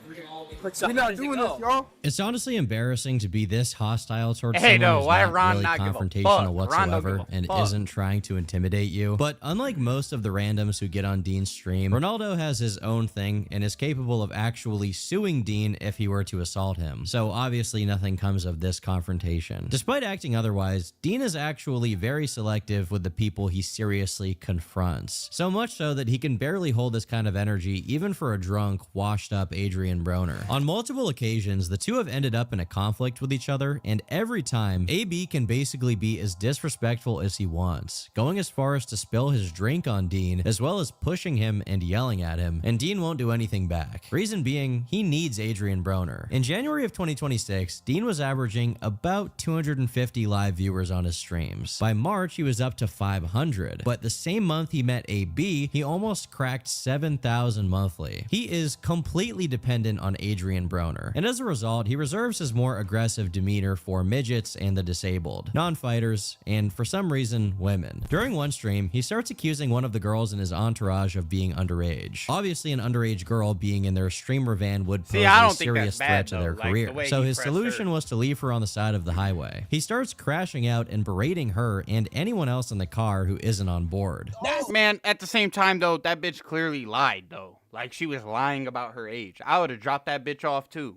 We're not doing this, y'all. It's honestly embarrassing to be this hostile towards someone who's why not Ron really not give a confrontational fuck? whatsoever and isn't trying to intimidate you. But unlike most of the randoms who get on Dean's stream, Ronaldo has his own thing and is capable of actually suing Dean if he were to assault him. So obviously nothing comes of this confrontation. Despite acting otherwise, Dean is actually very selective with the people he seriously confronts. So much so that he can barely hold this kind of energy even for a drunk, washed up Adrian Broner. On multiple occasions, the two have ended up in a conflict with each other, and every time, AB can basically be as disrespectful as he wants, going as far as to spill his drink on Dean, as well as pushing him and yelling at him, and Dean won't do anything back. Reason being, he needs Adrian Broner. In January of 2026, Dean was averaging about 250 live viewers on his streams. By March, he was up to 500, but the same month he met AB, he almost cracked 7,000 monthly. He is completely dependent on Adrian Broner, and as a result, he reserves his more aggressive demeanor for midgets and the disabled, non-fighters, and for some reason, women. During one stream, he starts accusing one of the girls in his entourage of being underage. Obviously, an underage girl being in their streamer van would pose a serious threat to their career, so his solution was to leave her on the side of the highway. He starts crashing out and berating her and anyone else in the car who isn't on board. Man, at the same time, though, that bitch clearly lied, though. Like, she was lying about her age. I would have dropped that bitch off, too.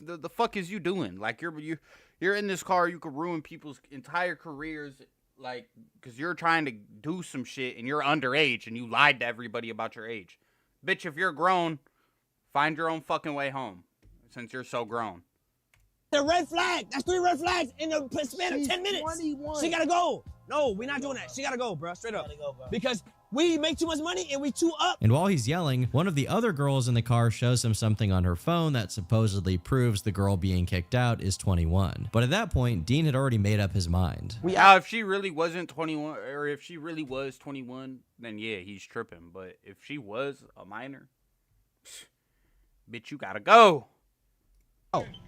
The fuck is you doing? Like, you're in this car, you could ruin people's entire careers, like, because you're trying to do some shit, and you're underage, and you lied to everybody about your age. Bitch, if you're grown, find your own fucking way home, since you're so grown. The red flag. That's 3 red flags in the span of 10 minutes. 21. She gotta go. No, we're not doing that. She gotta go, bro. Straight up. Because we make too much money and we too up. And while he's yelling, one of the other girls in the car shows him something on her phone that supposedly proves the girl being kicked out is 21. But at that point, Dean had already made up his mind. If she really wasn't 21, or if she really was 21, then yeah, he's tripping. But if she was a minor, bitch, you gotta go.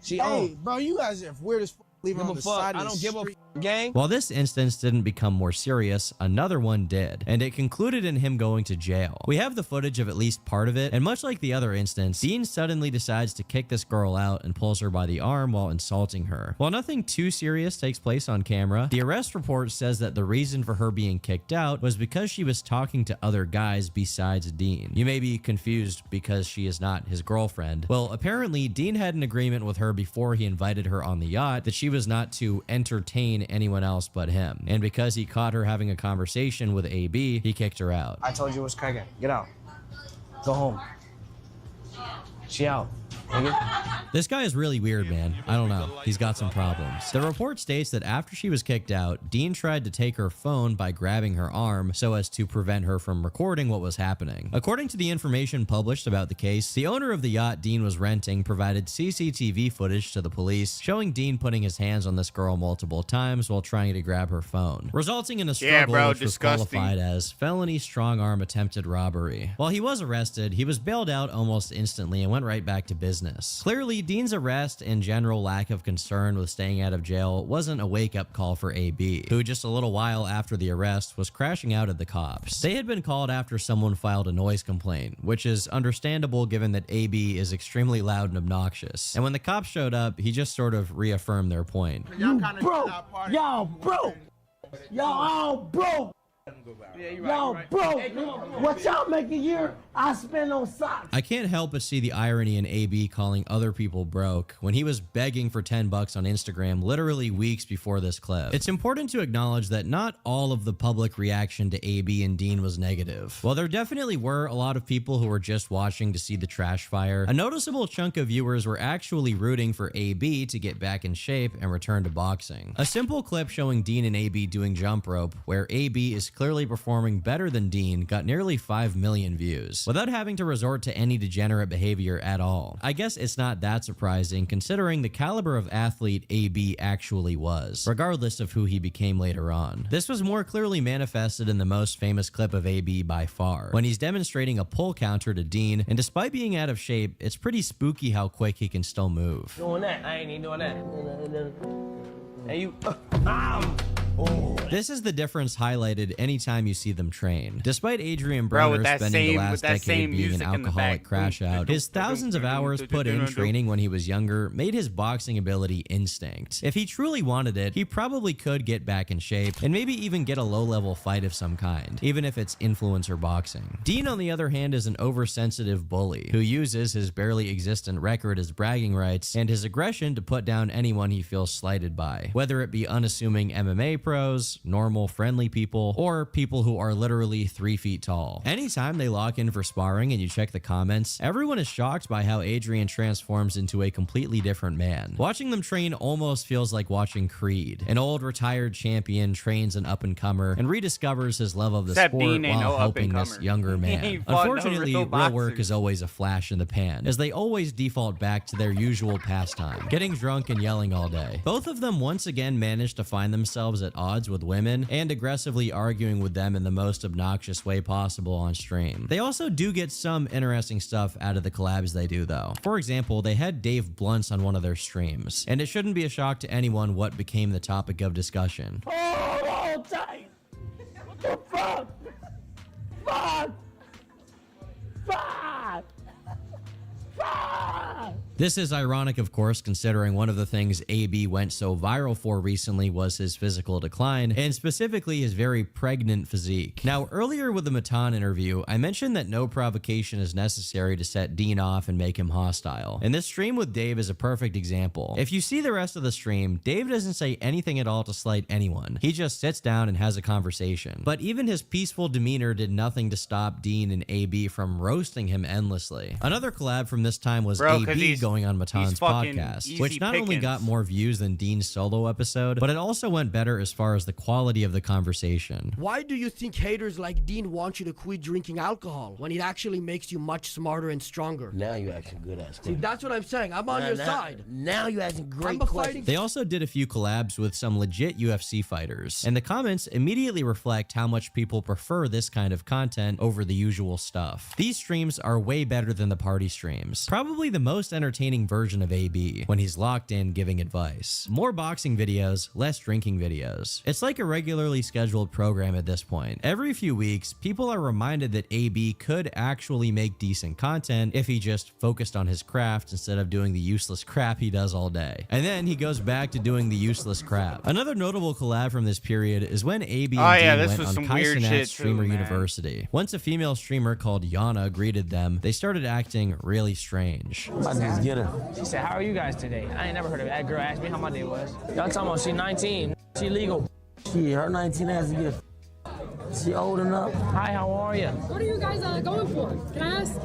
Hey, bro, you guys are weird as fuck. Leaving on the side of the street. gang. While this instance didn't become more serious, another one did, and it concluded in him going to jail. We have the footage of at least part of it, and much like the other instance, Dean suddenly decides to kick this girl out and pulls her by the arm while insulting her. While nothing too serious takes place on camera, the arrest report says that the reason for her being kicked out was because she was talking to other guys besides Dean. You may be confused because she is not his girlfriend. Well, apparently Dean had an agreement with her before he invited her on the yacht that she was not to entertain anyone else but him. And because he caught her having a conversation with AB, he kicked her out. I told you it was cracking. Get out. Go home. She out. This guy is really weird, man. I don't know. He's got some problems. The report states that after she was kicked out, Dean tried to take her phone by grabbing her arm so as to prevent her from recording what was happening. According to the information published about the case, the owner of the yacht Dean was renting provided CCTV footage to the police showing Dean putting his hands on this girl multiple times while trying to grab her phone, resulting in a struggle which was qualified as felony strong-arm attempted robbery. While he was arrested, he was bailed out almost instantly and went right back to business. Clearly, Dean's arrest and general lack of concern with staying out of jail wasn't a wake-up call for AB, who just a little while after the arrest was crashing out at the cops. They had been called after someone filed a noise complaint, which is understandable given that AB is extremely loud and obnoxious. And when the cops showed up, he just sort of reaffirmed their point. You broke! Y'all broke! Y'all all broke! Y'all broke! What y'all make a year, I spend on socks. I can't help but see the irony in AB calling other people broke when he was begging for $10 on Instagram literally weeks before this clip. It's important to acknowledge that not all of the public reaction to AB and Dean was negative. While there definitely were a lot of people who were just watching to see the trash fire, a noticeable chunk of viewers were actually rooting for AB to get back in shape and return to boxing. A simple clip showing Dean and AB doing jump rope, where AB is clearly performing better than Dean, got nearly 5 million views, without having to resort to any degenerate behavior at all. I guess it's not that surprising considering the caliber of athlete AB actually was, regardless of who he became later on. This was more clearly manifested in the most famous clip of AB by far, when he's demonstrating a pull counter to Dean, and despite being out of shape, it's pretty spooky how quick he can still move. Doing that, I ain't even doing that. Hey, you. This is the difference highlighted anytime you see them train. Despite Adrian Broner spending the last decade being an alcoholic crash out, his thousands of hours put in training when he was younger made his boxing ability instinct. If he truly wanted it, he probably could get back in shape and maybe even get a low-level fight of some kind, even if it's influencer boxing. Dean, on the other hand, is an oversensitive bully who uses his barely existent record as bragging rights and his aggression to put down anyone he feels slighted by, whether it be unassuming MMA pros, normal friendly people, or people who are literally 3 feet tall. Anytime they lock in for sparring and you check the comments, everyone is shocked by how Adrian transforms into a completely different man. Watching them train almost feels like watching Creed. An old retired champion trains an up-and-comer and rediscovers his love of the sport while helping this younger man. Unfortunately, real work is always a flash in the pan, as they always default back to their usual pastime, getting drunk and yelling all day. Both of them once again managed to find themselves at odds with women and aggressively arguing with them in the most obnoxious way possible on stream. They also do get some interesting stuff out of the collabs they do though. For example, they had Dave Blunts on one of their streams, and it shouldn't be a shock to anyone what became the topic of discussion. Oh, tight! What the fuck? Fuck! Fuck! Fuck! This is ironic, of course, considering one of the things AB went so viral for recently was his physical decline, and specifically his very pregnant physique. Now, earlier with the Matan interview, I mentioned that no provocation is necessary to set Dean off and make him hostile. And this stream with Dave is a perfect example. If you see the rest of the stream, Dave doesn't say anything at all to slight anyone. He just sits down and has a conversation. But even his peaceful demeanor did nothing to stop Dean and AB from roasting him endlessly. Another collab from this time was AB going on Matan's podcast, which not only got more views than Dean's solo episode, but it also went better as far as the quality of the conversation. Why do you think haters like Dean want you to quit drinking alcohol when it actually makes you much smarter and stronger? Now you asking good ass questions. See, that's what I'm saying. I'm on your side. Now you asking great questions. They also did a few collabs with some legit UFC fighters, and the comments immediately reflect how much people prefer this kind of content over the usual stuff. These streams are way better than the party streams. Probably the most entertaining entertaining version of AB when he's locked in giving advice. More boxing videos, less drinking videos. It's like a regularly scheduled program at this point. Every few weeks, people are reminded that AB could actually make decent content if he just focused on his craft instead of doing the useless crap he does all day. And then he goes back to doing the useless crap. Another notable collab from this period is when AB and Dean went on Kai Cenat's Streamer University. Once a female streamer called Yana greeted them, they started acting really strange. Let's get her. She said, "How are you guys today?" I ain't never heard of that girl ask me how my day was. Y'all talking about she 19. She legal. She, her 19 has to get. She old enough. Hi, how are you? What are you guys going for? Can I ask?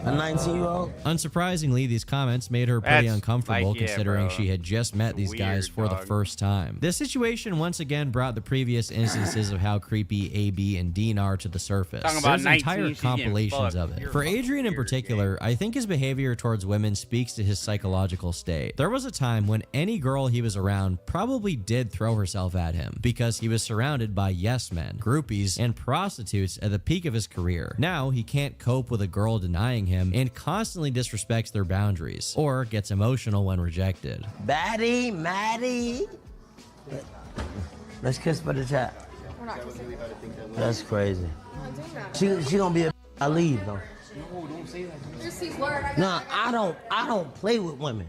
A 19-year-old? Unsurprisingly, these comments made her pretty uncomfortable considering she had just met these guys for the first time. This situation once again brought the previous instances of how creepy AB and Dean are to the surface. There's entire compilations of it. For Adrian in particular, I think his behavior towards women speaks to his psychological state. There was a time when any girl he was around probably did throw herself at him because he was surrounded by yes men, groupies, and prostitutes at the peak of his career. Now he can't cope with a girl denying him and constantly disrespects their boundaries or gets emotional when rejected. Maddie. Let's kiss for the chat. We're not kissing. That's crazy. She gonna be a I leave though. No, don't say that. Nah, I don't play with women.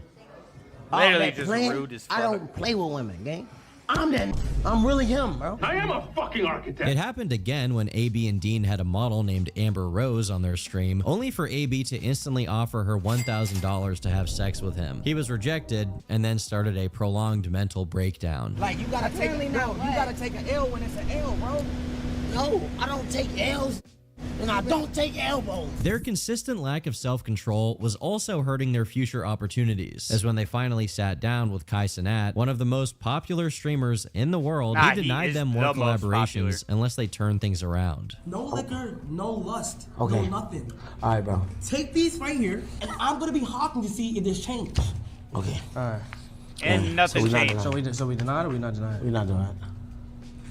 Literally just rude as fuck. I don't play with women, gang. I'm really him, bro. I am a fucking architect. It happened again when AB and Dean had a model named Amber Rose on their stream, only for AB to instantly offer her $1,000 to have sex with him. He was rejected and then started a prolonged mental breakdown. Like, you gotta take an L. You gotta take an L when it's an L, bro. No, I don't take L's. And I don't take elbows. Their consistent lack of self-control was also hurting their future opportunities, as when they finally sat down with Kai Cenat, one of the most popular streamers in the world, he denied them more collaborations unless they turned things around. No liquor, no lust, no nothing. All right, bro. Take these right here, and I'm gonna be hawking to see if there's change. Okay. All right. And nothing changed. So we denied or we not denied? We're not doing it.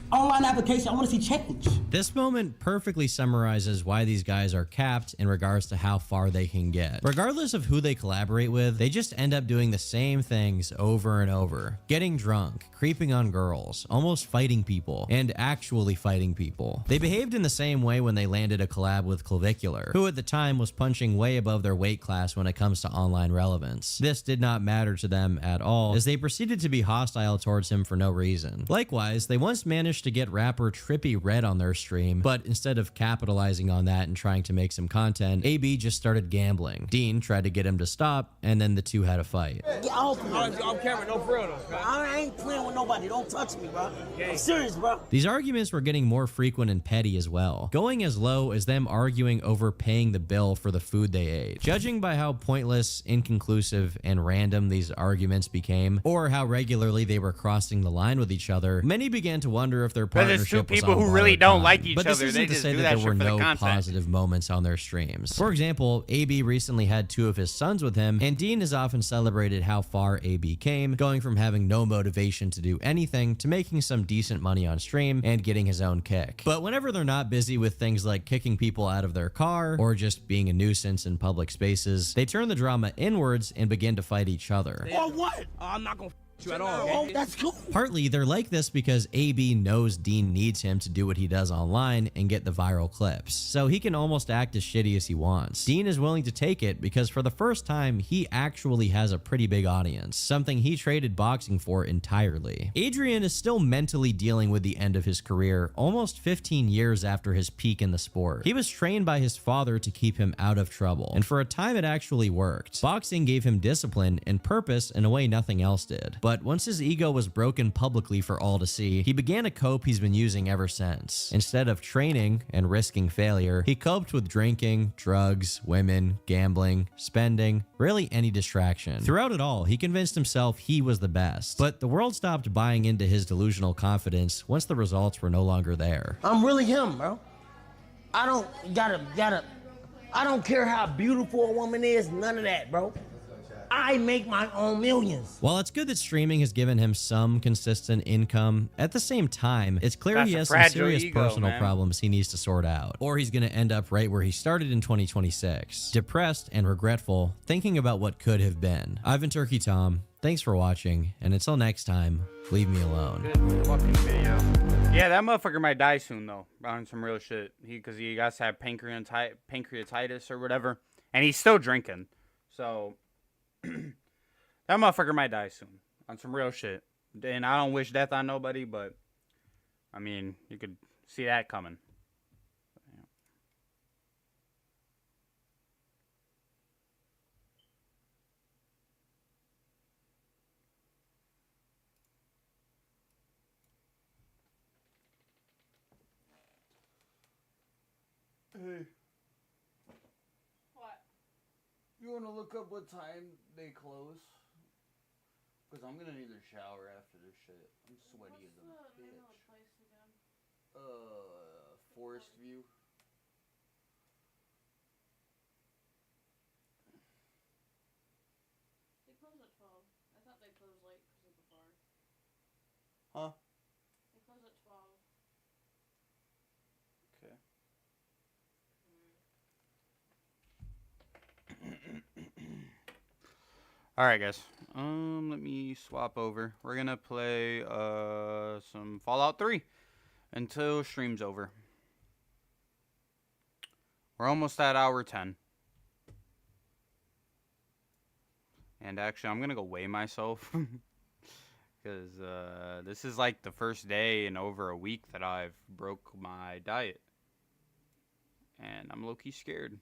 Online application, I want to see change. This moment perfectly summarizes why these guys are capped in regards to how far they can get. Regardless of who they collaborate with, they just end up doing the same things over and over. Getting drunk, creeping on girls, almost fighting people, and actually fighting people. They behaved in the same way when they landed a collab with Clavicular, who at the time was punching way above their weight class when it comes to online relevance. This did not matter to them at all, as they proceeded to be hostile towards him for no reason. Likewise, they once managed to get rapper Trippie Redd on their stream, but instead of capitalizing on that and trying to make some content, AB just started gambling. Dean tried to get him to stop, and then the two had a fight. Get off me. I'm Cameron, no for real though. I ain't playing with nobody. Don't touch me, bro. I'm serious, bro. These arguments were getting more frequent and petty as well, going as low as them arguing over paying the bill for the food they ate. Judging by how pointless, inconclusive, and random these arguments became, or how regularly they were crossing the line with each other, many began to wonder if their partnership was on who really don't like each but other. This isn't they to just say do that that there were shit for the no content. positive moments on their streams. For example, AB recently had 2 of his sons with him, and Dean has often celebrated how far AB came, going from having no motivation to do anything to making some decent money on stream and getting his own kick. But whenever they're not busy with things like kicking people out of their car or just being a nuisance in public spaces, they turn the drama inwards and begin to fight each other. Or what? I'm not gonna you at all. Oh, that's cool. Partly, they're like this because AB knows Dean needs him to do what he does online and get the viral clips, so he can almost act as shitty as he wants. Dean is willing to take it because for the first time, he actually has a pretty big audience, something he traded boxing for entirely. Adrian is still mentally dealing with the end of his career, almost 15 years after his peak in the sport. He was trained by his father to keep him out of trouble, and for a time it actually worked. Boxing gave him discipline and purpose in a way nothing else did. But once his ego was broken publicly for all to see, he began a cope he's been using ever since. Instead of training and risking failure, he coped with drinking, drugs, women, gambling, spending, really any distraction. Throughout it all, he convinced himself he was the best. But the world stopped buying into his delusional confidence once the results were no longer there. I'm really him, bro. I don't care how beautiful a woman is, none of that, bro. I make my own millions. While it's good that streaming has given him some consistent income, at the same time, it's clear he has some serious personal problems he needs to sort out, or he's going to end up right where he started in 2026, depressed and regretful, thinking about what could have been. I've been Turkey Tom. Thanks for watching, and until next time, leave me alone. Good fucking video. Yeah, that motherfucker might die soon, though, on some real shit. Because he got to have pancreatitis or whatever, and he's still drinking. So, that motherfucker might die soon, on some real shit. And I don't wish death on nobody, but, I mean, you could see that coming. Hey. What? You want to look up what time they close? Because I'm going to need a shower after this shit. I'm sweaty as a bitch. Name of the place again? Forest View. They close at 12. I thought they closed late because of the bar. Huh? They close at 12. Okay. Alright guys, let me swap over. We're gonna play some Fallout 3 until stream's over. We're almost at hour 10. And actually, I'm gonna go weigh myself. Because this is like the first day in over a week that I've broke my diet. And I'm low-key scared.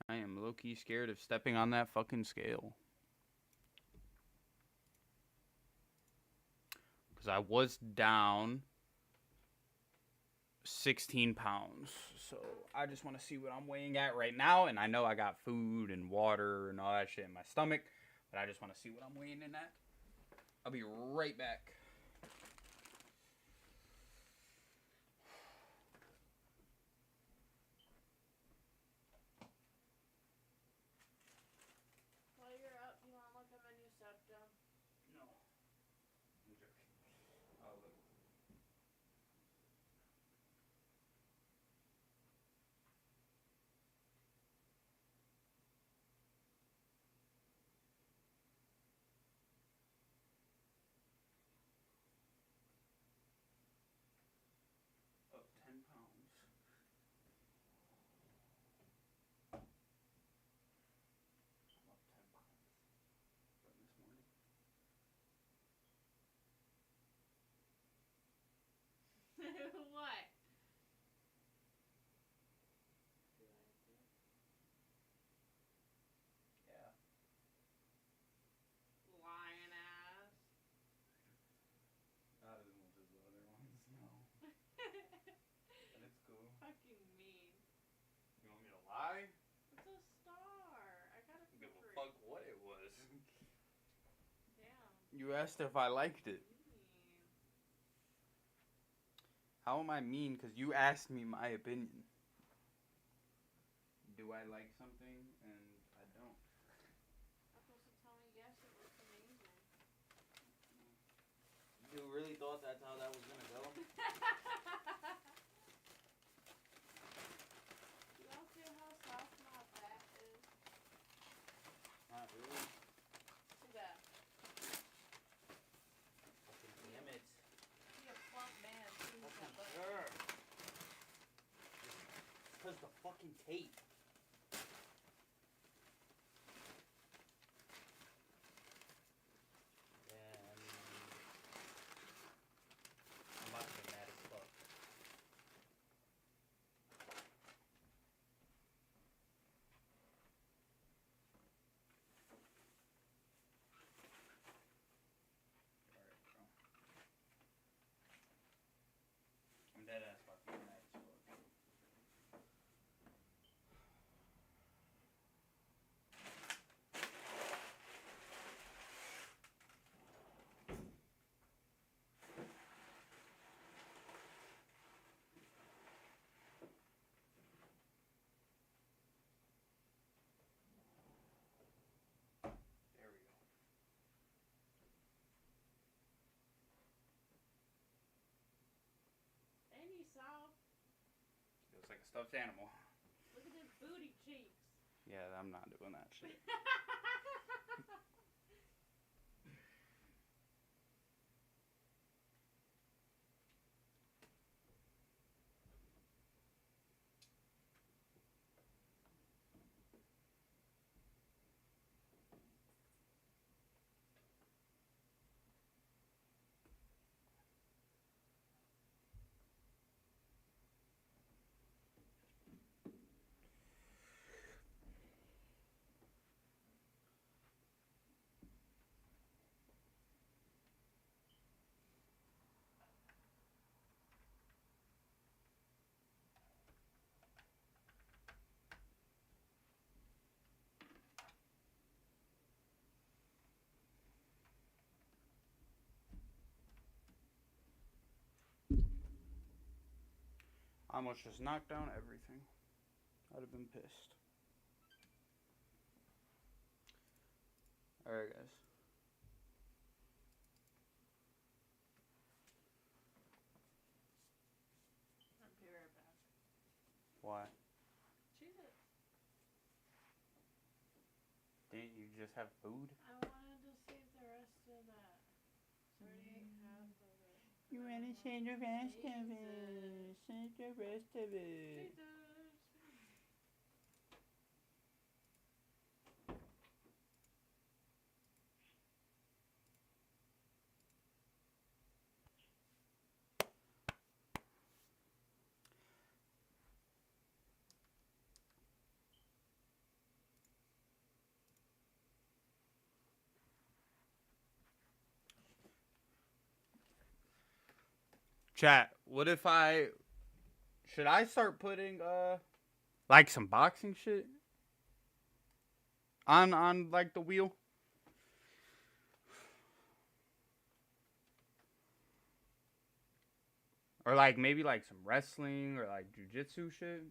I am low-key scared of stepping on that fucking scale. Because I was down 16 pounds. So I just want to see what I'm weighing at right now. And I know I got food and water and all that shit in my stomach. But I just want to see what I'm weighing in at. I'll be right back. What? Yeah. Lying ass. Not as much as the other ones, no. But it's cool. Fucking mean. You want me to lie? It's a star. I gotta Give a fuck what it was. Damn. You asked if I liked it. How am I mean? Because you asked me my opinion. Do I like something? And I don't. I'm supposed to tell me yes, it looks amazing. You really thought that's how that was gonna go? Y'all see how soft my back is? Not really. See that? Fucking damn it. Be a plump man. Because the fucking tape. And I'm about to get mad as fuck. I'm dead ass about to get mad as fuck. stuffed animal. Look at his booty cheeks. Yeah, I'm not doing that shit. I almost just knocked down everything. I'd have been pissed. Alright, guys. I'll be right back. Why? Jesus. Didn't you just have food? I wanted to save the rest of that. So I already ate half of it. You want to save the rest of it. Save the rest of it. Jesus. Chat, what if should I start putting like some boxing shit on like the wheel? Or like maybe like some wrestling or like jujitsu shit?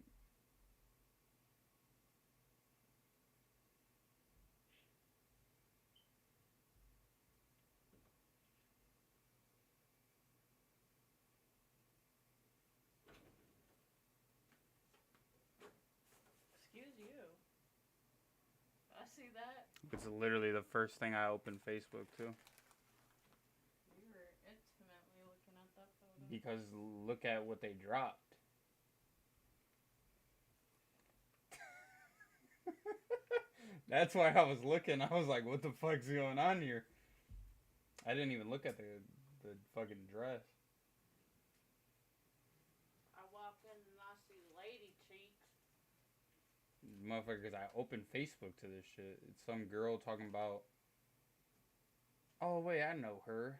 Excuse you. I see that. It's literally the first thing I opened Facebook to. You were intimately looking at that photo. Because look at what they dropped. That's why I was looking. I was like, what the fuck's going on here? I didn't even look at the fucking dress. I walk in and I see lady cheeks. Motherfuckers, I opened Facebook to this shit. It's some girl talking about, oh wait, I know her.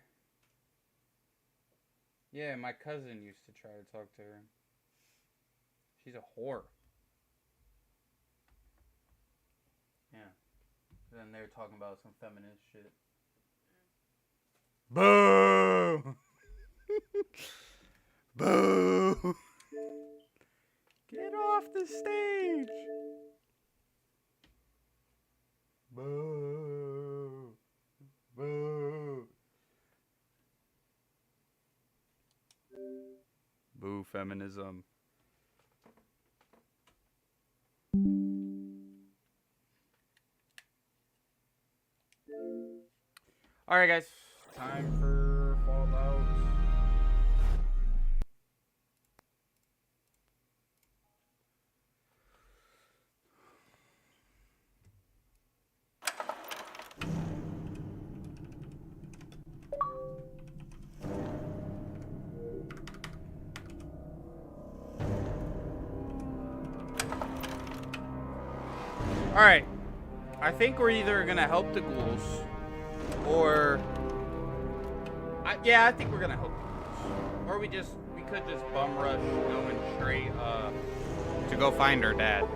Yeah, my cousin used to try to talk to her. She's a whore. Yeah. Then they're talking about some feminist shit. Boo! Boo! Get off the stage! Boo! Boo! Boo feminism. Alright guys, time for Fallout. Alright, I think we're either gonna help the ghouls, or... yeah, I think we're gonna help the ghouls. Or we could just bum rush going straight, to go find our dad.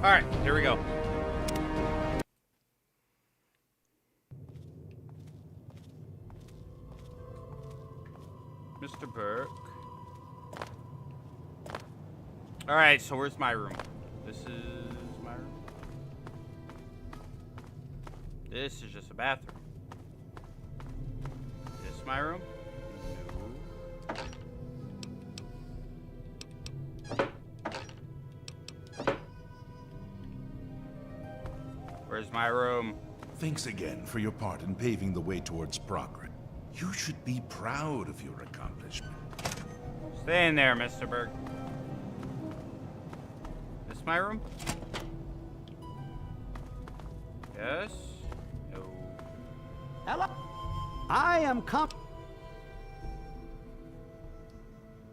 Alright, here we go. Mr. Burke. Alright, so where's my room? This is my room. This is just a bathroom. Is this my room? No. Where's my room? Thanks again for your part in paving the way towards progress. You should be proud of your accomplishment. Stay in there, Mr. Burke. This my room? Yes? No. Hello? I am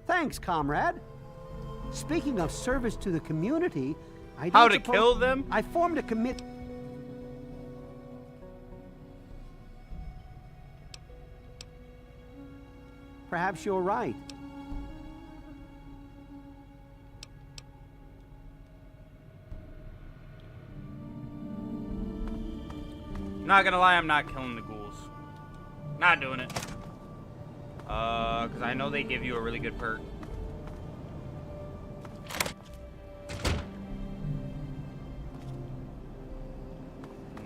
Thanks, comrade. Speaking of service to the community, How to kill them? I formed a committee. Perhaps you're right. Not gonna lie, I'm not killing the ghouls. Not doing it. Because I know they give you a really good perk.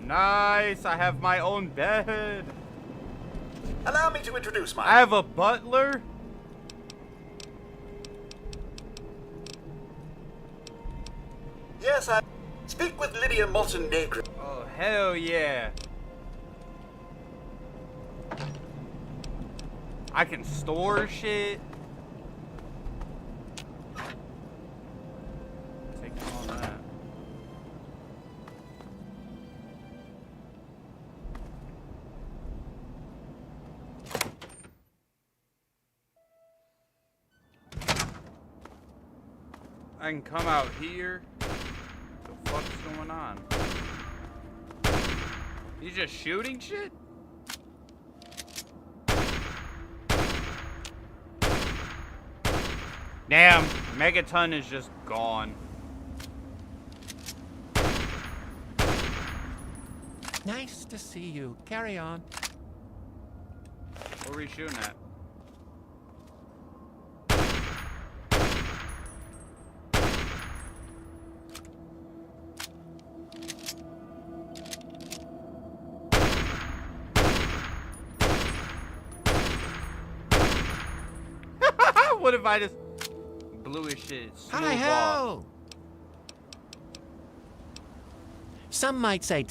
Nice, I have my own bed. Allow me to introduce I have a butler. Yes, I speak with Lydia Moulton Negro. Oh, hell yeah. I can store shit. Take all that. I can come out here. What the fuck's going on? He's just shooting shit? Damn, Megaton is just gone. Nice to see you. Carry on. What are we shooting at? What if I just blew his shit smooth off? Hi-ho! Some might say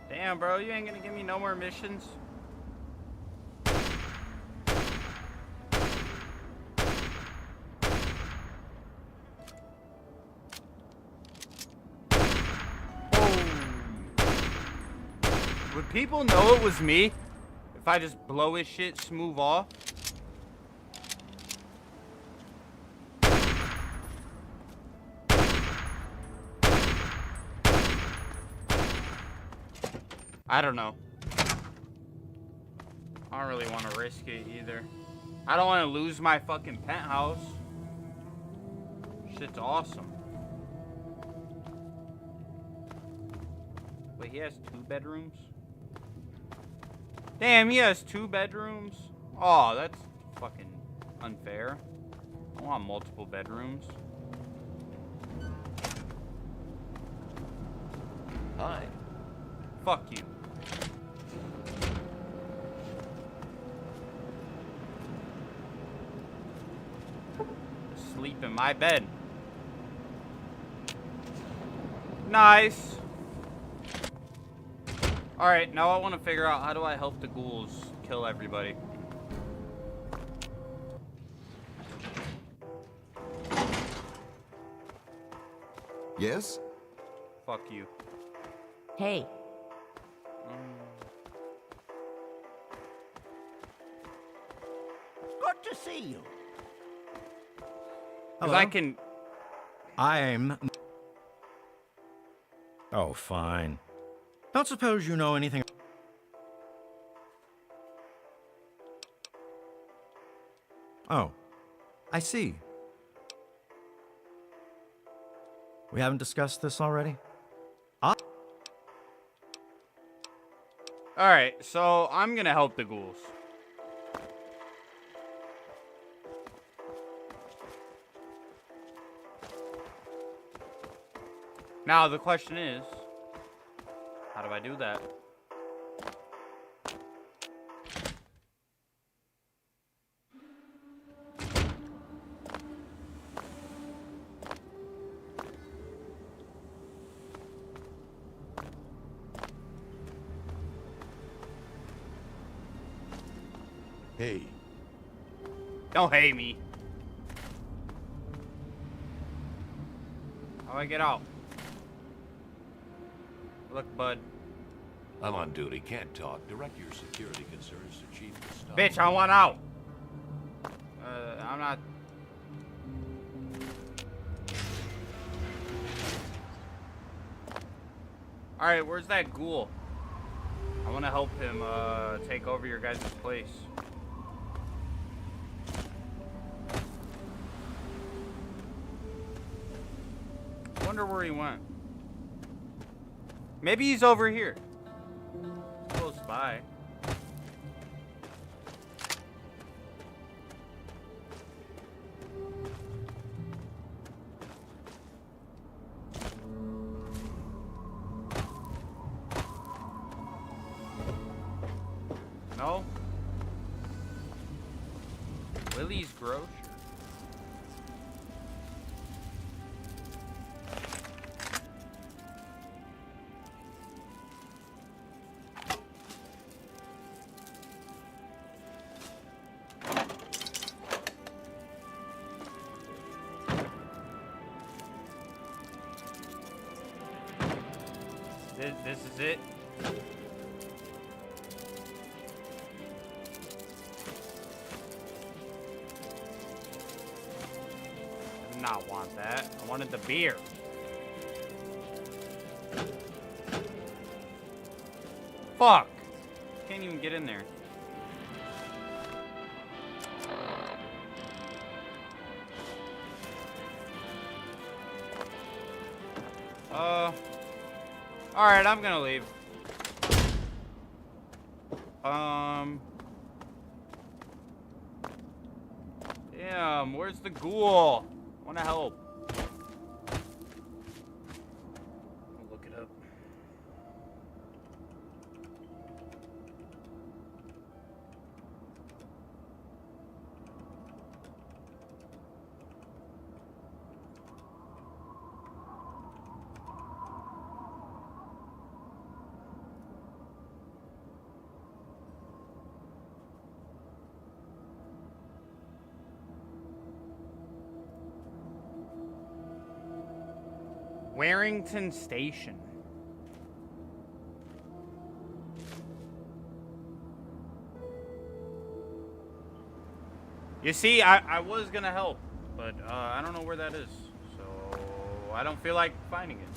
Damn, bro, you ain't gonna give me no more missions? Would people know it was me if I just blow his shit smooth off? I don't know. I don't really want to risk it either. I don't want to lose my fucking penthouse. Shit's awesome. Wait, he has 2 bedrooms? Damn, he has 2 bedrooms? Oh, that's fucking unfair. I want multiple bedrooms. Hi. Fuck you. Sleep in my bed. Nice. Alright, now I want to figure out how do I help the ghouls kill everybody. Yes? Fuck you. Hey. Good to see you. Because I can... I'm... Oh, fine. Don't suppose you know anything... Oh, I see. We haven't discussed this already? Alright, so I'm gonna help the ghouls. Now, the question is, how do I do that? Hey. Don't hate me. How do I get out? Look, bud. I'm on duty. Can't talk. Direct your security concerns to Chief Gustavo. Bitch, I want out. I'm not... Alright, where's that ghoul? I want to help him take over your guys' place. Wonder where he went. Maybe he's over here. Close by. No? Willie's Grocery. This is it. I did not want that. I wanted the beer. Fuck. Can't even get in there. Alright, I'm gonna leave. Damn, where's the ghoul? Wanna help. I'll look it up. Warrington Station. You see, I was gonna help, but I don't know where that is, so I don't feel like finding it.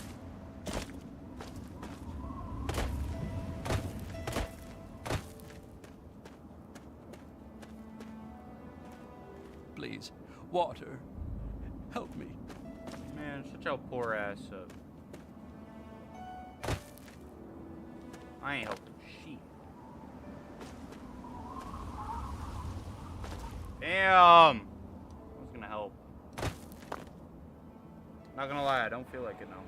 Please, water. Help me. Man, such a poor ass. I ain't helping shit. Damn! I was gonna help. Not gonna lie, I don't feel like it now.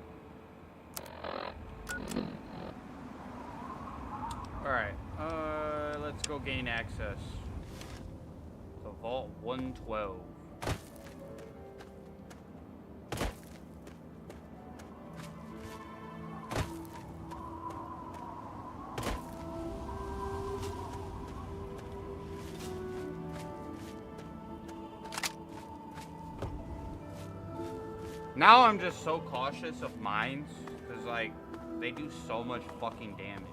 Alright, let's go gain access to Vault 112. Now I'm just so cautious of mines, because, like, they do so much fucking damage.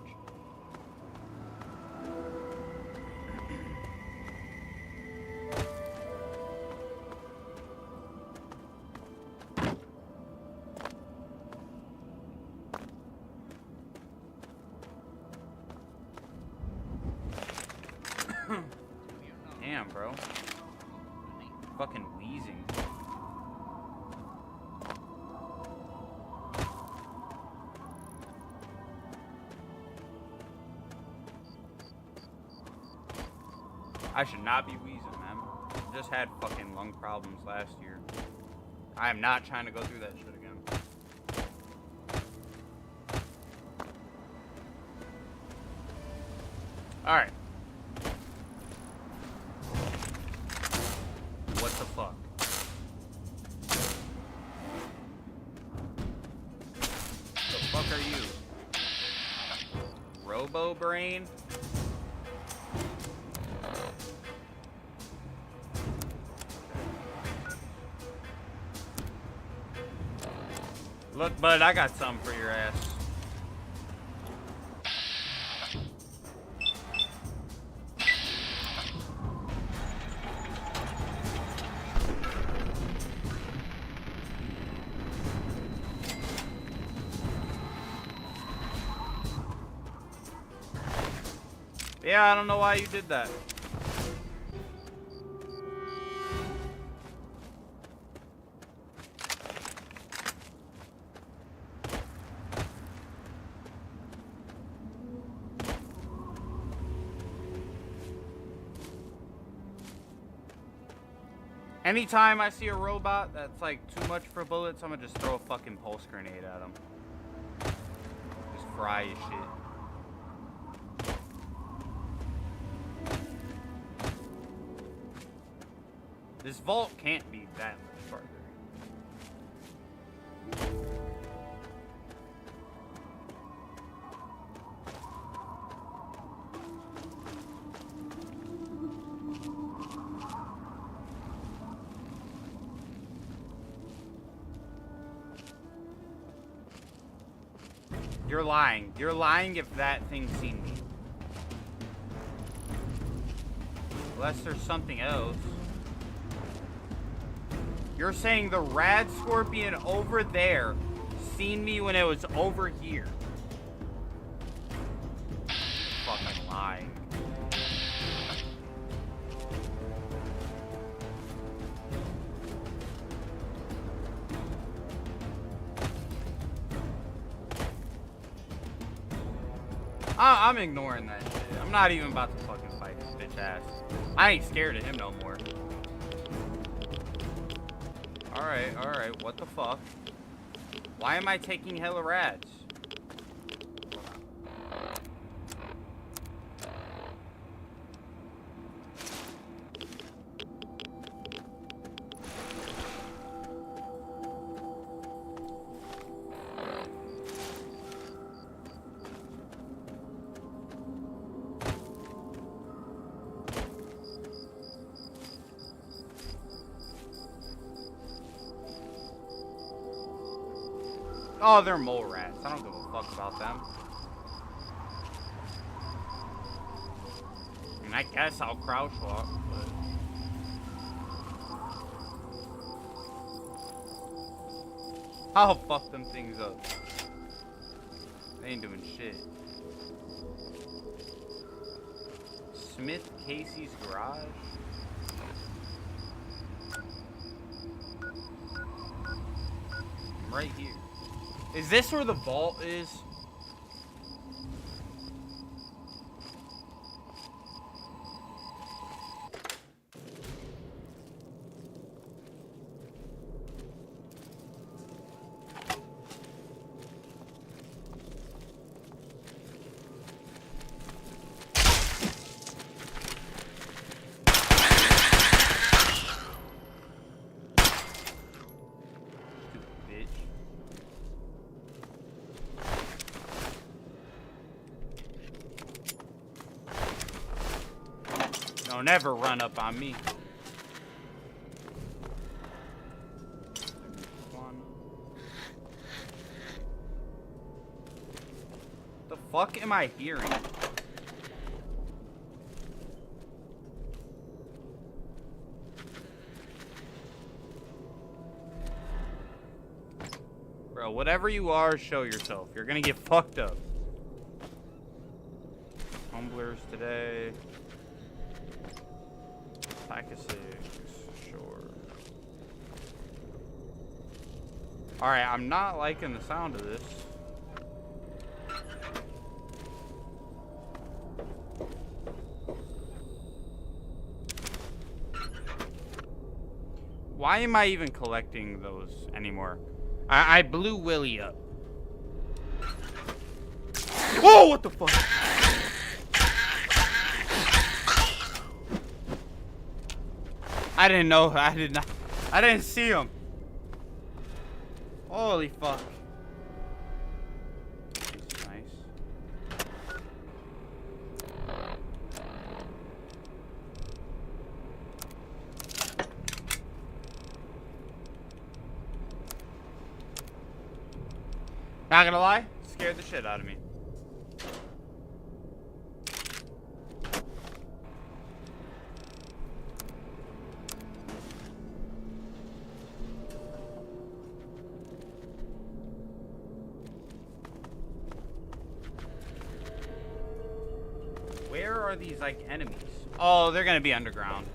Damn, bro. Fucking wheezing. I should not be wheezing, man. Just had fucking lung problems last year. I am not trying to go through that shit again. Alright. What the fuck? The fuck are you? Robo Brain? Look, bud, I got something for your ass. Yeah, I don't know why you did that. Anytime I see a robot that's like too much for bullets, I'm gonna just throw a fucking pulse grenade at him. Just fry his shit. This vault can't be that much farther. You're lying. You're lying if that thing's seen me. Unless there's something else. You're saying the rad scorpion over there seen me when it was over here. Fucking lying. I'm ignoring that shit. I'm not even about to fucking fight this bitch ass. I ain't scared of him no more. Alright, what the fuck? Why am I taking hella rads? Oh, they're mole rats. I don't give a fuck about them. I mean, I guess I'll crouch walk, but... I'll fuck them things up. They ain't doing shit. Smith Casey's garage? I'm right here. Is this where the vault is? Don't ever run up on me. The fuck am I hearing? Bro, whatever you are, show yourself. You're gonna get fucked up. Tumblers today. Pack of 6, sure. Alright, I'm not liking the sound of this. Why am I even collecting those anymore? I blew Willie up. Whoa, what the fuck? I didn't know. I didn't see him. Holy fuck. Nice. Not gonna lie, scared the shit out of me. Where are these, like, enemies? Oh, they're gonna be underground.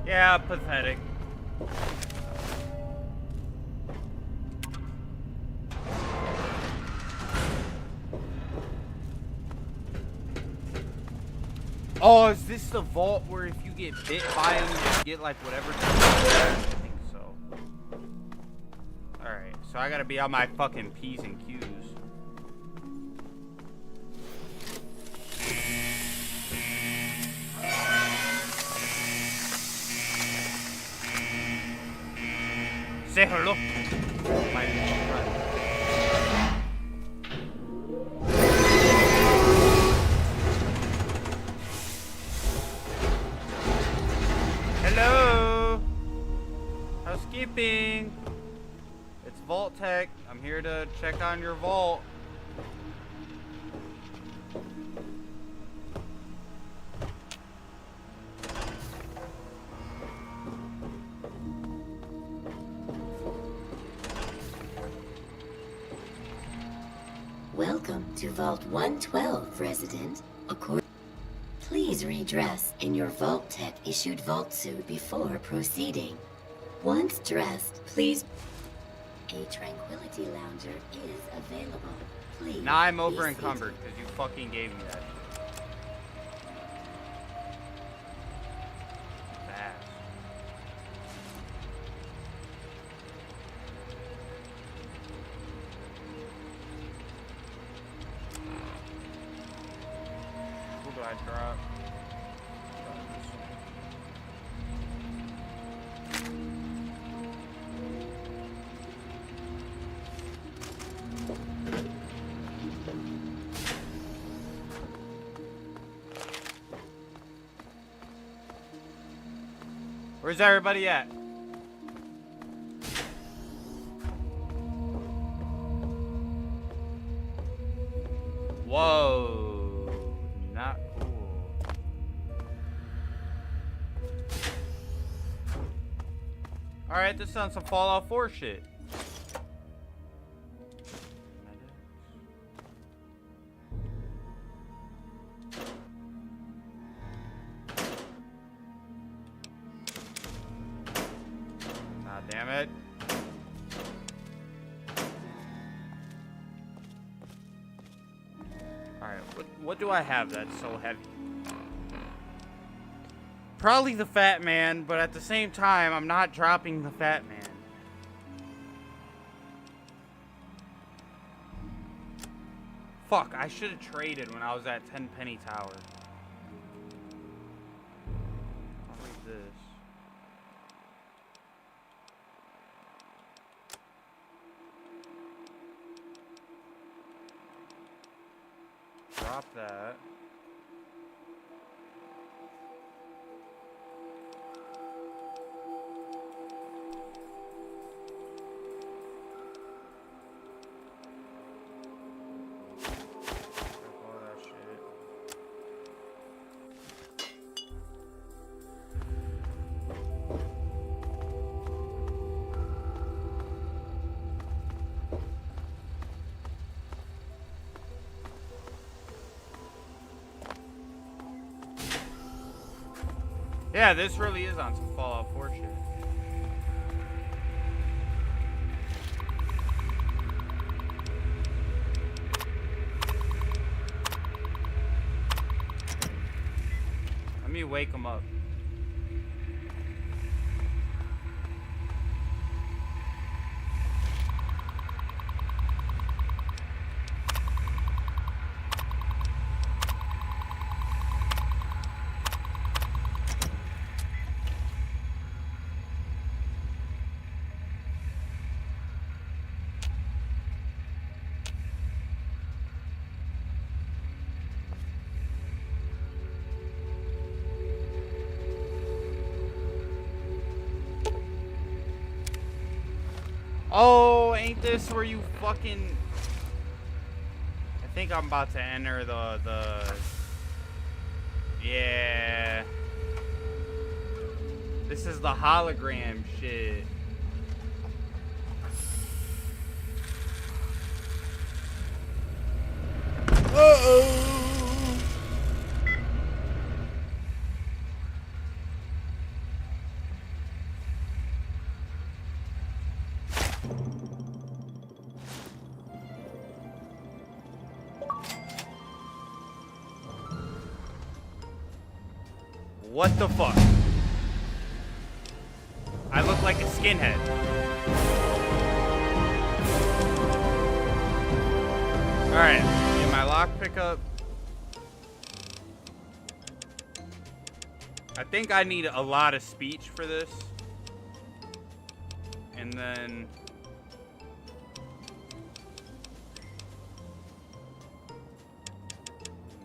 Yeah, pathetic. Oh, is this the vault where if you get bit by him, you get like whatever? I think so. Alright, so I gotta be on my fucking P's and Q's. Say hello. My friend. Hello. Housekeeping. It's Vault Tech. I'm here to check on your vault. Welcome to Vault 112, resident. Please redress in your Vault Tech issued vault suit before proceeding. Once dressed, please. A tranquility lounger is available. Please. Now I'm over encumbered because you fucking gave me that. Fast. Who do I drop? Where's everybody at? Whoa, not cool. Alright, this sounds some Fallout 4 shit. Damn it. Alright, what do I have that's so heavy? Probably the Fat Man, but at the same time, I'm not dropping the Fat Man. Fuck, I should have traded when I was at 10 Penny Tower. I'll leave this. Drop that. All that shit. Yeah, this really is on some Fallout 4 shit. me wake him up. Oh, ain't this where you fucking... I think I'm about to enter the... Yeah. This is the hologram shit. Uh-oh. What the fuck? I look like a skinhead. Alright, get my lock pickup. I think I need a lot of speech for this. And then...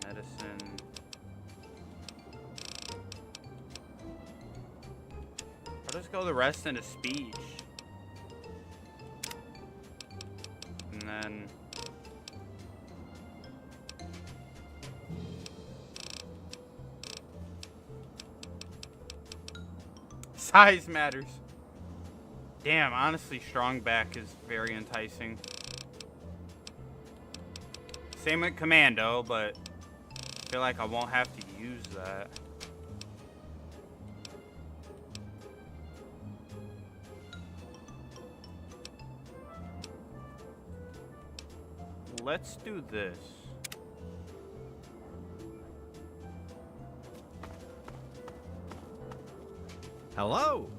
medicine. I'll just go the rest into speech. And then... size matters. Damn, honestly, strong back is very enticing. Same with commando, but I feel like I won't have to use that. Let's do this. Hello?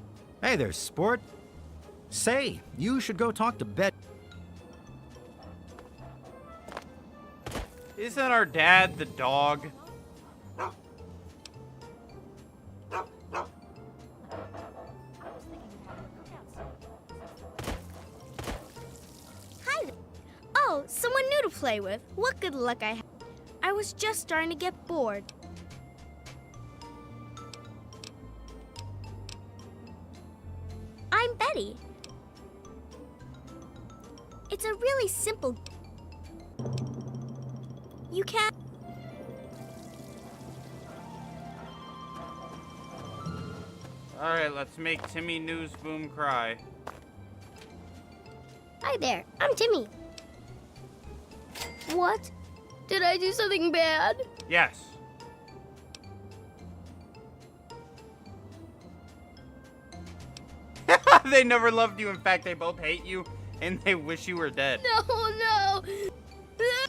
Hey there, sport. Say, you should go talk to Bet. Isn't our dad the dog? Hi. Oh, someone new to play with. What good luck I have. I was just starting to get bored. I'm Betty. It's a really simple... You can't... Alright, let's make Timmy Newsboom cry. Hi there, I'm Timmy. What? Did I do something bad? Yes. They never loved you. In fact, they both hate you, and they wish you were dead. No, no. No.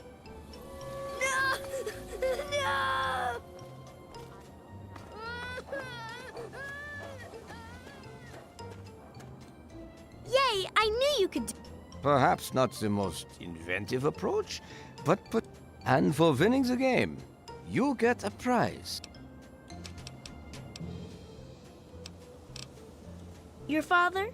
No. Yay, I knew you could do... Perhaps not the most inventive approach, but and for winning the game, you get a prize. Your father?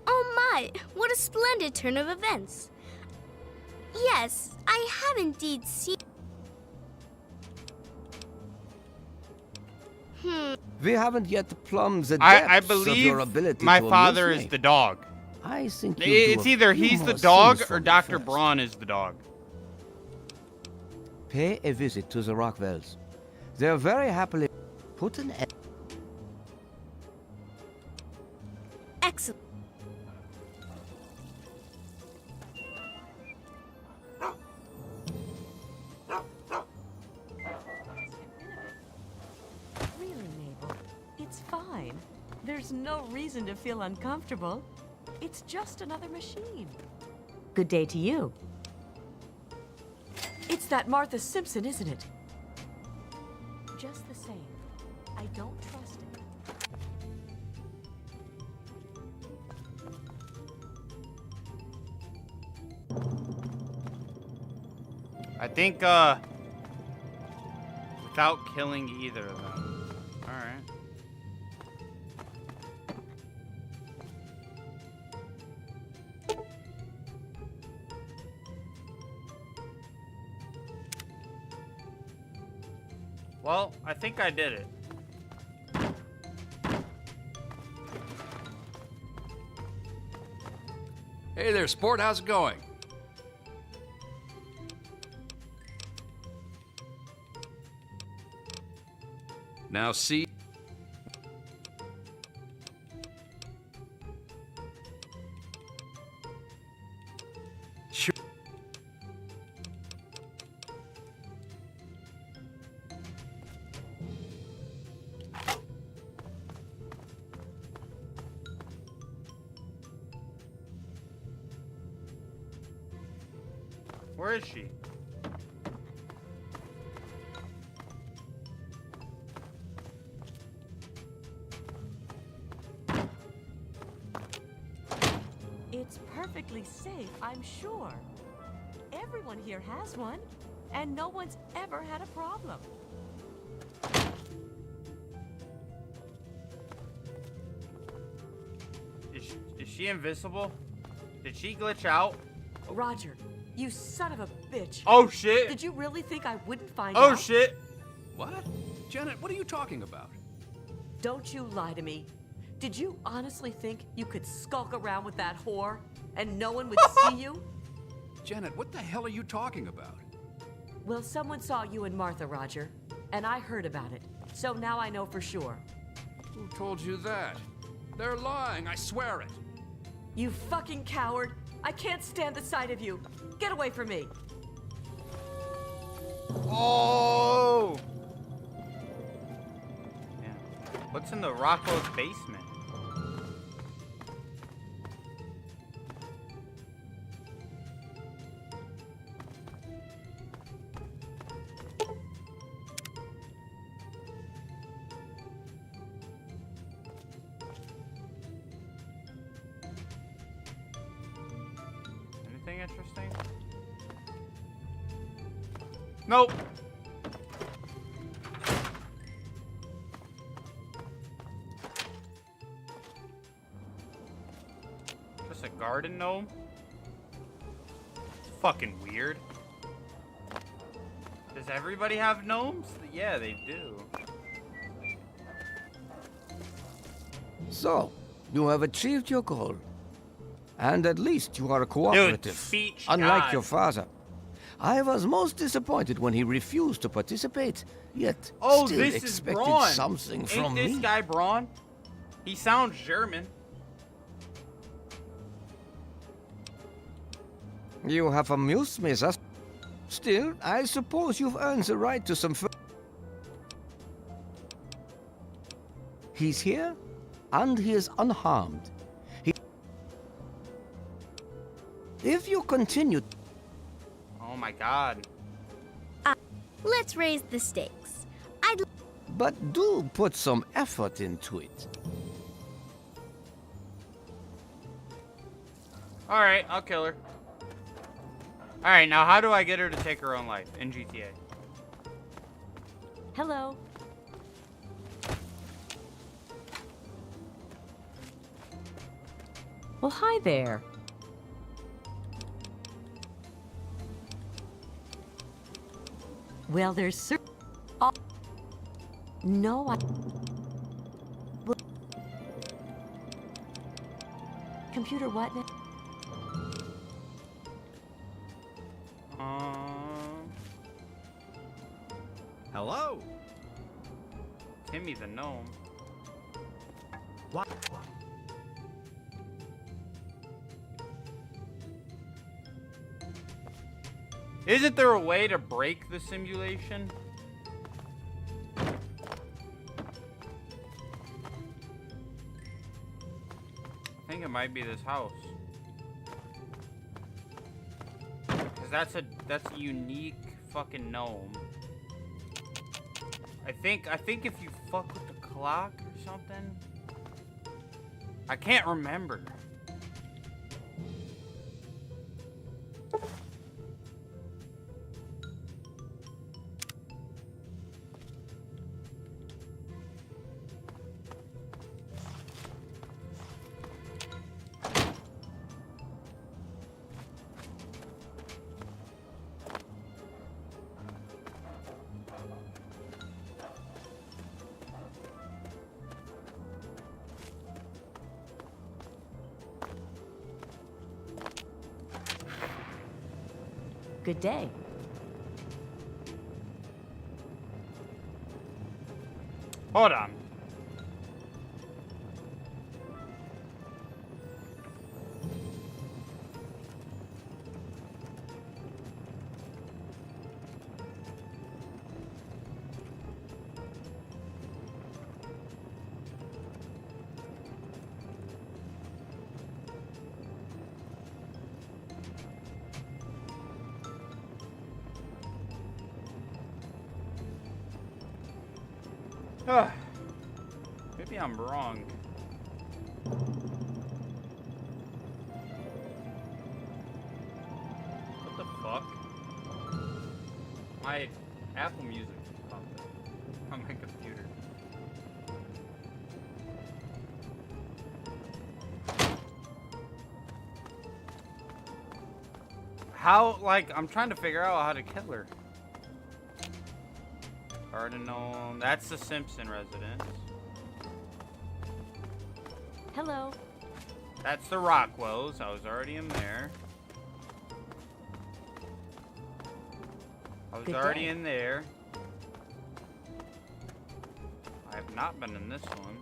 Oh my, what a splendid turn of events. Yes, I have indeed seen... We haven't yet plumbed the depths I of believe your ability my to father amuse is me. the dog. I think it's either he's the dog or Dr. Braun is the dog. Pay a visit to the Rockwells. They're very happily put an end. Excellent. Really, Mabel, it's fine. There's no reason to feel uncomfortable. It's just another machine. Good day to you. It's that Martha Simpson, isn't it? Just the same, I don't trust it. I think, without killing either of them. Alright. Well, I think I did it. Hey there, sport. How's it going? Now see. Sure. Where is she? It's perfectly safe, I'm sure. Everyone here has one, and no one's ever had a problem. Is she invisible? Did she glitch out? Roger, you son of a bitch. Oh, shit. Did you really think I wouldn't find Oh, out? shit. What? Janet, what are you talking about? Don't you lie to me. Did you honestly think you could skulk around with that whore and no one would see you? Janet, what the hell are you talking about? Well, someone saw you and Martha, Roger, and I heard about it. So now I know for sure. Who told you that? They're lying, I swear it. You fucking coward. I can't stand the sight of you. Get away from me. Oh! Yeah. What's in the Rocco's basement? Anything interesting? Nope. Just a garden gnome? It's fucking weird. Does everybody have gnomes? Yeah, they do. So, you have achieved your goal. And at least you are cooperative. Dude, speech unlike God. your father. I was most disappointed when he refused to participate, yet Oh, still this is expected Braun. something Ain't from this me. guy Braun? He sounds German. You have amused me, thus. Still, I suppose you've earned the right to some He's here, and he is unharmed. If you continue... Oh my god. Let's raise the stakes. But do put some effort into it. Alright, I'll kill her. Alright, now how do I get her to take her own life in GTA? Hello. Well, hi there. Well, there's no, computer what now? Hello? Timmy the gnome. What? Isn't there a way to break the simulation? I think it might be this house. Because that's a unique fucking gnome. I think if you fuck with the clock or something. I can't remember. Good day. Hold on. Maybe I'm wrong. What the fuck? My Apple Music popped up on my computer. How, like, I'm trying to figure out how to kill her. Garden Gnome. That's the Simpson residence. Hello. That's the Rockwells. I was already in there. I was already in there. I have not been in this one.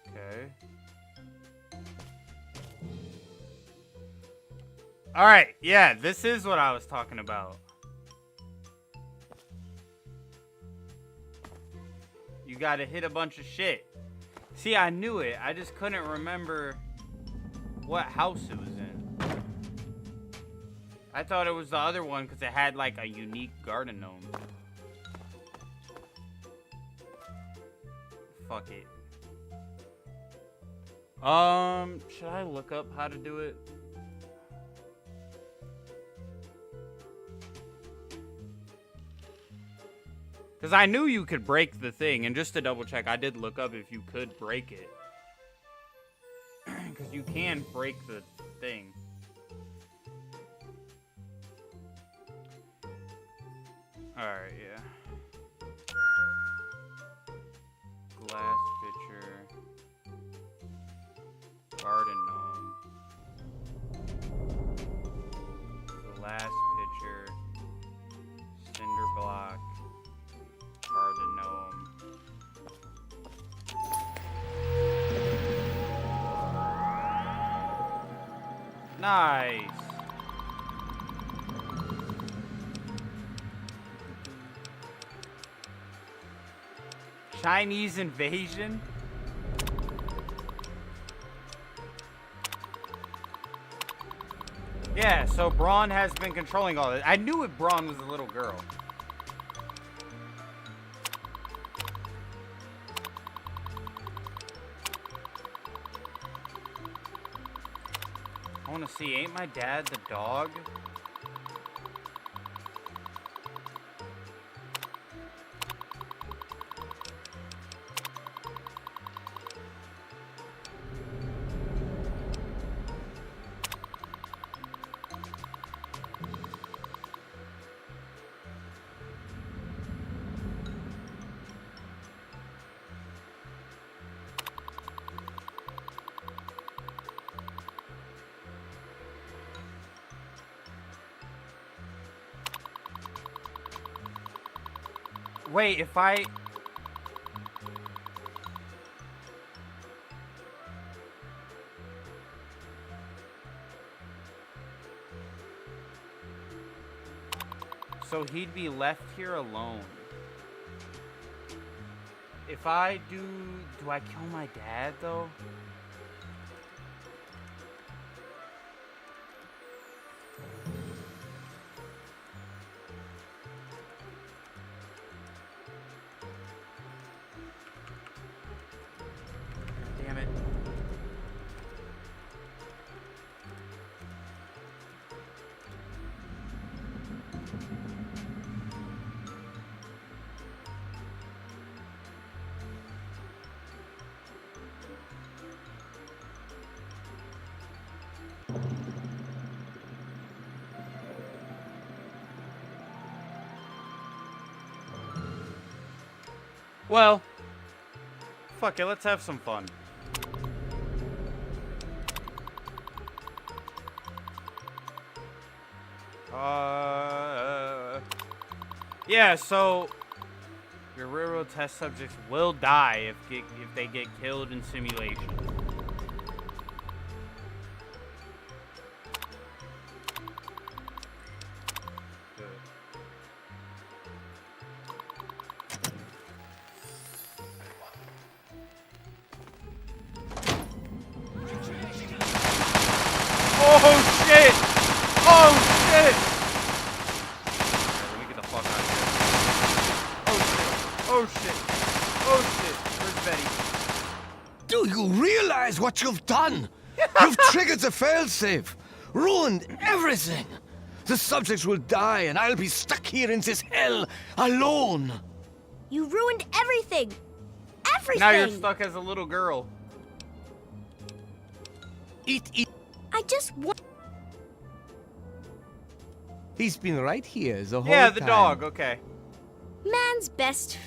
Okay. Alright, yeah, this is what I was talking about. You gotta hit a bunch of shit. See, I knew it. I just couldn't remember what house it was in. I thought it was the other one because it had like a unique garden gnome. Fuck it. Should I look up how to do it? Because I knew you could break the thing, and just to double check, I did look up if you could break it. Because you can break the thing. Alright, yeah. Glass pitcher. Garden gnome. Glass pitcher. Cinder block. Garden gnome. Nice. Chinese invasion? Yeah, so Braun has been controlling all this. I knew it Braun was a little girl. I want to see, ain't my dad the dog? Wait, if I... So he'd be left here alone. If I do I kill my dad though? Well, fuck it, let's have some fun. Yeah, so your railroad test subjects will die if they get killed in simulation. Oh shit! Oh shit! Let me get the fuck out of here. Oh shit! Oh shit! Where's Betty? Do you realize what you've done? You've triggered the failsafe, ruined everything. The subjects will die, and I'll be stuck here in this hell alone. You ruined everything. Everything. Now you're stuck as a little girl. Eat. I just want. He's been right here the whole time. Yeah, the dog. Okay. Man's best.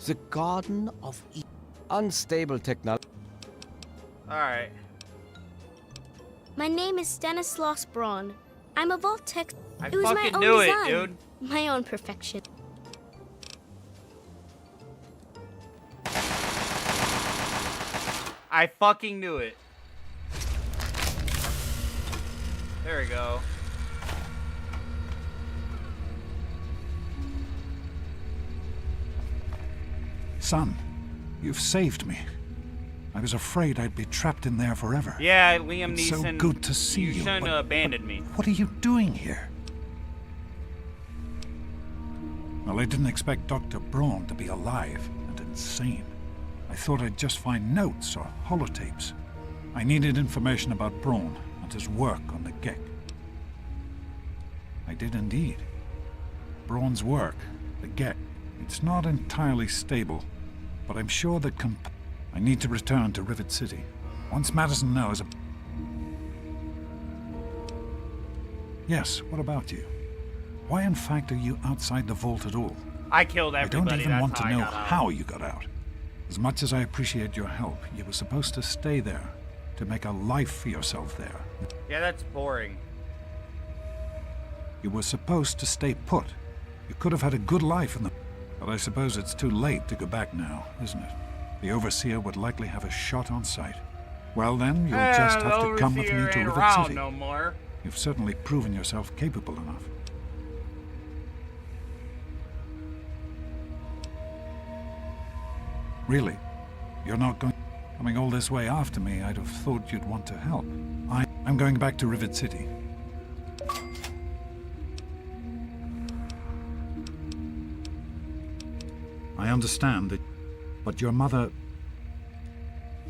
The Garden of Eden. Unstable technology. All right. My name is Stanislaus Braun. I'm a Vault Tech. I It was my fucking own knew it, design. dude. My own perfection. I fucking knew it. There we go. Son, you've saved me. I was afraid I'd be trapped in there forever. Yeah, Liam It's Neeson. so good to see you. You shouldn't but have abandoned me. What are you doing here? Well, I didn't expect Dr. Braun to be alive and insane. I thought I'd just find notes or holotapes. I needed information about Braun and his work on the Gek. I did indeed. Braun's work, the Gek, it's not entirely stable, but I'm sure that I need to return to Rivet City. Once Madison knows... Yes, what about you? Why in fact are you outside the vault at all? I killed I everybody. don't even That's want to how I know got out. how you got out. As much as I appreciate your help, you were supposed to stay there, to make a life for yourself there. Yeah, that's boring. You were supposed to stay put. You could have had a good life in the... But I suppose it's too late to go back now, isn't it? The Overseer would likely have a shot on sight. Well then, you'll just have to come with me to Rivet City. No more. You've certainly proven yourself capable enough. Really? You're not going... Coming all this way after me, I'd have thought you'd want to help. I'm going back to Rivet City. I understand that... But your mother...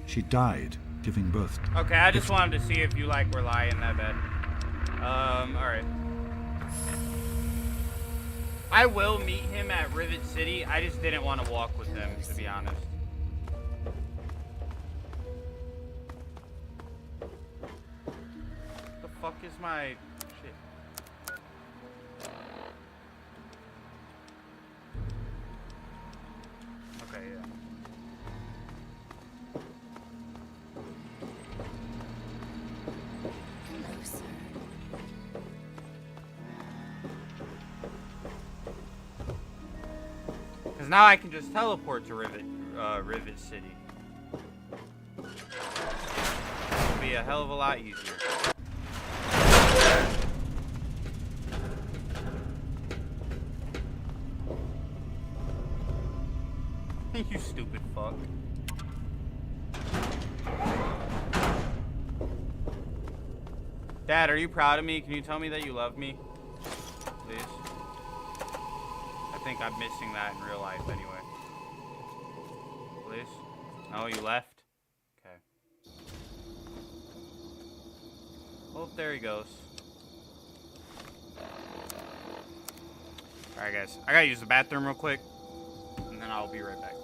She died giving birth. Okay, I just wanted to see if you, like, were lying in that bed. Alright. I will meet him at Rivet City. I just didn't want to walk with him, to be honest. The fuck is my shit? Okay, yeah. Because now I can just teleport to Rivet City. It'll be a hell of a lot easier. You stupid fuck. Dad, are you proud of me? Can you tell me that you love me? Please. I think I'm missing that in real life anyway. Please? No, you left? Okay. Well, there he goes. Alright guys, I gotta use the bathroom real quick, and then I'll be right back.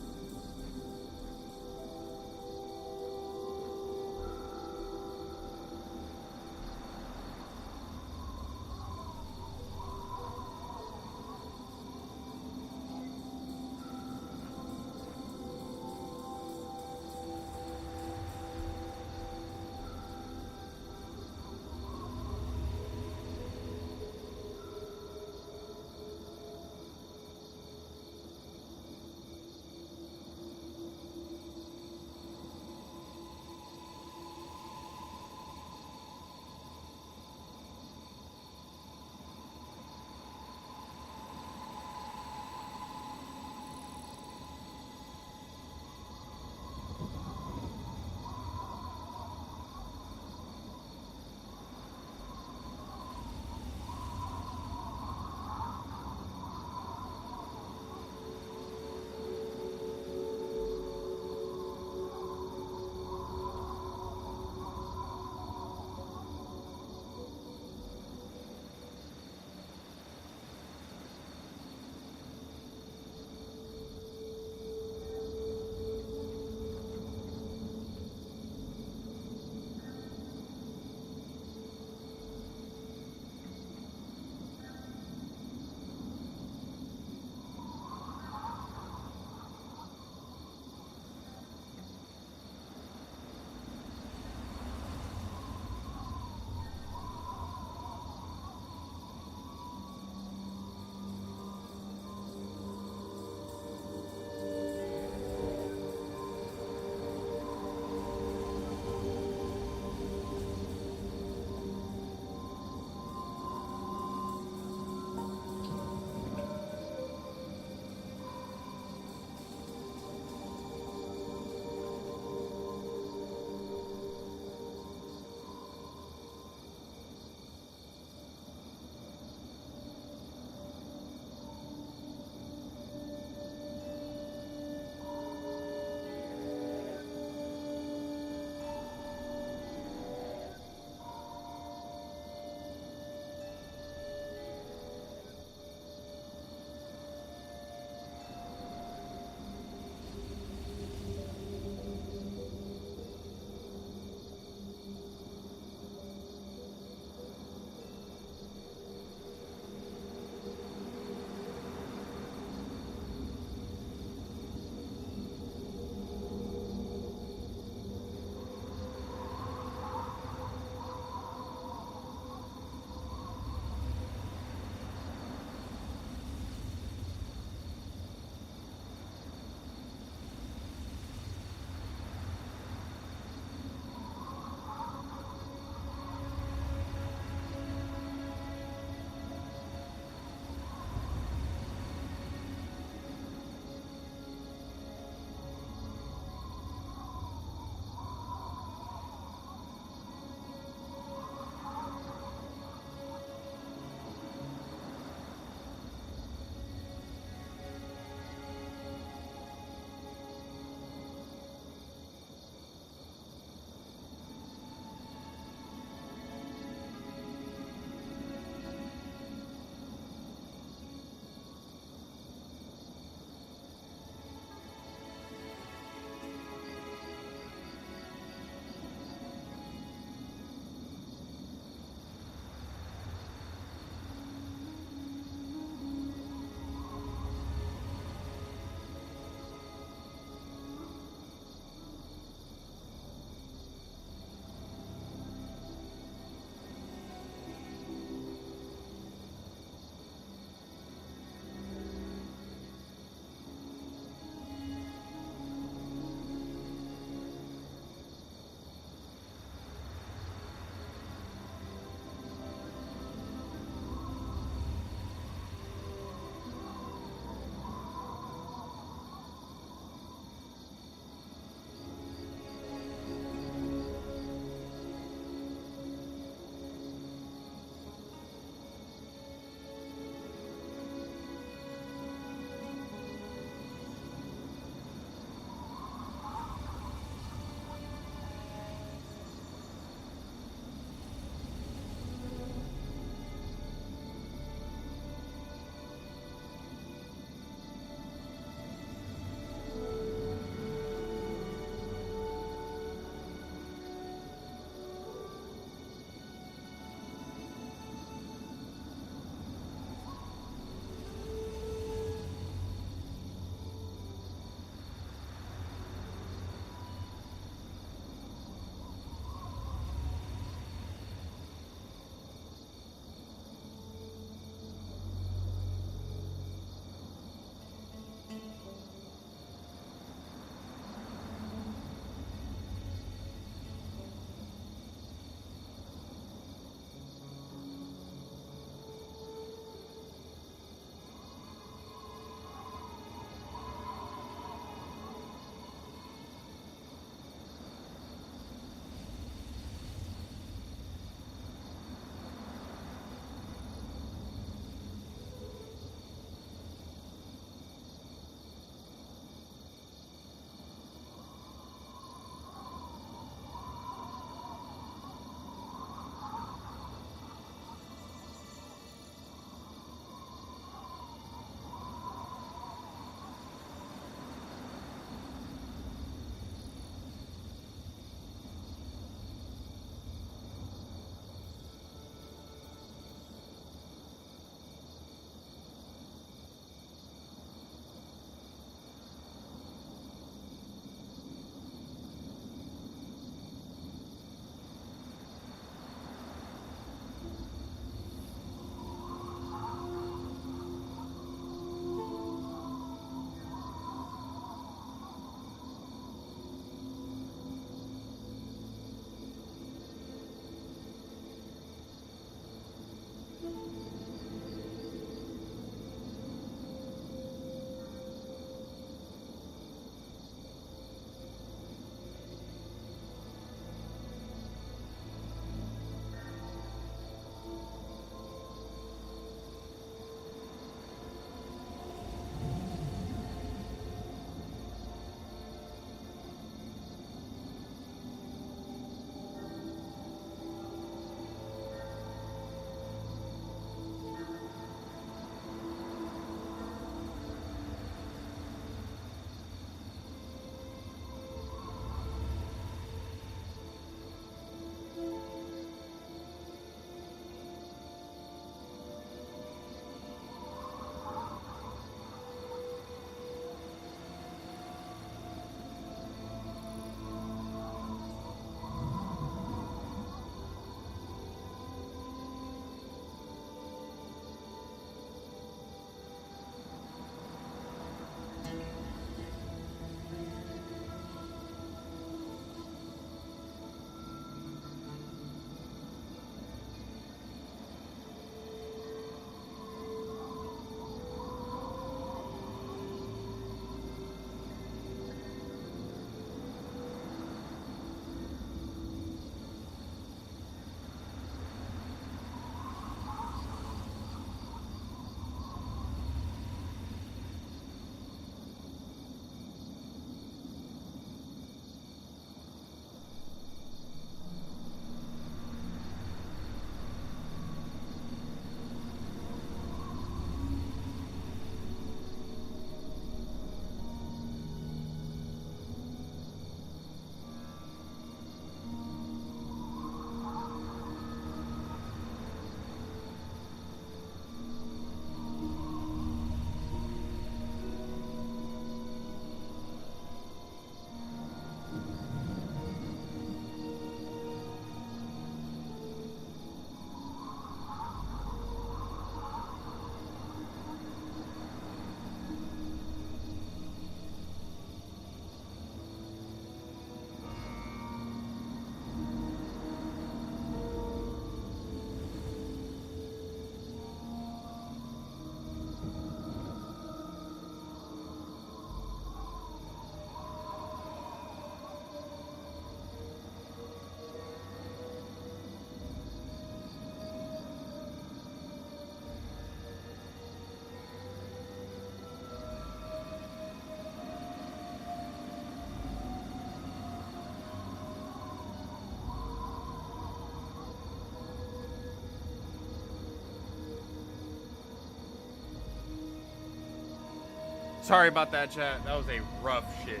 Sorry about that, chat. That was a rough shit,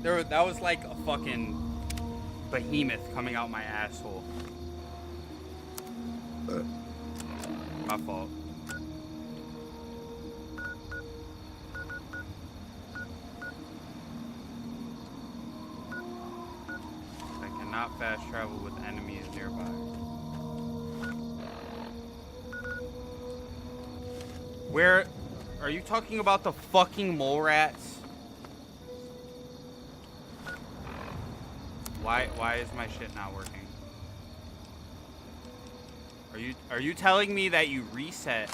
man. That was like a fucking behemoth coming out my asshole. My fault. I cannot fast travel with enemies nearby. Where are you talking about? The fucking mole rats? Why is my shit not working? Are you telling me that you reset?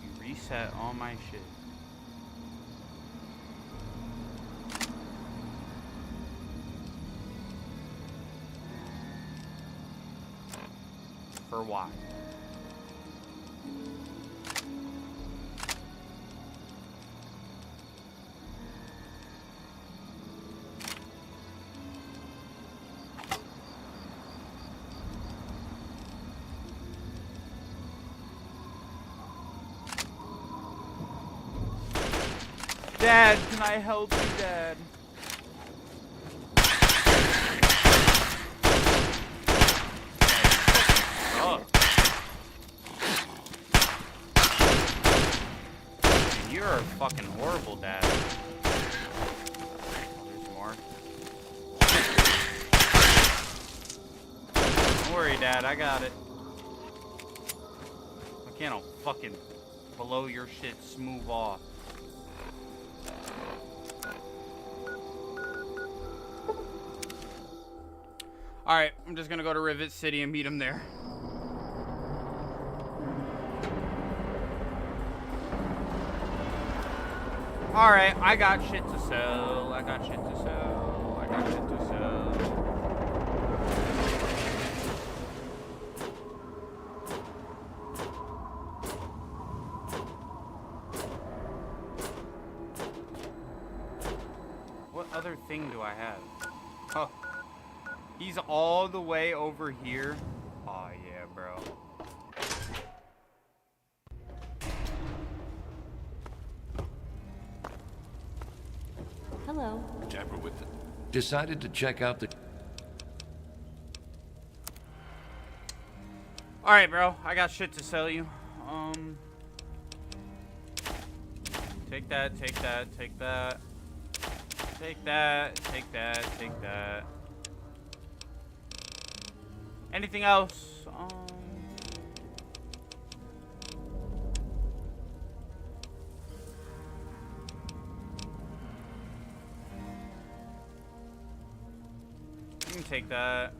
You reset all my shit. For why? Dad, can I help you, Dad? Oh. You're a fucking horrible dad. There's more. Don't worry, Dad, I got it. I can't fucking blow your shit smooth off. Alright, I'm just gonna go to Rivet City and meet him there. Alright, I got shit to sell. I got shit to sell. I got shit to sell. What other thing do I have? Oh. He's all the way over here. Oh yeah, bro. Hello. Tamper with it. Decided to check out the... Alright, bro. I got shit to sell you. Take that, take that, take that. Take that, take that, take that. Anything else? You can take that.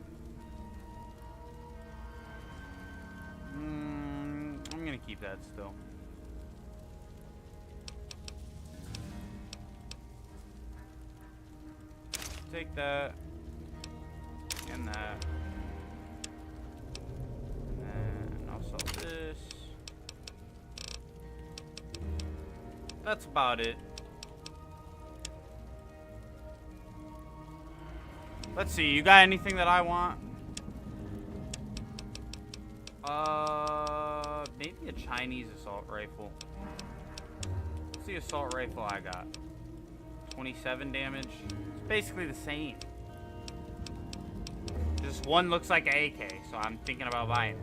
I'm gonna keep that still. Take that. And that. This. That's about it. Let's see, you got anything that I want? Maybe a Chinese assault rifle. What's the assault rifle I got? 27 damage. It's basically the same. Just one looks like an AK, so I'm thinking about buying it.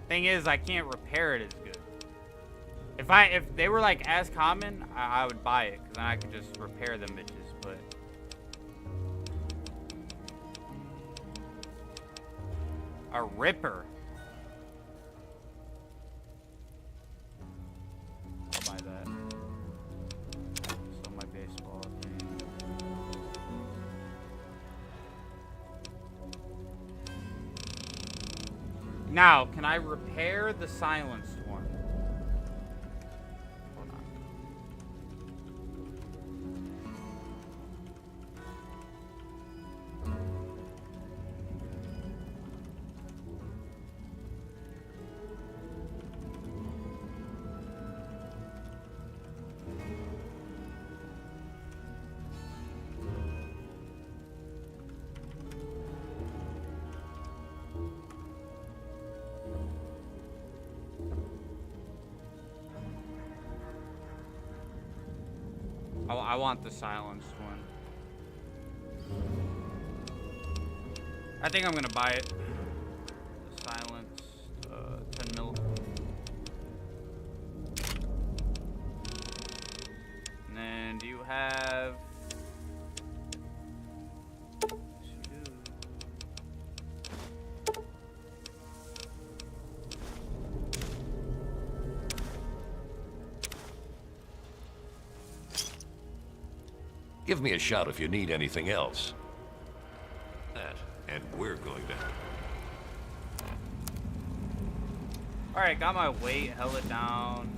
Thing is, I can't repair it as good. If they were like as common, I would buy it, because then I could just repair them bitches, but a Ripper. I'll buy that. So my baseball thing. Now, can I repair the silenced one? Hold on. I want the silenced one. I think I'm gonna buy it. The silenced 10 mil. And then do you have? Give me a shout if you need anything else. That, and we're going to... Alright, got my weight, held it down.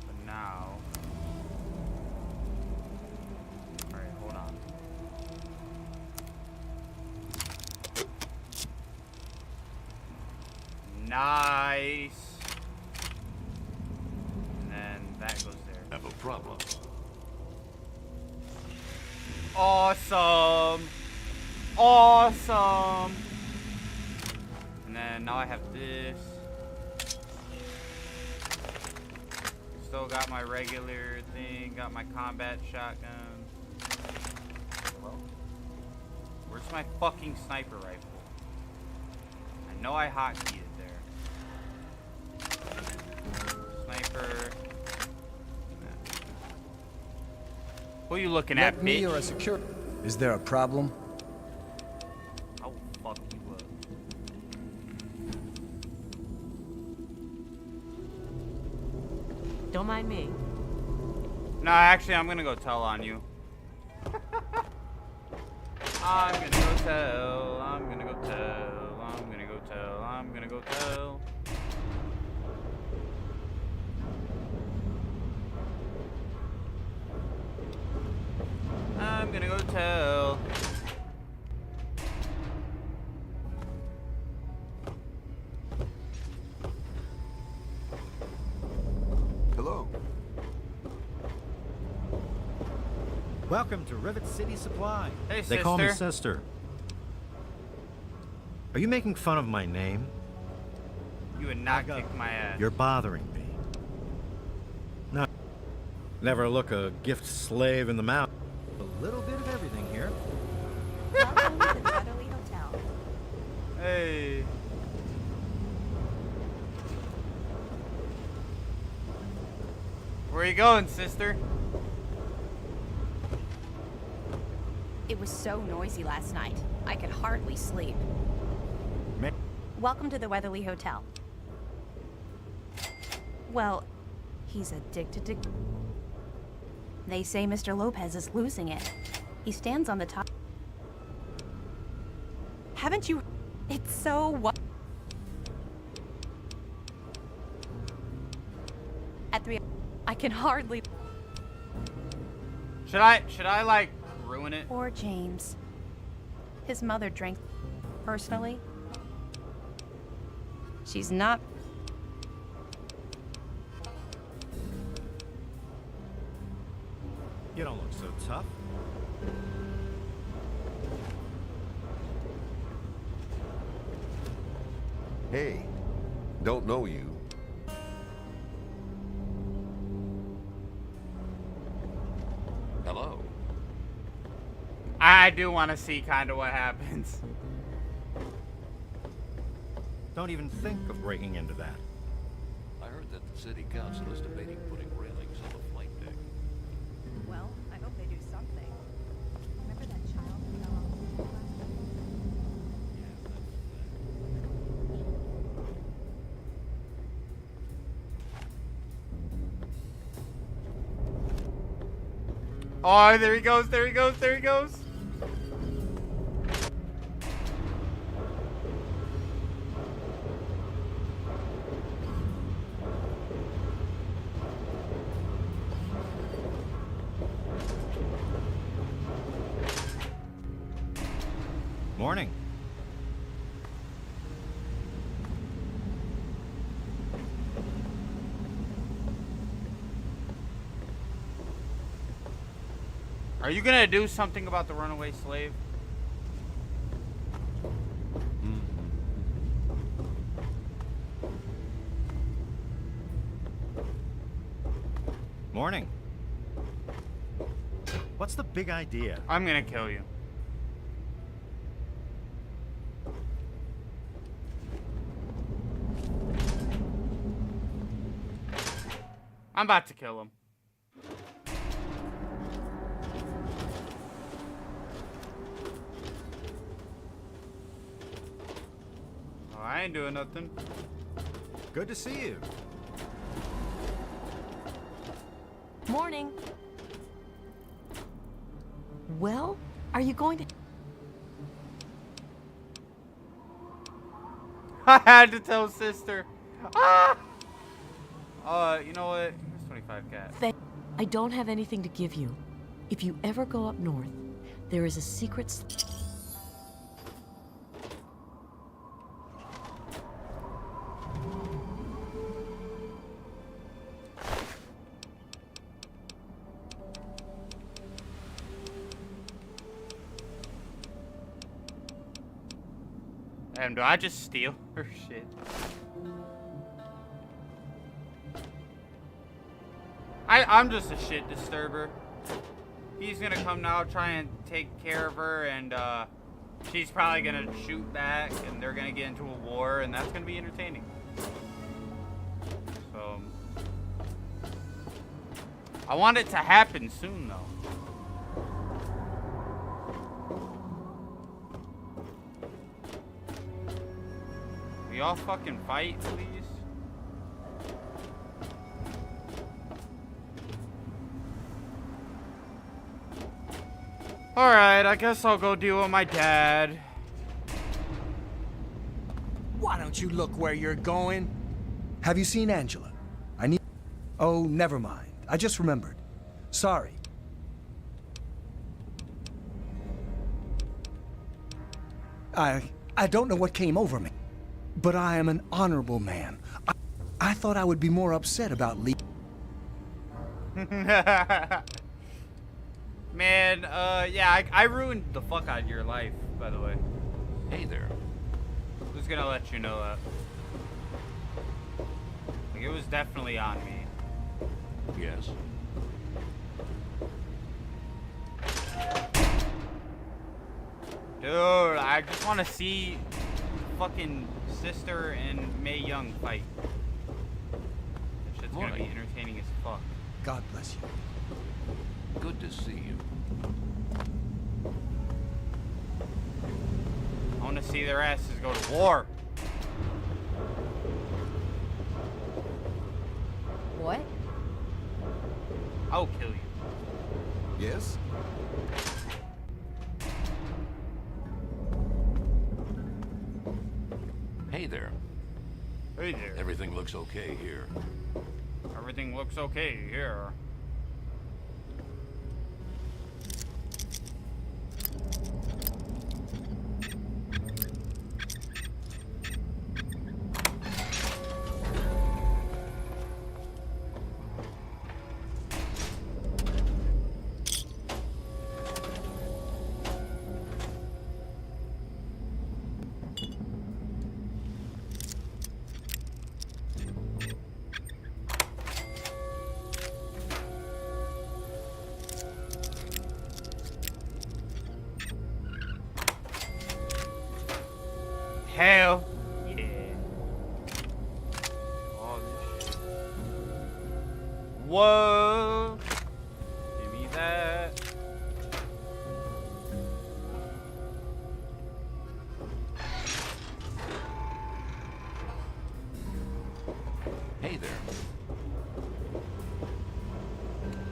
But now... Alright, hold on. Nice. And then that goes there. Have a problem. Awesome. Awesome. And then now I have this. Still got my regular thing. Got my combat shotgun. Hello? Where's my fucking sniper rifle? I know I hotkeyed it there. Sniper. Who are you looking at, bitch? Me or a security? Is there a problem? I'll fuck you up. Don't mind me. No, actually, I'm gonna go tell on you. I'm gonna go tell. I'm gonna go tell. I'm gonna go tell. I'm gonna go tell. I'm gonna go tell. Hello. Welcome to Rivet City Supply. Hey, they call me Sister. Are you making fun of my name? You would not kick my ass. You're bothering me. No. Never look a gift slave in the mouth. A little bit of everything here. Welcome to the Weatherly Hotel. Hey. Where are you going, sister? It was so noisy last night. I could hardly sleep. Welcome to the Weatherly Hotel. Well, he's addicted to... They say Mr. Lopez is losing it. He stands on the top... Haven't you... It's so... What? At 3... I can hardly... Should I like ruin it? Poor James. His mother drank... Personally, she's not... You don't look so tough. Hey, don't know you. Hello. I do want to see kind of what happens. Don't even think of breaking into that. I heard that the city council is debating putting railings on the flight deck. Well, I hope they do something. Remember that child who fell off the roof last night? Oh, there he goes, there he goes, there he goes. Morning. Are you gonna do something about the runaway slave? Morning. What's the big idea? I'm gonna kill you. I'm about to kill him. Oh, I ain't doing nothing. Good to see you. Morning. Well, are you going to... I had to tell sister. Ah! You know what? Here's 25 cat. I don't have anything to give you. If you ever go up north, there is a secret... Damn, do I just steal her shit? I'm just a shit disturber. He's gonna come now, try and take care of her, and she's probably gonna shoot back, and they're gonna get into a war, and that's gonna be entertaining. So, I want it to happen soon, though. We all fucking fight, please. Alright, I guess I'll go deal with my dad. Why don't you look where you're going? Have you seen Angela? I need... Oh, never mind. I just remembered. Sorry. I don't know what came over me, but I am an honorable man. I thought I would be more upset about leaving. Man, yeah, I ruined the fuck out of your life, by the way. Hey there. Just gonna let you know that. Like, it was definitely on me. Yes. Dude, I just want to see fucking Sister and Mae Young fight. That shit's gonna be entertaining as fuck. God bless you. Good to see you. I want to see their asses go to war. What? I'll kill you. Yes? Hey there. Hey there. Everything looks okay here. Everything looks okay here. Hell yeah. All this shit. Whoa. Give me that. Hey there.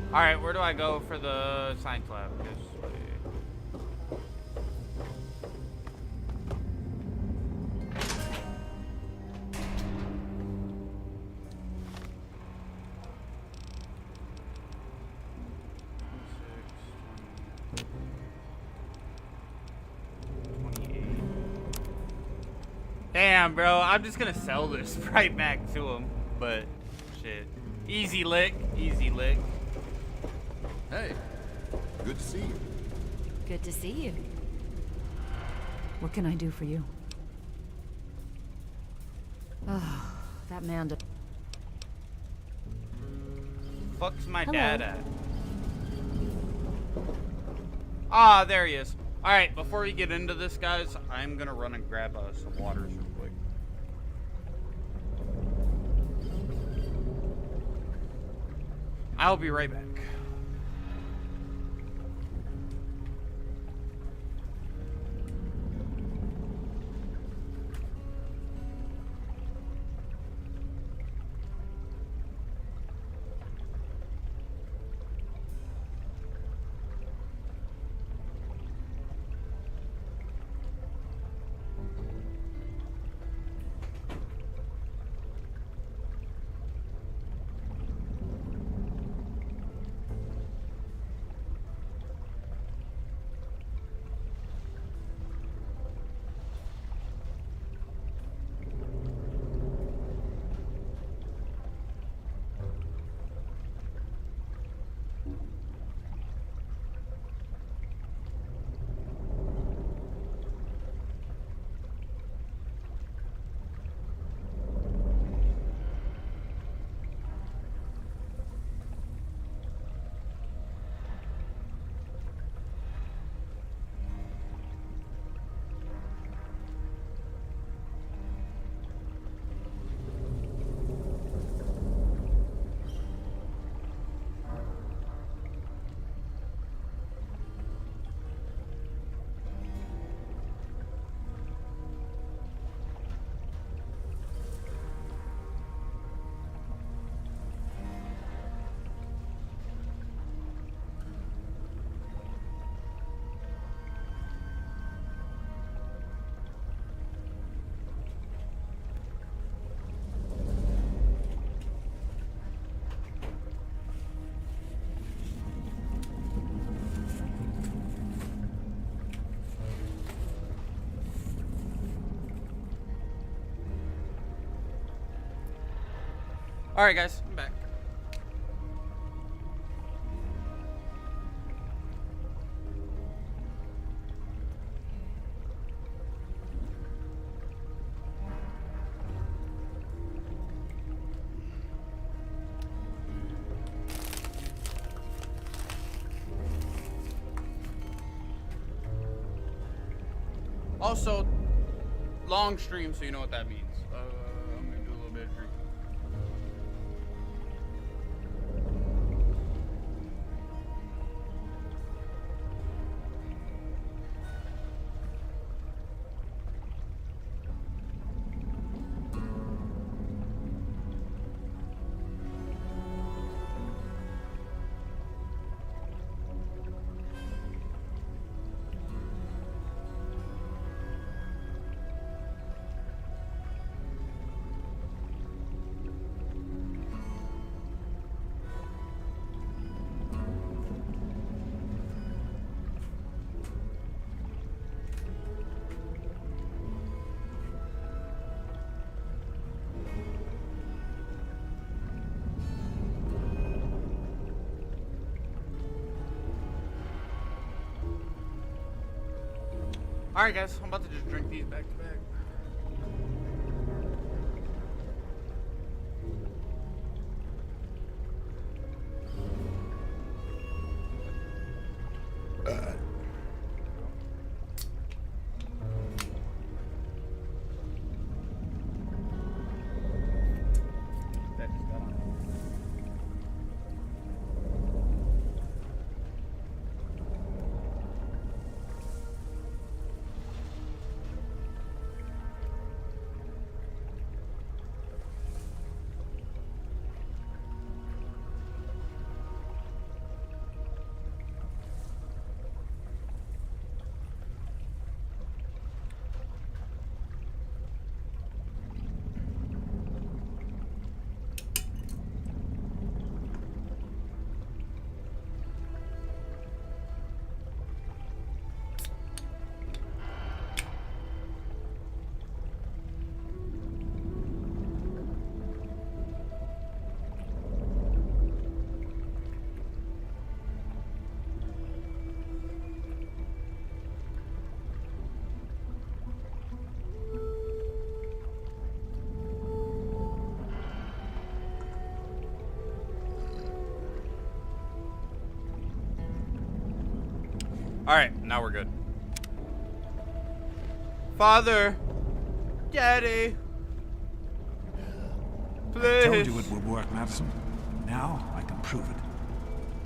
Alright, where do I go for the science lab? This way. Damn, bro, I'm just gonna sell this right back to him, but shit. Easy lick, easy lick. Hey, good to see you. Good to see you. What can I do for you? Oh, that man. fuck's my Hello. dad at? Ah, there he is. Alright, before we get into this, guys, I'm gonna run and grab some waters real quick. I'll be right back. Alright, guys, I'm back. Also, long stream, so you know what that means. I'm gonna do a little bit of drinking. Alright guys, I'm about to just drink these back to back. Alright, now we're good. Father! Daddy! Please! I told you it would work, Madison. Now I can prove it.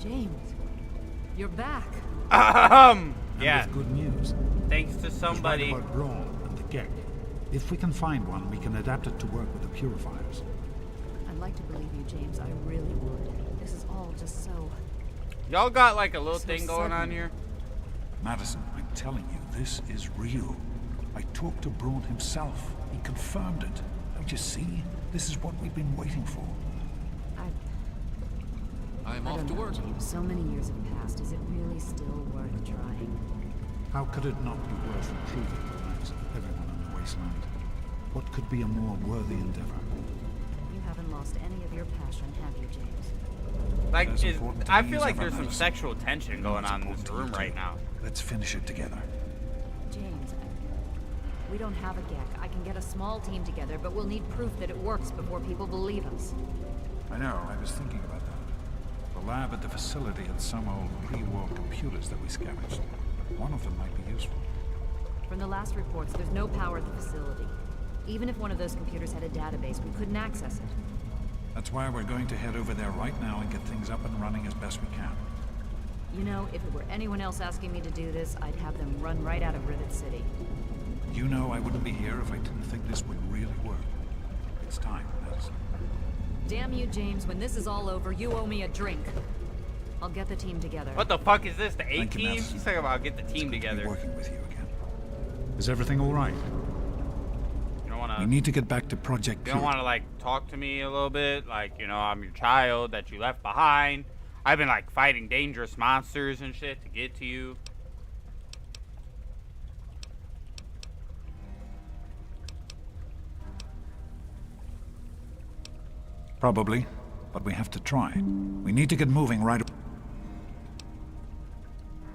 James, you're back. And Yeah. with good news. Thanks to somebody. It's right about Braun and the Gek. If we can find one, we can adapt it to work with the purifiers. I'd like to believe you, James. I really would. This is all just so... Y'all got like a little So thing going on sudden. here? Madison, I'm telling you, this is real. I talked to Braun himself. He confirmed it. Don't you see? This is what we've been waiting for. I'm I off don't to know, work. James. So many years have passed. Is it really still worth trying? How could it not be worth improving the lives of everyone in the wasteland? What could be a more worthy endeavor? You haven't lost any of your passion, have you, James? Like, As important to I me feel as like ever, there's some Madison. sexual tension going on in this room right now. Let's finish it together. James, we don't have a GEC. I can get a small team together, but we'll need proof that it works before people believe us. I know, I was thinking about that. The lab at the facility had some old pre-war computers that we scavenged. One of them might be useful. From the last reports, there's no power at the facility. Even if one of those computers had a database, we couldn't access it. That's why we're going to head over there right now and get things up and running as best we can. You know, if it were anyone else asking me to do this, I'd have them run right out of Rivet City. You know I wouldn't be here if I didn't think this would really work. It's time, Madison. Damn you, James. When this is all over, you owe me a drink. I'll get the team together. What the fuck is this? The A Thank you, team? Madison. She's talking about get the team It's good to be together. working with you again. Is everything all right? You don't wanna We need to get back to Project You don't Pure. want to like talk to me a little bit, like, you know, I'm your child that you left behind. I've been like fighting dangerous monsters and shit to get to you. Probably, but we have to try. We need to get moving right.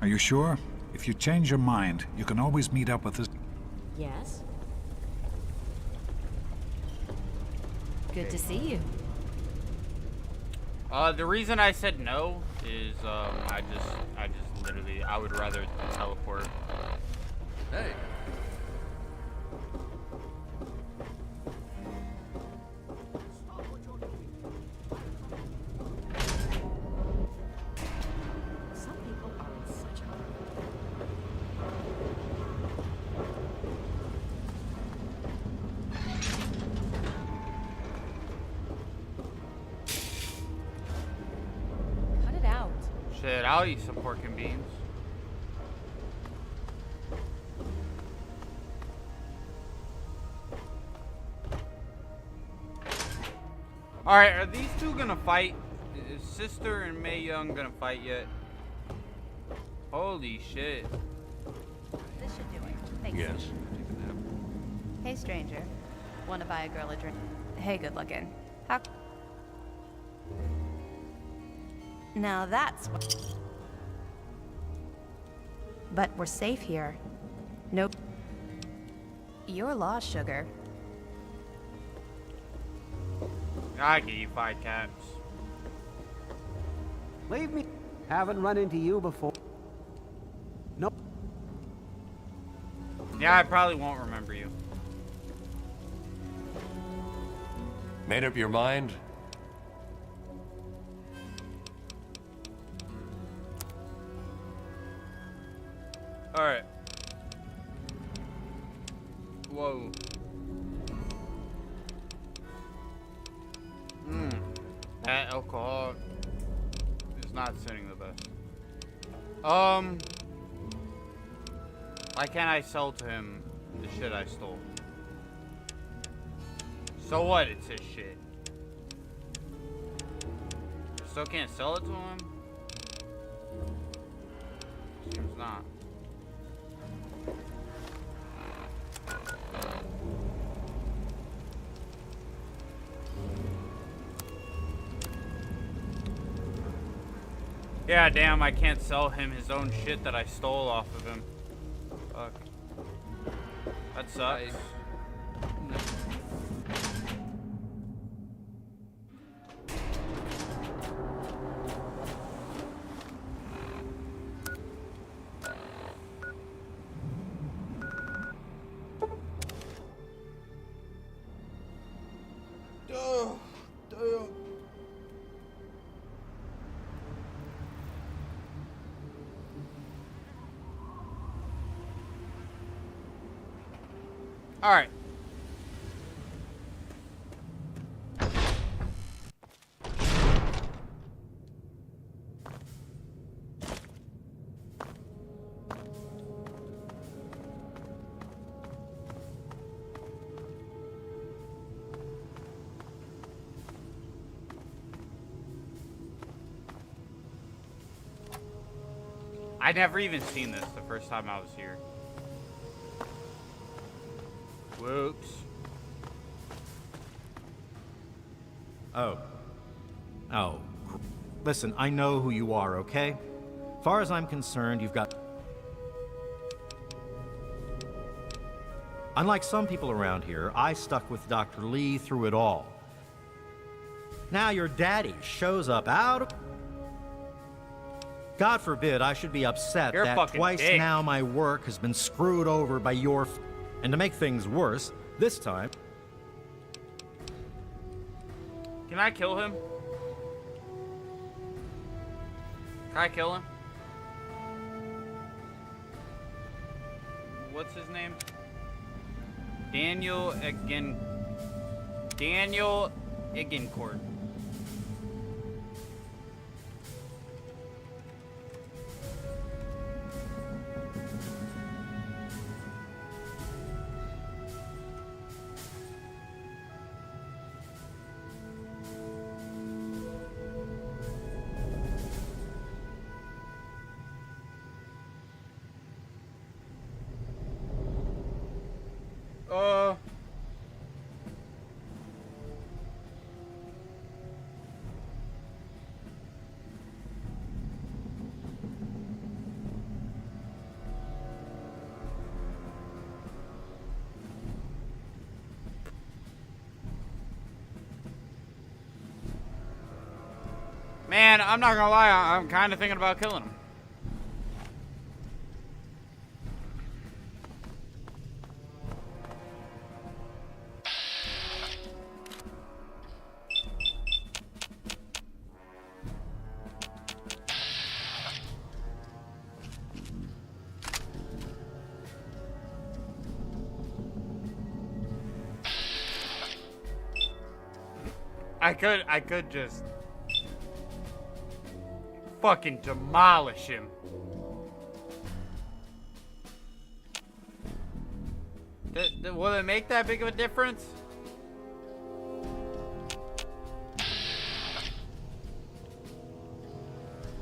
Are you sure? If you change your mind, you can always meet up with us. Yes? Good to see you. The reason I said no is I just literally I would rather teleport. Hey. Some people are in such a hurry. Cut it out. Shit, I'll eat some pork and beans. Alright, are these two gonna fight? Is Sister and Mae Young gonna fight yet? Holy shit. This should do it. Thanks. Yes. Hey, stranger. Want to buy a girl a drink? Hey, good looking. How? Now that's what. But we're safe here. Nope. You're lost, sugar. I give you 5 cats. Leave me. Haven't run into you before. Nope. Yeah, I probably won't remember you. Made up your mind? Alright. Whoa. That alcohol is not sitting the best. Why can't I sell to him the shit I stole? So what? It's his shit. Still can't sell it to him? Seems not. Yeah, damn, I can't sell him his own shit that I stole off of him. Fuck. That sucks. All right. I never even seen this the first time I was here. Whoops. Oh. Listen, I know who you are, okay? Far as I'm concerned, you've got... Unlike some people around here, I stuck with Dr. Lee through it all. Now your daddy shows up out of... God forbid I should be upset You're that twice dick. now my work has been screwed over by your... And to make things worse, this time... Can I kill him? Can I kill him? What's his name? Daniel Igincourt. Man, I'm not gonna lie, I'm kind of thinking about killing him. I could just fucking demolish him. Will it make that big of a difference?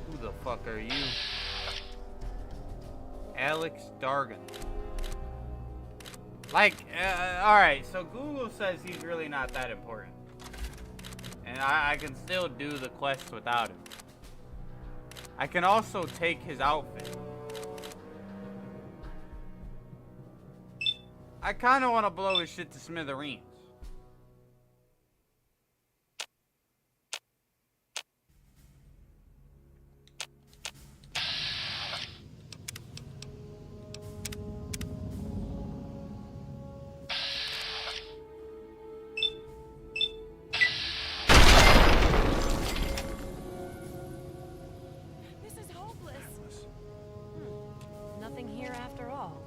Who the fuck are you? Alex Dargan. Like, alright, so Google says he's really not that important. And I can still do the quest without him. I can also take his outfit. I kind of want to blow his shit to smithereens. Nothing here after all.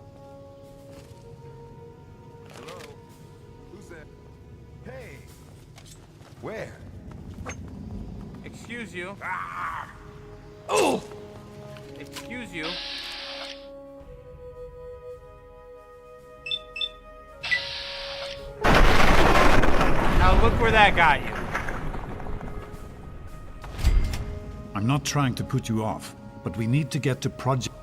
Hello? Who's there? Hey! Where? Excuse you. Oh! Excuse you. Now look where that got you. I'm not trying to put you off, but we need to get to Project...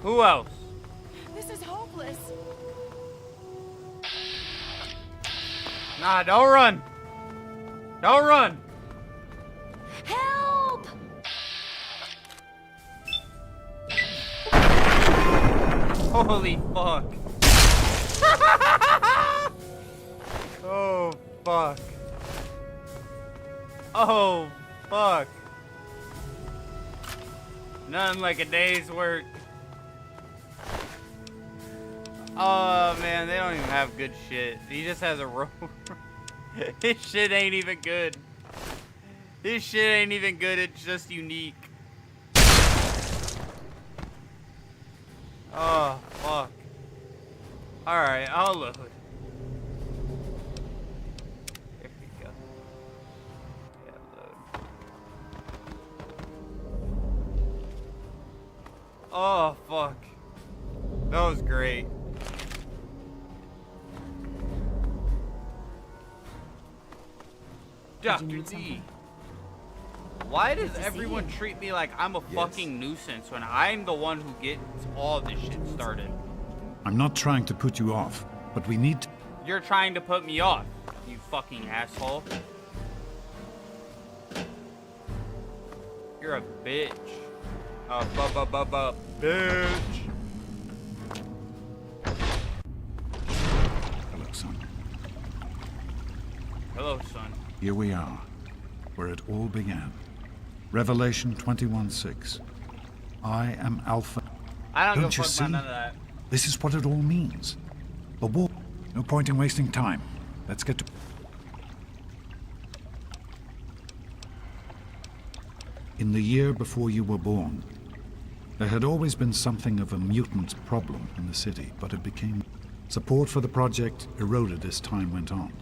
Who else? This is hopeless. Nah, don't run. Don't run. Help! Holy fuck. Oh, fuck. Oh, fuck. Nothing like a day's work. Oh, man, they don't even have good shit. He just has a rope. His shit ain't even good. His shit ain't even good, it's just unique. Oh, fuck. Alright, I'll load. There we go. Yeah, load. Oh, fuck. That was great. Dr. D. Why does everyone treat me like I'm a fucking nuisance when I'm the one who gets all this shit started? I'm not trying to put you off, but we need to... You're trying to put me off, you fucking asshole. You're a bitch. Bitch. Hello, son. Hello, son. Here we are, where it all began. Revelation 21:6. I am Alpha. I don't Don't give you a fuck see? about none of that. This is what it all means. A war. No point in wasting time. Let's get to... In the year before you were born, there had always been something of a mutant problem in the city, but it became... Support for the project eroded as time went on.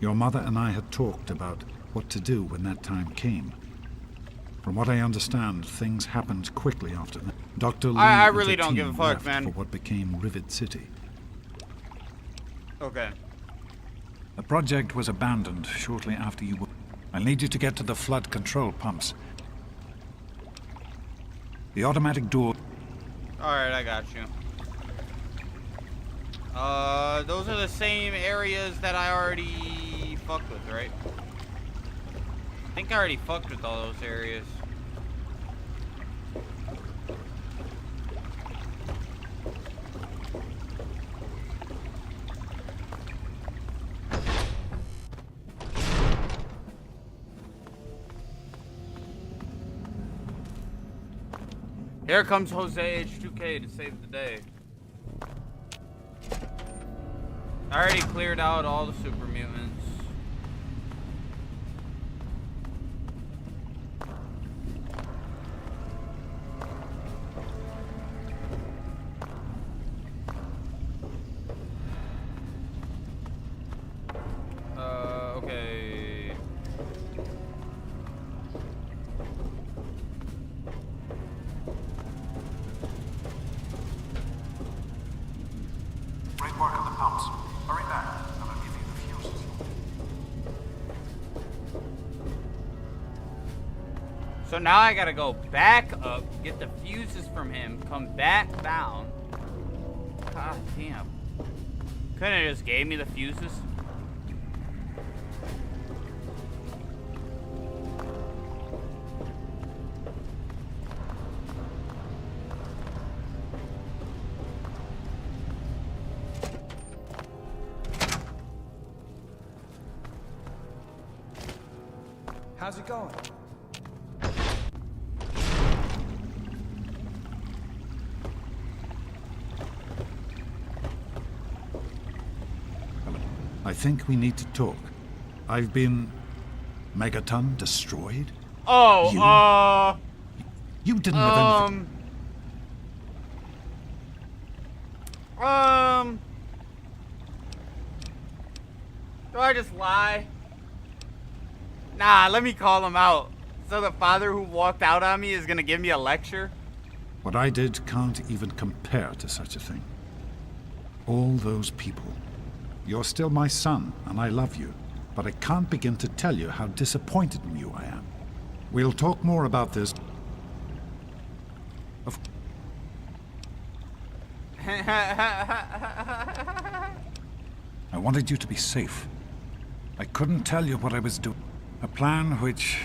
Your mother and I had talked about what to do when that time came. From what I understand, things happened quickly after that. Dr. Lee I and really the don't give a team fuck, left man. for what became Rivet City. Okay. The project was abandoned shortly after you were... I'll need you to get to the flood control pumps. The automatic door... Alright, I got you. Those are the same areas that I already fucked with, right? I think I already fucked with all those areas. Here comes Jose H2K to save the day. I already cleared out all the super mutants. Okay. Great work on the pumps. Hurry back, and I'll give you the fuses. So now I gotta go back up, get the fuses from him, come back down. God damn. Couldn't have just gave me the fuses? How's it going? I think we need to talk. I've been... Megaton destroyed? Oh, You didn't have anything... Do I just lie? Nah, let me call him out. So the father who walked out on me is gonna give me a lecture? What I did can't even compare to such a thing. All those people. You're still my son, and I love you. But I can't begin to tell you how disappointed in you I am. We'll talk more about this. I wanted you to be safe. I couldn't tell you what I was doing. A plan which...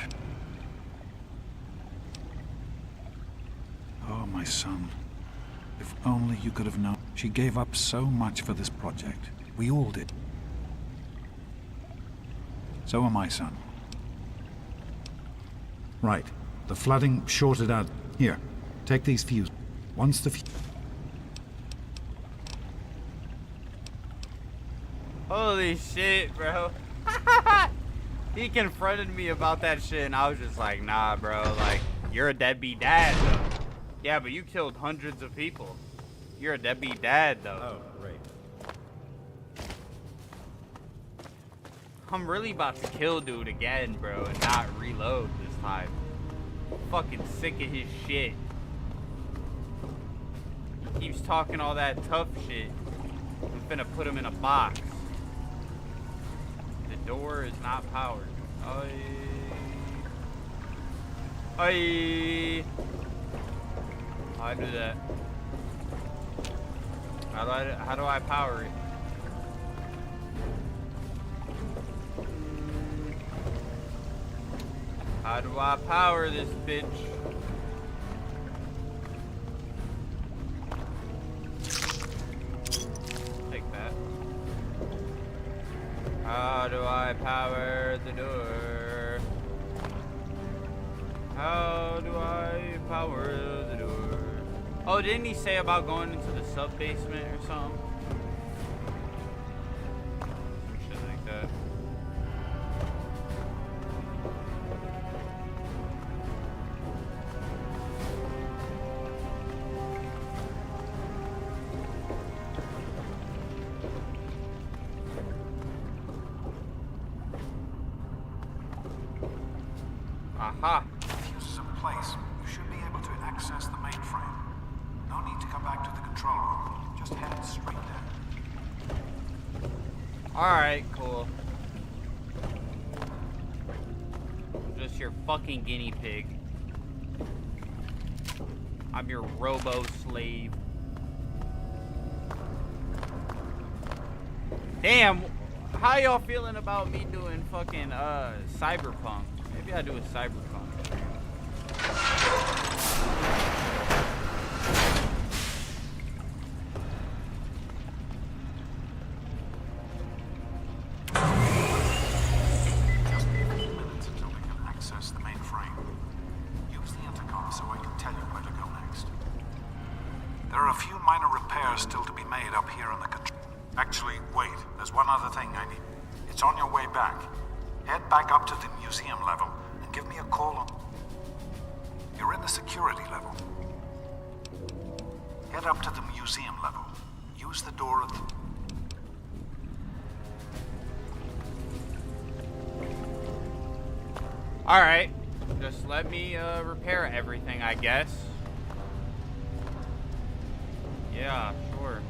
Oh, my son. If only you could have known. She gave up so much for this project. We all did. So am I, son. Right. The flooding shorted out. Here, take these fuses. Once the Holy shit, bro. He confronted me about that shit, and I was just like, nah, bro. Like, you're a deadbeat dad, though. Yeah, but you killed hundreds of people. You're a deadbeat dad, though. Oh, great. I'm really about to kill dude again, bro, and not reload this time. I'm fucking sick of his shit. He keeps talking all that tough shit. I'm finna put him in a box. The door is not powered. Aye. How do I do that? How do I power it? How do I power this bitch? Take that. How do I power the door? How do I power the door? Oh, didn't he say about going into the sub-basement or something? Some shit like that. Aha. Fuses in place. You should be able to access the mainframe. No need to come back to the control room. Just head straight there. Alright, cool. I'm just your fucking guinea pig. I'm your robo-slave. Damn, how y'all feeling about me doing fucking Cyberpunk? Maybe I do a Cyberpunk. Just a few minutes until we can access the mainframe. Use the intercom so I can tell you where to go next. There are a few minor repairs still to be made up here in the control. Actually, wait. There's one other thing I need. It's on your way back. Head back up to the museum level and give me a call on... You're in the security level. Head up to the museum level. Use the door at the... Alright, just let me repair everything, I guess. Yeah, sure.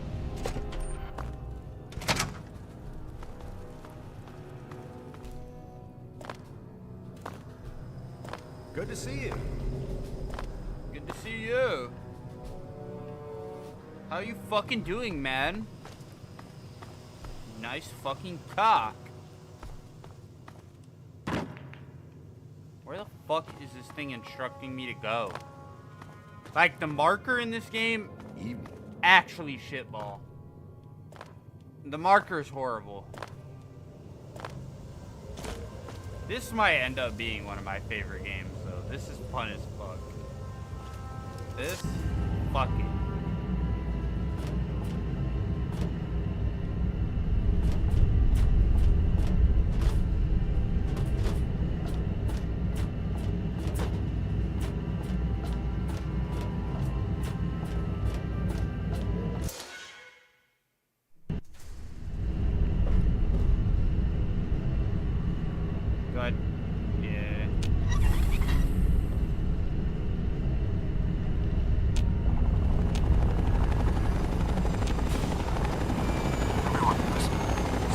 Good to see you. Good to see you. How you fucking doing, man? Nice fucking cock. Where the fuck is this thing instructing me to go? Like, the marker in this game, actually shitball. The marker is horrible. This might end up being one of my favorite games, though. This is fun as fuck. This? Fuck it. Good. Yeah.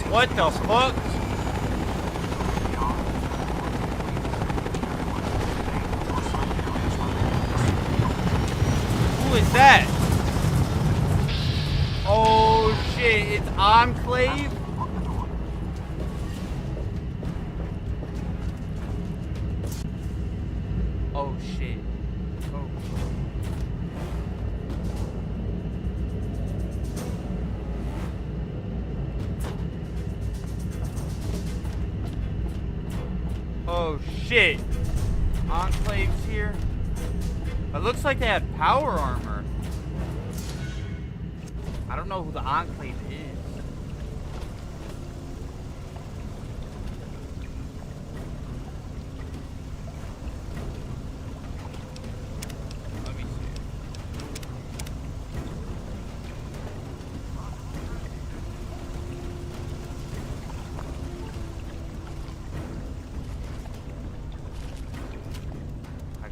What the fuck? Who is that? Oh shit, it's Enclave? Oh shit. Oh. Oh shit. Enclave's here. It looks like they had power armor. I don't know who the Enclave is. Let me see.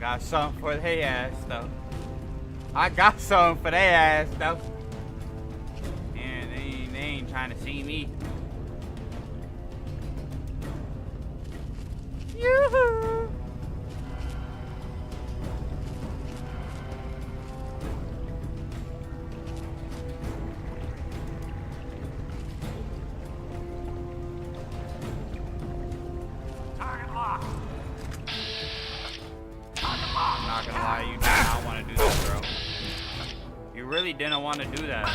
got something for their ass, though. I got something for their ass, though. And they ain't trying to see me. Yoo-hoo! I'm not gonna lie, you did not want to do that, bro. You really didn't want to do that.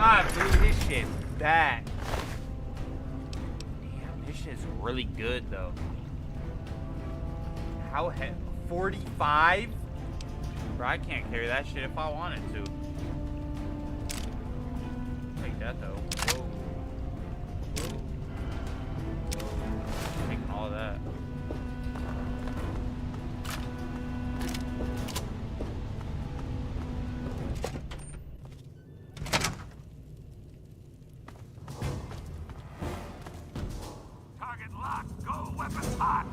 Ah, dude, this shit's bad. Damn, this shit's really good, though. How 45? Bro, I can't carry that shit if I wanted to. Take that, though. Whoa. Taking all that. Target locked. Go, weapons hot.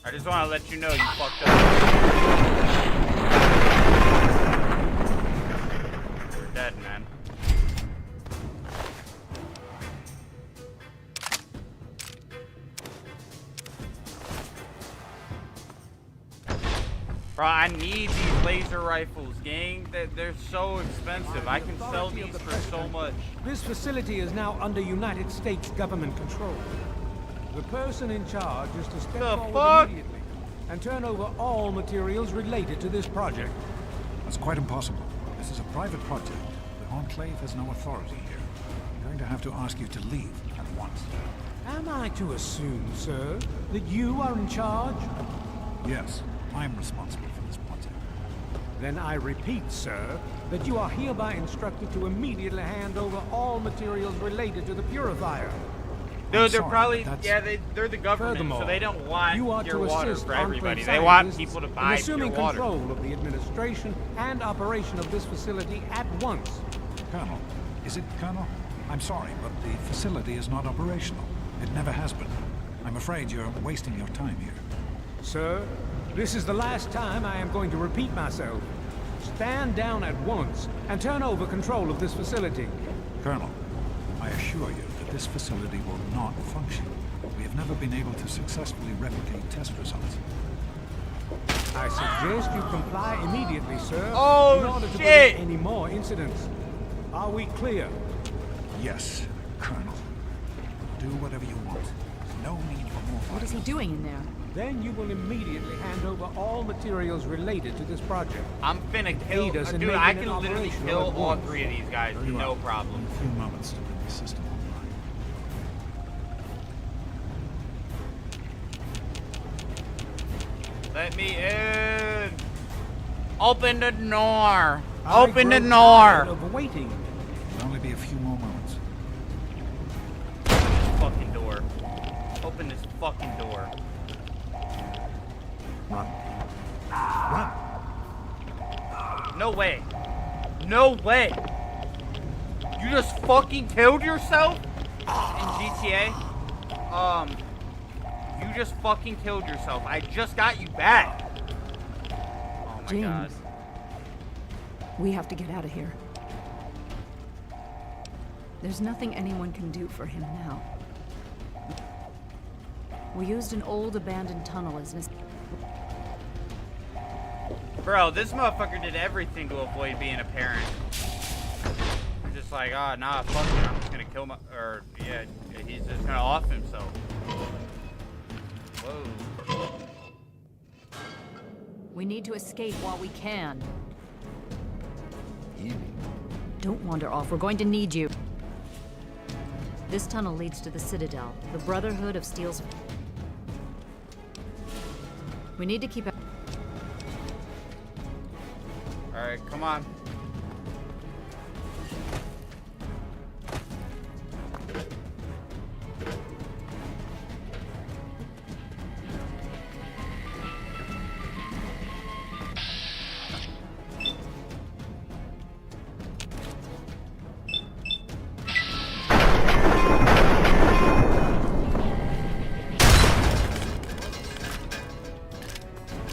I just want to let you know you fucked up. You're dead, man. Bro, I need these laser rifles, gang. They're so expensive. I can sell these for so much. This facility is now under United States government control. The person in charge is to step forward immediately and turn over all materials related to this project. That's quite impossible. This is a private project. The Enclave has no authority here. I'm going to have to ask you to leave at once. Am I to assume, sir, that you are in charge? Yes, I'm responsible for this project. Then I repeat, sir, that you are hereby instructed to immediately hand over all materials related to the purifier. Dude, they're probably, yeah, they're the government, so they don't want your water for everybody. They want people to buy your water. Assuming control of the administration and operation of this facility at once. Colonel, is it Colonel? I'm sorry, but the facility is not operational. It never has been. I'm afraid you're wasting your time here. Sir, this is the last time I am going to repeat myself. Stand down at once and turn over control of this facility. Colonel, I assure you that this facility will not function. We have never been able to successfully replicate test results. I suggest you comply immediately, sir. Oh, in order to shit! prevent any more incidents. Are we clear? Yes, Colonel. Do whatever you want. There's no need for more. What is he doing in there? Then you will immediately hand over all materials related to this project. I'm finna kill, dude, I can literally kill all three of these guys, no problem. A few moments to bring the system online. Let me in. Open the door. Open the door. Waiting. It'll only be a few more moments. Open this fucking door. Open this fucking door. Run. Run. No way. No way. You just fucking killed yourself in GTA? You just fucking killed yourself. I just got you back. Oh my god. We have to get out of here. There's nothing anyone can do for him now. We used an old abandoned tunnel as an... Bro, this motherfucker did everything to avoid being a parent. I'm just like, oh, nah, fuck it. I'm just gonna kill my... Or, yeah, he's just gonna off himself. Whoa. We need to escape while we can. Don't wander off. We're going to need you. This tunnel leads to the Citadel, the Brotherhood of Steel's... We need to keep... Alright, come on.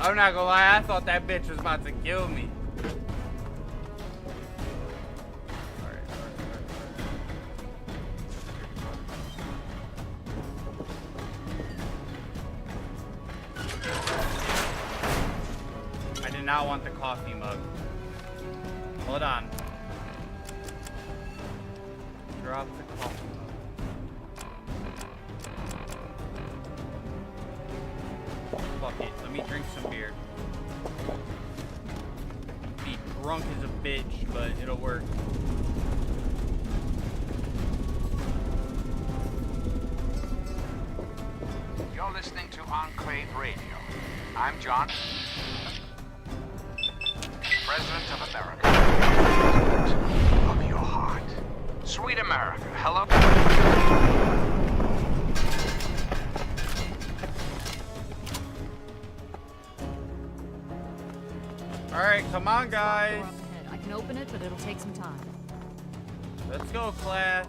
I'm not gonna lie, I thought that bitch was about to kill me. I did not want the coffee mug. Hold on. Drop the coffee mug. Fuck it, let me drink some beer. Be drunk as a bitch, but it'll work. You're listening to Enclave Radio. I'm John, President of America. President of your heart. Sweet America, hello? Alright, come on, guys. I can open it, but it'll take some time. Let's go, class.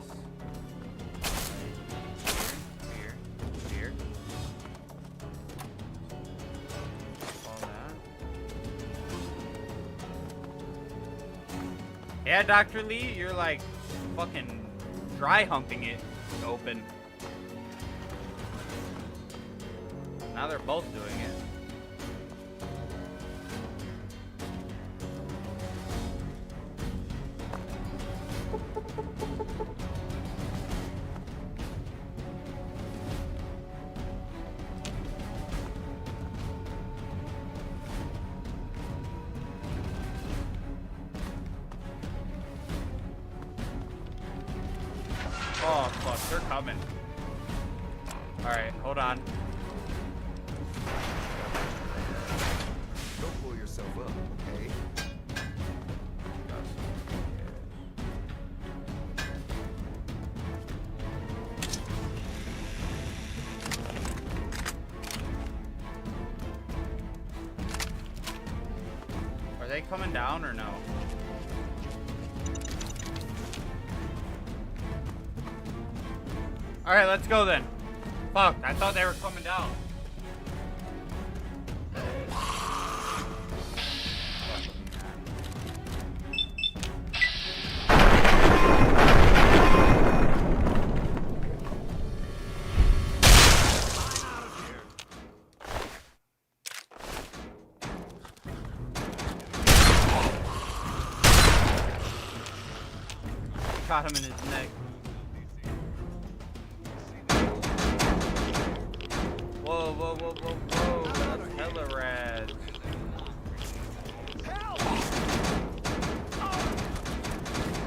Beer. Beer. All that. Yeah, Dr. Lee, you're like fucking dry humping it open. Now they're both doing it. Oh, fuck, they're coming. Alright, hold on. Don't pull yourself up, okay? Are they coming down or no? Alright, let's go then. Fuck, I thought they were coming down. Caught him in his neck. Whoa, whoa, whoa, whoa, whoa. That's hella rad.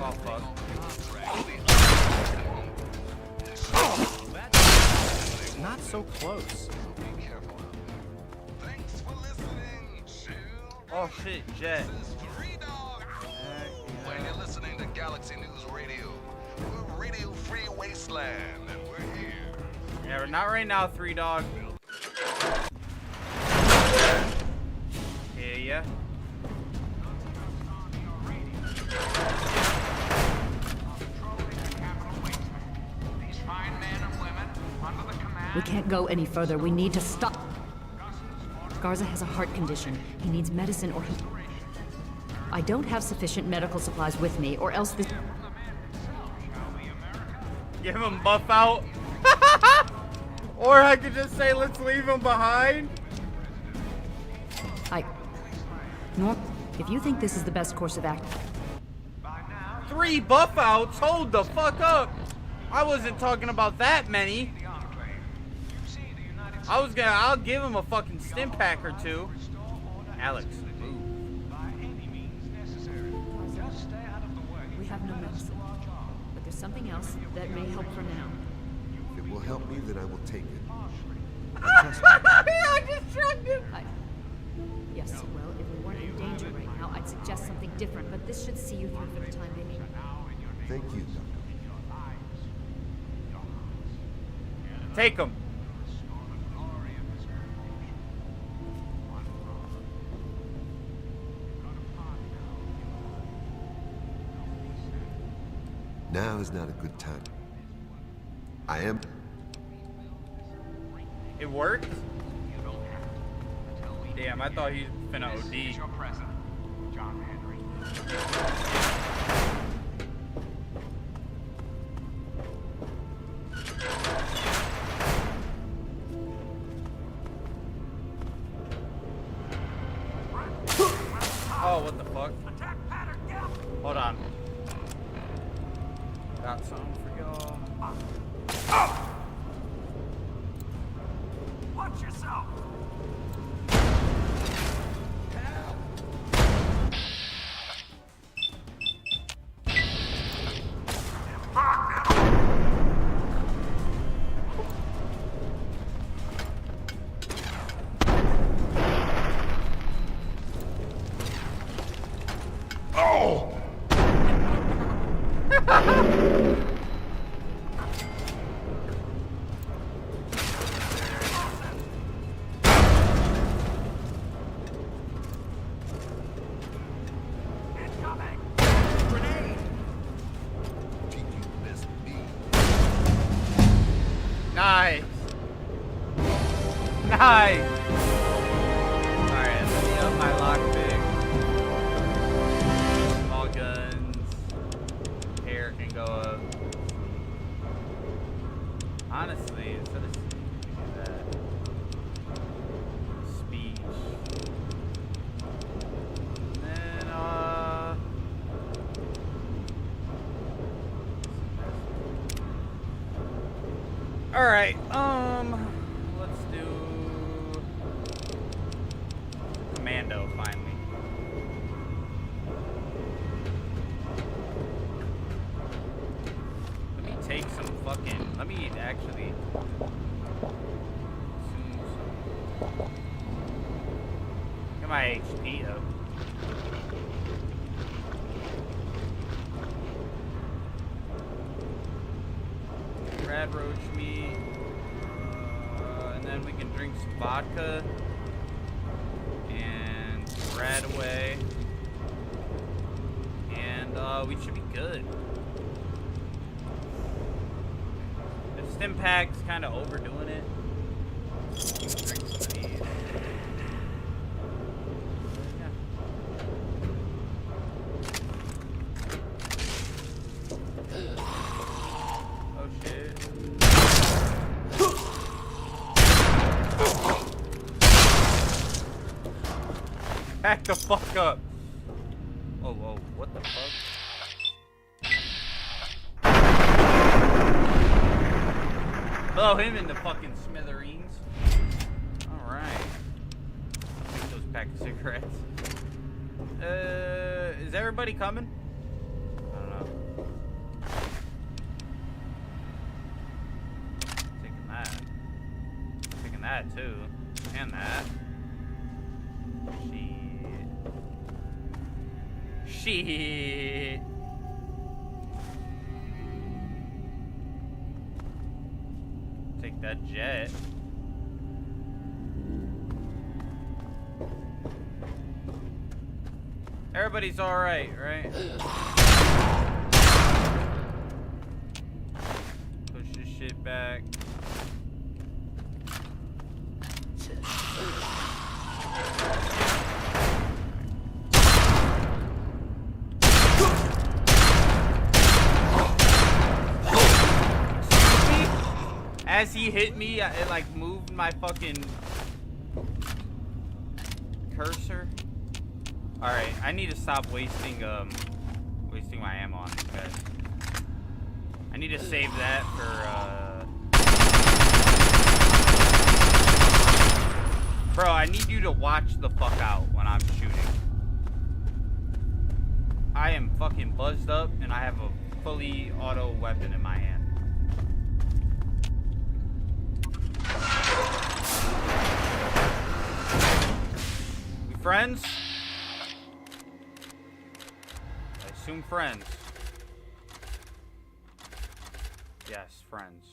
Oh, fuck. Not so close. Oh, shit, Jet. When you're listening to Galaxy News Radio, we're Radio Free Wasteland, and we're here. Yeah, we're not right now, 3 Dog. Yeah, yeah. We can't go any further. We need to stop. Garza has a heart condition. He needs medicine or he... I don't have sufficient medical supplies with me, or else this... Give him buff out. Or I could just say, let's leave him behind. Norm, if you think this is the best course of action... 3 buff outs? Hold the fuck up. I wasn't talking about that many. I'll give him a fucking stim pack or 2. Alex, move. We have no medicine, but there's something else that may help for now. If it will help me, then I will take it. I just shrugged him. Yes, well, if we weren't in danger right now, I'd suggest something different, but this should see you through for the time being. Thank you, Doctor. Take him. Now is not a good time. I am... It worked? Damn, I thought he was finna This is OD. your president, John Henry. Oh, what the fuck? Hold on. Got something for y'all. Watch yourself. Oh! Nice. Nice. Alright, let me up my lockpick. Small guns. Hair can go up. Honestly, instead of speech, we do that. Speech. And then, alright, let's do Commando finally. Let me take some fucking, let me actually get my HP up. Rad roach meat, and then we can drink some vodka and rad away, and we should be good. The stim pack's kind of overdoing it. Drink some of these. Oh shit. Back the fuck up. Oh, whoa, what the fuck? Blow him into fucking smithereens. Alright. Take those pack of cigarettes. Is everybody coming? I don't know. Taking that. Taking that too. And that. Shit. Take that jet. Everybody's alright, right? Push this shit back. As he hit me, it like moved my fucking cursor. Alright, I need to stop wasting my ammo on these guys. I need to save that for Bro, I need you to watch the fuck out when I'm shooting. I am fucking buzzed up and I have a fully auto weapon in my hand. We friends? I assume friends. Yes, friends.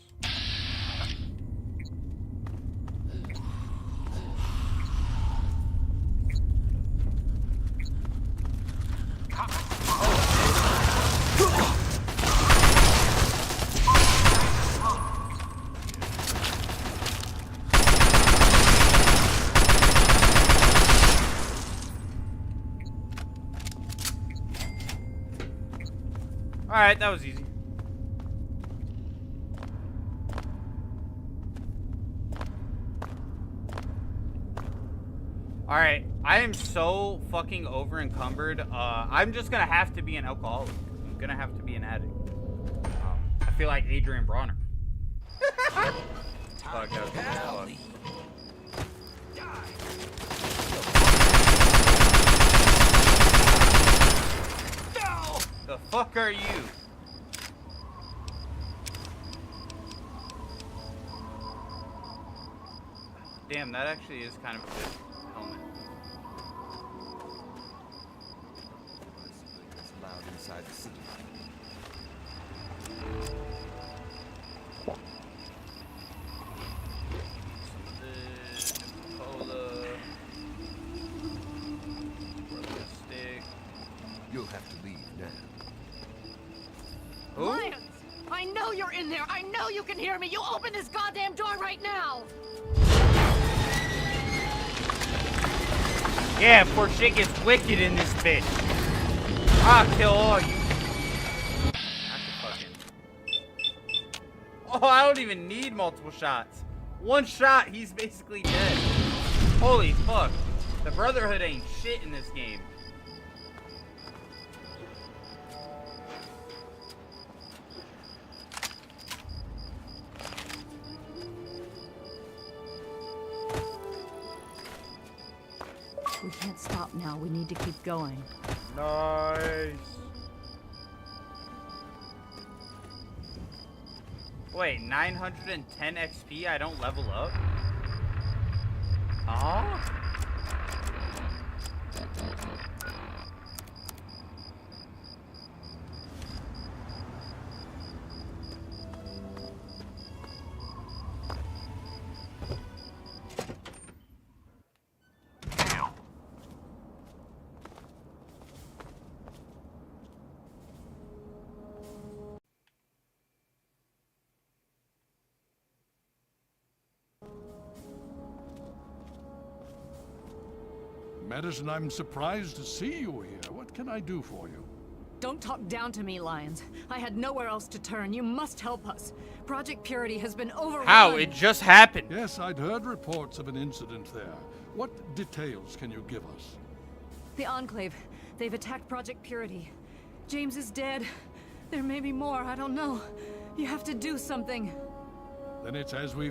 Alright, that was easy. Alright, I am so fucking over encumbered. I'm just gonna have to be an alcoholic. I'm gonna have to be an addict. I feel like Adrian Bronner. Fuck, that was fuck. The fuck are you? Damn, that actually is kind of a good helmet. It's loud inside the city. You'll have to leave now. Who? Lions! I know you're in there! I know you can hear me! You open this goddamn door right now! Yeah, poor shit gets wicked in this bitch. I'll kill all you. Oh, I don't even need multiple shots. One shot, he's basically dead. Holy fuck. The Brotherhood ain't shit in this game. We can't stop now. We need to keep going. Nice. Wait, 910 XP? I don't level up? Oh? Madison, I'm surprised to see you here. What can I do for you? Don't talk down to me, Lyons. I had nowhere else to turn. You must help us. Project Purity has been overrun. How? It just happened. Yes, I'd heard reports of an incident there. What details can you give us? The Enclave. They've attacked Project Purity. James is dead. There may be more. I don't know. You have to do something. Then it's as we